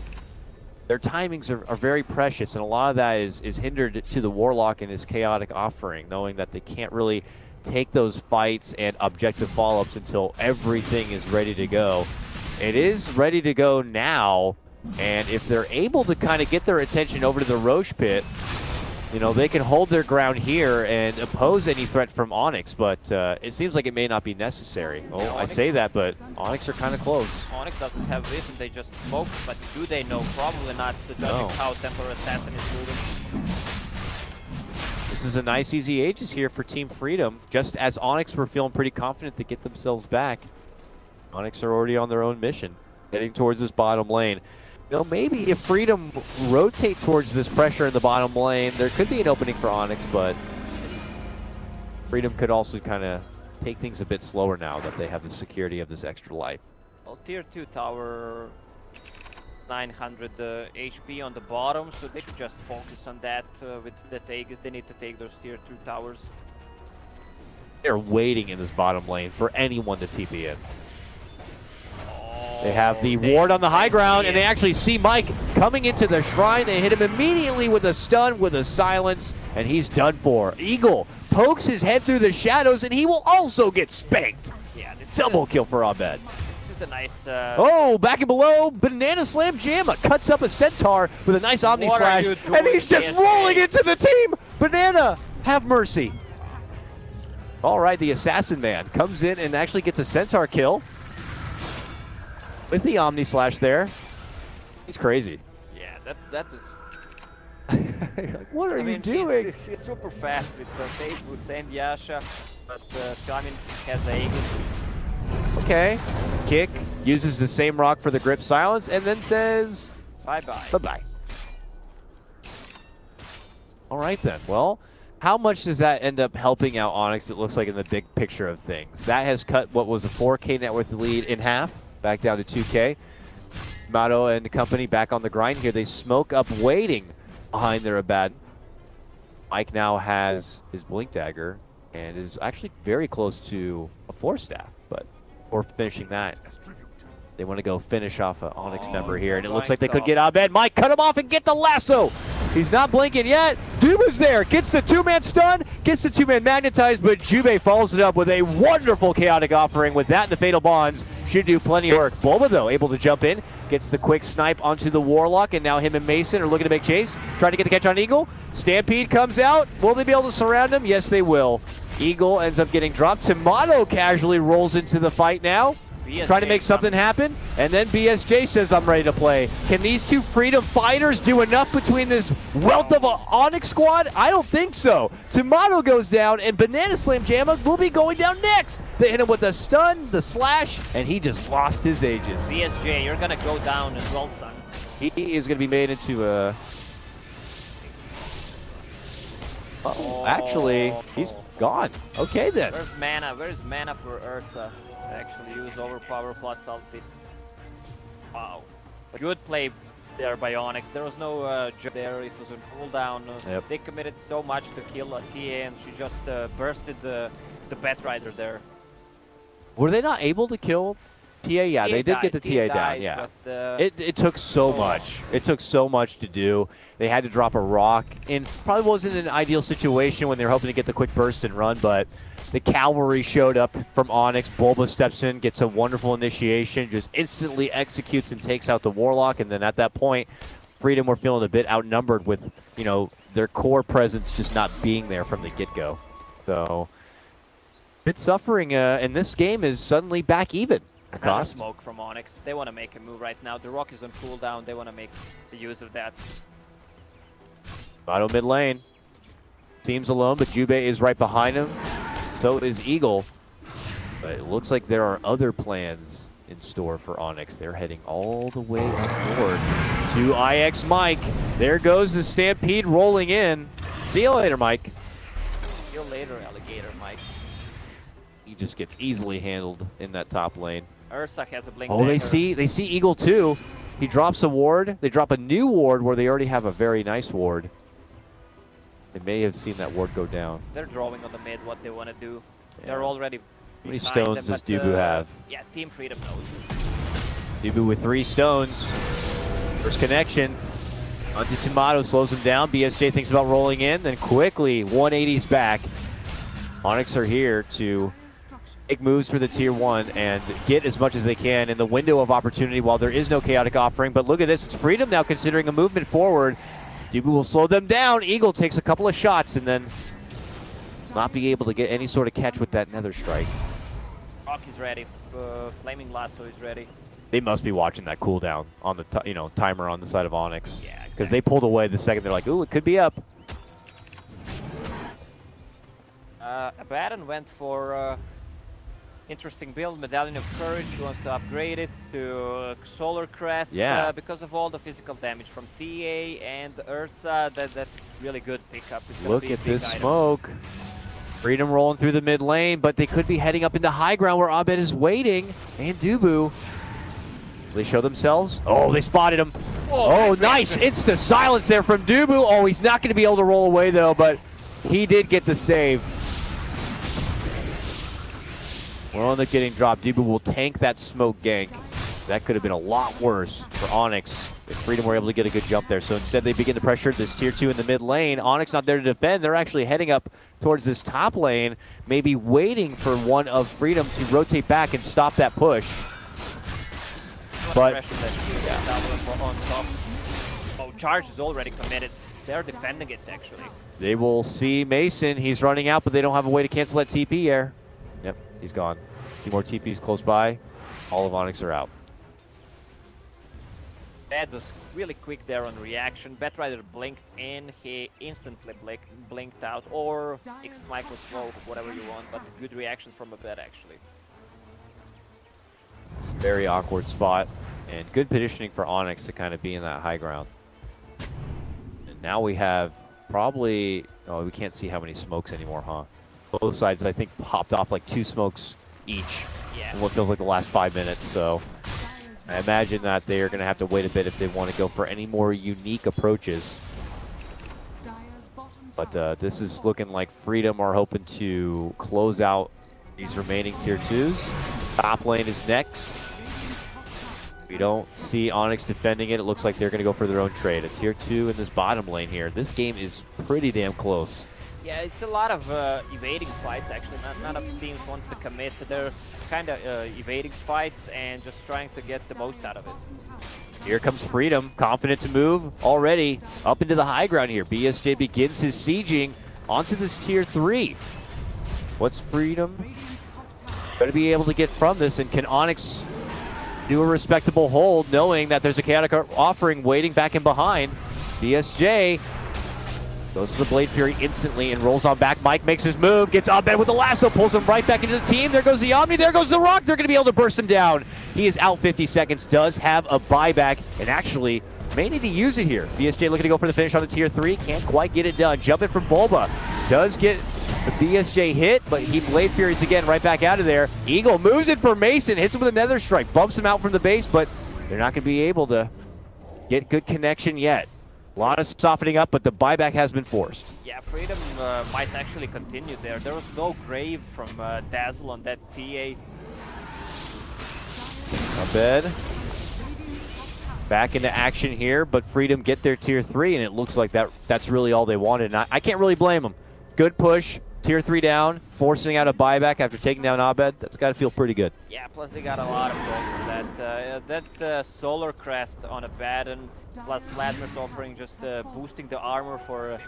their timings are very precious, and a lot of that is hindered to the Warlock and his chaotic offering, knowing that they can't really take those fights and objective follow-ups until everything is ready to go. It is ready to go now, and if they're able to kind of get their attention over to the Roche Pit, you know, they can hold their ground here and oppose any threat from Onyx, but it seems like it may not be necessary. Oh, yeah, I say that, but Onyx are kind of close. Onyx doesn't have vision, they just smoke, but do they know? Probably not, judging how Templar Assassin is moving. This is a nice easy Aegis here for Team Freedom, just as Onyx were feeling pretty confident to get themselves back. Onyx are already on their own mission, heading towards this bottom lane. You know, maybe if Freedom rotate towards this pressure in the bottom lane, there could be an opening for Onyx, but Freedom could also kind of take things a bit slower now that they have the security of this extra life. Well, tier 2 tower, 900 HP on the bottom, so they should just focus on that with the Aegis. They need to take those tier 2 towers. They're waiting in this bottom lane for anyone to TP in. They have the ward on the high ground, and they actually see Mike coming into the shrine. They hit him immediately with a stun, with a silence, and he's done for. Eagle pokes his head through the shadows, and he will also get spanked. Yeah, this double kill for Abed. This is a nice... oh, back and below, Banana Slam Jamma cuts up a Centaur with a nice Omni Slash, and he's just rolling into the team. Banana, have mercy. All right, the Assassin Man comes in and actually gets a Centaur kill. With the Omni Slash there. He's crazy. Yeah, that is... like, what are you doing? He's super fast with rotate with Saint Yasha, but Kamin has Aegis. Okay. Kick, uses the same rock for the grip silence, and then says... Bye-bye. Bye-bye. All right then, well, how much does that end up helping out Onyx, it looks like, in the big picture of things? That has cut what was a 4K net worth lead in half. Back down to 2K. Mato and the company back on the grind here. They smoke up waiting behind their Abaddon. Mike now has his Blink Dagger and is actually very close to a 4-staff, but before finishing that, they want to go finish off an Onyx member here, and it looks like they could get Abed. Mike, cut him off and get the lasso! He's not blinking yet. Duma's there, gets the 2-man stun, gets the 2-man magnetized, but Jubei follows it up with a wonderful chaotic offering. With that and the Fatal Bonds, should do plenty of work. Bulba, though, able to jump in, gets the quick snipe onto the Warlock, and now him and Mason are looking to make chase, trying to get the catch on Eagle. Stampede comes out. Will they be able to surround him? Yes, they will. Eagle ends up getting dropped. Tomato casually rolls into the fight now, trying to make something happen, and then BSJ says, I'm ready to play. Can these two Freedom fighters do enough between this wealth of an Onyx squad? I don't think so. Tomato goes down, and Banana Slam Jamma will be going down next. They hit him with the stun, the slash, and he just lost his Aegis. BSJ, you're gonna go down as well, son. He is gonna be made into a... Uh-oh. Actually, he's gone. Okay then. Where's mana? Where's mana for Ursa? Actually use overpower plus ulti. Wow. Good play there by Onyx. There was no jump there. It was a cooldown. Yep. They committed so much to kill TA, and she just bursted the Batrider there. Were they not able to kill TA? Yeah, they did get the TA down. Yeah. But, it took so much. It took so much to do. They had to drop a rock, and probably wasn't an ideal situation when they were hoping to get the quick burst and run, but the cavalry showed up from Onyx. Bulba steps in, gets a wonderful initiation, just instantly executes and takes out the Warlock, and then at that point, Freedom were feeling a bit outnumbered with, you know, their core presence just not being there from the get-go. So, bit suffering, and this game is suddenly back even. Another smoke from Onyx. They want to make a move right now. The rock is on cooldown. They want to make the use of that. Auto mid lane. Seems alone, but Jube is right behind him. So is Eagle. But it looks like there are other plans in store for Onyx. They're heading all the way up north to IX Mike. There goes the Stampede rolling in. See you later, Mike. See you later, alligator, Mike. He just gets easily handled in that top lane. Ursa has a blink. Oh, they see Eagle too. He drops a ward. They drop a new ward where they already have a very nice ward. They may have seen that ward go down. They're drawing on the mid what they want to do. Yeah. They're already. How many stones does Dubu have? Yeah, Team Freedom knows. Dubu with 3 stones. First connection. Onto Tomato, slows him down. BSJ thinks about rolling in, then quickly 180s back. Onyx are here to make moves for the tier 1 and get as much as they can in the window of opportunity while there is no chaotic offering. But look at this, it's Freedom now considering a movement forward. Dubu will slow them down. Eagle takes a couple of shots and then not be able to get any sort of catch with that Nether Strike. Rock is ready. Flaming Lasso is ready. They must be watching that cooldown on the timer on the side of Onyx. Yeah, exactly. Because they pulled away the second they're like, ooh, it could be up. Abaddon went for interesting build, Medallion of Courage. He wants to upgrade it to Solar Crest. Yeah. Because of all the physical damage from TA and Ursa, that's really good pickup. It's gonna Look be a at big this item. smoke. Freedom rolling through the mid lane, but they could be heading up into high ground where Abed is waiting. And Dubu. They show themselves. Oh, they spotted him. Oh, nice. Insta silence there from Dubu. Oh, he's not going to be able to roll away, though, but he did get the save. We're on the getting dropped. Dubu will tank that smoke gank. That could have been a lot worse for Onyx if Freedom were able to get a good jump there. So instead, they begin to pressure this tier 2 in the mid lane. Onyx not there to defend. They're actually heading up towards this top lane, maybe waiting for one of Freedom to rotate back and stop that push. But oh, charge is already committed. They're defending it actually. they will see Mason. He's running out, but they don't have a way to cancel that TP here. Yep, he's gone. 2 more TPs close by. All of Onyx are out. Bad was really quick there on reaction. Batrider blinked in, he instantly blinked out, or X-Mike was slow, whatever you want, but good reactions from a Bad actually. Very awkward spot, and good positioning for Onyx to kind of be in that high ground. And now we have probably, oh, we can't see how many smokes anymore, huh? Both sides, I think, popped off like 2 smokes each in what feels like the last 5 minutes, so I imagine that they are going to have to wait a bit if they want to go for any more unique approaches. But this is looking like Freedom are hoping to close out these remaining tier 2s. Top lane is next. We don't see Onyx defending it. It looks like they're going to go for their own trade. A tier 2 in this bottom lane here. This game is pretty damn close. Yeah, it's a lot of evading fights actually. None of the teams wants to commit, so they're kind of evading fights and just trying to get the most out of it. Here comes Freedom, confident to move already up into the high ground here. BSJ begins his sieging onto this tier 3. What's Freedom going to be able to get from this, and can Onyx do a respectable hold knowing that there's a chaotic offering waiting back in behind? BSJ goes to the Blade Fury instantly and rolls on back. Mike makes his move, gets Abed with the lasso, pulls him right back into the team. There goes the Omni, there goes the Rock. They're going to be able to burst him down. He is out 50 seconds, does have a buyback, and actually may need to use it here. BSJ looking to go for the finish on the tier 3, can't quite get it done. Jumping from Bulba, does get the BSJ hit, but he Blade Furies again right back out of there. Eagle moves it for Mason, hits him with a Nether Strike, bumps him out from the base, but they're not going to be able to get good connection yet. A lot of softening up, but the buyback has been forced. Yeah, Freedom might actually continue there. There was no grave from Dazzle on that TA. Abed back into action here, but Freedom get their tier 3, and it looks like that's really all they wanted. And I can't really blame them. Good push, tier 3 down, forcing out a buyback after taking down Abed. That's got to feel pretty good. Yeah, plus they got a lot of gold for that. That Solar Crest on Abaddon, plus Vladmir's offering just boosting the armor for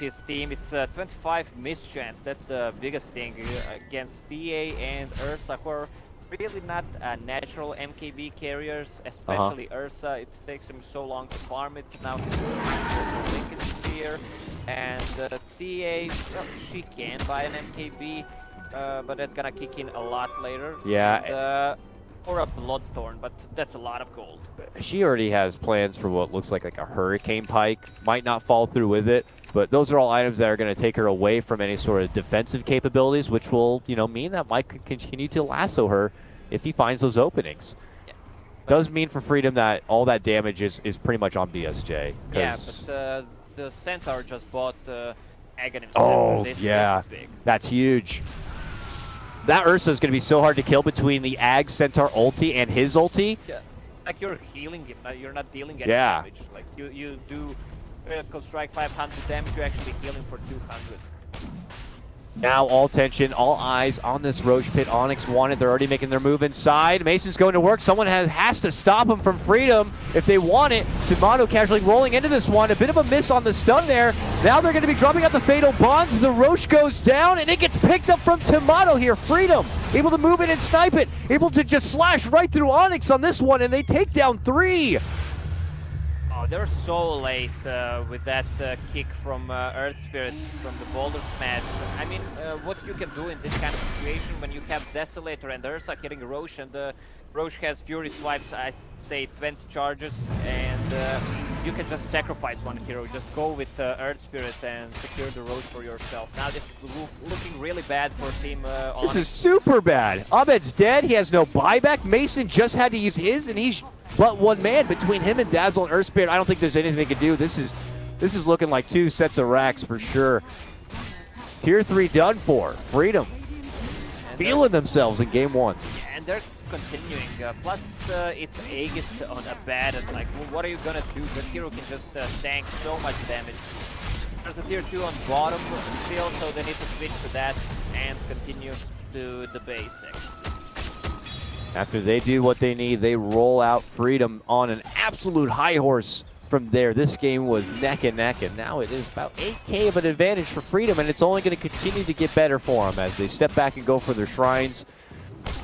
his team. It's 25 mischance. That's the biggest thing against TA and Ursa, who are really not natural MKB carriers, especially Ursa. It takes him so long to farm it. Now he's Lincoln Spear. And TA, well, she can buy an MKB, but that's gonna kick in a lot later. Yeah. And, or a Bloodthorn, but that's a lot of gold. She already has plans for what looks like a Hurricane Pike. Might not fall through with it, but those are all items that are going to take her away from any sort of defensive capabilities, which will, you know, mean that Mike could continue to lasso her if he finds those openings. Yeah. Does mean for Freedom that all that damage is pretty much on BSJ. Yeah, but the Centaur just bought Aghanim. Oh, this yeah. is big. That's huge. That Ursa is going to be so hard to kill between the Ag Centaur ulti and his ulti. Yeah. Like you're healing him, you're not dealing any Yeah. damage. Like you do critical strike 500 damage, you're actually healing for 200. Now all tension, all eyes on this Roche Pit. Onyx wanted, they're already making their move inside. Mason's going to work, someone has to stop him from Freedom if they want it. Tomato casually rolling into this one, a bit of a miss on the stun there. Now they're going to be dropping out the Fatal Bonds, the Roche goes down and it gets picked up from Tomato here. Freedom able to move in and snipe it, able to just slash right through Onyx on this one and they take down 3. Oh, they're so late with that kick from Earth Spirit from the Boulder Smash. I mean, what you can do in this kind of situation when you have Desolator and Ursa hitting Roche, and Roche has Fury Swipes, I'd say 20 charges, and you can just sacrifice one hero. Just go with Earth Spirit and secure the Roche for yourself. Now this is looking really bad for Team Onyx. This is super bad. Abed's dead, he has no buyback. Mason just had to use his and he's but one man. Between him and Dazzle and Earth Spirit, I don't think there's anything they can do. This is looking like 2 sets of racks for sure. Tier 3 done for. Freedom feeling themselves in game 1. And they're continuing. Plus, it's Aegis on Abaddon. Like, well, what are you gonna do? The hero can just tank so much damage. There's a tier 2 on bottom still, so they need to switch to that and continue to the basics. After they do what they need, they roll out Freedom on an absolute high horse from there. This game was neck and neck, and now it is about 8K of an advantage for Freedom, and it's only going to continue to get better for them as they step back and go for their shrines.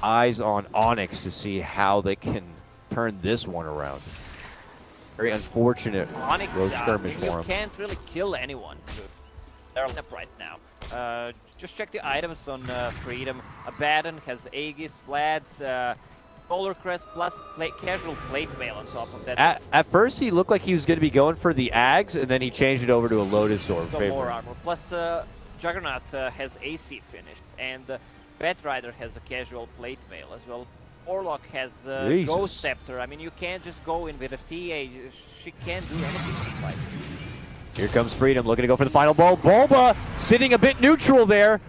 Eyes on Onyx to see how they can turn this one around. Very unfortunate Onyx, road skirmish for you him. can't really kill anyone. They're up right now. Just check the items on Freedom. Abaddon has Aegis, Vlad's, Polar Crest plus casual plate mail on top of that. At first, he looked like he was going to be going for the Ags, and then he changed it over to a Lotus Orb. So more armor. Plus, Juggernaut has AC finished, and Batrider has a casual plate mail as well. Warlock has Ghost Scepter. I mean, you can't just go in with a TA. She can't do anything in the fight. Here comes Freedom, looking to go for the final ball. Bulba sitting a bit neutral there.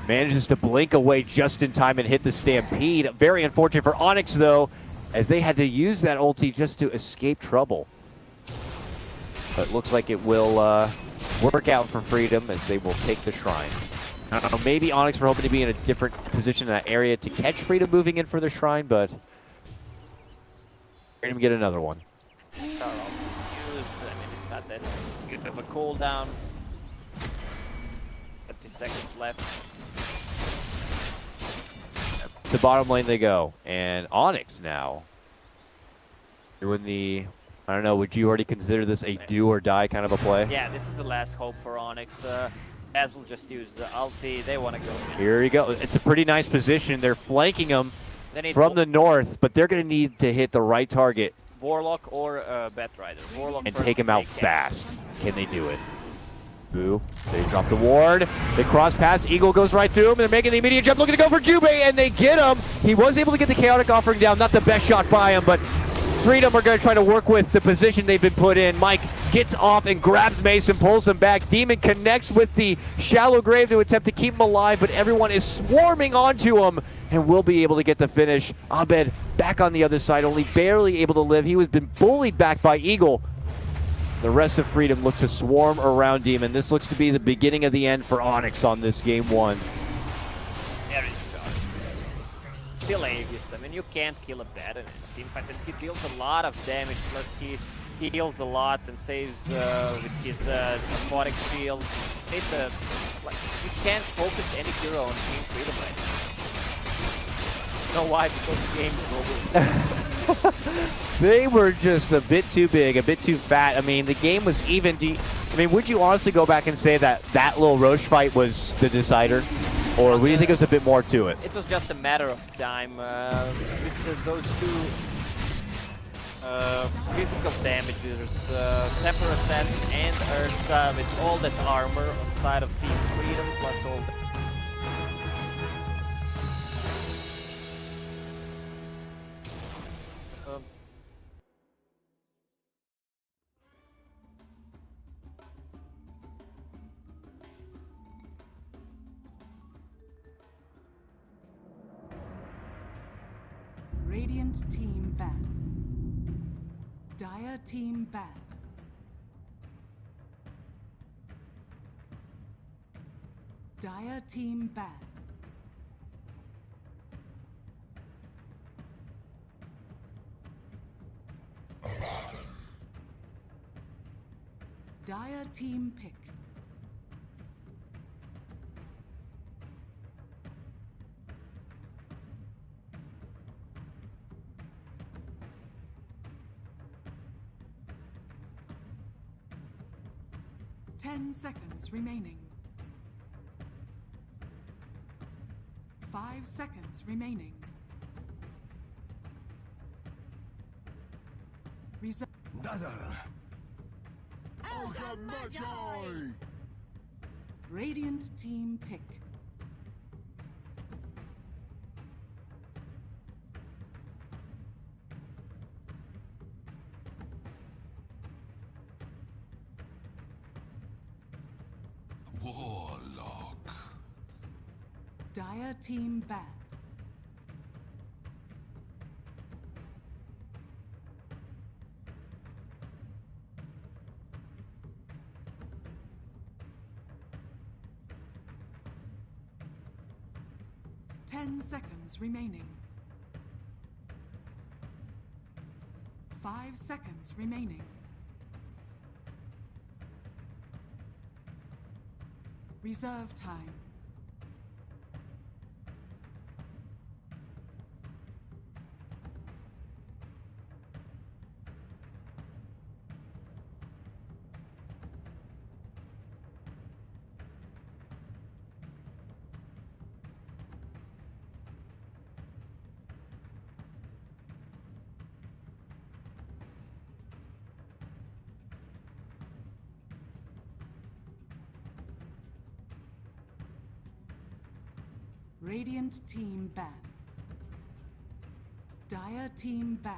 Manages to blink away just in time and hit the Stampede. Very unfortunate for Onyx, though, as they had to use that ulti just to escape trouble. But it looks like it will work out for Freedom as they will take the Shrine. I don't know, maybe Onyx were hoping to be in a different position in that area to catch Freedom moving in for the Shrine, but Freedom get another one. It's not that good of a cooldown. 50 seconds left. To bottom lane they go, and Onyx now doing the, I don't know, would you already consider this a do or die kind of a play? Yeah, this is the last hope for Onyx. Dazzle just used the ulti, they want to go in. Here you go, it's a pretty nice position. They're flanking them from the north, but they're going to need to hit the right target. Warlock or Batrider. Warlock and take him out fast. Can they do it? Boo. They drop the ward. They cross paths. Eagle goes right through him. They're making the immediate jump, looking to go for Jubei, and they get him. He was able to get the Chaotic Offering down. Not the best shot by him, but Freedom are going to try to work with the position they've been put in. Mike gets off and grabs Mason, pulls him back. Demon connects with the Shallow Grave to attempt to keep him alive, but everyone is swarming onto him and will be able to get the finish. Abed back on the other side, only barely able to live. He was been bullied back by Eagle. The rest of Freedom looks to swarm around Demon. This looks to be the beginning of the end for Onyx on this game 1. There is still Aegis. I mean, you can't kill a Baron in a team fight, and he deals a lot of damage. Plus, he heals a lot and saves with his aquatic shield. You can't focus any hero on Team Freedom right now. You know why? Because the game is over. They were just a bit too big, a bit too fat. I mean, the game was even. I mean, would you honestly go back and say that that little Roche fight was the decider? Or do you think there's a bit more to it? It was just a matter of time. With those two physical damages, Temper Ascent and Ursa with all that armor on the side of Team Freedom plus all that. Radiant team ban. Dire team ban. Dire team ban. Dire team pick. Ten seconds remaining. 5 seconds remaining. Reserve. Dazzle. Radiant team pick. Warlock. Dire team ban. Ten seconds remaining. 5 seconds remaining. Reserve time. Radiant team ban. Dire team ban.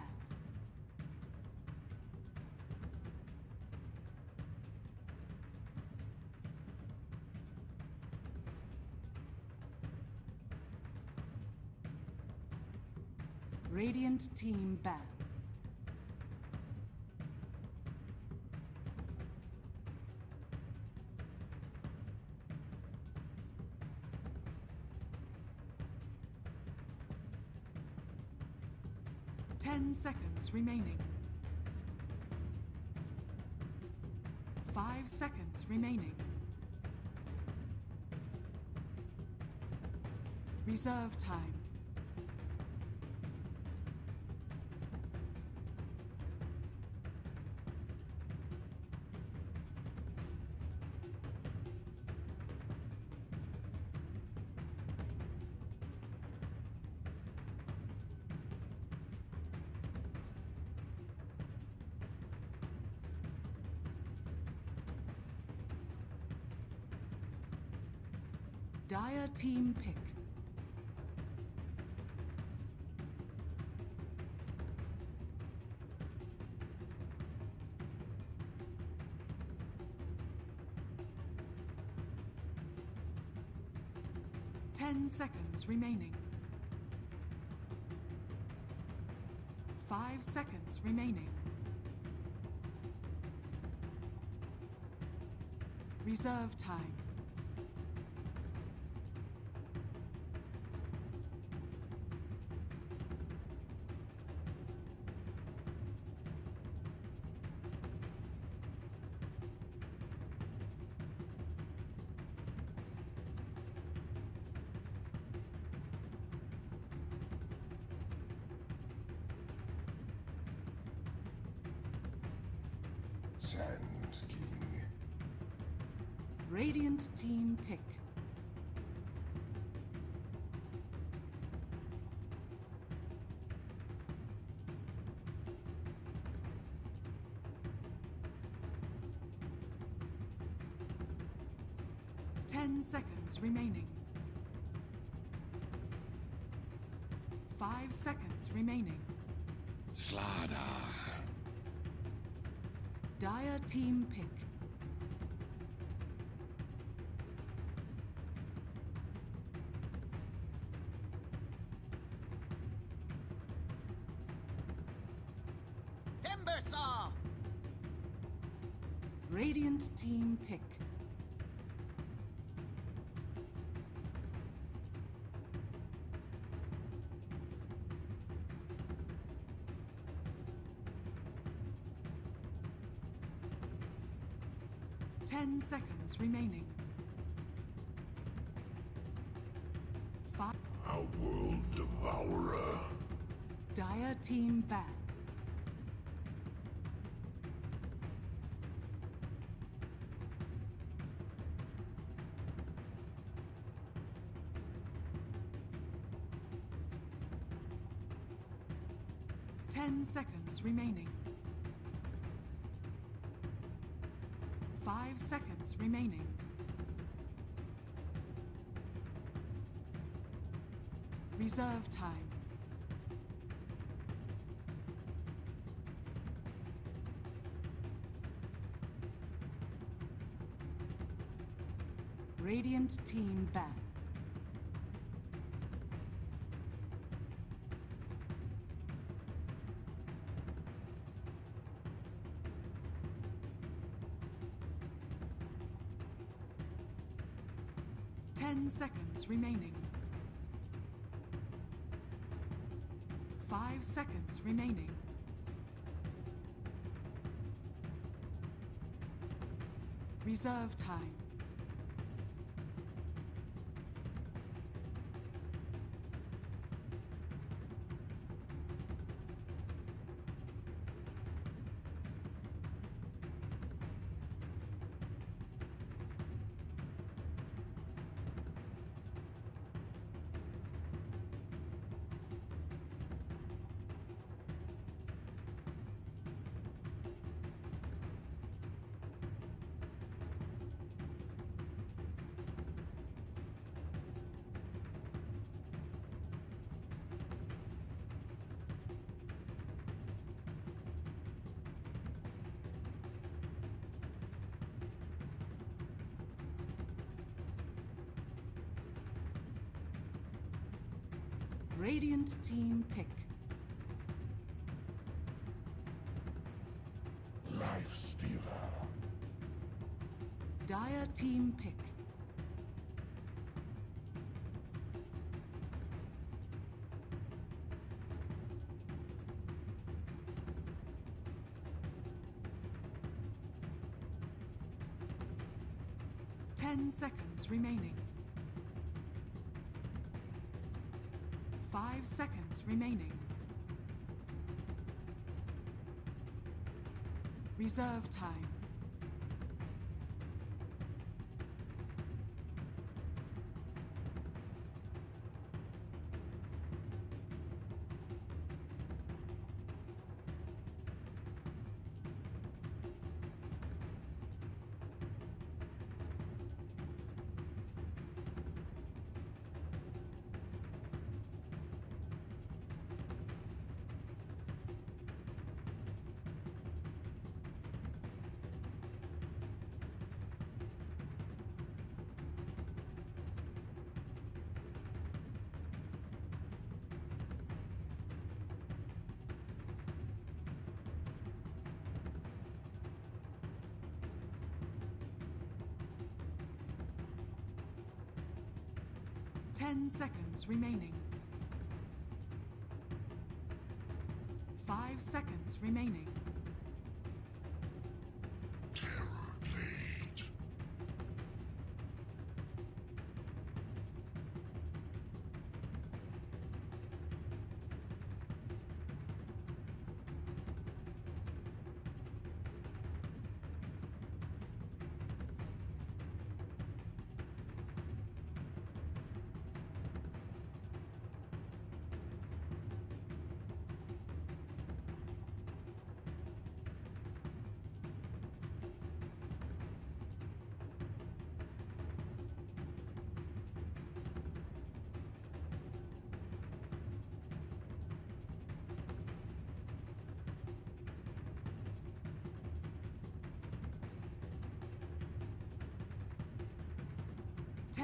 Radiant team ban. Ten seconds remaining. 5 seconds remaining. Reserve time. Dire team pick. Ten seconds remaining. 5 seconds remaining. Reserve time. Sand King. Radiant team pick. Ten seconds remaining. 5 seconds remaining. Slada. Dire team pick. Timber saw. Radiant team pick. Ten seconds remaining. 5. Outworld Devourer. Dire team ban. Ten seconds remaining. 5 seconds remaining. Reserve time. Radiant team ban. Ten seconds remaining. 5 seconds remaining. Reserve time. Radiant team pick. Life Stealer. Dire team pick. Ten seconds remaining. 5 seconds remaining. Reserve time. Ten seconds remaining. 5 seconds remaining. Terror Blade.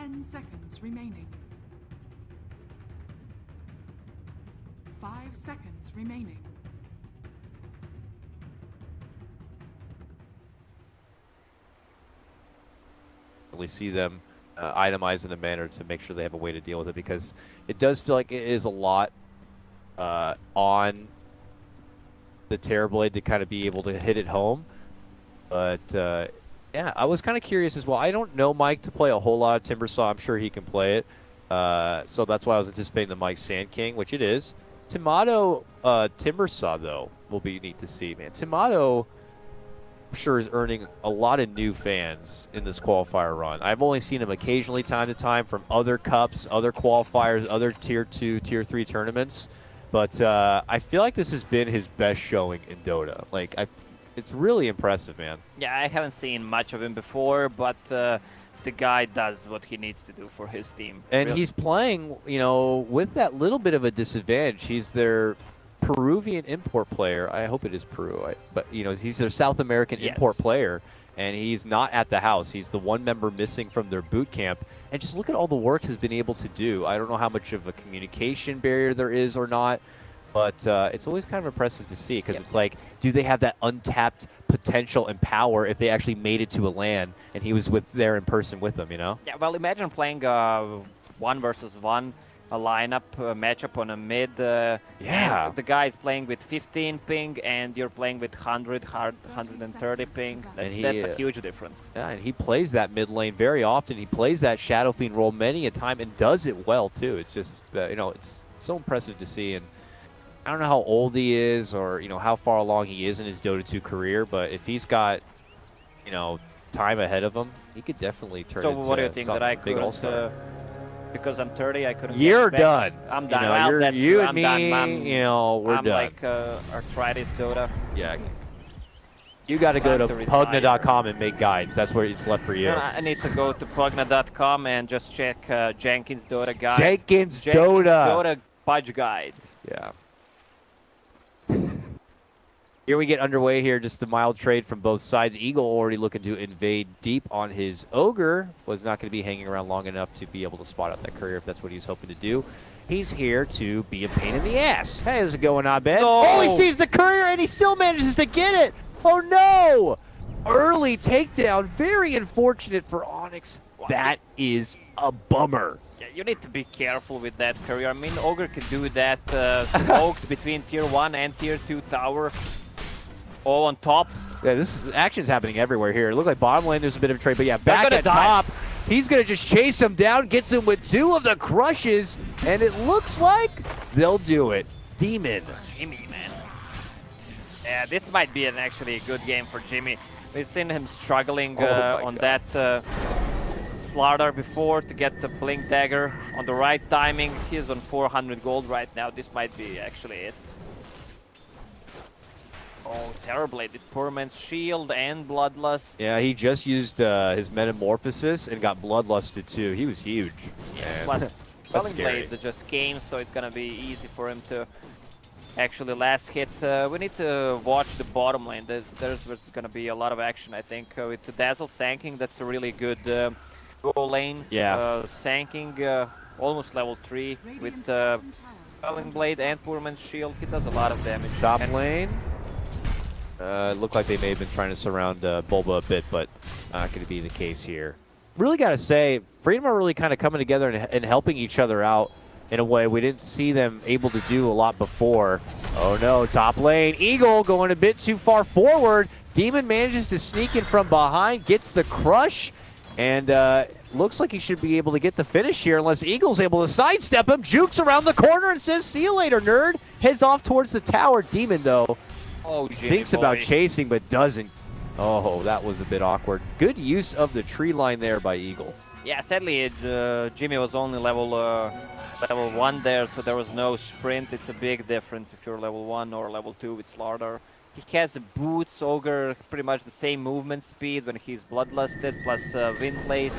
10 seconds remaining. 5 seconds remaining. We see them itemize in a manner to make sure they have a way to deal with it, because it does feel like it is a lot on the Terrorblade to kind of be able to hit it home. But yeah, I was kind of curious as well. I don't know Mike to play a whole lot of Timbersaw. I'm sure he can play it. So that's why I was anticipating the Mike Sand King, which it is. Timado Timbersaw, though, will be neat to see, man. Timado, I'm sure, is earning a lot of new fans in this qualifier run. I've only seen him occasionally time to time from other cups, other qualifiers, other tier 2, tier 3 tournaments. But I feel like this has been his best showing in Dota. Like, it's really impressive, man. Yeah, I haven't seen much of him before, but the guy does what he needs to do for his team. And he's playing, you know, with that little bit of a disadvantage. He's their Peruvian import player. I hope it is Peru, but you know, he's their South American import player, and he's not at the house. He's the one member missing from their boot camp. And just look at all the work he's been able to do. I don't know how much of a communication barrier there is or not, but it's always kind of impressive to see, because it's like, do they have that untapped potential and power if they actually made it to a LAN and he was there in person with them, you know? Yeah, well, imagine playing 1 versus 1, a lineup matchup on a mid. Yeah. The guy is playing with 15 ping and you're playing with 130 ping. That's a huge difference. Yeah, and he plays that mid lane very often. He plays that Shadow Fiend role many a time and does it well too. It's just, you know, it's so impressive to see. And I don't know how old he is or, you know, how far along he is in his Dota 2 career, but if he's got, you know, time ahead of him, he could definitely turn into what do you think, that I big all-star. Because I'm 30, I couldn't. You're done. I'm done. You know, well, that's you true. and I'm me, done. you know, we're I'm done. like arthritis Dota. Yeah. You got to go to pugna.com and make guides. That's where it's left for you. I need to go to pugna.com and just check Jenkins Dota guide. Jenkins Dota. Dota Pudge guide. Yeah. Here we get underway here, just a mild trade from both sides. Eagle already looking to invade deep on his Ogre. Was not going to be hanging around long enough to be able to spot out that courier if that's what he's hoping to do. He's here to be a pain in the ass. Hey, how's it going on, Ben? No. Oh, he sees the courier and he still manages to get it. Oh, no. Early takedown. Very unfortunate for Onyx. That is a bummer. Yeah, you need to be careful with that courier. I mean, Ogre can do that smoked between tier 1 and tier 2 tower. All on top. Yeah, this action's happening everywhere here. It looked like bottom lane there's a bit of a trade, but yeah, back at top, he's going to just chase him down, gets him with 2 of the crushes, and it looks like they'll do it. Demon. Jimmy, man. Yeah, this might be actually a good game for Jimmy. We've seen him struggling on that slaughter before to get the blink dagger on the right timing. He's on 400 gold right now. This might be actually it. Oh, Terrorblade, this poor man's shield and Bloodlust. Yeah, he just used his Metamorphosis and got Bloodlusted too. He was huge. Yeah, plus Quelling Blades just came, so it's gonna be easy for him to actually last hit. We need to watch the bottom lane. There's gonna be a lot of action, I think. With the Dazzle Sanking, that's a really good goal lane. Yeah. Sanking, almost level 3 with Quelling Blade and poor man's shield. He does a lot of damage. Top lane. It looked like they may have been trying to surround Bulba a bit, but not going to be the case here. Really got to say, Freedom are really kind of coming together and helping each other out in a way we didn't see them able to do a lot before. Oh no, top lane. Eagle going a bit too far forward. Demon manages to sneak in from behind, gets the crush, and looks like he should be able to get the finish here unless Eagle's able to sidestep him, jukes around the corner and says, see you later, nerd. Heads off towards the tower. Demon, though, thinks about chasing, but doesn't. Oh, that was a bit awkward. Good use of the tree line there by Eagle. Yeah, sadly, Jimmy was only level 1 there, so there was no sprint. It's a big difference if you're level 1 or level 2 with Slaughter. He has boots, Ogre, pretty much the same movement speed when he's Bloodlusted, plus Windlace.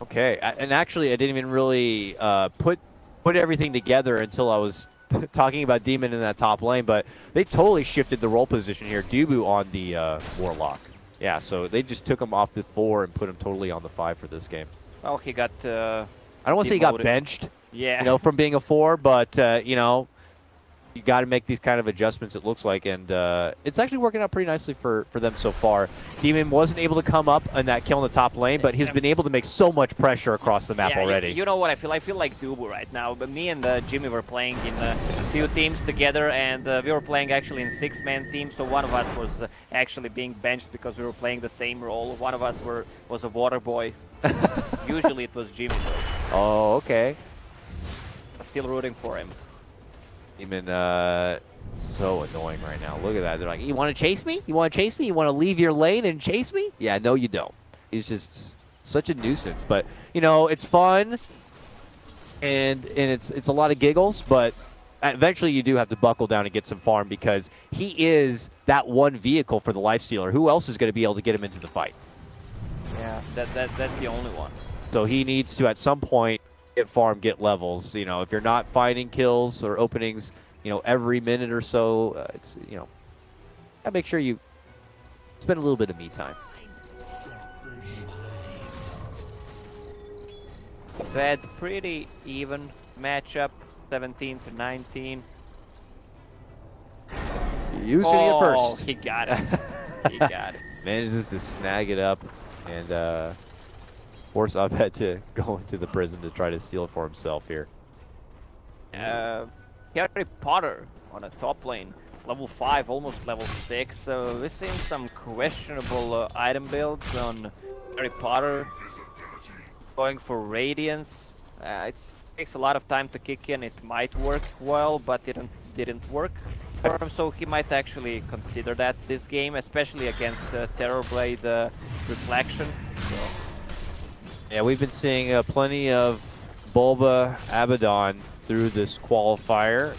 Okay, and actually I didn't even really put everything together until I was talking about Demon in that top lane, but they totally shifted the role position here. Dubu on the Warlock. Yeah, so they just took him off the 4 and put him totally on the 5 for this game. Well, he got. I don't want to say he got demoted. benched. Yeah. You know, from being a 4, but you know, you got to make these kind of adjustments. It looks like, and it's actually working out pretty nicely for them so far. Demon wasn't able to come up in that kill in the top lane, but he's been able to make so much pressure across the map already. You know what I feel? I feel like Dubu right now. But me and Jimmy were playing in a few teams together, and we were playing actually in 6-man teams. So one of us was actually being benched because we were playing the same role. One of us was a water boy. Usually it was Jimmy though. Oh, okay. Still rooting for him. Demon, so annoying right now. Look at that. They're like, you want to chase me? You want to chase me? You want to leave your lane and chase me? Yeah, no, you don't. He's just such a nuisance. But you know, it's fun, and it's a lot of giggles. But eventually, you do have to buckle down and get some farm because he is that one vehicle for the Lifestealer. Who else is going to be able to get him into the fight? Yeah, that's the only one. So he needs to, at some point, get farm, get levels. You know, if you're not finding kills or openings, you know, every minute or so, it's, you know, gotta make sure you spend a little bit of me time. We had pretty even matchup, 17 to 19. Using it first. He got it. He got it. Manages to snag it up and force Abed to go into the prison to try to steal it for himself here. Harry Potter on a top lane, level 5, almost level 6. So we're seeing some questionable item builds on Harry Potter. Going for Radiance. It takes a lot of time to kick in. It might work well, but it didn't work for him. So he might actually consider that this game, especially against Terrorblade Reflection. So. Yeah, we've been seeing plenty of Bulba Abaddon through this qualifier.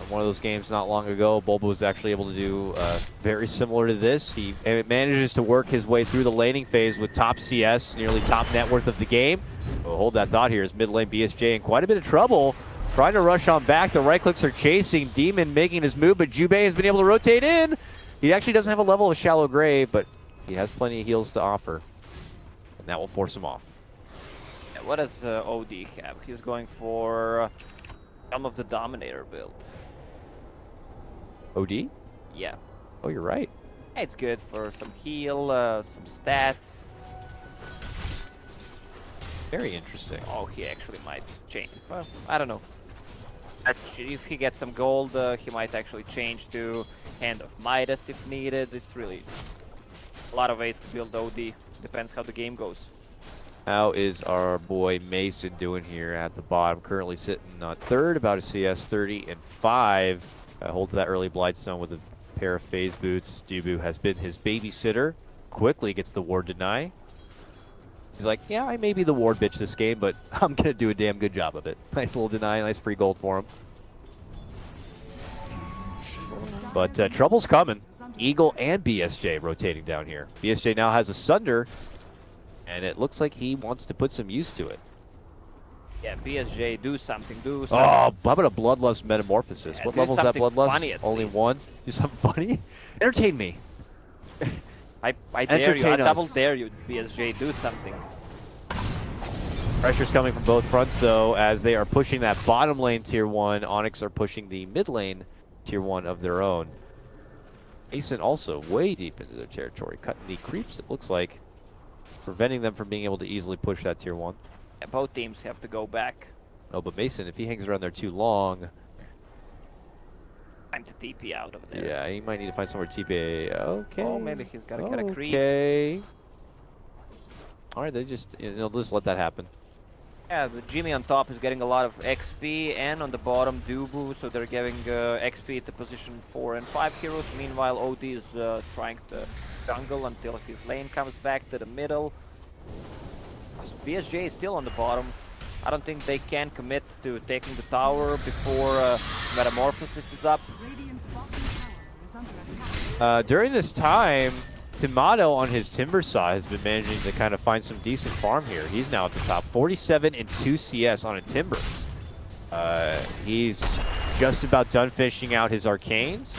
One of those games not long ago, Bulba was actually able to do very similar to this. He manages to work his way through the laning phase with top CS, nearly top net worth of the game. Oh, hold that thought here, as mid lane BSJ in quite a bit of trouble. Trying to rush on back, the right clicks are chasing. Demon making his move, but Jubei has been able to rotate in. He actually doesn't have a level of Shallow Grave, but he has plenty of heals to offer. And that will force him off. What does OD have? He's going for some of the Dominator build. OD? Yeah. Oh, you're right. It's good for some heal, some stats. Very interesting. Oh, he actually might change. Well, I don't know. If he gets some gold, he might actually change to Hand of Midas if needed. It's really a lot of ways to build OD. Depends how the game goes. How is our boy Mason doing here at the bottom? Currently sitting third, about a CS 30 and 5. Hold to that early Blightstone with a pair of phase boots. Dubu has been his babysitter. Quickly gets the ward deny. He's like, yeah, I may be the ward bitch this game, but I'm going to do a damn good job of it. Nice little deny, nice free gold for him. But trouble's coming. Eagle and BSJ rotating down here. BSJ now has a Sunder. And it looks like he wants to put some use to it. Yeah, BSJ, do something, do Oh, something. how about a Bloodlust Metamorphosis? Yeah, what level is that Bloodlust? Only least. 1? Do something funny? Entertain me. I dare you, I double dare you, BSJ, do something. Pressure's coming from both fronts, though, as they are pushing that bottom lane tier 1. Onyx are pushing the mid lane tier 1 of their own. Mason also way deep into their territory, cutting the creeps, it looks like, preventing them from being able to easily push that tier 1. Yeah, both teams have to go back. Oh, but Mason, if he hangs around there too long... Time to TP out of there. Yeah, he might need to find somewhere to TP. Okay. Oh, maybe he's got to get a creep. Okay. Alright, they just, they'll just let that happen. Yeah, the Jimmy on top is getting a lot of XP, and on the bottom Dubu, so they're giving XP to position 4 and 5 heroes. Meanwhile, OD is trying to jungle until his lane comes back to the middle. BSJ is still on the bottom. I don't think they can commit to taking the tower before Metamorphosis is up. During this time, Tomato on his Timber Saw has been managing to kind of find some decent farm here. He's now at the top, 47 and 2 CS on a Timber. He's just about done fishing out his Arcanes,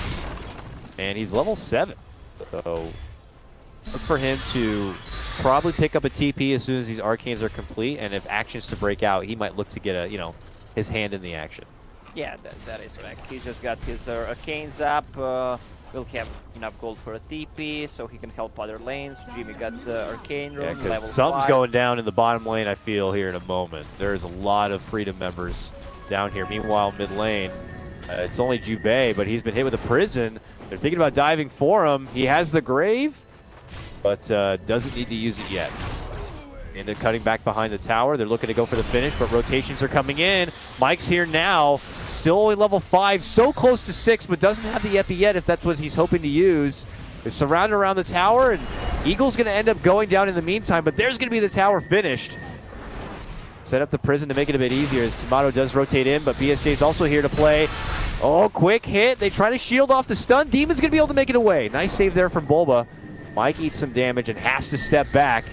and he's level 7. So Look for him to probably pick up a TP as soon as these arcanes are complete, and if actions to break out, he might look to get a, you know, his hand in the action. Yeah, that is correct. He just got his arcanes up. Will have enough gold for a TP, so he can help other lanes. Jimmy got the arcane room, level something's 5. going down in the bottom lane, I feel, here in a moment. There's a lot of Freedom members down here. Meanwhile, mid lane, it's only Jubei, but he's been hit with a prison. They're thinking about diving for him. He has the grave, but doesn't need to use it yet. End up cutting back behind the tower. They're looking to go for the finish, but rotations are coming in. Mike's here now, still only level 5, so close to 6, but doesn't have the epi yet if that's what he's hoping to use. They're surrounded around the tower, and Eagle's going to end up going down in the meantime, but there's going to be the tower finished. Set up the prison to make it a bit easier as Tomato does rotate in, but BSJ's also here to play. Oh, quick hit. They try to shield off the stun. Demon's going to be able to make it away. Nice save there from Bulba. Mike eats some damage and has to step back.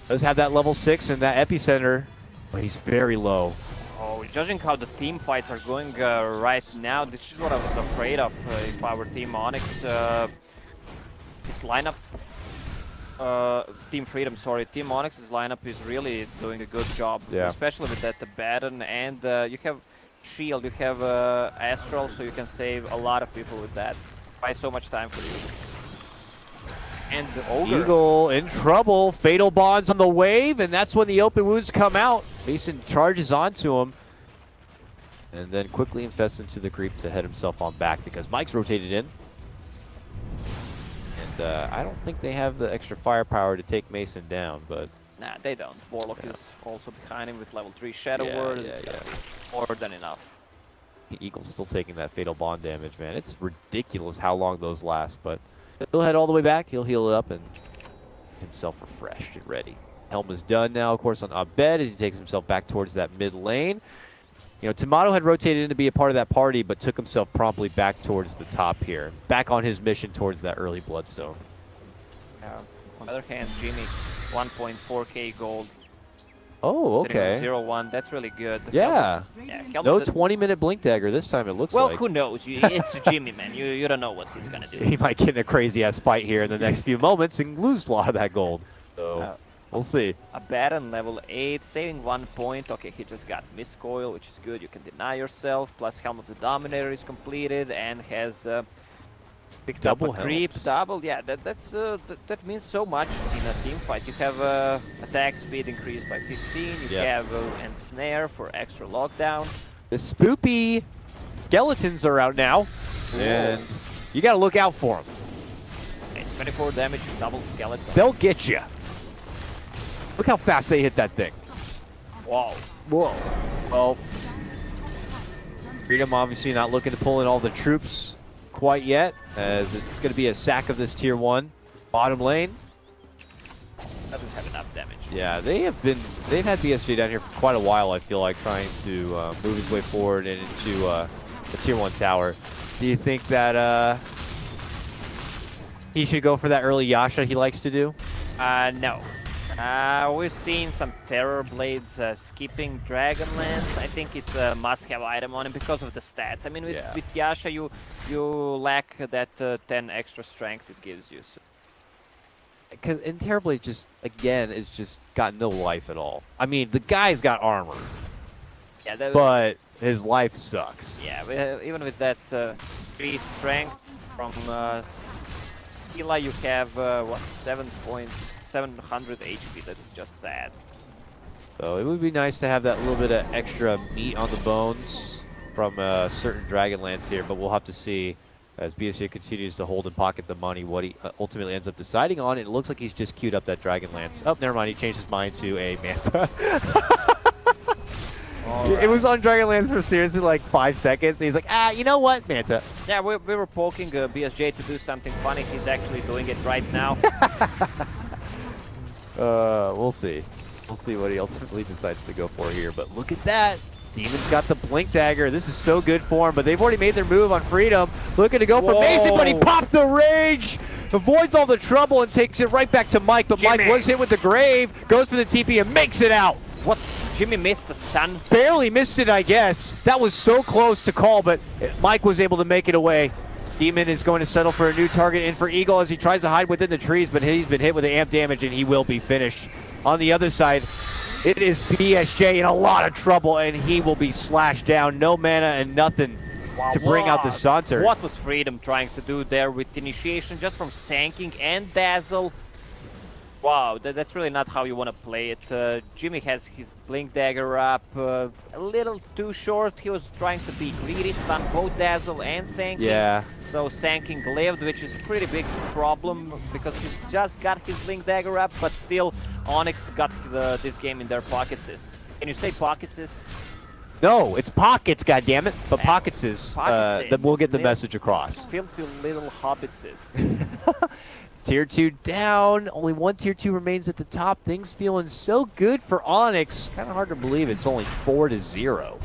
Does have that level 6 and that epicenter, but he's very low. Oh, judging how the team fights are going right now, this is what I was afraid of if I were Team Onyx. This lineup, Team Freedom, sorry, Team Onyx's lineup is really doing a good job, especially with that the Baron, and you have Shield, you have Astral, so you can save a lot of people with that. Buy so much time for you. And the Ogre. Eagle in trouble. Fatal Bonds on the wave, and that's when the open wounds come out. Mason charges onto him, and then quickly infests into the creep to head himself on back because Mike's rotated in. And I don't think they have the extra firepower to take Mason down, but... Nah, they don't. Warlock is also behind him with level 3 Shadow Word. More than enough. Eagle's still taking that Fatal Bond damage, man. It's ridiculous how long those last, but... He'll head all the way back, he'll heal it up and himself refreshed and ready. Helm is done now, of course, on Abed as he takes himself back towards that mid lane. You know, Tomato had rotated in to be a part of that party, but took himself promptly back towards the top here. Back on his mission towards that early Bloodstone. On the other hand, Jimmy, 1.4k gold. Oh, okay. 0-1, that's really good. Yeah. No 20-minute Blink Dagger this time, it looks like. Well, who knows? It's Jimmy, man. You don't know what he's going to do. He might get in a crazy-ass fight here in the next few moments and lose a lot of that gold. So, we'll see. A Baron, level 8, saving 1 point. Okay, he just got Miscoil, which is good. You can deny yourself. Plus, Helm of the Dominator is completed and has... picked up a creep, double, yeah, that means so much in a team fight. You have attack speed increased by 15, you have Ensnare for extra lockdown. The spoopy skeletons are out now, and you gotta look out for them. Okay, 24 damage, double skeleton. They'll get you. Look how fast they hit that thing. Wow. Whoa. Well, Freedom obviously not looking to pull in all the troops quite yet, as it's going to be a sack of this tier 1 bottom lane. Doesn't have enough damage. Yeah, they've had BSJ down here for quite a while, I feel like, trying to move his way forward and into the tier 1 tower. Do you think that he should go for that early Yasha he likes to do? No. We've seen some Terror Blades skipping Dragonlance. I think it's a must-have item on him because of the stats. I mean, with Yasha, you lack that 10 extra strength it gives you. Because in Terror Blade, just again, it's just got no life at all. I mean, the guy's got armor, but his life sucks. Yeah, even with that 3 strength from Hila, you have what 700 HP. That's just sad. So it would be nice to have that little bit of extra meat on the bones from certain Dragonlance here, but we'll have to see as BSJ continues to hold and pocket the money what he ultimately ends up deciding on. And it looks like he's just queued up that Dragonlance. Oh, never mind. He changed his mind to a Manta. It was on Dragonlance for seriously like 5 seconds. And he's like, you know what, Manta. Yeah, we were poking BSJ to do something funny. He's actually doing it right now. We'll see. We'll see what he ultimately decides to go for here. But look at that. Demon's got the Blink Dagger. This is so good for him, but they've already made their move on Freedom. Looking to go for Mason, but he popped the Rage. Avoids all the trouble and takes it right back to Mike, but Jimmy. Mike was hit with the Grave, goes for the TP and makes it out. What? Jimmy missed the stun? Barely missed it, I guess. That was so close to call, but Mike was able to make it away. Demon is going to settle for a new target in for Eagle as he tries to hide within the trees, but he's been hit with the amp damage and he will be finished. On the other side, it is BSJ in a lot of trouble and he will be slashed down. No mana and nothing to bring out the Saunter. What was Freedom trying to do there with initiation just from Sanking and Dazzle? Wow, that's really not how you want to play it. Jimmy has his Blink Dagger up a little too short. He was trying to be greedy, stun both Dazzle and Sanking. Yeah. So Sanking lived, which is a pretty big problem because he's just got his Blink Dagger up, but still Onyx got this game in their pockets. Can you say pockets? No, it's Pockets, goddammit. But Pockets is. Then we'll get the message across. Filthy little hobbits. Tier 2 down, only one Tier 2 remains at the top. Things feeling so good for Onyx. Kind of hard to believe it's only 4-0.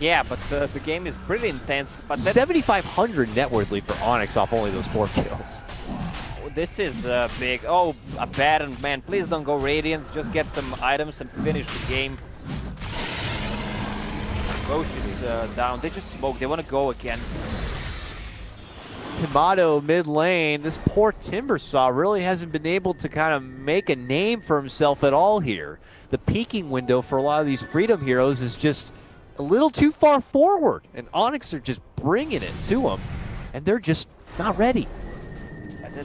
Yeah, but the game is pretty intense. But 7,500 net worth lead for Onyx off only those 4 kills. This is big. Oh, a Baron, man, please don't go Radiance. Just get some items and finish the game. Ghost is down. They just smoke. They want to go again. Tomato mid lane, this poor Timbersaw really hasn't been able to kind of make a name for himself at all here. The peaking window for a lot of these Freedom heroes is just a little too far forward, and Onyx are just bringing it to them, and they're just not ready.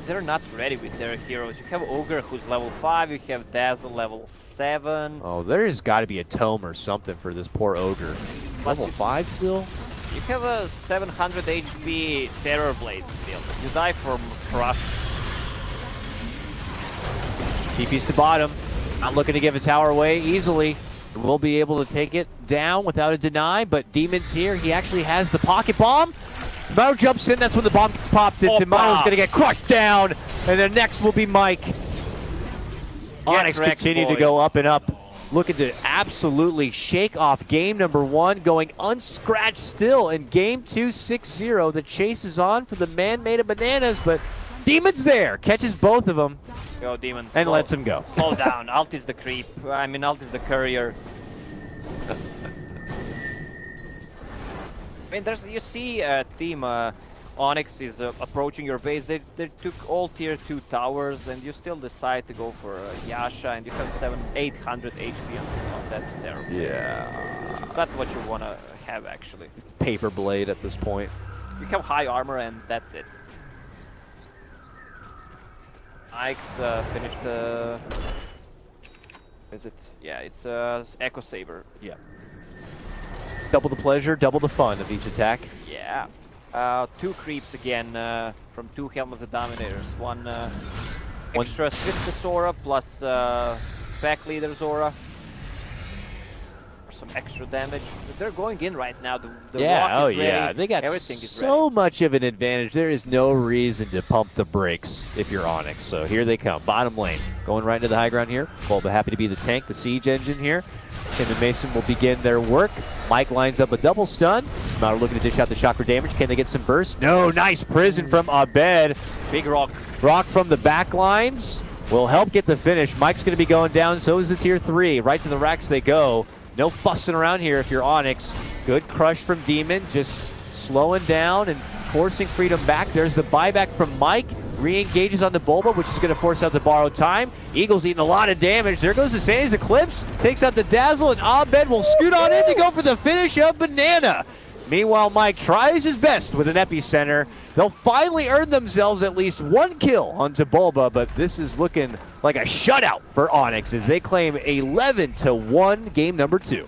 They're not ready with their heroes. You have Ogre who's level 5, you have Dazzle level 7. Oh, there's got to be a tome or something for this poor Ogre. Level 5 still? You have a 700 HP Terror Blade still. You die from Crush. TP's to bottom. Not looking to give a tower away easily. We'll be able to take it down without a deny, but Demon's here. He actually has the pocket bomb. Tomato jumps in. That's when the bomb gets popped in. Tomato's going to get crushed down. And then next will be Mike. Onyx continue to go up and up. Looking to absolutely shake off game number 1, going unscratched still in game 2, 6-0. The chase is on for the man made of bananas, but Demon's there, catches both of them. Go Demon. And lets him go. Slow down. Alt is the creep. I mean, Alt is the courier. I mean, you see team Onyx is approaching your base. They took all tier 2 towers, and you still decide to go for Yasha, and you have 800 HP. That's terrible. Yeah. That's what you want to have, actually. Paper blade at this point. You have high armor, and that's it. Ike's finished. Is it? Yeah, it's Echo Saber. Yeah. Double the pleasure, double the fun of each attack. Yeah. 2 creeps again from 2 Helm of the Dominators. One extra Swiftness Aura plus Pack Leader's Aura. For some extra damage. They're going in right now. The rock is ready. They got everything is so much of an advantage. There is no reason to pump the brakes if you're Onyx. So here they come. Bottom lane. Going right into the high ground here. Bulba happy to be the tank, the siege engine here. Tim and Mason will begin their work. Mike lines up a double stun. Tomato looking to dish out the chakra damage. Can they get some burst? No, nice prison from Abed. Big rock. Rock from the back lines will help get the finish. Mike's going to be going down, so is the tier 3. Right to the racks they go. No fussing around here if you're Onyx. Good crush from Demon, just slowing down and forcing Freedom back. There's the buyback from Mike. Re-engages on the Bulba, which is going to force out the borrowed time. Eagle's eating a lot of damage. There goes the Sandy's Eclipse. Takes out the Dazzle, and Abed will scoot on in to go for the finish of Banana. Meanwhile, Mike tries his best with an epicenter. They'll finally earn themselves at least 1 kill onto Bulba, but this is looking like a shutout for Onyx as they claim 11-1 game number 2.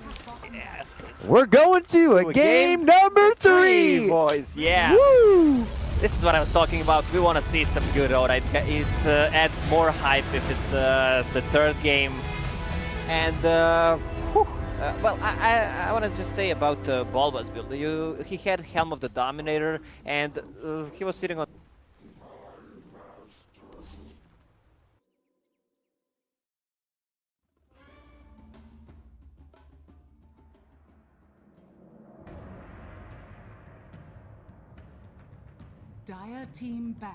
Yes. We're going to a game number 3, boys. Yeah. Woo! This is what I was talking about. We want to see some good Oda. It adds more hype if it's the 3rd game. And, well, I want to just say about Bulba's build. He had Helm of the Dominator, and he was sitting on... Dire team ban.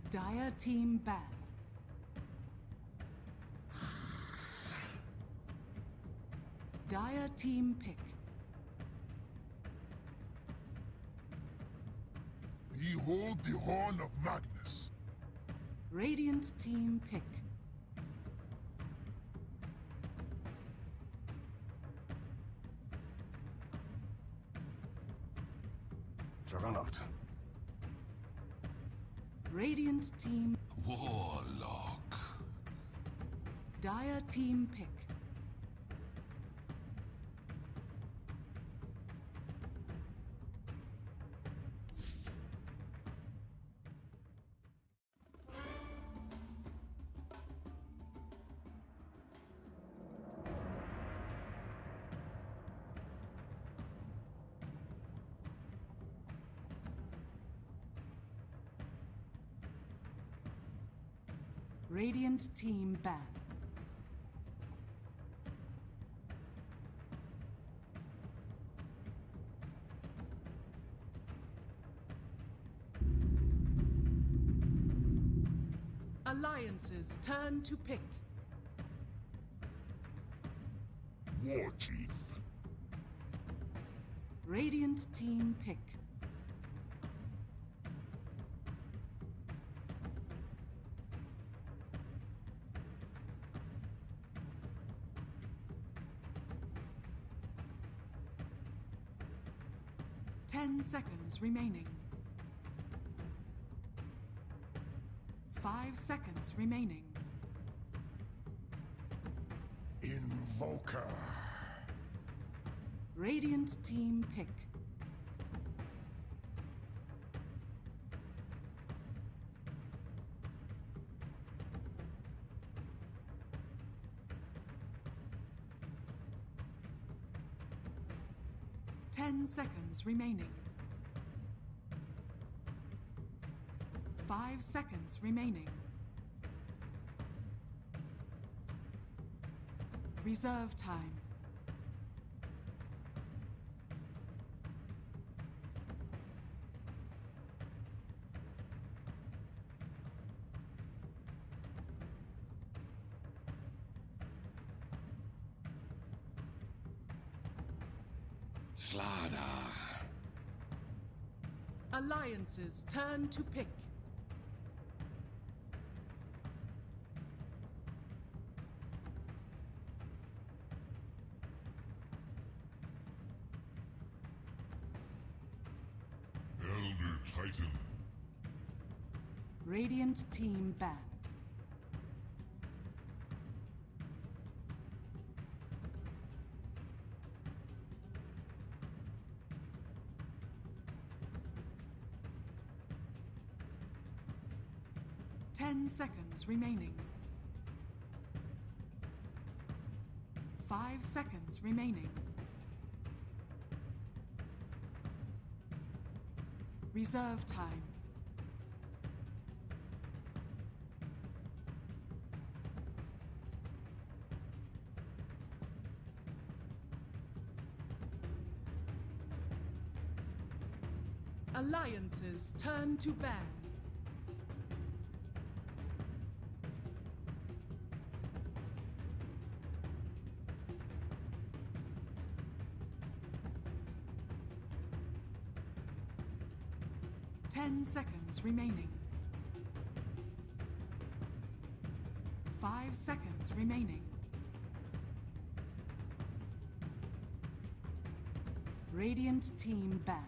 Dire team ban. Dire team pick. Behold the horn of Magnus. Radiant team pick. Juggernaut. Radiant team. Warlock. Dire team pick. Radiant team ban. Alliances turn to pick. War Chief. Radiant team pick. Ten seconds remaining. 5 seconds remaining. Invoker. Radiant team pick. Ten seconds remaining. 5 seconds remaining. Reserve time. Slaughter. Alliances turn to pick. Elder Titan. Radiant team ban. Ten seconds remaining. 5 seconds remaining. Reserve time. Alliances turn to ban. Ten seconds remaining. 5 seconds remaining. Radiant team ban.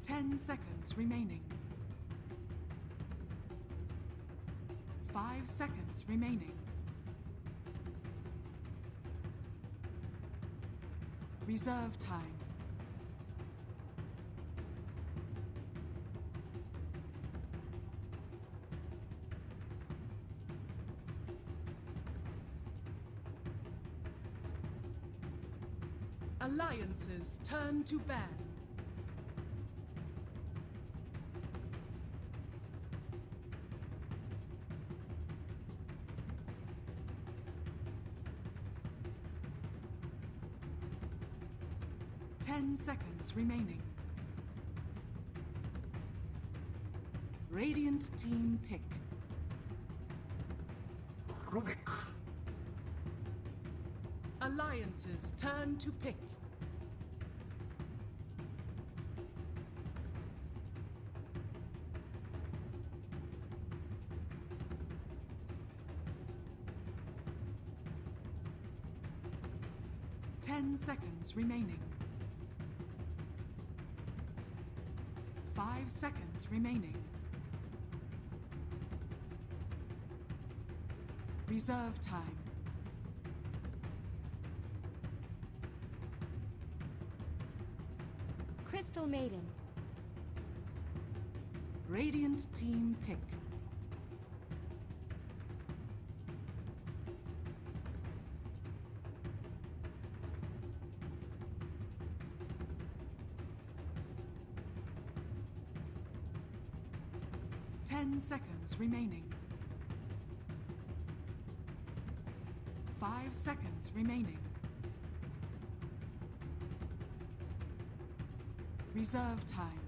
Ten seconds remaining. 5 seconds remaining. Reserve time. Alliances turn to ban. 10 seconds remaining. Radiant team pick. Rubik. Alliances turn to pick. Ten seconds remaining. 5 seconds remaining. Reserve time. Crystal Maiden. Radiant team pick. Ten seconds remaining. 5 seconds remaining. Reserve time.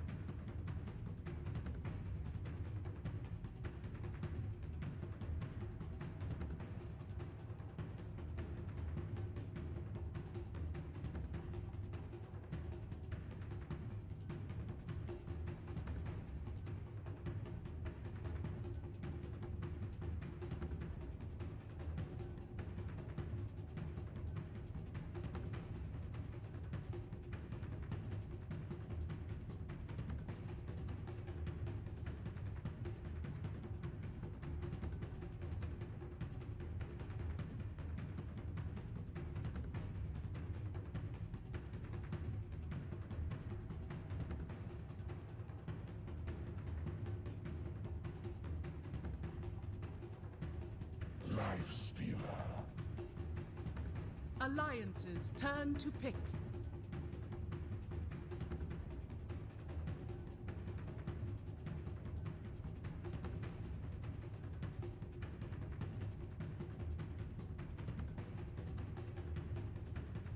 Life Stealer. Alliances turn to pick.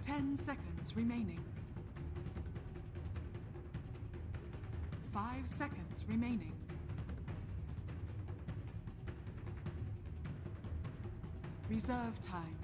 Ten seconds remaining. 5 seconds remaining. Reserve time.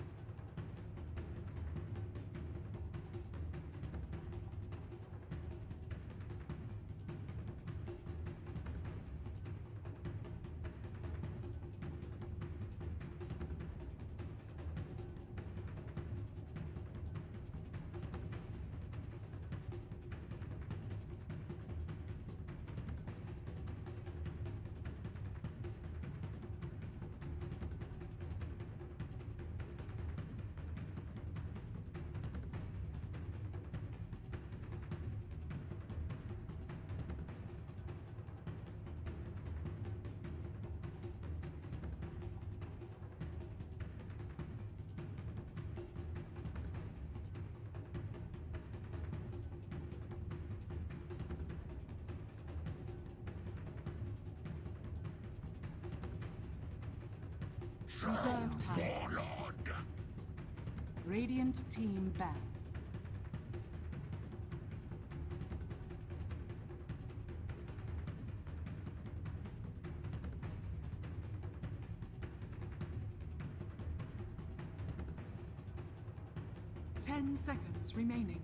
Reserve time. Warlord. Radiant team ban. Ten seconds remaining.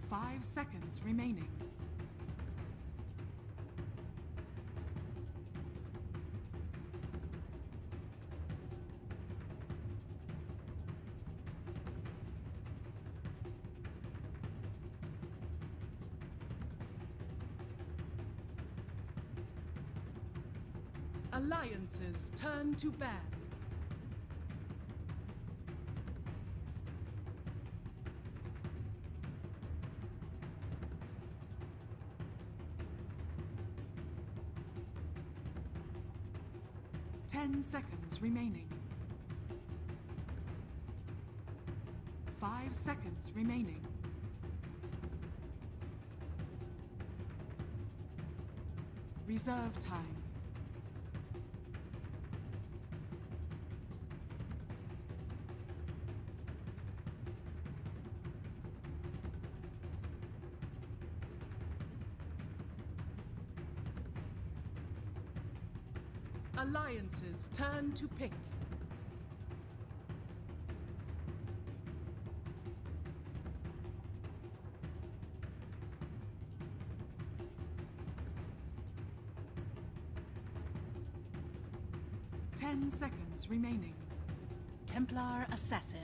5 seconds remaining. Alliances turn to ban. Ten seconds remaining. 5 seconds remaining. Reserve time. Alliance's turn to pick. Ten seconds remaining. Templar Assassin.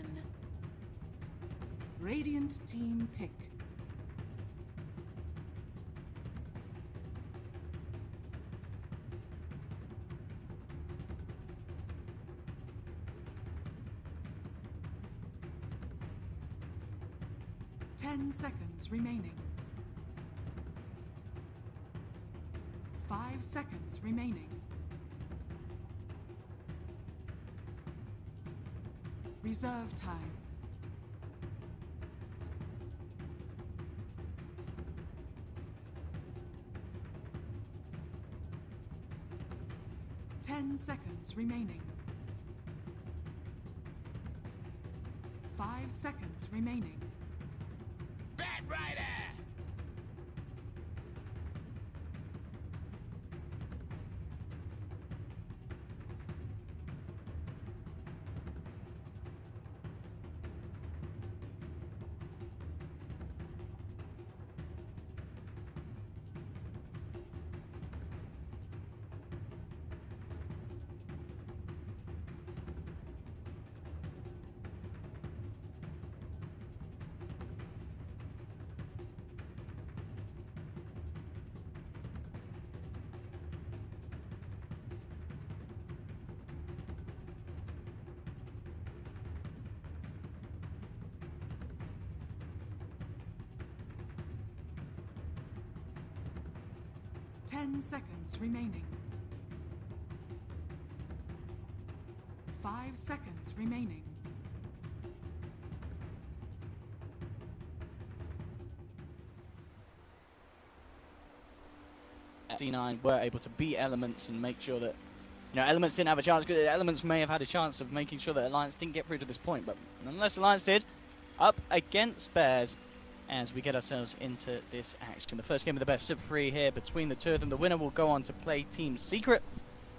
Radiant team pick. Ten seconds remaining. 5 seconds remaining. Reserve time. Ten seconds remaining. 5 seconds remaining. Bat Rider! 10 seconds remaining. 5 seconds remaining. C9 were able to beat Elements and make sure that, you know, Elements didn't have a chance. Elements may have had a chance of making sure that Alliance didn't get through to this point, but nonetheless Alliance did. Up against Bears as we get ourselves into this action. The first game of the best of 3 here between the two of them. The winner will go on to play Team Secret,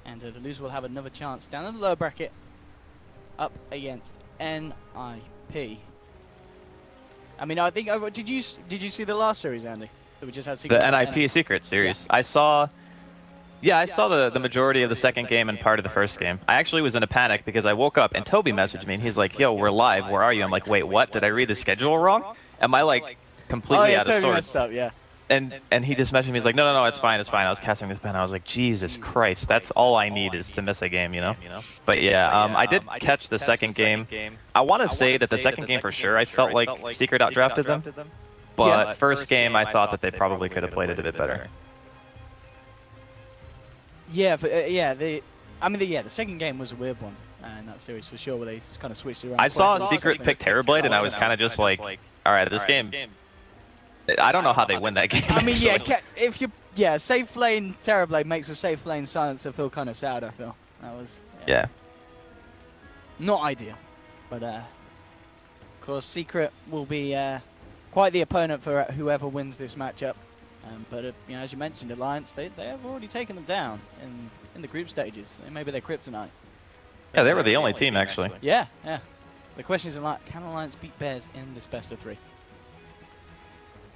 and the loser will have another chance down in the lower bracket up against NIP. I mean, I think, did you see the last series, Andy? That we just had the NIP Secret series. Yeah. I saw the majority of the second game and part of the first game. I actually was in a panic because I woke up and Toby messaged me and he's like, "Yo, we're live. Where are you?" I'm like, "Wait, what? Did I read the schedule wrong? Am I like completely out of sorts?" Up, yeah. And he just messaged me. He's like, "No, it's fine, it's fine." I was casting this pen. I was like, Jesus Christ, that's all I need is to miss a game, you know? But yeah, I did catch the second game. I want to say that the second game for sure, I felt like Secret outdrafted them. But first game, I thought that they probably could have played it a bit better. Yeah, the second game was a weird one in that series for sure, where they kind of switched it around. I saw Secret pick Terrorblade, and I was kind of just like, all right, this game, I don't know how they win that game. I mean, if you, safe lane Terrorblade makes a safe lane Silencer feel kind of sad, I feel. That was, yeah. Not ideal. But, of course, Secret will be quite the opponent for whoever wins this matchup. But you know, as you mentioned, Alliance, they have already taken them down in the group stages. Maybe they're kryptonite. Yeah, they were the only team, actually. Yeah. The question is, can Alliance beat Bears in this best of 3?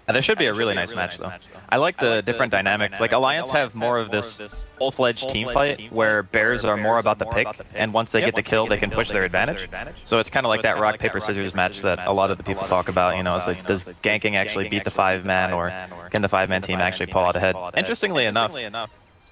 There should be a really nice match, though. I like the different dynamics. Like, Alliance have more of this full-fledged team fight, where Bears are more about the pick, and once they get the kill, they can push their advantage. So it's kind of like that rock, paper, scissors match that a lot of the people talk about, you know, it's like, does ganking actually beat the 5-man, or can the 5-man team actually pull out ahead? Interestingly enough,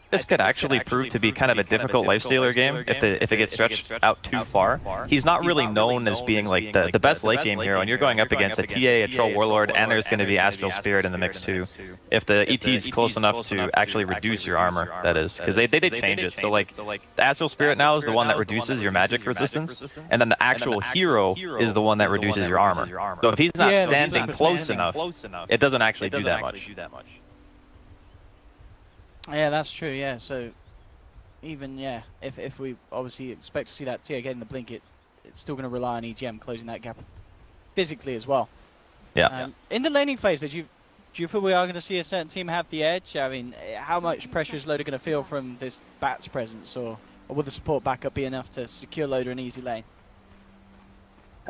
this could actually prove to be kind of a difficult lifestealer game if it gets stretched out too far. He's not really known as being like the best late game hero, and you're going up against a TA, a Troll Warlord, and there's going to be Astral Spirit in the mix too. If the ET is close enough to actually reduce your armor, that is, because they did change it. So like, the Astral Spirit now is the one that reduces your magic resistance, and then the actual hero is the one that reduces your armor. So if he's not standing close enough, it doesn't actually do that much. Yeah, that's true, yeah. So, even, if we obviously expect to see that TA getting the blink, it's still going to rely on EGM closing that gap physically as well. Yeah. In the laning phase, do you feel we are going to see a certain team have the edge? I mean, how much pressure is Loda going to feel from this Bat's presence, or Or will the support backup be enough to secure Loader an easy lane?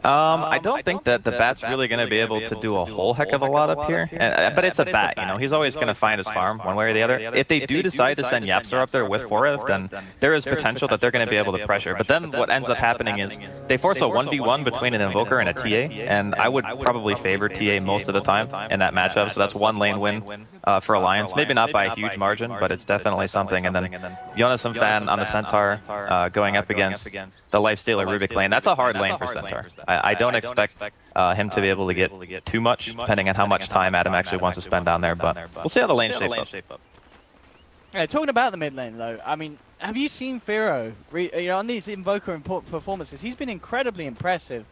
I don't think that the bat's really going to be able to do a whole heck of a lot up here, but it's a bat, you know, he's always going to find his farm one way or the other. If they do decide to send Yapzor up there with Forev, then there is potential that they're going to be able to pressure. But then what ends up happening is they force a 1v1 between an Invoker and a TA, and I would probably favor TA most of the time in that matchup, so that's one lane win for Alliance. Maybe not by a huge margin, but it's definitely something. And then Jonas and Fan on the Centaur going up against the Lifestealer Rubik lane. That's a hard lane for Centaur. I don't expect him to be able to get too much, depending on how much time Adam actually wants to spend down there, but we'll see how the lane shape up. Yeah, talking about the mid lane though, I mean, have you seen Firo on these Invoker performances? He's been incredibly impressive,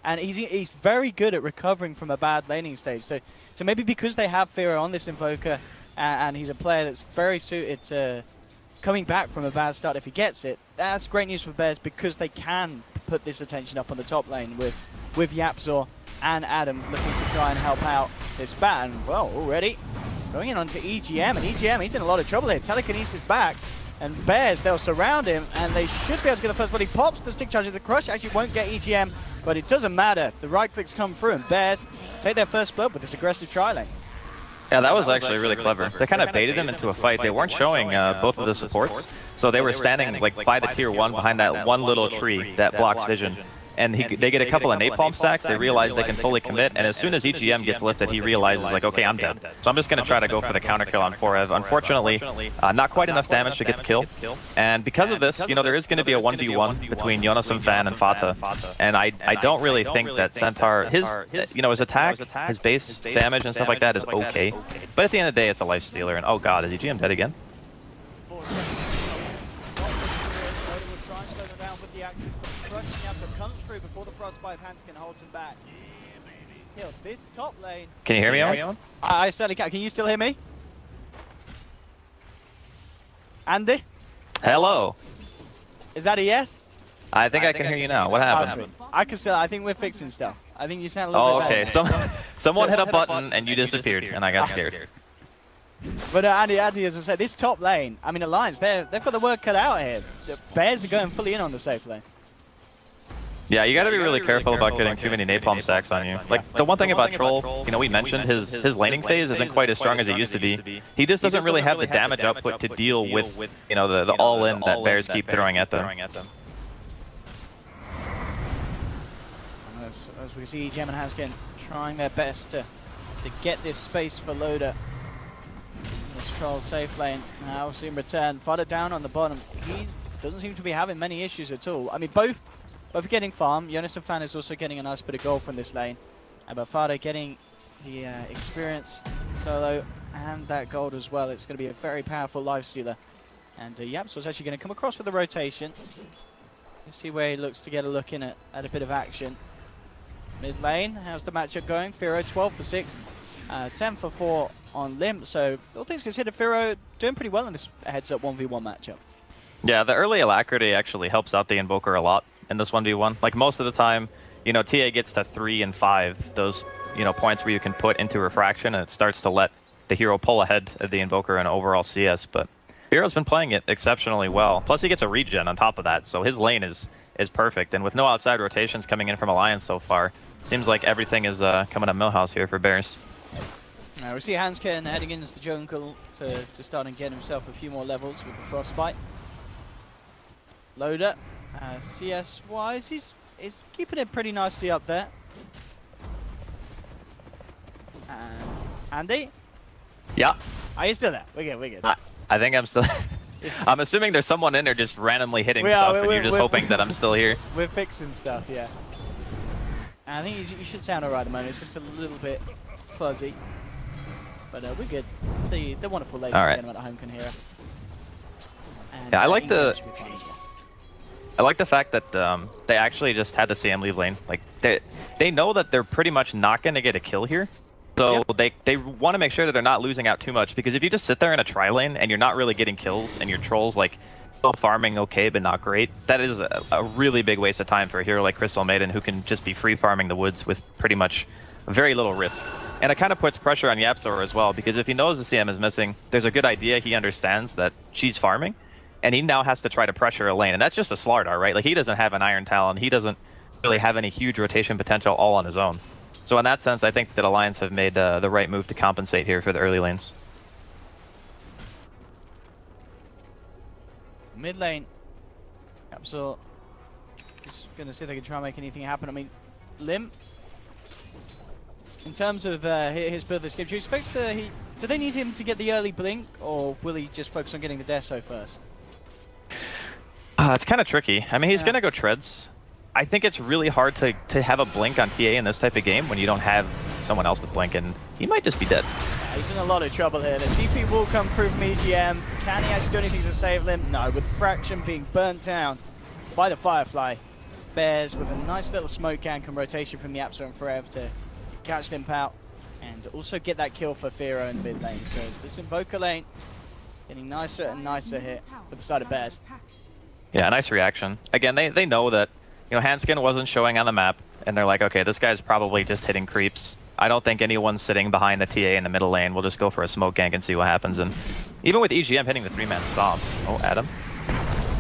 and he's very good at recovering from a bad laning stage. So maybe because they have Firo on this Invoker, and he's a player that's very suited to coming back from a bad start if he gets it, that's great news for Bears, because they can put this attention up on the top lane with Yapzor and Adam looking to try and help out this bat. And well, already going in onto EGM, and EGM, he's in a lot of trouble here. Telekinesis back, and Bears, they'll surround him, and they should be able to get the first blood. He pops the stick charge of the crush, actually won't get EGM, but it doesn't matter. The right clicks come through, and Bears take their first blood with this aggressive tri-lane. Yeah, that was actually really clever. They kind of baited him into a fight. They weren't showing both of the supports, so they were standing like by the tier 1 behind that one little tree that blocks vision. And they get a couple of napalm stacks, they realize they can fully commit, and as soon as EGM gets lifted, he realizes, like, okay, I'm dead. So I'm just going to try to go for the counter kill on Forev. Unfortunately, not quite enough damage to get the kill. And because of this, you know, there is going to be a 1v1 between Jonas and Fan and Fata. And I don't really think that Centaur, his attack, his base damage and stuff like that is okay. But at the end of the day, it's a life stealer, and oh god, is EGM dead again? Comes through before the frostbite hands can hold him back. Kill this top lane. Can you hear me, Owen? I certainly can. Can you still hear me? Andy? Hello. Is that a yes? I think I can hear you now. What happened? I can still. I think we're fixing stuff. I think you sound a little bit better. Oh, okay. Someone hit a button and you disappeared, and I got scared. But Andy, as I said, this top lane, I mean, Alliance, they've got the work cut out here. The Bears are going fully in on the safe lane. Yeah, you gotta be really careful about getting too many napalm stacks on you. Like, the one thing about Troll, you know, we mentioned his laning phase isn't quite as strong as it used to be. He just doesn't really have the damage output to deal with, you know, the all-in that Bears keep throwing at them. As we see, EGM and Hanskin trying their best to get this space for Loader. This Troll safe lane. Now we'll see him return. Fodder down on the bottom. He doesn't seem to be having many issues at all. I mean, both getting farm. Jonas and Fan is also getting a nice bit of gold from this lane. But Fado getting the experience solo and that gold as well. It's going to be a very powerful life stealer. And Yapzor's actually going to come across with the rotation. Let's see where he looks to get a look in at a bit of action. Mid lane, how's the matchup going? Firo 12 for 6, 10 for 4 on Limp. So all things considered, Firo doing pretty well in this heads-up 1v1 matchup. Yeah, the early alacrity actually helps out the Invoker a lot in this 1v1. Like, most of the time, you know, TA gets to 3 and 5, those, you know, points where you can put into refraction, and it starts to let the hero pull ahead of the Invoker in overall CS. But Hero's been playing it exceptionally well. Plus he gets a regen on top of that, so his lane is perfect. And with no outside rotations coming in from Alliance so far, seems like everything is coming up Millhouse here for Bears. Now we see Hanskin heading into the jungle to start and get himself a few more levels with the Frostbite. Loader, CS-wise, he's keeping it pretty nicely up there. And Andy? Yeah. Are you still there? We're good. I think I'm still... I'm assuming there's someone in there just randomly hitting stuff, and you're just hoping that I'm still here. We're fixing stuff, yeah. And I think you should sound alright at the moment. It's just a little bit fuzzy. But we're good. The wonderful ladies and gentlemen at home can hear us. And yeah, I like the fact that they actually just had the CM leave lane. Like, they know that they're pretty much not going to get a kill here. So they want to make sure that they're not losing out too much, because if you just sit there in a tri lane and you're not really getting kills and your Troll's like still farming okay but not great, that is a really big waste of time for a hero like Crystal Maiden, who can just be free farming the woods with pretty much very little risk. And it kind of puts pressure on Yapzor as well, because if he knows the CM is missing, there's a good idea he understands that she's farming. and he now has to try to pressure a lane, and that's just a Slardar, right? Like, he doesn't have an Iron Talon, he doesn't really have any huge rotation potential all on his own. So in that sense, I think that Alliance have made the right move to compensate here for the early lanes. Mid lane, Capsule is going to see if they can try and make anything happen. I mean, Lim, in terms of his build this game, do you expect do they need him to get the early blink, or will he just focus on getting the Deso first? It's kind of tricky. I mean, he's going to go treads. I think it's really hard to have a blink on TA in this type of game when you don't have someone else to blink, and he might just be dead. Yeah, he's in a lot of trouble here. The TP will come through from EGM. Can he actually do anything to save Lim? No, with Fraction being burnt down by the Firefly. Bears with a nice little smoke gank and rotation from the Yapsa and Forever to catch Limp out and also get that kill for Firo in the mid lane. So this Invoker lane getting nicer and nicer here for the side of Bears. Yeah, nice reaction. Again, they know that, you know, Handskin wasn't showing on the map, and they're like, okay, this guy's probably just hitting creeps. I don't think anyone's sitting behind the TA in the middle lane. We'll just go for a smoke gank and see what happens. And even with EGM hitting the 3-man stomp. Oh, Adam.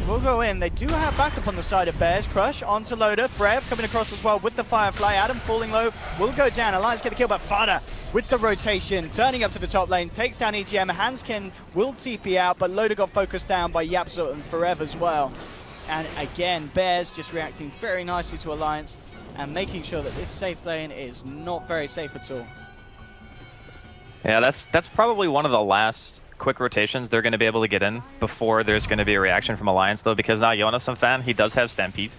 We'll go in. They do have backup on the side of Bears. Crush onto Loader. Frev coming across as well with the Firefly. Adam falling low. Will go down. Alliance get the kill, but Fada with the rotation. Turning up to the top lane. Takes down EGM. Handskin will TP out, but Loader got focused down by Yapsa and Forev as well. And again, Bears just reacting very nicely to Alliance and making sure that this safe lane is not very safe at all. Yeah, that's probably one of the last quick rotations they're going to be able to get in before there's going to be a reaction from Alliance, though, because now Jonas and Fan, he does have Stampede.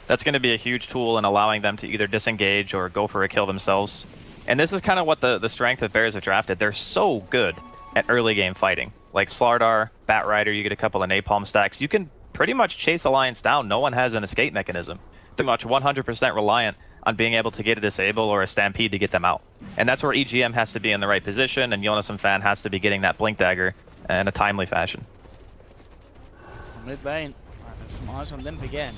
That's going to be a huge tool in allowing them to either disengage or go for a kill themselves. And this is kind of what the strength of Bears have drafted. They're so good at early game fighting. Like Slardar, Bat Rider, you get a couple of Napalm stacks. You can pretty much chase Alliance down. No one has an escape mechanism. Pretty much 100% reliant on being able to get a Disable or a Stampede to get them out. And that's where EGM has to be in the right position, and Jonas and Fan has to be getting that Blink Dagger in a timely fashion. Mid lane, there's some eyes on Limp again.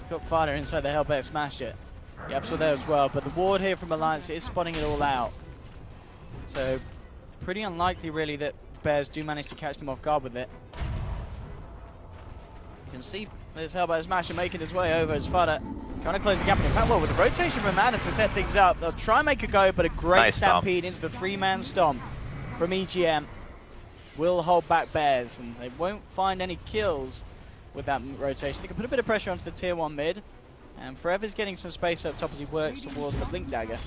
Got Fada inside the Hellbear, smash it. The Absol there as well, but the ward here from Alliance is spotting it all out. So, pretty unlikely really that Bears do manage to catch them off guard with it. You can see there's Hellbear Smash making his way over as Fada trying to close the gap. In fact, well, with the rotation from Adam to set things up, they'll try and make a go, but a great nice stampede into the 3-man stomp from EGM will hold back Bears, and they won't find any kills with that rotation. They can put a bit of pressure onto the tier 1 mid, and Forever's getting some space up top as he works towards the Blink Dagger.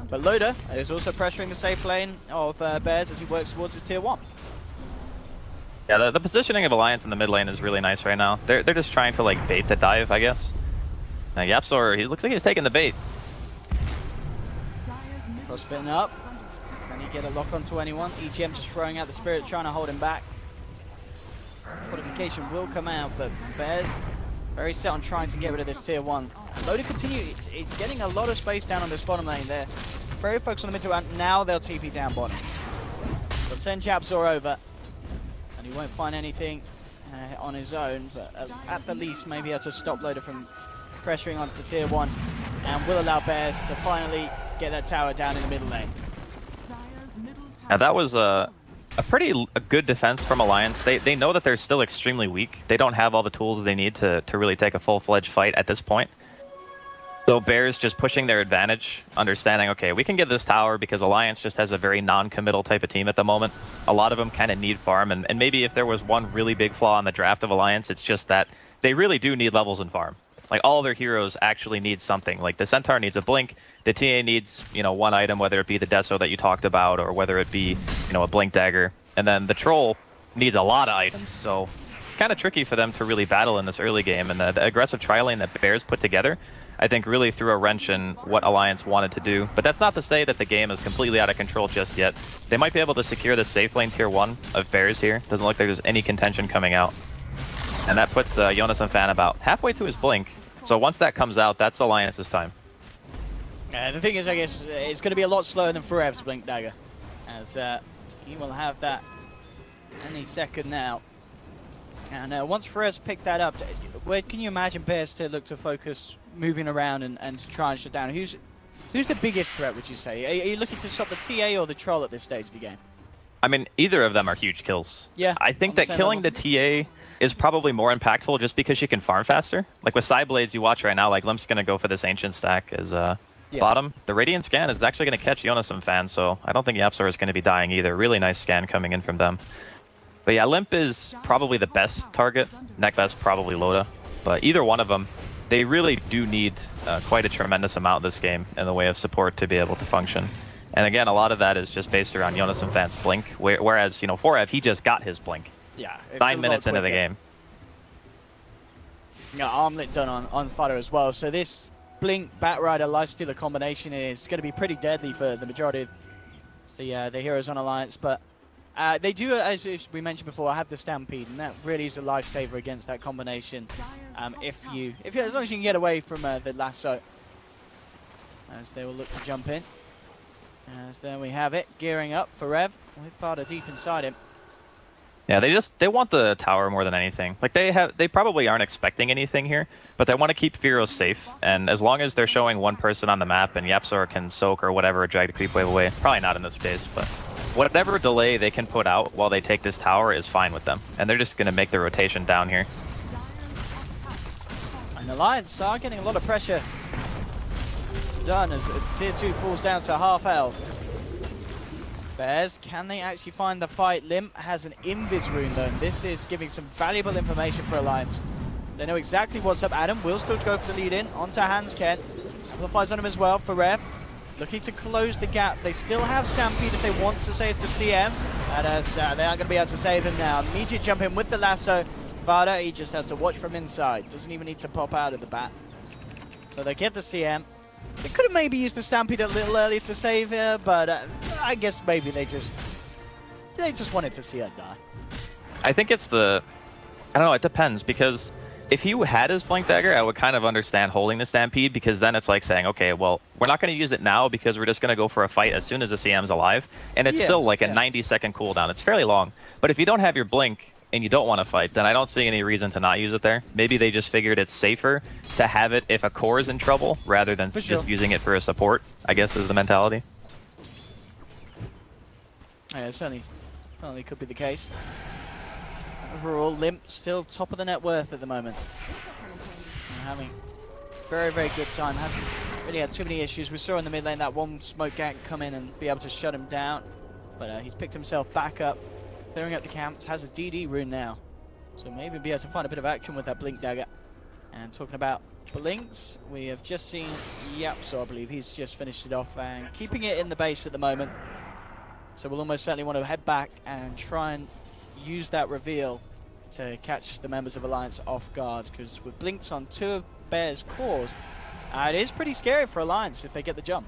But Loader is also pressuring the safe lane of Bears as he works towards his tier 1. Yeah, the positioning of Alliance in the mid lane is really nice right now. They're just trying to like bait the dive, I guess. Now Yapsor, he looks like he's taking the bait. Frostbitten up. Can he get a lock onto anyone? EGM just throwing out the Spirit, trying to hold him back. Fortification will come out, but Bears very set on trying to get rid of this tier 1. Loader continue, it's getting a lot of space down on this bottom lane there. Very focused on the mid to round. Now they'll TP down bottom. They'll send Yapsor over. And he won't find anything on his own, but at the least maybe able to stop Loader from pressuring onto the tier 1 and will allow Bears to finally get that tower down in the middle lane. Now that was a pretty good defense from Alliance. They know that they're still extremely weak. They don't have all the tools they need to really take a full-fledged fight at this point. So Bears just pushing their advantage, understanding, okay, we can get this tower because Alliance just has a very non-committal type of team at the moment. A lot of them kind of need farm, and maybe if there was one really big flaw in the draft of Alliance, it's just that they really do need levels in farm. Like, all their heroes actually need something. Like, the Centaur needs a Blink, the TA needs, you know, one item, whether it be the Deso that you talked about, or whether it be, you know, a Blink Dagger. And then the Troll needs a lot of items, so kind of tricky for them to really battle in this early game. And the aggressive tri-lane that Bears put together, I think really threw a wrench in what Alliance wanted to do. But that's not to say that the game is completely out of control just yet. They might be able to secure the safe lane tier 1 of Bears here. Doesn't look like there's any contention coming out. And that puts Jonas and Fan about halfway to his Blink. So once that comes out, that's Alliance's time. The thing is, I guess, it's going to be a lot slower than Forev's Blink Dagger, as he will have that any second now. And once Forev's picked that up, where can you imagine Bears to look to focus moving around and to try and shut down? Who's the biggest threat, would you say? Are you looking to stop the TA or the Troll at this stage of the game? I mean, either of them are huge kills. Yeah. I think that killing the TA is probably more impactful just because she can farm faster. Like with Psyblades, you watch right now, like Limp's going to go for this Ancient stack as bottom. The Radiant scan is actually going to catch Jonas some fans, so I don't think YapzOr is going to be dying either. Really nice scan coming in from them. But yeah, Limp is probably the best target. Next best, probably Loda. But either one of them, they really do need quite a tremendous amount this game in the way of support to be able to function. And again, a lot of that is just based around Jonas and Fan's blink, whereas, you know, Forev, he just got his blink. Yeah. 9 minutes into the game. Yeah, Armlet done on Fodder as well. So this Blink, Batrider, Lifestealer combination is going to be pretty deadly for the majority of the heroes on Alliance. But they do, as we mentioned before, have the Stampede, and that really is a lifesaver against that combination. As long as you can get away from the lasso, as they will look to jump in. As there we have it, gearing up for Rev with Fodder deep inside him. Yeah, they want the tower more than anything. Like they probably aren't expecting anything here, but they want to keep Fearos safe. And as long as they're showing one person on the map and YapzOr can soak or whatever, drag the creep wave away, probably not in this case, but whatever delay they can put out while they take this tower is fine with them. And they're just going to make the rotation down here. And Alliance are getting a lot of pressure done as tier 2 falls down to half health. Bears, can they actually find the fight? Limp has an Invis rune though, and this is giving some valuable information for Alliance. They know exactly what's up. Adam will still go for the lead in, onto Hans Ken. Amplifies on him as well for Rev. Looking to close the gap. They still have Stampede if they want to save the CM. They aren't going to be able to save him now. Immediate jump in with the lasso. Vada, he just has to watch from inside. Doesn't even need to pop out of the bat. So they get the CM. They could have maybe used the Stampede a little earlier to save her, but I guess maybe they just wanted to see her die. I think it's I don't know, it depends, because if he had his Blink Dagger, I would kind of understand holding the Stampede, because then it's like saying, okay, well, we're not going to use it now because we're just going to go for a fight as soon as the CM's alive, and it's still like a 90-second cooldown. It's fairly long, but if you don't have your Blink and you don't want to fight, then I don't see any reason to not use it there. Maybe they just figured it's safer to have it if a core is in trouble rather than just using it for a support, I guess is the mentality. Yeah, it certainly could be the case. Overall, Limp still top of the net worth at the moment. And having very, very good time. Hasn't really had too many issues. We saw in the mid lane that one smoke gank come in and be able to shut him down. But he's picked himself back up, clearing up the camps, has a DD rune now. So maybe be able to find a bit of action with that Blink Dagger. And talking about Blinks, we have just seen YapzOr, I believe. He's just finished it off and keeping it in the base at the moment. So we'll almost certainly want to head back and try and use that reveal to catch the members of Alliance off guard, because with Blinks on 2 of Bear's cores, it is pretty scary for Alliance if they get the jump.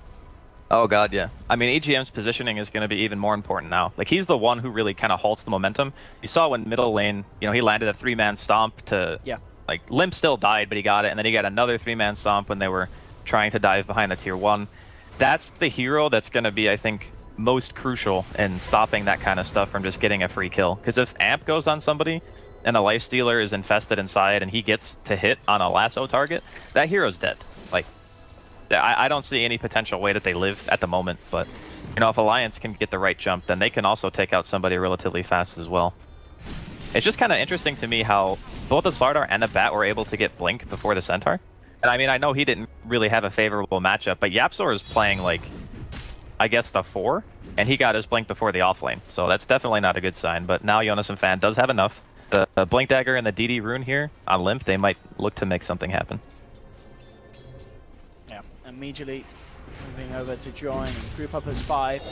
Oh god, yeah. I mean, AGM's positioning is going to be even more important now. Like, he's the one who really kind of halts the momentum. You saw when middle lane, you know, he landed a 3-man stomp to... Yeah. Like, Limp still died, but he got it, and then he got another 3-man stomp when they were trying to dive behind the tier 1. That's the hero that's going to be, I think, most crucial in stopping that kind of stuff from just getting a free kill. Because if Amp goes on somebody and a Lifestealer is infested inside and he gets to hit on a lasso target, that hero's dead. Like, I don't see any potential way that they live at the moment, but you know, if Alliance can get the right jump, then they can also take out somebody relatively fast as well. It's just kind of interesting to me how both the Slardar and the Bat were able to get Blink before the Centaur. And I mean, I know he didn't really have a favorable matchup, but YapzOr is playing like, I guess, the 4, and he got his Blink before the offlane, so that's definitely not a good sign. But now Jonas and Fan does have enough. The Blink Dagger and the DD rune here on Limp, they might look to make something happen. Yeah, immediately moving over to join and group up as 5.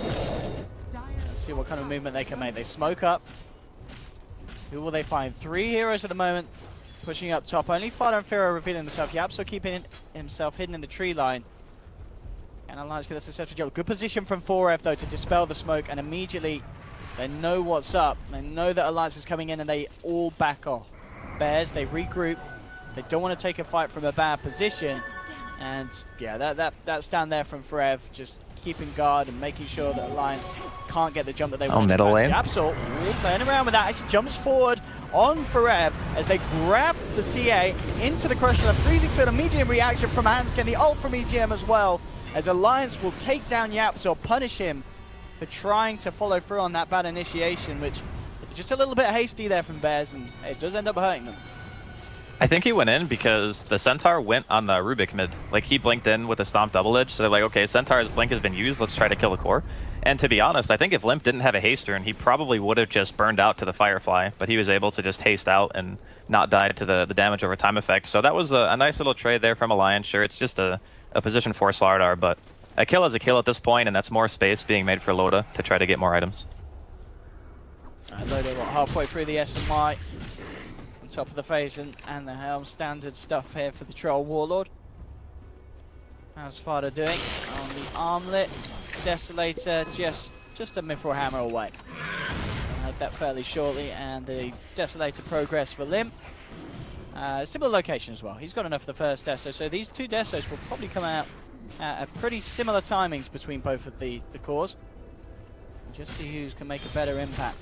Let's see what kind of movement they can make. They smoke up. Who will they find? 3 heroes at the moment pushing up top. Only Fodder and Firo revealing themselves. YapzOr keeping himself hidden in the tree line. And Alliance get a successful job. Good position from 4F though to dispel the smoke, and immediately they know what's up. They know that Alliance is coming in and they all back off. Bears, they regroup. They don't want to take a fight from a bad position. And yeah, that stand there from Forev, just keeping guard and making sure that Alliance can't get the jump that they want. Middle lane. YapzOr playing around with that. Actually jumps forward on Forev as they grab the TA into the Crusher. A freezing field, immediate reaction from Hansken, the ult from EGM as well, as Alliance will take down YapzOr, punish him for trying to follow through on that bad initiation, which just a little bit hasty there from Bears, and it does end up hurting them. I think he went in because the Centaur went on the Rubik mid. Like, he blinked in with a Stomp double edge, so they're like, okay, Centaur's blink has been used, let's try to kill the core. And to be honest, I think if Limp didn't have a haste turn, he probably would have just burned out to the Firefly, but he was able to just haste out and not die to the damage over time effect. So that was a nice little trade there from Alliance. Sure, it's just a position for Slardar, but a kill is a kill at this point, and that's more space being made for Loda to try to get more items. Loda halfway through the S&Y. On top of the phase and the Helm, standard stuff here for the Troll Warlord. How's Fada doing on the armlet? Desolator just a Mithril Hammer away. I had that fairly shortly, and the Desolator progress for Limp. Similar location as well. He's got enough for the first Deso, so these two Desos will probably come out at pretty similar timings between both of the cores. Just see who can make a better impact.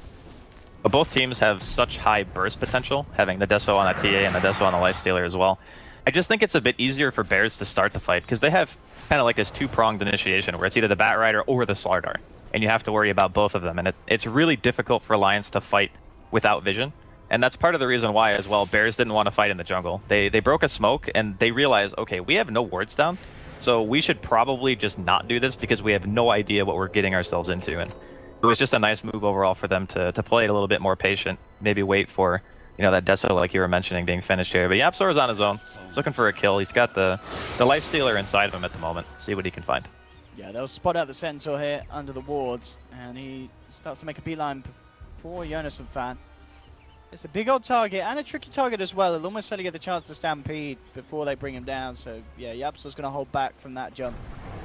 But both teams have such high burst potential, having the Deso on a TA and the Deso on the Lifestealer as well. I just think it's a bit easier for Bears to start the fight, because they have kind of like this two-pronged initiation, where it's either the Bat Rider or the Slardar, and you have to worry about both of them, and it's really difficult for Alliance to fight without vision, and that's part of the reason why, as well, Bears didn't want to fight in the jungle. They broke a smoke, and they realized, okay, we have no wards down, so we should probably just not do this, because we have no idea what we're getting ourselves into, and it was just a nice move overall for them to play it a little bit more patient, maybe wait for, you know, that Deso, like you were mentioning, being finished here. But YapzOr is on his own. He's looking for a kill. He's got the Lifestealer inside of him at the moment. See what he can find. Yeah, they'll spot out the Centaur here under the wards, and he starts to make a beeline for Jonas and Fan. It's a big old target, and a tricky target as well. He'll almost certainly get the chance to stampede before they bring him down. So, yeah, YapzOr's going to hold back from that jump.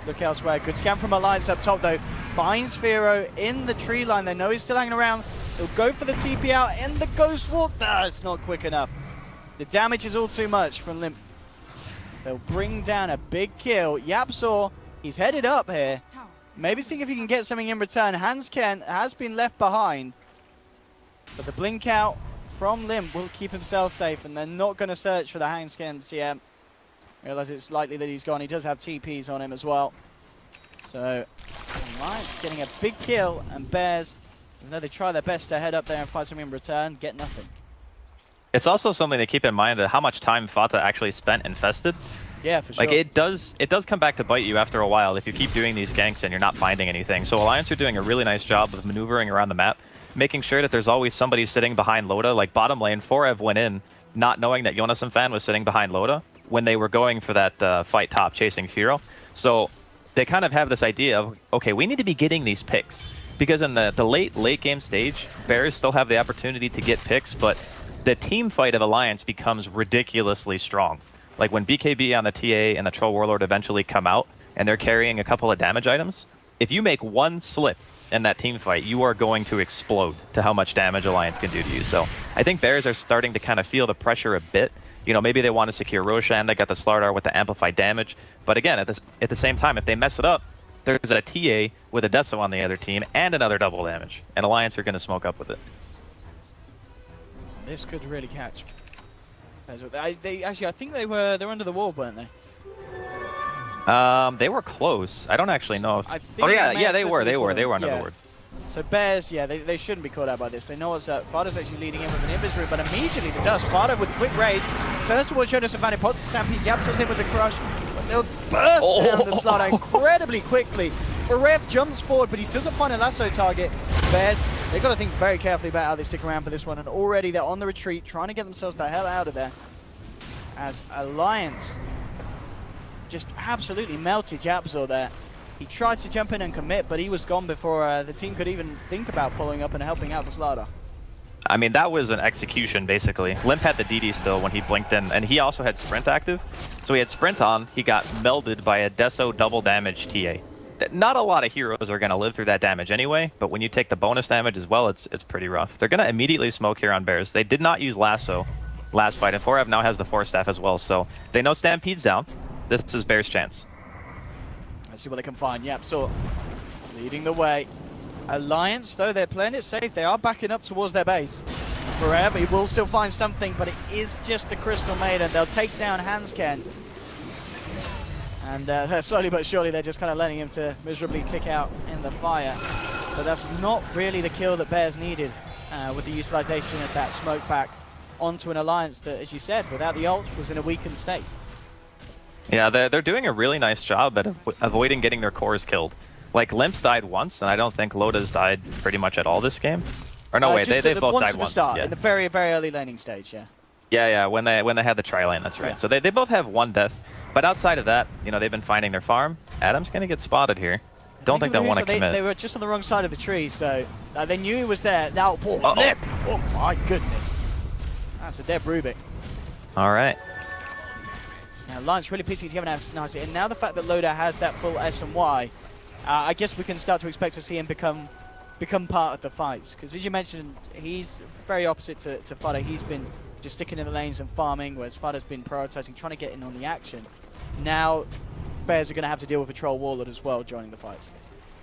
Look elsewhere. Good scan from Alliance up top, though. Finds Firo in the tree line. They know he's still hanging around. He'll go for the TP out in the Ghost Walk. It's not quick enough. The damage is all too much from Limp. They'll bring down a big kill. YapzOr, he's headed up here. Maybe see if he can get something in return. Hansken has been left behind. But the blink out from Limp will keep himself safe, and they're not going to search for the Hansken CM. Realize it's likely that he's gone. He does have TPs on him as well. So, Alliance getting a big kill, and Bears, even though they try their best to head up there and find something in return, get nothing. It's also something to keep in mind how much time Fata actually spent infested. Yeah, for sure. Like, it does come back to bite you after a while if you keep doing these ganks and you're not finding anything. So Alliance are doing a really nice job of maneuvering around the map, making sure that there's always somebody sitting behind Loda. Like, bottom lane, 4ev went in, not knowing that Jonas and Fan was sitting behind Loda when they were going for that fight top chasing Firo. So they kind of have this idea of, okay, we need to be getting these picks. Because in the late game stage, Bears still have the opportunity to get picks, but the team fight of Alliance becomes ridiculously strong. Like when BKB on the TA and the Troll Warlord eventually come out, and they're carrying a couple of damage items, if you make one slip in that team fight, you are going to explode to how much damage Alliance can do to you. So I think Bears are starting to kind of feel the pressure a bit. You know, maybe they want to secure Roshan, they got the Slardar with the amplified damage, but again, at the same time, if they mess it up, there's a TA with a Deso on the other team and another double damage, and Alliance are going to smoke up with it. This could really catch. They actually, I think they were under the wall, weren't they? They were close. I don't actually know. Oh yeah, they were under the ward. So Bears, yeah, they shouldn't be caught out by this. They know what's up. Fada's actually leading in with an inventory, but immediately the dust. Fada with quick rage turns towards Jonas and Van. He pots the Stampede. YapzOr's in with the crush, but they'll burst down the Slardar incredibly quickly. Rev jumps forward, but he doesn't find a lasso target. Bears, they've got to think very carefully about how they stick around for this one, and already they're on the retreat, trying to get themselves the hell out of there. As Alliance just absolutely melted YapzOr there. He tried to jump in and commit, but he was gone before the team could even think about following up and helping out the Slardar. I mean, that was an execution, basically. Limp had the DD still when he blinked in, and he also had Sprint active. So he had Sprint on, he got melded by a Deso double damage TA. Not a lot of heroes are going to live through that damage anyway, but when you take the bonus damage as well, it's pretty rough. They're going to immediately smoke here on Bears. They did not use Lasso last fight, and 4ev now has the Force Staff as well, so they know Stampede's down. This is Bears' chance. Let's see what they can find. YapzOr leading the way. Alliance, though, they're playing it safe. They are backing up towards their base. 4ev, he will still find something, but it is just the Crystal Maiden. They'll take down Hansken. And slowly but surely, they're just kind of letting him to miserably tick out in the fire. but that's not really the kill that Bears needed with the utilization of that smoke back onto an Alliance that, as you said, without the ult, was in a weakened state. Yeah, they're doing a really nice job at avoiding getting their cores killed. Like, Limps died once, and I don't think Loda's died pretty much at all this game. Or no, wait, they both died once. Start, yeah. In the very, very early laning stage, yeah. Yeah, when they had the tri-lane, that's right. Yeah. So they both have one death. But outside of that, you know, they've been finding their farm. Adam's going to get spotted here. Don't think they'll want to commit. They were just on the wrong side of the tree, so they knew he was there. Now, poor Lip! Oh my goodness. That's a dead Rubik. All right. Now, Lance really piecing together nicely. And now the fact that Loda has that full S and Y, I guess we can start to expect to see him become part of the fights. Because as you mentioned, he's very opposite to Fada. He's been just sticking in the lanes and farming, whereas Fada's been prioritizing trying to get in on the action. Now, Bears are going to have to deal with a Troll Warlord as well joining the fights.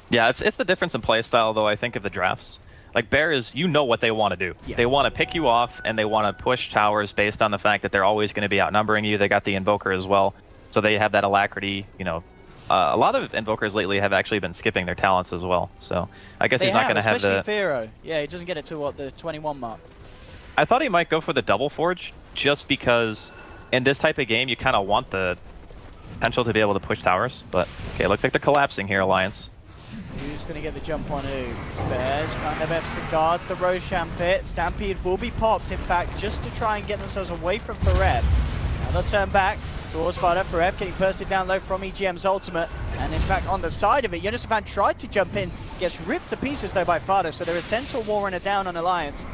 Yeah, it's the difference in playstyle, though, I think, of the drafts. Like, Bears, you know what they want to do. Yeah. They want to pick you off, and they want to push towers based on the fact that they're always going to be outnumbering you. They got the Invoker as well, so they have that alacrity. You know, a lot of Invokers lately have actually been skipping their talents as well. So I guess he's not going to have the... especially Firo. Yeah, he doesn't get it to, what, the 21 mark. I thought he might go for the Double Forge, just because in this type of game, you kind of want the potential to be able to push towers. But, okay, looks like they're collapsing here, Alliance. Who's going to get the jump on who? Bears trying their best to guard the Roshan pit. Stampede will be popped, in fact, just to try and get themselves away from Farev. Now they'll turn back towards Fada. Farev getting bursted down low from EGM's ultimate. And in fact, on the side of it, Yunus tried to jump in, gets ripped to pieces though by Fada. So there is Centaur Warren down on Alliance.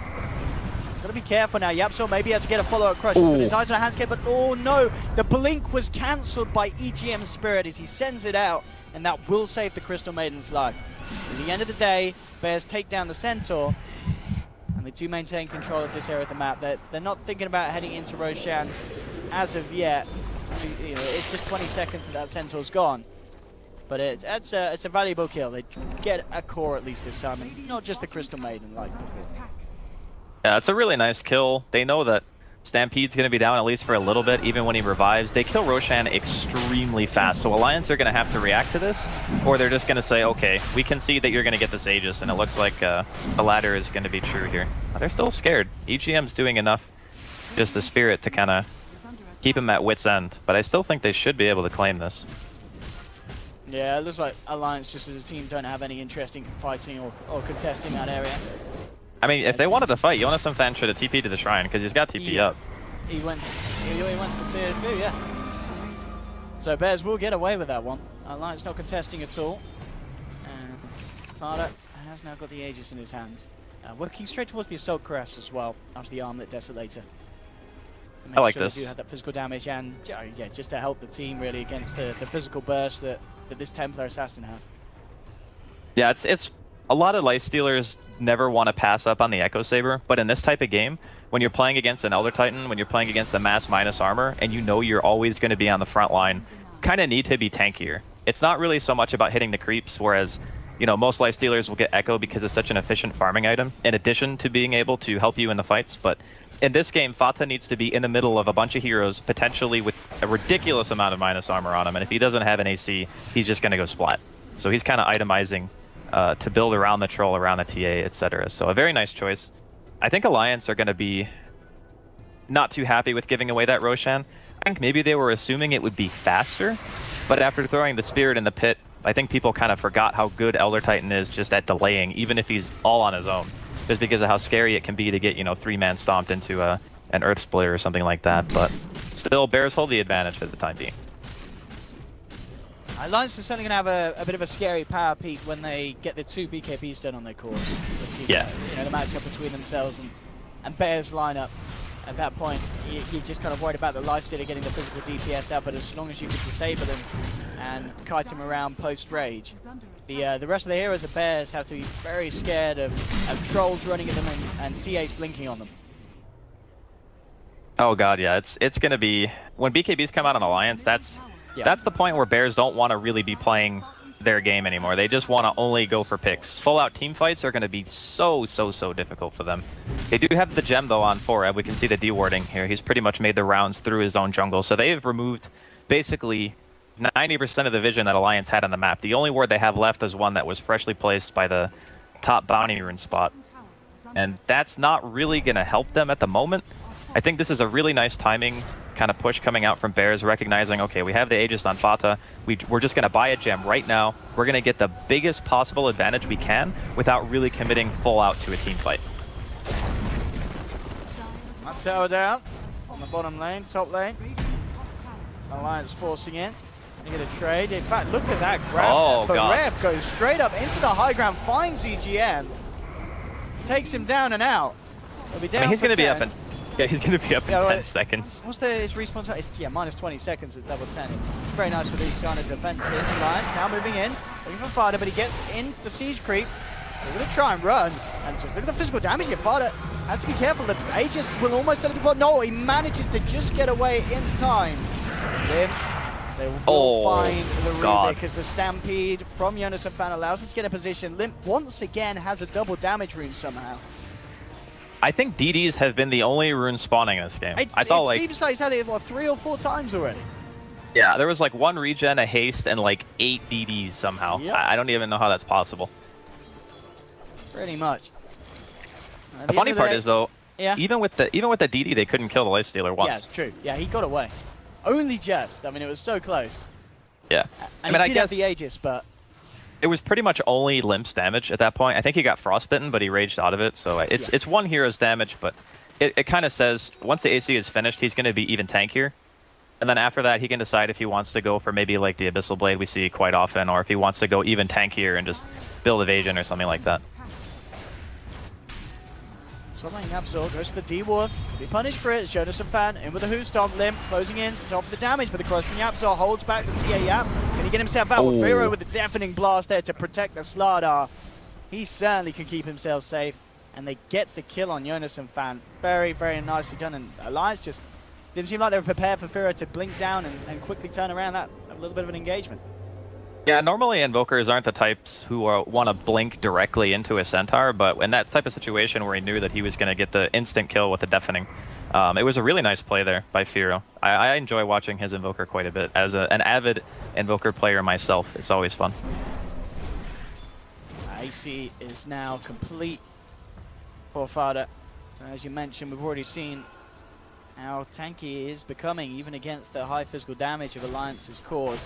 Gotta be careful now. Yapsel maybe has to get a follow-up crush. He's got his eyes on a handscape, but oh no! The blink was cancelled by EGM's Spirit as he sends it out, and that will save the Crystal Maiden's life. At the end of the day, Bears take down the Centaur, and they do maintain control of this area of the map. They're not thinking about heading into Roshan as of yet. You know, it's just 20 seconds and that Centaur's gone. But it's a valuable kill. They get a core at least this time, and not just the Crystal Maiden like before. Yeah, it's a really nice kill. They know that Stampede's going to be down at least for a little bit, even when he revives. They kill Roshan extremely fast, so Alliance are going to have to react to this, or they're just going to say, okay, we can see that you're going to get this Aegis, and it looks like the latter is going to be true here. They're still scared. EGM's doing enough, just the Spirit, to kind of keep him at wit's end, but I still think they should be able to claim this. Yeah, it looks like Alliance, just as a team, don't have any interest in fighting or contesting that area. I mean, if they wanted to fight, Jonas Fan should have TP'd to the Shrine, because he's got TP up. He went to tier 2, yeah. So Bears will get away with that one. Alliance not contesting at all. And Fada has now got the Aegis in his hands. Working straight towards the Assault Caress as well, after the Armlet Desolator. I like sure this. They do have that physical damage, and yeah, just to help the team really against the physical burst that this Templar Assassin has. Yeah, it's a lot of Lifestealers never want to pass up on the Echo Saber, but in this type of game, when you're playing against an Elder Titan, when you're playing against the mass minus armor, and you know you're always going to be on the front line, kind of need to be tankier. It's not really so much about hitting the creeps, whereas, you know, most Lifestealers will get Echo because it's such an efficient farming item, in addition to being able to help you in the fights, but in this game, Fata needs to be in the middle of a bunch of heroes, potentially with a ridiculous amount of minus armor on him, and if he doesn't have an AC, he's just going to go splat. So he's kind of itemizing to build around the troll, around the TA, etc. So a very nice choice. I think Alliance are going to be not too happy with giving away that Roshan. I think maybe they were assuming it would be faster, but after throwing the Spirit in the pit, I think people kind of forgot how good Elder Titan is just at delaying, even if he's all on his own. Just because of how scary it can be to get, you know, 3-man stomped into an Earth Splitter or something like that. But still, Bears hold the advantage for the time being. Alliance is certainly going to have a bit of a scary power peak when they get the 2 BKBs done on their cores. Yeah. You know, the matchup between themselves and Bears lineup. At that point, you're just kind of worried about the Lifestealer getting the physical DPS out, but as long as you can disable them and kite him around post-rage, the rest of the heroes of Bears have to be very scared of trolls running at them and TAs blinking on them. Oh god, yeah, it's going to be... When BKBs come out on Alliance, that's the point where Bears don't want to really be playing their game anymore. They just want to only go for picks. Full-out team fights are going to be so difficult for them. They do have the gem, though, on Foreb. We can see the dewarding here. He's pretty much made the rounds through his own jungle, so they've removed basically 90% of the vision that Alliance had on the map. The only ward they have left is one that was freshly placed by the top bounty rune spot. And that's not really going to help them at the moment. I think this is a really nice timing kind of push coming out from Bears, recognizing, okay, we have the Aegis on Fata. We're just going to buy a gem right now. We're going to get the biggest possible advantage we can without really committing full out to a team fight. That tower down on the bottom lane, top lane. Alliance forcing in. They get a trade. In fact, look at that grab. Oh, God. Rev goes straight up into the high ground, finds EGN, takes him down and out. He'll be down. I mean, he's going to be 10. up in. Yeah, he's going to be up in 10 seconds. What's his respawn time? It's minus 20 seconds. It's double 10. It's very nice for these kind of defenses. Alliance now moving in, looking for Fada, but he gets into the siege creep. They're going to try and run, and just look at the physical damage here. Fada has to be careful. The Aegis will almost set it to no, he manages to just get away in time. Then they will find the Rubik as the Stampede from Jonas and Fan allows him to get a position. Limp once again has a double damage rune somehow. I think DDs have been the only rune spawning in this game. It seems like he's had it, what, 3 or 4 times already. Yeah, there was like 1 regen, a haste, and like 8 DDs somehow. Yep. I don't even know how that's possible. Pretty much. The funny part is though, yeah, even with the DD, they couldn't kill the Lifestealer once. Yeah, true. Yeah, he got away. Only just. I mean, it was so close. Yeah. And I guess have the Aegis, but it was pretty much only Limp's damage at that point. I think he got frostbitten, but he raged out of it. So it's one hero's damage, but it kind of says once the AC is finished, he's going to be even tankier. And then after that, he can decide if he wants to go for maybe like the Abyssal Blade we see quite often, or if he wants to go even tankier and just build evasion or something like that. Something Absol goes for the D-Ward. Be punished for it. Jonas and Fan in with the Who Stomp. Limp closing in, top of the damage, but the cross from Yapzor holds back the TA Yap. Can he get himself out? Vero with the deafening blast there to protect the Slardar. He certainly can keep himself safe, and they get the kill on Jonas and Fan. Very, very nicely done, and Alliance just didn't seem like they were prepared for Vero to blink down and quickly turn around that a little bit of an engagement. Yeah, normally Invokers aren't the types who want to blink directly into a Centaur, but in that type of situation where he knew that he was going to get the instant kill with the deafening, it was a really nice play there by Firo. I enjoy watching his Invoker quite a bit. As an avid Invoker player myself, it's always fun. AC is now complete for Fada. So as you mentioned, we've already seen how tanky he is becoming, even against the high physical damage of Alliance's cause.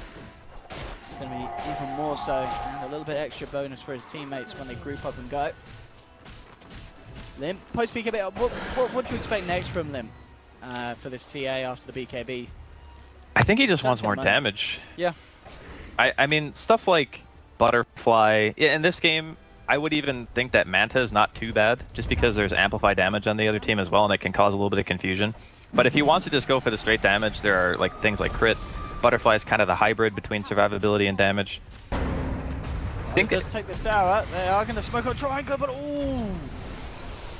It's going to be even more so, and a little bit extra bonus for his teammates when they group up and go. Limp, post-BKB, what do you expect next from Limp for this TA after the BKB? I think he just wants more damage. Yeah. I mean, stuff like Butterfly, in this game, I would even think that Manta is not too bad, just because there's amplified damage on the other team as well, and it can cause a little bit of confusion. But if he wants to just go for the straight damage, there are like things like Crit. Butterfly is kind of the hybrid between survivability and damage. I think does take the tower. They are going to smoke out triangle, but ooh!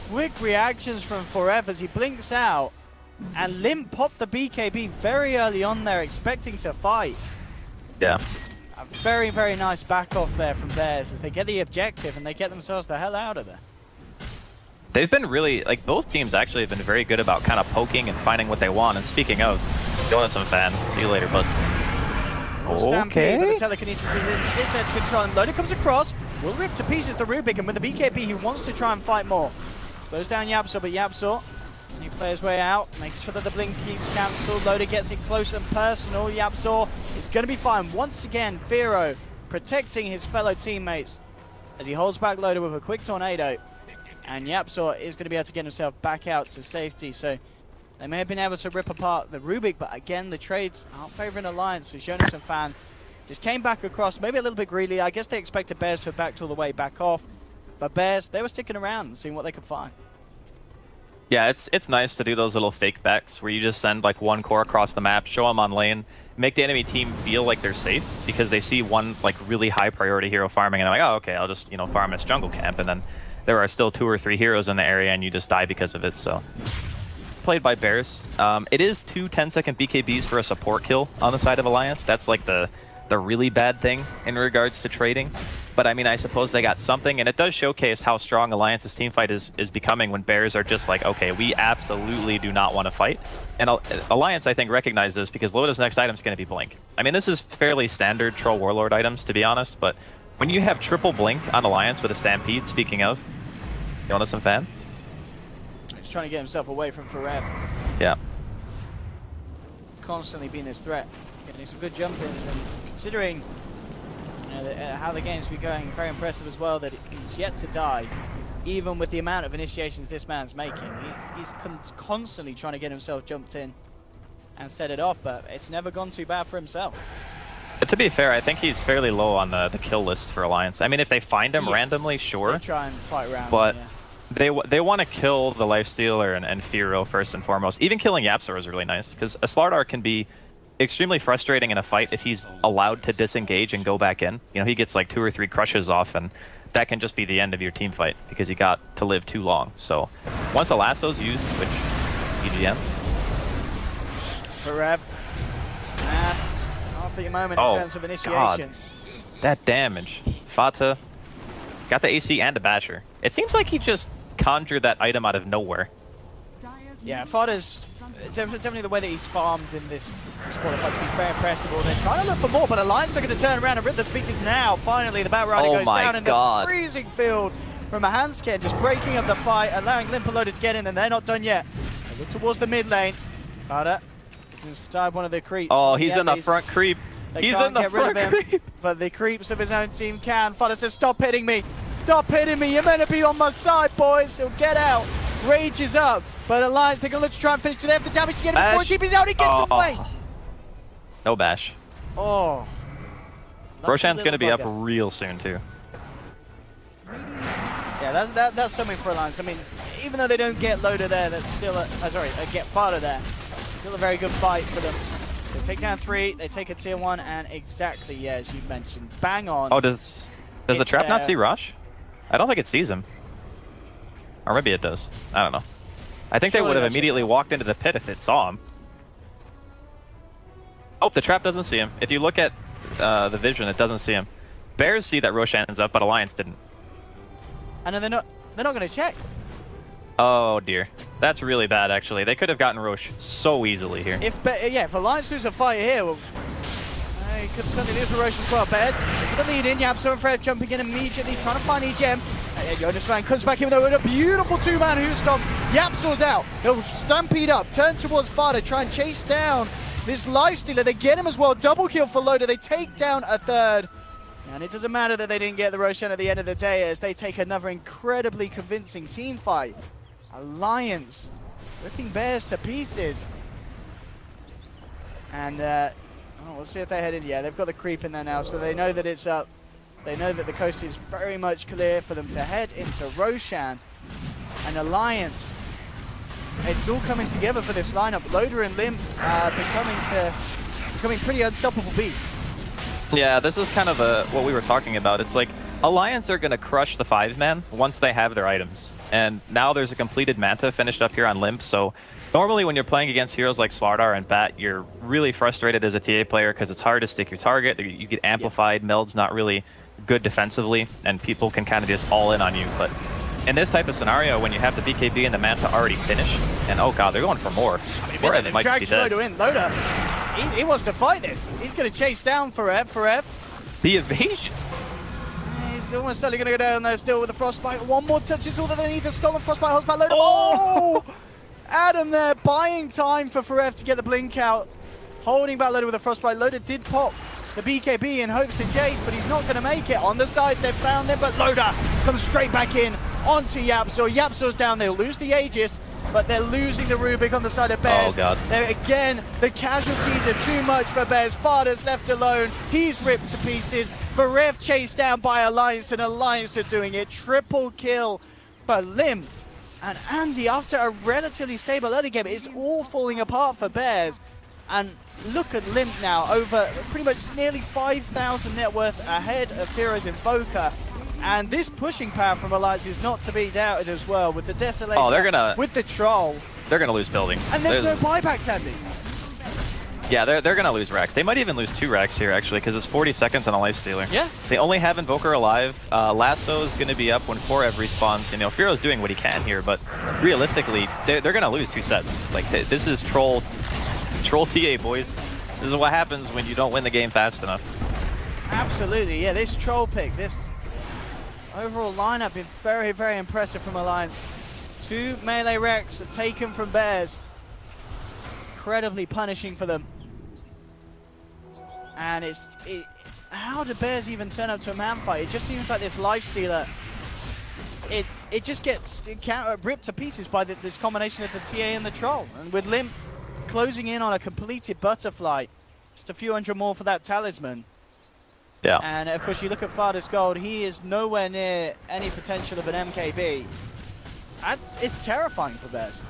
Quick reactions from Forever as he blinks out. And Limp popped the BKB very early on there, expecting to fight. Yeah. A very, very nice back off there from Bears as they get the objective and they get themselves the hell out of there. They've been really, like, both teams actually have been very good about kind of poking and finding what they want. And speaking of, Jonas and Fan, see you later, bud. Stampede with the telekinesis is there to control him. Loader comes across, will rip to pieces the Rubik, and with the BKB he wants to try and fight more. Slows down Yapzor, but Yapzor, he plays way out, making sure that the blink keeps cancelled. Loader gets it close and personal. Yapzor is going to be fine. Once again, Firo protecting his fellow teammates as he holds back Loader with a quick tornado. And Yapzor is going to be able to get himself back out to safety. So they may have been able to rip apart the Rubik, but again, the trades aren't favouring Alliance. So Jonas and Fan just came back across, maybe a little bit greedy. I guess they expected Bears to have backed all the way back off. But Bears, they were sticking around and seeing what they could find. Yeah, it's nice to do those little fake backs where you just send like one core across the map, show them on lane, make the enemy team feel like they're safe because they see one like really high priority hero farming and they're like, oh, okay, I'll just, farm this jungle camp, and then there are still 2 or 3 heroes in the area and you just die because of it. So played by Bears. It is 2 10-second BKBs for a support kill on the side of Alliance. That's like the really bad thing in regards to trading. But I mean, I suppose they got something, and it does showcase how strong Alliance's teamfight is becoming when Bears are just like, okay, we absolutely do not want to fight. And Alliance, I think, recognized this because Loda's next item is going to be Blink. I mean, this is fairly standard Troll Warlord items, to be honest, but When you have triple blink on Alliance with a Stampede, speaking of, you want some fan? He's trying to get himself away from Forev. Yeah. Constantly being this threat. Getting some good jump ins, and considering how the game's been going, very impressive as well that he's yet to die. Even with the amount of initiations this man's making, he's constantly trying to get himself jumped in and set it off, but it's never gone too bad for himself. But to be fair, I think he's fairly low on the kill list for Alliance. I mean, if they find him randomly, sure. They try and fight around but him, yeah. they want to kill the Lifestealer and Firo first and foremost. Even killing Yapzor is really nice, because a Slardar can be extremely frustrating in a fight if he's allowed to disengage and go back in. You know, he gets like 2 or 3 crushes off, and that can just be the end of your team fight, because he got to live too long. So once the lasso's used, which EGM. Forev. After your moment in terms of initiations. God. That damage. Fata got the AC and a basher. It seems like he just conjured that item out of nowhere. Yeah, Fata's definitely the way that he's farmed in this qualifier to be very impressive. They're trying to look for more, but Alliance are going to turn around and rip the beaches now. Finally, the Bat Rider goes down in the freezing field from a Handscan, just breaking up the fight, allowing Limperloader to get in, and they're not done yet. They look towards the mid lane. Fata is inside one of the creeps. Oh, he's in the front creep. He's in the front creep. But the creeps of his own team can. Fata says, stop hitting me. Stop hitting me. You're meant to be on my side, boys. He'll get out. Rage is up. But Alliance taking a look to try and finish. Do they have the damage to get him before he TP's out? He gets away. No bash. Oh. Roshan's going to be up real soon, too. Yeah, that's something for Alliance. I mean, even though they don't get Loader there, that's still a... get Fata there. Still a very good fight for them. They take down 3, they take a tier 1, and exactly, yeah, as you mentioned, bang on. Oh, does the trap not see Rosh? I don't think it sees him. Or maybe it does. I don't know. I think they would have immediately walked into the pit if it saw him. Oh, the trap doesn't see him. If you look at the vision, it doesn't see him. Bears see that Roshan's up, but Alliance didn't. And then they're not going to check. Oh dear, that's really bad. Actually, they could have gotten Rosh so easily here. If Alliance lose a fight here, well, he could certainly lose for Rosh as well. Bears with the lead in. Yapzor and Fred jumping in immediately, trying to find EGM. Jonas Van comes back in with a beautiful 2-man Hoot Stomp. Yapzor's out. He'll stampede up, turn towards Fata, try and chase down this Lifestealer. They get him as well. Double kill for Loader. They take down a third. And it doesn't matter that they didn't get the Roshan at the end of the day, as they take another incredibly convincing team fight. Alliance ripping Bears to pieces. And we'll see if they head in. Yeah, they've got the creep in there now, so they know that it's up. They know that the coast is very much clear for them to head into Roshan. And Alliance, it's all coming together for this lineup. Loader and Limp becoming pretty unstoppable beasts. Yeah, this is kind of what we were talking about. It's like Alliance are going to crush the 5-man once they have their items. And now there's a completed Manta finished up here on Limp, so normally when you're playing against heroes like Slardar and Bat, you're really frustrated as a TA player because it's hard to stick your target. You get amplified, Meld's not really good defensively, and people can kind of just all in on you. But in this type of scenario, when you have the BKB and the Manta already finished, and oh god, they're going for more. They've dragged Loader in. Loader, he wants to fight this. He's going to chase down Forev. The evasion. He's almost certainly going to go down there still with the Frostbite. One more touch is all that they need. The stolen Frostbite holds back Loader. Oh! Adam there buying time for Forev to get the blink out. Holding back Loader with a Frostbite. Loader did pop the BKB in hopes to chase, but he's not going to make it. On the side, they've found him, but Loader comes straight back in onto Yapzor. Yapzor's down. They'll lose the Aegis, but they're losing the Rubik on the side of Bears. Oh god. Again, the casualties are too much for Bears. Fada's left alone. He's ripped to pieces. Forev chased down by Alliance, and Alliance are doing it. Triple kill for Lim and Andy after a relatively stable early game. It's all falling apart for Bears. And look at Limp now, over pretty much nearly 5,000 net worth ahead of Heroes Invoker. And this pushing power from Alliance is not to be doubted as well, with the Desolator, with the Troll. They're gonna lose buildings. And there's no buybacks, Andy. Yeah, they're gonna lose racks. They might even lose 2 racks here, actually, because it's 40 seconds on a Lifestealer. Yeah. They only have Invoker alive. Lasso's gonna be up when Forev respawns. You know, Firo's doing what he can here, but realistically, they're gonna lose 2 sets. Like, this is Troll TA, boys. This is what happens when you don't win the game fast enough. Absolutely, yeah, this troll pick, this overall lineup been very, very impressive from Alliance. 2 melee wrecks are taken from Bears. Incredibly punishing for them. And how do Bears even turn up to a man fight? It just seems like this Lifestealer, it just gets ripped to pieces by this combination of the TA and the troll. And with Limp closing in on a completed butterfly, just a few hundred more for that talisman. Yeah. And of course, you look at Fardas Gold, he is nowhere near any potential of an MKB. It's terrifying for Bears.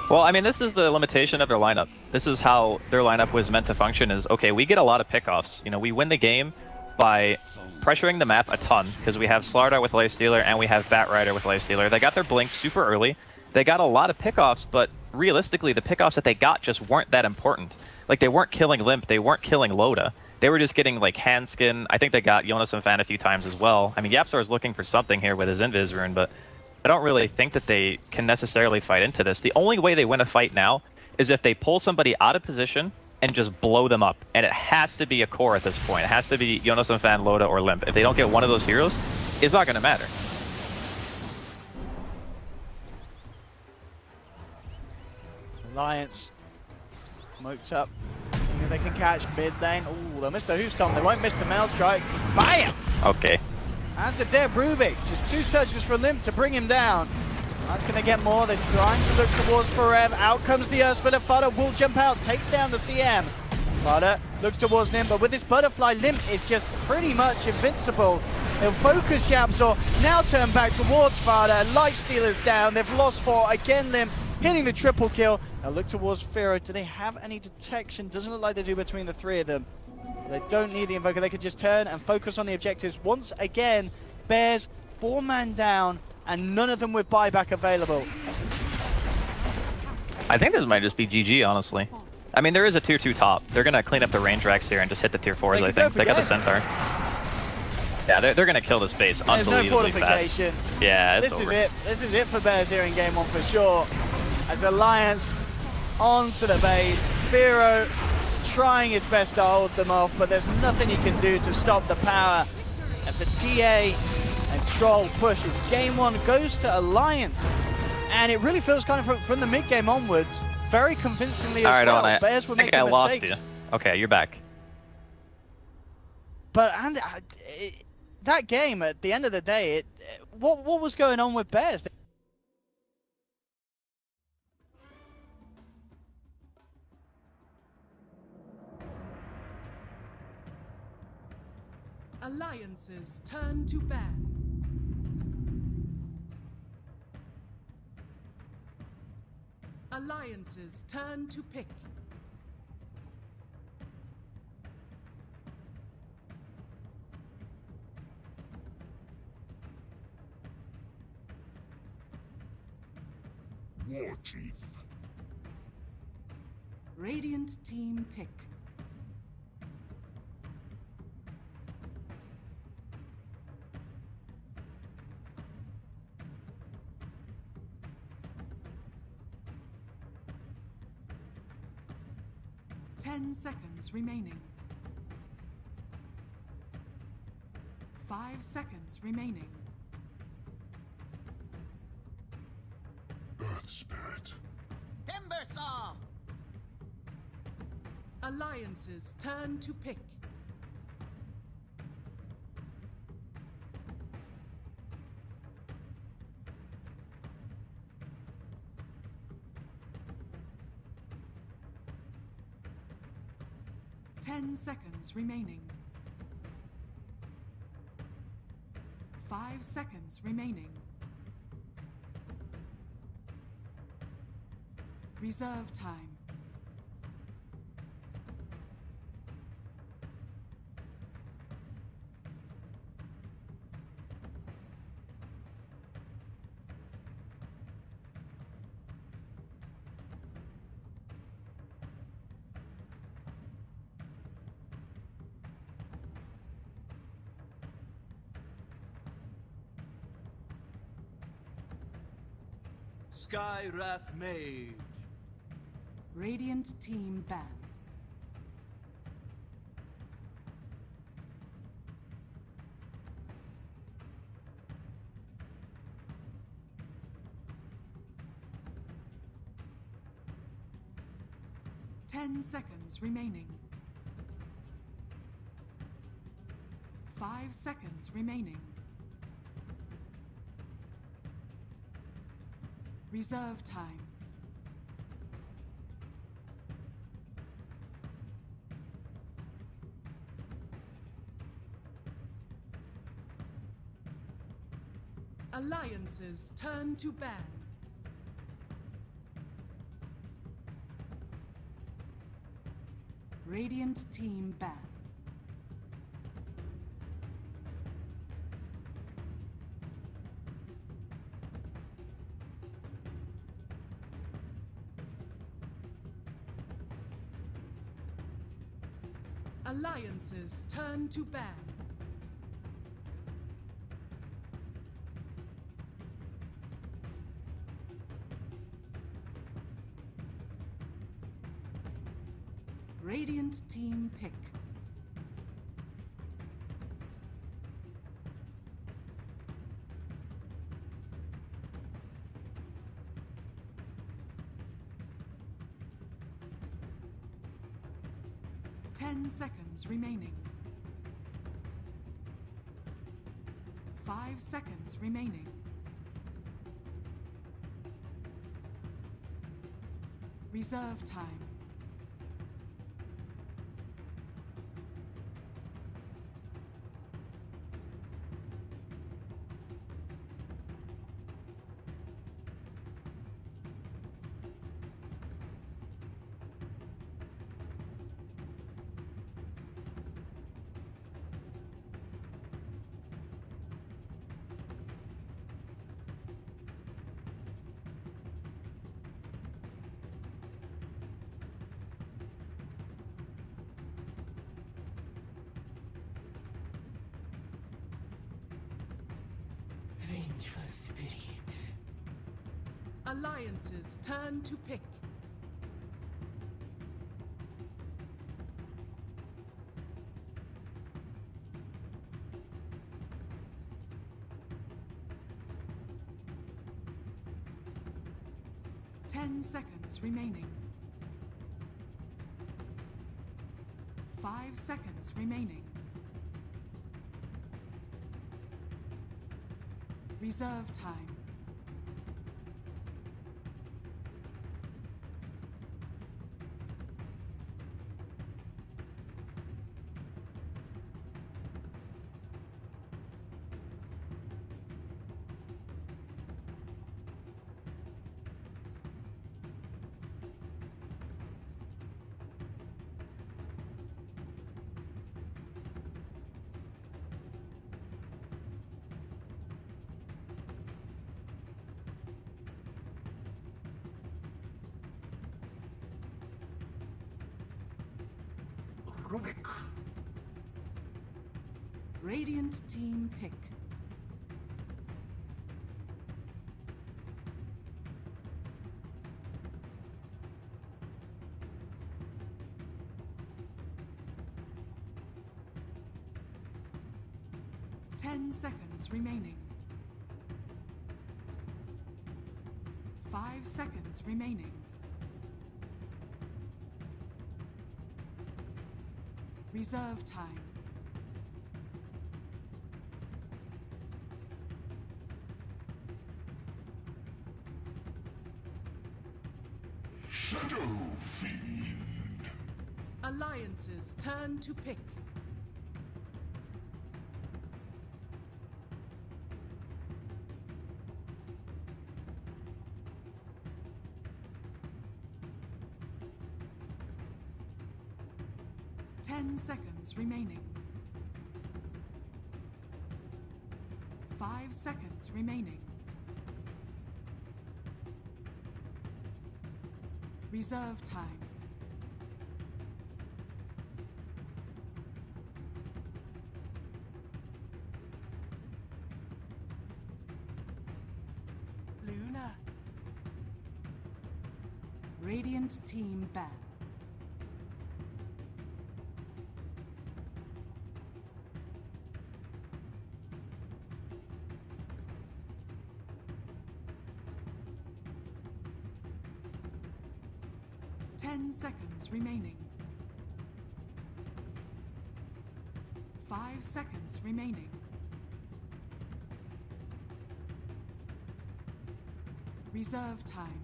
Well, I mean, this is the limitation of their lineup. This is how their lineup was meant to function is, okay, we get a lot of pickoffs. You know, we win the game by pressuring the map a ton, because we have Slardar with Lifestealer and we have Batrider with Lifestealer. They got their blinks super early. They got a lot of pickoffs, but realistically, the pickoffs that they got just weren't that important. Like, they weren't killing Limp, they weren't killing Loda. They were just getting, like, Handskin. I think they got Jonas and Fan a few times as well. I mean, Yapstar is looking for something here with his Invis rune, but I don't really think that they can necessarily fight into this. The only way they win a fight now is if they pull somebody out of position and just blow them up. And it has to be a core at this point. It has to be Jonas and Fan, Loda, or Limp. If they don't get one of those heroes, it's not going to matter. Alliance smoked up. Seeing if they can catch mid lane. Ooh, they'll miss the Hoostomp. They won't miss the Mail Strike. Bam! Okay. That's the dead Rubik. Just 2 touches for Limp to bring him down. That's going to get more. They're trying to look towards Forev. Out comes the Ursula. Fada will jump out. Takes down the CM. Fada looks towards Limp, but with this butterfly, Limp is just pretty much invincible. They'll focus Shabzor. Now turn back towards Fada. Lifestealer's down. They've lost 4. Again, Limp hitting the triple kill. Now look towards Firo. Do they have any detection? Doesn't look like they do between the 3 of them. They don't need the Invoker. They could just turn and focus on the objectives. Once again, Bears 4-man down and none of them with buyback available. I think this might just be GG, honestly. I mean, there is a tier 2 top. They're going to clean up the range racks here and just hit the tier 4s, I think. They got the Centaur. Yeah, they're going to kill this base unbelievably fast. There's no fortification. Yeah, it's this over. is it. This is it for Bears here in game 1 for sure. As Alliance onto the base. Firo trying his best to hold them off, but there's nothing he can do to stop the power of the TA and Troll pushes. Game 1 goes to Alliance, and it really feels kind of from the mid-game onwards, very convincingly as well. Bears were making mistakes. Lost you. Okay, you're back. But that game, at the end of the day, what was going on with Bears? Alliances turn to ban. Alliances turn to pick. War Chief. Radiant team pick. Ten seconds remaining. 5 seconds remaining. Earth Spirit. Timber Saw! Alliances turn to pick. Ten seconds remaining. 5 seconds remaining. Reserve time. Skywrath Mage. Radiant team ban. 10 seconds remaining. 5 seconds remaining. Reserve time. Alliances turn to ban. Radiant team ban. Alliances turn to ban. Radiant team pick. Ten seconds remaining. 5 seconds remaining. Reserve time. Vengeful spirit. Alliances turn to pick. Ten seconds remaining. 5 seconds remaining. Reserve time. Rubik. Radiant team pick. Ten seconds remaining. 5 seconds remaining. Reserve time. Shadow Fiend. Alliances turn to pick. Ten seconds remaining. 5 seconds remaining. Reserve time. Luna. Radiant team ban. 10 seconds remaining. 5 seconds remaining. Reserve time.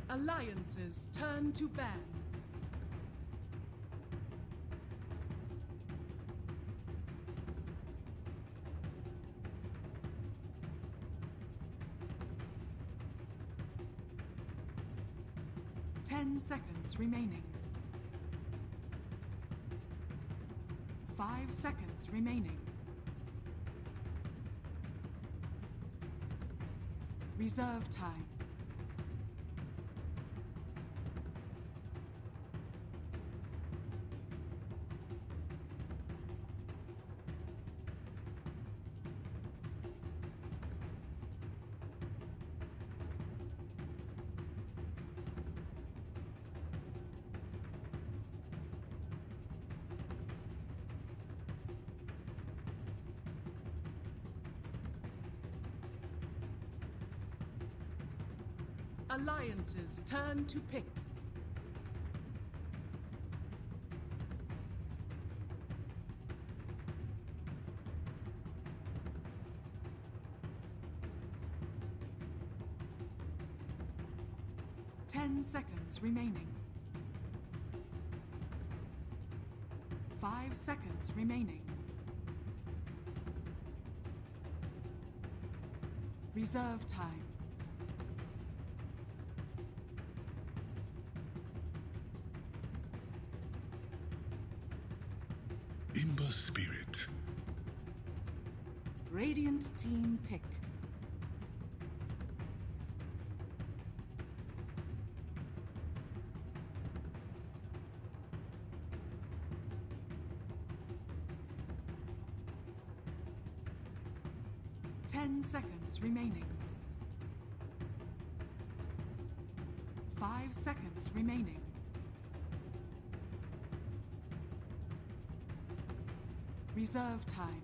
Alliances turn to ban. Ten seconds remaining. 5 seconds remaining. Reserve time. Alliances turn to pick. Ten seconds remaining. 5 seconds remaining. Reserve time. Imba Spirit. Radiant team pick. Ten seconds remaining. 5 seconds remaining. Reserve time.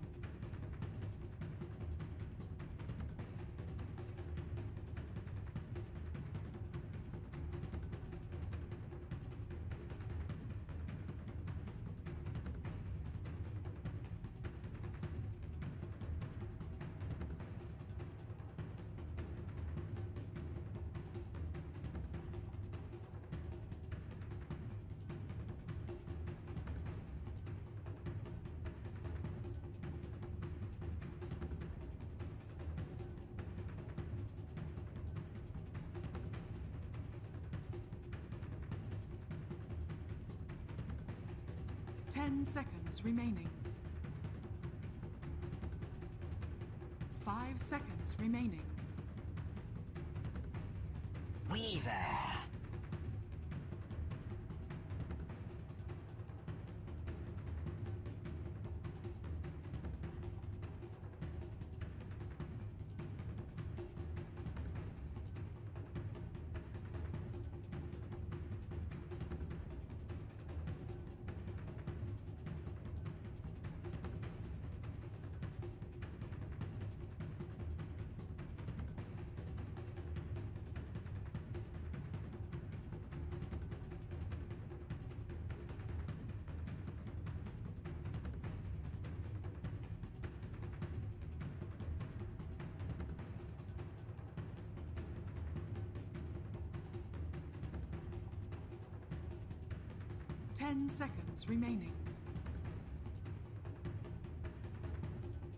Ten seconds remaining. 5 seconds remaining. Weaver. Ten seconds remaining.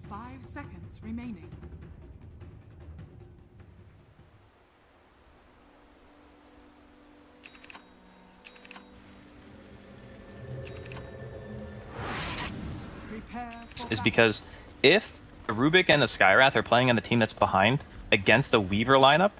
5 seconds remaining. Prepare for Is because if the Rubik and the Skywrath are playing on the team that's behind against the Weaver lineup,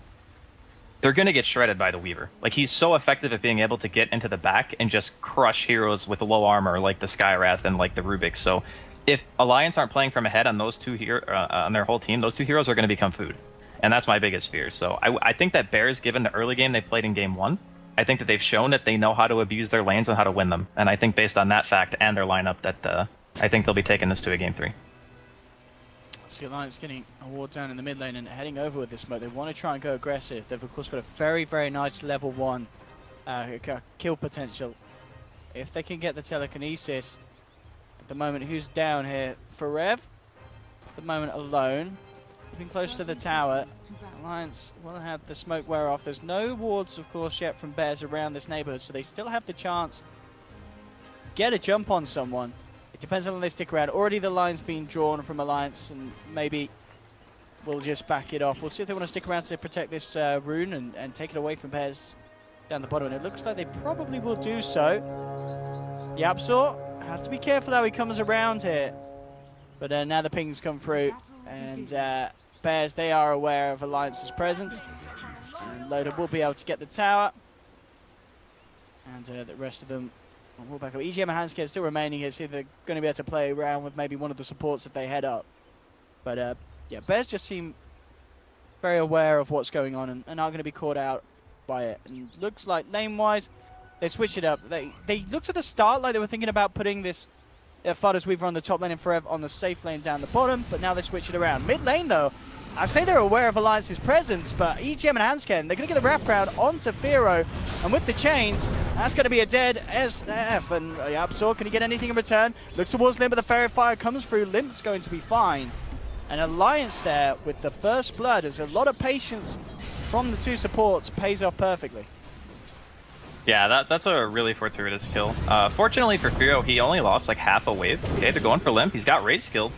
they're going to get shredded by the Weaver. Like, he's so effective at being able to get into the back and just crush heroes with low armor like the Skywrath and like the Rubik. So if Alliance aren't playing from ahead on those two on their whole team, those two heroes are going to become food. And that's my biggest fear. So I think that Bears, given the early game they played in game 1, I think that they've shown that they know how to abuse their lanes and how to win them. And I think based on that fact and their lineup, that I think they'll be taking this to a game 3. See Alliance getting a ward down in the mid lane and heading over with this smoke. They want to try and go aggressive. They've of course got a very, very nice level 1 kill potential. If they can get the telekinesis, at the moment, who's down here? Forev, at the moment alone. Keeping close to the tower. Alliance will have the smoke wear off. There's no wards, of course, yet from Bears around this neighborhood, so they still have the chance to get a jump on someone. It depends on how long they stick around. Already the line's been drawn from Alliance, and maybe we'll just back it off. We'll see if they want to stick around to protect this rune and take it away from Bears down the bottom, and it looks like they probably will do so. Yapzor has to be careful how he comes around here. But now the pings come through, and Bears, they are aware of Alliance's presence. And Loda will be able to get the tower. And the rest of them will back up. EGM and Handscared still remaining here, so they're going to be able to play around with maybe one of the supports if they head up. But yeah, Bears just seem very aware of what's going on and aren't going to be caught out by it. And looks like lane-wise, they switched it up. They looked at the start like they were thinking about putting this Farda's Weaver on the top lane and Forever on the safe lane down the bottom, but now they switch it around. Mid lane, though, I say they're aware of Alliance's presence, but EGM and Hansken, they're going to get the wraparound onto Firo, and with the chains, that's going to be a dead SF, and Absol, can he get anything in return? Looks towards Limp, but the Fairy Fire comes through. Limp's going to be fine. And Alliance there with the first blood, as a lot of patience from the two supports pays off perfectly. Yeah, that's a really fortuitous kill. Fortunately for Firo, he only lost like half a wave. Okay, they're going for Limp. He's got Raze skilled.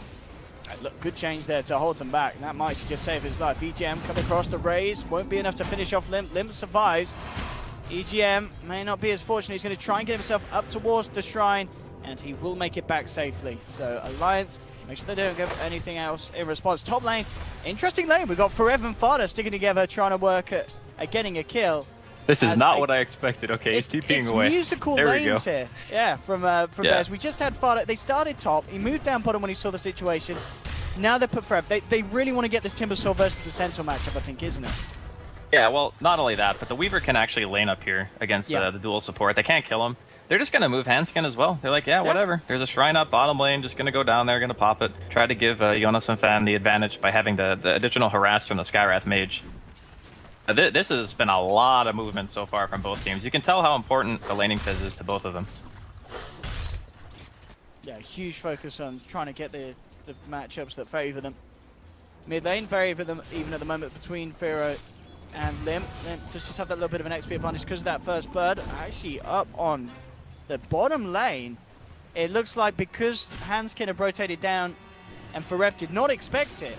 Look, good change there to hold them back. That might just save his life. EGM come across the Raze. Won't be enough to finish off Limp. Limp survives. EGM may not be as fortunate. He's going to try and get himself up towards the shrine, and he will make it back safely. So Alliance, make sure they don't get anything else in response. Top lane, interesting lane. We've got Forever and Farda sticking together, trying to work at getting a kill. This is not what I expected. Okay, he's TPing away. It's musical there lanes here. Yeah, from Bears. We just had Farda. They started top. He moved down bottom when he saw the situation. Now they put Forever. They really want to get this Timbersaw versus the Sentinel matchup, I think, isn't it? Yeah, well, not only that, but the Weaver can actually lane up here against the dual support. They can't kill him. They're just going to move Handskin as well. They're like, yeah, whatever. There's a shrine up bottom lane, just going to go down there, going to pop it. Try to give Jonas and Fan the advantage by having the additional harass from the Skywrath Mage. This has been a lot of movement so far from both teams. You can tell how important the laning phase is to both of them. Yeah, huge focus on trying to get the matchups that favour them. Mid lane, favour them even at the moment between Firo and Limp. Limp just have that little bit of an XP advantage because of that first bird. Actually up on the bottom lane, it looks like because Hanskin have rotated down and Forev did not expect it,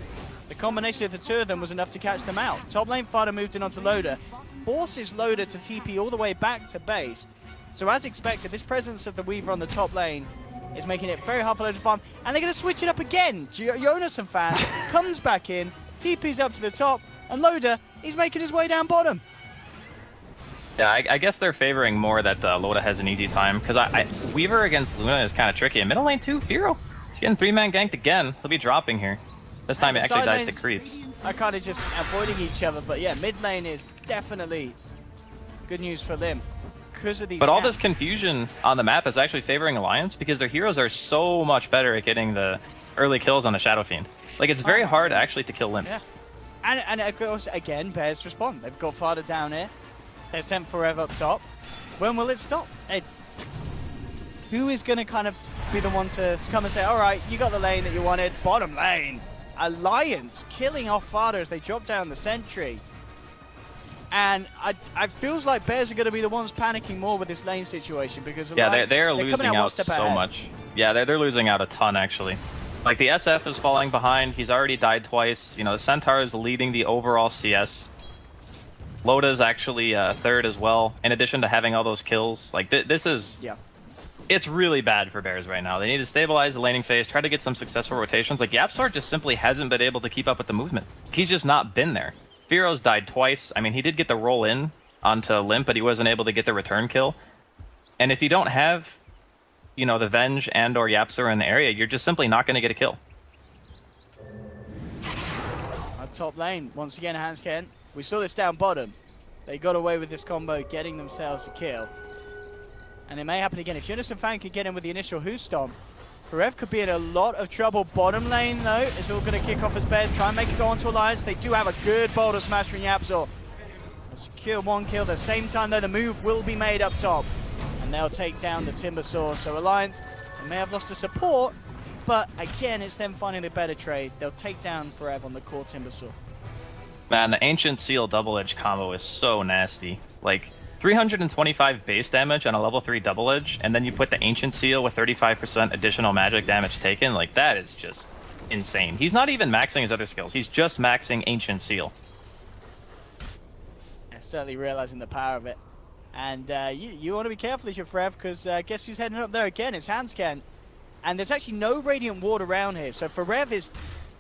the combination of the two of them was enough to catch them out. Top lane Farda moved in onto Loda, forces Loda to TP all the way back to base. So as expected, this presence of the Weaver on the top lane is making it very hard for Loda to farm. And they're going to switch it up again. Jonas and Fan comes back in, TP's up to the top, and Loda, he's making his way down bottom. Yeah, I guess they're favoring more that Loda has an easy time, because Weaver against Luna is kind of tricky. In middle lane too, Firo, he's getting 3-man ganked again. He'll be dropping here. This time it actually dies to creeps. Are kind of just avoiding each other, but yeah, mid lane is definitely good news for them because of these. But all this confusion on the map is actually favoring Alliance because their heroes are so much better at getting the early kills on the Shadow Fiend. Like, it's very hard actually to kill Limp. Yeah. And of course, again, Bears respond. They've got Farda down here. They've sent Forever up top. When will it stop? It's who is going to kind of be the one to come and say, all right, you got the lane that you wanted, bottom lane. Alliance killing off Farda as they drop down the sentry. And I feels like Bears are going to be the ones panicking more with this lane situation because Alliance, they're losing out so much. Yeah, they're losing out a ton actually. Like, the SF is falling behind. He's already died twice. You know, the Centaur is leading the overall CS. Loda's actually third as well. In addition to having all those kills, like this is it's really bad for Bears right now. They need to stabilize the laning phase, try to get some successful rotations. Like, Yapsar just simply hasn't been able to keep up with the movement. He's just not been there. Firo's died twice. I mean, he did get the roll in onto Limp, but he wasn't able to get the return kill. And if you don't have, you know, the Venge and or Yapsar in the area, you're just simply not going to get a kill. Top lane, once again, Hansken. We saw this down bottom. They got away with this combo, getting themselves a kill. And it may happen again. If Jonas and Fan can get in with the initial Who Stomp, Rev could be in a lot of trouble. Bottom lane, though, is all going to kick off as Bears. Try and make it go onto Alliance. They do have a good boulder smash from Yapzor. Secure one kill. At the same time, though, the move will be made up top. And they'll take down the Timbersaw. So Alliance, they may have lost a support, but again, it's them finding the better trade. They'll take down Rev on the core Timbersaw. Man, the Ancient Seal double edge combo is so nasty. Like, 325 base damage on a level 3 double edge, and then you put the Ancient Seal with 35% additional magic damage taken. Like, that is just insane. He's not even maxing his other skills. He's just maxing Ancient Seal. Yeah, certainly realizing the power of it. And you want to be careful as your Rev, because guess who's heading up there again? It's Hanscan. And there's actually no Radiant Ward around here. So for Rev,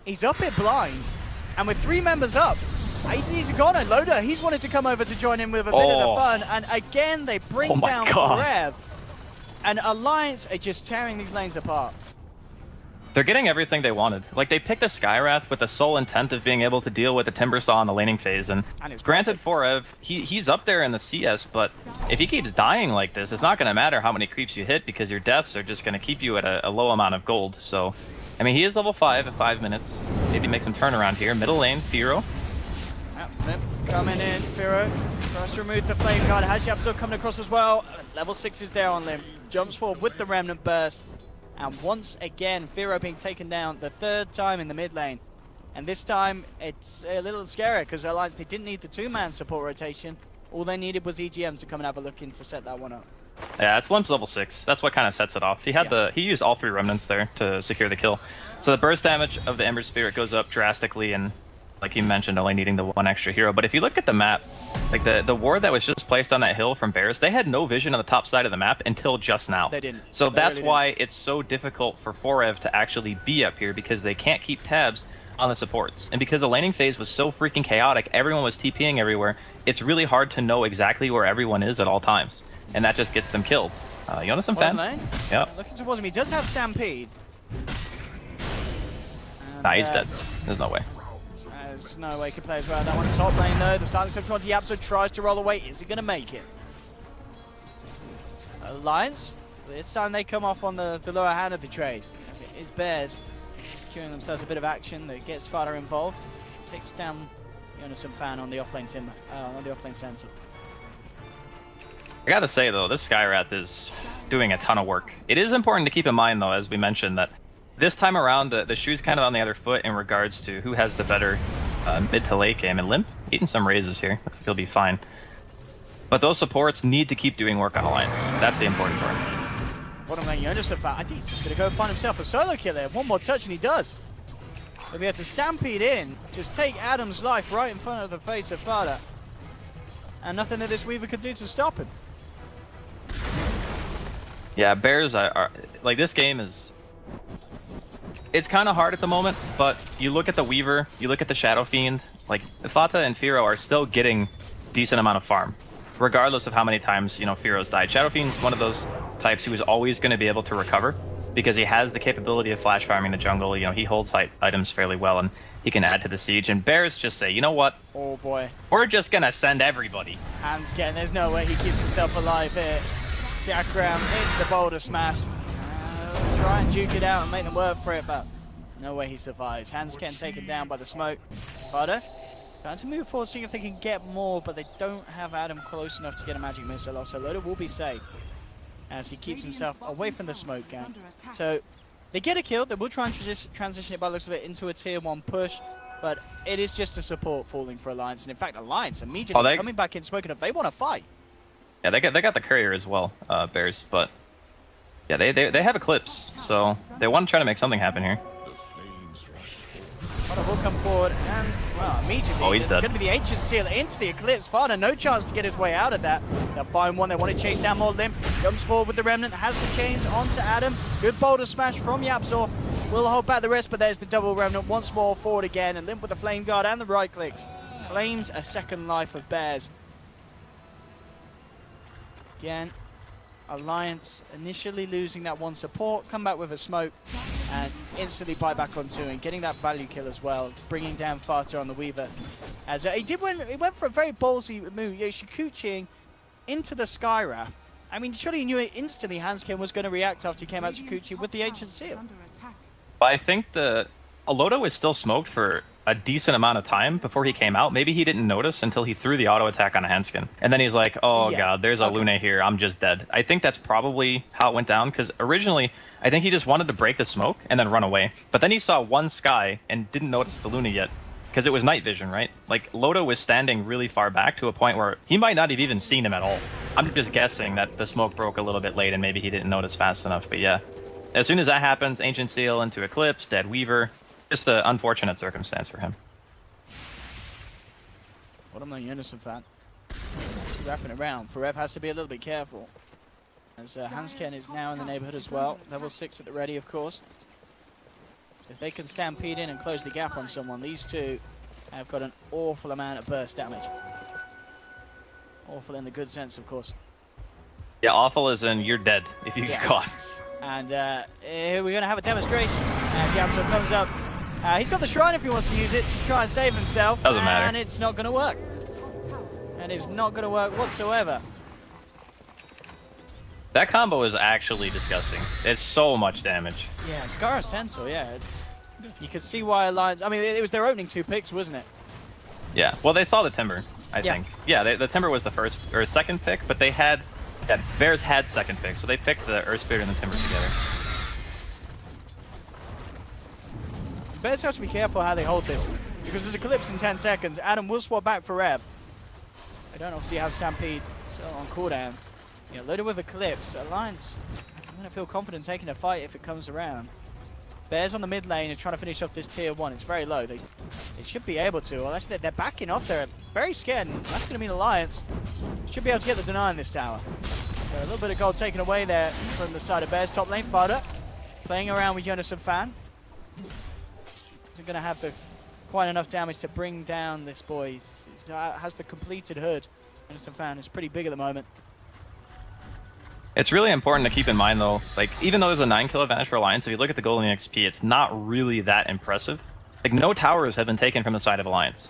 he's up here blind. And with 3 members up, he's a goner. Loader, he's wanted to come over to join in with a bit of the fun. And again, they bring down Rev. And Alliance are just tearing these lanes apart. They're getting everything they wanted. Like, they picked a Skywrath with the sole intent of being able to deal with the Timbersaw in the laning phase. And granted, for Rev, he's up there in the CS, but if he keeps dying like this, it's not going to matter how many creeps you hit, because your deaths are just going to keep you at a low amount of gold. So, I mean, he is level 5 at 5 minutes. Maybe make some turnaround here. Middle lane, Firo. Yep, coming in, Firo. Tries to remove the Flame Guard. Has Yapzor coming across as well. Level 6 is there on Limb. Jumps forward with the Remnant Burst. And once again, Firo being taken down the 3rd time in the mid lane. And this time, it's a little scary, because Alliance, they didn't need the 2-man support rotation. All they needed was EGM to come and have a look in to set that one up. Yeah, it's Limp's level 6. That's what kind of sets it off. He used all 3 remnants there to secure the kill. So the burst damage of the Ember Spirit goes up drastically, and like you mentioned, only needing the 1 extra hero. But if you look at the map, like the ward that was just placed on that hill from Bears, they had no vision on the top side of the map until just now. They didn't. So that's why it's so difficult for Forev to actually be up here, because they can't keep tabs on the supports. And because the laning phase was so freaking chaotic, everyone was TPing everywhere, it's really hard to know exactly where everyone is at all times. And that just gets them killed. Jonas and Fan? Yeah. Looking towards him, he does have Stampede. Nah, he's dead. There's no way. There's no way he can play as well. That one top lane though. The silence comes onto Yapzor, tries to roll away. Is he going to make it? Alliance. This time they come off on the lower hand of the trade. It is Bears securing themselves a bit of action that gets Fada involved. Takes down Jonas and Fan on the offlane Timber, on the offlane center. I gotta say though, this Skywrath is doing a ton of work. It is important to keep in mind though, as we mentioned, that this time around the shoe's kind of on the other foot in regards to who has the better mid to late game. And Limp eating some raises here. Looks like he'll be fine. But those supports need to keep doing work on Alliance. That's the important part. Bottom lane Jonas and Fan. I think he's just going to go find himself a solo kill there. One more touch and he does. He'll be able to stampede in. Just take Adam's life right in front of the face of Fada. And nothing that this Weaver could do to stop him. Yeah, Bears are like, this game is... It's kind of hard at the moment, but you look at the Weaver, you look at the Shadow Fiend, like, Fata and Firo are still getting decent amount of farm, regardless of how many times, you know, Firo's died. Shadow Fiend's one of those types who is always going to be able to recover, because he has the capability of flash farming the jungle. You know, he holds items fairly well, and he can add to the siege. And Bears just say, you know what? Oh boy. We're just going to send everybody. Hanscan, there's no way he keeps himself alive here. Chakram hits the boulder smashed. Try and duke it out and make them work for it, but no way he survives. Hanscan taken down by the smoke. Fada trying to move forward, seeing if they can get more, but they don't have Adam close enough to get a magic missile off, so Loda will be safe as he keeps himself away from the smoke gang. So they get a kill. They will try and transition it by the looks of it into a tier 1 push, but it is just a support falling for Alliance. And in fact, Alliance immediately coming back in, smoking up. They want to fight. Yeah, they got the courier as well, Bears, but yeah, they have Eclipse, so they want to try to make something happen here. Fada will come forward, and well, immediately he's dead. Going to be the Ancient Seal into the Eclipse. Fada, no chance to get his way out of that. They'll find one. They want to chase down more Limp. Jumps forward with the Remnant, has the chains onto Adam. Good boulder smash from Yapzor. Will hold back the rest, but there's the double Remnant once more forward again, and Limp with the Flame Guard and the right clicks claims a second life of Bears. Again, Alliance initially losing that one support, come back with a smoke, and instantly buy back on 2 and getting that value kill as well, bringing down Fata on the Weaver. As he went for a very ballsy move, Shikuchiing into the Skywrath. I mean, surely he knew it instantly Hanskin was going to react after he came out Shikuchi with the Ancient Seal. But I think Aloda was still smoked for a decent amount of time before he came out. Maybe he didn't notice until he threw the auto attack on a Hanskin. And then he's like, oh god, there's a Lune here, I'm just dead. I think that's probably how it went down, because originally, I think he just wanted to break the smoke and then run away. But then he saw one sky and didn't notice the Lune yet, because it was night vision, right? Like, Loda was standing really far back to a point where he might not have even seen him at all. I'm just guessing that the smoke broke a little bit late and maybe he didn't notice fast enough, but yeah. As soon as that happens, Ancient Seal into Eclipse, Dead Weaver, just an unfortunate circumstance for him. What am I Unison fan? Wrapping around. Forev has to be a little bit careful. As Hanskin is now in the neighborhood as well. Level 6 at the ready, of course. If they can stampede in and close the gap on someone, these two have got an awful amount of burst damage. Awful in the good sense, of course. Yeah, awful as in you're dead if you get caught. And here we're going to have a demonstration. Yamso comes up. He's got the shrine if he wants to use it to try and save himself. Doesn't matter. And it's not going to work. And it's not going to work whatsoever. That combo is actually disgusting. It's so much damage. Yeah, Scar Centaur, yeah. You could see why Alliance... I mean, it was their opening 2 picks, wasn't it? Yeah, well, they saw the Timber, I think. Yeah, the Timber was the first or second pick, but they had... Yeah, Bears had second pick, so they picked the Earth Spirit and the Timber together. Bears have to be careful how they hold this, because there's Eclipse in 10 seconds. Adam will swap back for Reb. I don't obviously have Stampede still on cooldown. Yeah, loaded with Eclipse. Alliance, I'm going to feel confident taking a fight if it comes around. Bears on the mid lane are trying to finish off this tier 1. It's very low. They should be able to. Well, actually, they're backing off. They're very scared, and that's going to mean Alliance should be able to get the deny in this tower. So a little bit of gold taken away there from the side of Bears. Top lane, Fada playing around with Jonas and Fan. Isn't going to have quite enough damage to bring down this boy. He has the completed hood. Jonas and Fan is pretty big at the moment. It's really important to keep in mind, though, like, even though there's a 9 kill advantage for Alliance, if you look at the golden XP, it's not really that impressive. Like, no towers have been taken from the side of Alliance.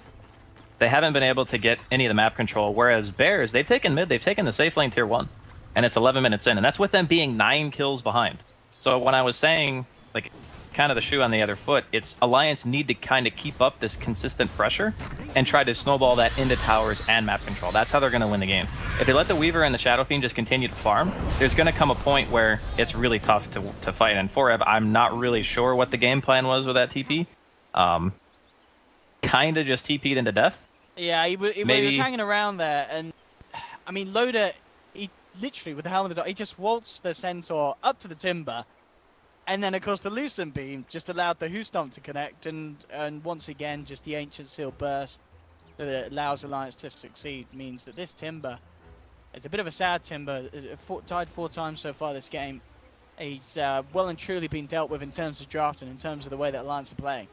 They haven't been able to get any of the map control, whereas Bears, they've taken mid, they've taken the safe lane tier 1, and it's 11 minutes in, and that's with them being 9 kills behind. So when I was saying, like, kind of the shoe on the other foot, it's Alliance need to kind of keep up this consistent pressure and try to snowball that into towers and map control. That's how they're going to win the game. If they let the Weaver and the Shadow Fiend just continue to farm, there's going to come a point where it's really tough to fight. And Foreb, I'm not really sure what the game plan was with that TP. Kind of just TP'd into death. Yeah, he was hanging around there, and I mean, Loda, he literally, with the Helm of the Dot, he just waltzed the Centaur up to the Timber. And then, of course, the Lucent Beam just allowed the Hoostomp to connect, and once again, just the Ancient Seal burst that allows Alliance to succeed means that this Timber, it's a bit of a sad Timber, died 4 times so far this game. He's well and truly been dealt with in terms of draft and in terms of the way that Alliance are playing.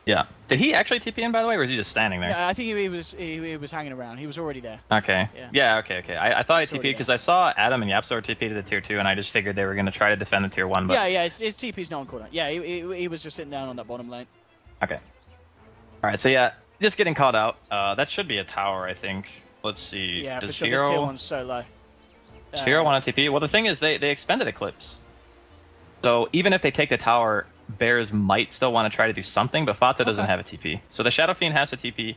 Yeah. Did he actually TP in, by the way, or was he just standing there? Yeah, I think he was hanging around. He was already there. Okay. Yeah, okay. I thought he TP'd because I saw Adam and Yapso TP to the tier 2, and I just figured they were going to try to defend the tier 1. But... Yeah, his TP's not on cooldown. Yeah, he was just sitting down on that bottom lane. Okay. Alright, so yeah, just getting caught out. That should be a tower, I think. Let's see. Yeah, does for sure, this tier 1's so low. Sphero want to TP? Well, the thing is, they expended Eclipse. So even if they take the tower, Bears might still want to try to do something, but Fata doesn't have a TP. So the Shadow Fiend has a TP.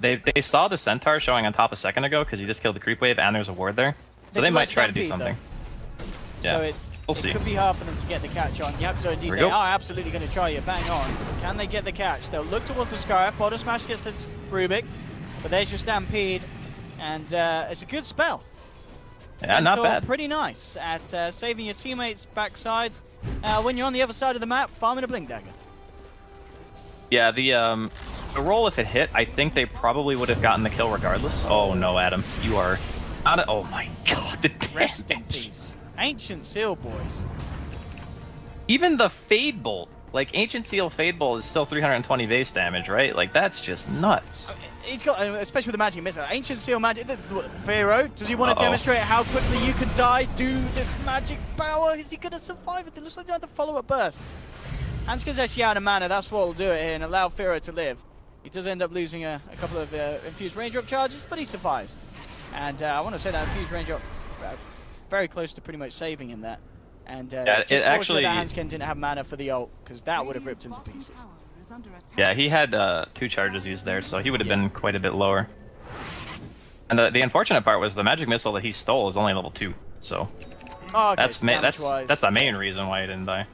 They saw the Centaur showing on top a second ago because he just killed the creep wave and there's a ward there. So they might try to do something. Yeah, so it could be hard for them to get the catch on. Yep, so indeed they are absolutely going to try it. Bang on. Can they get the catch? They'll look towards the Sky. Bottom Smash gets this Rubik, but there's your Stampede, and it's a good spell. Yeah, not bad. Pretty nice at saving your teammates' backsides when you're on the other side of the map, farming a Blink Dagger. Yeah, the roll, if it hit, I think they probably would have gotten the kill regardless. Oh no, Adam, you are not a, oh my god, the damage. Rest in peace. Ancient Seal, boys. Even the Fade Bolt, like Ancient Seal Fade Bolt is still 320 base damage, right? Like that's just nuts. He's got, especially with the magic missile, Ancient Seal magic. Pharaoh, does he want to demonstrate how quickly you can die? Do this magic power? Is he going to survive it? It looks like they have to follow a burst. Hanskin's actually out of mana. That's what will do it here and allow Pharaoh to live. He does end up losing a couple of infused raindrop charges, but he survives. And I want to say that infused raindrop very close to pretty much saving him there. And yeah, just actually, that Hanskin didn't have mana for the ult, because that would have ripped him to pieces. Yeah, he had 2 charges used there, so he would have been quite a bit lower. And the unfortunate part was the magic missile that he stole is only level 2, so okay, that's the main reason why he didn't die.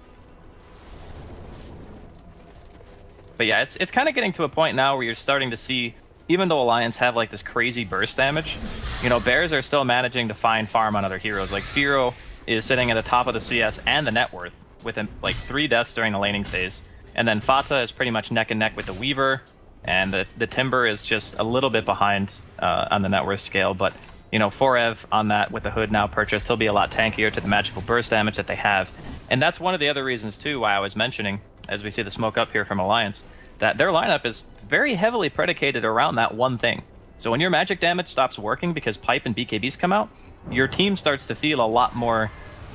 But yeah, it's kind of getting to a point now where you're starting to see, even though Alliance have like this crazy burst damage, you know, Bears are still managing to find farm on other heroes. Like Firo is sitting at the top of the CS and the net worth with like 3 deaths during the laning phase. And then Fata is pretty much neck and neck with the Weaver, and the Timber is just a little bit behind on the net worth scale. But, you know, Forev on that with the Hood now purchased, he'll be a lot tankier to the magical burst damage that they have. And that's one of the other reasons, too, why I was mentioning, as we see the smoke up here from Alliance, that their lineup is very heavily predicated around that one thing. So when your magic damage stops working because Pipe and BKBs come out, your team starts to feel a lot more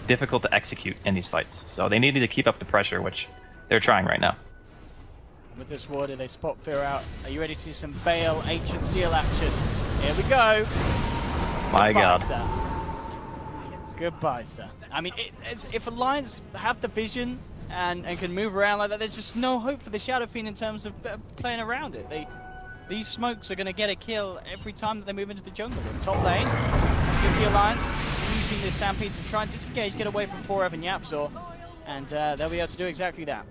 difficult to execute in these fights. So they need to keep up the pressure, which they're trying right now. With this warder, they spot Fear out. Are you ready to see some Bale, Ancient Seal action? Here we go. My Goodbye, God. Sir. Goodbye, sir. I mean, if Alliance have the vision and can move around like that, there's just no hope for the Shadow Fiend in terms of playing around it. These smokes are going to get a kill every time that they move into the jungle. In top lane, you see Alliance using this Stampede to try and disengage, get away from Forever and Yapzor, and they'll be able to do exactly that.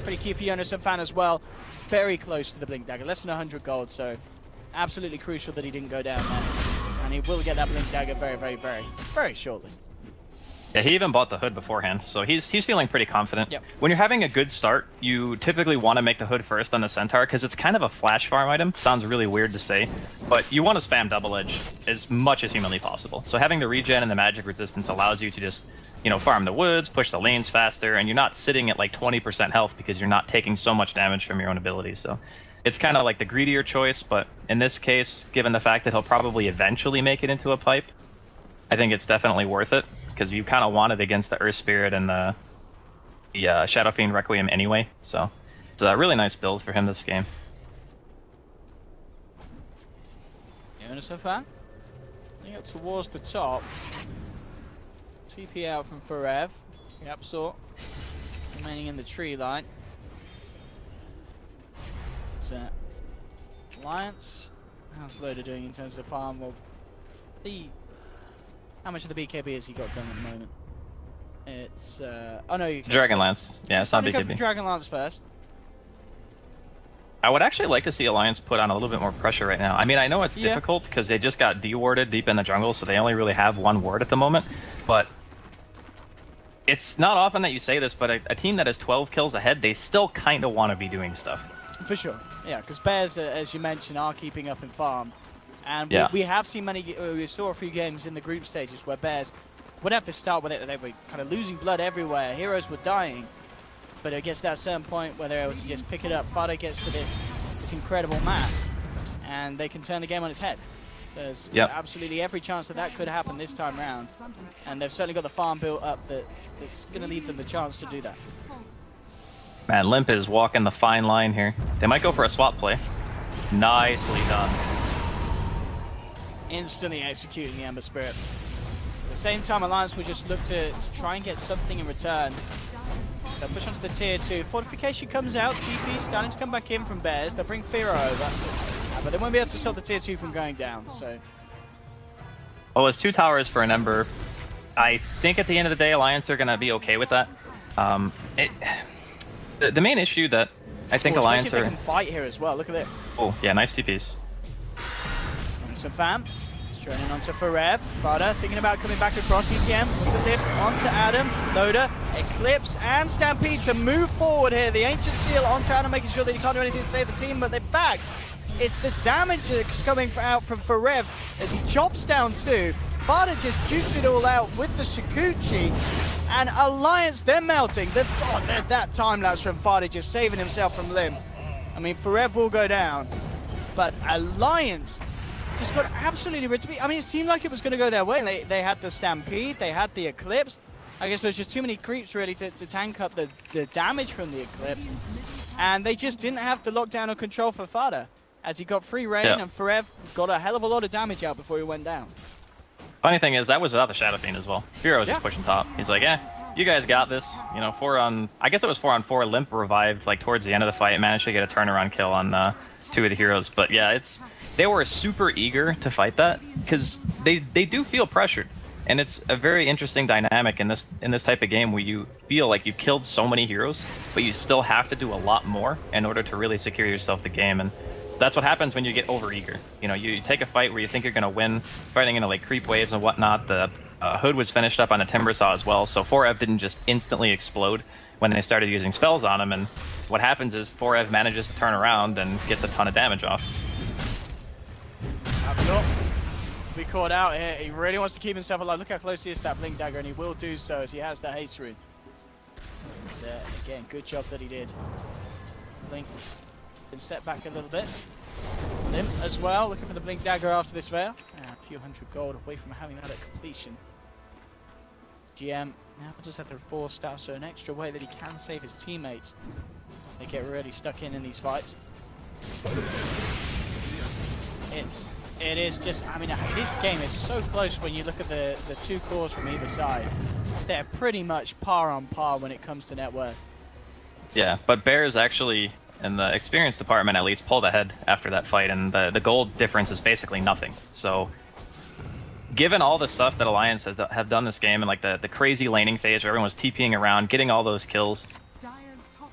Pretty key for Jonas and Fan as well. Very close to the Blink Dagger, less than 100 gold, so absolutely crucial that he didn't go down there. And he will get that Blink Dagger very shortly. Yeah, he even bought the Hood beforehand, so he's feeling pretty confident. Yep. When you're having a good start, you typically want to make the Hood first on the Centaur, because it's kind of a flash farm item. Sounds really weird to say, but you want to spam Double Edge as much as humanly possible. So having the regen and the magic resistance allows you to just, you know, farm the woods, push the lanes faster, and you're not sitting at like 20% health because you're not taking so much damage from your own abilities. So it's kind of like the greedier choice, but in this case, given the fact that he'll probably eventually make it into a pipe, I think it's definitely worth it, because you kind of want it against the Earth Spirit and the Shadow Fiend Requiem anyway. So it's a really nice build for him this game. Jonas and Fan, getting up towards the top. TP out from Forev. Yapzor remaining in the tree line. So, Alliance, how's Loader doing in terms of farm? Well, how much of the BKB has he got done at the moment? It's oh no, Dragonlance. Yeah, it's not BKB. Dragonlance first. I would actually like to see Alliance put on a little bit more pressure right now. I mean, I know it's difficult because they just got de-warded deep in the jungle, so they only really have one ward at the moment. But it's not often that you say this, but a team that has 12 kills ahead, they still kind of want to be doing stuff. For sure, yeah, because Bears, as you mentioned, are keeping up in farm. And we have seen we saw a few games in the group stages where Bears would have to start with it. They were kind of losing blood everywhere. Heroes were dying. But it gets to that certain point where they're able to just pick it up. Fada gets to this incredible mass, and they can turn the game on its head. There's absolutely every chance that could happen this time round. And they've certainly got the farm built up that's going to leave them the chance to do that. Man, Limp is walking the fine line here. They might go for a swap play. Nicely done. Instantly executing the Ember Spirit. At the same time, Alliance will just look to try and get something in return. They'll push onto the tier 2. Fortification comes out. TP starting to come back in from Bears. They'll bring Fira over. But they won't be able to stop the tier 2 from going down. So, well, it's 2 towers for an Ember. I think at the end of the day, Alliance are going to be okay with that. The main issue that I think Alliance are... They can fight here as well. Look at this. Oh, yeah, nice TPs. Some fam. Straight in onto Forev. Fada thinking about coming back across ETM. With the lift onto Adam. Loader, Eclipse, and Stampede to move forward here. The Ancient Seal onto Adam, making sure that he can't do anything to save the team. But in fact, it's the damage that's coming out from Forev as he chops down 2. Fada just jukes it all out with the Shikuchi. And Alliance, they're melting. That time lapse from Fada just saving himself from Lim. I mean, Forev will go down. But Alliance just got absolutely rid of it. I mean, it seemed like it was going to go their way. They had the Stampede, they had the Eclipse. I guess there's just too many creeps really to tank up the damage from the Eclipse. And they just didn't have the lockdown or control for Fada, as he got free reign, and Forev got a hell of a lot of damage out before he went down. Funny thing is, that was without the Shadow Fiend as well. Firo was just pushing top. He's like, you guys got this. You know, I guess it was 4-on-4. Limp revived like towards the end of the fight, managed to get a turnaround kill on 2 of the heroes. But yeah, they were super eager to fight that because they do feel pressured. And it's a very interesting dynamic in this type of game where you feel like you've killed so many heroes, but you still have to do a lot more in order to really secure yourself the game. And that's what happens when you get overeager. You know, you take a fight where you think you're going to win, fighting into like creep waves and whatnot. The Hood was finished up on a Timbersaw as well, so 4Ev didn't just instantly explode when they started using spells on him. And what happens is 4Ev manages to turn around and gets a ton of damage off. Be caught out here. He really wants to keep himself alive. Look how close he is to that Blink Dagger, and he will do so as he has that haste rune. Again, good job that he did. Blink been set back a little bit. Limp as well, looking for the Blink Dagger after this veil. A few hundred gold away from having that at completion. GM now just have to force out so an extra way that he can save his teammates. They get really stuck in these fights. It is just, I mean, this game is so close when you look at the 2 cores from either side. They're pretty much par on par when it comes to net worth. Yeah, but Bears actually, in the experience department at least, pulled ahead after that fight, and the gold difference is basically nothing. So, given all the stuff that Alliance have done this game, and like the crazy laning phase where everyone was TPing around, getting all those kills,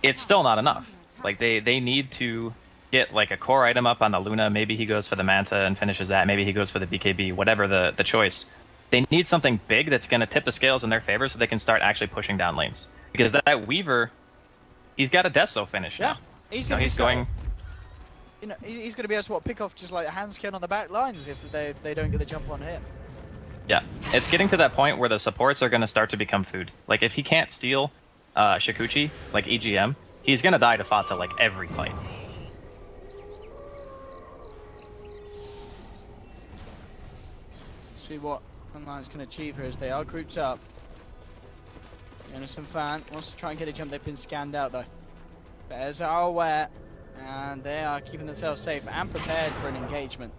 it's still not enough. Like, they need to get like a core item up on the Luna. Maybe he goes for the Manta and finishes that. Maybe he goes for the BKB, whatever the choice. They need something big that's going to tip the scales in their favor so they can start actually pushing down lanes. Because that Weaver, he's got a Deso finish now. He's going. You know, he's going to be able to pick off just like a hand scan on the back lines if they don't get the jump on him. Yeah, it's getting to that point where the supports are going to start to become food. Like if he can't steal Shikuchi, like EGM, he's going to die to Fata like every fight. See what Frontline's can achieve here as they are grouped up. Innocent Fan wants to try and get a jump. They've been scanned out though. Bears are aware and they are keeping themselves safe and prepared for an engagement.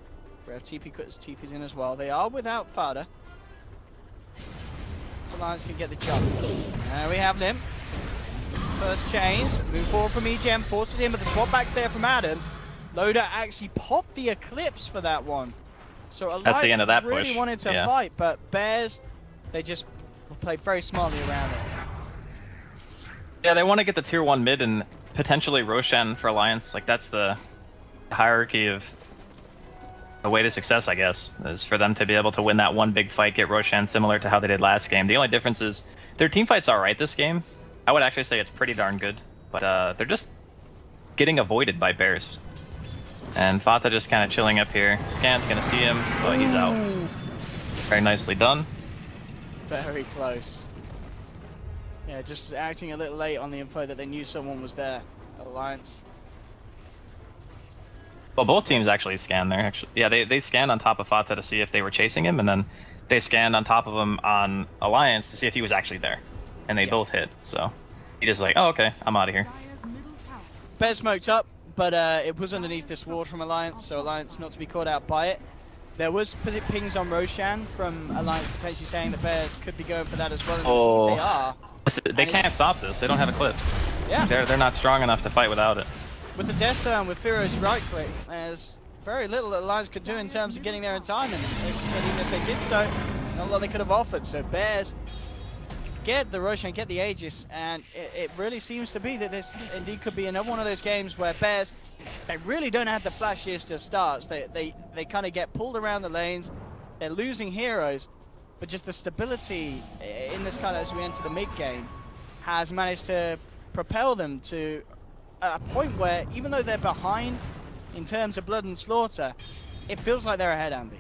TP's in as well. They are without Fada. Frontline's can get the jump. There we have them. First chains. Move forward from EGM. Forces in, but the swap back's there from Adam. Loader actually popped the Eclipse for that one. So that's the end of that really push. Wanted to fight, but Bears, they just played very smartly around it. Yeah, they want to get the tier 1 mid and potentially Roshan for Alliance. Like that's the hierarchy of the way to success, I guess, is for them to be able to win that one big fight, get Roshan similar to how they did last game. The only difference is their team fight's alright this game. I would actually say it's pretty darn good, but they're just getting avoided by Bears. And Fata just kind of chilling up here. Scan's gonna see him, but he's out. Very nicely done. Very close. Yeah, just acting a little late on the info that they knew someone was there. Alliance. Well, both teams actually scanned there. Yeah, they scanned on top of Fata to see if they were chasing him, and then they scanned on top of him on Alliance to see if he was actually there. And they both hit, so he just like, oh, okay, I'm out of here. Bear smoked up, but it was underneath this ward from Alliance, so Alliance not to be caught out by it. There was pings on Roshan from Alliance potentially saying the Bears could be going for that as well, and oh, they are. They can't stop this. They don't have Eclipse. Yeah. They're not strong enough to fight without it. With the Deso and with Firo's right click, there's very little that Alliance could do in terms of getting there in time, and as you said, even if they did so, not a lot they could have offered. So Bears get the Roshan, get the Aegis, and it really seems to be that this indeed could be another one of those games where Bears, they really don't have the flashiest of starts. They kind of get pulled around the lanes. They're losing heroes, but just the stability in this kind of, as we enter the mid game, has managed to propel them to a point where, even though they're behind in terms of blood and slaughter, it feels like they're ahead, Andy.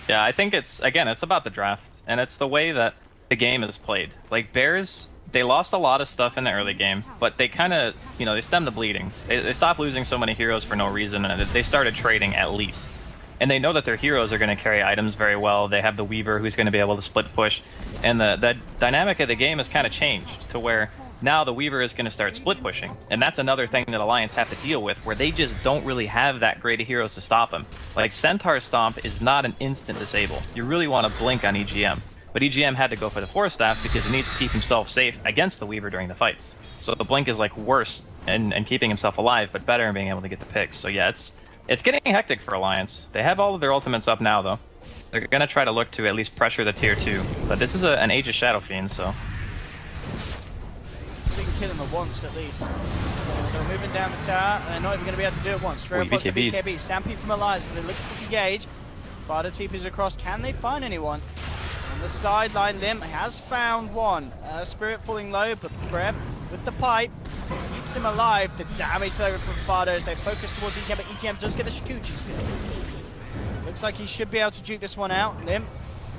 Yeah, I think it's about the draft, and it's the way that the game is played. Like Bears, they lost a lot of stuff in the early game, but they kind of, they stemmed the bleeding. They stopped losing so many heroes for no reason, and they started trading at least. And they know that their heroes are going to carry items very well. They have the Weaver who's going to be able to split push, and the dynamic of the game has kind of changed to where now the Weaver is going to start split pushing, and that's another thing that Alliance have to deal with, where they just don't really have that great of heroes to stop him. Like, Centaur Stomp is not an instant disable. You really want to blink on EGM. But EGM had to go for the Force Staff because he needs to keep himself safe against the Weaver during the fights. So the blink is like worse in keeping himself alive, but better in being able to get the picks. So yeah, it's getting hectic for Alliance. They have all of their ultimates up now, though. They're going to try to look to at least pressure the tier 2. But this is an Age of Shadow Fiend, so... We can kill him at once, at least. They're moving down the tower, and they're not even going to be able to do it once. Very much the BKB. Stampede from Alliance, they look to disengage. Fada TPs across. Can they find anyone? On the sideline, Lim has found one. Spirit falling low, but Breb with the pipe keeps him alive. The damage over from Fada as they focus towards EGM, but EGM does get the Shikuchi still. Looks like he should be able to juke this one out. Lim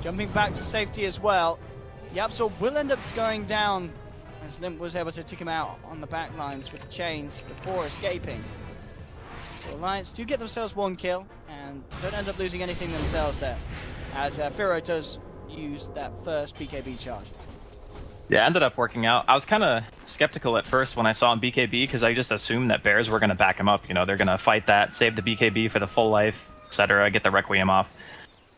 jumping back to safety as well. The Absol will end up going down as Limp was able to take him out on the back lines with the chains before escaping. So Alliance do get themselves one kill and don't end up losing anything themselves there, as Firo does use that first BKB charge. Yeah, ended up working out. I was kind of skeptical at first when I saw him BKB because I just assumed that Bears were going to back him up. You know, they're going to fight that, save the BKB for the full life, etc., get the Requiem off.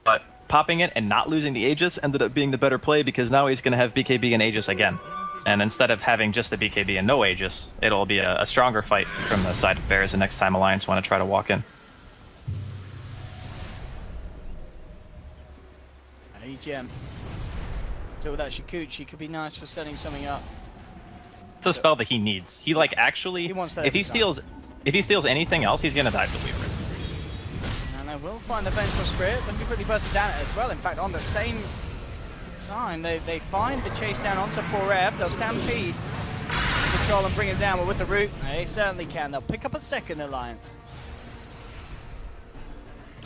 But popping it and not losing the Aegis ended up being the better play because now he's going to have BKB and Aegis again. And instead of having just the BKB and no Aegis, it'll be a stronger fight from the side of Bears the next time Alliance want to try to walk in. EGM. So with that Shikuchi could be nice for setting something up. It's a spell that he needs. He like actually, if he steals anything else, he's gonna die to the Weaver. And they will find the Vengeful Spirit. They'll be pretty bursted down as well. In fact, on the same time, they find the chase down onto Poreb. They'll stampede, control and bring him down. But with the root, they certainly can. They'll pick up a second Alliance.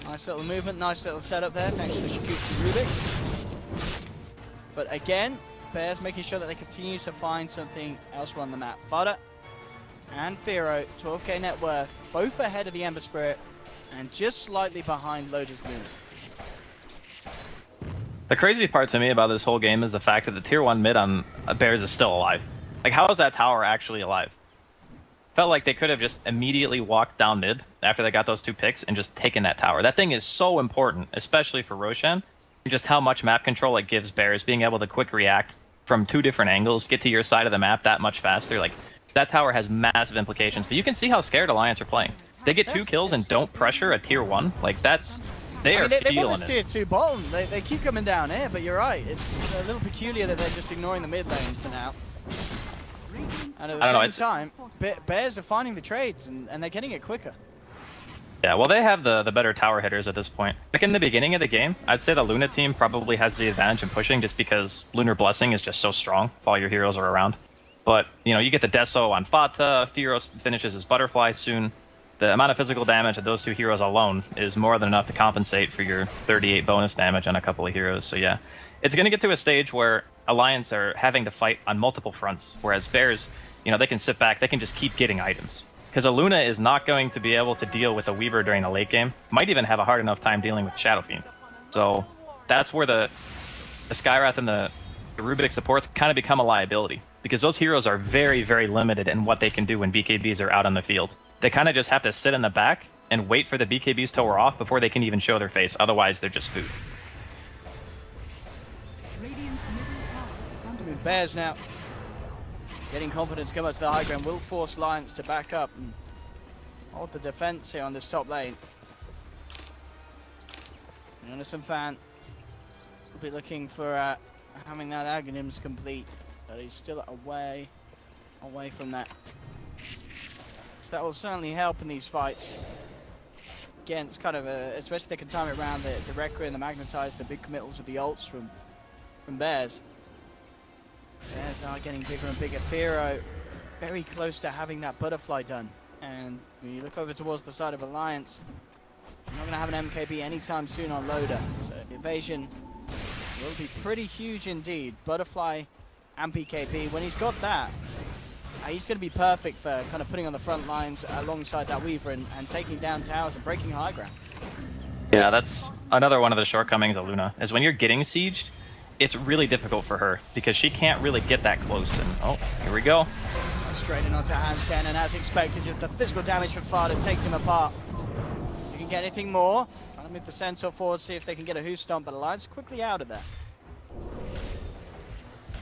Nice little movement, nice little setup there next to the Shikuchi Rubik. But again, Bears making sure that they continue to find something elsewhere on the map. Fada and Firo, 12k net worth, both ahead of the Ember Spirit and just slightly behind Lotus Luna. The crazy part to me about this whole game is the fact that the tier 1 mid on Bears is still alive. Like, how is that tower actually alive? Felt like they could have just immediately walked down mid after they got those 2 picks and just taken that tower. That thing is so important, especially for Roshan. Just how much map control it gives Bears, being able to quick react from 2 different angles, get to your side of the map that much faster. Like, that tower has massive implications, but you can see how scared Alliance are playing. They get 2 kills and don't pressure a tier 1. Like, that's... They are feeling it. They want this tier 2 bottom. They keep coming down here, but you're right. It's a little peculiar that they're just ignoring the mid lane for now. And at the same time, Bears are finding the trades, and they're getting it quicker. Yeah, well, they have the better tower hitters at this point. Like in the beginning of the game, I'd say the Luna team probably has the advantage in pushing just because Lunar Blessing is just so strong if all your heroes are around. But, you know, you get the Deso on Fata, Firos finishes his Butterfly soon. The amount of physical damage of those 2 heroes alone is more than enough to compensate for your 38 bonus damage on a couple of heroes. So yeah, it's going to get to a stage where Alliance are having to fight on multiple fronts, whereas Bears, you know, they can sit back, they can just keep getting items. Because Aluna is not going to be able to deal with a Weaver during the late game. Might even have a hard enough time dealing with Shadow Fiend. So that's where the Skywrath and the Rubik supports kind of become a liability. Because those heroes are very, very limited in what they can do when BKBs are out on the field. They kind of just have to sit in the back and wait for the BKBs to wear off before they can even show their face. Otherwise, they're just food. Bears now getting confidence to come up to the high ground will force Alliance to back up and hold the defense here on this top lane. Innocent Fan will be looking for having that Aghanims complete, but he's still away from that. So that will certainly help in these fights. Again, it's kind of especially they can time it around the Requiem, the Magnetize, the big committals of the ults from Bears. Bears are getting bigger and bigger. Firo very close to having that Butterfly done. And when you look over towards the side of Alliance, you're not going to have an MKB anytime soon on Loader. So the evasion will be pretty huge indeed. Butterfly and BKB. When he's got that, he's going to be perfect for kind of putting on the front lines alongside that Weaver and taking down towers and breaking high ground. Yeah, that's another one of the shortcomings of Luna, is when you're getting sieged, it's really difficult for her because she can't really get that close. And oh, here we go. Straight in onto Hansken, and as expected, just the physical damage from Fada takes him apart. You can get anything more. Trying to move the Centaur forward, see if they can get a Who Stomp, but Alliance quickly out of there.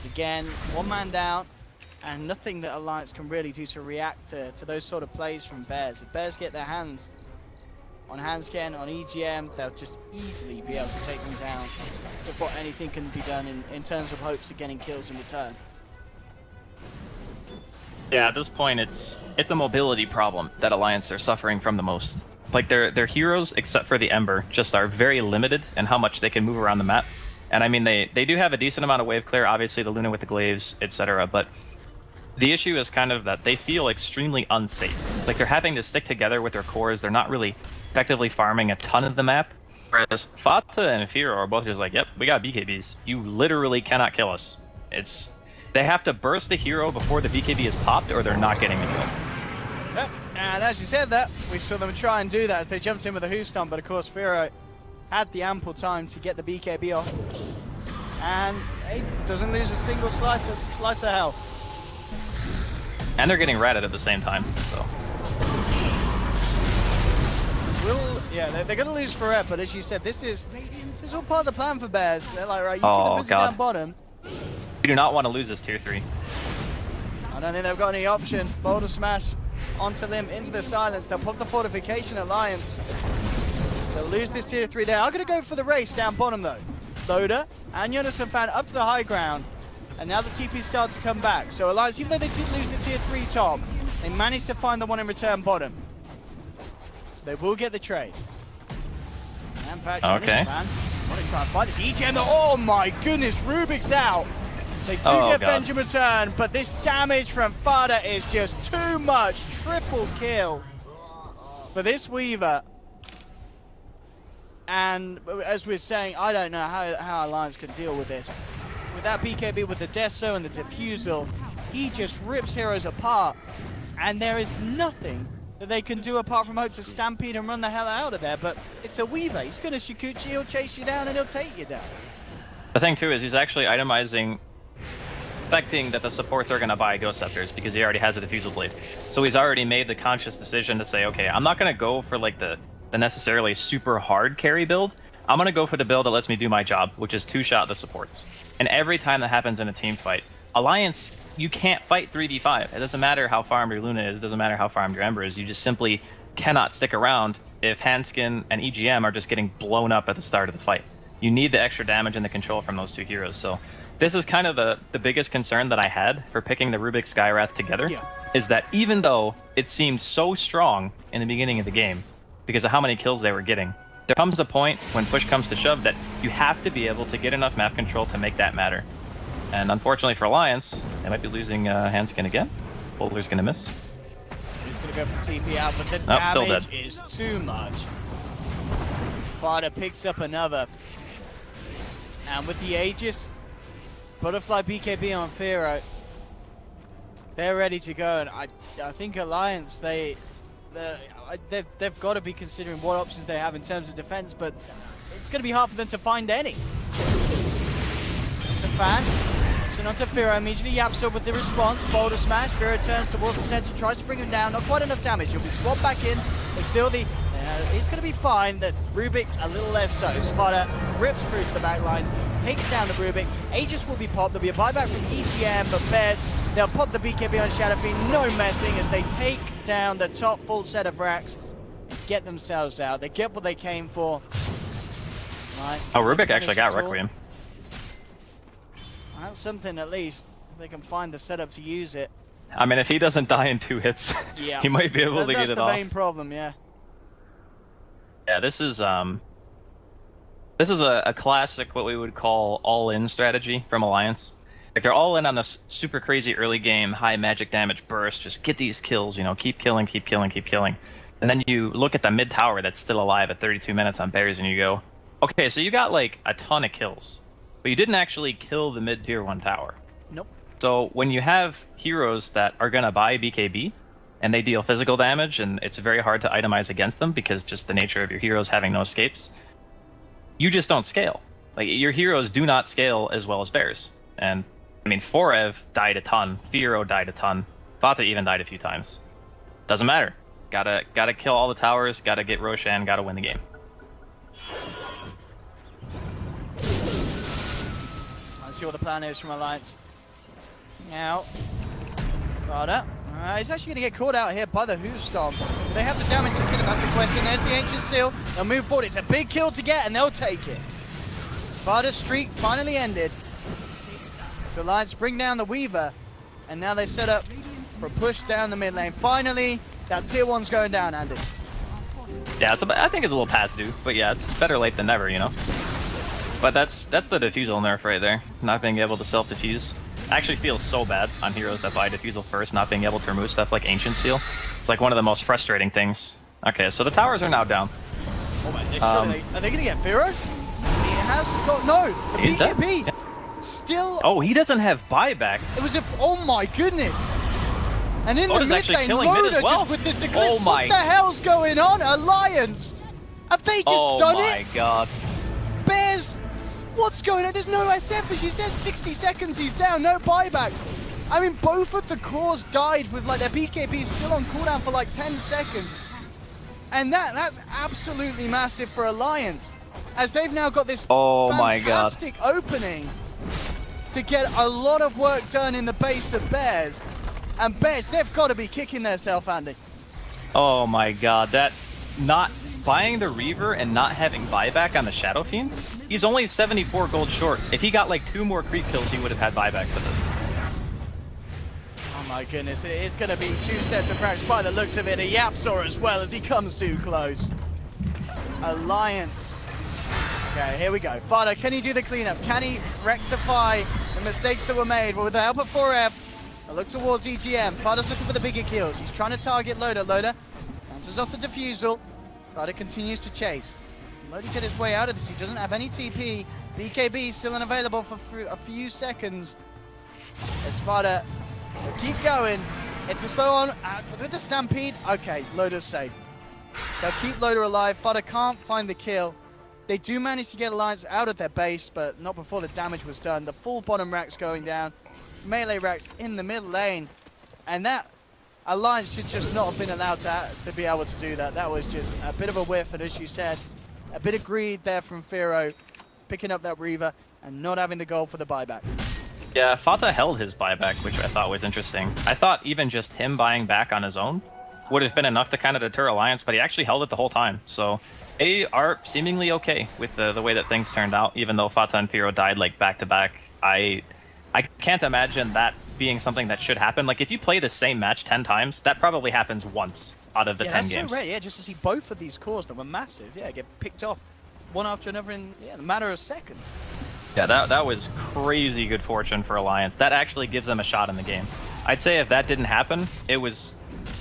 Again, one man down, and nothing that Alliance can really do to react to those sort of plays from Bears. If Bears get their hands on Hansken, on EGM, they'll just easily be able to take them down before anything can be done in terms of hopes of getting kills in return. Yeah, at this point, it's a mobility problem that Alliance are suffering from the most. Like, their heroes, except for the Ember, just are very limited in how much they can move around the map. And I mean, they do have a decent amount of wave clear, obviously the Luna with the glaives, etc. But the issue is kind of that they feel extremely unsafe. Like, they're having to stick together with their cores. They're not really effectively farming a ton of the map. Whereas Fata and Firo are both just like, yep, we got BKBs. You literally cannot kill us. They have to burst the hero before the BKB is popped, or they're not getting the kill. Yep. And as you said that, we saw them try and do that as they jumped in with a Who Stomp, but of course Firo had the ample time to get the BKB off. And he doesn't lose a single slice of health. And they're getting ratted at the same time, so. Yeah, they're going to lose for it, but as you said, this is all part of the plan for Bears. They're like, right, you keep the busy down bottom. We do not want to lose this tier 3. I don't think they've got any option. Boulder Smash onto Limb, into the silence. They'll pop the Fortification Alliance. They'll lose this tier 3 there. I'm going to go for the race down bottom, though. Loader and Jonas and Fan up to the high ground. And now the TP start to come back. So Alliance, even though they did lose the tier 3 top, they managed to find the one in return bottom. So they will get the trade. And Pat, okay. Fan want to try and fight this EGM. Oh my goodness, Rubik's out. They do get Venge in return, but this damage from Fada is just too much. Triple kill for this Weaver. And as we're saying, I don't know how Alliance can deal with this. With that BKB, with the Deso and the Diffusal, he just rips heroes apart. And there is nothing that they can do apart from hope to stampede and run the hell out of there. But it's a Weaver. He's going to Shikuchi, he'll chase you down and he'll take you down. The thing too is he's actually itemizing, expecting that the supports are going to buy Ghost Scepters because he already has a Diffusal Blade. So he's already made the conscious decision to say, okay, I'm not going to go for like the necessarily super hard carry build. I'm going to go for the build that lets me do my job, which is two-shot the supports. And every time that happens in a team fight, Alliance, you can't fight 3v5. It doesn't matter how farmed your Luna is, it doesn't matter how farmed your Ember is, you just simply cannot stick around if Hansken and EGM are just getting blown up at the start of the fight. You need the extra damage and the control from those two heroes. So this is kind of the biggest concern that I had for picking the Rubik Skywrath together, is that even though it seemed so strong in the beginning of the game, because of how many kills they were getting, there comes a point when push comes to shove that you have to be able to get enough map control to make that matter. And unfortunately for Alliance, they might be losing Hansken again. Boulder's gonna miss. He's gonna go for TP out, but the damage is too much. Fada picks up another. And with the Aegis, Butterfly BKB on Firo, they're ready to go. And I think Alliance, they've got to be considering what options they have in terms of defense, but it's going to be hard for them to find any. It's a Fan. So onto Firo, immediately yaps up with the response. Boulder Smash. Firo turns towards the center, tries to bring him down. Not quite enough damage. He'll be swapped back in. But still, he's going to be fine. That Rubik a little less so. Spada rips through to the back lines, takes down the Rubik. Aegis will be popped. There'll be a buyback from EGM, but Bears, they'll pop the BKB on Shadow Fiend. No messing as they take down the top full set of racks and get themselves out. They get what they came for. Right. Oh, Rubik actually got Requiem. That's something at least. They can find the setup to use it. I mean, if he doesn't die in 2 hits, yeah, he might be able to get it off. That's the main problem, yeah. Yeah, this is a classic, what we would call all-in strategy from Alliance. Like, they're all in on this super crazy early game, high magic damage burst, just get these kills, you know, keep killing, keep killing, keep killing. And then you look at the mid tower that's still alive at 32 minutes on Bears and you go, okay, so you got like a ton of kills, but you didn't actually kill the mid tier 1 tower. Nope. So when you have heroes that are going to buy BKB, and they deal physical damage, and it's very hard to itemize against them because just the nature of your heroes having no escapes, you just don't scale. Like, your heroes do not scale as well as bears. And, I mean, Forev died a ton, Firo died a ton, Fata even died a few times. Doesn't matter. Gotta kill all the towers, gotta get Roshan, gotta win the game. Let's see what the plan is from Alliance. Now, Fata. He's actually going to get caught out here by the Hoof Stomp. They have the damage to kill him. That's the question. There's the Ancient Seal. They'll move forward. It's a big kill to get, and they'll take it. Fata's streak finally ended. So Alliance bring down the Weaver, and now they set up for a push down the mid lane. Finally, that tier 1's going down, Andy. Yeah, so I think it's a little past due, but yeah, it's better late than never, you know? But that's the defusal nerf right there, not being able to self-defuse. Actually feels so bad on heroes that buy defusal first, not being able to remove stuff like Ancient Seal. It's like one of the most frustrating things. Okay, so the towers are now down. Oh my, are they gonna get Firo? He has got, no, the BKB. Yeah. Still. Oh, he doesn't have buyback. It was a, oh my goodness. And in the mid lane, Loader just with this eclipse. Oh my. What the hell's going on? Alliance? Have they just done it? Oh my god. Bears. What's going on? There's no SF, as you said, 60 seconds he's down, no buyback. I mean, both of the cores died with like their BKB still on cooldown for like 10 seconds. And that's absolutely massive for Alliance, as they've now got this fantastic opening to get a lot of work done in the base of Bears. And Bears, they've got to be kicking themselves, Andy. Oh my god, that not buying the Reaver and not having buyback on the Shadow Fiend? He's only 74 gold short. If he got like 2 more creep kills, he would have had buyback for this. Oh my goodness, it is going to be 2 sets of cracks by the looks of it. A Yapsaw as well as he comes too close. Alliance. Okay, here we go. Fata, can he do the cleanup? Can he rectify the mistakes that were made? Well, with the help of 4F, I look towards EGM. Fata's looking for the bigger kills. He's trying to target Loader. Loader bounces off the defusal. Fata continues to chase. Loader get his way out of this. He doesn't have any TP. BKB still unavailable for a few seconds. As Fata keep going. It's a slow on. With the Stampede. Okay, Loader's safe. They'll keep Loader alive. Fata can't find the kill. They do manage to get Alliance out of their base, but not before the damage was done. The full bottom racks going down. Melee racks in the middle lane. And that Alliance should just not have been allowed to be able to do that. That was just a bit of a whiff, and as you said, a bit of greed there from Firo, picking up that Reaver and not having the goal for the buyback. Yeah, Fata held his buyback, which I thought was interesting. I thought even just him buying back on his own would have been enough to kind of deter Alliance, but he actually held it the whole time. So they are seemingly okay with the way that things turned out, even though Fata and Firo died like back-to-back. I can't imagine that being something that should happen. Like, if you play the same match 10 times, that probably happens once out of the 10 games. That's so rare, yeah, just to see both of these cores that were massive, yeah, get picked off one after another in a matter of seconds. Yeah, that was crazy good fortune for Alliance. That actually gives them a shot in the game. I'd say if that didn't happen, it was,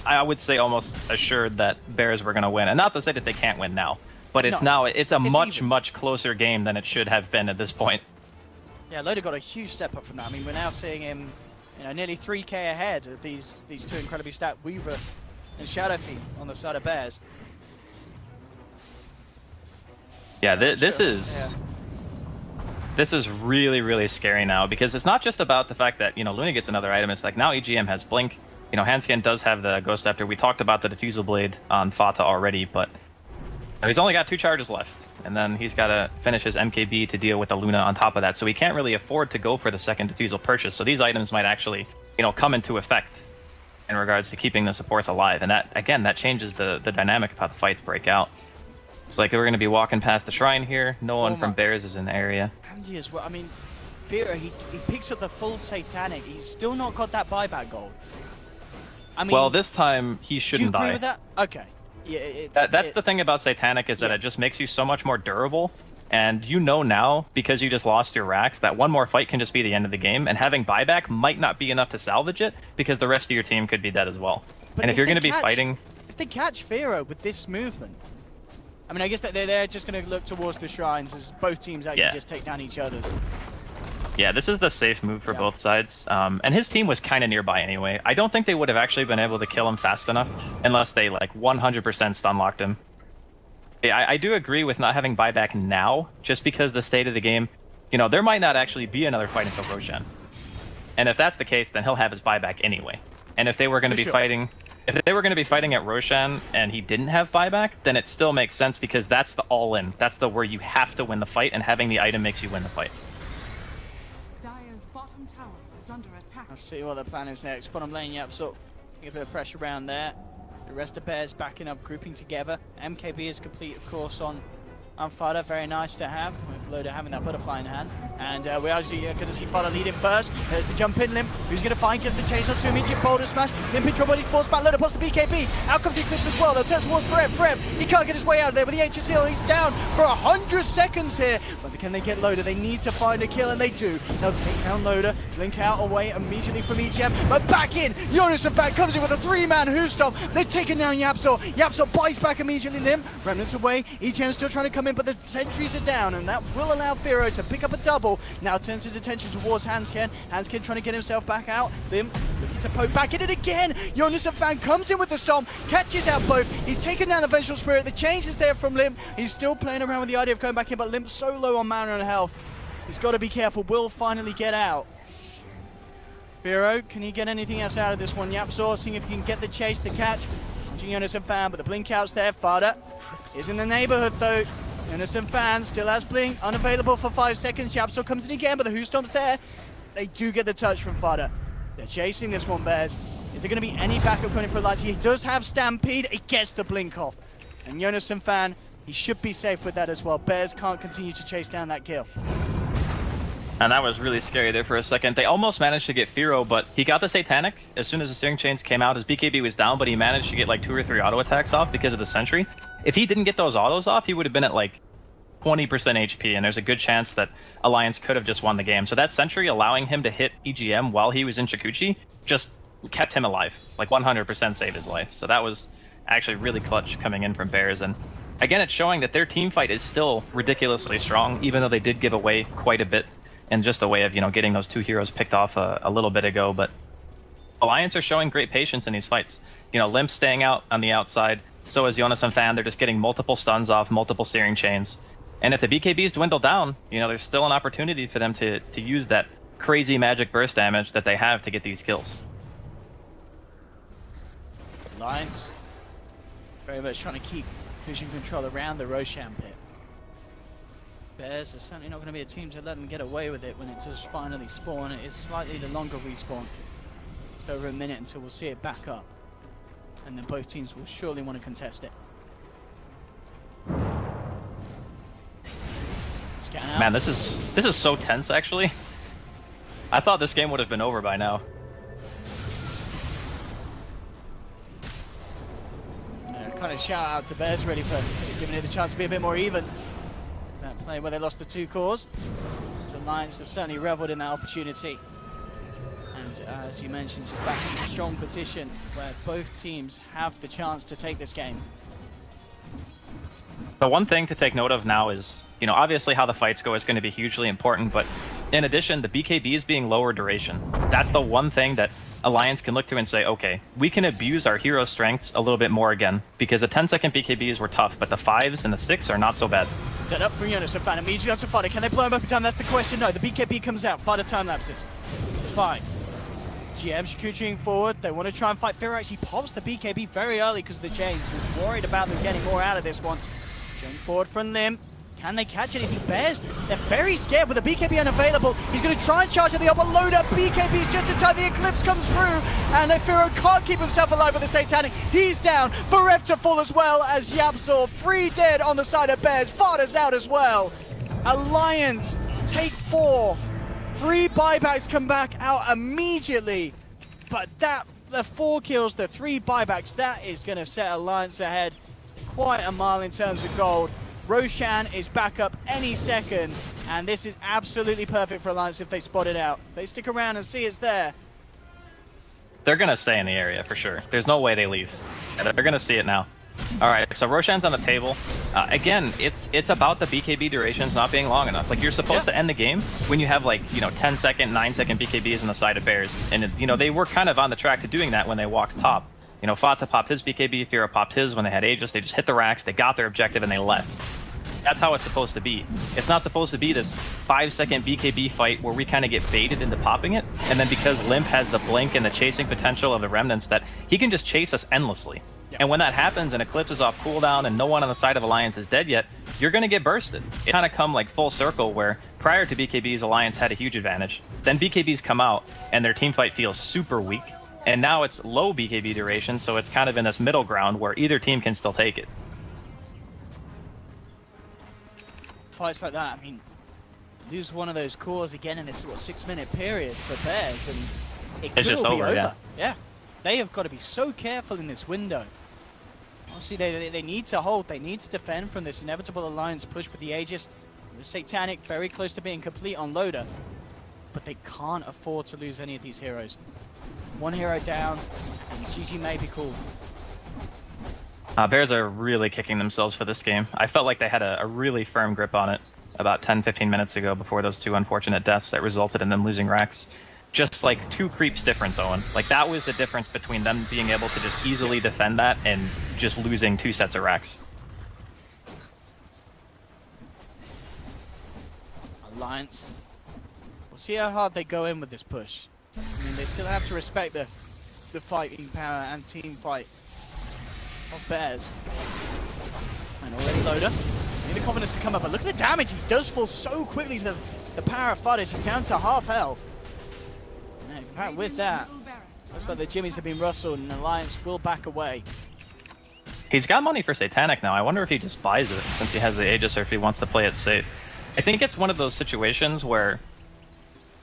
I would say, almost assured that Bears were going to win. And not to say that they can't win now, but it's it's much closer game than it should have been at this point. Yeah, Loader got a huge step up from that. I mean, we're now seeing him, nearly 3k ahead of these 2 incredibly stacked Weaver and Shadow Fiend on the side of Bears. Yeah, this is really, really scary now, because it's not just about the fact that, Luna gets another item. It's like now EGM has Blink. Handskin does have the Ghost Scepter. We talked about the Defusal Blade on Fata already, but he's only got 2 charges left. And then he's got to finish his MKB to deal with the Luna on top of that. So he can't really afford to go for the second Defusal purchase. So these items might actually, come into effect in regards to keeping the supports alive. And that, again, that changes the dynamic of how the fights break out. It's like we're going to be walking past the shrine here. No one from Bears is in the area. Andy as well. I mean, Firo, he picks up the full Satanic. He's still not got that buyback gold. I mean, well, this time he shouldn't die. Do you agree with that? Okay. Yeah, that's the thing about Satanic, is that it just makes you so much more durable. And now, because you just lost your racks, that one more fight can just be the end of the game. And having buyback might not be enough to salvage it, because the rest of your team could be dead as well. But and if you're going to be fighting... If they catch Firo with this movement, I mean, I guess that they're just going to look towards the shrines as both teams actually just take down each other's. Yeah, this is the safe move for both sides. And his team was kind of nearby anyway. I don't think they would have actually been able to kill him fast enough unless they, like, 100% stun locked him. I do agree with not having buyback now, just because the state of the game, you know, there might not actually be another fight until Roshan. And if that's the case, then he'll have his buyback anyway. And if they were going to be fighting, if they were going to be fighting at Roshan and he didn't have buyback, then it still makes sense because that's the all-in. That's the where you have to win the fight, and having the item makes you win the fight. Dire's bottom tower is under attack. I'll see what the plan is next. Bottom lane, yep, so give a bit of pressure around there. The rest of Bears backing up, grouping together. MKB is complete, of course, on Fada. Very nice to have, with Loda having that butterfly in hand. And we're actually going to see Fada lead in first. There's the jump in, Limp, who's going to find, gets the chase onto immediate boulder smash. Limp in trouble, he falls back, Loda pops the BKB. Out comes the Eclipse as well, they'll turn towards Frev. He can't get his way out of there with the Ancient Seal. He's down for 100 seconds here. But can they get Loda? They need to find a kill, and they do. They'll take down Loda, Link out away immediately from EGM, but back in. Jonas and back comes in with a 3-man who stop. They're taking down Yapsor. Yapsor bites back immediately. Limp, Remnants away. EGM still trying to come in, but the sentries are down, and that will allow Firo to pick up a double. Now turns his attention towards Hansken. Hansken trying to get himself back out. Limp looking to poke back in it again. Jonas and Fan comes in with the stomp, catches out both. He's taken down the Vengeful Spirit. The change is there from Limp. He's still playing around with the idea of going back in, but Limp's so low on mana and health. He's got to be careful. Will finally get out. Firo, can he get anything else out of this one? Yapsor, seeing if he can get the chase, the catch. Watching Jonas and Fan, but the blink out's there. Fada is in the neighborhood though. Jonas and Fan still has blink, unavailable for 5 seconds. Yapsor comes in again, but the Who Stomp's there. They do get the touch from Fada. They're chasing this one, Bears. Is there going to be any backup coming for Light? He does have Stampede. It gets the blink off. And Jonas and Fan, he should be safe with that as well. Bears can't continue to chase down that kill. And that was really scary there for a second. They almost managed to get Firo, but he got the Satanic. As soon as the Searing Chains came out, his BKB was down, but he managed to get like 2 or 3 auto attacks off because of the Sentry. If he didn't get those autos off, he would have been at like 20% HP, and there's a good chance that Alliance could have just won the game. So that Sentry allowing him to hit EGM while he was in Shikuchi just kept him alive. Like 100% saved his life. So that was actually really clutch coming in from Bears. And again, it's showing that their team fight is still ridiculously strong, even though they did give away quite a bit in just a way of, you know, getting those 2 heroes picked off a little bit ago. But Alliance are showing great patience in these fights. You know, Limp staying out on the outside, so is Jonas and Fan. They're just getting multiple stuns off, multiple Searing Chains. And if the BKBs dwindle down, you know, there's still an opportunity for them to use that crazy magic burst damage that they have to get these kills. Alliance very much trying to keep vision control around the Roshan pit. Bears are certainly not going to be a team to let them get away with it when it does finally spawn. It is slightly the longer respawn. Just over a minute until we'll see it back up. And then both teams will surely want to contest it. Man, this is so tense actually. I thought this game would have been over by now. Kind of shout out to Bears really for giving it the chance to be a bit more even. That play where they lost the 2 cores. So Alliance have certainly reveled in that opportunity. And as you mentioned, she's back in a strong position where both teams have the chance to take this game. The one thing to take note of now is, you know, obviously how the fights go is going to be hugely important, but in addition, the BKBs being lower duration. That's the one thing that Alliance can look to and say, okay, we can abuse our hero strengths a little bit more again, because the 10-second BKBs were tough, but the 5s and the 6 are not so bad. Set up from Jonas and Fan immediately onto Fada. Can they blow him up in time? That's the question. No, the BKB comes out. Fada time lapses. It's fine. GM Shikuchiing forward. They want to try and fight. Firo actually pops the BKB very early because of the chains. Was worried about them getting more out of this one. Jump forward from them. Can they catch anything? Bears, they're very scared with the BKB unavailable. He's going to try and charge at the upper loader. BKB is just in time. The Eclipse comes through. And Firo can't keep himself alive with the Satanic. He's down. Bereft to fall as well as Yapsor. 3 dead on the side of Bears. Fada's out as well. Alliance take 4. 3 buybacks come back out immediately. But the 4 kills, the 3 buybacks, that is going to set Alliance ahead quite a mile in terms of gold. Roshan is back up any second, and this is absolutely perfect for Alliance if they spot it out. If they stick around and see it's there. They're going to stay in the area for sure. There's no way they leave. They're going to see it now. All right, so Roshan's on the table. Again, it's about the BKB durations not being long enough. Like, you're supposed to end the game when you have, like, you know, 10-second, 9-second BKBs on the side of Bears. And, you know, they were kind of on the track to doing that when they walked top. You know, Fata popped his BKB, Fira popped his when they had Aegis. They just hit the racks, they got their objective, and they left. That's how it's supposed to be. It's not supposed to be this 5-second BKB fight where we kind of get baited into popping it, and then because Limp has the blink and the chasing potential of the Remnants, that he can just chase us endlessly. And when that happens and Eclipse is off cooldown and no one on the side of Alliance is dead yet, you're going to get bursted. It kind of come like full circle where prior to BKB's, Alliance had a huge advantage. Then BKB's come out and their team fight feels super weak. And now it's low BKB duration, so it's kind of in this middle ground where either team can still take it. Fights like that, I mean, lose one of those cores again in this 6-minute period for Bears, and it could just all be over, over. yeah. They have got to be so careful in this window. Obviously, they need to hold, they need to defend from this inevitable Alliance push with the Aegis. The Satanic very close to being complete on Loader, but they can't afford to lose any of these heroes. One hero down, and GG may be called. Bears are really kicking themselves for this game. I felt like they had a really firm grip on it about 10-15 minutes ago before those 2 unfortunate deaths that resulted in them losing racks. Just like 2 creeps difference, Owen. Like that was the difference between them being able to just easily defend that and just losing 2 sets of racks. Alliance. We'll see how hard they go in with this push. I mean, they still have to respect the fighting power and team fight of Bears. And already Loader. Need the confidence to come up, but look at the damage. He does fall so quickly to the power of Fuddish. He's down to half health. And in fact, with that, looks like the Jimmies have been rustled and Alliance will back away. He's got money for Satanic now. I wonder if he just buys it since he has the Aegis or if he wants to play it safe. I think it's one of those situations where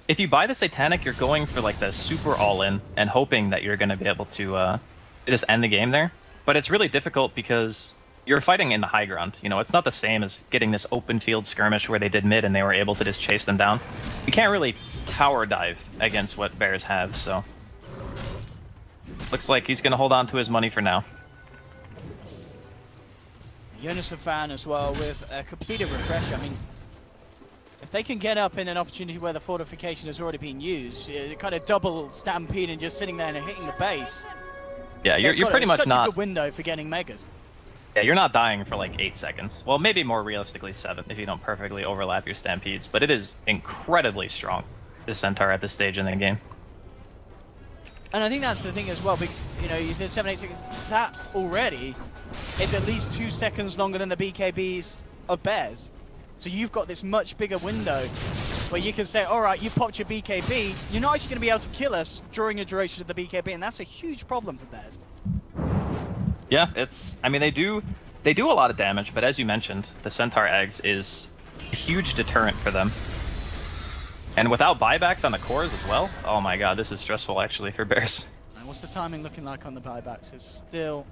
if you buy the Satanic, you're going for like the super all-in and hoping that you're going to be able to just end the game there. But it's really difficult because you're fighting in the high ground. You know, it's not the same as getting this open field skirmish where they did mid and they were able to just chase them down. You can't really tower dive against what Bears have, so looks like he's going to hold on to his money for now. Jonas a fan as well with a completed refresh. I mean, if they can get up in an opportunity where the fortification has already been used, kind of double stampede and just sitting there and hitting the base. Yeah, you're pretty much such not. A good window for getting megas. Yeah, you're not dying for like 8 seconds. Well, maybe more realistically 7 if you don't perfectly overlap your stampedes. But it is incredibly strong, this Centaur at this stage in the game. And I think that's the thing as well. You know, you said 7-8 seconds. That already is at least 2 seconds longer than the BKBs of Bears. So you've got this much bigger window where you can say, all right, you popped your BKB. You're not actually going to be able to kill us during the duration of the BKB, and that's a huge problem for Bears. Yeah, I mean, they do a lot of damage, but as you mentioned, the Centaur eggs is a huge deterrent for them. And without buybacks on the cores as well, oh my god, this is stressful actually for Bears. And what's the timing looking like on the buybacks? It's still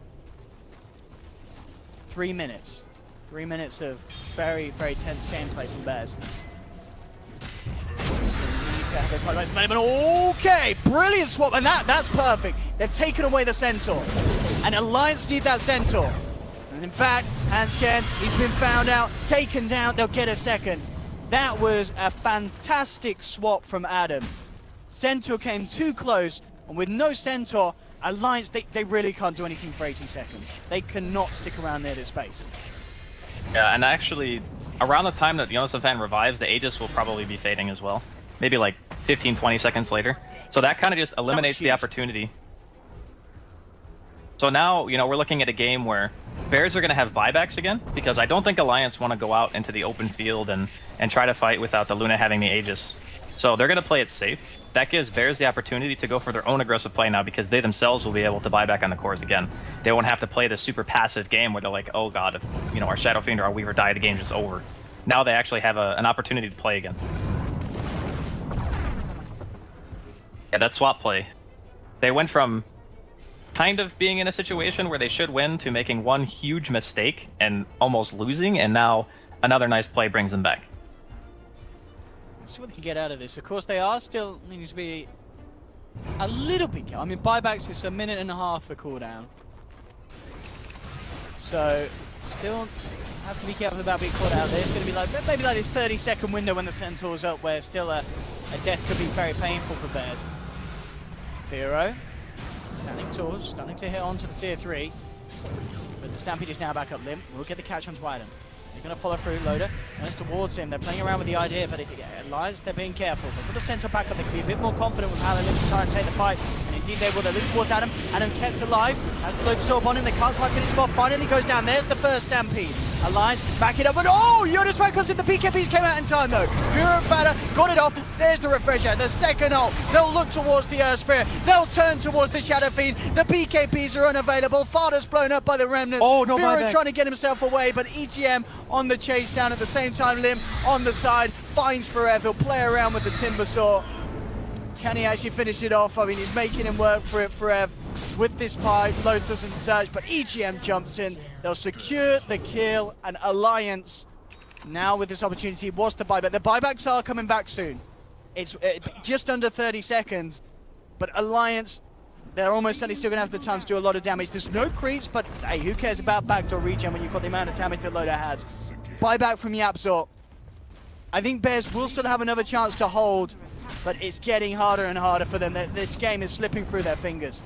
3 minutes. 3 minutes of very, very tense gameplay from Bears. Okay, brilliant swap, and that's perfect. They've taken away the Centaur, and Alliance need that Centaur. And in fact, Hanscan, he's been found out, taken down, they'll get a second. That was a fantastic swap from Adam. Centaur came too close, and with no Centaur, Alliance, they really can't do anything for 80 seconds. They cannot stick around near this base. Yeah, and actually, around the time that Jonas fan revives, the Aegis will probably be fading as well. Maybe like 15-20 seconds later. So that kind of just eliminates the opportunity. So now, you know, we're looking at a game where Bears are going to have buybacks again, because I don't think Alliance want to go out into the open field and try to fight without the Luna having the Aegis. So they're going to play it safe. That gives Bears the opportunity to go for their own aggressive play now, because they themselves will be able to buy back on the cores again. They won't have to play this super passive game where they're like, oh god, if you know, our Shadow Fiend or our Weaver die, the game's just over. Now they actually have an opportunity to play again. Yeah, that swap play. They went from kind of being in a situation where they should win to making one huge mistake and almost losing, and now another nice play brings them back. Let's see what they can get out of this. Of course, they are still needing to be a little bit careful. I mean, buybacks is 1.5 minutes for cooldown. So, still have to be careful about being caught out there. It's going to be like, maybe like this 30-second window when the Centaur's up where still a death could be very painful for Bears. Firo. Standing tall, starting to hit onto the tier 3. But the Stampede is now back up limp. We'll get the catch onto Adam. They're going to follow through. Loader turns towards him. They're playing around with the idea, but Alliance, they're being careful. But with the central backup, they can be a bit more confident with how they look to try and take the fight. And indeed they will. They look towards Adam. Adam kept alive. Has the load sword on him. They can't quite finish him off. Finally goes down. There's the first Stampede. Alliance, back it up. But oh, Jonas right comes in. The PKPs came out in time though. Pure Fada got it off. There's the refresher. The second ult. They'll look towards the Earth Spirit. They'll turn towards the Shadow Fiend. The PKPs are unavailable. Fada's blown up by the remnants. Oh, no, Fira trying to get himself away, but EGM on the chase down at the same time. Lim on the side finds Forever. He'll play around with the Timber Saw. Can he actually finish it off? I mean, he's making him work for it, Forever, with this pipe. Loads doesn't search, but EGM jumps in. They'll secure the kill, and Alliance now with this opportunity was the buyback. The buybacks are coming back soon. It's just under 30 seconds, but Alliance, they're almost certainly still going to have the time to do a lot of damage. There's no creeps, but hey, who cares about backdoor regen when you've got the amount of damage that Loader has? Buyback from Yapzor. I think Bears will still have another chance to hold, but it's getting harder and harder for them. This game is slipping through their fingers.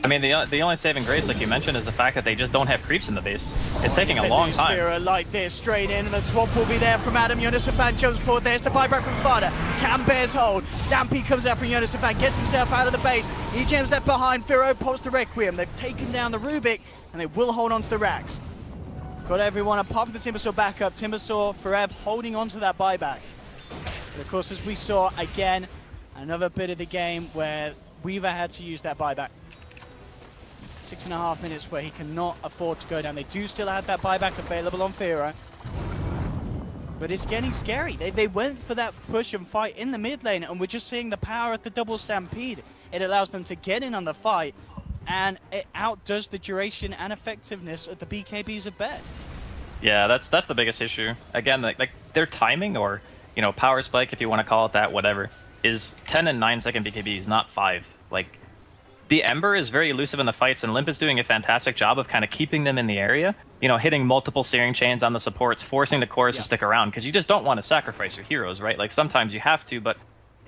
I mean, the only saving grace, like you mentioned, is the fact that they just don't have creeps in the base. It's taking a long time. Spira like this, straight in, and the swamp will be there from Adam. Jonas Van jumps forward. There's the buyback from Fada. Can Bears hold? Stampede comes out from Jonas Van, gets himself out of the base. EGM's left behind. Firo pops the Requiem. They've taken down the Rubik, and they will hold on to the racks. Got everyone apart from the Timbersaw back up. Timbersaw, Forever holding on to that buyback. But of course, as we saw again, another bit of the game where Weaver had to use that buyback. 6.5 minutes where he cannot afford to go down. They do still have that buyback available on Firo. But it's getting scary. They went for that push and fight in the mid lane, and we're just seeing the power of the double Stampede. It allows them to get in on the fight, and it outdoes the duration and effectiveness of the BKBs of Bet. Yeah, that's the biggest issue. Again, like their timing, or power spike if you want to call it that, whatever, is 10 and 9 second BKBs, not 5. Like, the Ember is very elusive in the fights, and Limp is doing a fantastic job of kind of keeping them in the area, hitting multiple searing chains on the supports, forcing the cores to stick around, because you just don't want to sacrifice your heroes, right? Like, sometimes you have to, but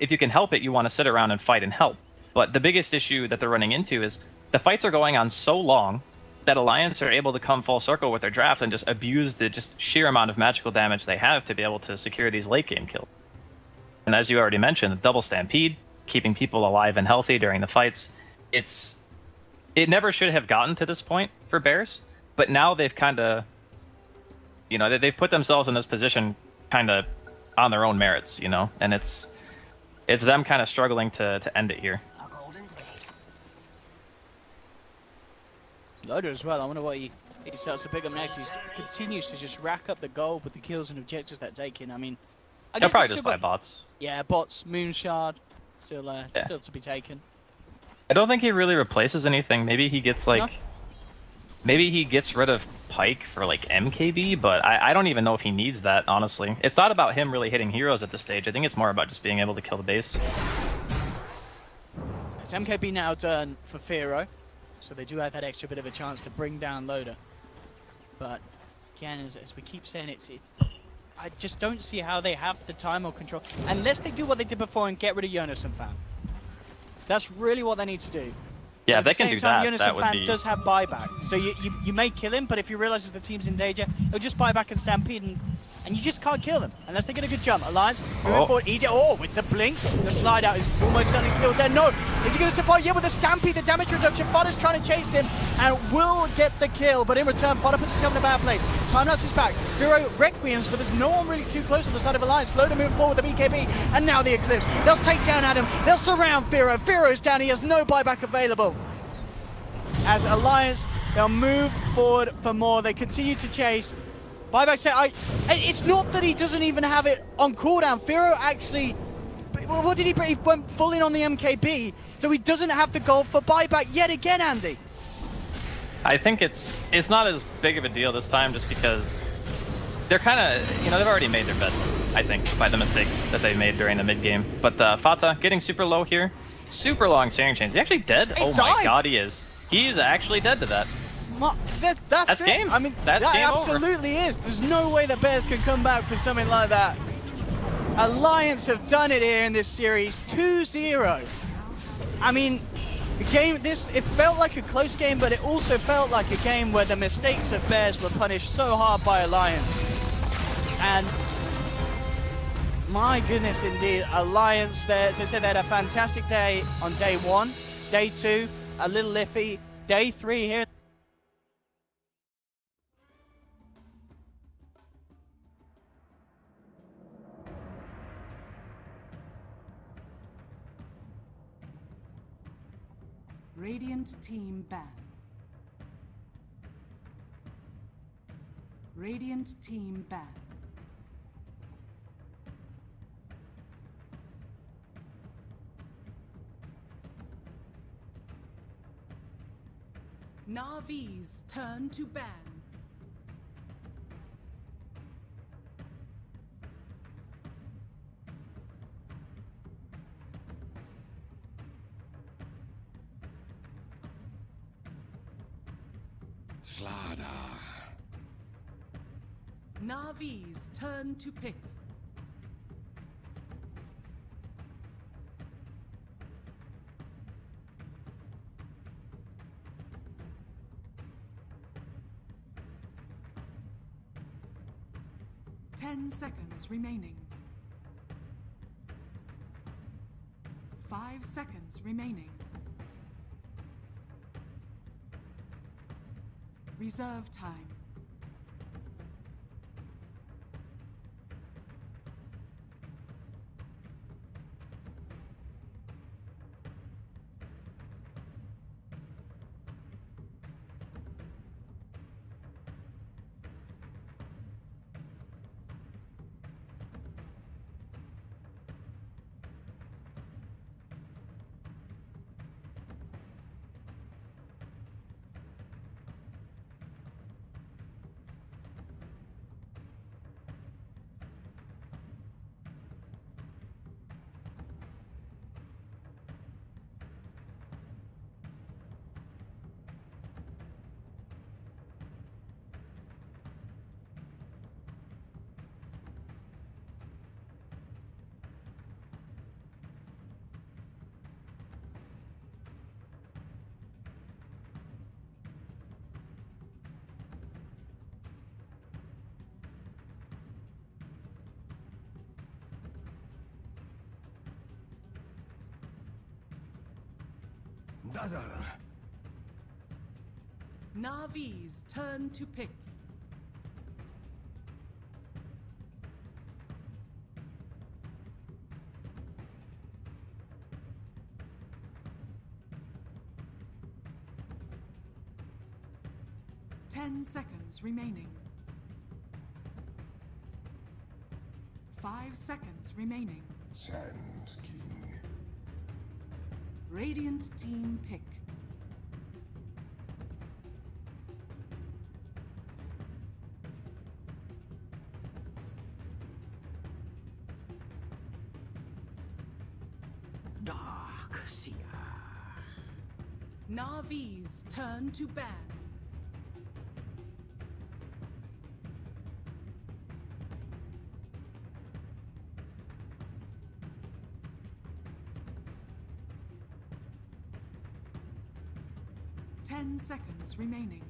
if you can help it, you want to sit around and fight and help. But the biggest issue that they're running into is the fights are going on so long that Alliance are able to come full circle with their draft and just abuse the just sheer amount of magical damage they have to be able to secure these late game kills. And as you already mentioned, the double Stampede, keeping people alive and healthy during the fights, it never should have gotten to this point for Bears, but now they've kind of, they've put themselves in this position kind of on their own merits, and it's them kind of struggling to end it here. Loader as well. I wonder what he starts to pick up next. He continues to just rack up the gold with the kills and objectives that take in. I mean, He'll probably just buy bots. Yeah, bots, Moonshard, still to be taken. I don't think he really replaces anything. Maybe he gets maybe he gets rid of Pike for like MKB, but I don't even know if he needs that, honestly. It's not about him really hitting heroes at this stage. I think it's more about just being able to kill the base. It's MKB now done for Firo, so they do have that extra bit of a chance to bring down Loader. But again, as we keep saying, I just don't see how they have the time or control, unless they do what they did before and get rid of Jonas and Fan. That's really what they need to do. Yeah, they can do that. Jonas and Fan does have buyback, so you may kill him, but if you realize the team's in danger, he'll just buy back and Stampede, and you just can't kill them unless they get a good jump. Alliance moving forward. With the blink, the slide out is almost certainly still there. No, is he going to survive? Yeah, with the Stampede, the damage reduction. Fada's trying to chase him and will get the kill, but in return, Fada puts himself in a bad place. Timelapse is back. Firo Requiems, but there's no one really too close to the side of Alliance. Loader moving forward with the BKB, and now the Eclipse. They'll take down Adam. They'll surround Firo. Firo's down. He has no buyback available. As Alliance, they'll move forward for more. They continue to chase. Buyback say, it's not that he doesn't even have it on cooldown. Firo actually, what did he bring? He went full in on the MKB, so he doesn't have the gold for buyback yet again, Andy. I think it's not as big of a deal this time, just because they're kind of, they've already made their bets, I think, by the mistakes that they made during the mid game. But Fata getting super low here, super long searing chains. Is he actually dead? Oh my god, he is. He's actually dead to that. That's it. Game. I mean, that absolutely is. There's no way the Bears can come back for something like that. Alliance have done it here in this series, 2-0. I mean, The game, it felt like a close game, but it also felt like a game where the mistakes of Bears were punished so hard by Alliance. And my goodness indeed, Alliance there, as I said, they had a fantastic day on day 1, day 2, a little iffy, day 3 here. Radiant team ban. Radiant team ban. Navi's turn to ban. Slada. Navi's turn to pick. Ten seconds remaining. 5 seconds remaining. Reserve time. Dazzle. Navi's turn to pick. Ten seconds remaining. 5 seconds remaining. Sand King. Radiant team pick. Dark Seer. Navi's turn to ban. Ten seconds remaining.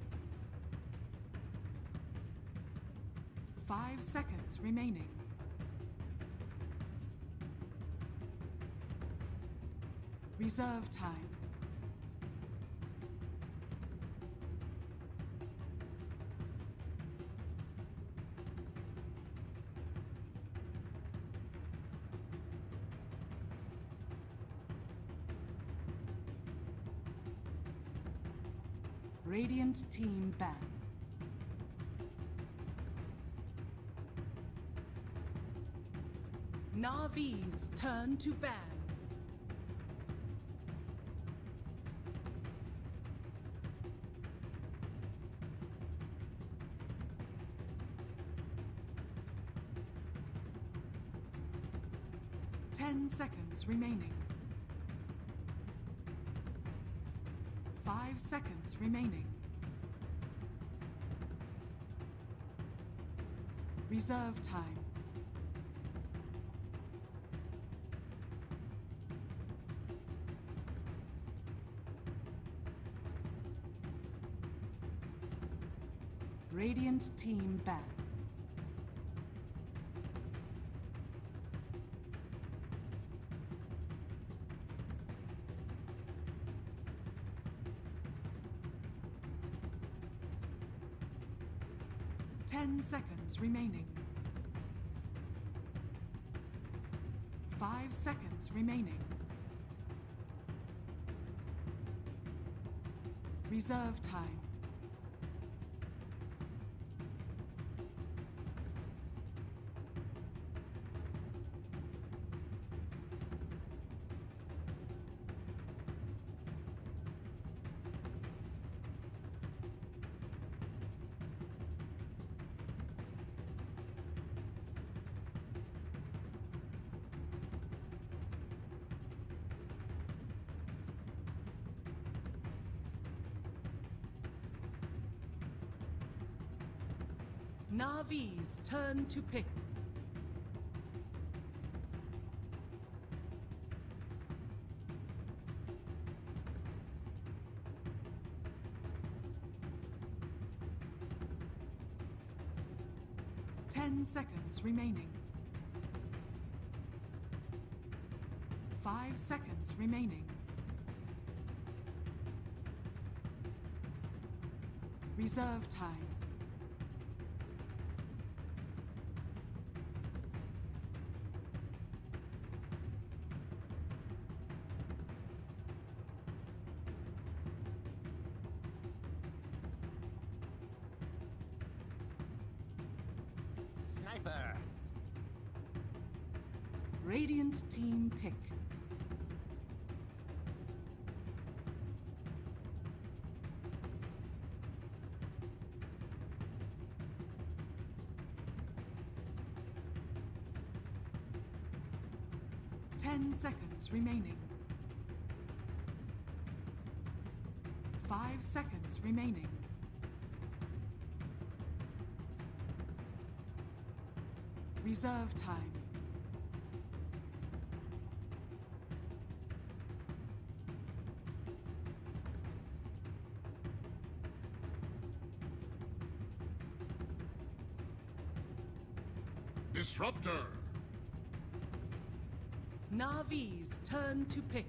5 seconds remaining. Reserve time. Radiant team ban. Navi's turn to ban. Ten seconds remaining. 5 seconds remaining. Reserve time. Radiant team ban. Ten seconds remaining. 5 seconds remaining. Reserve time. Navi's turn to pick. Ten seconds remaining. 5 seconds remaining. Reserve time. Sniper. Radiant team pick. Ten seconds remaining. 5 seconds remaining. Reserve time. Disruptor. Navi's turn to pick.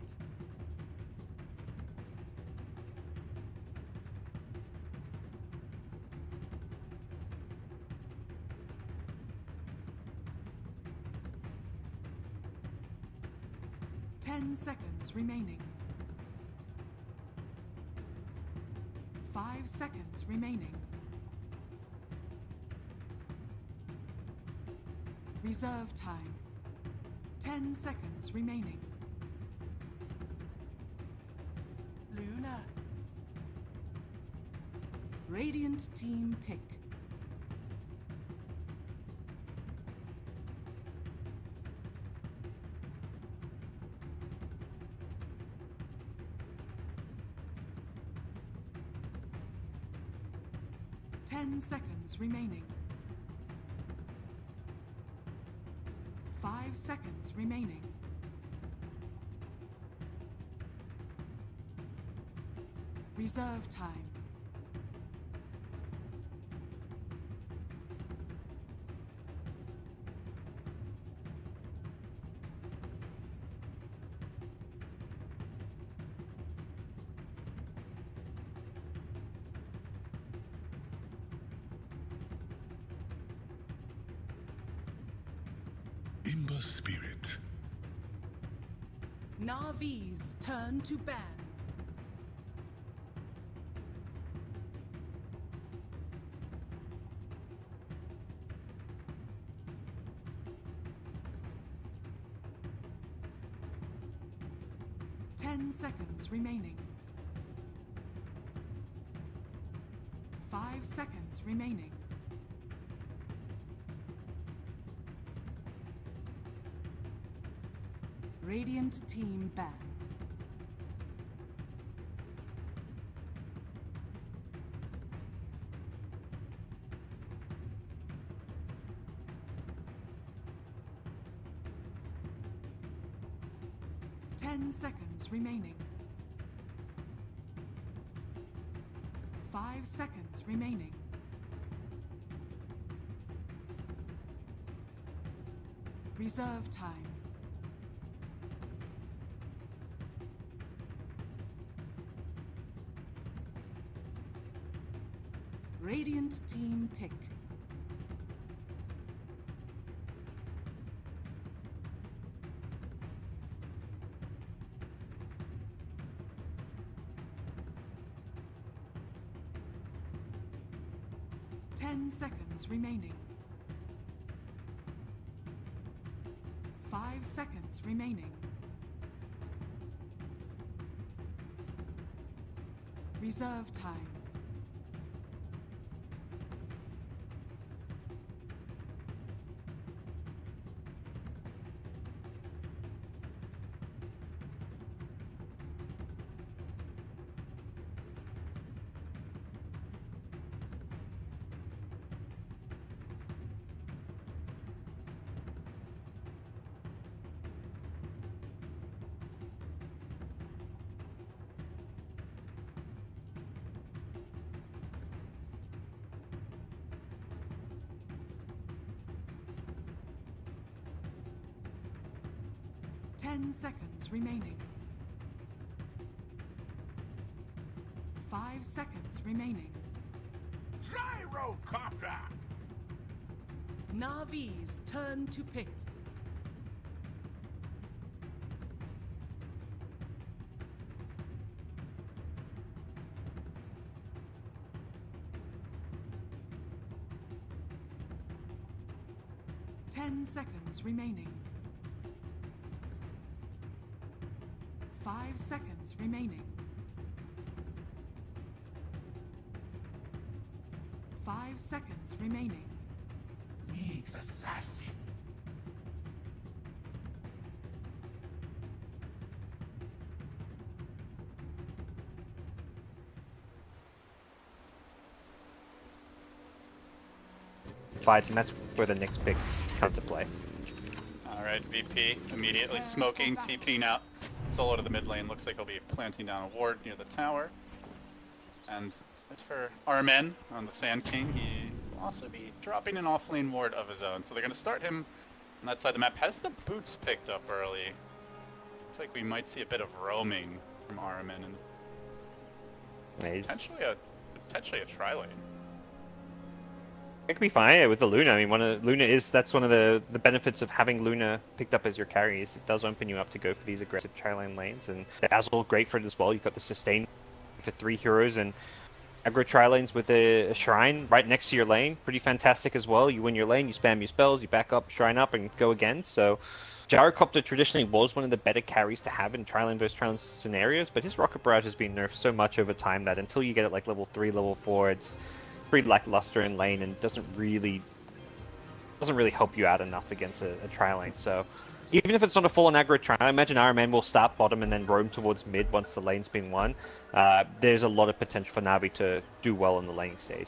Ten seconds remaining. 5 seconds remaining. Reserve time. 10 seconds remaining. Luna. Radiant team pick. Ten seconds remaining. 5 seconds remaining. Reserve time. Imber spirit. Navi's turn to ban. Ten seconds remaining. 5 seconds remaining. Radiant team ban. Ten seconds remaining. 5 seconds remaining. Reserve time. Radiant team pick. Ten seconds remaining. 5 seconds remaining. Reserve time. Ten seconds remaining. 5 seconds remaining. Gyrocopter! Navi's turn to pick. Ten seconds remaining. 5 seconds remaining. 5 seconds remaining. League's assassin. Fights, and that's where the next pick comes to play. Alright, VP immediately smoking, TPing out. Solo to the mid lane, looks like he'll be planting down a ward near the tower. And as for Armen on the Sand King, he will also be dropping an off-lane ward of his own. So they're going to start him on that side of the map. Has the boots picked up early? Looks like we might see a bit of roaming from Armen and potentially a tri-lane. It could be fine with the Luna. I mean, that's one of the benefits of having Luna picked up as your carry is it does open you up to go for these aggressive tri-lane lanes, and Dazzle great for it as well. You've got the sustain for 3 heroes and aggro tri-lanes with a shrine right next to your lane. Pretty fantastic as well. You win your lane, you spam your spells, you back up, shrine up, and go again. So Gyrocopter traditionally was one of the better carries to have in tri-lane versus tri-lane scenarios, but his Rocket Barrage has been nerfed so much over time that until you get it like level 3, level 4, it's pretty lackluster in lane and doesn't really help you out enough against a tri-lane. So even if it's not a full-on aggro tri, I imagine Iron Man will start bottom and then roam towards mid once the lane's been won. There's a lot of potential for Navi to do well in the laning stage.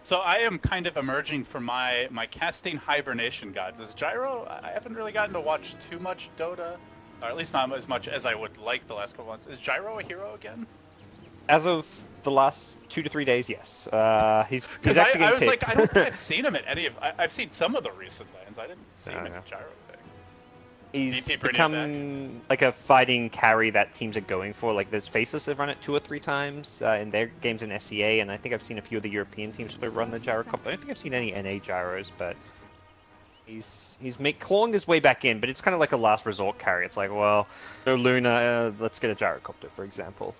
So I am kind of emerging from my casting hibernation gods. As Gyro, I haven't really gotten to watch too much Dota, or at least not as much as I would like the last couple months. Is Gyro a hero again? As of the last 2 to 3 days, yes. He's actually I was picked. like, I don't think I've seen him at any of. I've seen some of the recent lands. I didn't see him in the Gyro thing. He's become like a fighting carry that teams are going for. Like there's Faceless have run it 2 or 3 times in their games in SEA, and I think I've seen a few of the European teams that run the Gyrocopter. I don't think I've seen any NA Gyros, but he's clawing his way back in. But it's kind of like a last resort carry. It's like, well, no Luna, let's get a Gyrocopter, for example.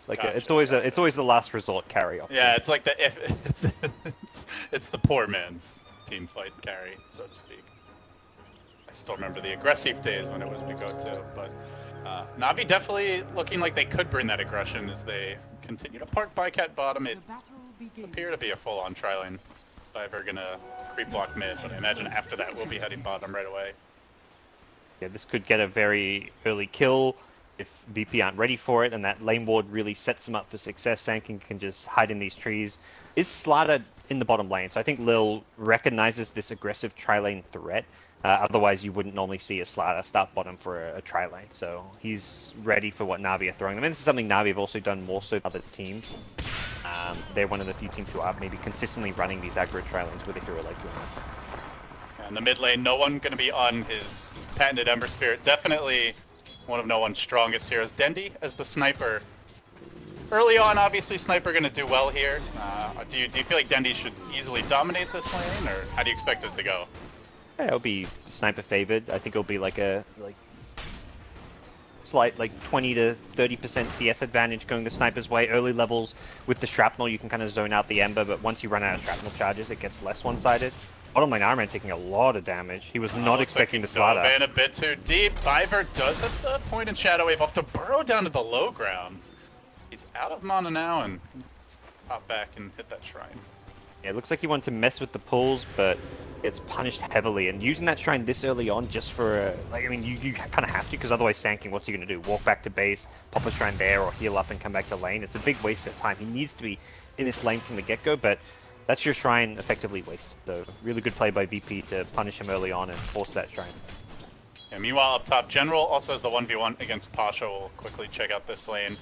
Like Gotcha, it's always the last resort carry option. Yeah, it's like it's the poor man's team fight carry, so to speak. I still remember the aggressive days when it was the go-to, but Navi definitely looking like they could bring that aggression as they continue to park Bycat bottom. It appear to be a full-on tri-lane if I'm ever gonna creep block mid, but I imagine after that we'll be heading bottom right away. Yeah, this could get a very early kill if VP aren't ready for it, and that lane ward really sets them up for success. Sand King can just hide in these trees. Is Slider in the bottom lane? So I think Lil recognizes this aggressive tri-lane threat. Otherwise, you wouldn't normally see a Slider start bottom for a tri-lane. So he's ready for what Navi are throwing them. And this is something Navi have also done more so than other teams. They're one of the few teams who are maybe consistently running these aggro tri-lanes with a hero like Luna. In the mid lane, no one going to be on his patented Ember Spirit. Definitely one of no one's strongest heroes. Dendi as the sniper. Early on, obviously, sniper going to do well here. Do you feel like Dendi should easily dominate this lane, or how do you expect it to go? Yeah, it'll be sniper favored. I think it'll be like a slight 20 to 30% CS advantage going the sniper's way. Early levels with the shrapnel, you can kind of zone out the Ember, but once you run out of shrapnel charges, it gets less one-sided. Bottom lane Iron Man taking a lot of damage. He was not expecting the slaughter. Dove in a bit too deep. Viver does have the point in Shadow Wave off to burrow down to the low ground. He's out of mana now and pop back and hit that shrine. Yeah, it looks like he wanted to mess with the pulls, but it's punished heavily. And using that shrine this early on just for, you kind of have to, because otherwise Sanking, what's he going to do? Walk back to base, pop a shrine there, or heal up and come back to lane? It's a big waste of time. He needs to be in this lane from the get-go, but that's your shrine effectively wasted. So really good play by VP to punish him early on and force that shrine. Yeah, meanwhile, up top, General also has the 1v1 against Pasha. We'll quickly check out this lane.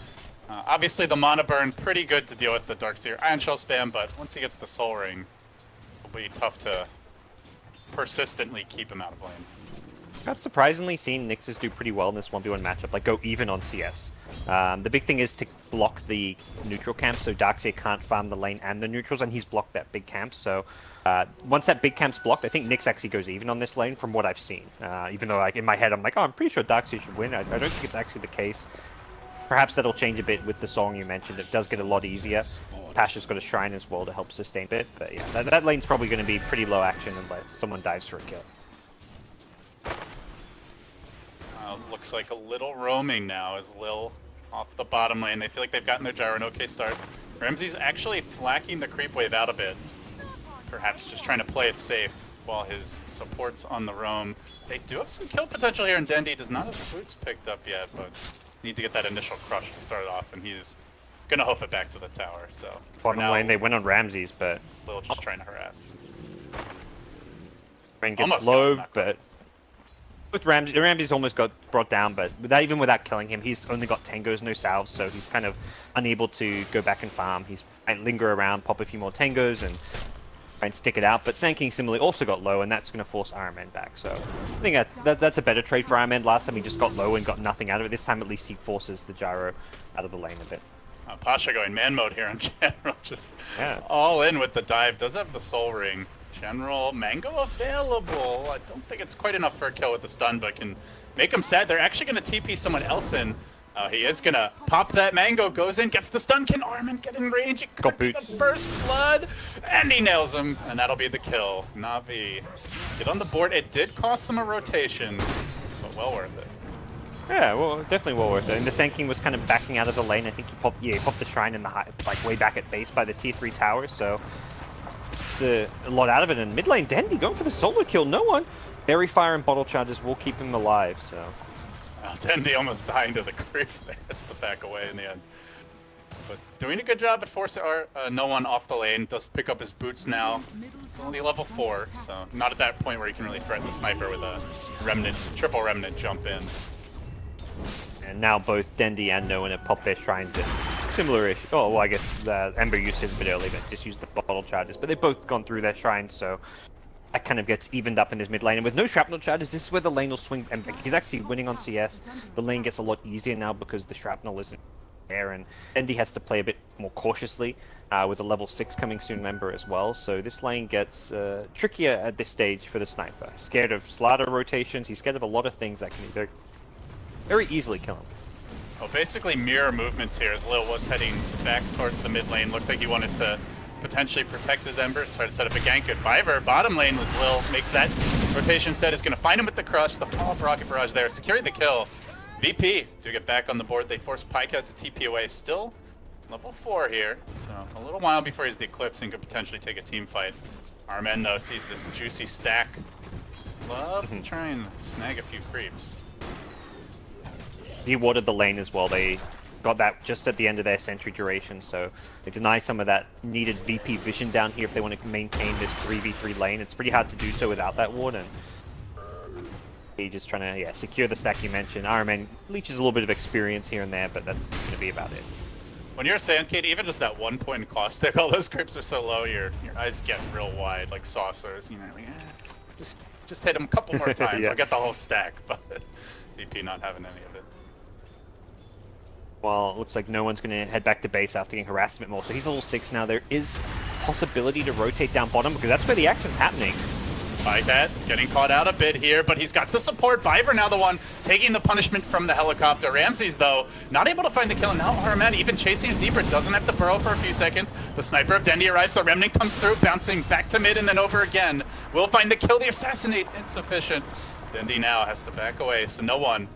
Obviously, the mana burn, pretty good to deal with the Darkseer Iron Shell spam, but once he gets the Soul Ring, it'll be tough to persistently keep him out of lane. I've surprisingly seen Nixes do pretty well in this 1v1 matchup, like go even on CS. The big thing is to block the neutral camp, so Darkseer can't farm the lane and the neutrals, and he's blocked that big camp. So once that big camp's blocked, I think Nyx actually goes even on this lane from what I've seen. Even though in my head I'm like, oh, I'm pretty sure Darkseer should win. I don't think it's actually the case. Perhaps that'll change a bit with the song you mentioned. It does get a lot easier. Pasha's got a shrine as well to help sustain it. But yeah, that lane's probably going to be pretty low action unless someone dives for a kill. Looks like a little roaming now as Lil off the bottom lane. They feel like they've gotten their gyro, an okay start. Ramsey's actually flacking the creep wave out a bit. Perhaps just trying to play it safe while his support's on the roam. They do have some kill potential here, and Dendi does not have the boots picked up yet, but need to get that initial crush to start it off, and he's gonna hoof it back to the tower. So bottom lane, they went on Ramses, but Lil just trying to harass. Rain gets low, but with Ramses almost got brought down, but even without killing him, he's only got tangos, no salves, so he's kind of unable to go back and farm. He's and linger around, pop a few more tangos, and try and stick it out. But Sand King similarly also got low, and that's going to force Iron Man back. So I think that's a better trade for Iron Man. Last time he just got low and got nothing out of it. This time at least he forces the gyro out of the lane a bit. Pasha going man mode here in general, just all in with the dive. Does have the Soul Ring. General Mango available. I don't think it's quite enough for a kill with the stun, but can make him sad. They're actually going to TP someone else in. He is going to pop that Mango, goes in, gets the stun. Can Armin get in range? It could be the first blood, and he nails him, and that'll be the kill. Navi get on the board. It did cost them a rotation, but well worth it. Yeah, well, definitely well worth it. And the Sand King was kind of backing out of the lane. I think he popped the shrine in the way back at base by the tier 3 tower, so a lot out of it. And mid lane, Dendi going for the solo kill. No one. Berry Fire and bottle charges will keep him alive. So Dendi almost dying to the creeps there. Has to back away in the end. But doing a good job at forcing no one off the lane. Does pick up his boots now. It's only level 4, so not at that point where he can really threaten the sniper with a remnant, triple remnant jump in. And now both Dendi and No One have popped their shrines in. Similar-ish. Oh, well, I guess Ember used his a bit early, but just used the bottle charges. But they've both gone through their shrines, so that kind of gets evened up in his mid lane. And with no shrapnel charges, this is where the lane will swing. And he's actually winning on CS. The lane gets a lot easier now because the shrapnel isn't there, and Dendi has to play a bit more cautiously with a level 6 coming soon Ember as well. So this lane gets trickier at this stage for the sniper. Scared of Slaughter rotations. He's scared of a lot of things that can very easily kill him. Well, basically mirror movements here as Lil was heading back towards the mid lane. Looked like he wanted to potentially protect his Embers, try to set up a gank at Viver. Bottom lane was Lil, makes that rotation instead. Is going to find him with the crush, the follow-up rocket barrage there, securing the kill. VP do get back on the board. They force Pika to TP away. Still level 4 here, so a little while before he's the Eclipse and could potentially take a team fight. Armen though sees this juicy stack. Love to try and snag a few creeps. Dewatered the lane as well. They got that just at the end of their sentry duration, so they deny some of that needed VP vision down here if they want to maintain this 3v3 lane. It's pretty hard to do so without that ward, and he's just trying to secure the stack you mentioned. Iron Man leeches a little bit of experience here and there, but that's going to be about it. When you're a Sand Kid, even just that 1 point cost stick, all those creeps are so low, your eyes get real wide, like saucers. You know, like, just just hit him a couple more times. Yeah. I'll get the whole stack, but VP not having any of it. Well, it looks like no one's going to head back to base after getting harassed a bit more. So he's level 6 now. There is possibility to rotate down bottom because that's where the action's happening. Bycat getting caught out a bit here, but he's got the support. Viver now the one taking the punishment from the helicopter. Ramses, though, not able to find the kill. And now Harman even chasing him deeper. Doesn't have to burrow for a few seconds. The sniper of Dendi arrives. The Remnant comes through, bouncing back to mid and then over again. Will find the kill. The assassinate insufficient. Dendi now has to back away, so no one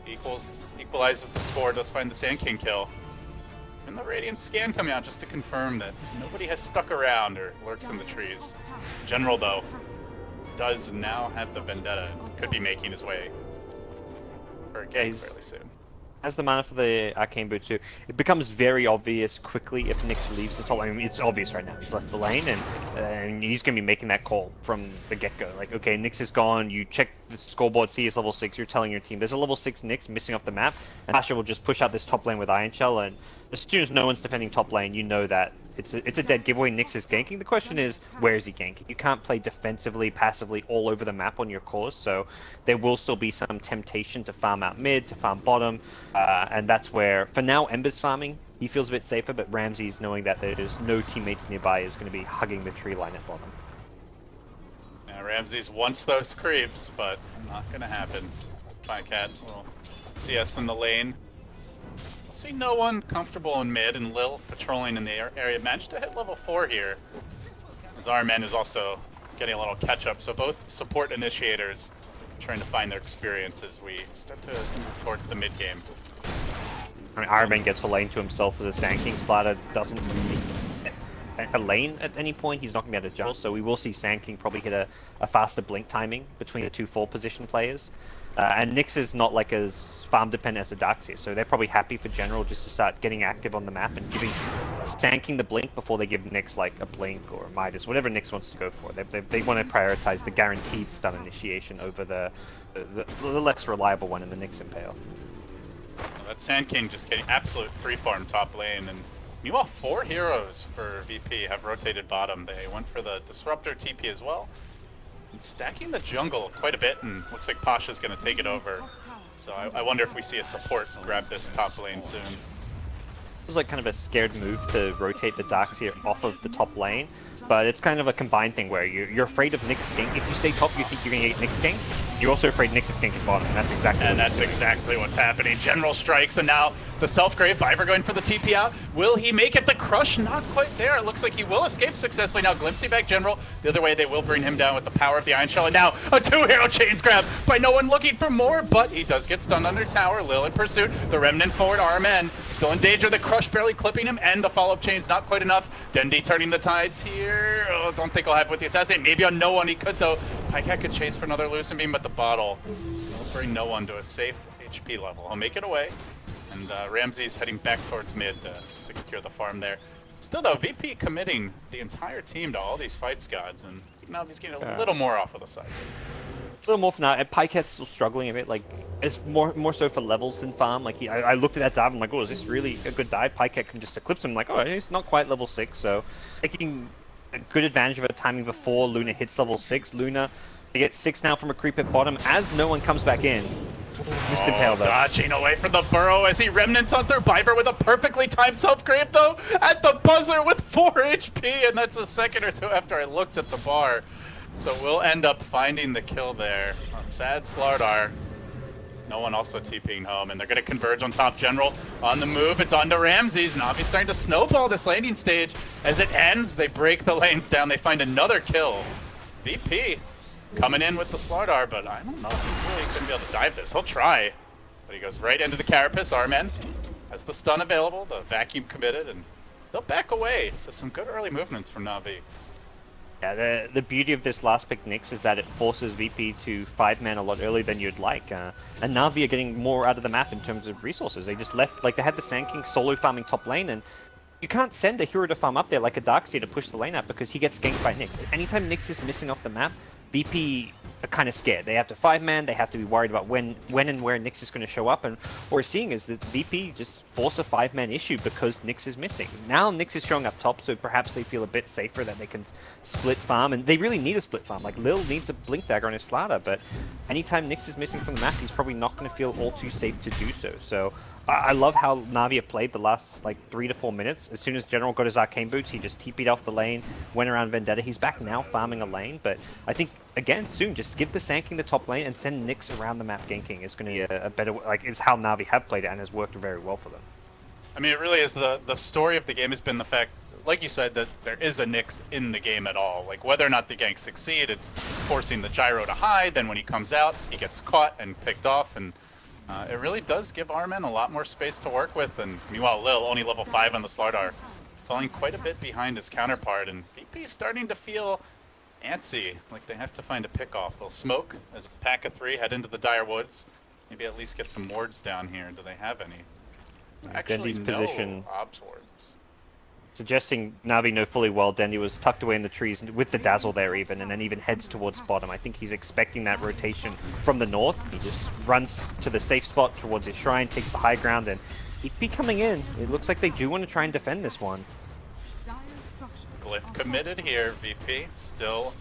equalizes the score. Does find the Sand King kill. And the Radiant scan coming out just to confirm that nobody has stuck around or lurks in the trees. General, though, does now have the Vendetta. Could be making his way for a game fairly soon. Has the mana for the Arcane Boot too. It becomes very obvious quickly if Nyx leaves the top lane. I mean, it's obvious right now. He's left the lane, and he's going to be making that call from the get-go. Like, okay, Nyx is gone. You check the scoreboard, see he's level 6. You're telling your team there's a level 6 Nyx missing off the map, and Asher will just push out this top lane with Iron Shell. And as soon as no one's defending top lane, you know that it's a dead giveaway. Nyx is ganking. The question is, where is he ganking? You can't play defensively, passively all over the map on your cores, so there will still be some temptation to farm out mid, to farm bottom, and that's where, for now, Ember's farming. He feels a bit safer, but Ramses, knowing that there's no teammates nearby, is going to be hugging the tree line at bottom. Now Ramses wants those creeps, but not going to happen. Bycat will CS in the lane. See no one comfortable in mid, and Lil patrolling in the area. Managed to hit level 4 here. Zarman is also getting a little catch up, so both support initiators trying to find their experience as we start to move towards the mid game. I mean, Iron Man gets a lane to himself as a Sand King. Slider doesn't really a lane at any point. He's not going to be able to jump, so we will see Sand King probably hit a faster blink timing between the two 4 position players. And Nyx is not like as farm dependent as a Darkseer, so they're probably happy for General just to start getting active on the map and giving Sand King the blink before they give Nyx like a blink or a Midas, whatever Nyx wants to go for. They want to prioritize the guaranteed stun initiation over the less reliable one in the Nyx Impale. Well, that Sand King just getting absolute freeform top lane, and meanwhile 4 heroes for VP have rotated bottom. They went for the Disruptor TP as well. And stacking the jungle quite a bit, and looks like Pasha's going to take it over. So I wonder if we see a support grab this top lane soon. It was like kind of a scared move to rotate the Darkseer off of the top lane, but it's kind of a combined thing where you're afraid of Nyx gank. If you stay top, you think you're going to get Nyx gank. You're also afraid Nyx is ganking bottom, and that's exactly what's happening. General strikes, and now the self-grave. Viver going for the TP out. Will he make it? The crush not quite there. It looks like he will escape successfully. Now glimpsing back General. The other way, they will bring him down with the power of the Iron Shell. And now a 2-hero chains grab by no one looking for more, but he does get stunned under tower. Lil in pursuit. The Remnant forward. Armen still in danger. The crush barely clipping him, and the follow-up chains not quite enough. Dendi turning the tides here. Oh, don't think he'll have it with the assassin. Maybe on no one he could, though. Pycat could chase for another Lucent Beam, but the bottle will bring no one to a safe HP level. He'll make it away. And Ramses heading back towards mid to secure the farm there. Still though, VP committing the entire team to all these fights gods, and now he's getting a little more off of the side. A little more for now. Pycat's still struggling a bit. Like, it's more so for levels than farm. Like, I looked at that dive, I'm like, oh, is this really a good dive? Pycat can just eclipse him. Like, oh, he's not quite level 6, so taking a good advantage of her timing before Luna hits level 6. Luna, they get 6 now from a creep at bottom as no one comes back in. Missed Impale though. Dodging away from the burrow as he remnants on through. Viper with a perfectly timed self-grave though at the buzzer with 4 HP, and that's a second or two after I looked at the bar. So we'll end up finding the kill there. Sad Slardar. No one also TPing home, and they're going to converge on top. General on the move. It's on to Ramses. Navi's starting to snowball this laning stage. As it ends, they break the lanes down. They find another kill. VP coming in with the Slardar, but I don't know if he's really going to be able to dive this. He'll try, but he goes right into the Carapace. Armen has the stun available, the vacuum committed, and they'll back away. So some good early movements from Navi. Yeah, the beauty of this last pick Nyx is that it forces VP to 5-man a lot earlier than you'd like, and Navi are getting more out of the map in terms of resources. They just left, like they had the Sand King solo farming top lane, and you can't send a hero to farm up there like a Darkseer to push the lane out because he gets ganked by Nyx. Anytime Nyx is missing off the map, VP are kind of scared. They have to 5-man, they have to be worried about when and where Nyx is going to show up, and what we're seeing is that VP just force a 5-man issue because Nyx is missing. Now Nyx is showing up top, so perhaps they feel a bit safer that they can split farm, and they really need a split farm. Like, Lil needs a Blink Dagger on his Slaughter, but anytime Nyx is missing from the map, he's probably not going to feel all too safe to do so. So I love how Navi have played the last like 3 to 4 minutes. As soon as General got his Arcane Boots, he just TP'd off the lane, went around Vendetta. He's back now farming a lane, but I think, again, soon, just give the Sanking the top lane and send Nyx around the map ganking is going to be a better, like, it's how Navi have played it and has worked very well for them. I mean, it really is the story of the game has been the fact, like you said, that there is a Nyx in the game at all. Like, whether or not the ganks succeed, it's forcing the Gyro to hide, then when he comes out, he gets caught and picked off, and it really does give Armin a lot more space to work with, and meanwhile Lil, only level 5 on the Slardar, falling quite a bit behind his counterpart, and VP starting to feel antsy, like they have to find a pick-off. They'll smoke as a pack of 3 head into the Dire Woods, maybe at least get some wards down here. Do they have any? Actually, Dendi's no position Obs wards. Suggesting Navi know fully well Dendi was tucked away in the trees with the Dazzle there even, and then even heads towards bottom. I think he's expecting that rotation from the north. He just runs to the safe spot towards his shrine, takes the high ground, and EP coming in. It looks like they do want to try and defend this one. Glyph committed here, VP. Still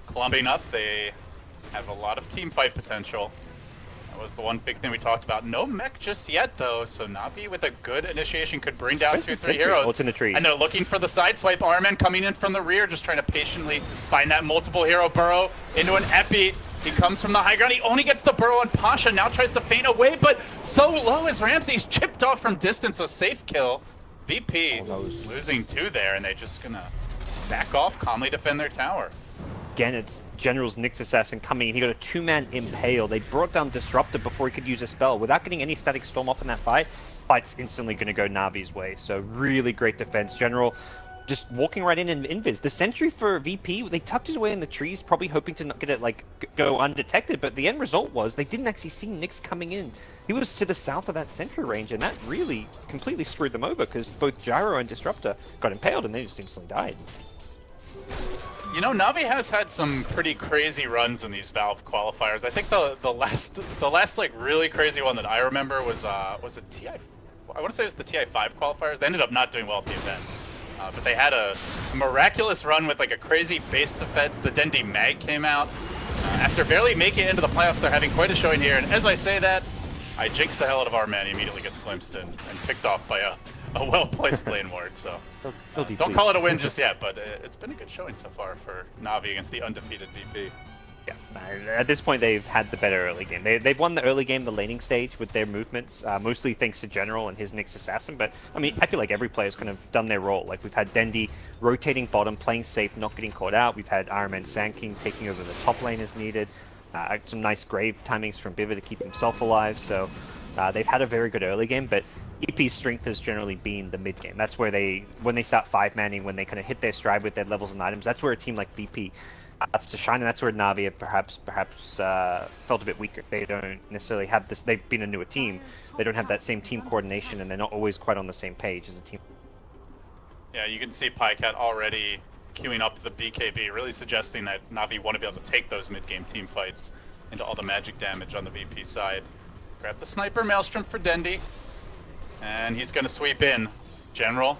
clumping up. They have a lot of team fight potential. That was the one big thing we talked about. No mech just yet, though, so Navi with a good initiation could bring down 2-3 heroes. Oh, it's in the trees. And they're looking for the side swipe. Armin coming in from the rear, just trying to patiently find that multiple hero burrow into an epi. He comes from the high ground. He only gets the burrow, and Pasha now tries to feint away, but so low as Ramsey's chipped off from distance, a safe kill. VP losing 2 there, and they're just gonna back off, calmly defend their tower. Again, it's General's Nyx Assassin coming in. He got a 2-man Impale. They brought down Disruptor before he could use a spell. Without getting any Static Storm off in that fight's instantly going to go Navi's way. So really great defense. General just walking right in and invis. The sentry for VP, they tucked it away in the trees, probably hoping to not get it like go undetected, but the end result was they didn't actually see Nyx coming in. He was to the south of that sentry range, and that really completely screwed them over because both Gyro and Disruptor got impaled and they just instantly died. You know, Navi has had some pretty crazy runs in these Valve qualifiers. I think the last like really crazy one that I remember was a TI. I want to say it was the TI5 qualifiers. They ended up not doing well at the event, but they had a miraculous run with like a crazy base defense. The Dendi Mag came out after barely making it into the playoffs. They're having quite a showing here, and as I say that, I jinx the hell out of our man. He immediately gets glimpsed and picked off by a well-placed lane ward, so don't call it a win just yet, but it's been a good showing so far for Navi against the undefeated VP. Yeah, at this point they've had the better early game. They've won the early game, the laning stage, with their movements, mostly thanks to General and his Nyx Assassin, but I mean, I feel like every player's kind of done their role. Like, we've had Dendi rotating bottom, playing safe, not getting caught out. We've had Iron Man Sandking taking over the top lane as needed. Some nice grave timings from Biver to keep himself alive, so they've had a very good early game, but EP's strength has generally been the mid game. That's where when they start 5-manning, when they kind of hit their stride with their levels and items, that's where a team like VP starts to shine, and that's where Navi have perhaps felt a bit weaker. They don't necessarily have this. They've been a newer team. They don't have that same team coordination, and they're not always quite on the same page as a team. Yeah, you can see Pycat already queuing up the BKB, really suggesting that Navi want to be able to take those mid-game team fights into all the magic damage on the VP side. Grab the Sniper Maelstrom for Dendi, and he's going to sweep in. General,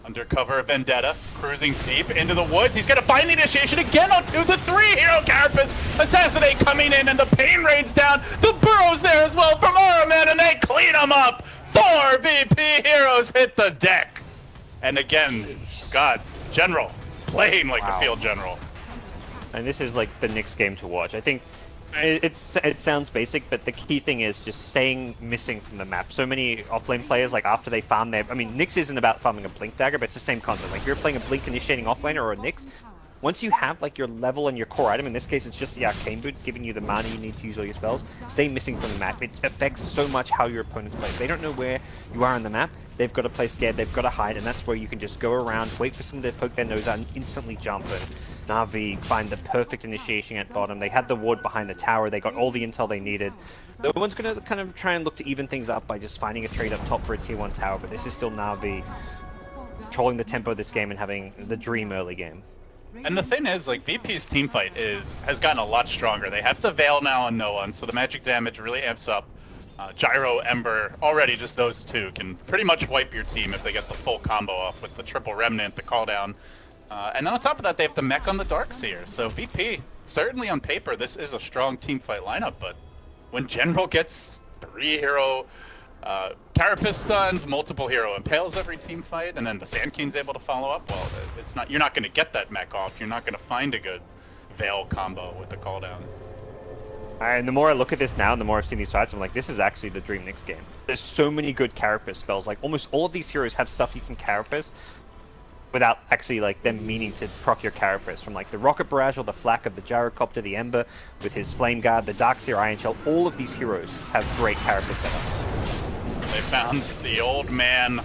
under cover of Vendetta, cruising deep into the woods. He's going to find the initiation again on 2 to 3 hero Carapace. Assassinate coming in, and the pain rains down. The burrow's there as well from Araman, and they clean him up. 4 VP heroes hit the deck. And again, gods, General, playing like a field general. And this is like the Nyx game to watch. I think it sounds basic, but the key thing is just staying missing from the map. So many offlane players, like after they farm their... I mean, Nyx isn't about farming a Blink Dagger, but it's the same concept. Like, if you're playing a Blink initiating offlaner or a Nyx, once you have like your level and your core item, in this case it's just the Arcane Boots giving you the mana you need to use all your spells, stay missing from the map. It affects so much how your opponents play. If they don't know where you are on the map, they've got to play scared, they've got to hide, and that's where you can just go around, wait for someone to poke their nose out, and instantly jump. And Navi find the perfect initiation at bottom. They had the ward behind the tower, they got all the intel they needed. No one's going to kind of try and look to even things up by just finding a trade up top for a tier 1 tower, but this is still Navi controlling the tempo of this game and having the dream early game. And the thing is, like, VP's teamfight has gotten a lot stronger. They have the Veil now on no one, so the magic damage really amps up. Gyro, Ember, already just those two can pretty much wipe your team if they get the full combo off with the triple Remnant, the call down. And then on top of that, they have the mech on the Darkseer. So VP, certainly on paper, this is a strong teamfight lineup, but when General gets 3 hero Carapace stuns, multiple hero impales every team fight, and then the Sand King's able to follow up, well, you're not going to get that mech off. You're not going to find a good Veil combo with the call down. And the more I look at this now, and the more I've seen these fights, I'm like, this is actually the Dream Nyx game. There's so many good Carapace spells. Like, almost all of these heroes have stuff you can Carapace without actually, like, them meaning to proc your Carapace. From, like, the Rocket Barrage or the Flak of the Gyrocopter, the Ember, with his Flame Guard, the Darkseer Iron Shell, all of these heroes have great Carapace setups. They found the old man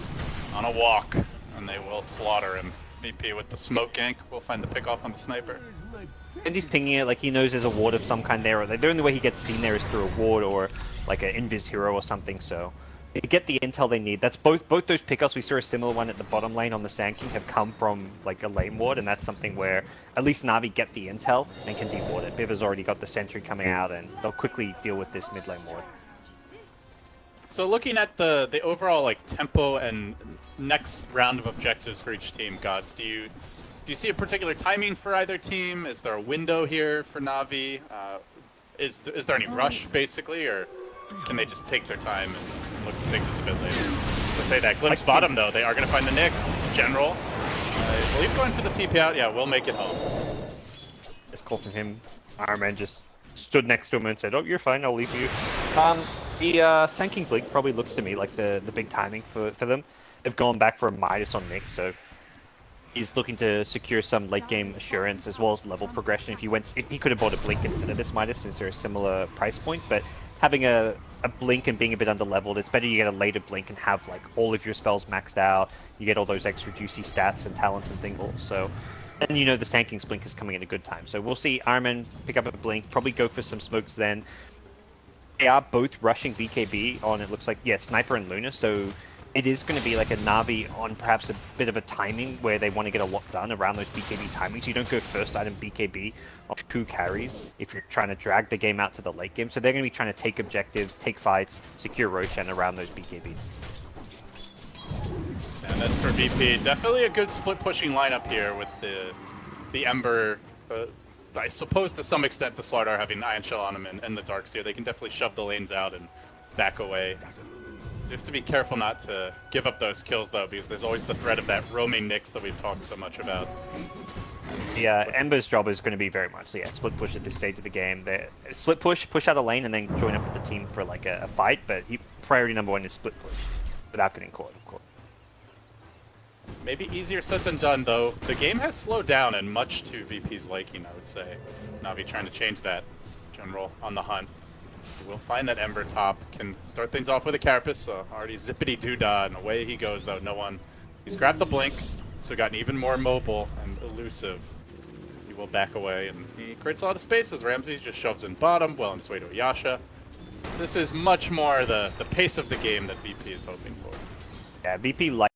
on a walk, and they will slaughter him. VP with the smoke gank will find the pick off on the sniper. And he's pinging it like he knows there's a ward of some kind there, or the only way he gets seen there is through a ward or like an invis hero or something. So they get the intel they need. That's both those pickups. We saw a similar one at the bottom lane on the Sand King have come from like a lane ward, and that's something where at least Navi get the intel and can deward it. Biva's already got the sentry coming out, and they'll quickly deal with this mid lane ward. So looking at the overall like tempo and next round of objectives for each team, Gods, do you see a particular timing for either team? Is there a window here for Navi? Is there any rush basically, or can they just take their time and look to take this a bit later? Let's say that Glimpse bottom though, they are going to find the Nyx. General, I believe going for the TP out. Yeah, we'll make it home. This call from him. Iron Man just stood next to him and said, "Oh, you're fine. I'll leave you." The Sand King Blink probably looks to me like the big timing for them. They've gone back for a Midas on Nyx, so he's looking to secure some late game assurance as well as level progression. If he could have bought a Blink instead of this Midas since they're a similar price point, but having a Blink and being a bit under leveled, it's better you get a later Blink and have like all of your spells maxed out. You get all those extra juicy stats and talents and thingles. So, and you know the Sand King's Blink is coming at a good time. So we'll see Iron Man pick up a Blink, probably go for some smokes then. They are both rushing BKB on, it looks like, yeah, Sniper and Luna, so it is going to be like a Navi on perhaps a bit of a timing where they want to get a lot done around those BKB timings. You don't go first item BKB on 2 carries if you're trying to drag the game out to the late game. So they're going to be trying to take objectives, take fights, secure Roshan around those BKB. And that's for VP. Definitely a good split pushing lineup here with the Ember. I suppose to some extent the Slardar having Iron Shell on him and the Darkseer. They can definitely shove the lanes out and back away. You have to be careful not to give up those kills though, because there's always the threat of that roaming Nyx that we've talked so much about. Yeah, Ember's job is going to be very much, split push at this stage of the game. Split push out a lane, and then join up with the team for like a fight, but priority number 1 is split push, without getting caught, of course. Maybe easier said than done though. The game has slowed down, and much to VP's liking, I would say. Navi trying to change that. General on the hunt. We'll find that Ember top, can start things off with a Carapace, so already zippity doo-dah, and away he goes though, no one. He's grabbed the Blink, so gotten even more mobile and elusive. He will back away, and he creates a lot of space as Ramsey just shoves in bottom, well on his way to a Yasha. This is much more the pace of the game that VP is hoping for. Yeah, VP likes